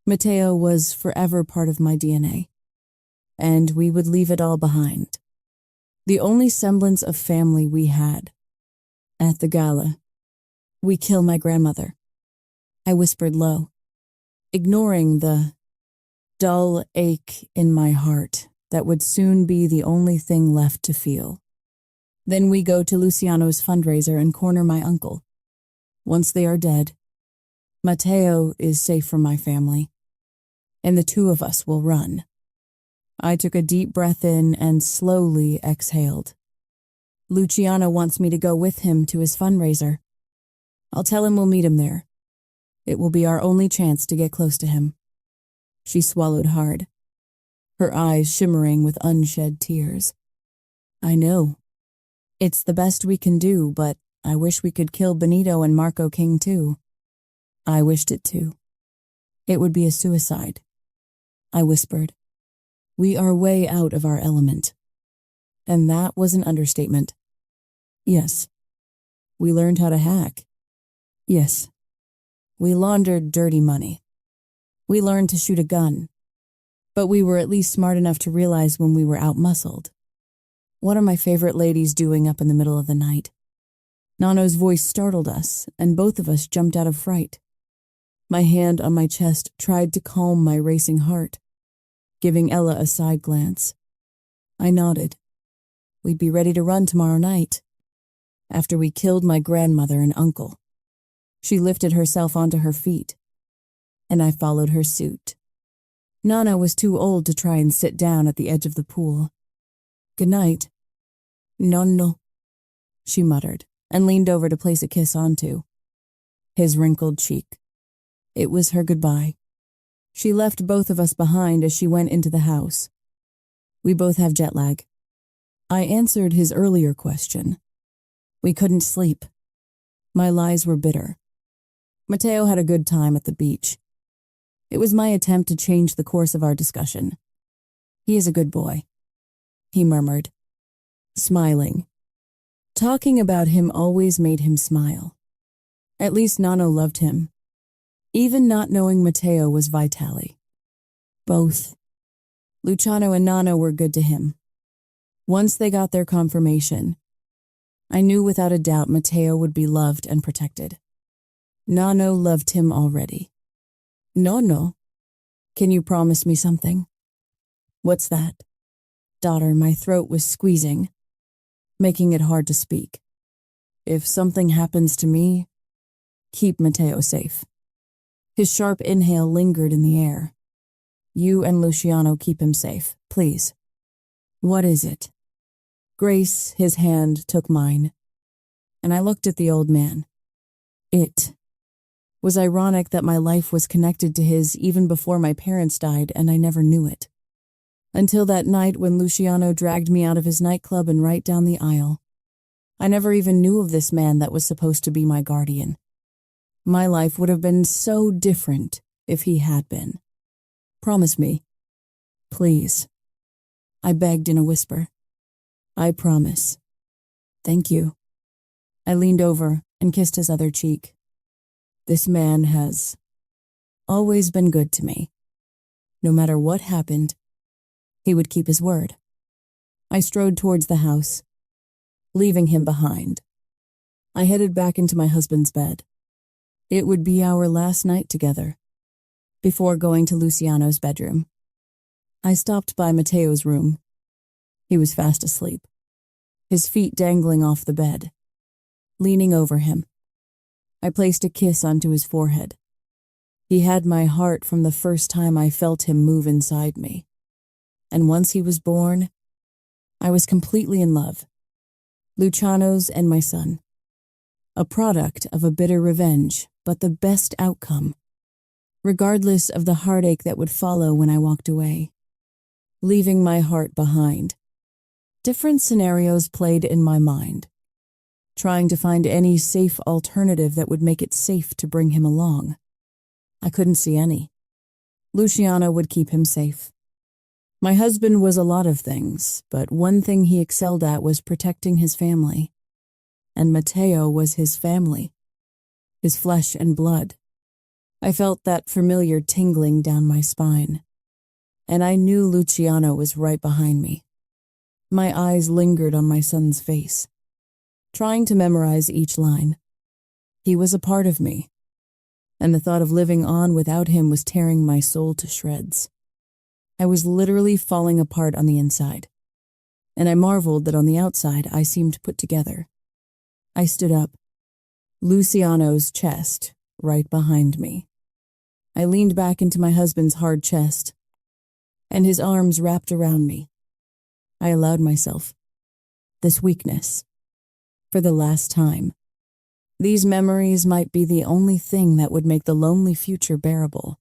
Matteo was forever part of my DNA, and we would leave it all behind. The only semblance of family we had. At the gala, we kill my grandmother. I whispered low, ignoring the dull ache in my heart that would soon be the only thing left to feel. Then we go to Luciano's fundraiser and corner my uncle. Once they are dead, Matteo is safe from my family, and the two of us will run. I took a deep breath in and slowly exhaled. Luciano wants me to go with him to his fundraiser. I'll tell him we'll meet him there. It will be our only chance to get close to him. She swallowed hard, her eyes shimmering with unshed tears. I know. It's the best we can do, but I wish we could kill Benito and Marco King too. I wished it too. It would be a suicide. I whispered. We are way out of our element. And that was an understatement. Yes. We learned how to hack. Yes. We laundered dirty money. We learned to shoot a gun. but we were at least smart enough to realize when we were outmuscled. What are my favorite ladies doing up in the middle of the night? Nano's voice startled us, and both of us jumped out of fright. My hand on my chest tried to calm my racing heart, giving Ella a side glance. I nodded. We'd be ready to run tomorrow night, after we killed my grandmother and uncle. She lifted herself onto her feet, and I followed her suit. Nana was too old to try and sit down at the edge of the pool. Good night. Nonno, she muttered, and leaned over to place a kiss onto his wrinkled cheek. It was her goodbye. She left both of us behind as she went into the house. We both have jet lag. I answered his earlier question. We couldn't sleep. My lies were bitter. Mateo had a good time at the beach. It was my attempt to change the course of our discussion. He is a good boy, he murmured, smiling. Talking about him always made him smile. At least Nano loved him. Even not knowing Mateo was Vitali. Both. Luciano and Nano were good to him. Once they got their confirmation, I knew without a doubt Mateo would be loved and protected. Nano loved him already. No. Can you promise me something? What's that? Daughter, my throat was squeezing, making it hard to speak. If something happens to me, keep Mateo safe. His sharp inhale lingered in the air. You and Luciano keep him safe, please. What is it? Grace, his hand, took mine, and I looked at the old man. It was ironic that my life was connected to his even before my parents died, and I never knew it. Until that night when Luciano dragged me out of his nightclub and right down the aisle. I never even knew of this man that was supposed to be my guardian. My life would have been so different if he had been. Promise me. Please. I begged in a whisper. I promise. Thank you. I leaned over and kissed his other cheek. This man has always been good to me. No matter what happened, he would keep his word. I strode towards the house, leaving him behind. I headed back into my husband's bed. It would be our last night together, before going to Luciano's bedroom. I stopped by Mateo's room. He was fast asleep, his feet dangling off the bed. Leaning over him, I placed a kiss onto his forehead. He had my heart from the first time I felt him move inside me. And once he was born, I was completely in love. Luciano's and my son. A product of a bitter revenge, but the best outcome, regardless of the heartache that would follow when I walked away, leaving my heart behind. Different scenarios played in my mind, trying to find any safe alternative that would make it safe to bring him along. I couldn't see any. Luciano would keep him safe. My husband was a lot of things, but one thing he excelled at was protecting his family. And Mateo was his family, his flesh and blood. I felt that familiar tingling down my spine, and I knew Luciano was right behind me. My eyes lingered on my son's face, trying to memorize each line. He was a part of me, and the thought of living on without him was tearing my soul to shreds. I was literally falling apart on the inside, and I marveled that on the outside I seemed put together. I stood up, Luciano's chest right behind me. I leaned back into my husband's hard chest, and his arms wrapped around me. I allowed myself this weakness for the last time. These memories might be the only thing that would make the lonely future bearable.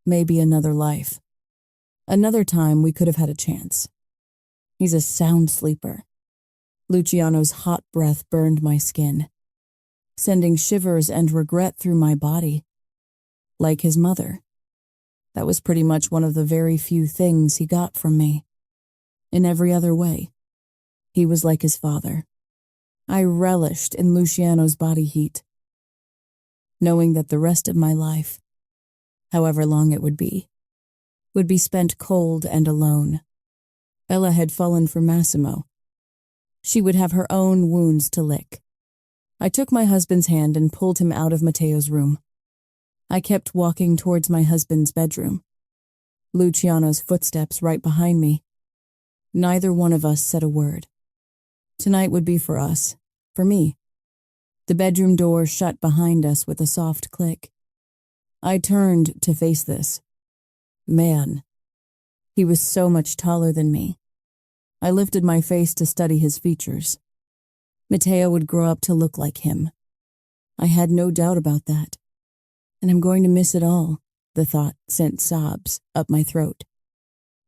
Maybe another life. Another time we could have had a chance. He's a sound sleeper. Luciano's hot breath burned my skin, sending shivers and regret through my body. Like his mother. That was pretty much one of the very few things he got from me. In every other way, he was like his father. I relished in Luciano's body heat, knowing that the rest of my life, however long it would be, would be spent cold and alone. Bella had fallen for Massimo. She would have her own wounds to lick. I took my husband's hand and pulled him out of Matteo's room. I kept walking towards my husband's bedroom. Luciano's footsteps right behind me. Neither one of us said a word. Tonight would be for us, for me. The bedroom door shut behind us with a soft click. I turned to face this man. He was so much taller than me. I lifted my face to study his features. Matteo would grow up to look like him. I had no doubt about that. And I'm going to miss it all, the thought sent sobs up my throat.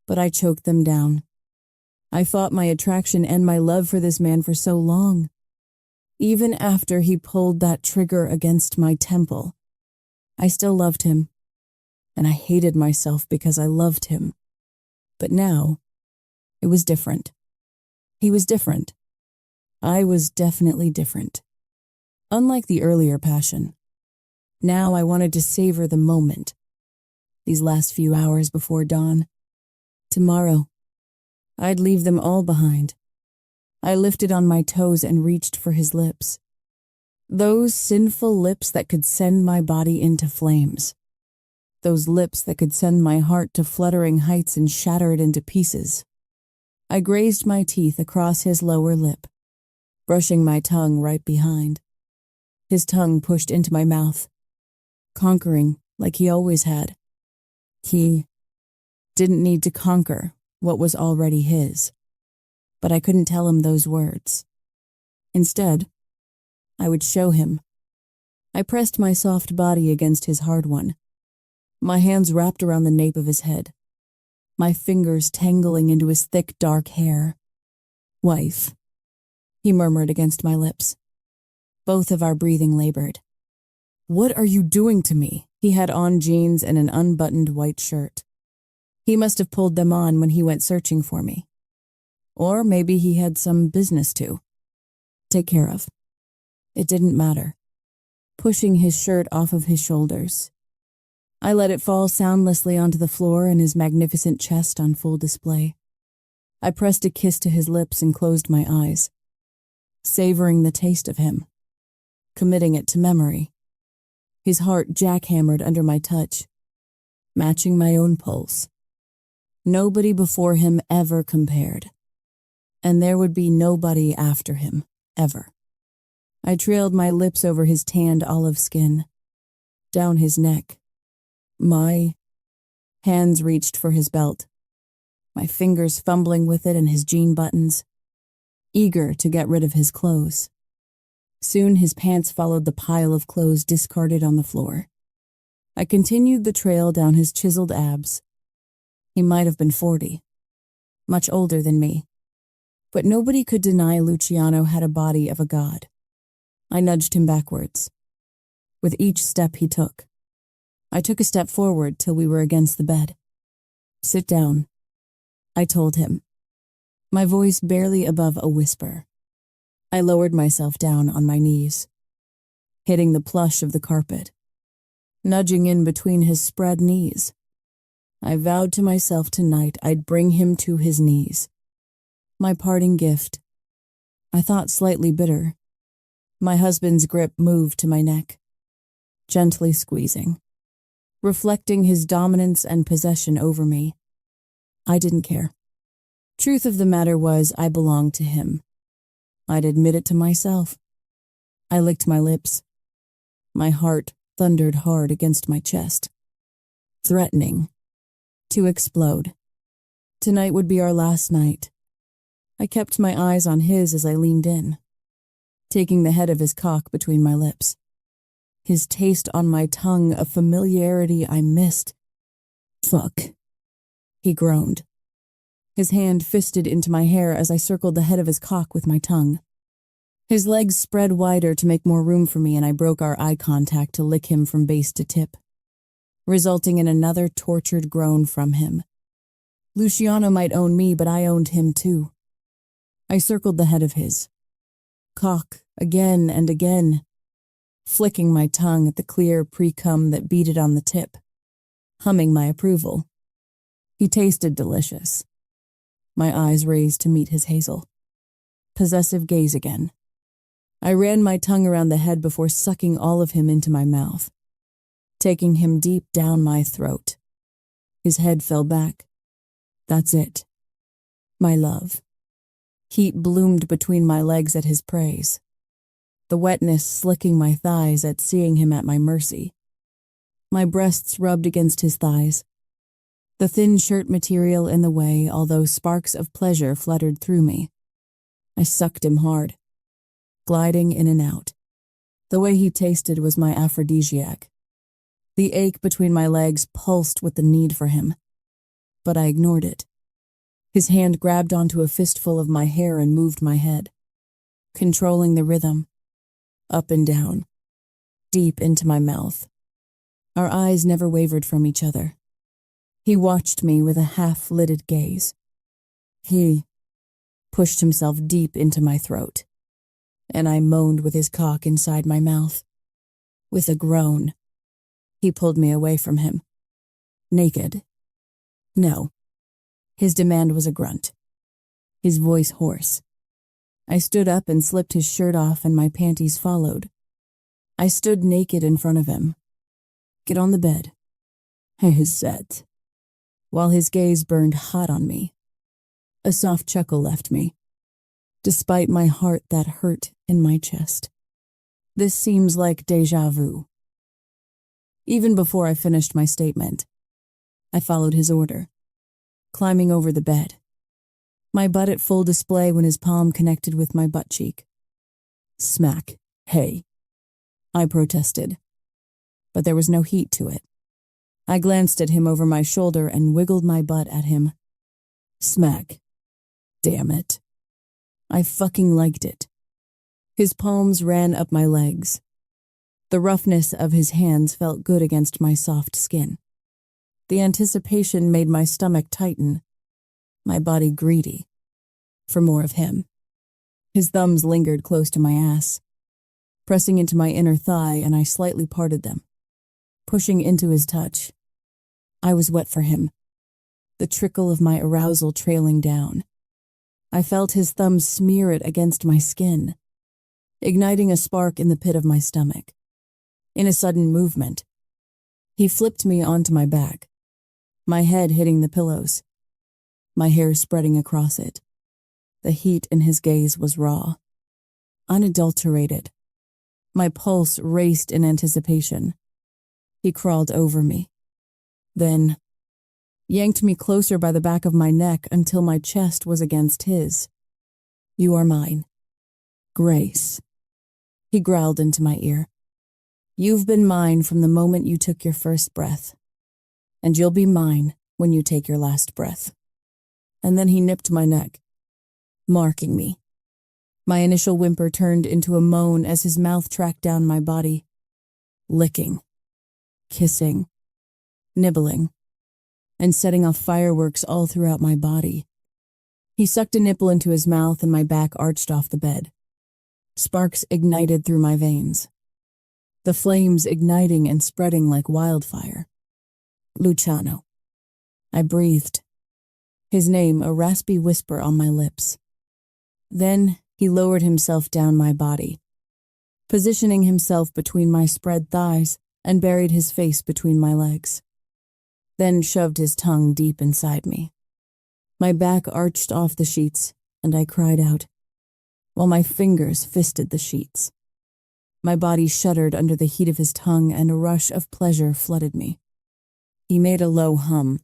But I choked them down. I fought my attraction and my love for this man for so long. Even after he pulled that trigger against my temple, I still loved him. And I hated myself because I loved him. But now, it was different. He was different. I was definitely different. Unlike the earlier passion. Now I wanted to savor the moment. These last few hours before dawn. Tomorrow, I'd leave them all behind. I lifted on my toes and reached for his lips. Those sinful lips that could send my body into flames. Those lips that could send my heart to fluttering heights and shatter it into pieces. I grazed my teeth across his lower lip, brushing my tongue right behind. His tongue pushed into my mouth, conquering like he always had. He didn't need to conquer what was already his, but I couldn't tell him those words. Instead, I would show him. I pressed my soft body against his hard one, my hands wrapped around the nape of his head, my fingers tangling into his thick, dark hair. Wife, he murmured against my lips. Both of our breathing labored. What are you doing to me? He had on jeans and an unbuttoned white shirt. He must have pulled them on when he went searching for me. Or maybe he had some business to take care of. It didn't matter. Pushing his shirt off of his shoulders, I let it fall soundlessly onto the floor and his magnificent chest on full display. I pressed a kiss to his lips and closed my eyes, savoring the taste of him, committing it to memory. His heart jackhammered under my touch, matching my own pulse. Nobody before him ever compared, and there would be nobody after him, ever. I trailed my lips over his tanned olive skin, down his neck. My hands reached for his belt, my fingers fumbling with it and his jean buttons, eager to get rid of his clothes. Soon his pants followed the pile of clothes discarded on the floor. I continued the trail down his chiseled abs. He might have been 40, much older than me, but nobody could deny Luciano had a body of a god. I nudged him backwards. With each step he took, I took a step forward till we were against the bed. Sit down, I told him, my voice barely above a whisper. I lowered myself down on my knees, hitting the plush of the carpet, nudging in between his spread knees. I vowed to myself tonight I'd bring him to his knees. My parting gift. I thought slightly bitter. My husband's grip moved to my neck, gently squeezing, reflecting his dominance and possession over me. I didn't care. Truth of the matter was I belonged to him. I'd admit it to myself. I licked my lips. My heart thundered hard against my chest, threatening to explode. Tonight would be our last night. I kept my eyes on his as I leaned in, taking the head of his cock between my lips. His taste on my tongue, a familiarity I missed. Fuck, he groaned. His hand fisted into my hair as I circled the head of his cock with my tongue. His legs spread wider to make more room for me, and I broke our eye contact to lick him from base to tip, resulting in another tortured groan from him. Luciano might own me, but I owned him too. I circled the head of his cock again and again, flicking my tongue at the clear pre-cum that beaded on the tip, humming my approval. He tasted delicious. My eyes raised to meet his hazel. Possessive gaze again. I ran my tongue around the head before sucking all of him into my mouth, taking him deep down my throat. His head fell back. That's it. My love. Heat bloomed between my legs at his praise, the wetness slicking my thighs at seeing him at my mercy. My breasts rubbed against his thighs, the thin shirt material in the way, although sparks of pleasure fluttered through me. I sucked him hard, gliding in and out. The way he tasted was my aphrodisiac. The ache between my legs pulsed with the need for him, but I ignored it. His hand grabbed onto a fistful of my hair and moved my head, controlling the rhythm, up and down, deep into my mouth. Our eyes never wavered from each other. He watched me with a half-lidded gaze. He pushed himself deep into my throat, and I moaned with his cock inside my mouth. With a groan, he pulled me away from him. Naked. No. His demand was a grunt, his voice hoarse. I stood up and slipped his shirt off, and my panties followed. I stood naked in front of him. Get on the bed. His set. While his gaze burned hot on me. A soft chuckle left me, despite my heart that hurt in my chest. This seems like déjà vu. Even before I finished my statement, I followed his order, climbing over the bed, my butt at full display when his palm connected with my butt cheek. Smack. Hey. I protested, but there was no heat to it. I glanced at him over my shoulder and wiggled my butt at him. Smack. Damn it. I fucking liked it. His palms ran up my legs. The roughness of his hands felt good against my soft skin. The anticipation made my stomach tighten, my body greedy for more of him. His thumbs lingered close to my ass, pressing into my inner thigh, and I slightly parted them, pushing into his touch. I was wet for him, the trickle of my arousal trailing down. I felt his thumbs smear it against my skin, igniting a spark in the pit of my stomach. In a sudden movement, he flipped me onto my back, my head hitting the pillows, my hair spreading across it. The heat in his gaze was raw, unadulterated. My pulse raced in anticipation. He crawled over me, then yanked me closer by the back of my neck until my chest was against his. You are mine, Grace, he growled into my ear. You've been mine from the moment you took your first breath, and you'll be mine when you take your last breath. And then he nipped my neck, marking me. My initial whimper turned into a moan as his mouth tracked down my body, licking, kissing, nibbling, and setting off fireworks all throughout my body. He sucked a nipple into his mouth and my back arched off the bed. Sparks ignited through my veins, the flames igniting and spreading like wildfire. Luciano. I breathed, his name a raspy whisper on my lips. Then he lowered himself down my body, positioning himself between my spread thighs and buried his face between my legs. Then shoved his tongue deep inside me. My back arched off the sheets, and I cried out, while my fingers fisted the sheets. My body shuddered under the heat of his tongue, and a rush of pleasure flooded me. He made a low hum,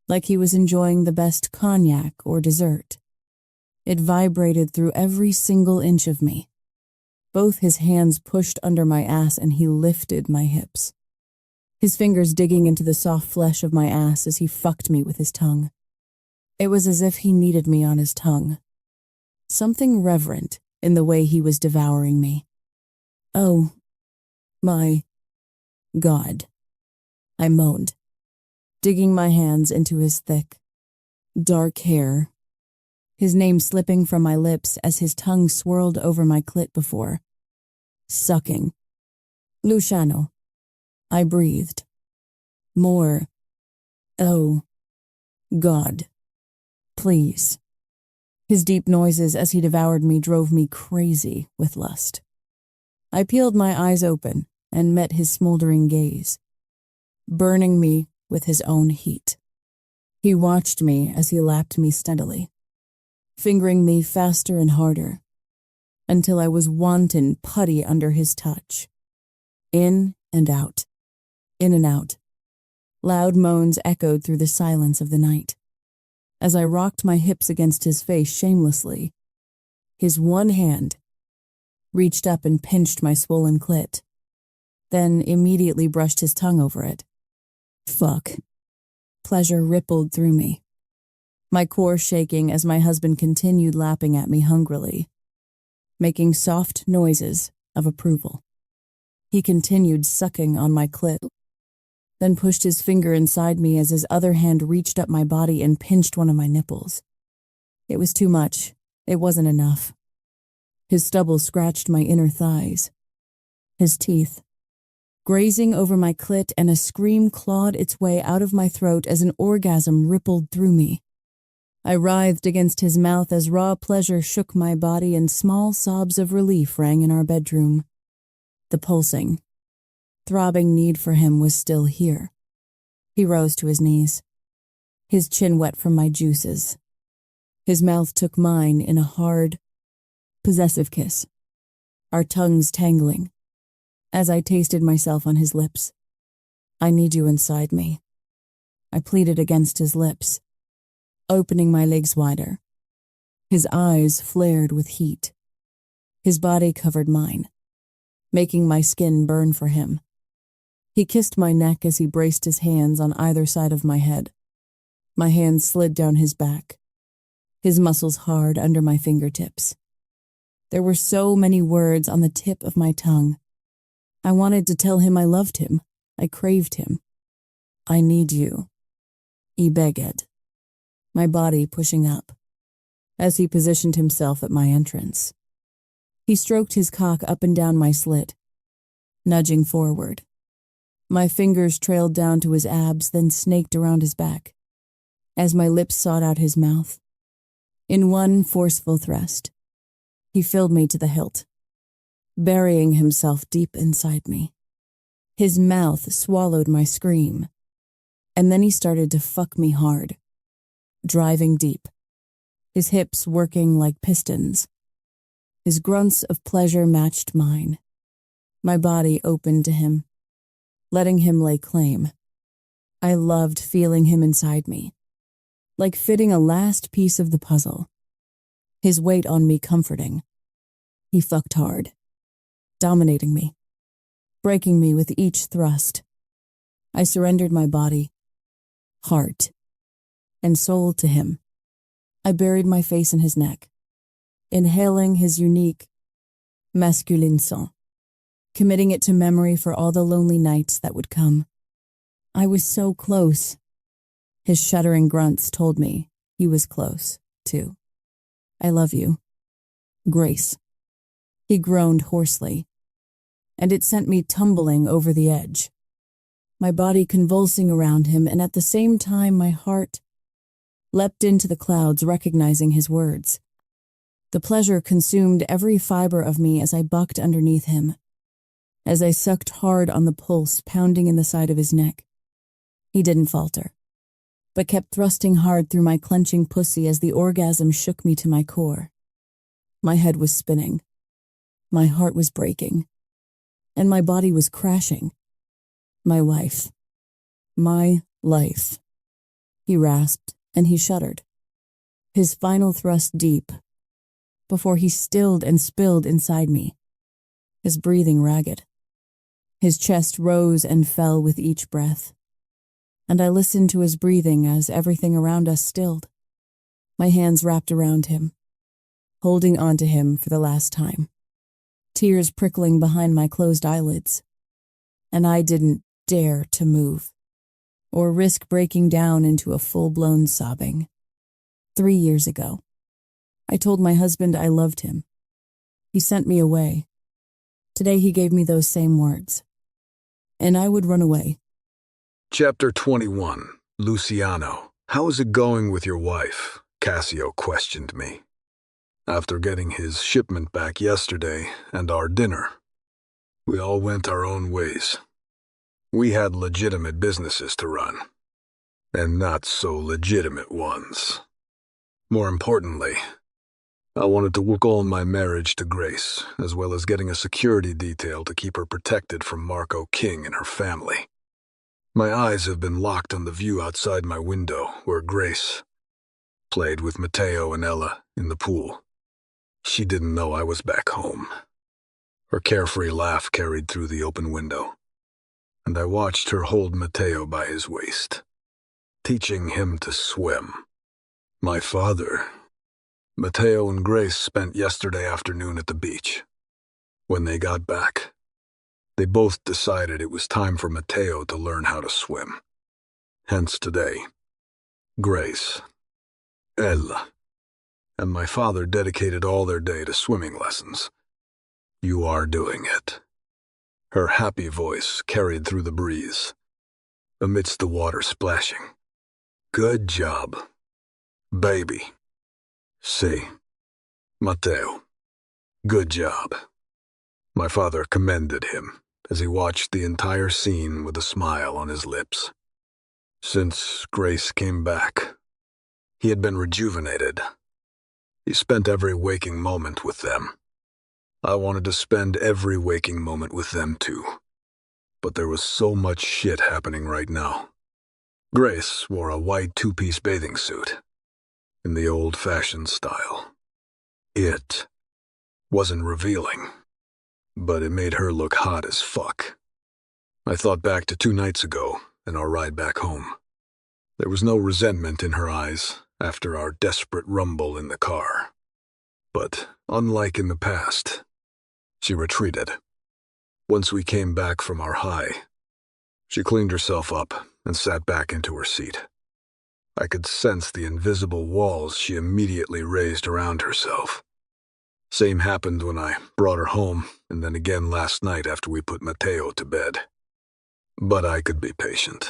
like he was enjoying the best cognac or dessert. It vibrated through every single inch of me. Both his hands pushed under my ass, and he lifted my hips, his fingers digging into the soft flesh of my ass as he fucked me with his tongue. It was as if he needed me on his tongue. Something reverent in the way he was devouring me. Oh, my God, I moaned, digging my hands into his thick, dark hair, his name slipping from my lips as his tongue swirled over my clit before. Sucking. Luciano. I breathed. More. Oh, God, please. His deep noises as he devoured me drove me crazy with lust. I peeled my eyes open and met his smoldering gaze, burning me with his own heat. He watched me as he lapped me steadily, fingering me faster and harder, until I was wanton putty under his touch. In and out, in and out. Loud moans echoed through the silence of the night. As I rocked my hips against his face shamelessly, his one hand reached up and pinched my swollen clit, then immediately brushed his tongue over it. Fuck. Pleasure rippled through me, my core shaking as my husband continued lapping at me hungrily, making soft noises of approval. He continued sucking on my clit, then pushed his finger inside me as his other hand reached up my body and pinched one of my nipples. It was too much. It wasn't enough. His stubble scratched my inner thighs. His teeth, grazing over my clit, and a scream clawed its way out of my throat as an orgasm rippled through me. I writhed against his mouth as raw pleasure shook my body and small sobs of relief rang in our bedroom. The pulsing, throbbing need for him was still here. He rose to his knees, his chin wet from my juices. His mouth took mine in a hard, possessive kiss, our tongues tangling, as I tasted myself on his lips. I need you inside me. I pleaded against his lips, opening my legs wider. His eyes flared with heat. His body covered mine, making my skin burn for him. He kissed my neck as he braced his hands on either side of my head. My hands slid down his back, his muscles hard under my fingertips. There were so many words on the tip of my tongue. I wanted to tell him I loved him. I craved him. I need you, he begged, my body pushing up, as he positioned himself at my entrance. He stroked his cock up and down my slit, nudging forward. My fingers trailed down to his abs, then snaked around his back, as my lips sought out his mouth. In one forceful thrust, he filled me to the hilt, burying himself deep inside me. His mouth swallowed my scream, and then he started to fuck me hard, driving deep, his hips working like pistons. His grunts of pleasure matched mine. My body opened to him, letting him lay claim. I loved feeling him inside me, like fitting a last piece of the puzzle, his weight on me comforting. He fucked hard, dominating me, breaking me with each thrust. I surrendered my body, heart, and soul to him. I buried my face in his neck, inhaling his unique, masculine sang, committing it to memory for all the lonely nights that would come. I was so close. His shuddering grunts told me he was close, too. I love you, Grace. He groaned hoarsely, and it sent me tumbling over the edge, my body convulsing around him, and at the same time my heart leapt into the clouds, recognizing his words. The pleasure consumed every fiber of me as I bucked underneath him, as I sucked hard on the pulse pounding in the side of his neck. He didn't falter, but kept thrusting hard through my clenching pussy as the orgasm shook me to my core. My head was spinning, my heart was breaking, and my body was crashing. My wife. My life. He rasped, and he shuddered, his final thrust deep, before he stilled and spilled inside me, his breathing ragged. His chest rose and fell with each breath, and I listened to his breathing as everything around us stilled, my hands wrapped around him, holding on to him for the last time, tears prickling behind my closed eyelids, and I didn't dare to move, or risk breaking down into a full-blown sobbing. 3 years ago, I told my husband I loved him. He sent me away. Today he gave me those same words, and I would run away.
Chapter 21, Luciano. "How is it going with your wife?" Cassio questioned me. After getting his shipment back yesterday and our dinner, we all went our own ways. We had legitimate businesses to run, and not so legitimate ones. More importantly, I wanted to work on my marriage to Grace, as well as getting a security detail to keep her protected from Marco King and her family. My eyes have been locked on the view outside my window, where Grace played with Matteo and Ella in the pool. She didn't know I was back home. Her carefree laugh carried through the open window, and I watched her hold Matteo by his waist, teaching him to swim. My father, Matteo and Grace spent yesterday afternoon at the beach. When they got back, they both decided it was time for Matteo to learn how to swim. Hence today, Grace, Ella, and my father dedicated all their day to swimming lessons. You are doing it. Her happy voice carried through the breeze, amidst the water splashing. Good job, baby. See, Matteo, good job. My father commended him as he watched the entire scene with a smile on his lips. Since Grace came back, he had been rejuvenated. He spent every waking moment with them. I wanted to spend every waking moment with them too. But there was so much shit happening right now. Grace wore a white two-piece bathing suit, in the old-fashioned style. It wasn't revealing, but it made her look hot as fuck. I thought back to 2 nights ago and our ride back home. There was no resentment in her eyes after our desperate rumble in the car. But unlike in the past, she retreated. Once we came back from our high, she cleaned herself up and sat back into her seat. I could sense the invisible walls she immediately raised around herself. Same happened when I brought her home, and then again last night after we put Matteo to bed. But I could be patient.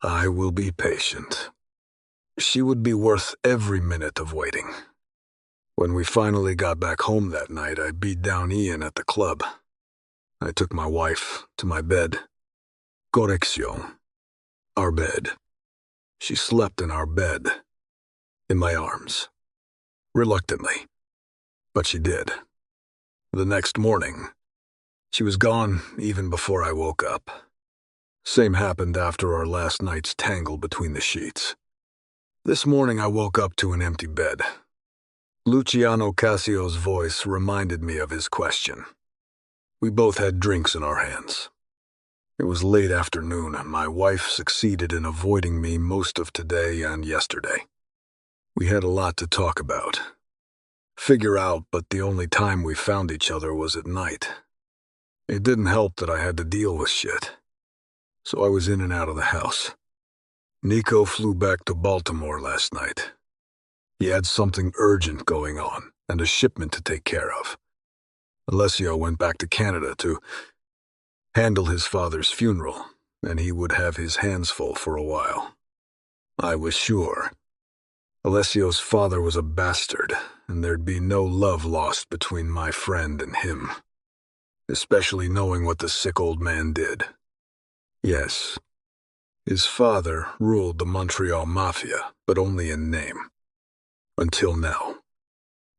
I will be patient. She would be worth every minute of waiting. When we finally got back home that night, I beat down Ian at the club. I took my wife to my bed. Corrección. Our bed. She slept in our bed. In my arms. Reluctantly. But she did. The next morning, she was gone even before I woke up. Same happened after our last night's tangle between the sheets. This morning I woke up to an empty bed. Luciano Cassio's voice reminded me of his question. We both had drinks in our hands. It was late afternoon, and my wife succeeded in avoiding me most of today and yesterday. We had a lot to talk about. Figure out, but the only time we found each other was at night. It didn't help that I had to deal with shit. So I was in and out of the house. Nico flew back to Baltimore last night. He had something urgent going on and a shipment to take care of. Alessio went back to Canada to handle his father's funeral, and he would have his hands full for a while. I was sure. Alessio's father was a bastard, and there'd be no love lost between my friend and him, especially knowing what the sick old man did. Yes, his father ruled the Montreal Mafia, but only in name. Until now.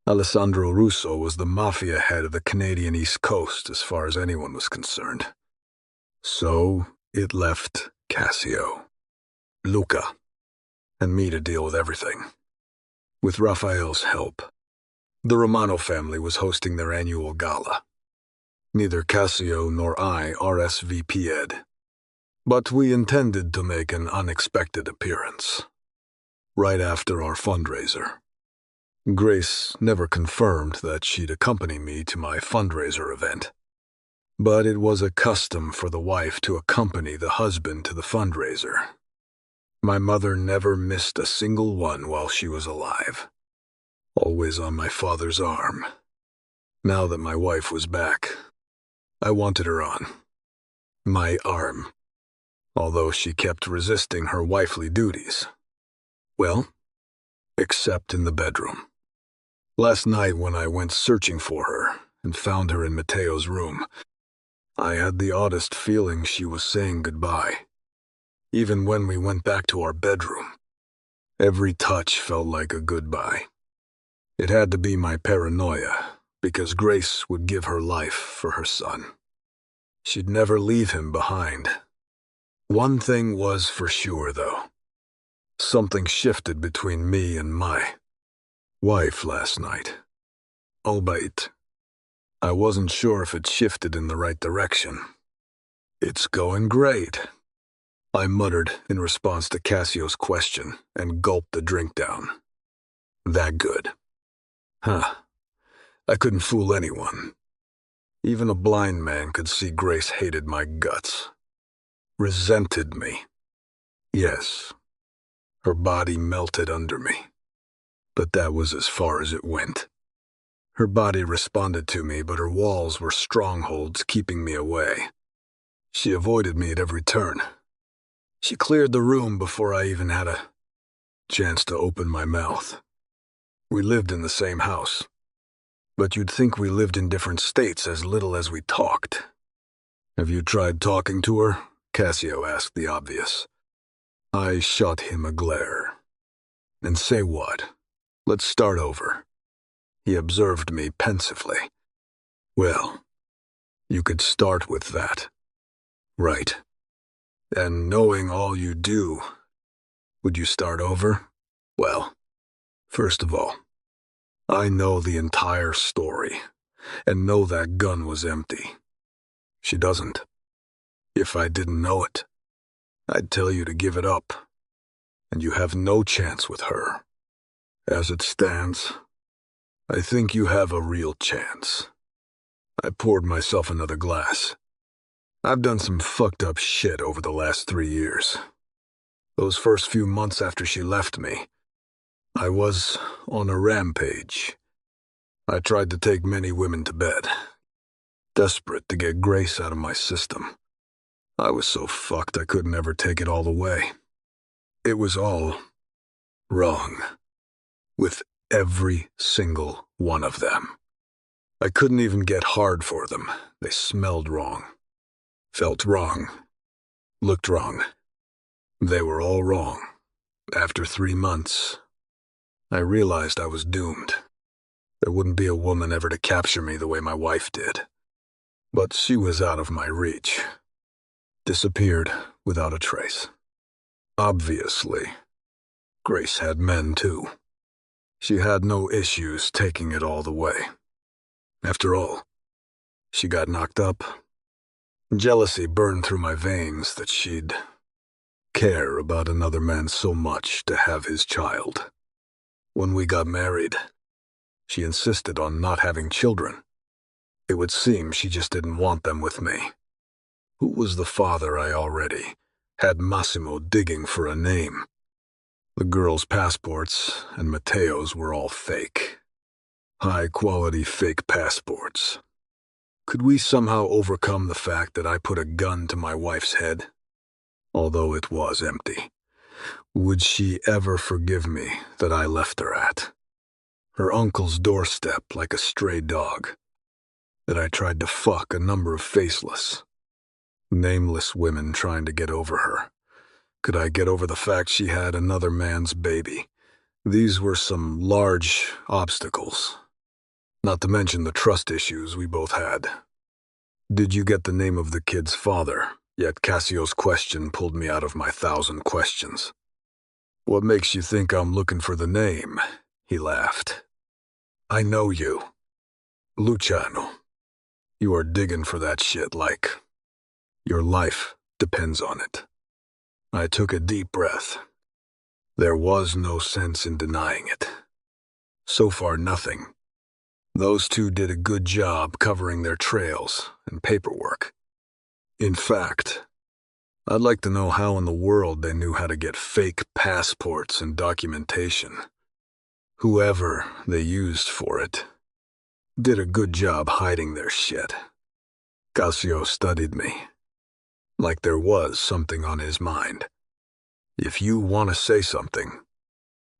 Alessandro Russo was the Mafia head of the Canadian East Coast as far as anyone was concerned. So it left Cassio, Luca, and me to deal with everything. With Raphael's help, the Romano family was hosting their annual gala. Neither Cassio nor I RSVP'd, but we intended to make an unexpected appearance. Right after our fundraiser. Grace never confirmed that she'd accompany me to my fundraiser event. But it was a custom for the wife to accompany the husband to the fundraiser. My mother never missed a single one while she was alive. Always on my father's arm. Now that my wife was back, I wanted her on my arm, although she kept resisting her wifely duties. Well, except in the bedroom. Last night when I went searching for her and found her in Mateo's room, I had the oddest feeling she was saying goodbye. Even when we went back to our bedroom, every touch felt like a goodbye. It had to be my paranoia, because Grace would give her life for her son. She'd never leave him behind. One thing was for sure, though. Something shifted between me and my wife last night. Albeit, I wasn't sure if it shifted in the right direction. "It's going great," I muttered in response to Cassio's question and gulped the drink down. That good. Huh. I couldn't fool anyone. Even a blind man could see Grace hated my guts. Resented me. Yes. Her body melted under me. But that was as far as it went. Her body responded to me, but her walls were strongholds keeping me away. She avoided me at every turn. She cleared the room before I even had a chance to open my mouth. We lived in the same house. But you'd think we lived in different states as little as we talked. "Have you tried talking to her?" Cassio asked the obvious. I shot him a glare. "And say what? Let's start over." He observed me pensively. "Well, you could start with that. Right. And knowing all you do, would you start over? Well, first of all, I know the entire story, and know that gun was empty. She doesn't. If I didn't know it, I'd tell you to give it up, and you have no chance with her. As it stands, I think you have a real chance." I poured myself another glass. I've done some fucked up shit over the last 3 years. Those first few months after she left me, I was on a rampage. I tried to take many women to bed, desperate to get Grace out of my system. I was so fucked I couldn't ever take it all away. It was all wrong, with every single one of them. I couldn't even get hard for them. They smelled wrong, felt wrong, looked wrong. They were all wrong. After 3 months, I realized I was doomed. There wouldn't be a woman ever to capture me the way my wife did. But she was out of my reach. Disappeared without a trace. Obviously, Grace had men too. She had no issues taking it all the way. After all, she got knocked up. Jealousy burned through my veins that she'd care about another man so much to have his child. When we got married, she insisted on not having children. It would seem she just didn't want them with me. Who was the father I already had Massimo digging for a name? The girls' passports and Matteo's were all fake. High-quality fake passports. Could we somehow overcome the fact that I put a gun to my wife's head? Although it was empty. Would she ever forgive me that I left her at her uncle's doorstep like a stray dog? That I tried to fuck a number of faceless, nameless women trying to get over her? Could I get over the fact she had another man's baby? These were some large obstacles. Not to mention the trust issues we both had. "Did you get the name of the kid's father?" Yet Cassio's question pulled me out of my 1,000 questions. "What makes you think I'm looking for the name?" He laughed. "I know you. Luciano. You are digging for that shit like your life depends on it." I took a deep breath. There was no sense in denying it. So far, nothing. Those two did a good job covering their trails and paperwork. In fact, I'd like to know how in the world they knew how to get fake passports and documentation. Whoever they used for it did a good job hiding their shit. Cassio studied me, like there was something on his mind. If you want to say something,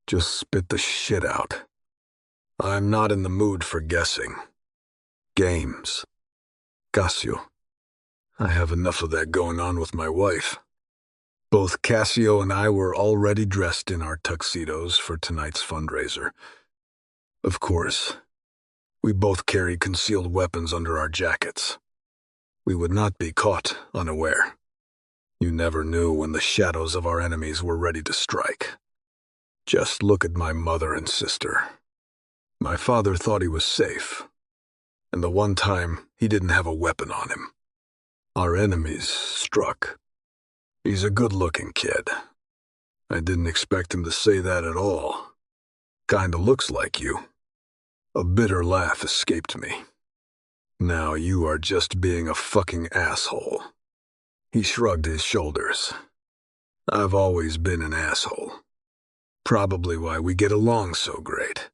Just spit the shit out. I'm not in the mood for guessing. Games. Cassio. I have enough of that going on with my wife. Both Cassio and I were already dressed in our tuxedos for tonight's fundraiser. Of course, we both carried concealed weapons under our jackets. We would not be caught unaware. You never knew when the shadows of our enemies were ready to strike. Just look at my mother and sister. My father thought he was safe, and the one time he didn't have a weapon on him. Our enemies struck. He's a good-looking kid. I didn't expect him to say that at all. Kinda looks like you. A bitter laugh escaped me. Now you are just being a fucking asshole. He shrugged his shoulders. I've always been an asshole. Probably why we get along so great.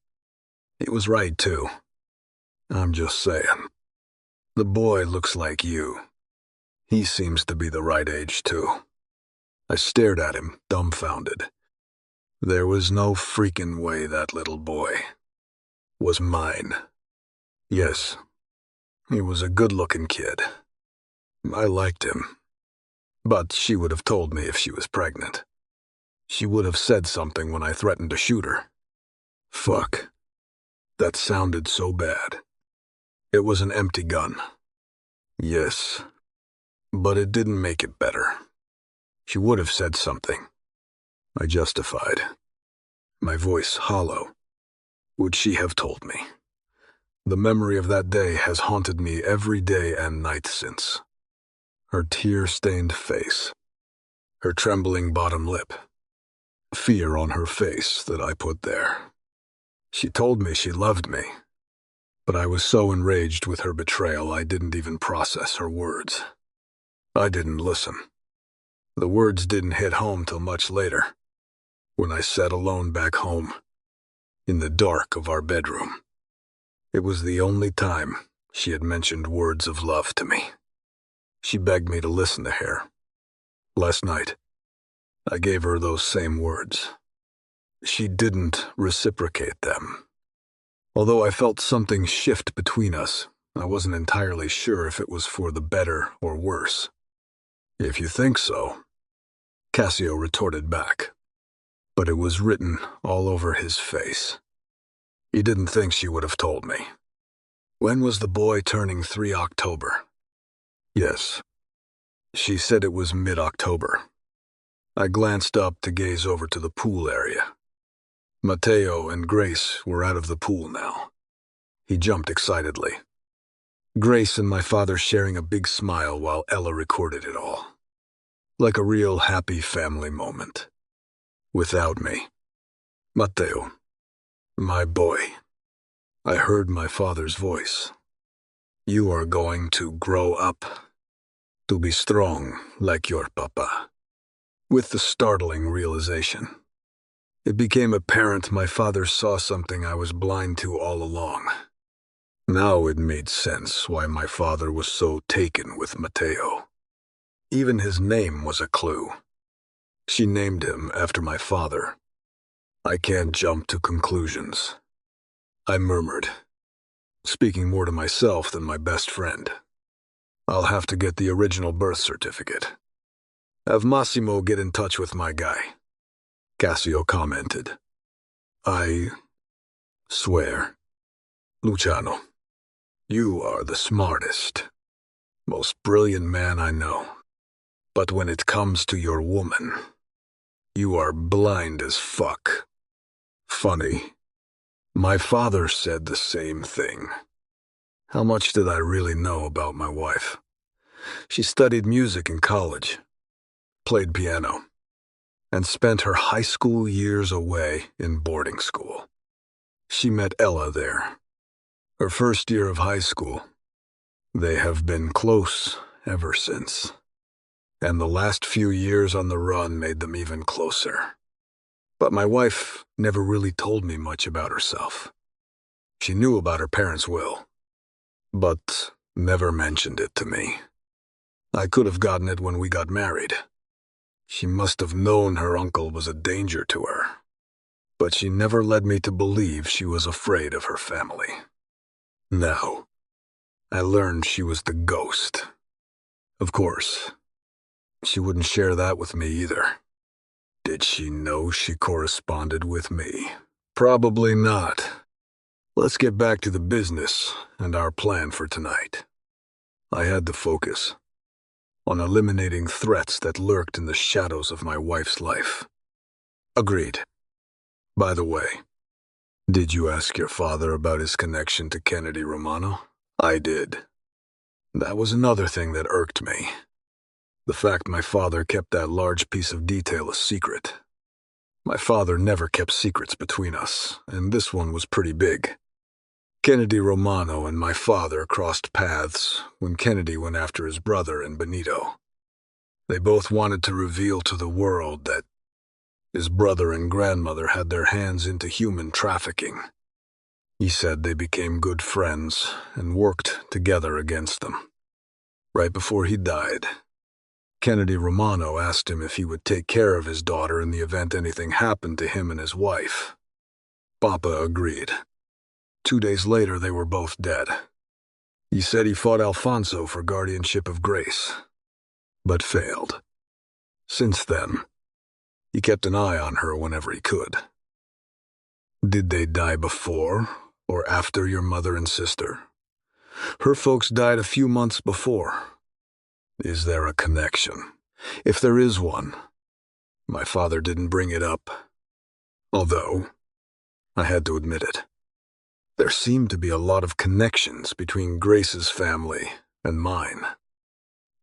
He was right, too. I'm just saying. The boy looks like you. He seems to be the right age, too. I stared at him, dumbfounded. There was no freaking way that little boy was mine. Yes, he was a good-looking kid. I liked him. But she would have told me if she was pregnant. She would have said something when I threatened to shoot her. Fuck. That sounded so bad. It was an empty gun. Yes, but it didn't make it better. She would have said something. I justified. My voice hollow. Would she have told me? The memory of that day has haunted me every day and night since. Her tear-stained face. Her trembling bottom lip. Fear on her face that I put there. She told me she loved me, but I was so enraged with her betrayal I didn't even process her words. I didn't listen. The words didn't hit home till much later, when I sat alone back home, in the dark of our bedroom. It was the only time she had mentioned words of love to me. She begged me to listen to her. Last night, I gave her those same words. She didn't reciprocate them. Although I felt something shift between us, I wasn't entirely sure if it was for the better or worse. If you think so, Cassio retorted back. But it was written all over his face. He didn't think she would have told me. When was the boy turning 3 October? Yes. She said it was mid-October. I glanced up to gaze over to the pool area. Matteo and Grace were out of the pool now. He jumped excitedly. Grace and my father sharing a big smile while Ella recorded it all. Like a real happy family moment. Without me. Matteo. My boy. I heard my father's voice. You are going to grow up. To be strong like your papa. With the startling realization. It became apparent my father saw something I was blind to all along. Now it made sense why my father was so taken with Matteo. Even his name was a clue. She named him after my father. I can't jump to conclusions. I murmured, speaking more to myself than my best friend. I'll have to get the original birth certificate. Have Massimo get in touch with my guy. Cassio commented. I swear. Luciano, you are the smartest, most brilliant man I know. But when it comes to your woman, you are blind as fuck. Funny. My father said the same thing. How much did I really know about my wife? She studied music in college, played piano, and spent her high school years away in boarding school. She met Ella there. Her first year of high school. They have been close ever since. And the last few years on the run made them even closer. But my wife never really told me much about herself. She knew about her parents' will, but never mentioned it to me. I could have gotten it when we got married. She must have known her uncle was a danger to her. but she never led me to believe she was afraid of her family. No, I learned she was the ghost. Of course, she wouldn't share that with me either. Did she know she corresponded with me? Probably not. Let's get back to the business and our plan for tonight. I had to focus on eliminating threats that lurked in the shadows of my wife's life. Agreed. By the way, did you ask your father about his connection to Kennedy Romano? I did. That was another thing that irked me. The fact my father kept that large piece of detail a secret. My father never kept secrets between us, and this one was pretty big. Kennedy Romano and my father crossed paths when Kennedy went after his brother and Benito. They both wanted to reveal to the world that his brother and grandmother had their hands into human trafficking. He said they became good friends and worked together against them. Right before he died, Kennedy Romano asked him if he would take care of his daughter in the event anything happened to him and his wife. Papa agreed. 2 days later, they were both dead. He said he fought Alfonso for guardianship of Grace, but failed. Since then, he kept an eye on her whenever he could. Did they die before or after your mother and sister? Her folks died a few months before. Is there a connection? If there is one, my father didn't bring it up. Although, I had to admit it. There seemed to be a lot of connections between Grace's family and mine,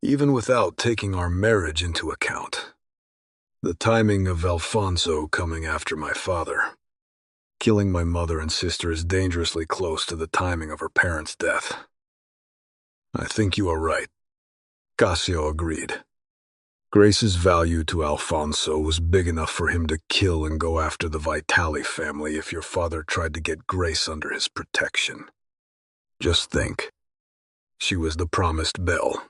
even without taking our marriage into account. The timing of Alfonso coming after my father, killing my mother and sister, is dangerously close to the timing of her parents' death. I think you are right. Cassio agreed. Grace's value to Alfonso was big enough for him to kill and go after the Vitali family if your father tried to get Grace under his protection. Just think. She was the promised belle,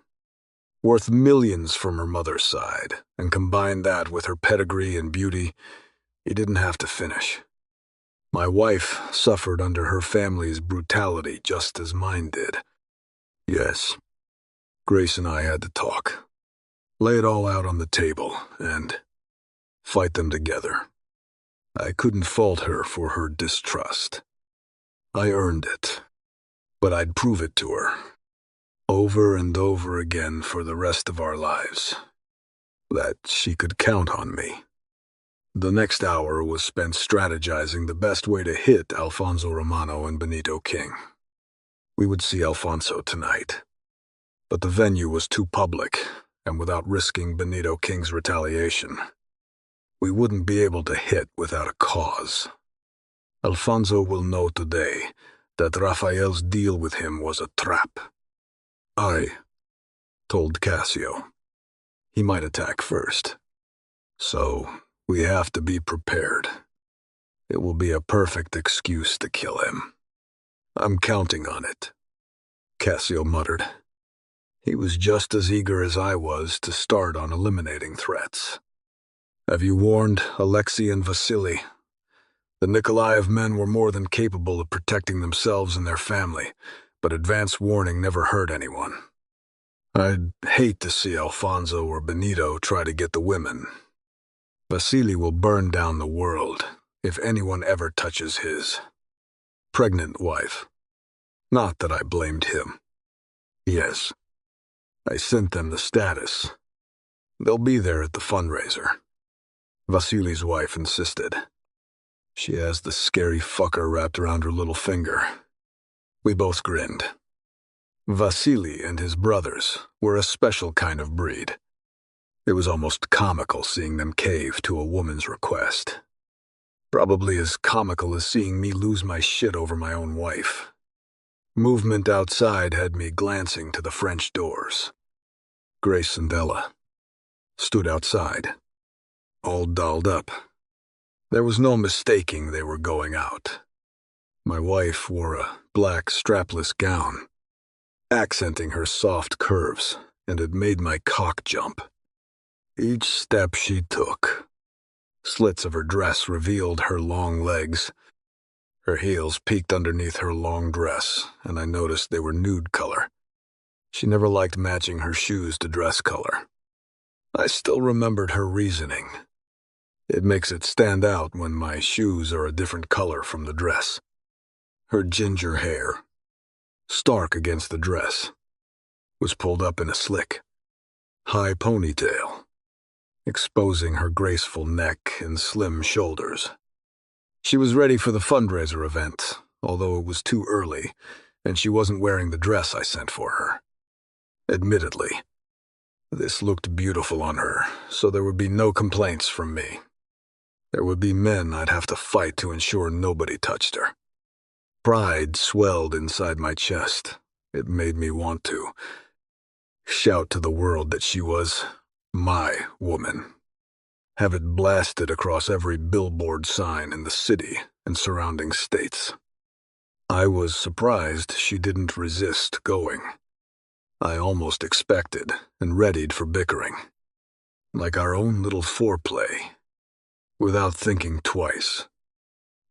worth millions from her mother's side, and combine that with her pedigree and beauty, he didn't have to finish. My wife suffered under her family's brutality just as mine did. Yes, Grace and I had to talk. Lay it all out on the table, and fight them together. I couldn't fault her for her distrust. I earned it, but I'd prove it to her, over and over again for the rest of our lives, that she could count on me. The next hour was spent strategizing the best way to hit Alfonso Romano and Benito King. We would see Alfonso tonight, but the venue was too public, and without risking Benito King's retaliation, we wouldn't be able to hit without a cause. Alfonso will know today that Rafael's deal with him was a trap. I told Cassio he might attack first, so we have to be prepared. It will be a perfect excuse to kill him. I'm counting on it, Cassio muttered. He was just as eager as I was to start on eliminating threats. Have you warned Alexei and Vasily? The Nikolaev men were more than capable of protecting themselves and their family, but advance warning never hurt anyone. I'd hate to see Alfonso or Benito try to get the women. Vasily will burn down the world if anyone ever touches his pregnant wife. Not that I blamed him. Yes, I sent them the status. They'll be there at the fundraiser. Vasily's wife insisted. She has the scary fucker wrapped around her little finger. We both grinned. Vasily and his brothers were a special kind of breed. It was almost comical seeing them cave to a woman's request. Probably as comical as seeing me lose my shit over my own wife. Movement outside had me glancing to the French doors. Grace and Ella stood outside, all dolled up. There was no mistaking they were going out. My wife wore a black strapless gown, accenting her soft curves, and it made my cock jump. Each step she took Slits of her dress revealed her long legs. Her heels peeked underneath her long dress, and I noticed they were nude color. She never liked matching her shoes to dress color. I still remembered her reasoning. It makes it stand out when my shoes are a different color from the dress. Her ginger hair, stark against the dress, was pulled up in a slick, high ponytail, exposing her graceful neck and slim shoulders. She was ready for the fundraiser event, although it was too early, and she wasn't wearing the dress I sent for her. Admittedly, this looked beautiful on her, so there would be no complaints from me. There would be men I'd have to fight to ensure nobody touched her. Pride swelled inside my chest. It made me want to shout to the world that she was my woman. Have it blasted across every billboard sign in the city and surrounding states. I was surprised she didn't resist going. I almost expected and readied for bickering. Like our own little foreplay. Without thinking twice,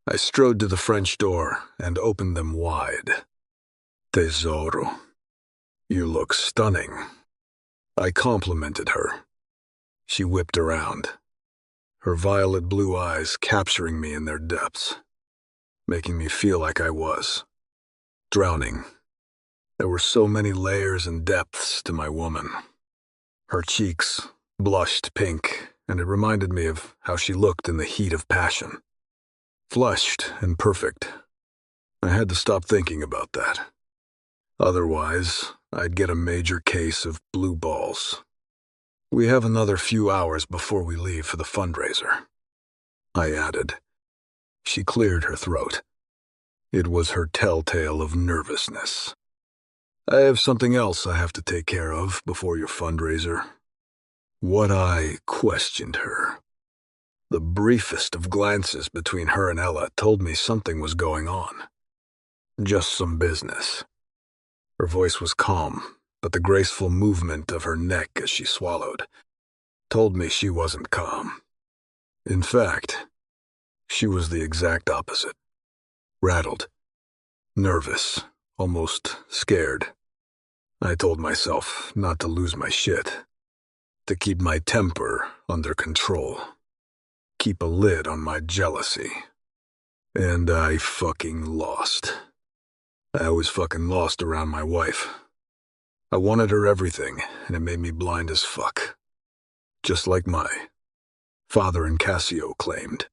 I strode to the French door and opened them wide. Tesoro, you look stunning. I complimented her. She whipped around, her violet blue eyes capturing me in their depths, making me feel like I was drowning. There were so many layers and depths to my woman. Her cheeks blushed pink, and it reminded me of how she looked in the heat of passion. Flushed and perfect. I had to stop thinking about that. Otherwise, I'd get a major case of blue balls. We have another few hours before we leave for the fundraiser, I added. She cleared her throat. It was her telltale of nervousness. I have something else I have to take care of before your fundraiser. What I questioned her. The briefest of glances between her and Ella told me something was going on. Just some business. Her voice was calm, but the graceful movement of her neck as she swallowed told me she wasn't calm. In fact, she was the exact opposite. Rattled, nervous, almost scared. I told myself not to lose my shit, to keep my temper under control, keep a lid on my jealousy. And I fucking lost. I was fucking lost around my wife. I wanted her everything, and it made me blind as fuck. Just like my father and Cassio claimed.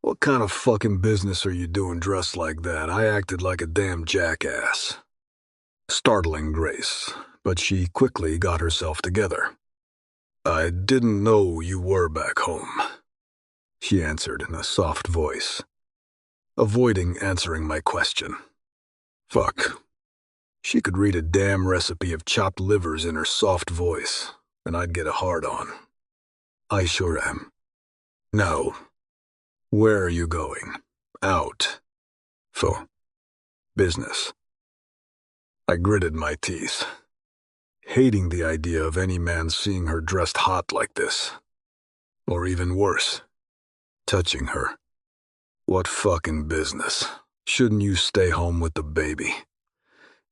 What kind of fucking business are you doing dressed like that? I acted like a damn jackass. Startling Grace, but she quickly got herself together. I didn't know you were back home, she answered in a soft voice, avoiding answering my question. Fuck. She could read a damn recipe of chopped livers in her soft voice, and I'd get a hard-on. I sure am. No. Where are you going? Out. For business. I gritted my teeth, hating the idea of any man seeing her dressed hot like this. Or even worse, touching her. What fucking business? Shouldn't you stay home with the baby?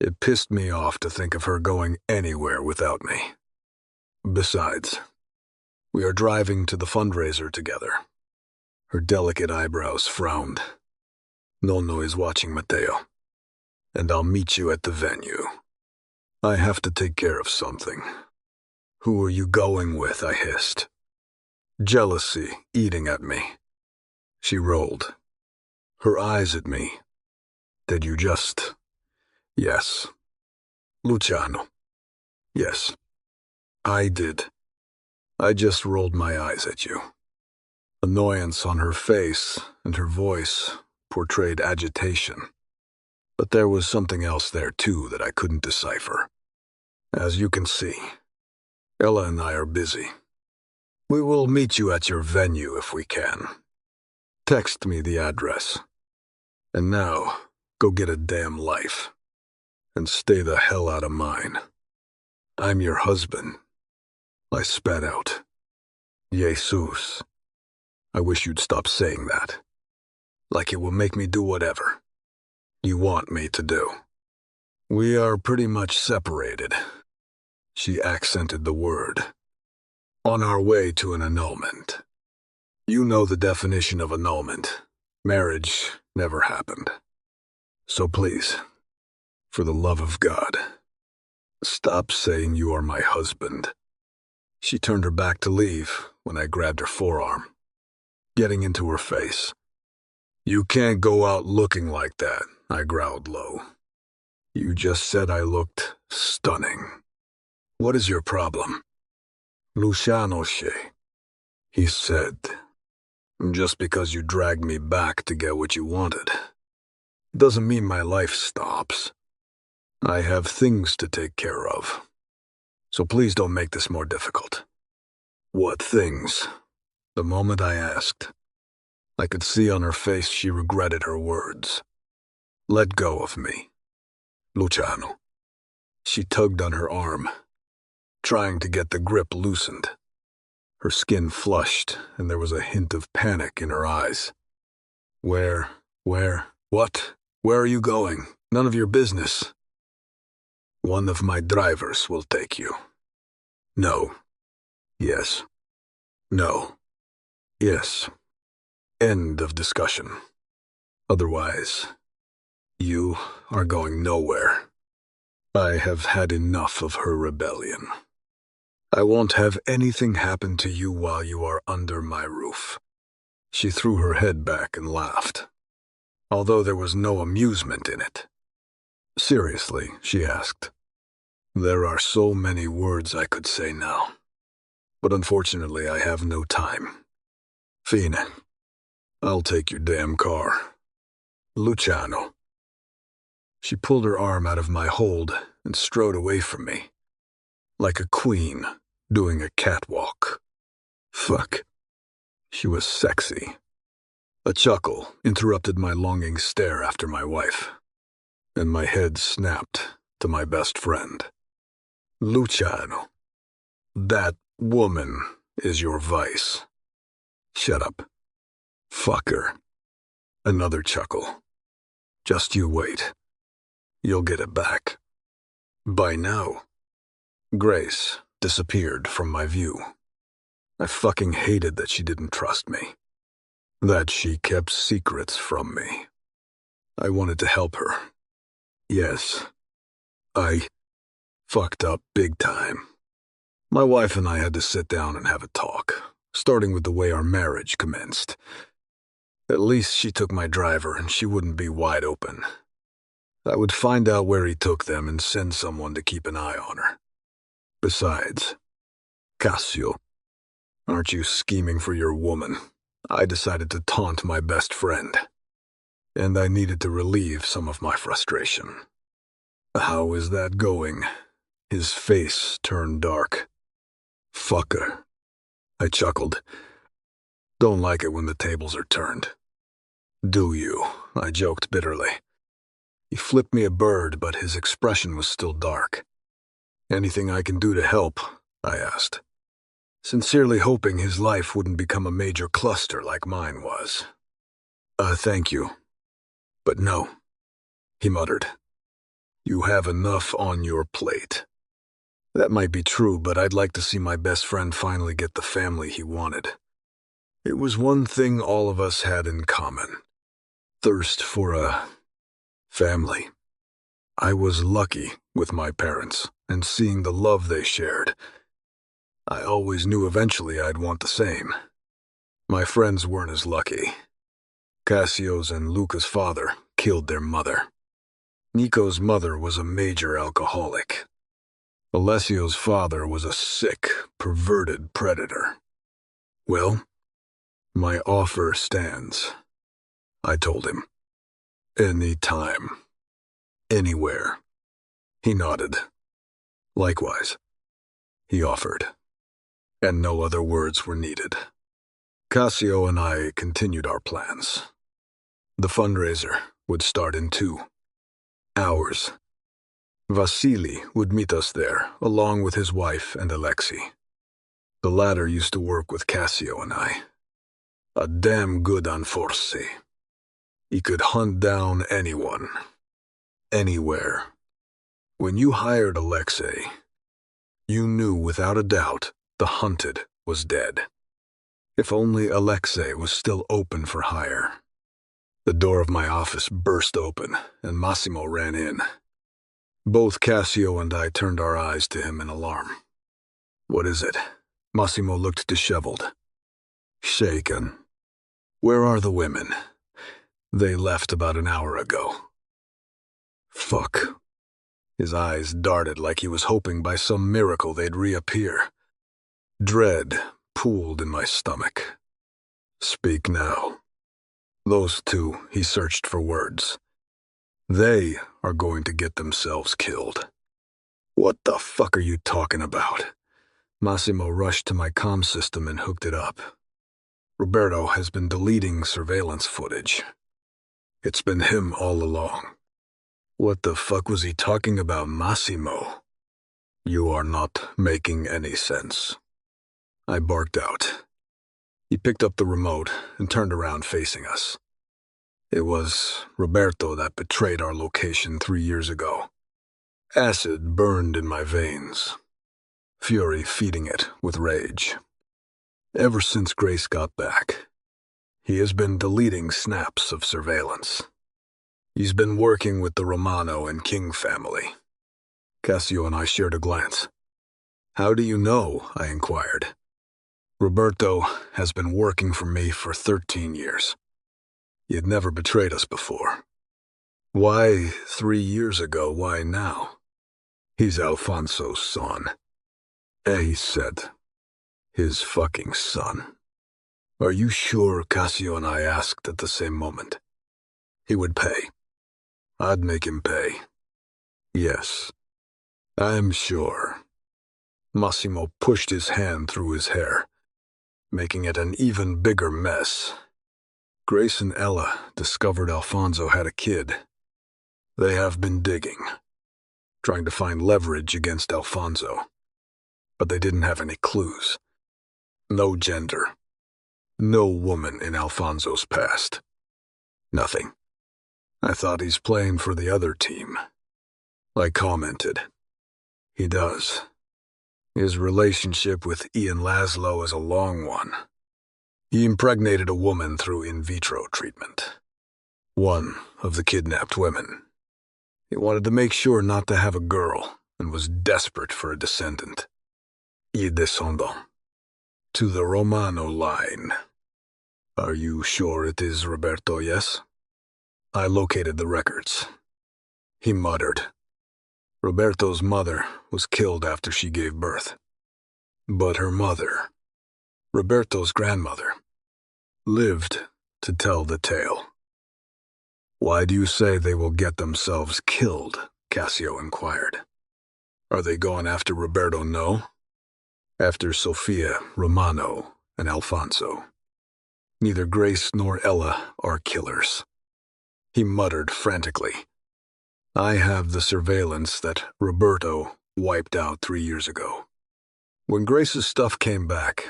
It pissed me off to think of her going anywhere without me. Besides, we are driving to the fundraiser together. Her delicate eyebrows frowned. Nonno is watching Matteo, and I'll meet you at the venue. I have to take care of something. Who are you going with? I hissed. Jealousy eating at me. She rolled, her eyes at me. Did you just... Yes. Luciano. Yes. I did. I just rolled my eyes at you. Annoyance on her face and her voice portrayed agitation. But there was something else there, too, that I couldn't decipher. As you can see, Ella and I are busy. We will meet you at your venue if we can. Text me the address. And now, go get a damn life. And stay the hell out of mine. I'm your husband. I spat out. Jesus. I wish you'd stop saying that. Like it will make me do whatever you want me to do. We are pretty much separated. She accented the word. On our way to an annulment. You know the definition of annulment. Marriage never happened. So please, for the love of God, stop saying you are my husband. She turned her back to leave when I grabbed her forearm, getting into her face. You can't go out looking like that, I growled low. You just said I looked stunning. What is your problem? Luciano, he said. Just because you dragged me back to get what you wanted, doesn't mean my life stops. I have things to take care of. So please don't make this more difficult. What things? The moment I asked, I could see on her face she regretted her words. Let go of me, Luciano. She tugged on her arm, trying to get the grip loosened. Her skin flushed, and there was a hint of panic in her eyes. Where, what? Where are you going? None of your business. One of my drivers will take you. No. Yes. No. Yes. End of discussion. Otherwise, you are going nowhere. I have had enough of her rebellion. I won't have anything happen to you while you are under my roof. She threw her head back and laughed, although there was no amusement in it. Seriously, she asked. There are so many words I could say now, but unfortunately I have no time. Fine, I'll take your damn car. Luciano. She pulled her arm out of my hold and strode away from me, like a queen doing a catwalk. Fuck. She was sexy. A chuckle interrupted my longing stare after my wife, and my head snapped to my best friend. Luciano, that woman is your vice. Shut up. Fuck her. Another chuckle. Just you wait. You'll get it back. By now, Grace disappeared from my view. I fucking hated that she didn't trust me. That she kept secrets from me. I wanted to help her. Yes, I fucked up big time. My wife and I had to sit down and have a talk, starting with the way our marriage commenced. At least she took my driver and she wouldn't be wide open. I would find out where he took them and send someone to keep an eye on her. Besides, Cassio, aren't you scheming for your woman? I decided to taunt my best friend, and I needed to relieve some of my frustration. How is that going? His face turned dark. Fucker. I chuckled. Don't like it when the tables are turned. Do you? I joked bitterly. He flipped me a bird, but his expression was still dark. Anything I can do to help? I asked, sincerely hoping his life wouldn't become a major cluster like mine was. Thank you. But no, he muttered. You have enough on your plate. That might be true, but I'd like to see my best friend finally get the family he wanted. It was one thing all of us had in common. Thirst for a family. I was lucky with my parents and seeing the love they shared. I always knew eventually I'd want the same. My friends weren't as lucky. Cassio's and Luca's father killed their mother. Nico's mother was a major alcoholic. Alessio's father was a sick, perverted predator. Well, my offer stands, I told him. Any time. Anywhere. He nodded. Likewise, he offered. And no other words were needed. Cassio and I continued our plans. The fundraiser would start in 2 hours. Vasily would meet us there, along with his wife and Alexei. The latter used to work with Cassio and I. A damn good enforce. He could hunt down anyone, anywhere. When you hired Alexei, you knew without a doubt the hunted was dead. If only Alexei was still open for hire. The door of my office burst open, and Massimo ran in. Both Cassio and I turned our eyes to him in alarm. "What is it?" Massimo looked disheveled. "Shaken. Where are the women?" "They left about an hour ago." "Fuck." His eyes darted like he was hoping by some miracle they'd reappear. Dread pooled in my stomach. "Speak now." Those two, he searched for words. "They are going to get themselves killed." "What the fuck are you talking about?" Massimo rushed to my comm system and hooked it up. "Roberto has been deleting surveillance footage. It's been him all along." "What the fuck was he talking about, Massimo?" "You are not making any sense." I barked out. He picked up the remote and turned around facing us. "It was Roberto that betrayed our location 3 years ago. Acid burned in my veins, fury feeding it with rage. Ever since Grace got back, he has been deleting snaps of surveillance. He's been working with the Romano and King family." Cassio and I shared a glance. "How do you know?" I inquired. "Roberto has been working for me for 13 years. He had never betrayed us before." "Why 3 years ago? Why now?" "He's Alfonso's son." A said. "His fucking son." "Are you sure?" Cassio and I asked at the same moment. "He would pay." "I'd make him pay." "Yes, I'm sure." Massimo pushed his hand through his hair, making it an even bigger mess. "Grace and Ella discovered Alfonso had a kid. They have been digging, trying to find leverage against Alfonso. But they didn't have any clues. No gender. No woman in Alfonso's past. Nothing. I thought he's playing for the other team." I commented. "He does. His relationship with Ian Laszlo is a long one. He impregnated a woman through in vitro treatment. One of the kidnapped women. He wanted to make sure not to have a girl and was desperate for a descendant. Il descendant. To the Romano line." "Are you sure it is Roberto, yes?" I located the records. He muttered. "Roberto's mother was killed after she gave birth. But her mother, Roberto's grandmother, lived to tell the tale." "Why do you say they will get themselves killed?" Cassio inquired. "Are they going after Roberto? No? After Sofia, Romano, and Alfonso. Neither Grace nor Ella are killers." He muttered frantically. "I have the surveillance that Roberto wiped out 3 years ago. When Grace's stuff came back,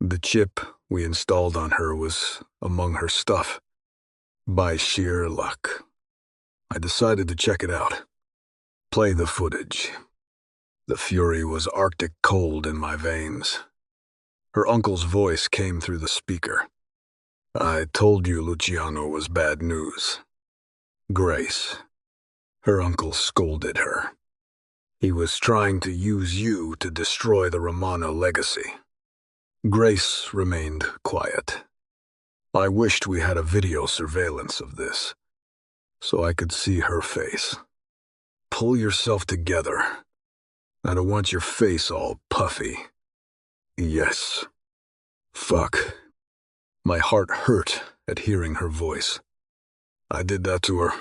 the chip we installed on her was among her stuff. By sheer luck. I decided to check it out. Play the footage. The fury was arctic cold in my veins." Her uncle's voice came through the speaker. "I told you Luciano was bad news." "Grace." Her uncle scolded her. "He was trying to use you to destroy the Romano legacy." Grace remained quiet. I wished we had a video surveillance of this, so I could see her face. "Pull yourself together. I don't want your face all puffy." "Yes." Fuck. My heart hurt at hearing her voice. "I did that to her.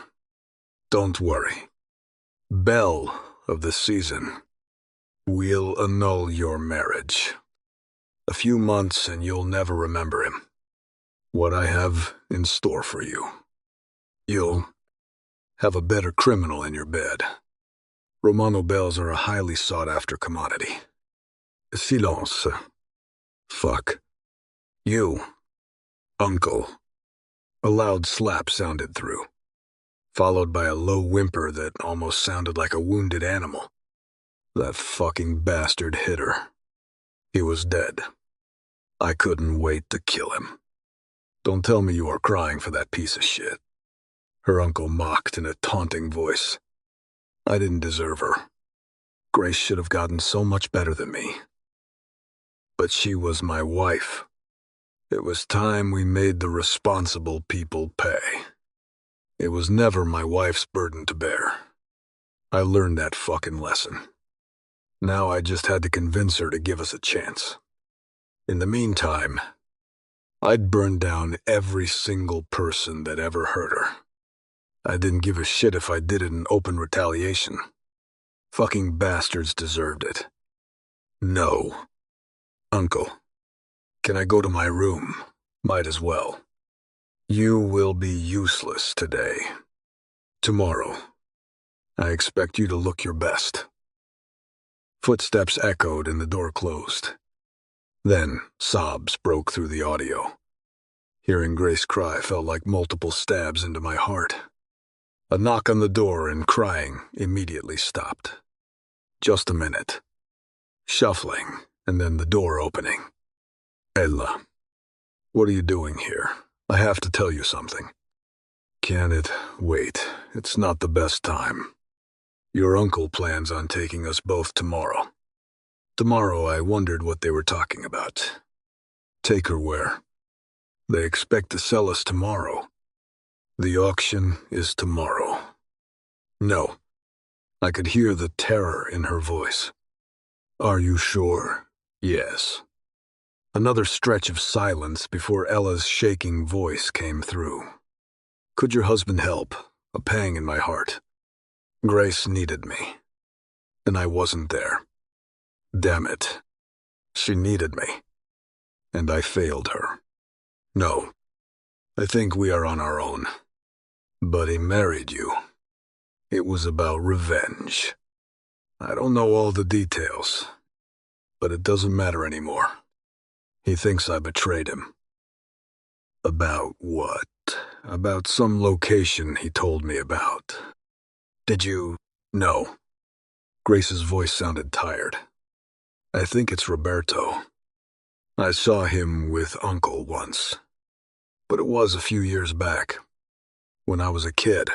Don't worry. Belle of the season. We'll annul your marriage. A few months and you'll never remember him. What I have in store for you. You'll have a better criminal in your bed. Romano bells are a highly sought-after commodity." Silence. Fuck. "You. Uncle. A loud slap sounded through, followed by a low whimper that almost sounded like a wounded animal. That fucking bastard hit her. He was dead. I couldn't wait to kill him. Don't tell me you are crying for that piece of shit. Her uncle mocked in a taunting voice. I didn't deserve her. Grace should have gotten so much better than me. But she was my wife. It was time we made the responsible people pay. It was never my wife's burden to bear. I learned that fucking lesson. Now I just had to convince her to give us a chance. In the meantime, I'd burn down every single person that ever hurt her. I didn't give a shit if I did it in open retaliation. Fucking bastards deserved it. No. Uncle, can I go to my room? Might as well. You will be useless today. Tomorrow, I expect you to look your best. Footsteps echoed and the door closed. Then, sobs broke through the audio. Hearing Grace cry felt like multiple stabs into my heart. A knock on the door and crying immediately stopped. Just a minute. Shuffling, and then the door opening. Ella, what are you doing here? I have to tell you something. Can it wait? It's not the best time. Your uncle plans on taking us both tomorrow. Tomorrow I wondered what they were talking about. Take her where? They expect to sell us tomorrow. The auction is tomorrow. No. I could hear the terror in her voice. Are you sure? Yes. Another stretch of silence before Ella's shaking voice came through. Could your husband help? A pang in my heart. Grace needed me, and I wasn't there. Damn it. She needed me, and I failed her. No, I think we are on our own. But he married you. It was about revenge. I don't know all the details, but it doesn't matter anymore. He thinks I betrayed him. About what? About some location he told me about. Did you? No. Grace's voice sounded tired. I think it's Roberto. I saw him with Uncle once. But it was a few years back, when I was a kid.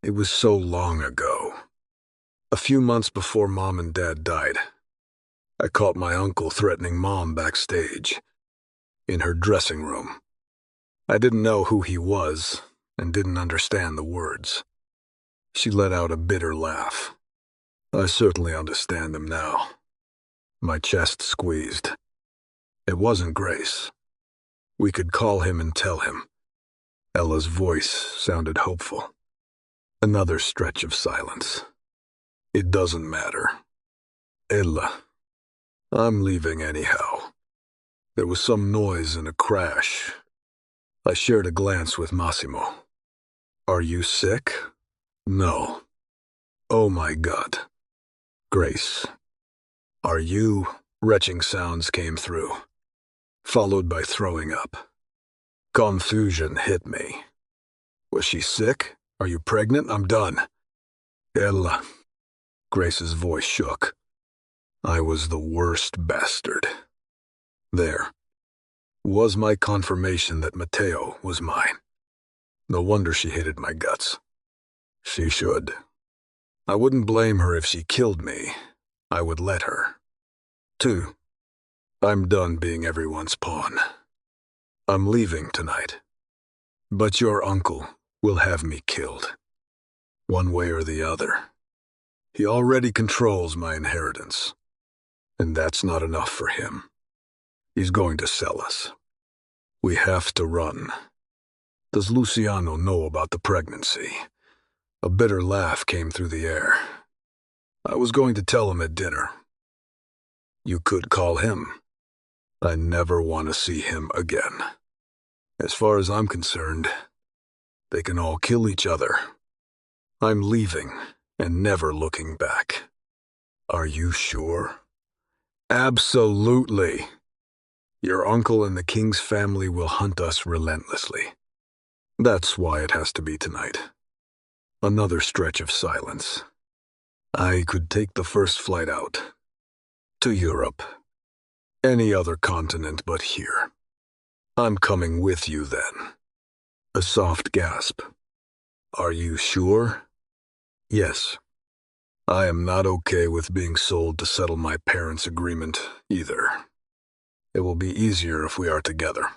It was so long ago. A few months before Mom and Dad died, I caught my uncle threatening Mom backstage, in her dressing room. I didn't know who he was and didn't understand the words. She let out a bitter laugh. I certainly understand them now. My chest squeezed. It wasn't Grace. We could call him and tell him. Ella's voice sounded hopeful. Another stretch of silence. It doesn't matter. Ella, I'm leaving anyhow. There was some noise and a crash. I shared a glance with Massimo. Are you sick? No. Oh my God. Grace. Are you? Retching sounds came through, followed by throwing up. Confusion hit me. Was she sick? Are you pregnant? I'm done. Ella. Grace's voice shook. I was the worst bastard. There. Was my confirmation that Matteo was mine. No wonder she hated my guts. She should. I wouldn't blame her if she killed me. I would let her. 2. I'm done being everyone's pawn. I'm leaving tonight. But your uncle will have me killed. One way or the other. He already controls my inheritance. And that's not enough for him. He's going to sell us. We have to run. Does Luciano know about the pregnancy? A bitter laugh came through the air. I was going to tell him at dinner. You could call him. I never want to see him again. As far as I'm concerned, they can all kill each other. I'm leaving and never looking back. Are you sure? Absolutely. Your uncle and the King's family will hunt us relentlessly. That's why it has to be tonight. Another stretch of silence. I could take the first flight out. To Europe. Any other continent but here. I'm coming with you then. A soft gasp. Are you sure? Yes. I am not okay with being sold to settle my parents' agreement, either. It will be easier if we are together.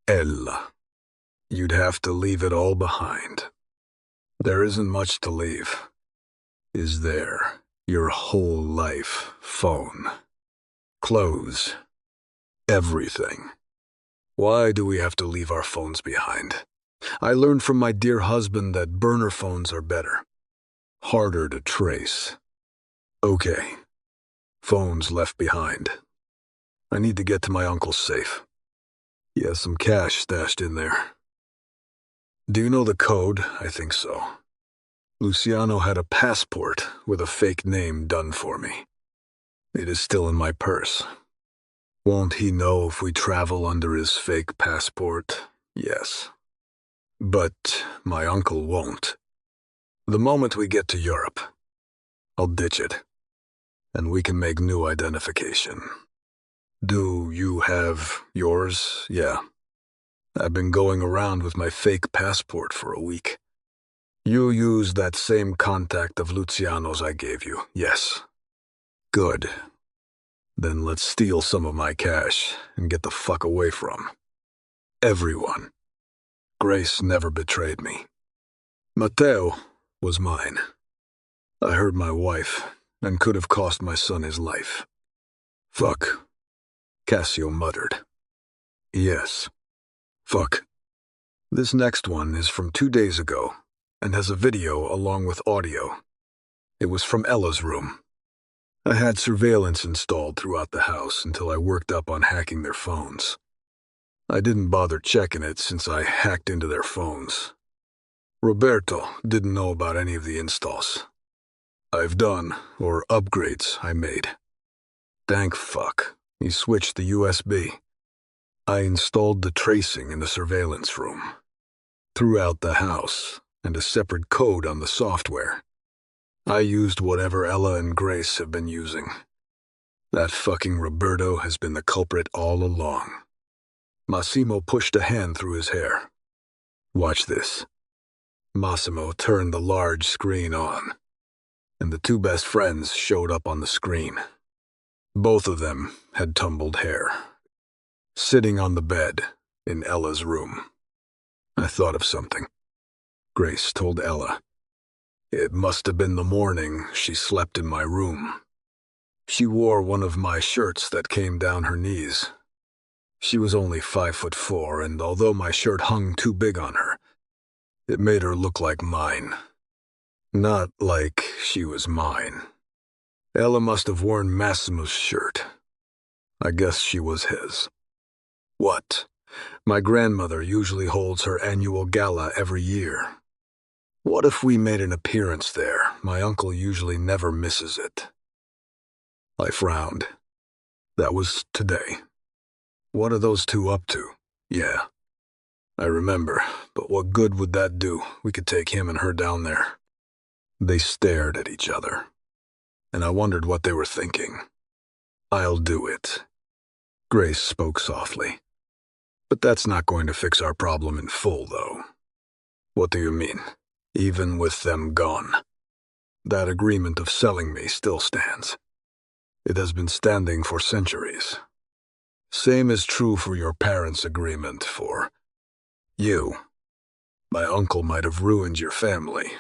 Ella. You'd have to leave it all behind. There isn't much to leave. Is there? Your whole life, phone. Clothes. Everything. Why do we have to leave our phones behind? I learned from my dear husband that burner phones are better. Harder to trace. Okay. Phones left behind. I need to get to my uncle's safe. He has some cash stashed in there. Do you know the code? I think so. Luciano had a passport with a fake name done for me. It is still in my purse. Won't he know if we travel under his fake passport? Yes. But my uncle won't. The moment we get to Europe, I'll ditch it, and we can make new identification. Do you have yours? Yeah. I've been going around with my fake passport for a week. You used that same contact of Luciano's I gave you, yes. Good. Then let's steal some of my cash and get the fuck away from everyone. Grace never betrayed me. Matteo was mine. I hurt my wife and could have cost my son his life. Fuck. Cassio muttered. Yes. Fuck. This next one is from 2 days ago and has a video along with audio. It was from Ella's room. I had surveillance installed throughout the house until I worked up on hacking their phones. I didn't bother checking it since I hacked into their phones. Roberto didn't know about any of the installs I've done or upgrades I made. Thank fuck, he switched the USB. I installed the tracing in the surveillance room, throughout the house, and a separate code on the software. I used whatever Ella and Grace have been using. That fucking Roberto has been the culprit all along. Massimo pushed a hand through his hair. Watch this. Massimo turned the large screen on, and the two best friends showed up on the screen. Both of them had tumbled hair, sitting on the bed in Ella's room. I thought of something. Grace told Ella. It must have been the morning she slept in my room. She wore one of my shirts that came down her knees. She was only 5'4", and although my shirt hung too big on her, it made her look like mine. Not like she was mine. Ella must have worn Massimo's shirt. I guess she was his. What? My grandmother usually holds her annual gala every year. What if we made an appearance there? My uncle usually never misses it. I frowned. That was today. What are those two up to? Yeah. I remember, but what good would that do? We could take him and her down there. They stared at each other, and I wondered what they were thinking. I'll do it. Grace spoke softly. But that's not going to fix our problem in full, though. What do you mean? Even with them gone? That agreement of selling me still stands. It has been standing for centuries. Same is true for your parents' agreement for you. My uncle might have ruined your family,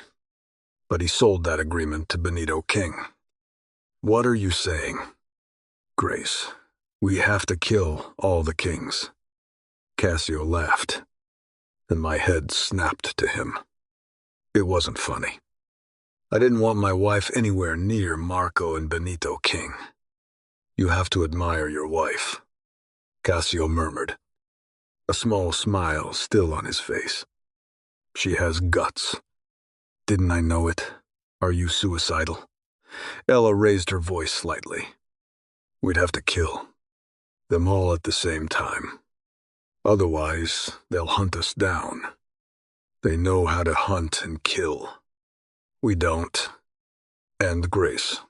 but he sold that agreement to Benito King. What are you saying? Grace, we have to kill all the kings. Cassio laughed, and my head snapped to him. It wasn't funny. I didn't want my wife anywhere near Marco and Benito King. You have to admire your wife, Cassio murmured, a small smile still on his face. She has guts. Didn't I know it? Are you suicidal? Ella raised her voice slightly. We'd have to kill Them all at the same time. Otherwise, they'll hunt us down. They know how to hunt and kill. We don't. And Grace.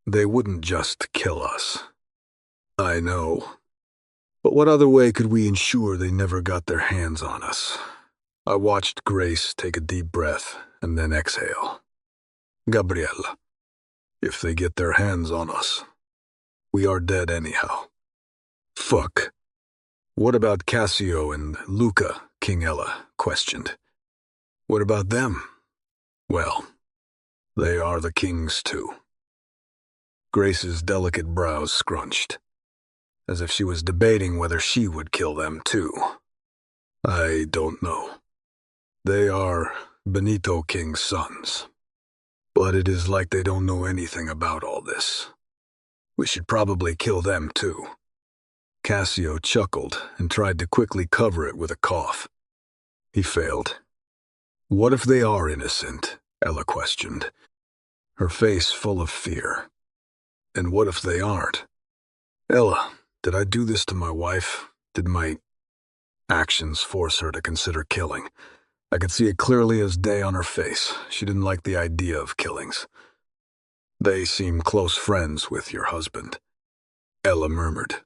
They wouldn't just kill us. I know. But what other way could we ensure they never got their hands on us? I watched Grace take a deep breath and then exhale. Gabriella, if they get their hands on us, we are dead anyhow. Fuck. What about Cassio and Luca? King Ella questioned. What about them? Well, they are the kings too. Grace's delicate brows scrunched, as if she was debating whether she would kill them too. I don't know. They are Benito King's sons. But it is like they don't know anything about all this. We should probably kill them too. Cassio chuckled and tried to quickly cover it with a cough. He failed. What if they are innocent? Ella questioned, her face full of fear. And what if they aren't? Ella, did I do this to my wife? Did my actions force her to consider killing? I could see it clearly as day on her face. She didn't like the idea of killings. They seem close friends with your husband, Ella murmured.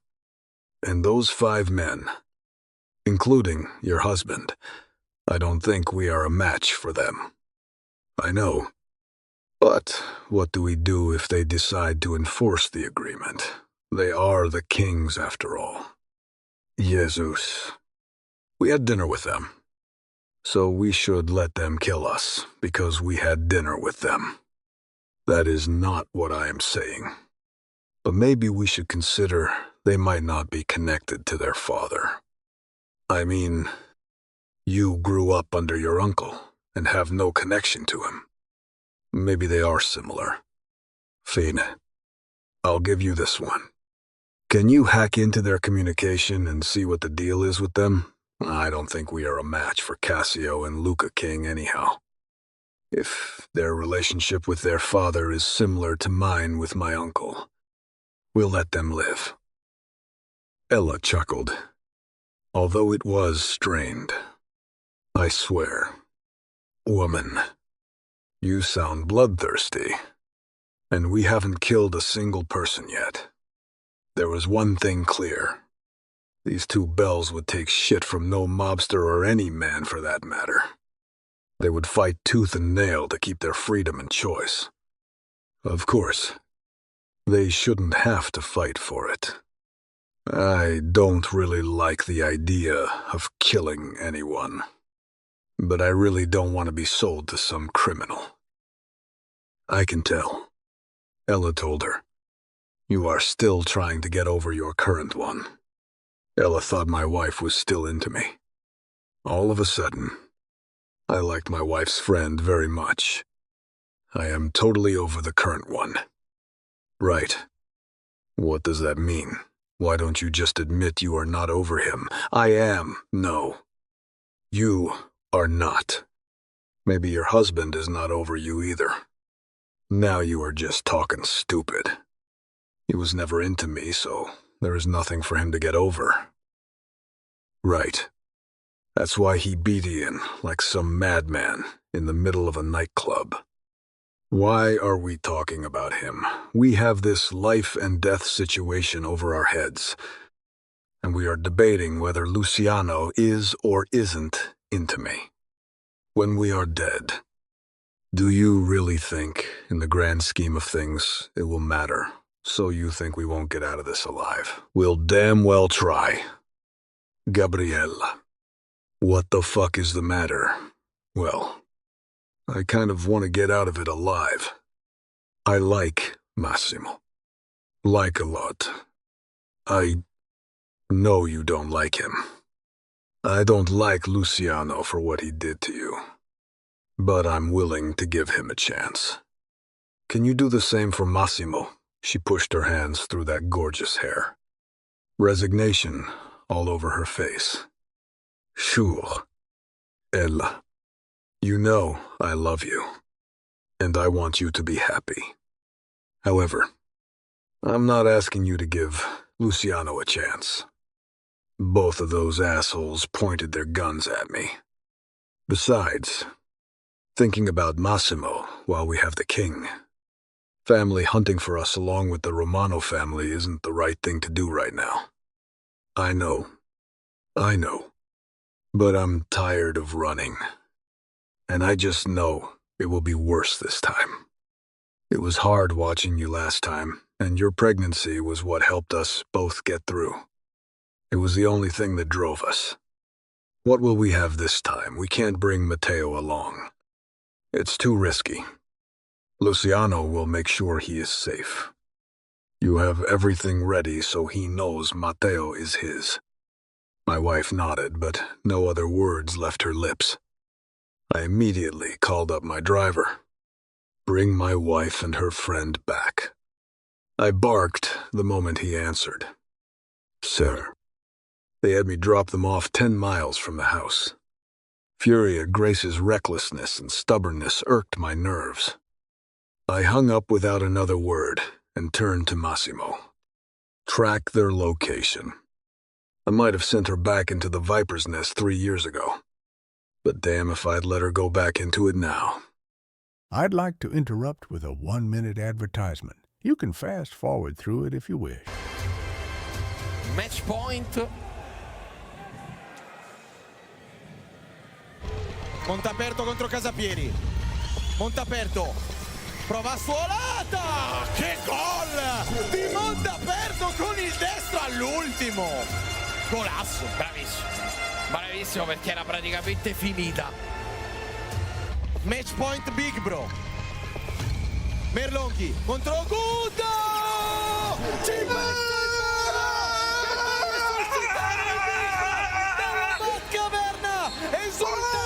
And those 5 men, including your husband, I don't think we are a match for them. I know. But what do we do if they decide to enforce the agreement? They are the kings after all. Jesus. We had dinner with them. So we should let them kill us because we had dinner with them. That is not what I am saying. But maybe we should consider they might not be connected to their father. I mean, you grew up under your uncle and have no connection to him. Maybe they are similar. Fine. I'll give you this one. Can you hack into their communication and see what the deal is with them? I don't think we are a match for Cassio and Luca King anyhow. If their relationship with their father is similar to mine with my uncle, we'll let them live. Ella chuckled, although it was strained. I swear. Woman, you sound bloodthirsty, and we haven't killed a single person yet. There was one thing clear. These 2 bells would take shit from no mobster or any man for that matter. They would fight tooth and nail to keep their freedom and choice. Of course, they shouldn't have to fight for it. I don't really like the idea of killing anyone, but I really don't want to be sold to some criminal. I can tell, Ella told her. You are still trying to get over your current one. Ella thought my wife was still into me. All of a sudden, I liked my wife's friend very much. I am totally over the current one. Right. What does that mean? Why don't you just admit you are not over him? I am. No. You are not. Maybe your husband is not over you either. Now you are just talking stupid. He was never into me, so there is nothing for him to get over. Right. That's why he beat Ian like some madman in the middle of a nightclub. Why are we talking about him? We have this life and death situation over our heads, and we are debating whether Luciano is or isn't into me. When we are dead, do you really think, in the grand scheme of things, it will matter? So you think we won't get out of this alive? We'll damn well try. Gabriella. What the fuck is the matter? Well, I kind of want to get out of it alive. I like Massimo. Like a lot. I know you don't like him. I don't like Luciano for what he did to you. But I'm willing to give him a chance. Can you do the same for Massimo? She pushed her hands through that gorgeous hair. Resignation all over her face. Sure. Ella, you know I love you, and I want you to be happy. However, I'm not asking you to give Luciano a chance. Both of those assholes pointed their guns at me. Besides, thinking about Massimo while we have the king. Family hunting for us along with the Romano family isn't the right thing to do right now. I know. But I'm tired of running. And I just know it will be worse this time. It was hard watching you last time, and your pregnancy was what helped us both get through. It was the only thing that drove us. What will we have this time? We can't bring Matteo along. It's too risky. Luciano will make sure he is safe. You have everything ready so he knows Matteo is his. My wife nodded, but no other words left her lips. I immediately called up my driver. Bring my wife and her friend back. I barked the moment he answered. Sir. They had me drop them off 10 miles from the house. Fury at Grace's recklessness and stubbornness irked my nerves. I hung up without another word and turned to Massimo. Track their location. I might have sent her back into the Viper's Nest 3 years ago. But damn if I'd let her go back into it now.
I'd like to interrupt with a 1-minute advertisement. You can fast forward through it if you wish.
Match point. Montaperto contro Casapieri. Montaperto. Prova suolata! Che gol! Di Montaperto con il destro all'ultimo. Golasso, bravissimo. Bravissimo perché era praticamente finita. Match point Big Bro. Merlonghi contro Gudo! Ci mette dalla Batcaverna! Esulta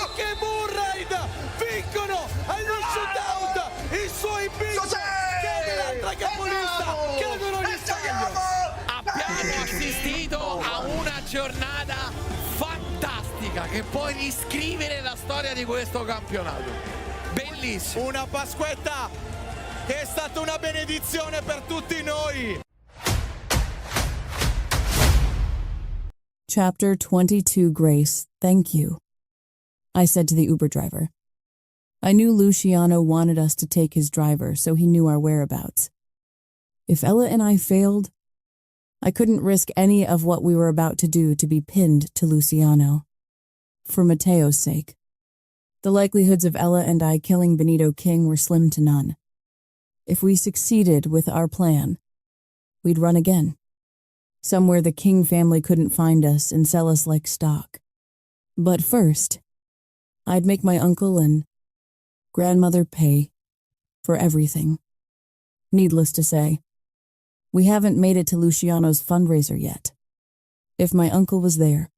anche Murray! Vincono agli shootout i suoi big! Cade l'altra capolista! Cadono gli sbaglio! Abbiamo assistito a una giornata fantastica che può riscrivere la storia di questo campionato. Bellissimo. Una Pasquetta che è stata una benedizione per tutti noi.
Chapter 22, Grace, thank you, I said to the Uber driver. I knew Luciano wanted us to take his driver, so he knew our whereabouts. If Ella and I failed, I couldn't risk any of what we were about to do to be pinned to Luciano. For Matteo's sake. The likelihoods of Ella and I killing Benito King were slim to none. If we succeeded with our plan, we'd run again. Somewhere the King family couldn't find us and sell us like stock. But first, I'd make my uncle and grandmother pay for everything. Needless to say, we haven't made it to Luciano's fundraiser yet. If my uncle was there,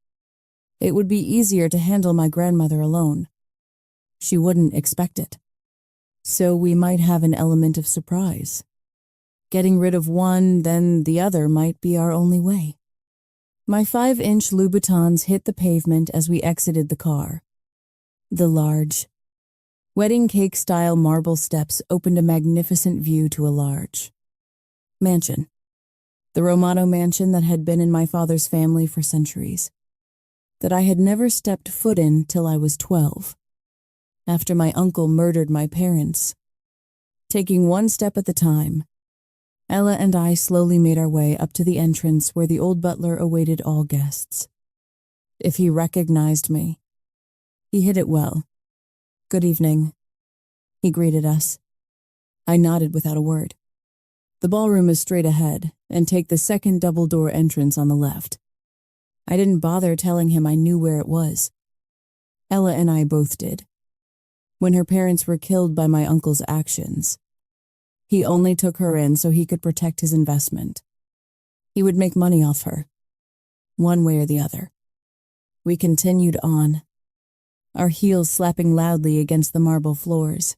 it would be easier to handle my grandmother alone. She wouldn't expect it. So we might have an element of surprise. Getting rid of one, then the other might be our only way. My 5-inch Louboutins hit the pavement as we exited the car. The large, wedding cake-style marble steps opened a magnificent view to a large mansion. The Romano mansion that had been in my father's family for centuries. That I had never stepped foot in till I was 12. After my uncle murdered my parents. Taking one step at the time, Ella and I slowly made our way up to the entrance where the old butler awaited all guests. If he recognized me, he hid it well. Good evening, he greeted us. I nodded without a word. The ballroom is straight ahead, and take the second double-door entrance on the left. I didn't bother telling him I knew where it was. Ella and I both did. When her parents were killed by my uncle's actions, he only took her in so he could protect his investment. He would make money off her, one way or the other. We continued on, our heels slapping loudly against the marble floors.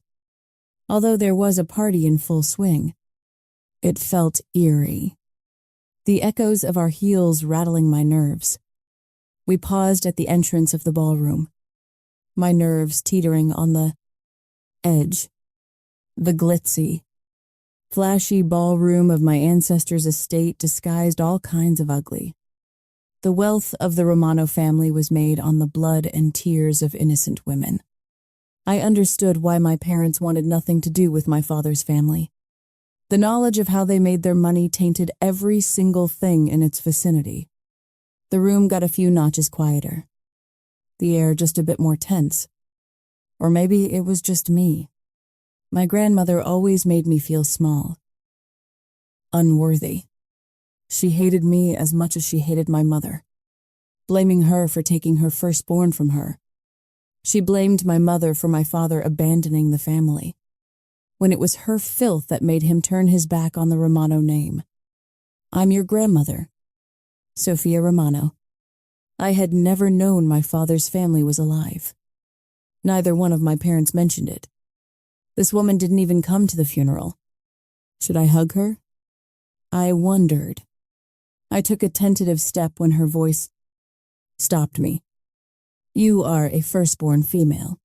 Although there was a party in full swing, it felt eerie. The echoes of our heels rattling my nerves. We paused at the entrance of the ballroom, my nerves teetering on the edge, the glitzy, Flashy ballroom of my ancestors' estate disguised all kinds of ugly. The wealth of the Romano family was made on the blood and tears of innocent women. I understood why my parents wanted nothing to do with my father's family. The knowledge of how they made their money tainted every single thing in its vicinity. The room got a few notches quieter. The air just a bit more tense. Or maybe it was just me. My grandmother always made me feel small. Unworthy. She hated me as much as she hated my mother, blaming her for taking her firstborn from her. She blamed my mother for my father abandoning the family, when it was her filth that made him turn his back on the Romano name. I'm your grandmother, Sophia Romano. I had never known my father's family was alive. Neither one of my parents mentioned it. This woman didn't even come to the funeral. Should I hug her? I wondered. I took a tentative step when her voice stopped me. You are a firstborn female,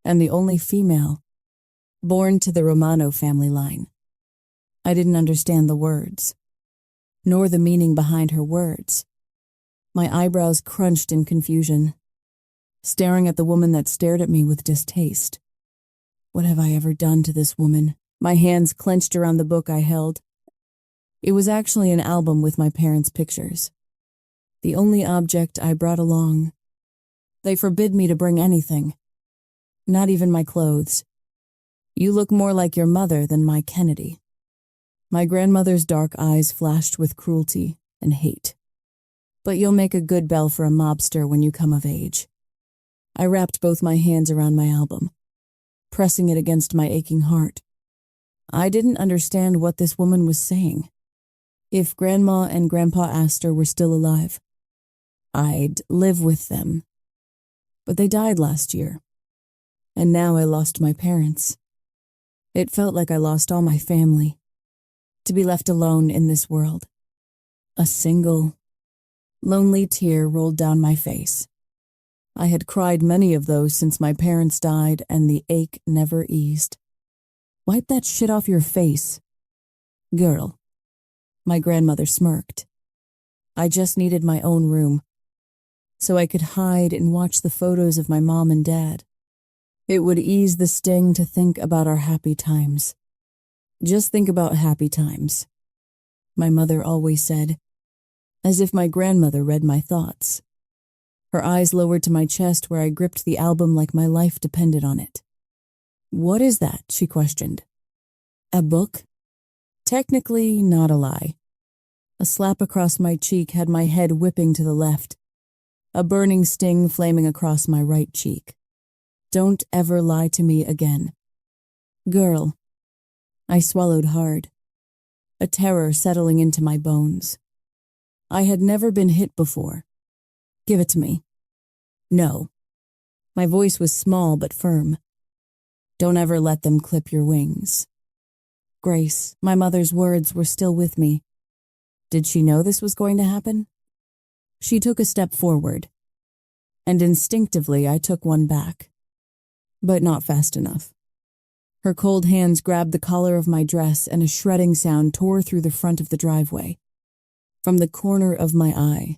and the only female born to the Romano family line. I didn't understand the words, nor the meaning behind her words. My eyebrows crunched in confusion, staring at the woman that stared at me with distaste. What have I ever done to this woman? My hands clenched around the book I held. It was actually an album with my parents' pictures. The only object I brought along. They forbid me to bring anything, not even my clothes. You look more like your mother than my Kennedy. My grandmother's dark eyes flashed with cruelty and hate. But you'll make a good belle for a mobster when you come of age. I wrapped both my hands around my album, pressing it against my aching heart. I didn't understand what this woman was saying. If Grandma and Grandpa Astor were still alive, I'd live with them. But they died last year, and now I lost my parents. It felt like I lost all my family, to be left alone in this world. A single, lonely tear rolled down my face. I had cried many of those since my parents died, and the ache never eased. Wipe that shit off your face. Girl. My grandmother smirked. I just needed my own room, so I could hide and watch the photos of my mom and dad. It would ease the sting to think about our happy times. Just think about happy times, my mother always said, as if my grandmother read my thoughts. Her eyes lowered to my chest where I gripped the album like my life depended on it. What is that? She questioned. A book? Technically, not a lie. A slap across my cheek had my head whipping to the left, a burning sting flaming across my right cheek. Don't ever lie to me again. Girl. I swallowed hard, a terror settling into my bones. I had never been hit before. Give it to me. No. My voice was small but firm. Don't ever let them clip your wings. Grace, my mother's words were still with me. Did she know this was going to happen? She took a step forward, and instinctively I took one back, but not fast enough. Her cold hands grabbed the collar of my dress, and a shredding sound tore through the front of the driveway. From the corner of my eye,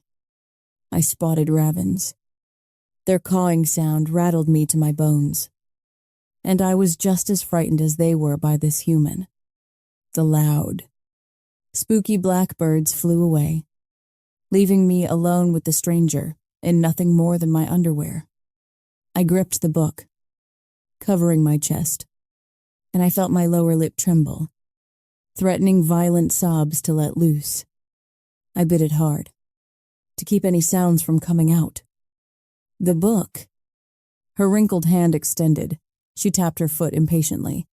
I spotted ravens. Their cawing sound rattled me to my bones, and I was just as frightened as they were by this human. The loud, spooky blackbirds flew away, leaving me alone with the stranger in nothing more than my underwear. I gripped the book, covering my chest, and I felt my lower lip tremble, threatening violent sobs to let loose. I bit it hard, to keep any sounds from coming out. The book. Her wrinkled hand extended. She tapped her foot impatiently.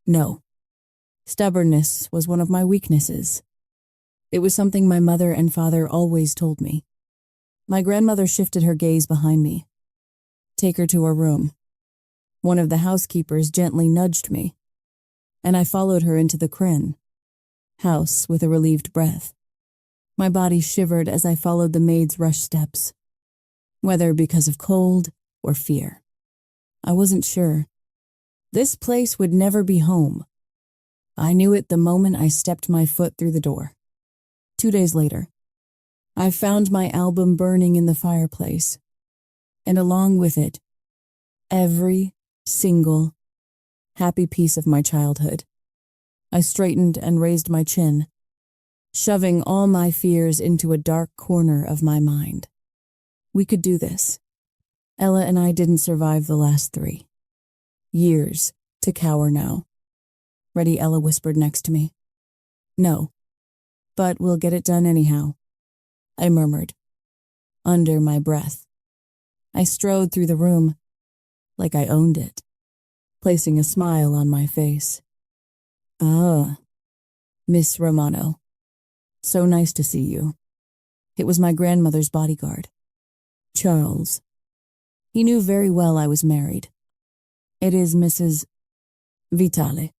No. Stubbornness was one of my weaknesses. It was something my mother and father always told me. My grandmother shifted her gaze behind me. Take her to her room. One of the housekeepers gently nudged me, and I followed her into the Kryn house with a relieved breath. My body shivered as I followed the maid's rush steps, whether because of cold or fear. I wasn't sure. This place would never be home. I knew it the moment I stepped my foot through the door. 2 days later, I found my album burning in the fireplace, and along with it, every single happy piece of my childhood. I straightened and raised my chin, shoving all my fears into a dark corner of my mind. We could do this. Ella and I didn't survive the last 3 years to cower now. Ready, Ella whispered next to me. No, but we'll get it done anyhow, I murmured, under my breath. I strode through the room like I owned it, placing a smile on my face. Ah, Miss Romano. So nice to see you. It was my grandmother's bodyguard, Charles. He knew very well I was married. It is Mrs. Vitale.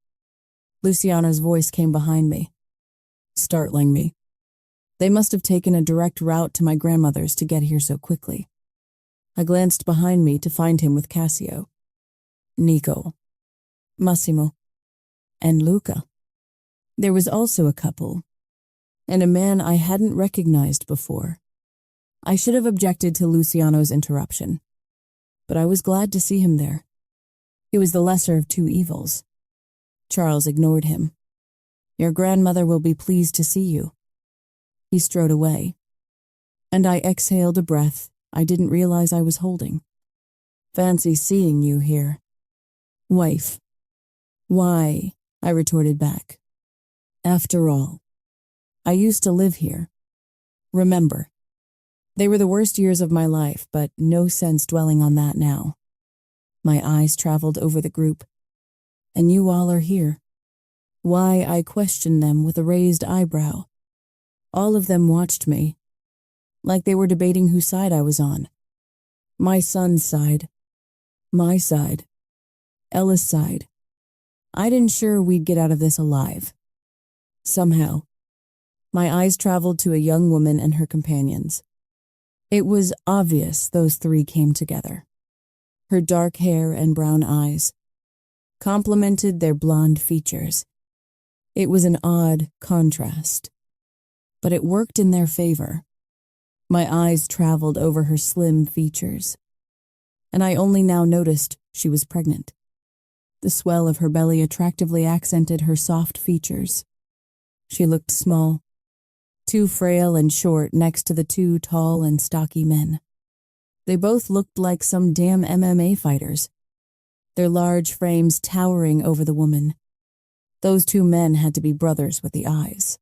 Luciano's voice came behind me, startling me. They must have taken a direct route to my grandmother's to get here so quickly. I glanced behind me to find him with Cassio, Nico, Massimo, and Luca. There was also a couple, and a man I hadn't recognized before. I should have objected to Luciano's interruption, but I was glad to see him there. He was the lesser of 2 evils. Charles ignored him. Your grandmother will be pleased to see you. He strode away, and I exhaled a breath I didn't realize I was holding. Fancy seeing you here. Wife. Why? I retorted back. After all, I used to live here. Remember, they were the worst years of my life, but no sense dwelling on that now. My eyes traveled over the group, and you all are here. Why, I questioned them with a raised eyebrow. All of them watched me, like they were debating whose side I was on. My son's side. My side. Ella's side. I didn't sure we'd get out of this alive. Somehow, my eyes traveled to a young woman and her companions. It was obvious those 3 came together. Her dark hair and brown eyes complemented their blonde features. It was an odd contrast, but it worked in their favor. My eyes traveled over her slim features, and I only now noticed she was pregnant. The swell of her belly attractively accented her soft features. She looked small, too frail and short next to the 2 tall and stocky men. They both looked like some damn MMA fighters, their large frames towering over the woman. Those 2 men had to be brothers with the eyes.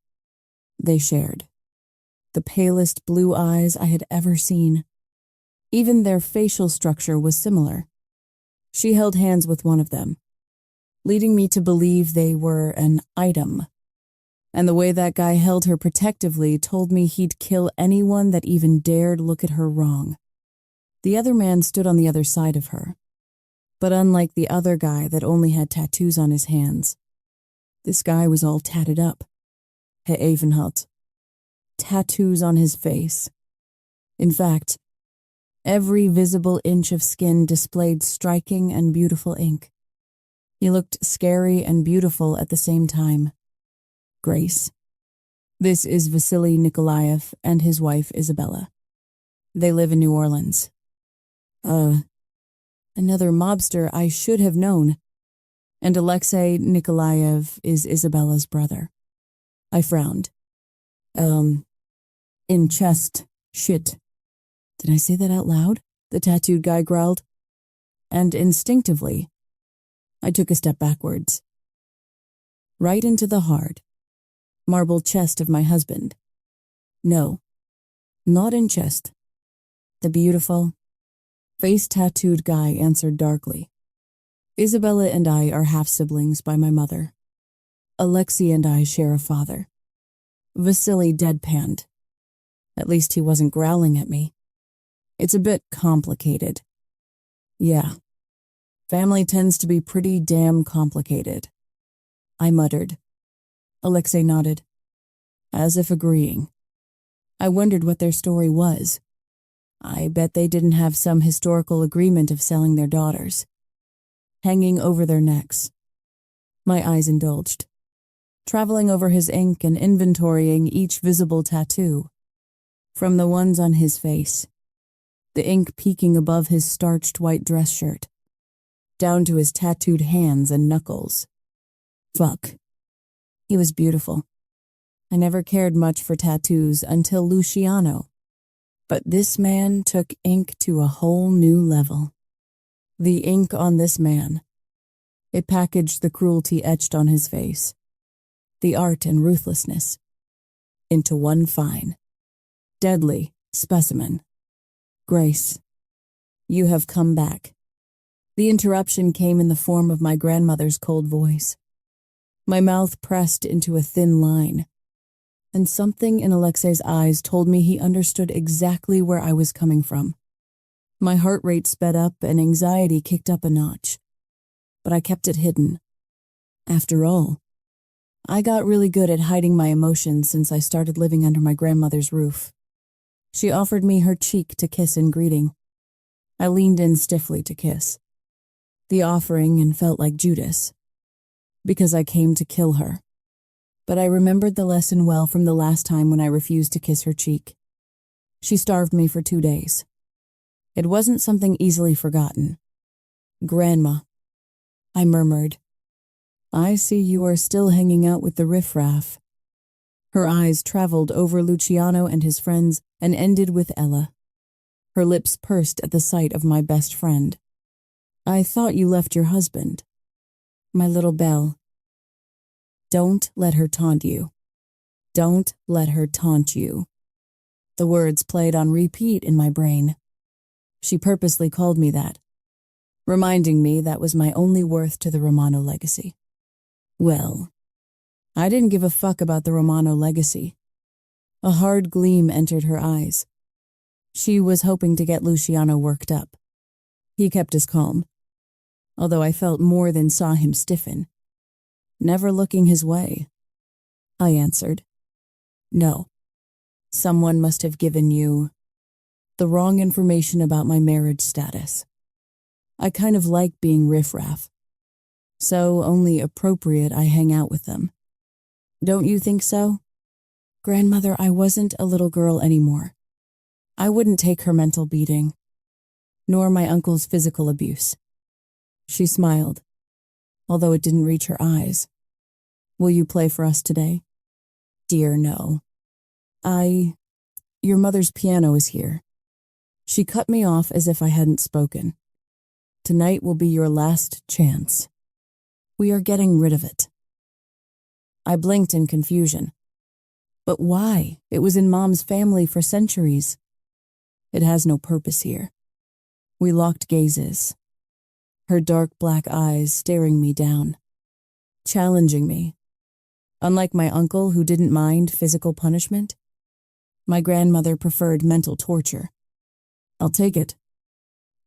They shared the palest blue eyes I had ever seen. Even their facial structure was similar. She held hands with one of them, leading me to believe they were an item. And the way that guy held her protectively told me he'd kill anyone that even dared look at her wrong. The other man stood on the other side of her. But unlike the other guy that only had tattoos on his hands, this guy was all tatted up. He Evenhut. Tattoos on his face. In fact, every visible inch of skin displayed striking and beautiful ink. He looked scary and beautiful at the same time. Grace. This is Vasily Nikolaev and his wife Isabella. They live in New Orleans. Another mobster I should have known. And Alexei Nikolaev is Isabella's brother. I frowned. In chest, shit. Did I say that out loud? The tattooed guy growled. And instinctively, I took a step backwards. Right into the hard, marble chest of my husband. No, not in chest. The beautiful, face-tattooed guy answered darkly. Isabella and I are half-siblings by my mother. Alexei and I share a father. Vasily deadpanned. At least he wasn't growling at me. It's a bit complicated. Yeah. Family tends to be pretty damn complicated. I muttered. Alexei nodded, as if agreeing. I wondered what their story was. I bet they didn't have some historical agreement of selling their daughters, hanging over their necks. My eyes indulged. traveling over his ink and inventorying each visible tattoo. From the ones on his face, the ink peeking above his starched white dress shirt, down to his tattooed hands and knuckles. Fuck. He was beautiful. I never cared much for tattoos until Luciano. But this man took ink to a whole new level. The ink on this man. It packaged the cruelty etched on his face, the art and ruthlessness, into one fine, deadly specimen. Grace, you have come back. The interruption came in the form of my grandmother's cold voice. My mouth pressed into a thin line, and something in Alexei's eyes told me he understood exactly where I was coming from. My heart rate sped up and anxiety kicked up a notch, but I kept it hidden. After all, I got really good at hiding my emotions since I started living under my grandmother's roof. She offered me her cheek to kiss in greeting. I leaned in stiffly to kiss the offering and felt like Judas, because I came to kill her. But I remembered the lesson well from the last time when I refused to kiss her cheek. She starved me for 2 days. It wasn't something easily forgotten. Grandma, I murmured. I see you are still hanging out with the riffraff. Her eyes traveled over Luciano and his friends and ended with Ella. Her lips pursed at the sight of my best friend. I thought you left your husband. My little Belle. Don't let her taunt you. Don't let her taunt you. The words played on repeat in my brain. She purposely called me that, reminding me that was my only worth to the Romano legacy. Well, I didn't give a fuck about the Romano legacy. A hard gleam entered her eyes. She was hoping to get Luciano worked up. He kept his calm, although I felt more than saw him stiffen, never looking his way. I answered, No. Someone must have given you the wrong information about my marriage status. I kind of like being riffraff, so only appropriate I hang out with them. Don't you think so? Grandmother, I wasn't a little girl anymore. I wouldn't take her mental beating, nor my uncle's physical abuse. She smiled, although it didn't reach her eyes. Will you play for us today? Dear, no. Your mother's piano is here. She cut me off as if I hadn't spoken. Tonight will be your last chance. We are getting rid of it. I blinked in confusion. But why? It was in Mom's family for centuries. It has no purpose here. We locked gazes, her dark black eyes staring me down, challenging me. Unlike my uncle, who didn't mind physical punishment, my grandmother preferred mental torture. I'll take it.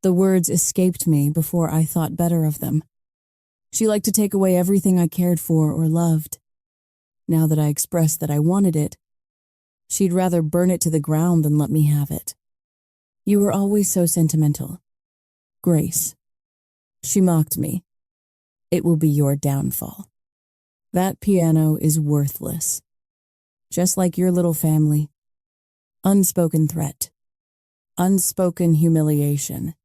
The words escaped me before I thought better of them. She liked to take away everything I cared for or loved. Now that I expressed that I wanted it, she'd rather burn it to the ground than let me have it. You were always so sentimental. Grace. She mocked me. It will be your downfall. That piano is worthless. Just like your little family. Unspoken threat. Unspoken humiliation.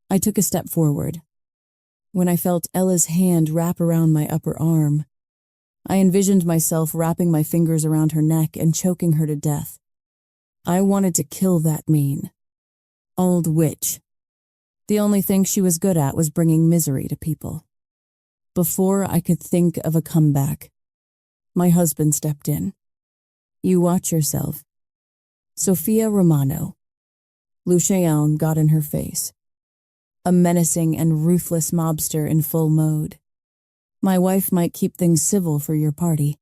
I took a step forward. When I felt Ella's hand wrap around my upper arm, I envisioned myself wrapping my fingers around her neck and choking her to death. I wanted to kill that mean, old witch. The only thing she was good at was bringing misery to people. Before I could think of a comeback, my husband stepped in. You watch yourself. Sofia Romano. Luciano got in her face. A menacing and ruthless mobster in full mode. My wife might keep things civil for your party,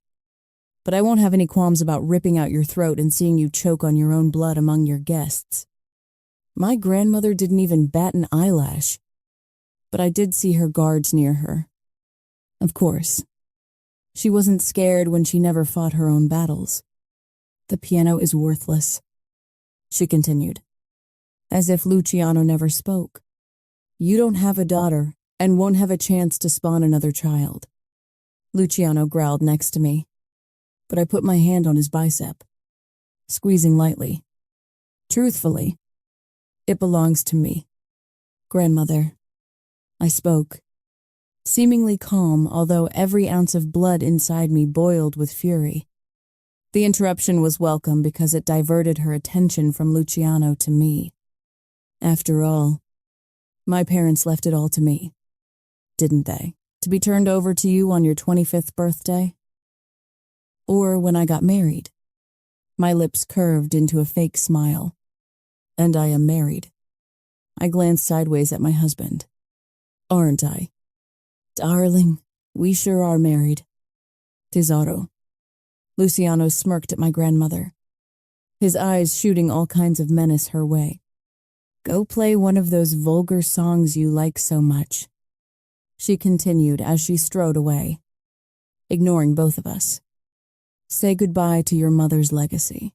but I won't have any qualms about ripping out your throat and seeing you choke on your own blood among your guests. My grandmother didn't even bat an eyelash, but I did see her guards near her. Of course, she wasn't scared when she never fought her own battles. The piano is worthless, she continued, as if Luciano never spoke. You don't have a daughter and won't have a chance to spawn another child. Luciano growled next to me, but I put my hand on his bicep, squeezing lightly. Truthfully, it belongs to me. Grandmother. I spoke, seemingly calm, although every ounce of blood inside me boiled with fury. The interruption was welcome because it diverted her attention from Luciano to me. After all, my parents left it all to me, didn't they? To be turned over to you on your 25th birthday? Or when I got married. My lips curved into a fake smile. And I am married. I glanced sideways at my husband. Aren't I? Darling, we sure are married. Tesoro. Luciano smirked at my grandmother, his eyes shooting all kinds of menace her way. Go play one of those vulgar songs you like so much, she continued as she strode away, ignoring both of us. Say goodbye to your mother's legacy.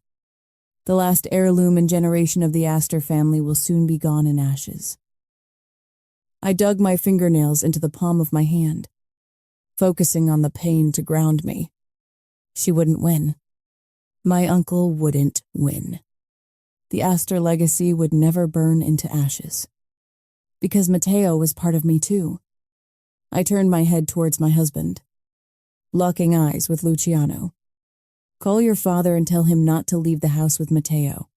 The last heirloom and generation of the Astor family will soon be gone in ashes. I dug my fingernails into the palm of my hand, focusing on the pain to ground me. She wouldn't win. My uncle wouldn't win. The Astor legacy would never burn into ashes. Because Matteo was part of me too. I turned my head towards my husband, locking eyes with Luciano. Call your father and tell him not to leave the house with Matteo.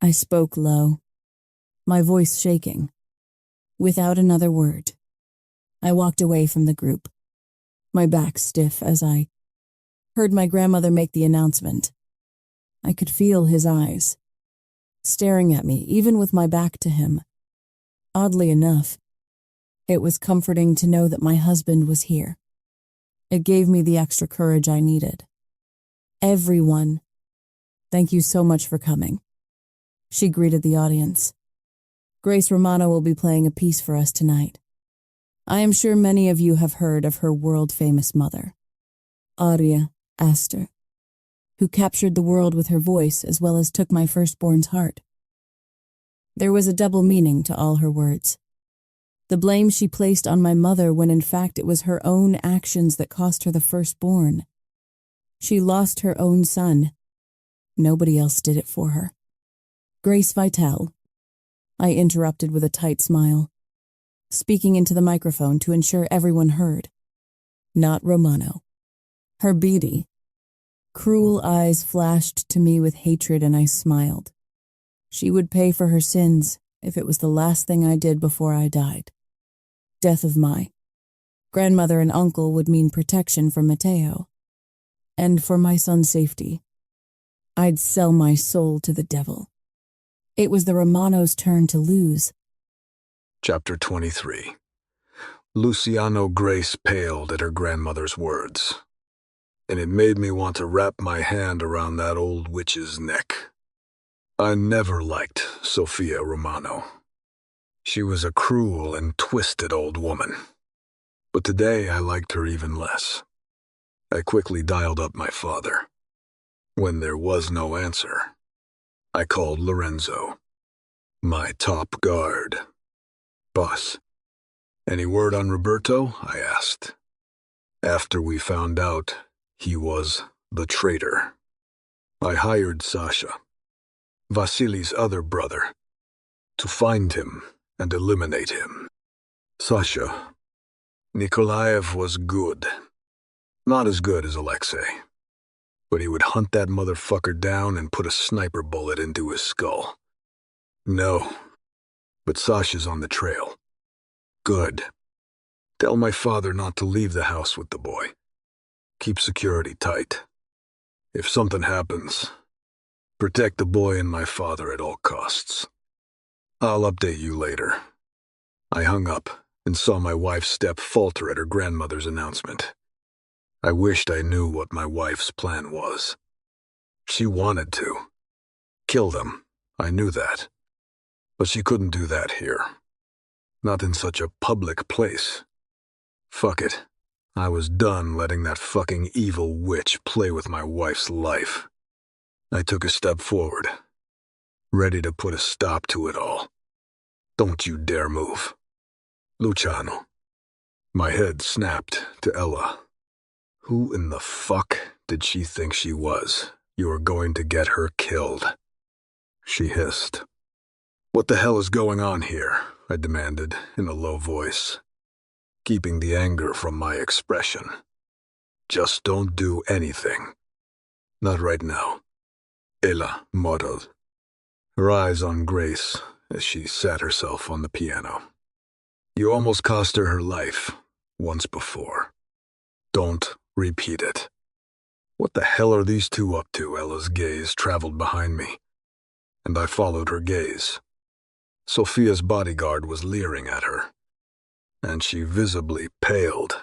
I spoke low, my voice shaking. Without another word, I walked away from the group, my back stiff as I heard my grandmother make the announcement. I could feel his eyes, staring at me even with my back to him. Oddly enough, it was comforting to know that my husband was here. It gave me the extra courage I needed. Everyone, thank you so much for coming. She greeted the audience. Grace Romano will be playing a piece for us tonight. I am sure many of you have heard of her world-famous mother, Aria Astor, who captured the world with her voice as well as took my firstborn's heart. There was a double meaning to all her words. The blame she placed on my mother when in fact it was her own actions that cost her the firstborn. She lost her own son. Nobody else did it for her. Grace Vitale, I interrupted with a tight smile, speaking into the microphone to ensure everyone heard. Not Romano. Her beady, cruel eyes flashed to me with hatred and I smiled. She would pay for her sins if it was the last thing I did before I died. Death of my grandmother and uncle would mean protection for Matteo. And for my son's safety, I'd sell my soul to the devil. It was the Romanos' turn to lose.
Chapter 23. Luciano Grace paled at her grandmother's words, and it made me want to wrap my hand around that old witch's neck. I never liked Sophia Romano. She was a cruel and twisted old woman. But today I liked her even less. I quickly dialed up my father. When there was no answer, I called Lorenzo, my top guard. Boss, any word on Roberto? I asked. After we found out he was the traitor, I hired Sasha, Vasily's other brother, to find him and eliminate him. Sasha, Nikolaev was good. Not as good as Alexei, but he would hunt that motherfucker down and put a sniper bullet into his skull. No, but Sasha's on the trail. Good. Tell my father not to leave the house with the boy. Keep security tight. If something happens, protect the boy and my father at all costs. I'll update you later. I hung up and saw my wife's step falter at her grandmother's announcement. I wished I knew what my wife's plan was. She wanted to. Kill them, I knew that. But she couldn't do that here. Not in such a public place. Fuck it. I was done letting that fucking evil witch play with my wife's life. I took a step forward, ready to put a stop to it all. Don't you dare move. Luciano. My head snapped to Ella. Who in the fuck did she think she was? You were going to get her killed. She hissed. What the hell is going on here? I demanded in a low voice, keeping the anger from my expression. Just don't do anything. Not right now. Ella muttered, her eyes on Grace as she sat herself on the piano. You almost cost her life once before. Don't repeat it. What the hell are these two up to? Ella's gaze traveled behind me, and I followed her gaze. Sophia's bodyguard was leering at her, and she visibly paled.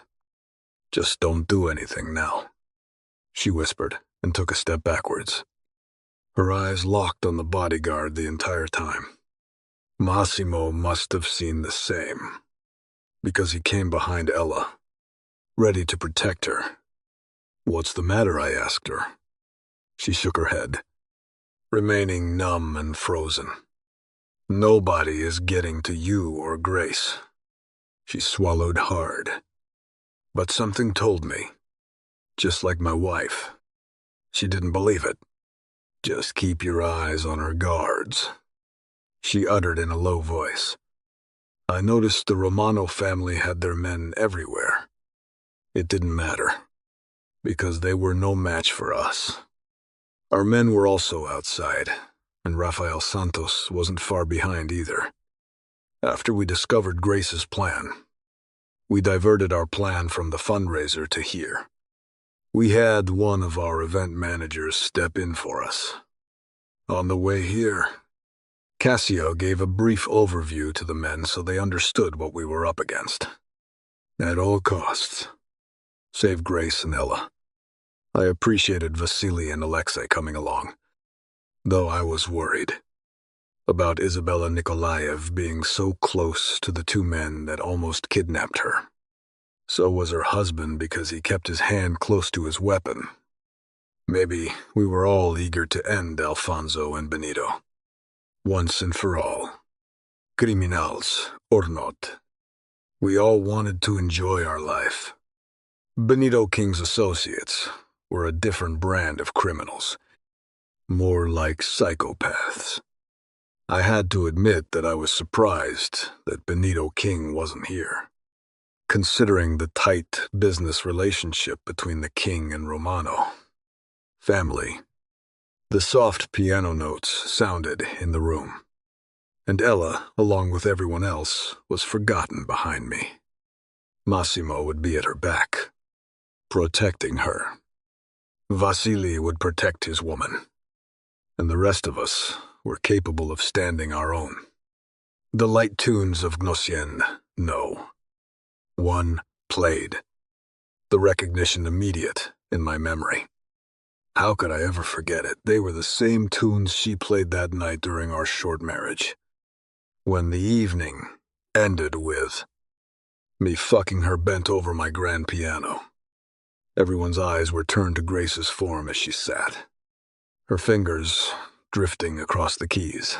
Just don't do anything now, she whispered and took a step backwards. Her eyes locked on the bodyguard the entire time. Massimo must have seen the same, because he came behind Ella, ready to protect her. What's the matter? I asked her. She shook her head, remaining numb and frozen. Nobody is getting to you or Grace. She swallowed hard. But something told me, just like my wife. She didn't believe it. Just keep your eyes on her guards, she uttered in a low voice. I noticed the Romano family had their men everywhere. It didn't matter, because they were no match for us. Our men were also outside, and Rafael Santos wasn't far behind either. After we discovered Grace's plan, we diverted our plan from the fundraiser to here. We had one of our event managers step in for us. On the way here, Cassio gave a brief overview to the men so they understood what we were up against. At all costs, save Grace and Ella. I appreciated Vasily and Alexei coming along, though I was worried about Isabella Nikolaev being so close to the two men that almost kidnapped her. So was her husband because he kept his hand close to his weapon. Maybe we were all eager to end Alfonso and Benito, once and for all. Criminals or not, we all wanted to enjoy our life. Benito King's associates were a different brand of criminals, more like psychopaths. I had to admit that I was surprised that Benito King wasn't here, considering the tight business relationship between the King and Romano family. The soft piano notes sounded in the room, and Ella, along with everyone else, was forgotten behind me. Massimo would be at her back, protecting her. Vasily would protect his woman, and the rest of us were capable of standing our own. The light tunes of Gnocien, no. One played. The recognition immediate in my memory. How could I ever forget it? They were the same tunes she played that night during our short marriage, when the evening ended with me fucking her bent over my grand piano. Everyone's eyes were turned to Grace's form as she sat, her fingers drifting across the keys.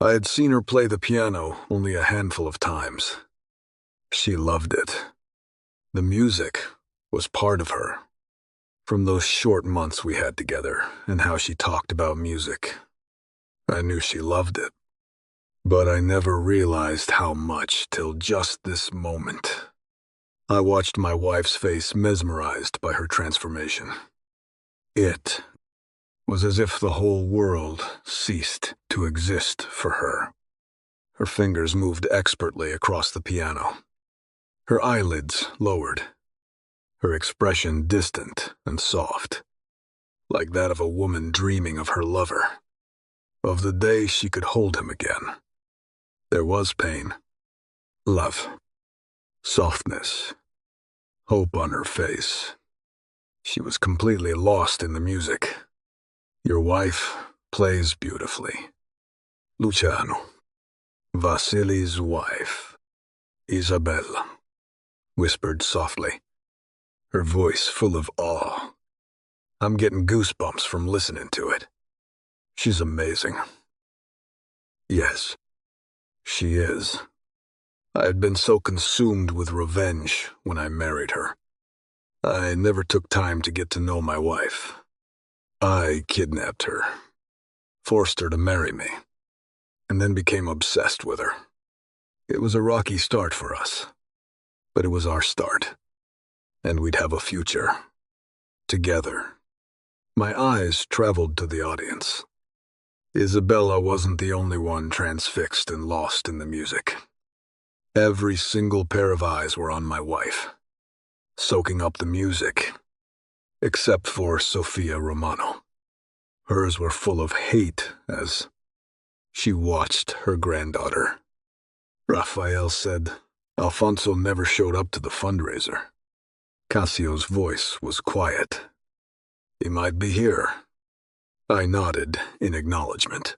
I had seen her play the piano only a handful of times. She loved it. The music was part of her. From those short months we had together and how she talked about music, I knew she loved it. But I never realized how much till just this moment. I watched my wife's face mesmerized by her transformation. It was as if the whole world ceased to exist for her. Her fingers moved expertly across the piano. Her eyelids lowered. Her expression distant and soft, like that of a woman dreaming of her lover, of the day she could hold him again. There was pain, love, softness, hope on her face. She was completely lost in the music. Your wife plays beautifully. Luciano, Vasily's wife, Isabella, whispered softly, her voice full of awe. I'm getting goosebumps from listening to it. She's amazing. Yes, she is. I had been so consumed with revenge when I married her, I never took time to get to know my wife. I kidnapped her, forced her to marry me, and then became obsessed with her. It was a rocky start for us, but it was our start, and we'd have a future. Together. My eyes traveled to the audience. Isabella wasn't the only one transfixed and lost in the music. Every single pair of eyes were on my wife, soaking up the music, except for Sofia Romano. Hers were full of hate as she watched her granddaughter. Raphael said Alfonso never showed up to the fundraiser. Cassio's voice was quiet. He might be here. I nodded in acknowledgement.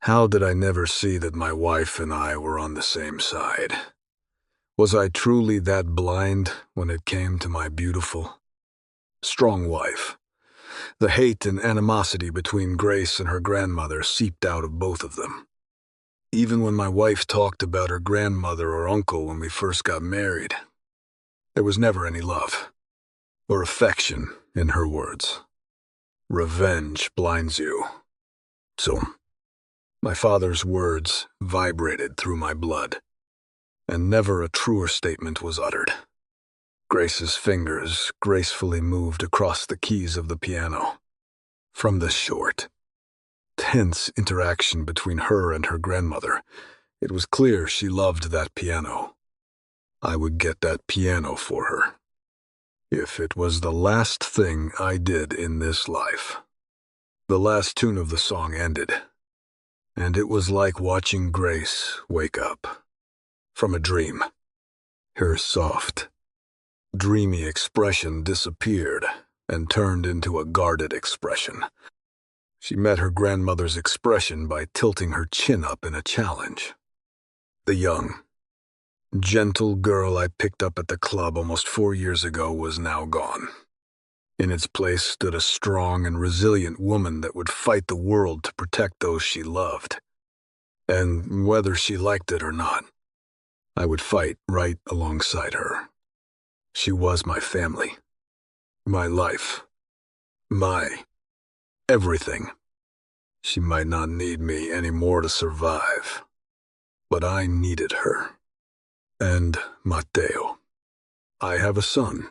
How did I never see that my wife and I were on the same side? Was I truly that blind when it came to my beautiful, strong wife? The hate and animosity between Grace and her grandmother seeped out of both of them. Even when my wife talked about her grandmother or uncle when we first got married, there was never any love or affection in her words. Revenge blinds you. So, my father's words vibrated through my blood, and never a truer statement was uttered. Grace's fingers gracefully moved across the keys of the piano. From the short, tense interaction between her and her grandmother, it was clear she loved that piano. I would get that piano for her, if it was the last thing I did in this life. The last tune of the song ended, and it was like watching Grace wake up from a dream. Her soft, dreamy expression disappeared and turned into a guarded expression. She met her grandmother's expression by tilting her chin up in a challenge. The young, gentle girl I picked up at the club almost 4 years ago was now gone. In its place stood a strong and resilient woman that would fight the world to protect those she loved. And whether she liked it or not, I would fight right alongside her. She was my family, my life, my everything. She might not need me anymore to survive, but I needed her. And Matteo. I have a son.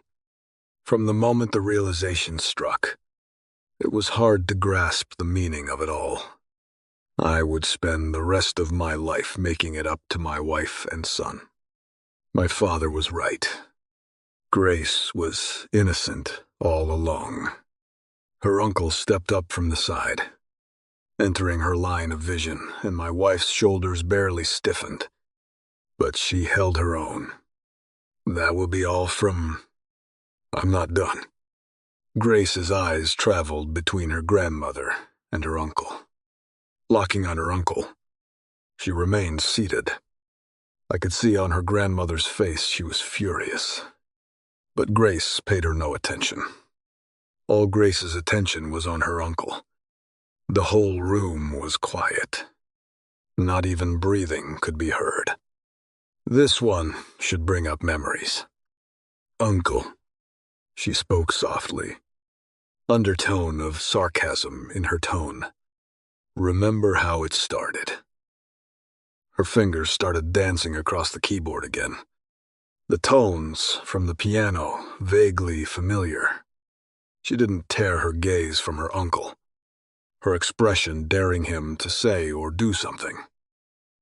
From the moment the realization struck, it was hard to grasp the meaning of it all. I would spend the rest of my life making it up to my wife and son. My father was right. Grace was innocent all along. Her uncle stepped up from the side, entering her line of vision, and my wife's shoulders barely stiffened. But she held her own. That will be all from... I'm not done. Grace's eyes traveled between her grandmother and her uncle. Locking on her uncle, she remained seated. I could see on her grandmother's face she was furious. But Grace paid her no attention. All Grace's attention was on her uncle. The whole room was quiet. Not even breathing could be heard. This one should bring up memories. Uncle, she spoke softly, undertone of sarcasm in her tone. Remember how it started. Her fingers started dancing across the keyboard again. The tones from the piano vaguely familiar. She didn't tear her gaze from her uncle, her expression daring him to say or do something.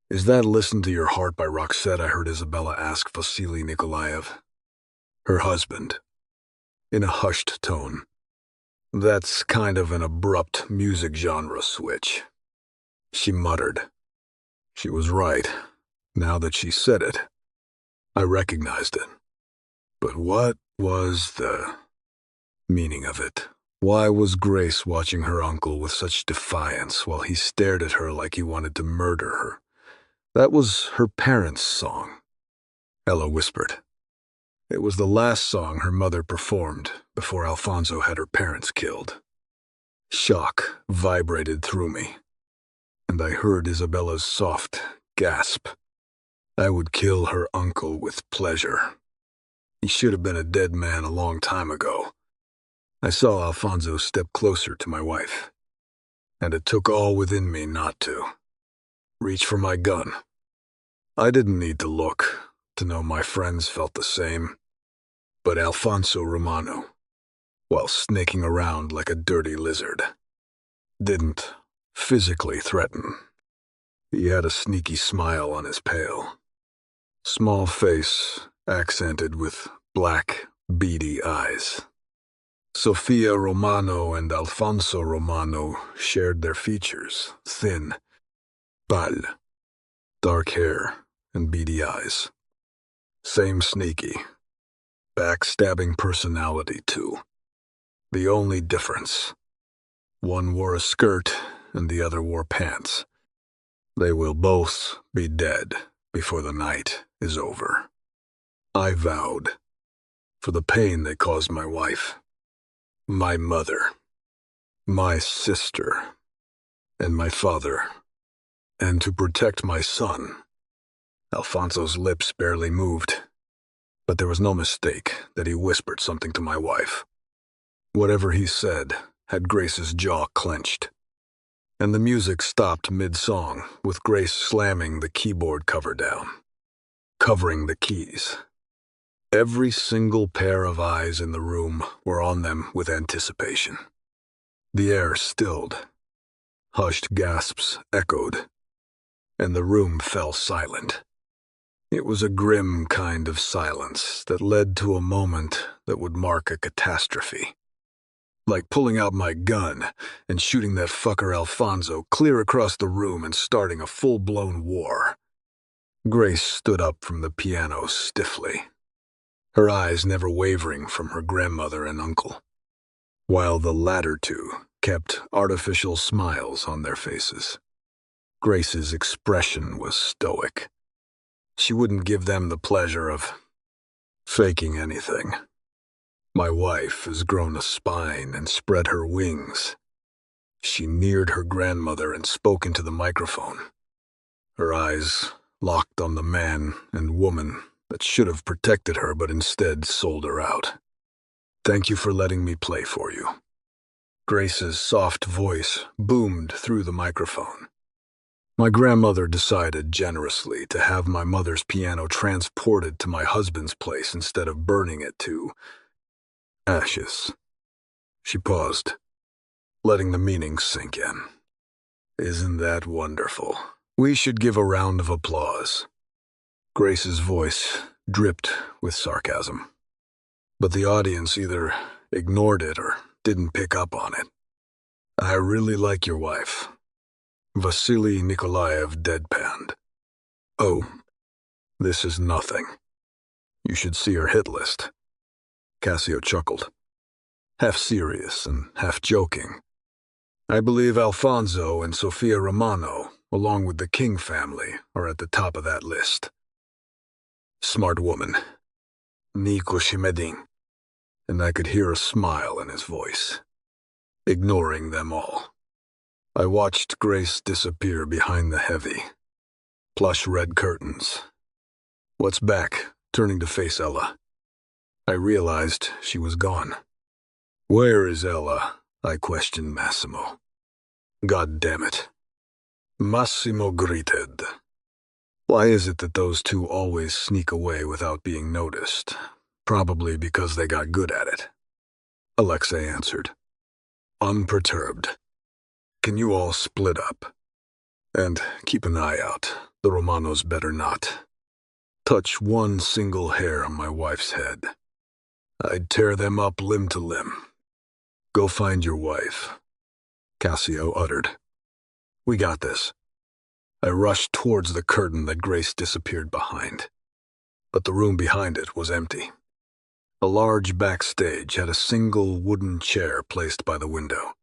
Is that Listen to Your Heart by Roxette I heard Isabella ask Vasily Nikolaev? Her husband, in a hushed tone. That's kind of an abrupt music genre switch. She muttered. She was right. Now that she said it, I recognized it. But what was the meaning of it? Why was Grace watching her uncle with such defiance while he stared at her like he wanted to murder her? That was her parents' song, Ella whispered. It was the last song her mother performed before Alfonso had her parents killed. Shock vibrated through me, and I heard Isabella's soft gasp. I would kill her uncle with pleasure. He should have been a dead man a long time ago. I saw Alfonso step closer to my wife, and it took all within me not to. Reach for my gun. I didn't need to look to know my friends felt the same, but Alfonso Romano, while snaking around like a dirty lizard, didn't physically threaten. He had a sneaky smile on his pale, small face accented with black, beady eyes. Sofia Romano and Alfonso Romano shared their features, thin, pale, dark hair, and beady eyes. Same sneaky, backstabbing personality, too. The only difference: one wore a skirt and the other wore pants. They will both be dead before the night is over. I vowed, for the pain they caused my wife, my mother, my sister, and my father, and to protect my son. Alfonso's lips barely moved, but there was no mistake that he whispered something to my wife. Whatever he said had Grace's jaw clenched, and the music stopped mid-song with Grace slamming the keyboard cover down, covering the keys. Every single pair of eyes in the room were on them with anticipation. The air stilled, hushed gasps echoed, and the room fell silent. It was a grim kind of silence that led to a moment that would mark a catastrophe. Like pulling out my gun and shooting that fucker Alfonso clear across the room and starting a full-blown war. Grace stood up from the piano stiffly, her eyes never wavering from her grandmother and uncle, while the latter two kept artificial smiles on their faces. Grace's expression was stoic. She wouldn't give them the pleasure of faking anything. My wife has grown a spine and spread her wings. She neared her grandmother and spoke into the microphone, her eyes locked on the man and woman that should have protected her but instead sold her out. Thank you for letting me play for you. Grace's soft voice boomed through the microphone. My grandmother decided generously to have my mother's piano transported to my husband's place instead of burning it to ashes. She paused, letting the meaning sink in. Isn't that wonderful? We should give a round of applause. Grace's voice dripped with sarcasm, but the audience either ignored it or didn't pick up on it. I really like your wife. Vasily Nikolaev deadpanned. Oh, this is nothing. You should see her hit list. Cassio chuckled, half serious and half joking. I believe Alfonso and Sofia Romano, along with the King family, are at the top of that list. Smart woman. Nico Shimedin. And I could hear a smile in his voice, ignoring them all. I watched Grace disappear behind the heavy, plush red curtains. What's back, turning to face Ella. I realized she was gone. Where is Ella? I questioned Massimo. God damn it. Massimo greeted. Why is it that those two always sneak away without being noticed? Probably because they got good at it. Alexei answered, unperturbed. Can you all split up? And keep an eye out. The Romanos better not touch one single hair on my wife's head. I'd tear them up limb to limb. Go find your wife, Cassio uttered. We got this. I rushed towards the curtain that Grace disappeared behind, but the room behind it was empty. A large backstage had a single wooden chair placed by the window,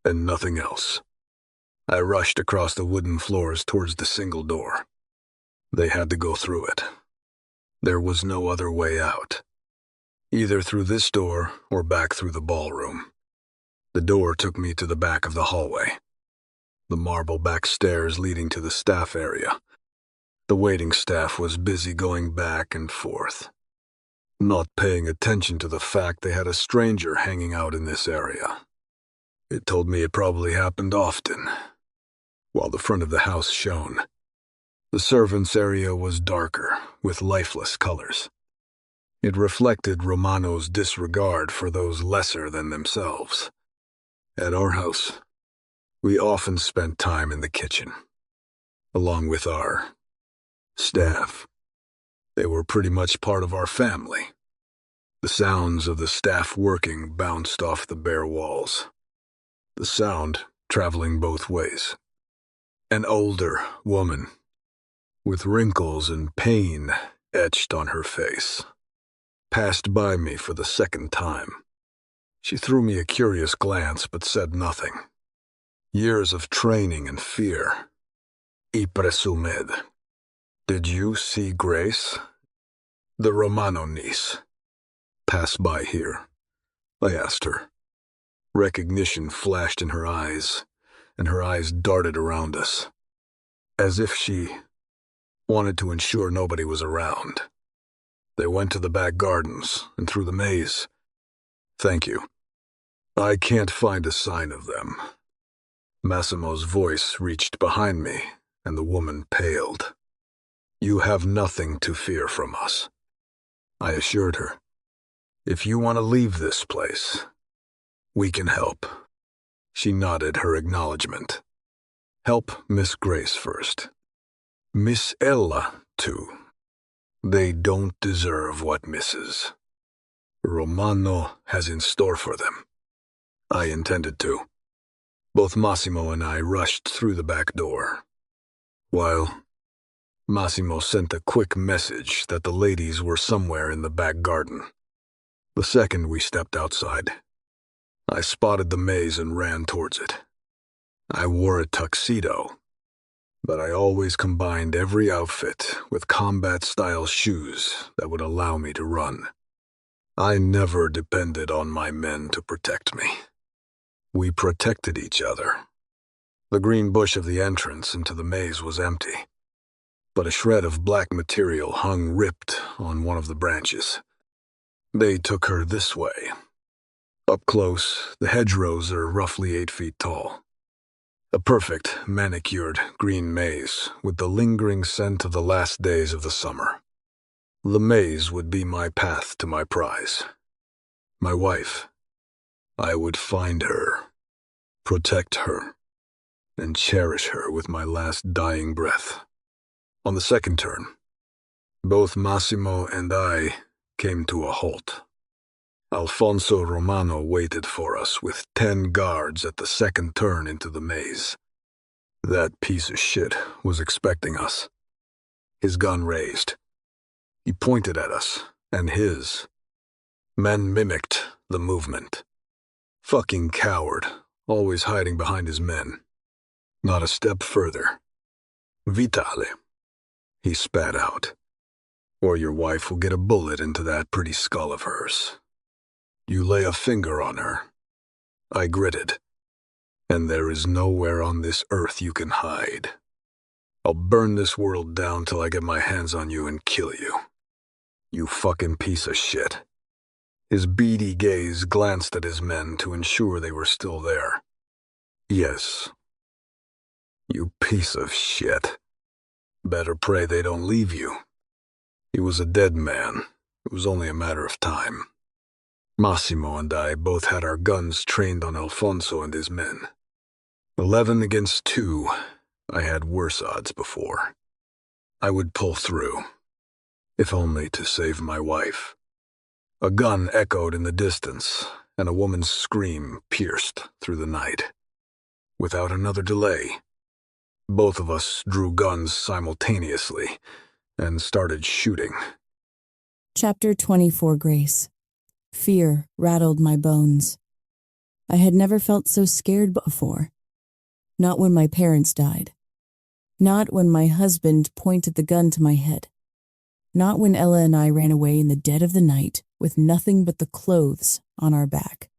and nothing else. I rushed across the wooden floors towards the single door. They had to go through it. There was no other way out, either through this door or back through the ballroom. The door took me to the back of the hallway, the marble back stairs leading to the staff area. The waiting staff was busy going back and forth. not paying attention to the fact they had a stranger hanging out in this area. It told me it probably happened often, while the front of the house shone. The servants' area was darker, with lifeless colors. It reflected Romano's disregard for those lesser than themselves. At our house, we often spent time in the kitchen, along with our staff. They were pretty much part of our family. The sounds of the staff working bounced off the bare walls. The sound traveling both ways. An older woman, with wrinkles and pain etched on her face, passed by me for the second time. She threw me a curious glance but said nothing. Years of training and fear. Y presumed. Did you see Grace? The Romano niece. Pass by here? I asked her. Recognition flashed in her eyes, and her eyes darted around us, as if she wanted to ensure nobody was around. They went to the back gardens and through the maze. Thank you. I can't find a sign of them. Massimo's voice reached behind me, and the woman paled. You have nothing to fear from us, I assured her. If you want to leave this place, we can help. She nodded her acknowledgement. Help Miss Grace first. Miss Ella, too. They don't deserve what Mrs. Romano has in store for them. I intended to. Both Massimo and I rushed through the back door, while Massimo sent a quick message that the ladies were somewhere in the back garden. The second we stepped outside, I spotted the maze and ran towards it. I wore a tuxedo, but I always combined every outfit with combat-style shoes that would allow me to run. I never depended on my men to protect me. We protected each other. The green bush of the entrance into the maze was empty, but a shred of black material hung ripped on one of the branches. They took her this way. Up close, the hedgerows are roughly 8 feet tall. A perfect, manicured green maze with the lingering scent of the last days of the summer. The maze would be my path to my prize. My wife. I would find her, protect her, and cherish her with my last dying breath. On the second turn, both Massimo and I came to a halt. Alfonso Romano waited for us with 10 guards at the second turn into the maze. That piece of shit was expecting us. His gun raised. He pointed at us, and his men mimicked the movement. Fucking coward, always hiding behind his men. Not a step further. Vitale, he spat out, or your wife will get a bullet into that pretty skull of hers. You lay a finger on her. I gritted. And there is nowhere on this earth you can hide. I'll burn this world down till I get my hands on you and kill you. You fucking piece of shit. His beady gaze glanced at his men to ensure they were still there. Yes. You piece of shit. Better pray they don't leave you. He was a dead man. It was only a matter of time. Massimo and I both had our guns trained on Alfonso and his men. 11 against 2, I had worse odds before. I would pull through, if only to save my wife. A gun echoed in the distance, and a woman's scream pierced through the night. Without another delay, both of us drew guns simultaneously and started shooting.
Chapter 24, Grace. Fear rattled my bones. I had never felt so scared before. Not when my parents died. Not when my husband pointed the gun to my head. Not when Ella and I ran away in the dead of the night with nothing but the clothes on our back.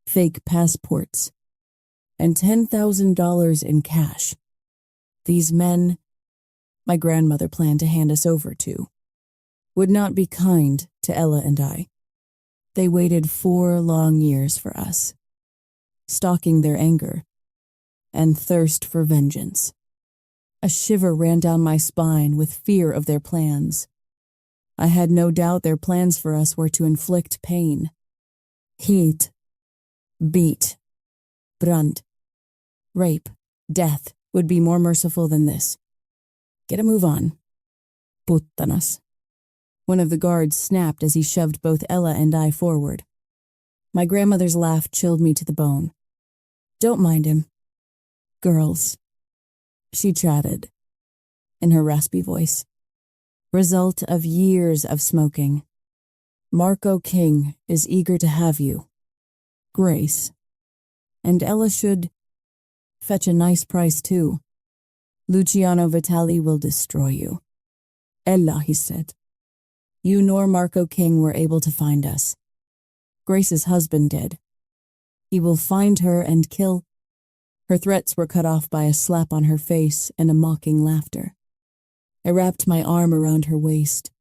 Fake passports. And $10,000 in cash. These men, my grandmother planned to hand us over to, would not be kind to Ella and I. They waited 4 long years for us, stalking their anger and thirst for vengeance. A shiver ran down my spine with fear of their plans. I had no doubt their plans for us were to inflict pain. Heat, beat, brand, rape, death would be more merciful than this. Get a move on. Puttanas. One of the guards snapped as he shoved both Ella and I forward. My grandmother's laugh chilled me to the bone. Don't mind him. Girls, she chatted, in her raspy voice. Result of years of smoking. Marco King is eager to have you. Grace. And Ella should fetch a nice price too. Luciano Vitali will destroy you. Ella, he said. You nor Marco King were able to find us. Grace's husband did. He will find her and kill. Her threats were cut off by a slap on her face and a mocking laughter. I wrapped my arm around her waist,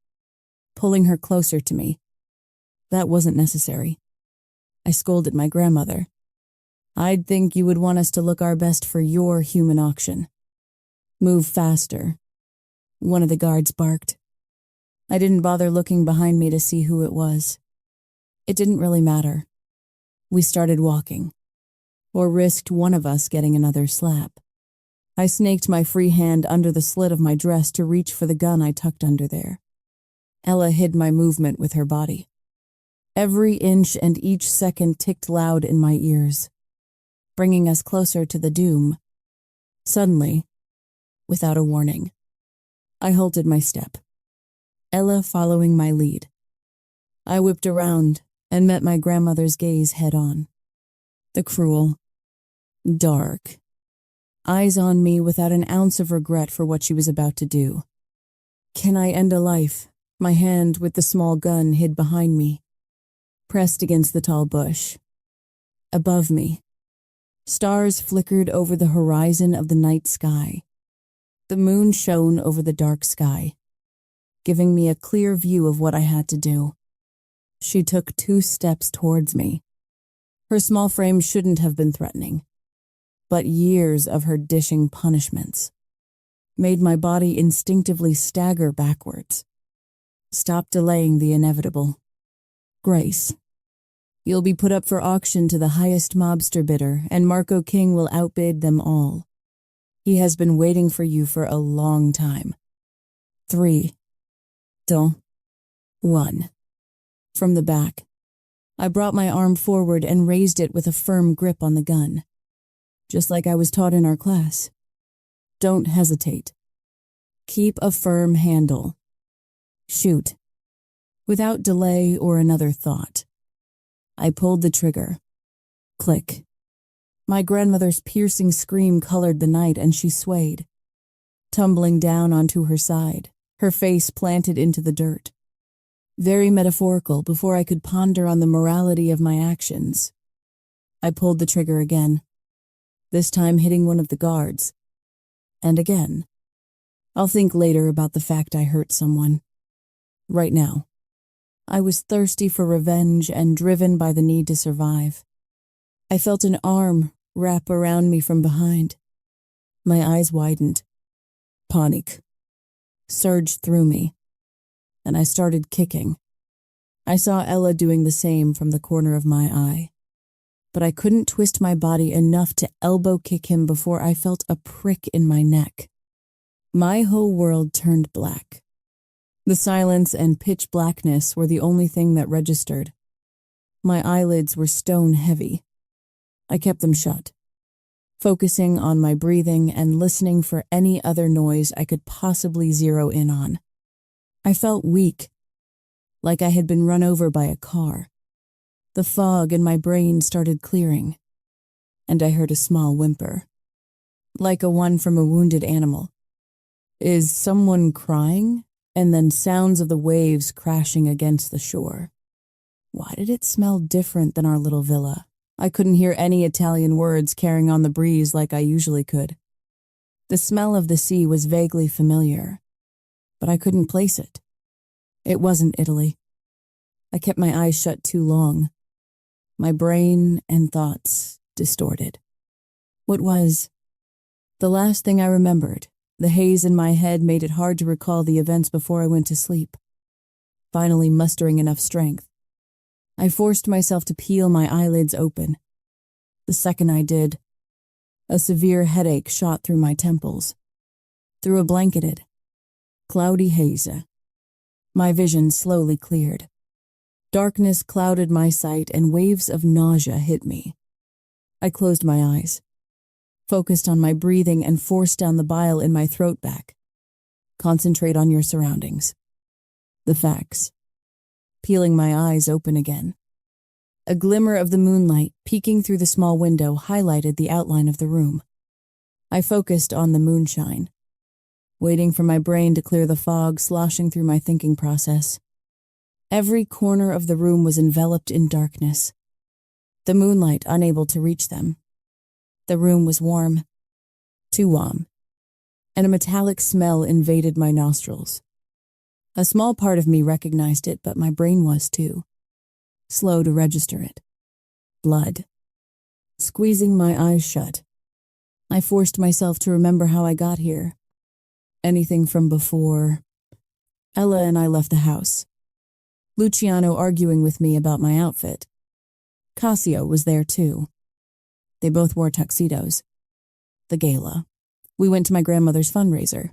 pulling her closer to me. That wasn't necessary. I scolded my grandmother. I'd think you would want us to look our best for your human auction. Move faster. One of the guards barked. I didn't bother looking behind me to see who it was. It didn't really matter. We started walking, or risked one of us getting another slap. I snaked my free hand under the slit of my dress to reach for the gun I tucked under there. Ella hid my movement with her body. Every inch and each second ticked loud in my ears, bringing us closer to the doom. Suddenly, without a warning, I halted my step, Ella following my lead. I whipped around and met my grandmother's gaze head-on. The cruel, dark, eyes on me without an ounce of regret for what she was about to do. Can I end a life? My hand with the small gun hid behind me, pressed against the tall bush. Above me, stars flickered over the horizon of the night sky. The moon shone over the dark sky, giving me a clear view of what I had to do. She took 2 steps towards me. Her small frame shouldn't have been threatening, but years of her dishing punishments made my body instinctively stagger backwards. Stop delaying the inevitable. Grace, you'll be put up for auction to the highest mobster bidder, and Marco King will outbid them all. He has been waiting for you for a long time. 3, 2, 1. From the back, I brought my arm forward and raised it with a firm grip on the gun, just like I was taught in our class. Don't hesitate. Keep a firm handle. Shoot. Without delay or another thought, I pulled the trigger. Click. My grandmother's piercing scream colored the night, and she swayed, tumbling down onto her side, her face planted into the dirt. Very metaphorical before I could ponder on the morality of my actions. I pulled the trigger again, this time hitting one of the guards. And again. I'll think later about the fact I hurt someone. Right now, I was thirsty for revenge and driven by the need to survive. I felt an arm wrap around me from behind. My eyes widened. Panic surged through me, and I started kicking. I saw Ella doing the same from the corner of my eye, but I couldn't twist my body enough to elbow kick him before I felt a prick in my neck. My whole world turned black. The silence and pitch blackness were the only thing that registered. My eyelids were stone heavy. I kept them shut, focusing on my breathing and listening for any other noise I could possibly zero in on. I felt weak, like I had been run over by a car. The fog in my brain started clearing, and I heard a small whimper, like a one from a wounded animal. Is someone crying? And then sounds of the waves crashing against the shore. Why did it smell different than our little villa? I couldn't hear any Italian words carrying on the breeze like I usually could. The smell of the sea was vaguely familiar, but I couldn't place it. It wasn't Italy. I kept my eyes shut too long. My brain and thoughts distorted. What was? The last thing I remembered, the haze in my head made it hard to recall the events before I went to sleep. Finally mustering enough strength, I forced myself to peel my eyelids open. The second I did, a severe headache shot through my temples. Through a blanketed, cloudy haze, my vision slowly cleared. Darkness clouded my sight and waves of nausea hit me. I closed my eyes, focused on my breathing and forced down the bile in my throat back. Concentrate on your surroundings. The facts. Peeling my eyes open again. A glimmer of the moonlight peeking through the small window highlighted the outline of the room. I focused on the moonshine, waiting for my brain to clear the fog sloshing through my thinking process. Every corner of the room was enveloped in darkness, the moonlight unable to reach them. The room was warm, too warm, and a metallic smell invaded my nostrils. A small part of me recognized it, but my brain was too, slow to register it. Blood. Squeezing my eyes shut, I forced myself to remember how I got here. Anything from before. Ella and I left the house. Luciano arguing with me about my outfit. Cassio was there too. They both wore tuxedos. The gala. We went to my grandmother's fundraiser.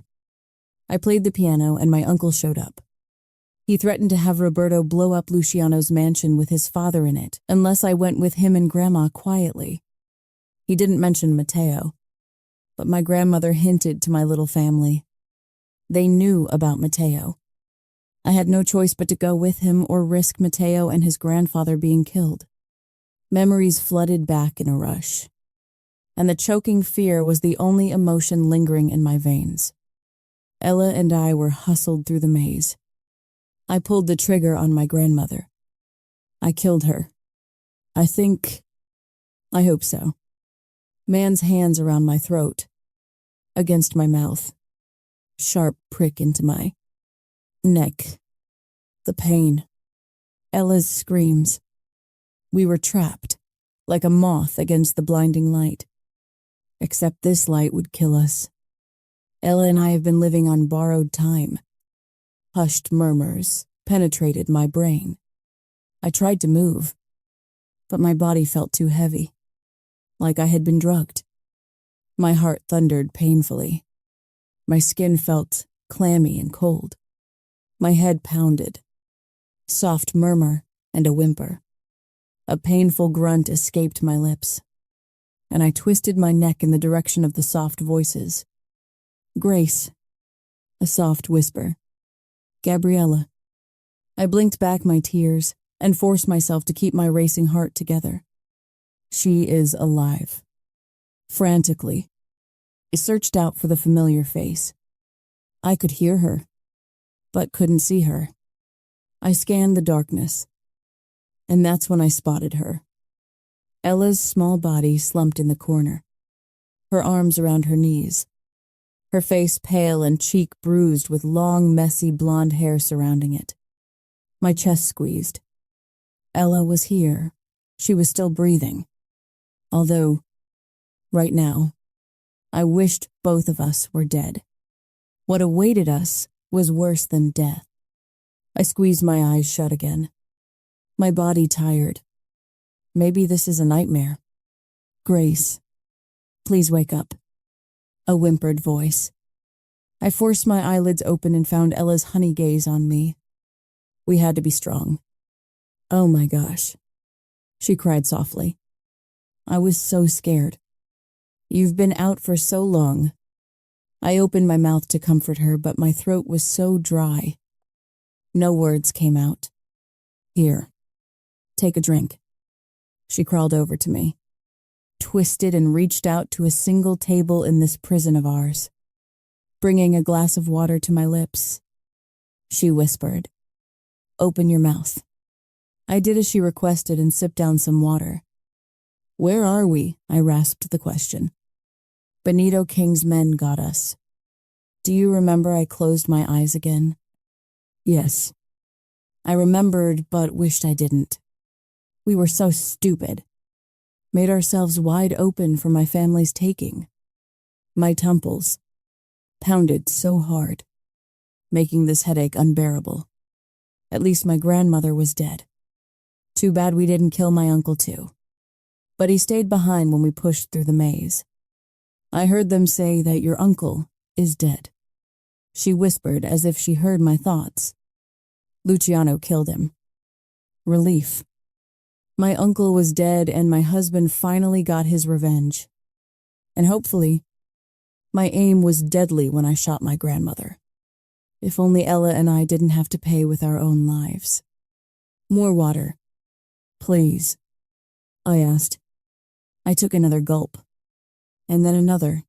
I played the piano and my uncle showed up. He threatened to have Roberto blow up Luciano's mansion with his father in it unless I went with him and Grandma quietly. He didn't mention Matteo, but my grandmother hinted to my little family. They knew about Matteo. I had no choice but to go with him or risk Matteo and his grandfather being killed. Memories flooded back in a rush, and the choking fear was the only emotion lingering in my veins. Ella and I were hustled through the maze. I pulled the trigger on my grandmother. I killed her. I hope so. Man's hands around my throat, against my mouth. Sharp prick into my neck. The pain. Ella's screams. We were trapped, like a moth against the blinding light. Except this light would kill us. Ella and I have been living on borrowed time. Hushed murmurs penetrated my brain. I tried to move, but my body felt too heavy, like I had been drugged. My heart thundered painfully. My skin felt clammy and cold. My head pounded. Soft murmur and a whimper. A painful grunt escaped my lips, and I twisted my neck in the direction of the soft voices. Grace. A soft whisper. Gabriella. I blinked back my tears and forced myself to keep my racing heart together. She is alive. Frantically, I searched out for the familiar face. I could hear her, but couldn't see her. I scanned the darkness, and that's when I spotted her. Ella's small body slumped in the corner, her arms around her knees, her face pale and cheek bruised with long, messy blonde hair surrounding it. My chest squeezed. Ella was here. She was still breathing. Although, right now, I wished both of us were dead. What awaited us was worse than death. I squeezed my eyes shut again. My body tired. Maybe this is a nightmare. Grace, please wake up. A whimpered voice. I forced my eyelids open and found Ella's honey gaze on me. We had to be strong. Oh my gosh, she cried softly. I was so scared. You've been out for so long. I opened my mouth to comfort her, but my throat was so dry. No words came out. Here, take a drink. She crawled over to me, twisted and reached out to a single table in this prison of ours. Bringing a glass of water to my lips, she whispered, "Open your mouth." I did as she requested and sipped down some water. Where are we? I rasped the question. Benito King's men got us. Do you remember I closed my eyes again? Yes. I remembered but wished I didn't. We were so stupid. Made ourselves wide open for my family's taking. My temples pounded so hard, making this headache unbearable. At least my grandmother was dead. Too bad we didn't kill my uncle too. But he stayed behind when we pushed through the maze. I heard them say that your uncle is dead. She whispered as if she heard my thoughts. Luciano killed him. Relief. My uncle was dead and my husband finally got his revenge. And hopefully, my aim was deadly when I shot my grandmother. If only Ella and I didn't have to pay with our own lives. More water. Please, I asked. I took another gulp. And then another.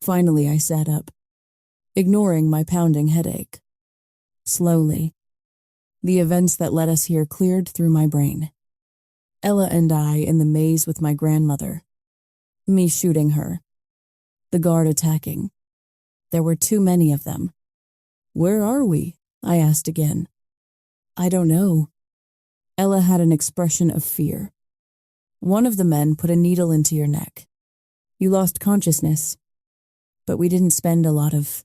Finally, I sat up, ignoring my pounding headache. Slowly, the events that led us here cleared through my brain. Ella and I in the maze with my grandmother. Me shooting her. The guard attacking. There were too many of them. Where are we? I asked again. I don't know. Ella had an expression of fear. One of the men put a needle into your neck. You lost consciousness. But we didn't spend a lot of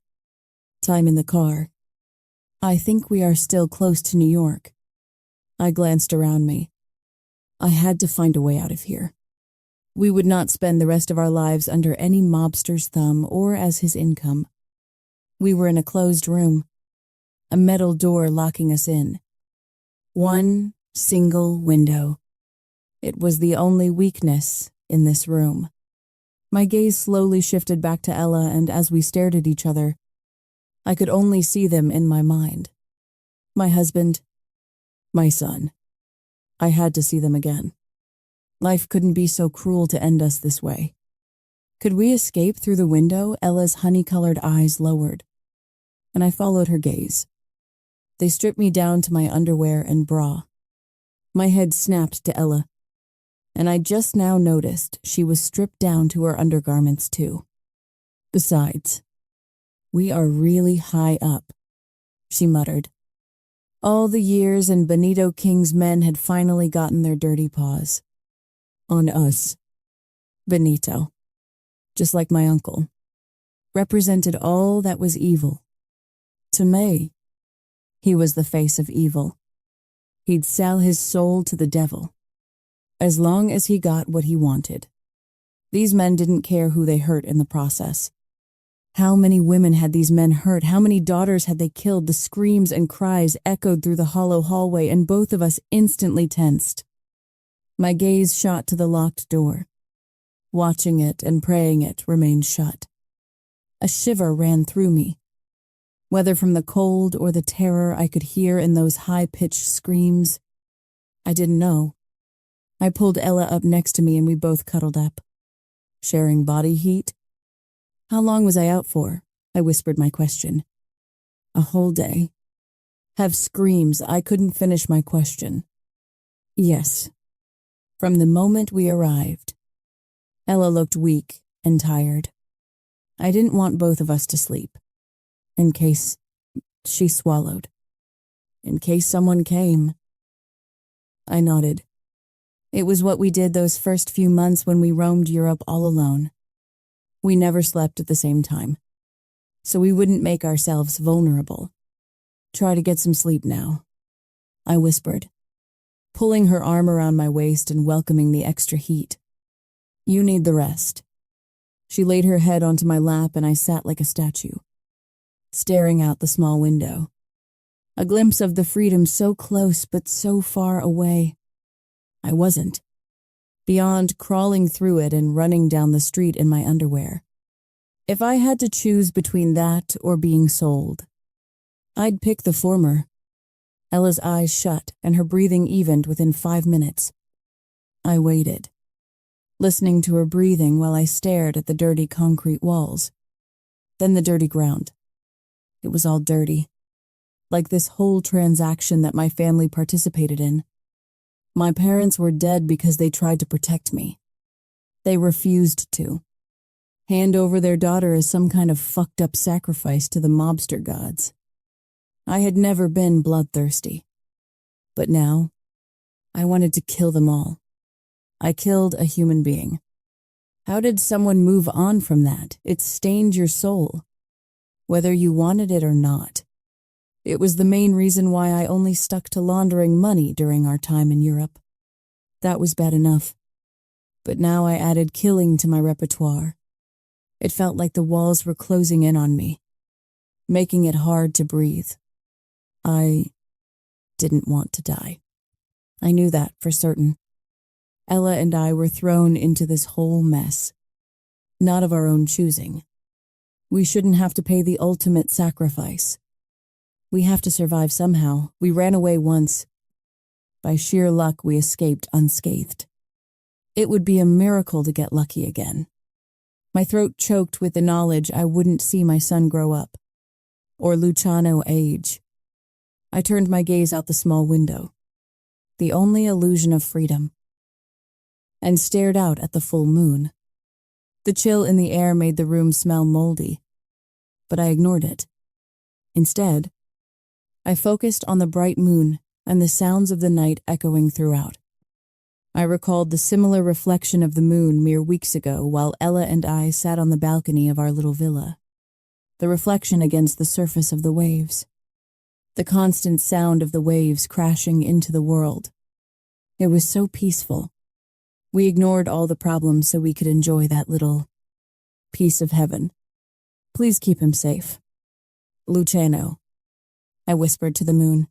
time in the car. I think we are still close to New York. I glanced around me. I had to find a way out of here. We would not spend the rest of our lives under any mobster's thumb or as his income. We were in a closed room, a metal door locking us in. One single window. It was the only weakness in this room. My gaze slowly shifted back to Ella, and as we stared at each other, I could only see them in my mind. My husband, my son. I had to see them again. Life couldn't be so cruel to end us this way. Could we escape through the window? Ella's honey-colored eyes lowered, and I followed her gaze. They stripped me down to my underwear and bra. My head snapped to Ella, and I just now noticed she was stripped down to her undergarments too. Besides, we are really high up, she muttered. All the years and Benito King's men had finally gotten their dirty paws. On us. Benito, just like my uncle, represented all that was evil. To me, he was the face of evil. He'd sell his soul to the devil, as long as he got what he wanted. These men didn't care who they hurt in the process. How many women had these men hurt? How many daughters had they killed? The screams and cries echoed through the hollow hallway, and both of us instantly tensed. My gaze shot to the locked door. Watching it and praying it remained shut. A shiver ran through me. Whether from the cold or the terror I could hear in those high-pitched screams, I didn't know. I pulled Ella up next to me and we both cuddled up. Sharing body heat? How long was I out for? I whispered my question. A whole day. Have screams. I couldn't finish my question. Yes. From the moment we arrived. Ella looked weak and tired. I didn't want both of us to sleep. In case she swallowed. In case someone came. I nodded. It was what we did those first few months when we roamed Europe all alone. We never slept at the same time, so we wouldn't make ourselves vulnerable. Try to get some sleep now, I whispered, pulling her arm around my waist and welcoming the extra heat. You need the rest. She laid her head onto my lap and I sat like a statue, staring out the small window. A glimpse of the freedom so close but so far away. I wasn't. Beyond crawling through it and running down the street in my underwear. If I had to choose between that or being sold, I'd pick the former. Ella's eyes shut and her breathing evened within 5 minutes. I waited, listening to her breathing while I stared at the dirty concrete walls, then the dirty ground. It was all dirty, like this whole transaction that my family participated in. My parents were dead because they tried to protect me. They refused to. Hand over their daughter as some kind of fucked up sacrifice to the mobster gods. I had never been bloodthirsty. But now, I wanted to kill them all. I killed a human being. How did someone move on from that? It stained your soul, whether you wanted it or not. It was the main reason why I only stuck to laundering money during our time in Europe. That was bad enough. But now I added killing to my repertoire. It felt like the walls were closing in on me, making it hard to breathe. I didn't want to die. I knew that for certain. Ella and I were thrown into this whole mess, not of our own choosing. We shouldn't have to pay the ultimate sacrifice. We have to survive somehow. We ran away once. By sheer luck, we escaped unscathed. It would be a miracle to get lucky again. My throat choked with the knowledge I wouldn't see my son grow up, or Luciano age. I turned my gaze out the small window, the only illusion of freedom, and stared out at the full moon. The chill in the air made the room smell moldy, but I ignored it. Instead, I focused on the bright moon and the sounds of the night echoing throughout. I recalled the similar reflection of the moon mere weeks ago while Ella and I sat on the balcony of our little villa. The reflection against the surface of the waves. The constant sound of the waves crashing into the world. It was so peaceful. We ignored all the problems so we could enjoy that little piece of heaven. Please keep him safe. Luciano, I whispered to the moon.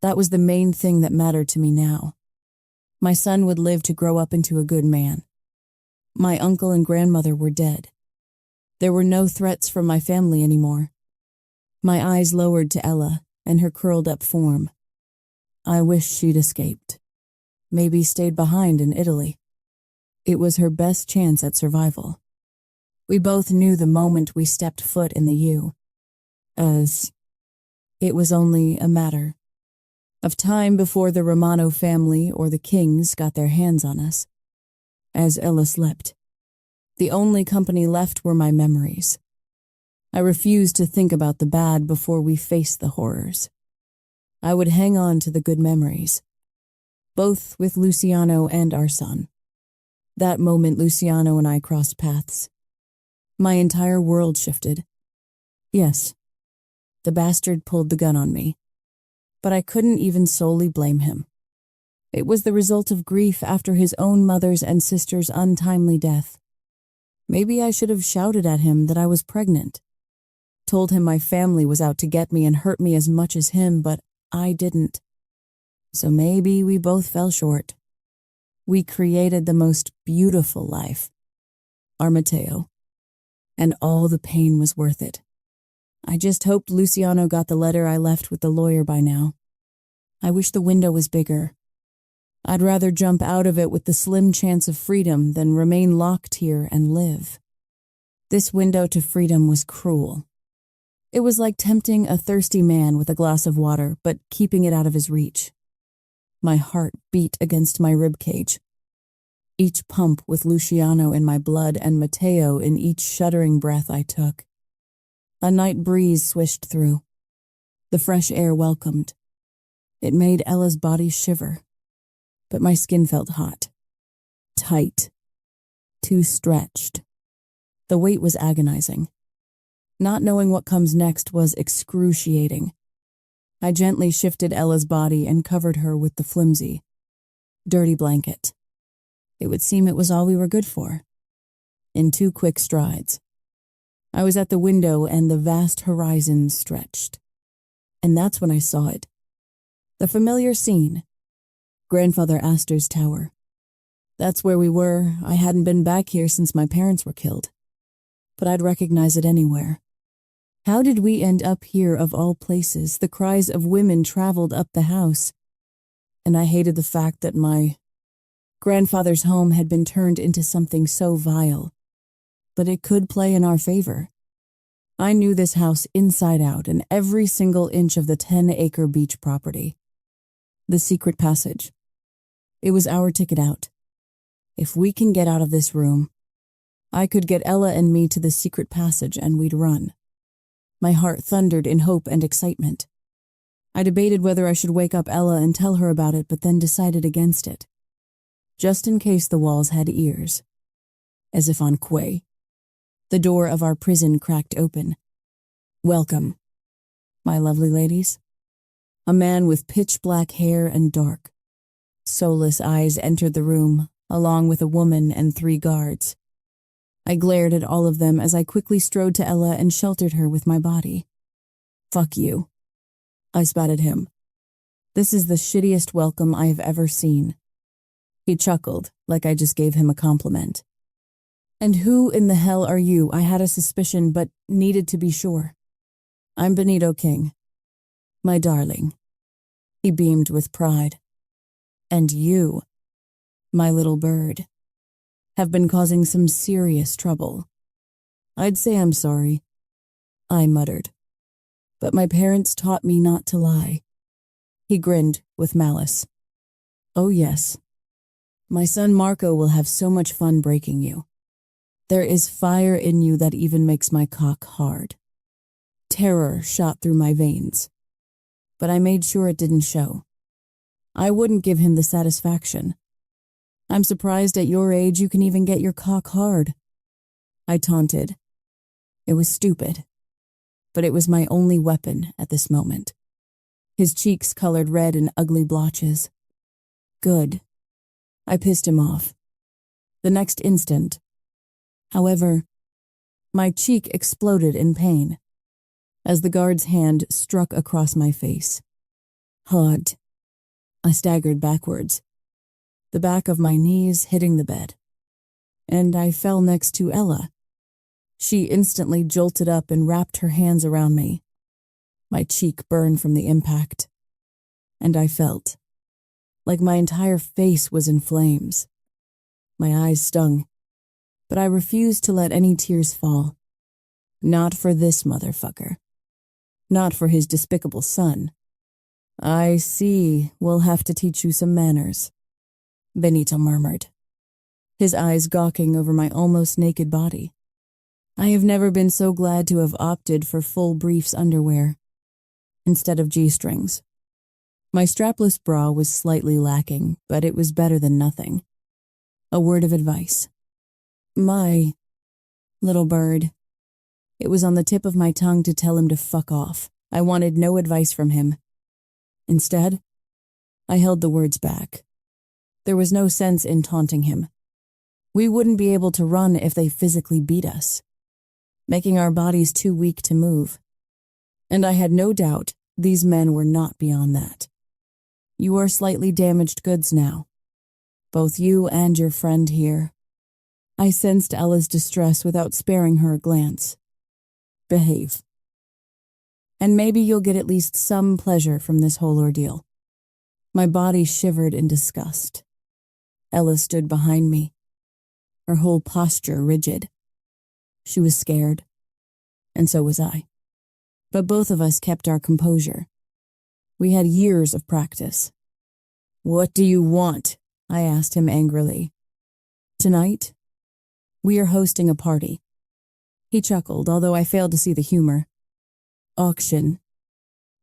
That was the main thing that mattered to me now. My son would live to grow up into a good man. My uncle and grandmother were dead. There were no threats from my family anymore. My eyes lowered to Ella and her curled-up form. I wished she'd escaped. Maybe stayed behind in Italy. It was her best chance at survival. We both knew the moment we stepped foot in the U, as it was only a matter of time before the Romano family or the Kings got their hands on us. As Ella slept, the only company left were my memories. I refused to think about the bad before we faced the horrors. I would hang on to the good memories, both with Luciano and our son. That moment Luciano and I crossed paths. My entire world shifted. Yes, the bastard pulled the gun on me, but I couldn't even solely blame him. It was the result of grief after his own mother's and sister's untimely death. Maybe I should have shouted at him that I was pregnant, told him my family was out to get me and hurt me as much as him, but I didn't. So maybe we both fell short. We created the most beautiful life, our Matteo, and all the pain was worth it. I just hoped Luciano got the letter I left with the lawyer by now. I wish the window was bigger. I'd rather jump out of it with the slim chance of freedom than remain locked here and live. This window to freedom was cruel. It was like tempting a thirsty man with a glass of water, but keeping it out of his reach. My heart beat against my ribcage, each pump with Luciano in my blood and Matteo in each shuddering breath I took. A night breeze swished through. The fresh air welcomed. It made Ella's body shiver, but my skin felt hot, tight, too stretched. The weight was agonizing. Not knowing what comes next was excruciating. I gently shifted Ella's body and covered her with the flimsy, dirty blanket. It would seem it was all we were good for. In 2 quick strides, I was at the window and the vast horizon stretched. And that's when I saw it. The familiar scene. Grandfather Astor's tower. That's where we were. I hadn't been back here since my parents were killed. But I'd recognize it anywhere. How did we end up here of all places? The cries of women traveled up the house. And I hated the fact that my grandfather's home had been turned into something so vile. But it could play in our favor. I knew this house inside out and every single inch of the 10-acre beach property. The secret passage. It was our ticket out. If we can get out of this room, I could get Ella and me to the secret passage and we'd run. My heart thundered in hope and excitement. I debated whether I should wake up Ella and tell her about it, but then decided against it. Just in case the walls had ears. As if on Quay. The door of our prison cracked open. Welcome, my lovely ladies. A man with pitch-black hair and dark, soulless eyes entered the room, along with a woman and 3 guards. I glared at all of them as I quickly strode to Ella and sheltered her with my body. Fuck you. I spat at him. This is the shittiest welcome I have ever seen. He chuckled, like I just gave him a compliment. And who in the hell are you? I had a suspicion, but needed to be sure. I'm Benito King. My darling. He beamed with pride. And you, my little bird, have been causing some serious trouble. I'd say I'm sorry, I muttered. But my parents taught me not to lie. He grinned with malice. Oh yes. My son Marco will have so much fun breaking you. There is fire in you that even makes my cock hard. Terror shot through my veins. But I made sure it didn't show. I wouldn't give him the satisfaction. I'm surprised at your age you can even get your cock hard. I taunted. It was stupid. But it was my only weapon at this moment. His cheeks colored red in ugly blotches. Good. I pissed him off. The next instant, however, my cheek exploded in pain as the guard's hand struck across my face. Hard. I staggered backwards, the back of my knees hitting the bed, and I fell next to Ella. She instantly jolted up and wrapped her hands around me. My cheek burned from the impact, and I felt like my entire face was in flames. My eyes stung, but I refused to let any tears fall. Not for this motherfucker. Not for his despicable son. I see, we'll have to teach you some manners, Benito murmured, his eyes gawking over my almost naked body. I have never been so glad to have opted for full briefs underwear, instead of G-strings. My strapless bra was slightly lacking, but it was better than nothing. A word of advice. My little bird. It was on the tip of my tongue to tell him to fuck off. I wanted no advice from him. Instead, I held the words back. There was no sense in taunting him. We wouldn't be able to run if they physically beat us, making our bodies too weak to move. And I had no doubt these men were not beyond that. You are slightly damaged goods now. Both you and your friend here. I sensed Ella's distress without sparing her a glance. Behave. And maybe you'll get at least some pleasure from this whole ordeal. My body shivered in disgust. Ella stood behind me, her whole posture rigid. She was scared, and so was I. But both of us kept our composure. We had years of practice. What do you want? I asked him angrily. Tonight, we are hosting a party. He chuckled, although I failed to see the humor. Auction.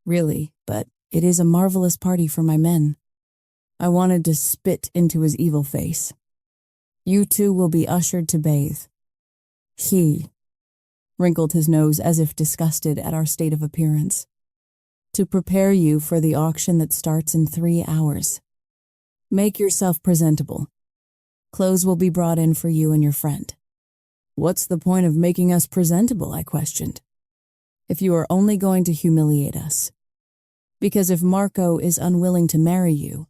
Really, but it is a marvelous party for my men. I wanted to spit into his evil face. You two will be ushered to bathe. He wrinkled his nose as if disgusted at our state of appearance. To prepare you for the auction that starts in 3 hours. Make yourself presentable. Clothes will be brought in for you and your friend. What's the point of making us presentable? I questioned. If you are only going to humiliate us. Because if Marco is unwilling to marry you,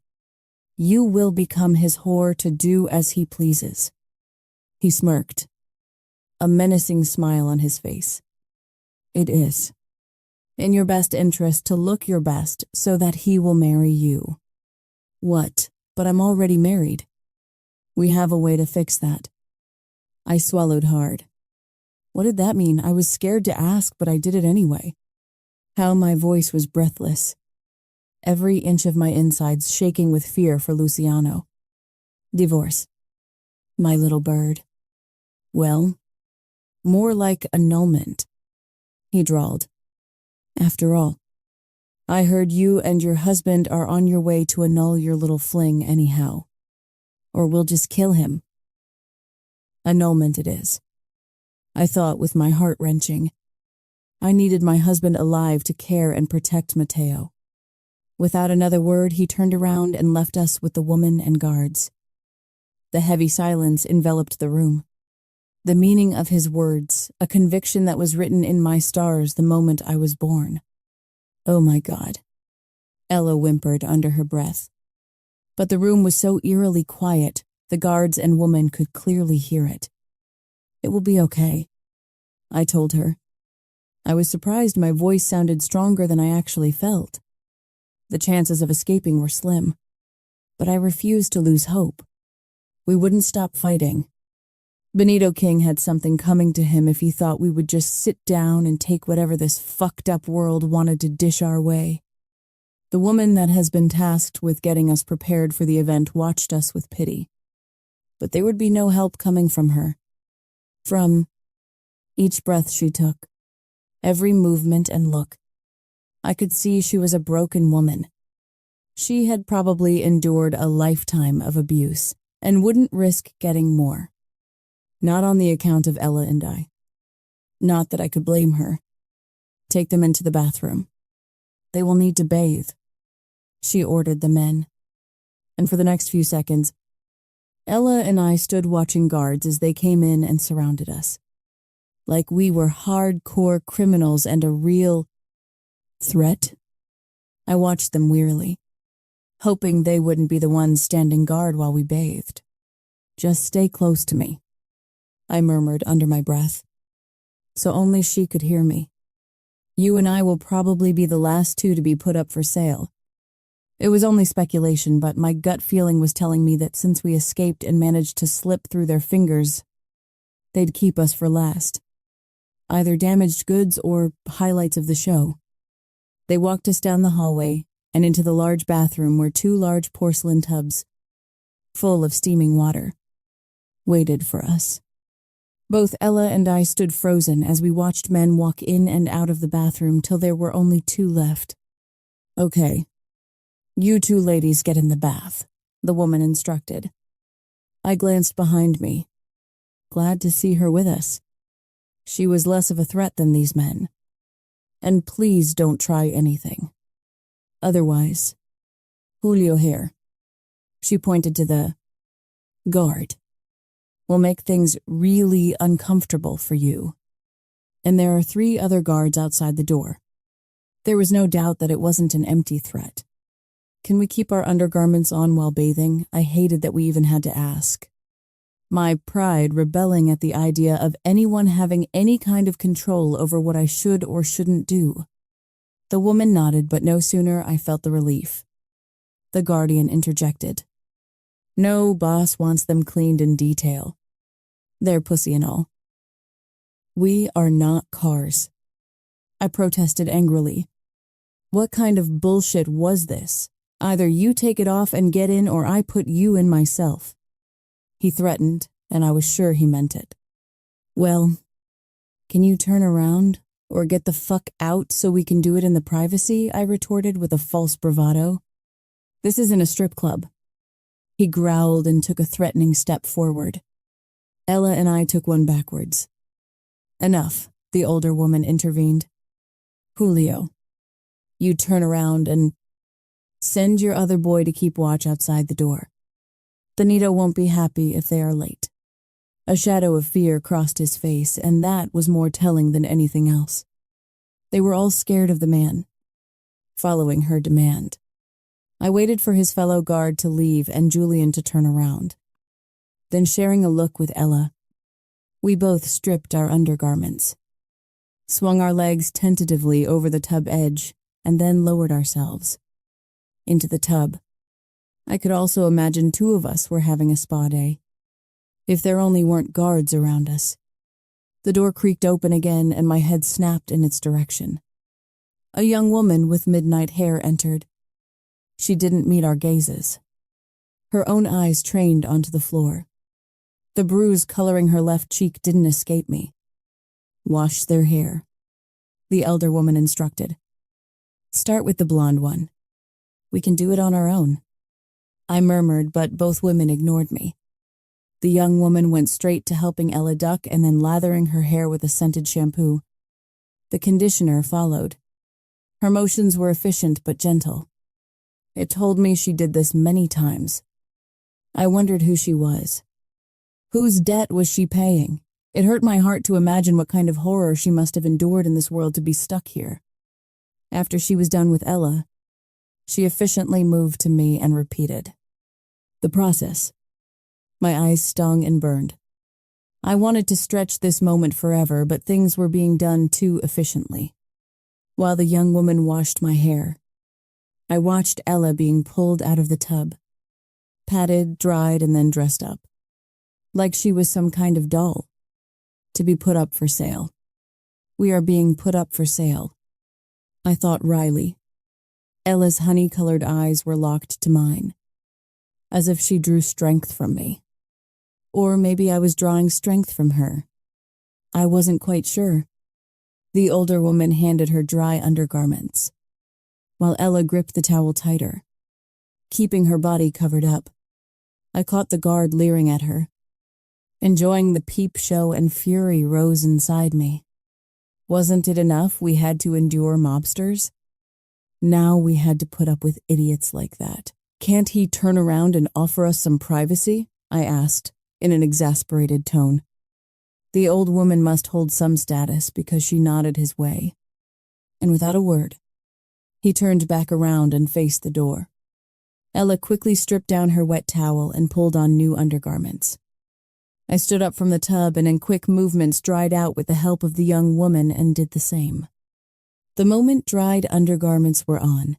you will become his whore to do as he pleases. He smirked, a menacing smile on his face. It is in your best interest to look your best so that he will marry you. What? But I'm already married. We have a way to fix that. I swallowed hard. What did that mean? I was scared to ask, but I did it anyway. How my voice was breathless. Every inch of my insides shaking with fear for Luciano. Divorce. My little bird. Well, more like annulment, he drawled. After all, I heard you and your husband are on your way to annul your little fling anyhow. Or we'll just kill him. Annulment it is. I thought with my heart wrenching. I needed my husband alive to care and protect Mateo. Without another word, he turned around and left us with the woman and guards. The heavy silence enveloped the room. The meaning of his words, a conviction that was written in my stars the moment I was born. Oh my God. Ella whimpered under her breath. But the room was so eerily quiet, the guards and woman could clearly hear it. It will be okay, I told her. I was surprised my voice sounded stronger than I actually felt. The chances of escaping were slim, but I refused to lose hope. We wouldn't stop fighting. Benito King had something coming to him if he thought we would just sit down and take whatever this fucked up world wanted to dish our way. The woman that has been tasked with getting us prepared for the event watched us with pity. But there would be no help coming from her. From each breath she took, every movement and look, I could see she was a broken woman. She had probably endured a lifetime of abuse and wouldn't risk getting more. Not on the account of Ella and I. Not that I could blame her. Take them into the bathroom. They will need to bathe, she ordered the men. And for the next few seconds, Ella and I stood watching guards as they came in and surrounded us. Like we were hardcore criminals and a real threat. I watched them wearily, hoping they wouldn't be the ones standing guard while we bathed. Just stay close to me, I murmured under my breath, so only she could hear me. You and I will probably be the last two to be put up for sale. It was only speculation, but my gut feeling was telling me that since we escaped and managed to slip through their fingers, they'd keep us for last. Either damaged goods or highlights of the show. They walked us down the hallway and into the large bathroom where 2 large porcelain tubs, full of steaming water, waited for us. Both Ella and I stood frozen as we watched men walk in and out of the bathroom till there were only 2 left. Okay, you 2 ladies get in the bath, the woman instructed. I glanced behind me, glad to see her with us. She was less of a threat than these men. And please don't try anything. Otherwise, Julio here, she pointed to the guard, will make things really uncomfortable for you. And there are 3 other guards outside the door. There was no doubt that it wasn't an empty threat. Can we keep our undergarments on while bathing? I hated that we even had to ask. My pride rebelling at the idea of anyone having any kind of control over what I should or shouldn't do. The woman nodded, but no sooner I felt the relief. The guardian interjected. No, boss wants them cleaned in detail. They're pussy and all. We are not cars. I protested angrily. What kind of bullshit was this? Either you take it off and get in or I put you in myself. He threatened, and I was sure he meant it. Well, can you turn around or get the fuck out so we can do it in the privacy? I retorted with a false bravado. This isn't a strip club. He growled and took a threatening step forward. Ella and I took one backwards. Enough, the older woman intervened. Julio, you turn around and send your other boy to keep watch outside the door. Benito won't be happy if they are late. A shadow of fear crossed his face, and that was more telling than anything else. They were all scared of the man, following her demand. I waited for his fellow guard to leave and Julian to turn around. Then, sharing a look with Ella, we both stripped our undergarments, swung our legs tentatively over the tub edge, and then lowered ourselves into the tub. I could also imagine 2 of us were having a spa day, if there only weren't guards around us. The door creaked open again and my head snapped in its direction. A young woman with midnight hair entered. She didn't meet our gazes. Her own eyes trained onto the floor. The bruise coloring her left cheek didn't escape me. Wash their hair, the elder woman instructed. Start with the blonde one. We can do it on our own. I murmured, but both women ignored me. The young woman went straight to helping Ella duck and then lathering her hair with a scented shampoo. The conditioner followed. Her motions were efficient but gentle. It told me she did this many times. I wondered who she was. Whose debt was she paying? It hurt my heart to imagine what kind of horror she must have endured in this world to be stuck here. After she was done with Ella, she efficiently moved to me and repeated the process. My eyes stung and burned. I wanted to stretch this moment forever, but things were being done too efficiently. While the young woman washed my hair, I watched Ella being pulled out of the tub, patted, dried, and then dressed up, like she was some kind of doll, to be put up for sale. We are being put up for sale, I thought wryly. Ella's honey-colored eyes were locked to mine, as if she drew strength from me. Or maybe I was drawing strength from her. I wasn't quite sure. The older woman handed her dry undergarments, while Ella gripped the towel tighter, keeping her body covered up. I caught the guard leering at her. Enjoying the peep show, and fury rose inside me. Wasn't it enough we had to endure mobsters? Now we had to put up with idiots like that. Can't he turn around and offer us some privacy? I asked, in an exasperated tone. The old woman must hold some status because she nodded his way. And without a word, he turned back around and faced the door. Ella quickly stripped down her wet towel and pulled on new undergarments. I stood up from the tub and in quick movements dried out with the help of the young woman and did the same. The moment dried undergarments were on,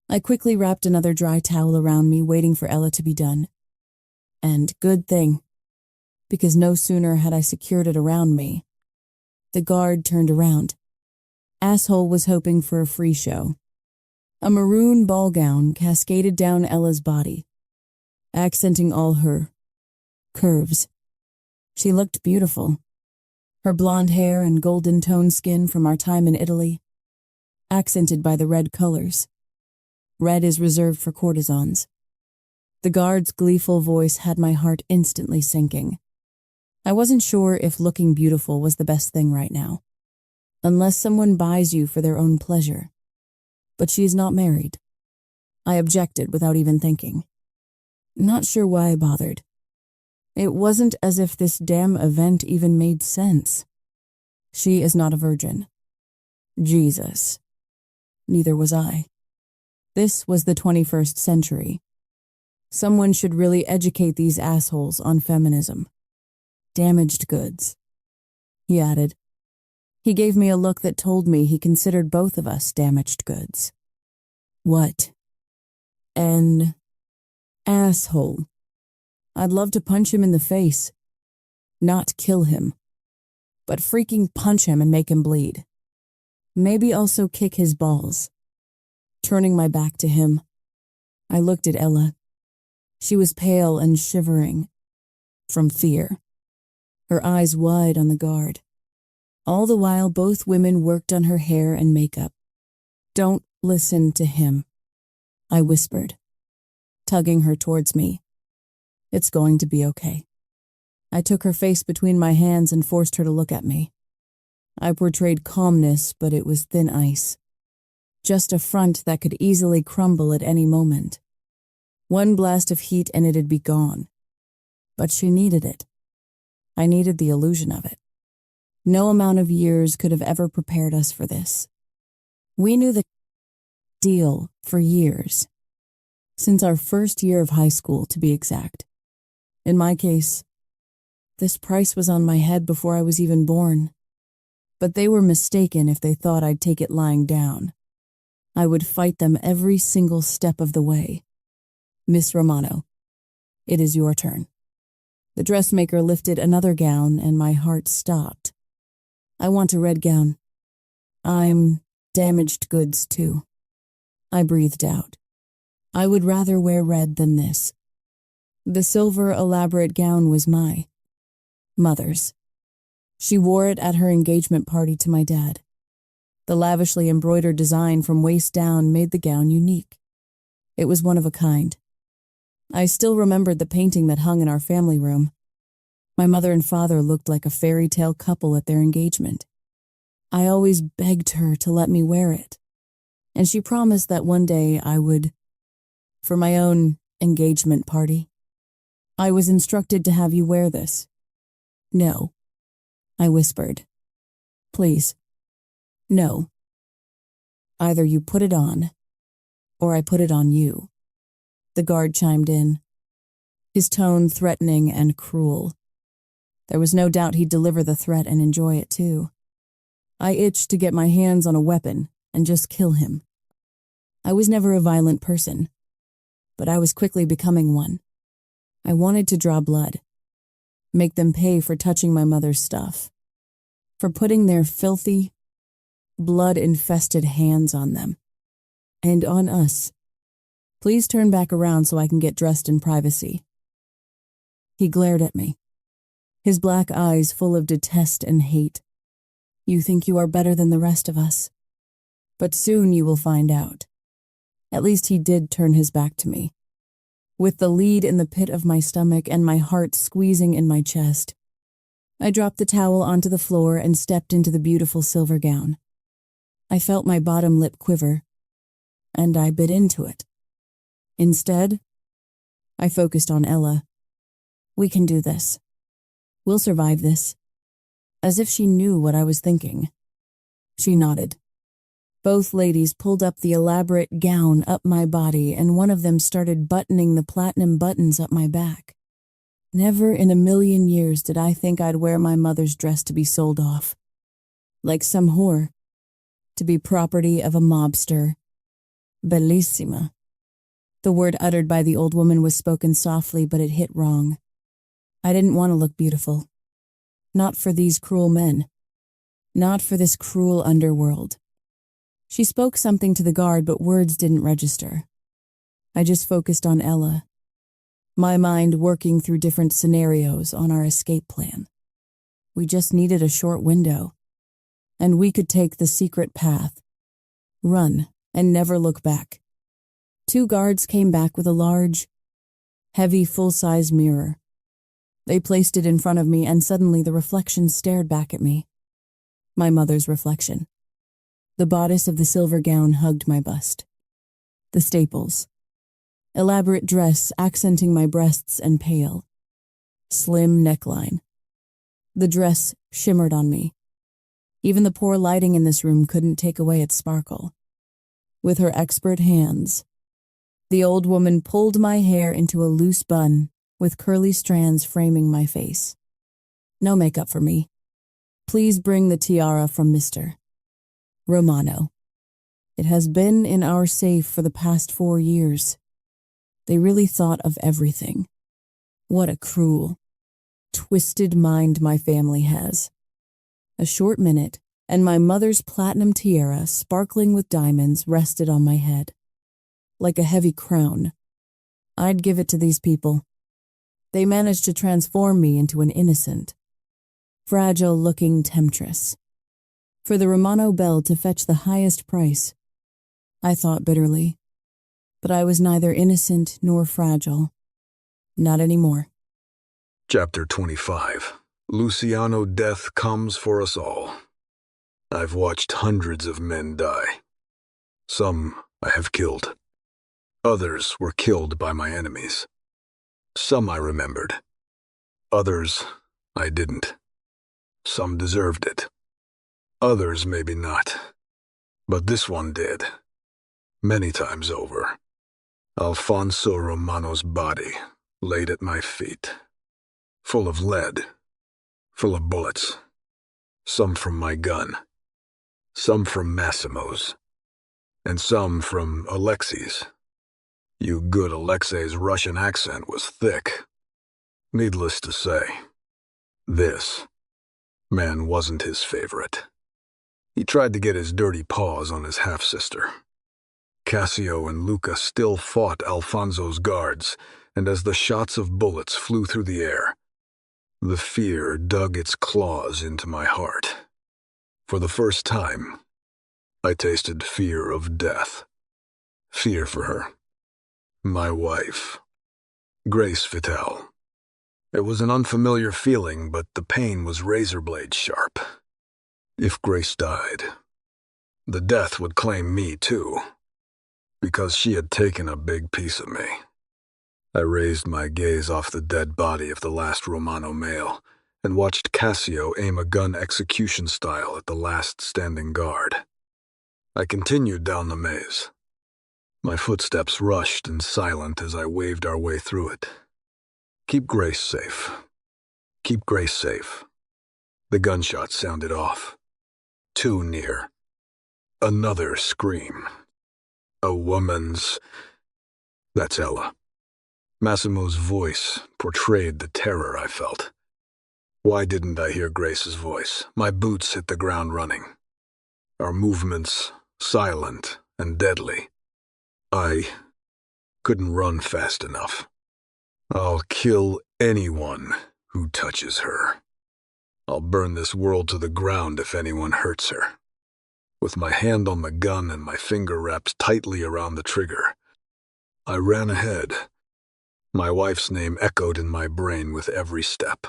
I quickly wrapped another dry towel around me, waiting for Ella to be done. And good thing, because no sooner had I secured it around me, the guard turned around. Asshole was hoping for a free show. A maroon ball gown cascaded down Ella's body, accenting all her curves. She looked beautiful. Her blonde hair and golden-toned skin from our time in Italy, accented by the red colors. Red is reserved for courtesans. The guard's gleeful voice had my heart instantly sinking. I wasn't sure if looking beautiful was the best thing right now, unless someone buys you for their own pleasure. But she is not married. I objected without even thinking. Not sure why I bothered. It wasn't as if this damn event even made sense. She is not a virgin. Jesus. Neither was I. This was the 21st century. Someone should really educate these assholes on feminism. Damaged goods, he added. He gave me a look that told me he considered both of us damaged goods. What? An asshole. I'd love to punch him in the face. Not kill him, but freaking punch him and make him bleed. Maybe also kick his balls. Turning my back to him, I looked at Ella. She was pale and shivering from fear, her eyes wide on the guard. All the while, both women worked on her hair and makeup. Don't listen to him, I whispered, tugging her towards me. It's going to be okay. I took her face between my hands and forced her to look at me. I portrayed calmness, but it was thin ice. Just a front that could easily crumble at any moment. One blast of heat and it'd be gone. But she needed it. I needed the illusion of it. No amount of years could have ever prepared us for this. We knew the deal for years. Since our first year of high school, to be exact. In my case, this price was on my head before I was even born. But they were mistaken if they thought I'd take it lying down. I would fight them every single step of the way. Miss Romano, it is your turn. The dressmaker lifted another gown and my heart stopped. I want a red gown. I'm damaged goods too. I breathed out. I would rather wear red than this. The silver elaborate gown was my mother's. She wore it at her engagement party to my dad. The lavishly embroidered design from waist down made the gown unique. It was one of a kind. I still remembered the painting that hung in our family room. My mother and father looked like a fairy tale couple at their engagement. I always begged her to let me wear it, and she promised that one day I would, for my own engagement party. I was instructed to have you wear this. No, I whispered. Please. No. Either you put it on, or I put it on you. The guard chimed in, his tone threatening and cruel. There was no doubt he'd deliver the threat and enjoy it too. I itched to get my hands on a weapon and just kill him. I was never a violent person, but I was quickly becoming one. I wanted to draw blood, make them pay for touching my mother's stuff, for putting their filthy, blood-infested hands on them, and on us. Please turn back around so I can get dressed in privacy. He glared at me, his black eyes full of detest and hate. You think you are better than the rest of us, but soon you will find out. At least he did turn his back to me. With the lead in the pit of my stomach and my heart squeezing in my chest, I dropped the towel onto the floor and stepped into the beautiful silver gown. I felt my bottom lip quiver, and I bit into it. Instead, I focused on Ella. We can do this. We'll survive this. As if she knew what I was thinking. She nodded. Both ladies pulled up the elaborate gown up my body, and one of them started buttoning the platinum buttons up my back. Never in a million years did I think I'd wear my mother's dress to be sold off. Like some whore. To be property of a mobster. Bellissima. The word uttered by the old woman was spoken softly, but it hit wrong. I didn't want to look beautiful. Not for these cruel men. Not for this cruel underworld. She spoke something to the guard, but words didn't register. I just focused on Ella, my mind working through different scenarios on our escape plan. We just needed a short window, and we could take the secret path, run, and never look back. 2 guards came back with a large, heavy, full-size mirror. They placed it in front of me, and suddenly the reflection stared back at me. My mother's reflection. The bodice of the silver gown hugged my bust. The staples. Elaborate dress accenting my breasts and pale. Slim neckline. The dress shimmered on me. Even the poor lighting in this room couldn't take away its sparkle. With her expert hands, the old woman pulled my hair into a loose bun with curly strands framing my face. No makeup for me. Please bring the tiara from Mr. Romano. It has been in our safe for the past 4 years. They really thought of everything. What a cruel, twisted mind my family has. A short minute, and my mother's platinum tiara, sparkling with diamonds, rested on my head. Like a heavy crown. I'd give it to these people. They managed to transform me into an innocent, fragile-looking temptress. For the Romano belle to fetch the highest price, I thought bitterly. But I was neither innocent nor fragile. Not anymore.
Chapter 25. Luciano, death comes for us all. I've watched hundreds of men die. Some I have killed. Others were killed by my enemies. Some I remembered. Others I didn't. Some deserved it. Others maybe not. But this one did. Many times over. Alfonso Romano's body laid at my feet. Full of lead. Full of bullets. Some from my gun. Some from Massimo's. And some from Alexei's. You good Alexei's Russian accent was thick. Needless to say, this man wasn't his favorite. He tried to get his dirty paws on his half-sister. Cassio and Luca still fought Alfonso's guards, and as the shots of bullets flew through the air, the fear dug its claws into my heart. For the first time, I tasted fear of death. Fear for her. My wife. Grace Vital. It was an unfamiliar feeling, but the pain was razor-blade sharp. If Grace died, the death would claim me too, because she had taken a big piece of me. I raised my gaze off the dead body of the last Romano male and watched Cassio aim a gun execution style at the last standing guard. I continued down the maze. My footsteps rushed and silent as I waved our way through it. Keep Grace safe. Keep Grace safe. The gunshot sounded off. Too near. Another scream. A woman's... That's Ella. Massimo's voice portrayed the terror I felt. Why didn't I hear Grace's voice? My boots hit the ground running. Our movements silent and deadly. I couldn't run fast enough. I'll kill anyone who touches her. I'll burn this world to the ground if anyone hurts her. With my hand on the gun and my finger wrapped tightly around the trigger, I ran ahead. My wife's name echoed in my brain with every step,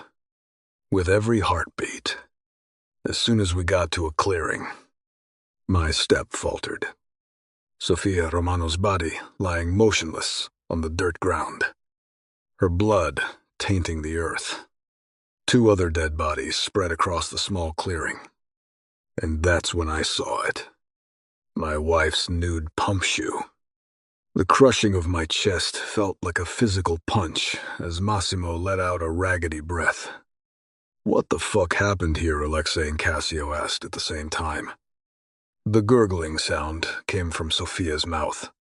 with every heartbeat. As soon as we got to a clearing, my step faltered. Sofia Romano's body lying motionless on the dirt ground, her blood tainting the earth. 2 other dead bodies spread across the small clearing. And that's when I saw it. My wife's nude pump shoe. The crushing of my chest felt like a physical punch as Massimo let out a raggedy breath. What the fuck happened here, Alexei and Cassio asked at the same time. The gurgling sound came from Sofia's mouth,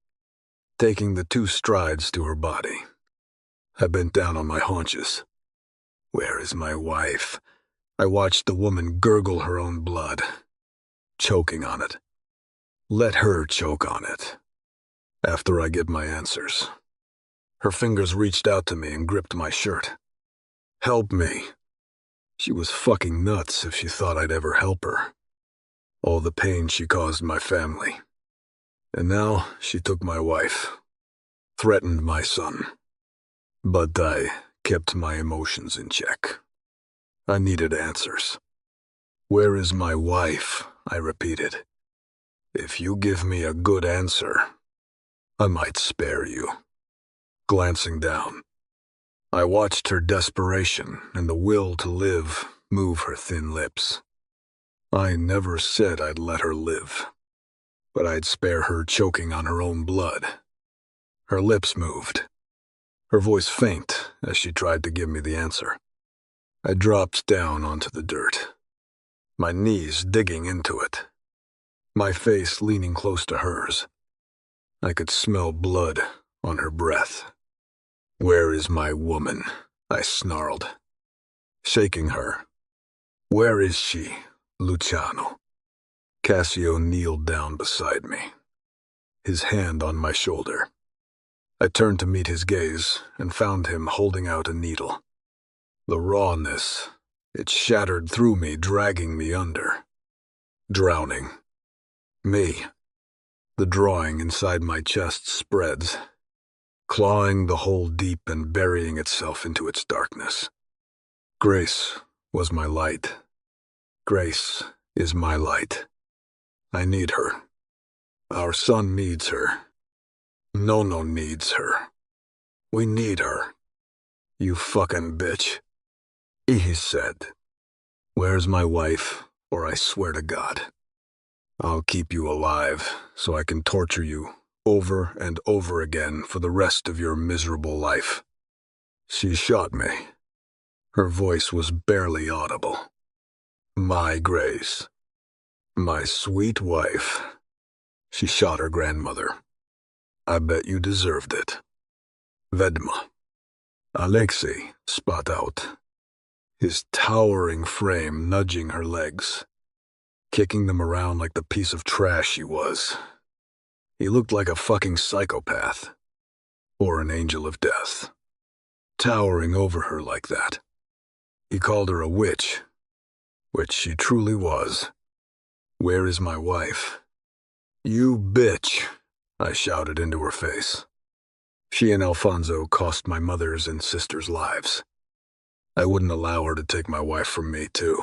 taking the 2 strides to her body. I bent down on my haunches. Where is my wife? I watched the woman gurgle her own blood, choking on it. Let her choke on it. After I get my answers. Her fingers reached out to me and gripped my shirt. Help me. She was fucking nuts if she thought I'd ever help her. All the pain she caused my family. And now she took my wife. Threatened my son. But I kept my emotions in check. I needed answers. Where is my wife? I repeated. If you give me a good answer, I might spare you. Glancing down, I watched her desperation and the will to live move her thin lips. I never said I'd let her live, but I'd spare her choking on her own blood. Her lips moved, her voice faint as she tried to give me the answer. I dropped down onto the dirt, my knees digging into it, my face leaning close to hers. I could smell blood on her breath. Where is my woman? I snarled, shaking her. Where is she, Luciano? Cassio kneeled down beside me, his hand on my shoulder. I turned to meet his gaze and found him holding out a needle. The rawness, it shattered through me, dragging me under. Drowning. Me. The drawing inside my chest spreads, clawing the hole deep and burying itself into its darkness. Grace was my light. Grace is my light. I need her. Our son needs her. Nono needs her. We need her. You fucking bitch. He said. Where's my wife, or I swear to God. I'll keep you alive so I can torture you over and over again for the rest of your miserable life. She shot me. Her voice was barely audible. My Grace. My sweet wife. She shot her grandmother. I bet you deserved it. Vedma. Alexei spat out, his towering frame nudging her legs, kicking them around like the piece of trash he was. He looked like a fucking psychopath, or an angel of death, towering over her like that. He called her a witch, which she truly was. Where is my wife? You bitch, I shouted into her face. She and Alfonso cost my mother's and sister's lives. I wouldn't allow her to take my wife from me, too.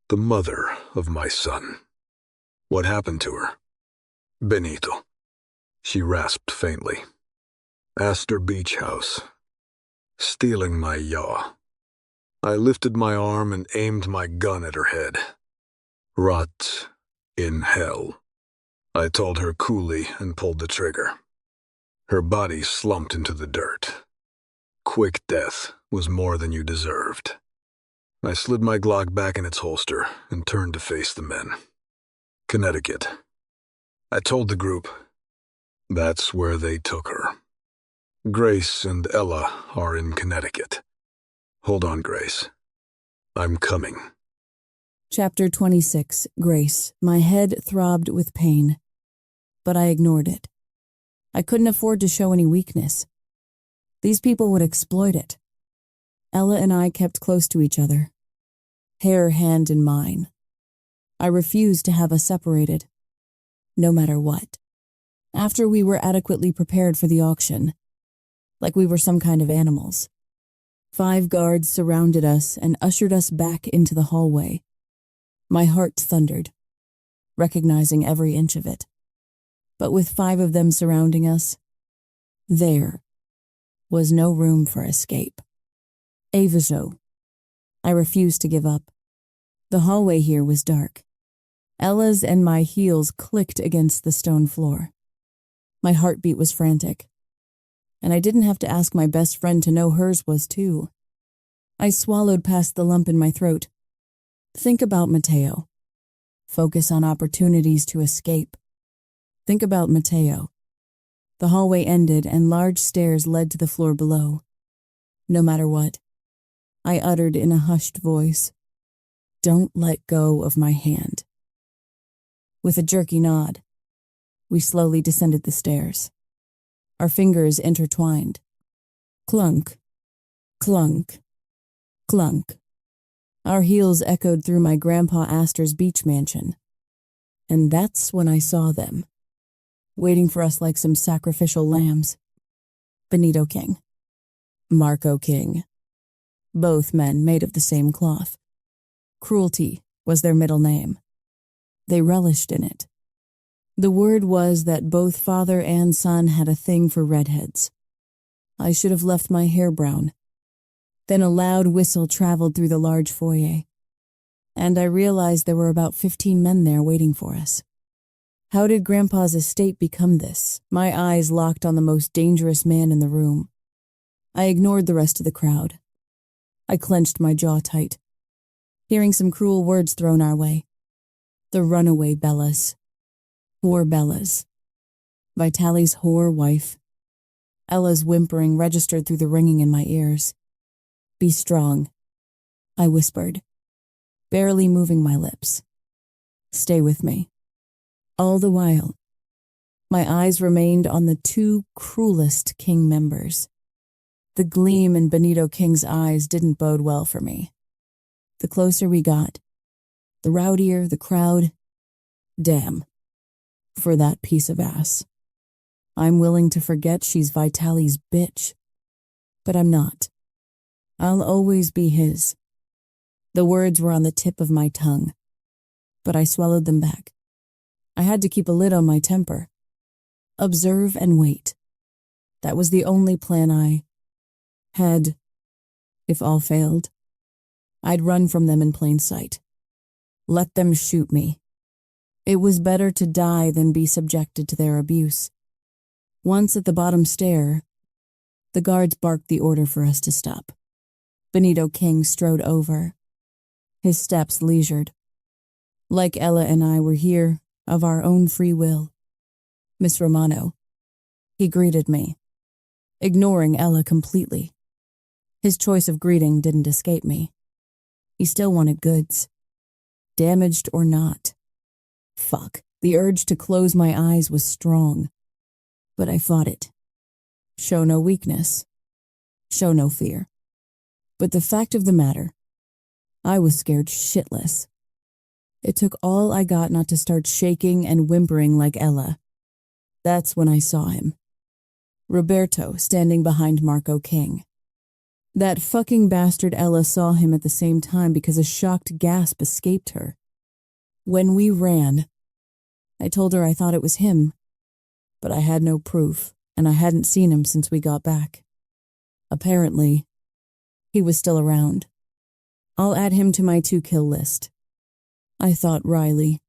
The mother of my son. What happened to her? Benito. She rasped faintly. Astor Beach House. Stealing my yaw. I lifted my arm and aimed my gun at her head. Rot in hell, I told her coolly and pulled the trigger. Her body slumped into the dirt. Quick death was more than you deserved. I slid my Glock back in its holster and turned to face the men. Connecticut. I told the group, that's where they took her. Grace and Ella are in Connecticut. Hold on, Grace. I'm coming.
Chapter 26, Grace. My head throbbed with pain, but I ignored it. I couldn't afford to show any weakness. These people would exploit it. Ella and I kept close to each other, her hand in mine. I refused to have us separated, no matter what. After we were adequately prepared for the auction, like we were some kind of animals, 5 guards surrounded us and ushered us back into the hallway. My heart thundered, recognizing every inch of it. But with 5 of them surrounding us, there was no room for escape. Evaso. I refused to give up. The hallway here was dark. Ella's and my heels clicked against the stone floor. My heartbeat was frantic, and I didn't have to ask my best friend to know hers was too. I swallowed past the lump in my throat. Think about Mateo. Focus on opportunities to escape. Think about Mateo. The hallway ended and large stairs led to the floor below. No matter what, I uttered in a hushed voice, "Don't let go of my hand." With a jerky nod, we slowly descended the stairs. Our fingers intertwined. Clunk, clunk, clunk. Our heels echoed through my Grandpa Astor's beach mansion. And that's when I saw them, waiting for us like some sacrificial lambs. Benito King. Marco King. Both men made of the same cloth. Cruelty was their middle name. They relished in it. The word was that both father and son had a thing for redheads. I should have left my hair brown. Then a loud whistle traveled through the large foyer, and I realized there were about 15 men there waiting for us. How did Grandpa's estate become this? My eyes locked on the most dangerous man in the room. I ignored the rest of the crowd. I clenched my jaw tight, hearing some cruel words thrown our way. The runaway Bellas. Whore Bellas. Vitali's whore wife. Ella's whimpering registered through the ringing in my ears. Be strong, I whispered, barely moving my lips. Stay with me. All the while, my eyes remained on the 2 cruelest King members. The gleam in Benito King's eyes didn't bode well for me. The closer we got, the rowdier the crowd. Damn, for that piece of ass. I'm willing to forget she's Vitali's bitch, but I'm not. I'll always be his. The words were on the tip of my tongue, but I swallowed them back. I had to keep a lid on my temper. Observe and wait. That was the only plan I had. If all failed, I'd run from them in plain sight. Let them shoot me. It was better to die than be subjected to their abuse. Once at the bottom stair, the guards barked the order for us to stop. Benito King strode over, his steps leisured. Like Ella and I were here of our own free will. Miss Romano. He greeted me, ignoring Ella completely. His choice of greeting didn't escape me. He still wanted goods, damaged or not. Fuck, the urge to close my eyes was strong, but I fought it. Show no weakness, show no fear. But the fact of the matter, I was scared shitless. It took all I got not to start shaking and whimpering like Ella. That's when I saw him. Roberto standing behind Marco King. That fucking bastard Ella saw him at the same time because a shocked gasp escaped her. When we ran, I told her I thought it was him, but I had no proof, and I hadn't seen him since we got back. Apparently, he was still around. I'll add him to my to-kill list. I thought wryly.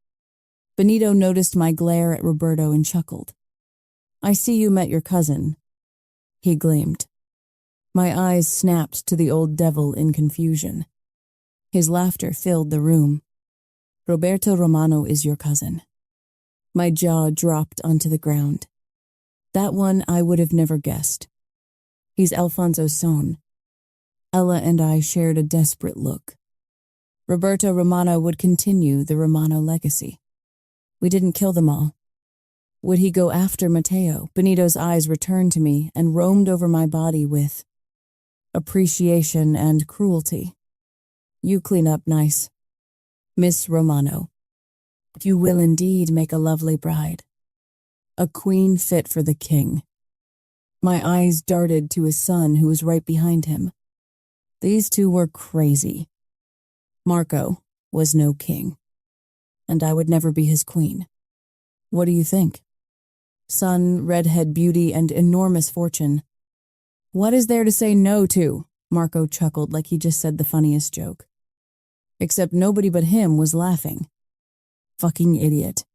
Benito noticed my glare at Roberto and chuckled. I see you met your cousin. He gleamed. My eyes snapped to the old devil in confusion. His laughter filled the room. Roberto Romano is your cousin. My jaw dropped onto the ground. That one I would have never guessed. He's Alfonso's son. Ella and I shared a desperate look. Roberto Romano would continue the Romano legacy. We didn't kill them all. Would he go after Matteo? Benito's eyes returned to me and roamed over my body with appreciation and cruelty. You clean up nice. Miss Romano, you will indeed make a lovely bride. A queen fit for the king. My eyes darted to his son who was right behind him. These two were crazy. Marco was no king, and I would never be his queen. What do you think? Son, redhead beauty, and enormous fortune. What is there to say no to? Marco chuckled like he just said the funniest joke. Except nobody but him was laughing. Fucking idiot.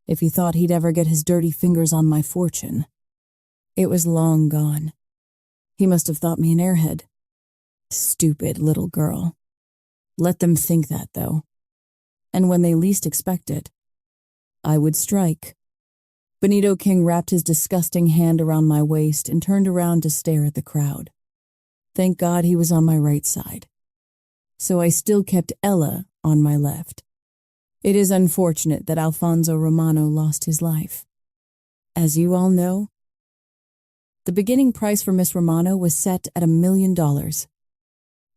If he thought he'd ever get his dirty fingers on my fortune. It was long gone. He must have thought me an airhead. Stupid little girl. Let them think that, though. And when they least expect it, I would strike. Benito King wrapped his disgusting hand around my waist and turned around to stare at the crowd. Thank God he was on my right side. So I still kept Ella on my left. It is unfortunate that Alfonso Romano lost his life. As you all know, the beginning price for Miss Romano was set at $1 million.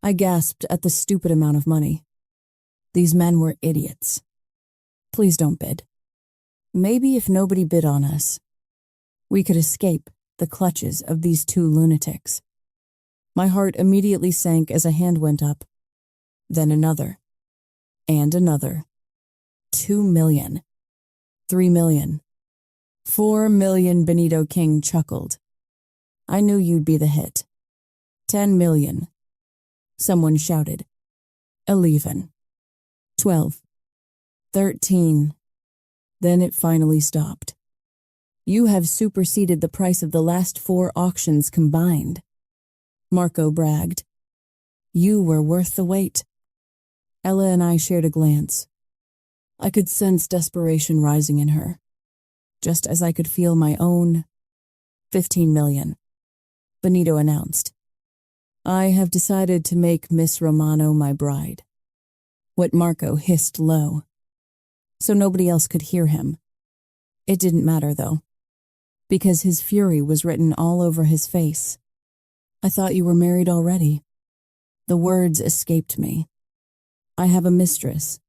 I gasped at the stupid amount of money. These men were idiots. Please don't bid. Maybe if nobody bid on us, we could escape the clutches of these two lunatics. My heart immediately sank as a hand went up. Then another. And another. 2 million. 3 million. 4 million, Benito King chuckled. I knew you'd be the hit. 10 million. Someone shouted. 11. 12. 13. Then it finally stopped. You have superseded the price of the last 4 auctions combined. Marco bragged. You were worth the wait. Ella and I shared a glance. I could sense desperation rising in her, just as I could feel my own. 15 million. Benito announced. I have decided to make Miss Romano my bride. What Marco hissed low, so nobody else could hear him. It didn't matter, though, because his fury was written all over his face. I thought you were married already. The words escaped me. I have a mistress,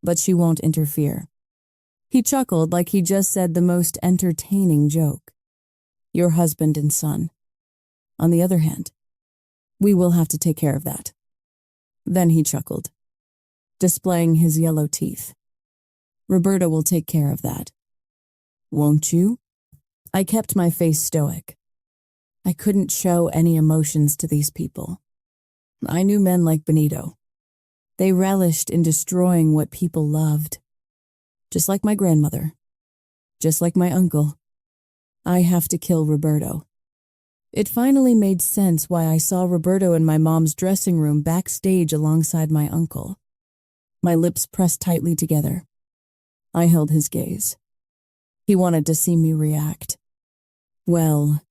but she won't interfere. He chuckled like he just said the most entertaining joke. Your husband and son. On the other hand, we will have to take care of that. Then he chuckled, displaying his yellow teeth. Roberta will take care of that. Won't you? I kept my face stoic. I couldn't show any emotions to these people. I knew men like Benito. They relished in destroying what people loved. Just like my grandmother. Just like my uncle. I have to kill Roberto. It finally made sense why I saw Roberto in my mom's dressing room backstage alongside my uncle. My lips pressed tightly together. I held his gaze. He wanted to see me react. Well,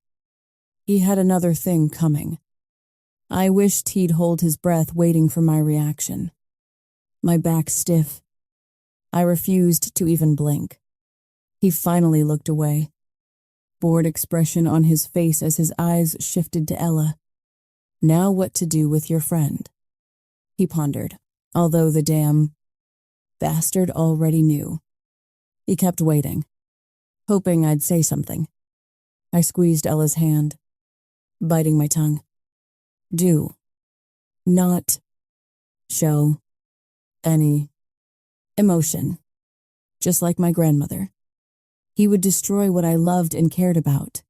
he had another thing coming. I wished he'd hold his breath waiting for my reaction. My back stiff. I refused to even blink. He finally looked away. Bored expression on his face as his eyes shifted to Ella. Now what to do with your friend? He pondered, although the damn Bastard already knew. He kept waiting, hoping I'd say something. I squeezed Ella's hand, biting my tongue. Do not show any emotion, just like my grandmother. He would destroy what I loved and cared about.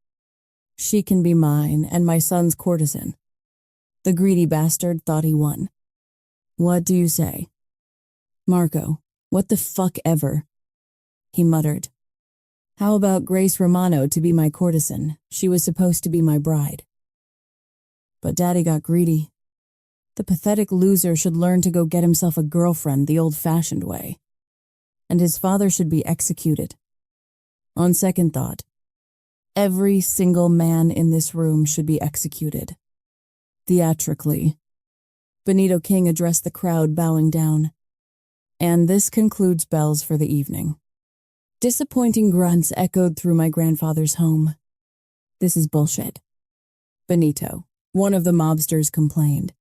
She can be mine and my son's courtesan. The greedy bastard thought he won. What do you say? Marco, what the fuck ever? He muttered. How about Grace Romano to be my courtesan? She was supposed to be my bride. But Daddy got greedy. The pathetic loser should learn to go get himself a girlfriend the old-fashioned way. And his father should be executed. On second thought, every single man in this room should be executed. Theatrically. Benito King addressed the crowd, bowing down. And this concludes bells for the evening. Disappointing grunts echoed through my grandfather's home. This is bullshit. Benito, one of the mobsters, complained.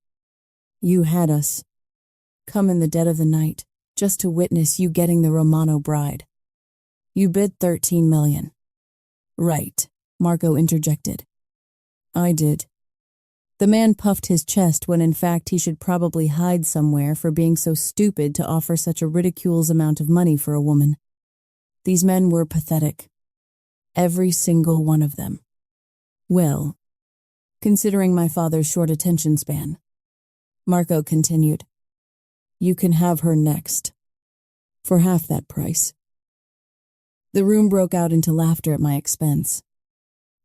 You had us. Come in the dead of the night, just to witness you getting the Romano bride. You bid 13 million. Right, Marco interjected. I did. The man puffed his chest when in fact he should probably hide somewhere for being so stupid to offer such a ridiculous amount of money for a woman. These men were pathetic. Every single one of them. Well, considering my father's short attention span. Marco continued. You can have her next. For half that price. The room broke out into laughter at my expense.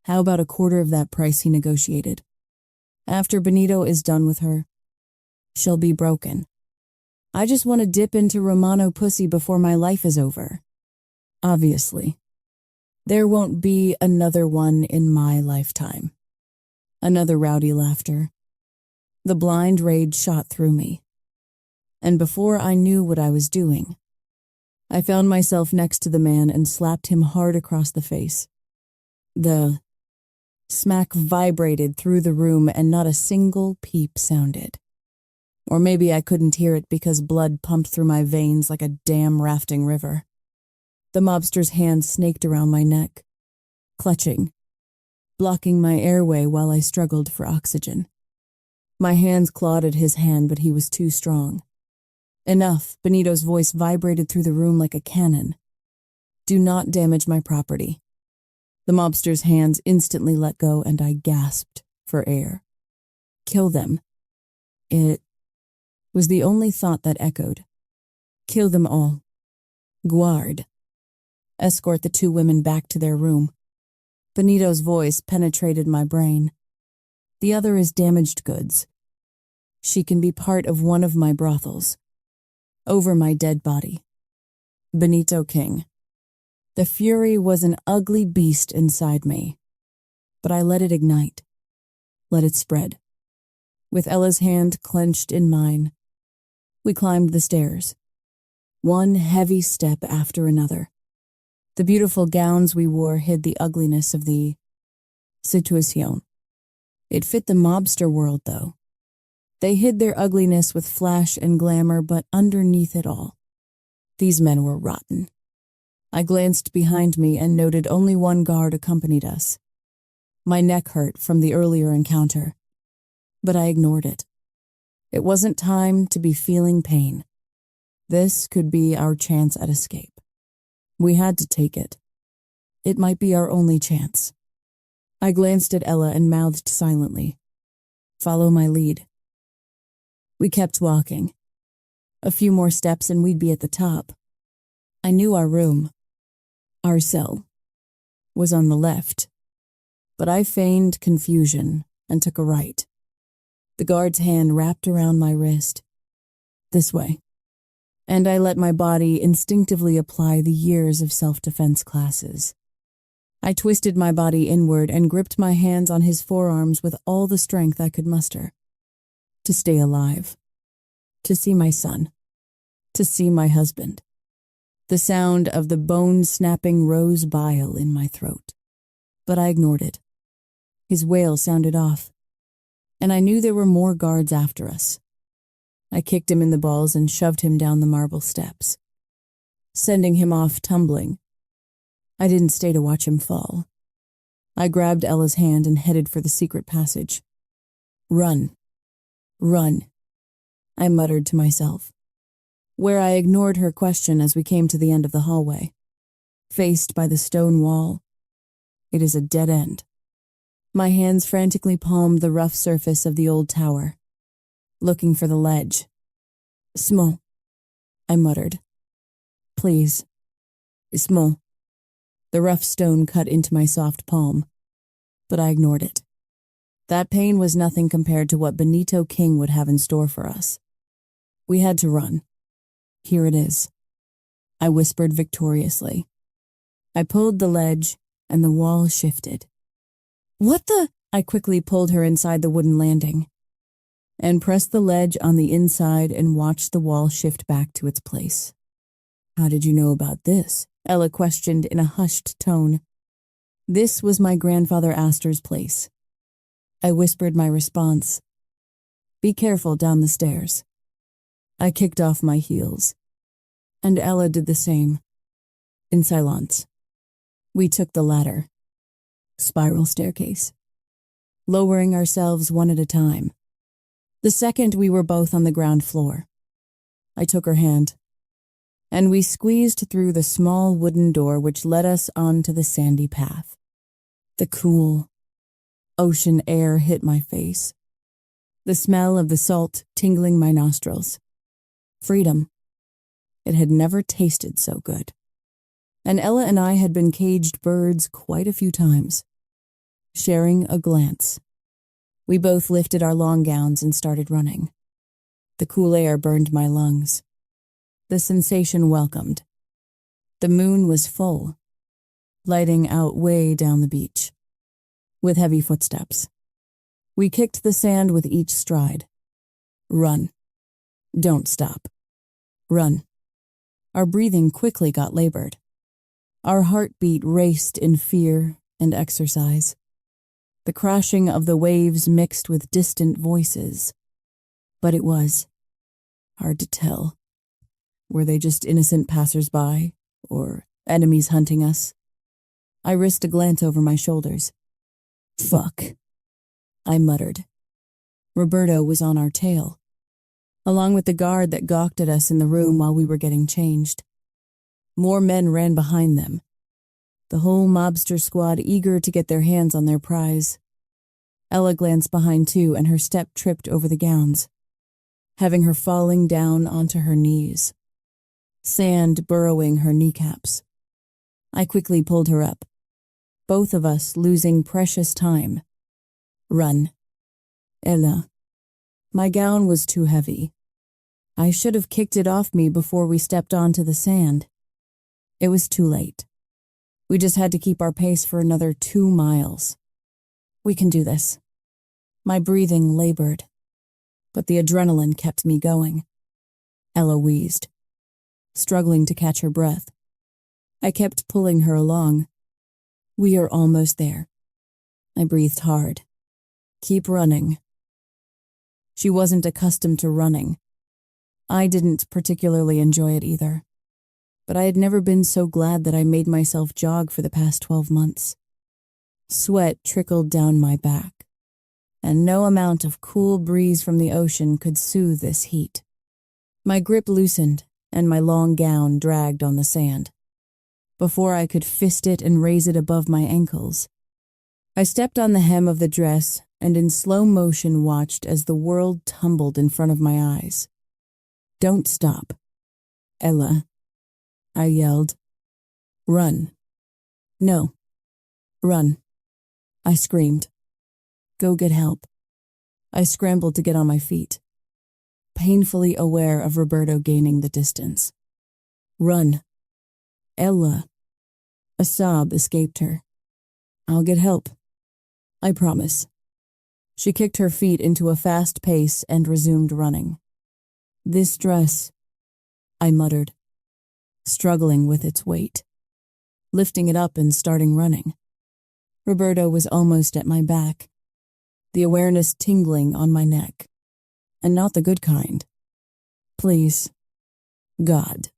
How about a quarter of that price, he negotiated. After Benito is done with her, she'll be broken. I just want to dip into Romano pussy before my life is over. Obviously. There won't be another one in my lifetime. Another rowdy laughter. The blind rage shot through me. And before I knew what I was doing, I found myself next to the man and slapped him hard across the face. The smack vibrated through the room and not a single peep sounded. Or maybe I couldn't hear it because blood pumped through my veins like a damn rafting river. The mobster's hand snaked around my neck, clutching, blocking my airway while I struggled for oxygen. My hands clawed at his hand, but he was too strong. Enough, Benito's voice vibrated through the room like a cannon. Do not damage my property. The mobster's hands instantly let go and I gasped for air. Kill them. It was the only thought that echoed. Kill them all. Guard. Escort the two women back to their room. Benito's voice penetrated my brain. The other is damaged goods. She can be part of one of my brothels. Over my dead body. Benito King. The fury was an ugly beast inside me. But I let it ignite. Let it spread. With Ella's hand clenched in mine, we climbed the stairs. One heavy step after another. The beautiful gowns we wore hid the ugliness of the situation. It fit the mobster world, though. They hid their ugliness with flash and glamour, but underneath it all, these men were rotten. I glanced behind me and noted only one guard accompanied us. My neck hurt from the earlier encounter, but I ignored it. It wasn't time to be feeling pain. This could be our chance at escape. We had to take it. It might be our only chance. I glanced at Ella and mouthed silently. Follow my lead. We kept walking. A few more steps and we'd be at the top. I knew our room, our cell, was on the left, but I feigned confusion and took a right. The guard's hand wrapped around my wrist. This way. And I let my body instinctively apply the years of self-defense classes. I twisted my body inward and gripped my hands on his forearms with all the strength I could muster. To stay alive. To see my son. To see my husband. The sound of the bone-snapping rose bile in my throat. But I ignored it. His wail sounded off. And I knew there were more guards after us. I kicked him in the balls and shoved him down the marble steps. sending him off tumbling. I didn't stay to watch him fall. I grabbed Ella's hand and headed for the secret passage. Run. Run, I muttered to myself, where I ignored her question as we came to the end of the hallway. Faced by the stone wall, it is a dead end. My hands frantically palmed the rough surface of the old tower, looking for the ledge. Small, I muttered. Please. Small. The rough stone cut into my soft palm, but I ignored it. That pain was nothing compared to what Benito King would have in store for us. We had to run. Here it is, I whispered victoriously. I pulled the ledge, and the wall shifted. What the? I quickly pulled her inside the wooden landing, and pressed the ledge on the inside and watched the wall shift back to its place. How did you know about this? Ella questioned in a hushed tone. This was my grandfather Astor's place. I whispered my response. Be careful down the stairs. I kicked off my heels, and Ella did the same. In silence, we took the ladder. Spiral staircase. Lowering ourselves one at a time. The second we were both on the ground floor. I took her hand, and we squeezed through the small wooden door which led us onto the sandy path. The cool, ocean air hit my face. The smell of the salt tingling my nostrils. Freedom. It had never tasted so good. And Ella and I had been caged birds quite a few times. Sharing a glance, we both lifted our long gowns and started running. The cool air burned my lungs. The sensation welcomed. The moon was full, lighting out way down the beach. With heavy footsteps, we kicked the sand with each stride. Run. Don't stop. Run. Our breathing quickly got labored. Our heartbeat raced in fear and exercise. The crashing of the waves mixed with distant voices. But it was hard to tell. Were they just innocent passers-by, or enemies hunting us? I risked a glance over my shoulders. Fuck, I muttered. Roberto was on our tail, along with the guard that gawked at us in the room while we were getting changed. More men ran behind them, the whole mobster squad eager to get their hands on their prize. Ella glanced behind too, and her step tripped over the gowns, having her falling down onto her knees, sand burrowing her kneecaps. I quickly pulled her up, both of us losing precious time. Run. Ella. My gown was too heavy. I should have kicked it off me before we stepped onto the sand. It was too late. We just had to keep our pace for another 2 miles. We can do this. My breathing labored, but the adrenaline kept me going. Ella wheezed, struggling to catch her breath. I kept pulling her along. We are almost there. I breathed hard. Keep running. She wasn't accustomed to running. I didn't particularly enjoy it either. But I had never been so glad that I made myself jog for the past 12 months. Sweat trickled down my back, and no amount of cool breeze from the ocean could soothe this heat. My grip loosened, and my long gown dragged on the sand. Before I could fist it and raise it above my ankles, I stepped on the hem of the dress and in slow motion watched as the world tumbled in front of my eyes. Don't stop, Ella, I yelled. Run. No. Run. I screamed. Go get help. I scrambled to get on my feet, painfully aware of Roberto gaining the distance. Run. Ella. A sob escaped her. I'll get help. I promise. She kicked her feet into a fast pace and resumed running. This dress, I muttered, struggling with its weight, lifting it up and starting running. Roberto was almost at my back, the awareness tingling on my neck, and not the good kind. Please, God,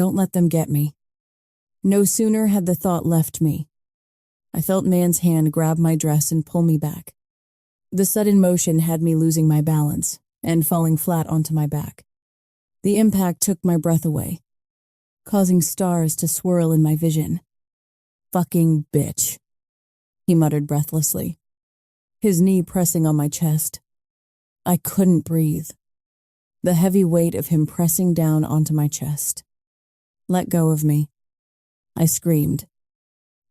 Don't let them get me. No sooner had the thought left me. I felt man's hand grab my dress and pull me back. The sudden motion had me losing my balance and falling flat onto my back. The impact took my breath away, causing stars to swirl in my vision. "Fucking bitch," he muttered breathlessly, his knee pressing on my chest. I couldn't breathe. The heavy weight of him pressing down onto my chest. "Let go of me," I screamed,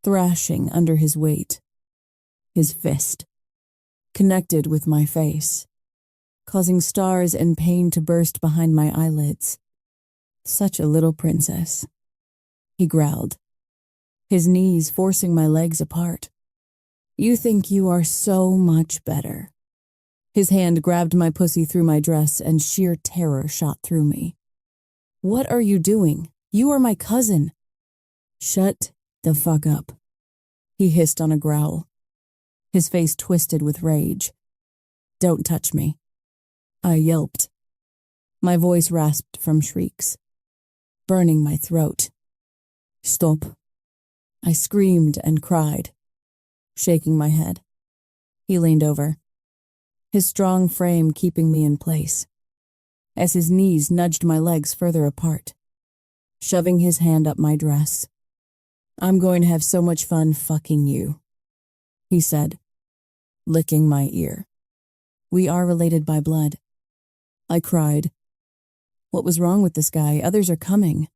thrashing under his weight. His fist connected with my face, causing stars and pain to burst behind my eyelids. "Such a little princess," he growled, his knees forcing my legs apart. "You think you are so much better." His hand grabbed my pussy through my dress and sheer terror shot through me. "What are you doing? You are my cousin." "Shut the fuck up," he hissed on a growl, his face twisted with rage. "Don't touch me," I yelped, my voice rasped from shrieks, burning my throat. "Stop," I screamed and cried, shaking my head. He leaned over, his strong frame keeping me in place, as his knees nudged my legs further apart, shoving his hand up my dress. "I'm going to have so much fun fucking you," he said, licking my ear. "We are related by blood." I cried. What was wrong with this guy? Others are coming.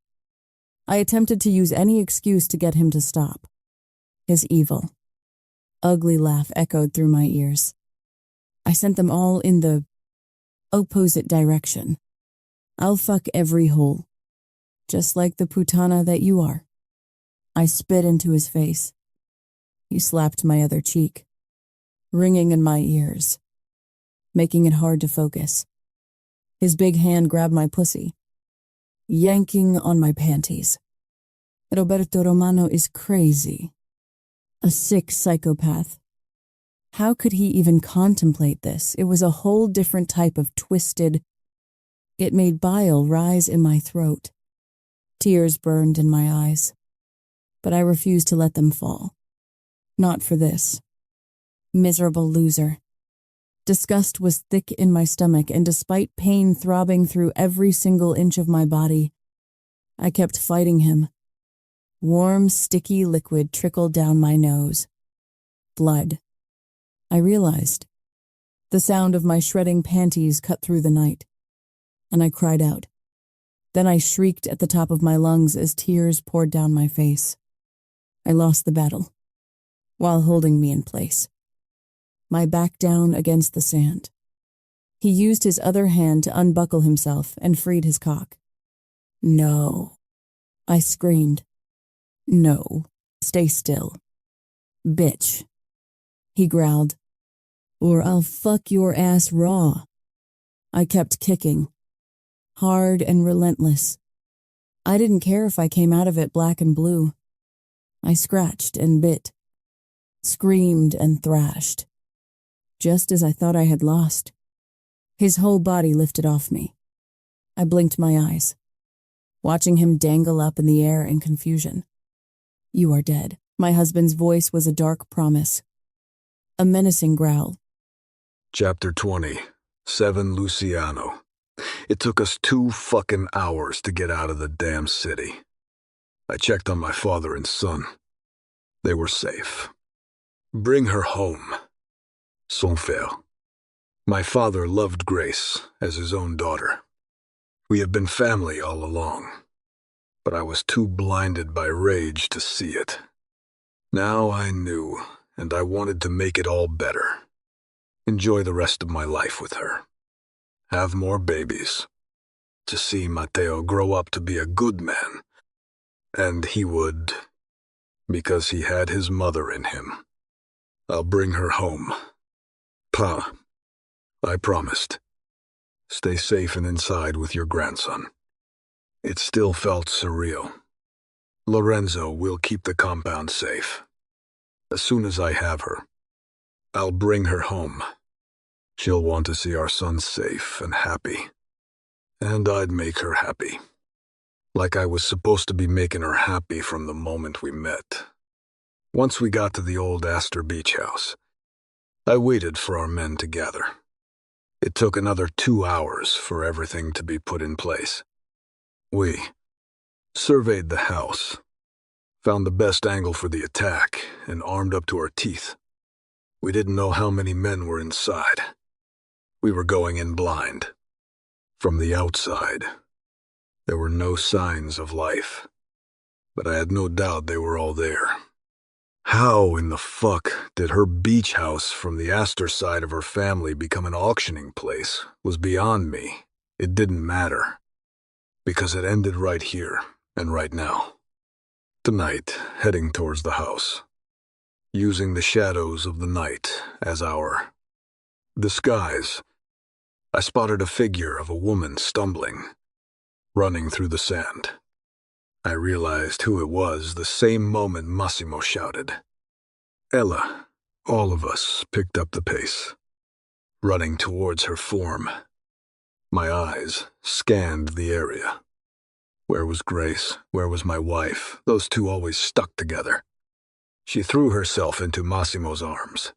I attempted to use any excuse to get him to stop. His evil, ugly laugh echoed through my ears. I sent them all in the opposite direction. "I'll fuck every hole, just like the putana that you are." I spit into his face. He slapped my other cheek, ringing in my ears, making it hard to focus. His big hand grabbed my pussy, yanking on my panties. Roberto Romano is crazy. A sick psychopath. How could he even contemplate this? It was a whole different type of twisted. It made bile rise in my throat. Tears burned in my eyes, but I refused to let them fall. Not for this. Miserable loser. Disgust was thick in my stomach, and despite pain throbbing through every single inch of my body, I kept fighting him. Warm, sticky liquid trickled down my nose. Blood. I realized. The sound of my shredding panties cut through the night, and I cried out. Then I shrieked at the top of my lungs as tears poured down my face. I lost the battle, while holding me in place, my back down against the sand. He used his other hand to unbuckle himself and freed his cock. "No," I screamed. "No, stay still. Bitch," he growled, "or I'll fuck your ass raw." I kept kicking, hard and relentless. I didn't care if I came out of it black and blue. I scratched and bit, screamed and thrashed, just as I thought I had lost. His whole body lifted off me. I blinked my eyes, watching him dangle up in the air in confusion. "You are dead." My husband's voice was a dark promise, a menacing growl.
Chapter 20. 7 Luciano. It took us 2 fucking hours to get out of the damn city. I checked on my father and son. They were safe. Bring her home. Sans faire. My father loved Grace as his own daughter. We have been family all along, but I was too blinded by rage to see it. Now I knew, and I wanted to make it all better. Enjoy the rest of my life with her. Have more babies. To see Matteo grow up to be a good man. And he would, because he had his mother in him. I'll bring her home. Pa, I promised. Stay safe and inside with your grandson. It still felt surreal. Lorenzo will keep the compound safe. As soon as I have her, I'll bring her home. She'll want to see our son safe and happy. And I'd make her happy. Like I was supposed to be making her happy from the moment we met. Once we got to the old Astor Beach house, I waited for our men to gather. It took another 2 hours for everything to be put in place. We surveyed the house, found the best angle for the attack, and armed up to our teeth. We didn't know how many men were inside. We were going in blind. From the outside, there were no signs of life, but I had no doubt they were all there. How in the fuck did her beach house from the Astor side of her family become an auctioning place was beyond me. It didn't matter, because it ended right here and right now. Tonight, heading towards the house, using the shadows of the night as our disguise, I spotted a figure of a woman stumbling, running through the sand. I realized who it was the same moment Massimo shouted. Ella, all of us picked up the pace, running towards her form. My eyes scanned the area. Where was Grace? Where was my wife? Those two always stuck together. She threw herself into Massimo's arms,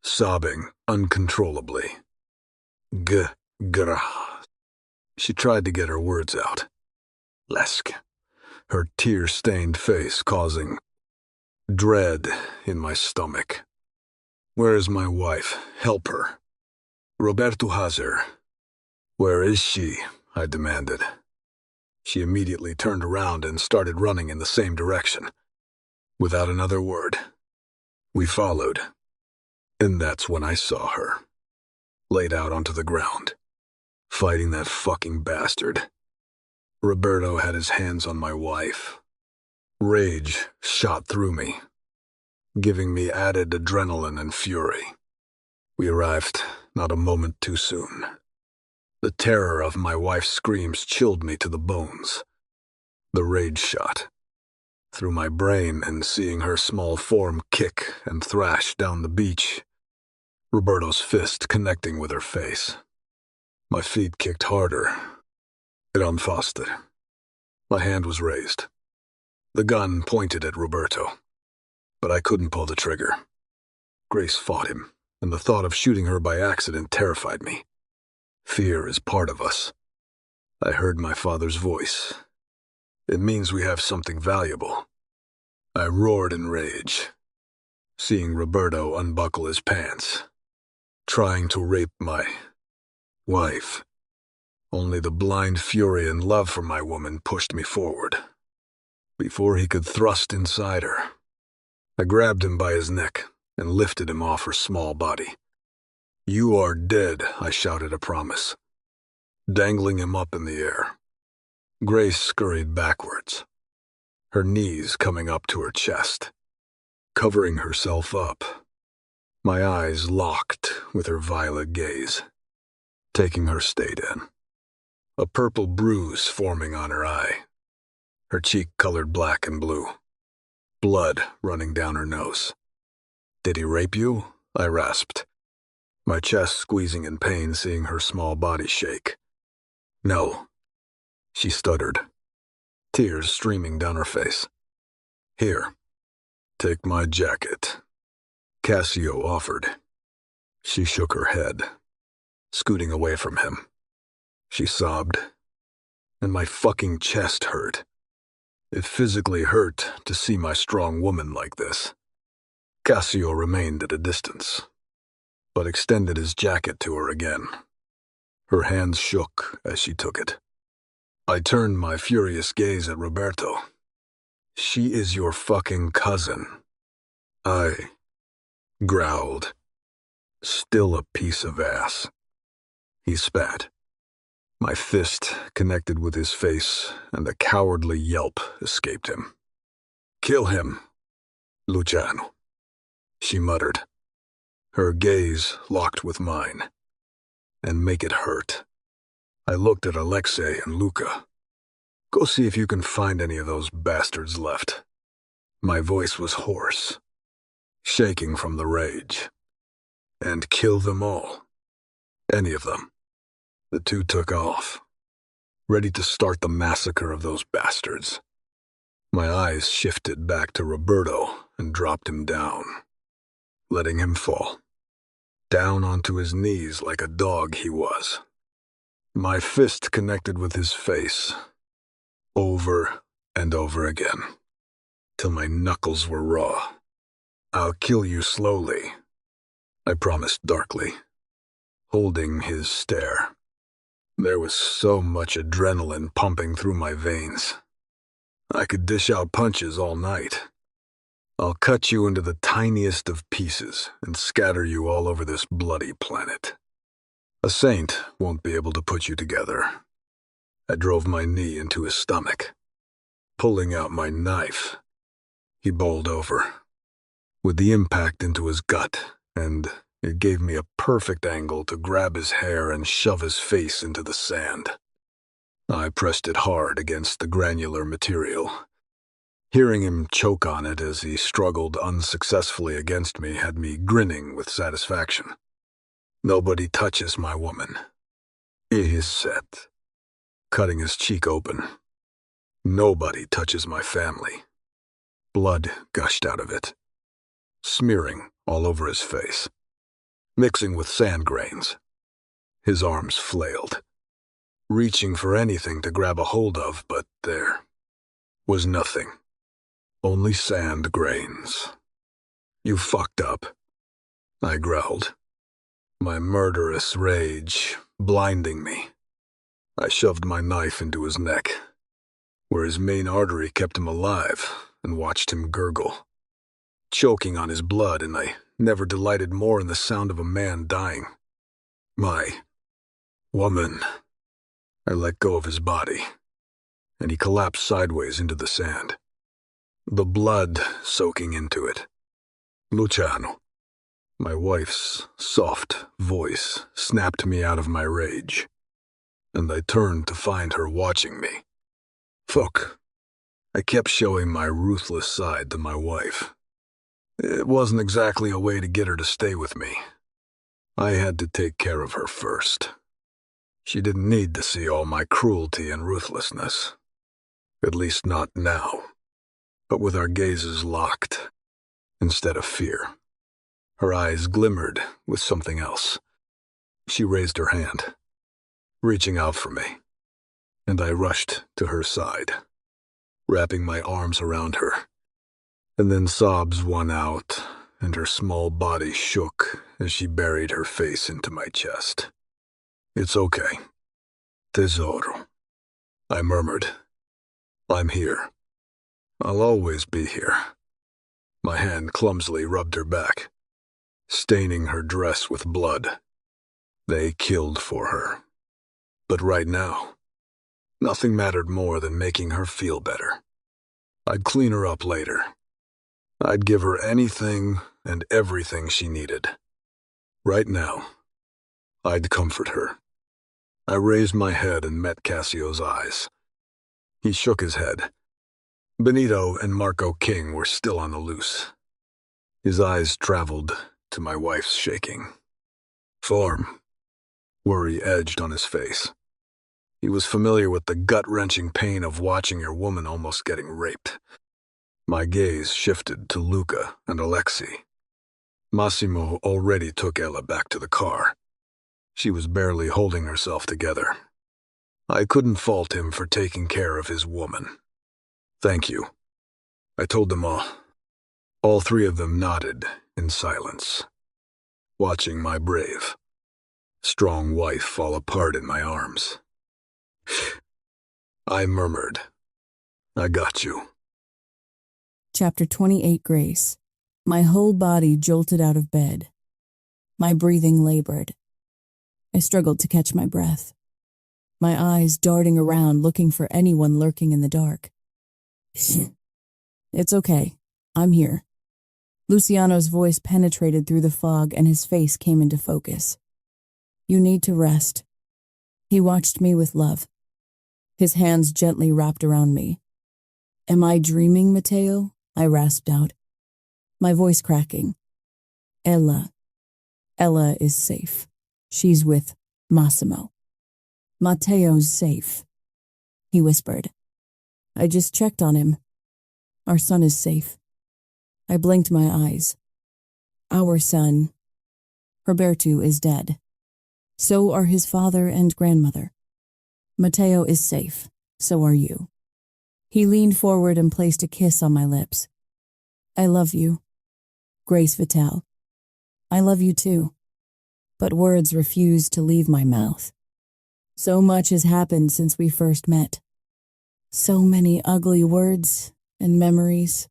sobbing uncontrollably. Gra. She tried to get her words out. Lesk. Her tear-stained face causing dread in my stomach. Where is my wife? Help her. Roberto has her. Where is she? I demanded. She immediately turned around and started running in the same direction. Without another word, we followed. And that's when I saw her, laid out onto the ground, fighting that fucking bastard. Roberto had his hands on my wife. Rage shot through me, giving me added adrenaline and fury. We arrived not a moment too soon. The terror of my wife's screams chilled me to the bones. The rage shot through my brain, and seeing her small form kick and thrash down the beach, Roberto's fist connecting with her face. My feet kicked harder. It unfaste. My hand was raised. The gun pointed at Roberto, but I couldn't pull the trigger. Grace fought him, and the thought of shooting her by accident terrified me. Fear is part of us. I heard my father's voice. It means we have something valuable. I roared in rage, seeing Roberto unbuckle his pants, trying to rape my wife. Only the blind fury and love for my woman pushed me forward. Before he could thrust inside her, I grabbed him by his neck and lifted him off her small body. You are dead, I shouted a promise, dangling him up in the air. Grace scurried backwards, her knees coming up to her chest, covering herself up. My eyes locked with her violet gaze, taking her state in. A purple bruise forming on her eye, her cheek colored black and blue, blood running down her nose. Did he rape you? I rasped, my chest squeezing in pain seeing her small body shake. No, she stuttered, tears streaming down her face. Here, take my jacket, Cassio offered. She shook her head, scooting away from him. She sobbed, and my fucking chest hurt. It physically hurt to see my strong woman like this. Cassio remained at a distance, but extended his jacket to her again. Her hands shook as she took it. I turned my furious gaze at Roberto. She is your fucking cousin. I growled. Still a piece of ass. He spat. My fist connected with his face, and a cowardly yelp escaped him. Kill him, Luciano, she muttered, her gaze locked with mine. And make it hurt. I looked at Alexei and Luca. Go see if you can find any of those bastards left. My voice was hoarse, shaking from the rage. And kill them all. Any of them. The two took off, ready to start the massacre of those bastards. My eyes shifted back to Roberto and dropped him down, letting him fall, down onto his knees like a dog he was. My fist connected with his face, over and over again, till my knuckles were raw. "I'll kill you slowly," I promised darkly, holding his stare. There was so much adrenaline pumping through my veins. I could dish out punches all night. "I'll cut you into the tiniest of pieces and scatter you all over this bloody planet. A saint won't be able to put you together." I drove my knee into his stomach. Pulling out my knife, he bowled over, with the impact into his gut, and it gave me a perfect angle to grab his hair and shove his face into the sand. I pressed it hard against the granular material. Hearing him choke on it as he struggled unsuccessfully against me had me grinning with satisfaction. "Nobody touches my woman," he said, cutting his cheek open. "Nobody touches my family." Blood gushed out of it, smearing all over his face, mixing with sand grains. His arms flailed, reaching for anything to grab a hold of, but there was nothing. Only sand grains. "You fucked up," I growled, my murderous rage blinding me. I shoved my knife into his neck, where his main artery kept him alive, and watched him gurgle, choking on his blood, and I never delighted more in the sound of a man dying. "My woman." I let go of his body, and he collapsed sideways into the sand, the blood soaking into it. "Luciano." My wife's soft voice snapped me out of my rage, and I turned to find her watching me. Fuck. I kept showing my ruthless side to my wife. It wasn't exactly a way to get her to stay with me. I had to take care of her first. She didn't need to see all my cruelty and ruthlessness. At least not now. But with our gazes locked, instead of fear, her eyes glimmered with something else. She raised her hand, reaching out for me, and I rushed to her side, wrapping my arms around her. And then sobs won out, and her small body shook as she buried her face into my chest. "It's okay, tesoro," I murmured. "I'm here. I'll always be here." My hand clumsily rubbed her back, staining her dress with blood. They killed for her. But right now, nothing mattered more than making her feel better. I'd clean her up later. I'd give her anything and everything she needed. Right now, I'd comfort her. I raised my head and met Cassio's eyes. He shook his head. Benito and Marco King were still on the loose. His eyes traveled to my wife's shaking. "Form." Worry edged on his face. He was familiar with the gut-wrenching pain of watching your woman almost getting raped. My gaze shifted to Luca and Alexei. Massimo already took Ella back to the car. She was barely holding herself together. I couldn't fault him for taking care of his woman. "Thank you," I told them all. All three of them nodded in silence, watching my brave, strong wife fall apart in my arms. I murmured, "I got you."
Chapter 28, Grace. My whole body jolted out of bed. My breathing labored. I struggled to catch my breath, my eyes darting around looking for anyone lurking in the dark. "It's okay. I'm here." Luciano's voice penetrated through the fog and his face came into focus. "You need to rest." He watched me with love, his hands gently wrapped around me. "Am I dreaming, Matteo?" I rasped out, my voice cracking. Ella is safe. She's with Massimo. Matteo's safe. he whispered. I just checked on him. Our son is safe. I blinked my eyes. Our son, Roberto, is dead. So are his father and grandmother. Matteo is safe. So are you. He leaned forward and placed a kiss on my lips. I love you. Grace Vital. I love you too. But words refused to leave my mouth. So much has happened since we first met. So many ugly words and memories.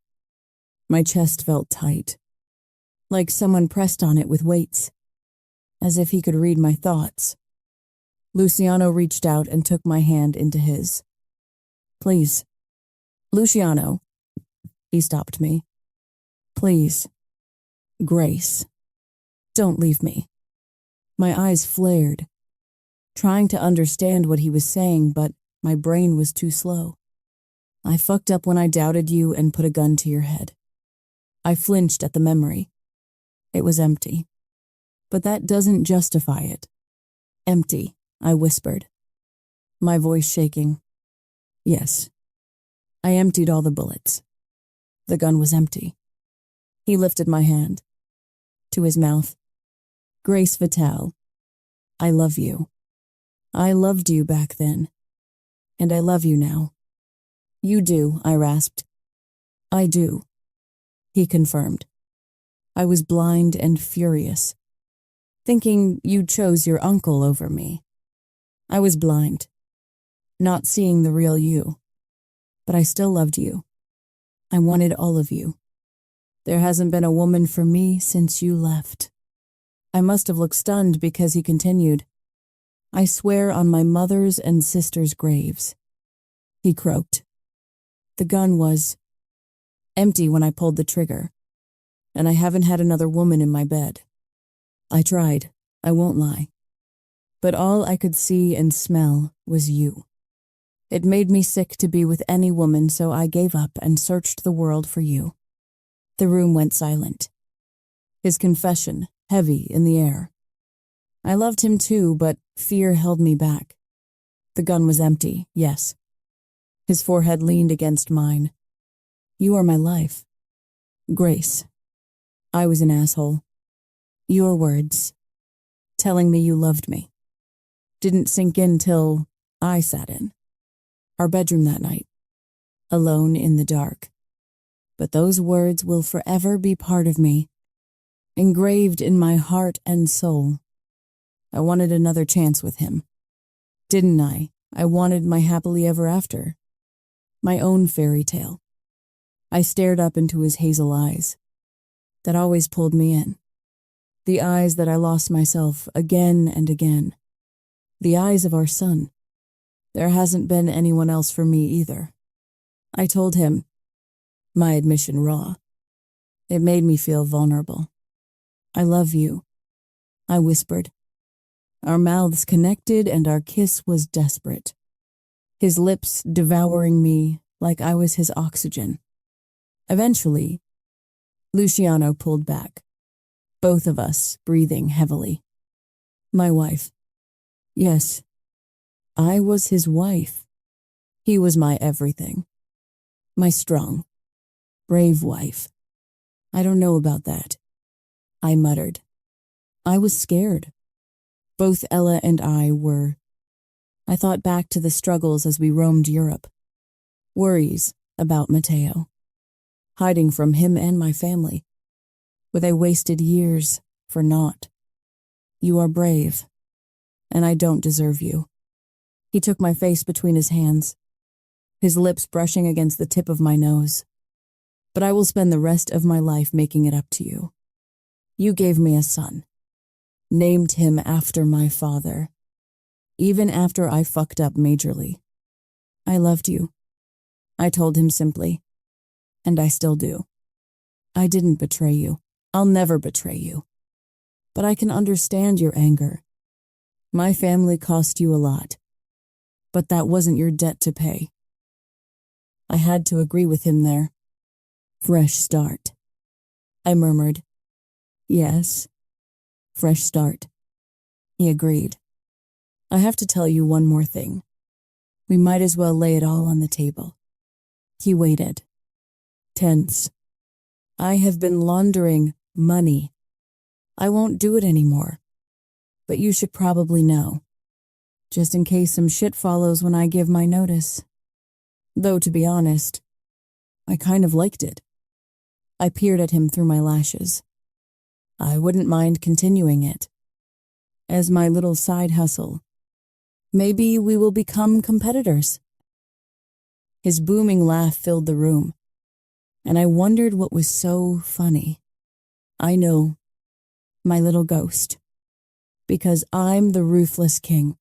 My chest felt tight, like someone pressed on it with weights, as if he could read my thoughts. Luciano reached out and took my hand into his. Please. Luciano. He stopped me. Please. Grace. Don't leave me. My eyes flared, trying to understand what he was saying, but my brain was too slow. I fucked up when I doubted you and put a gun to your head. I flinched at the memory. It was empty. But that doesn't justify it. Empty, I whispered, my voice shaking. Yes. I emptied all the bullets. The gun was empty. He lifted my hand to his mouth. Grace Vital, I love you. I loved you back then, and I love you now. You do, I rasped. I do, he confirmed. I was blind and furious, thinking you chose your uncle over me. I was blind, not seeing the real you, but I still loved you. I wanted all of you. There hasn't been a woman for me since you left. I must have looked stunned because he continued. I swear on my mother's and sister's graves. He croaked. The gun was empty when I pulled the trigger, and I haven't had another woman in my bed. I tried, I won't lie. But all I could see and smell was you. It made me sick to be with any woman, so I gave up and searched the world for you. The room went silent. His confession, heavy in the air. I loved him too, but fear held me back. The gun was empty, yes. His forehead leaned against mine. You are my life. Grace. I was an asshole. Your words, telling me you loved me, didn't sink in till I sat in our bedroom that night, alone in the dark. But those words will forever be part of me, engraved in my heart and soul. I wanted another chance with him. Didn't I? I wanted my happily ever after. My own fairy tale. I stared up into his hazel eyes that always pulled me in. The eyes that I lost myself again and again. The eyes of our son. There hasn't been anyone else for me either. I told him, my admission raw. It made me feel vulnerable. I love you, I whispered. Our mouths connected and our kiss was desperate. His lips devouring me like I was his oxygen. Eventually, Luciano pulled back, both of us breathing heavily. My wife. Yes, I was his wife. He was my everything. My strong, brave wife. I don't know about that, I muttered. I was scared. Both Ella and I were. I thought back to the struggles as we roamed Europe. Worries about Matteo. Hiding from him and my family, where they wasted years for naught. You are brave, and I don't deserve you. He took my face between his hands, his lips brushing against the tip of my nose. But I will spend the rest of my life making it up to you. You gave me a son, named him after my father, even after I fucked up majorly. I loved you, I told him simply, and I still do. I didn't betray you. I'll never betray you. But I can understand your anger. My family cost you a lot, but that wasn't your debt to pay. I had to agree with him there. Fresh start, I murmured. Yes, fresh start. He agreed. I have to tell you one more thing. We might as well lay it all on the table. He waited, tense. I have been laundering money. I won't do it anymore. But you should probably know, just in case some shit follows when I give my notice. Though, to be honest, I kind of liked it. I peered at him through my lashes. I wouldn't mind continuing it. As my little side hustle. Maybe we will become competitors. His booming laugh filled the room, and I wondered what was so funny. I know, my little ghost. Because I'm the ruthless king.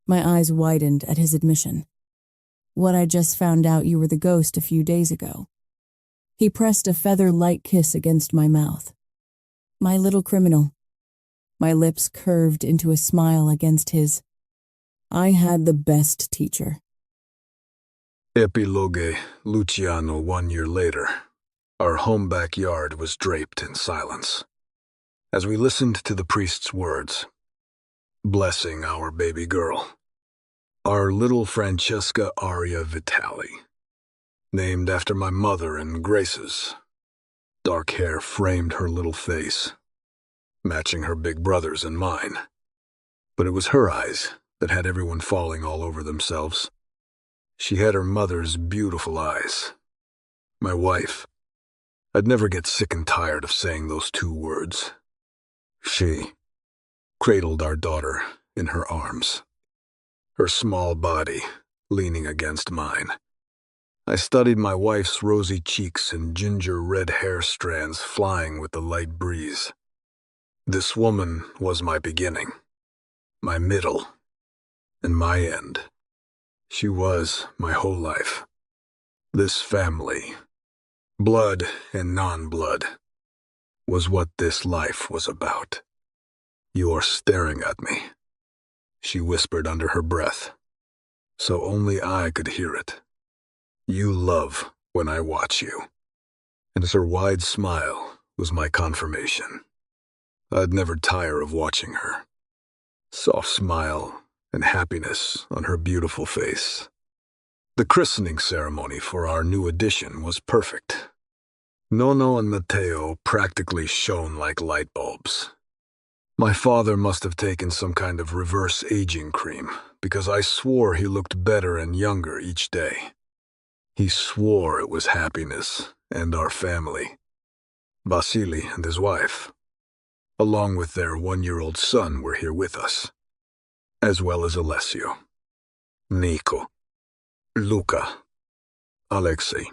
My eyes widened at his admission. What I just found out you were the ghost a few days ago. He pressed a feather-light kiss against my mouth. My little criminal. My lips curved into a smile against his. I had the best teacher.
Epilogue, Luciano 1 year later. Our home backyard was draped in silence. As we listened to the priest's words, blessing our baby girl, our little Francesca Aria Vitali, named after my mother and Grace's. Dark hair framed her little face, matching her big brother's and mine. But it was her eyes that had everyone falling all over themselves. She had her mother's beautiful eyes. My wife. I'd never get sick and tired of saying those two words. She cradled our daughter in her arms, her small body leaning against mine. I studied my wife's rosy cheeks and ginger red hair strands flying with the light breeze. This woman was my beginning, my middle, and my end. She was my whole life. This family, blood and non-blood, was what this life was about. You're staring at me, she whispered under her breath, so only I could hear it. You love when I watch you. And her wide smile was my confirmation. I'd never tire of watching her. Soft smile and happiness on her beautiful face. The christening ceremony for our new addition was perfect. Nono and Matteo practically shone like light bulbs. My father must have taken some kind of reverse aging cream, because I swore he looked better and younger each day. He swore it was happiness and our family. Vasily and his wife, along with their 1-year-old son, were here with us, as well as Alessio, Nico, Luca, Alexei,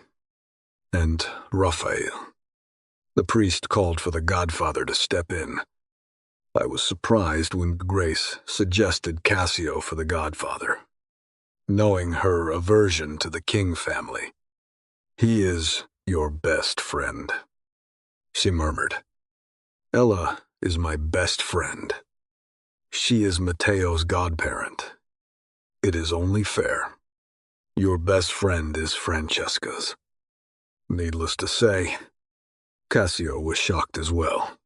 and Raphael. The priest called for the godfather to step in. I was surprised when Grace suggested Cassio for the godfather, knowing her aversion to the King family. He is your best friend, she murmured. Ella is my best friend. She is Matteo's godparent. It is only fair. Your best friend is Francesca's. Needless to say, Cassio was shocked as well.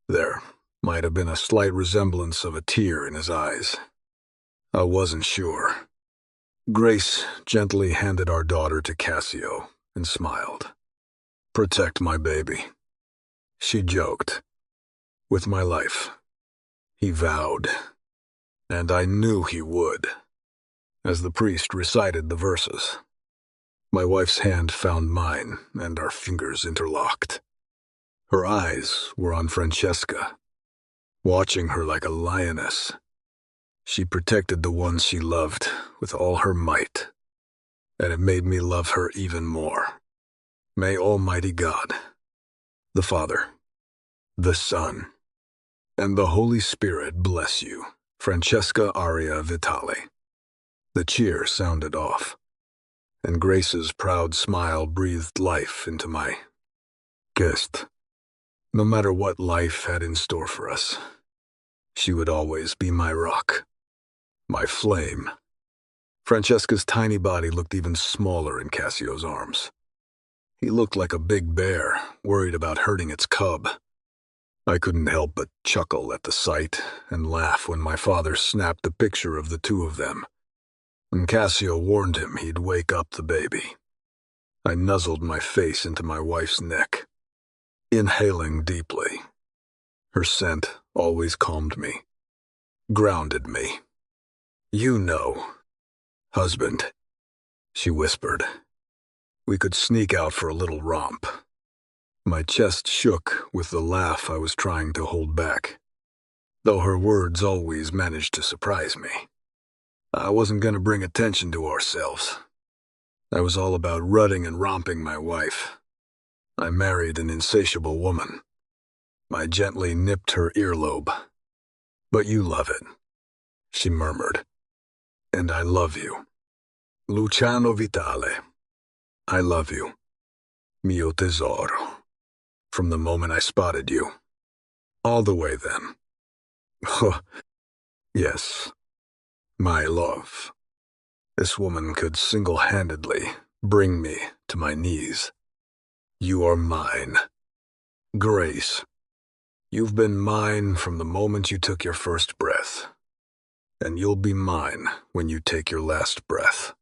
There might have been a slight resemblance of a tear in his eyes. I wasn't sure. Grace gently handed our daughter to Cassio and smiled. Protect my baby, she joked. With my life, he vowed, and I knew he would, as the priest recited the verses. My wife's hand found mine, and our fingers interlocked. Her eyes were on Francesca, watching her like a lioness. She protected the one she loved with all her might, and it made me love her even more. May Almighty God, the Father, the Son, and the Holy Spirit bless you, Francesca Aria Vitali. The cheer sounded off, and Grace's proud smile breathed life into my guest. No matter what life had in store for us, she would always be my rock, my flame. Francesca's tiny body looked even smaller in Cassio's arms. He looked like a big bear, worried about hurting its cub. I couldn't help but chuckle at the sight and laugh when my father snapped a picture of the two of them. and Cassio warned him he'd wake up the baby. I nuzzled my face into my wife's neck, inhaling deeply. Her scent always calmed me, grounded me. "You know, husband," she whispered. We could sneak out for a little romp. My chest shook with the laugh I was trying to hold back, though her words always managed to surprise me. I wasn't going to bring attention to ourselves. I was all about rutting and romping my wife. I married an insatiable woman. I gently nipped her earlobe. "But you love it," she murmured. "And I love you. Luciano Vitale. I love you, mio tesoro, from the moment I spotted you. All the way then." Oh, yes, my love. This woman could single-handedly bring me to my knees. You are mine. Grace, you've been mine from the moment you took your first breath, and you'll be mine when you take your last breath.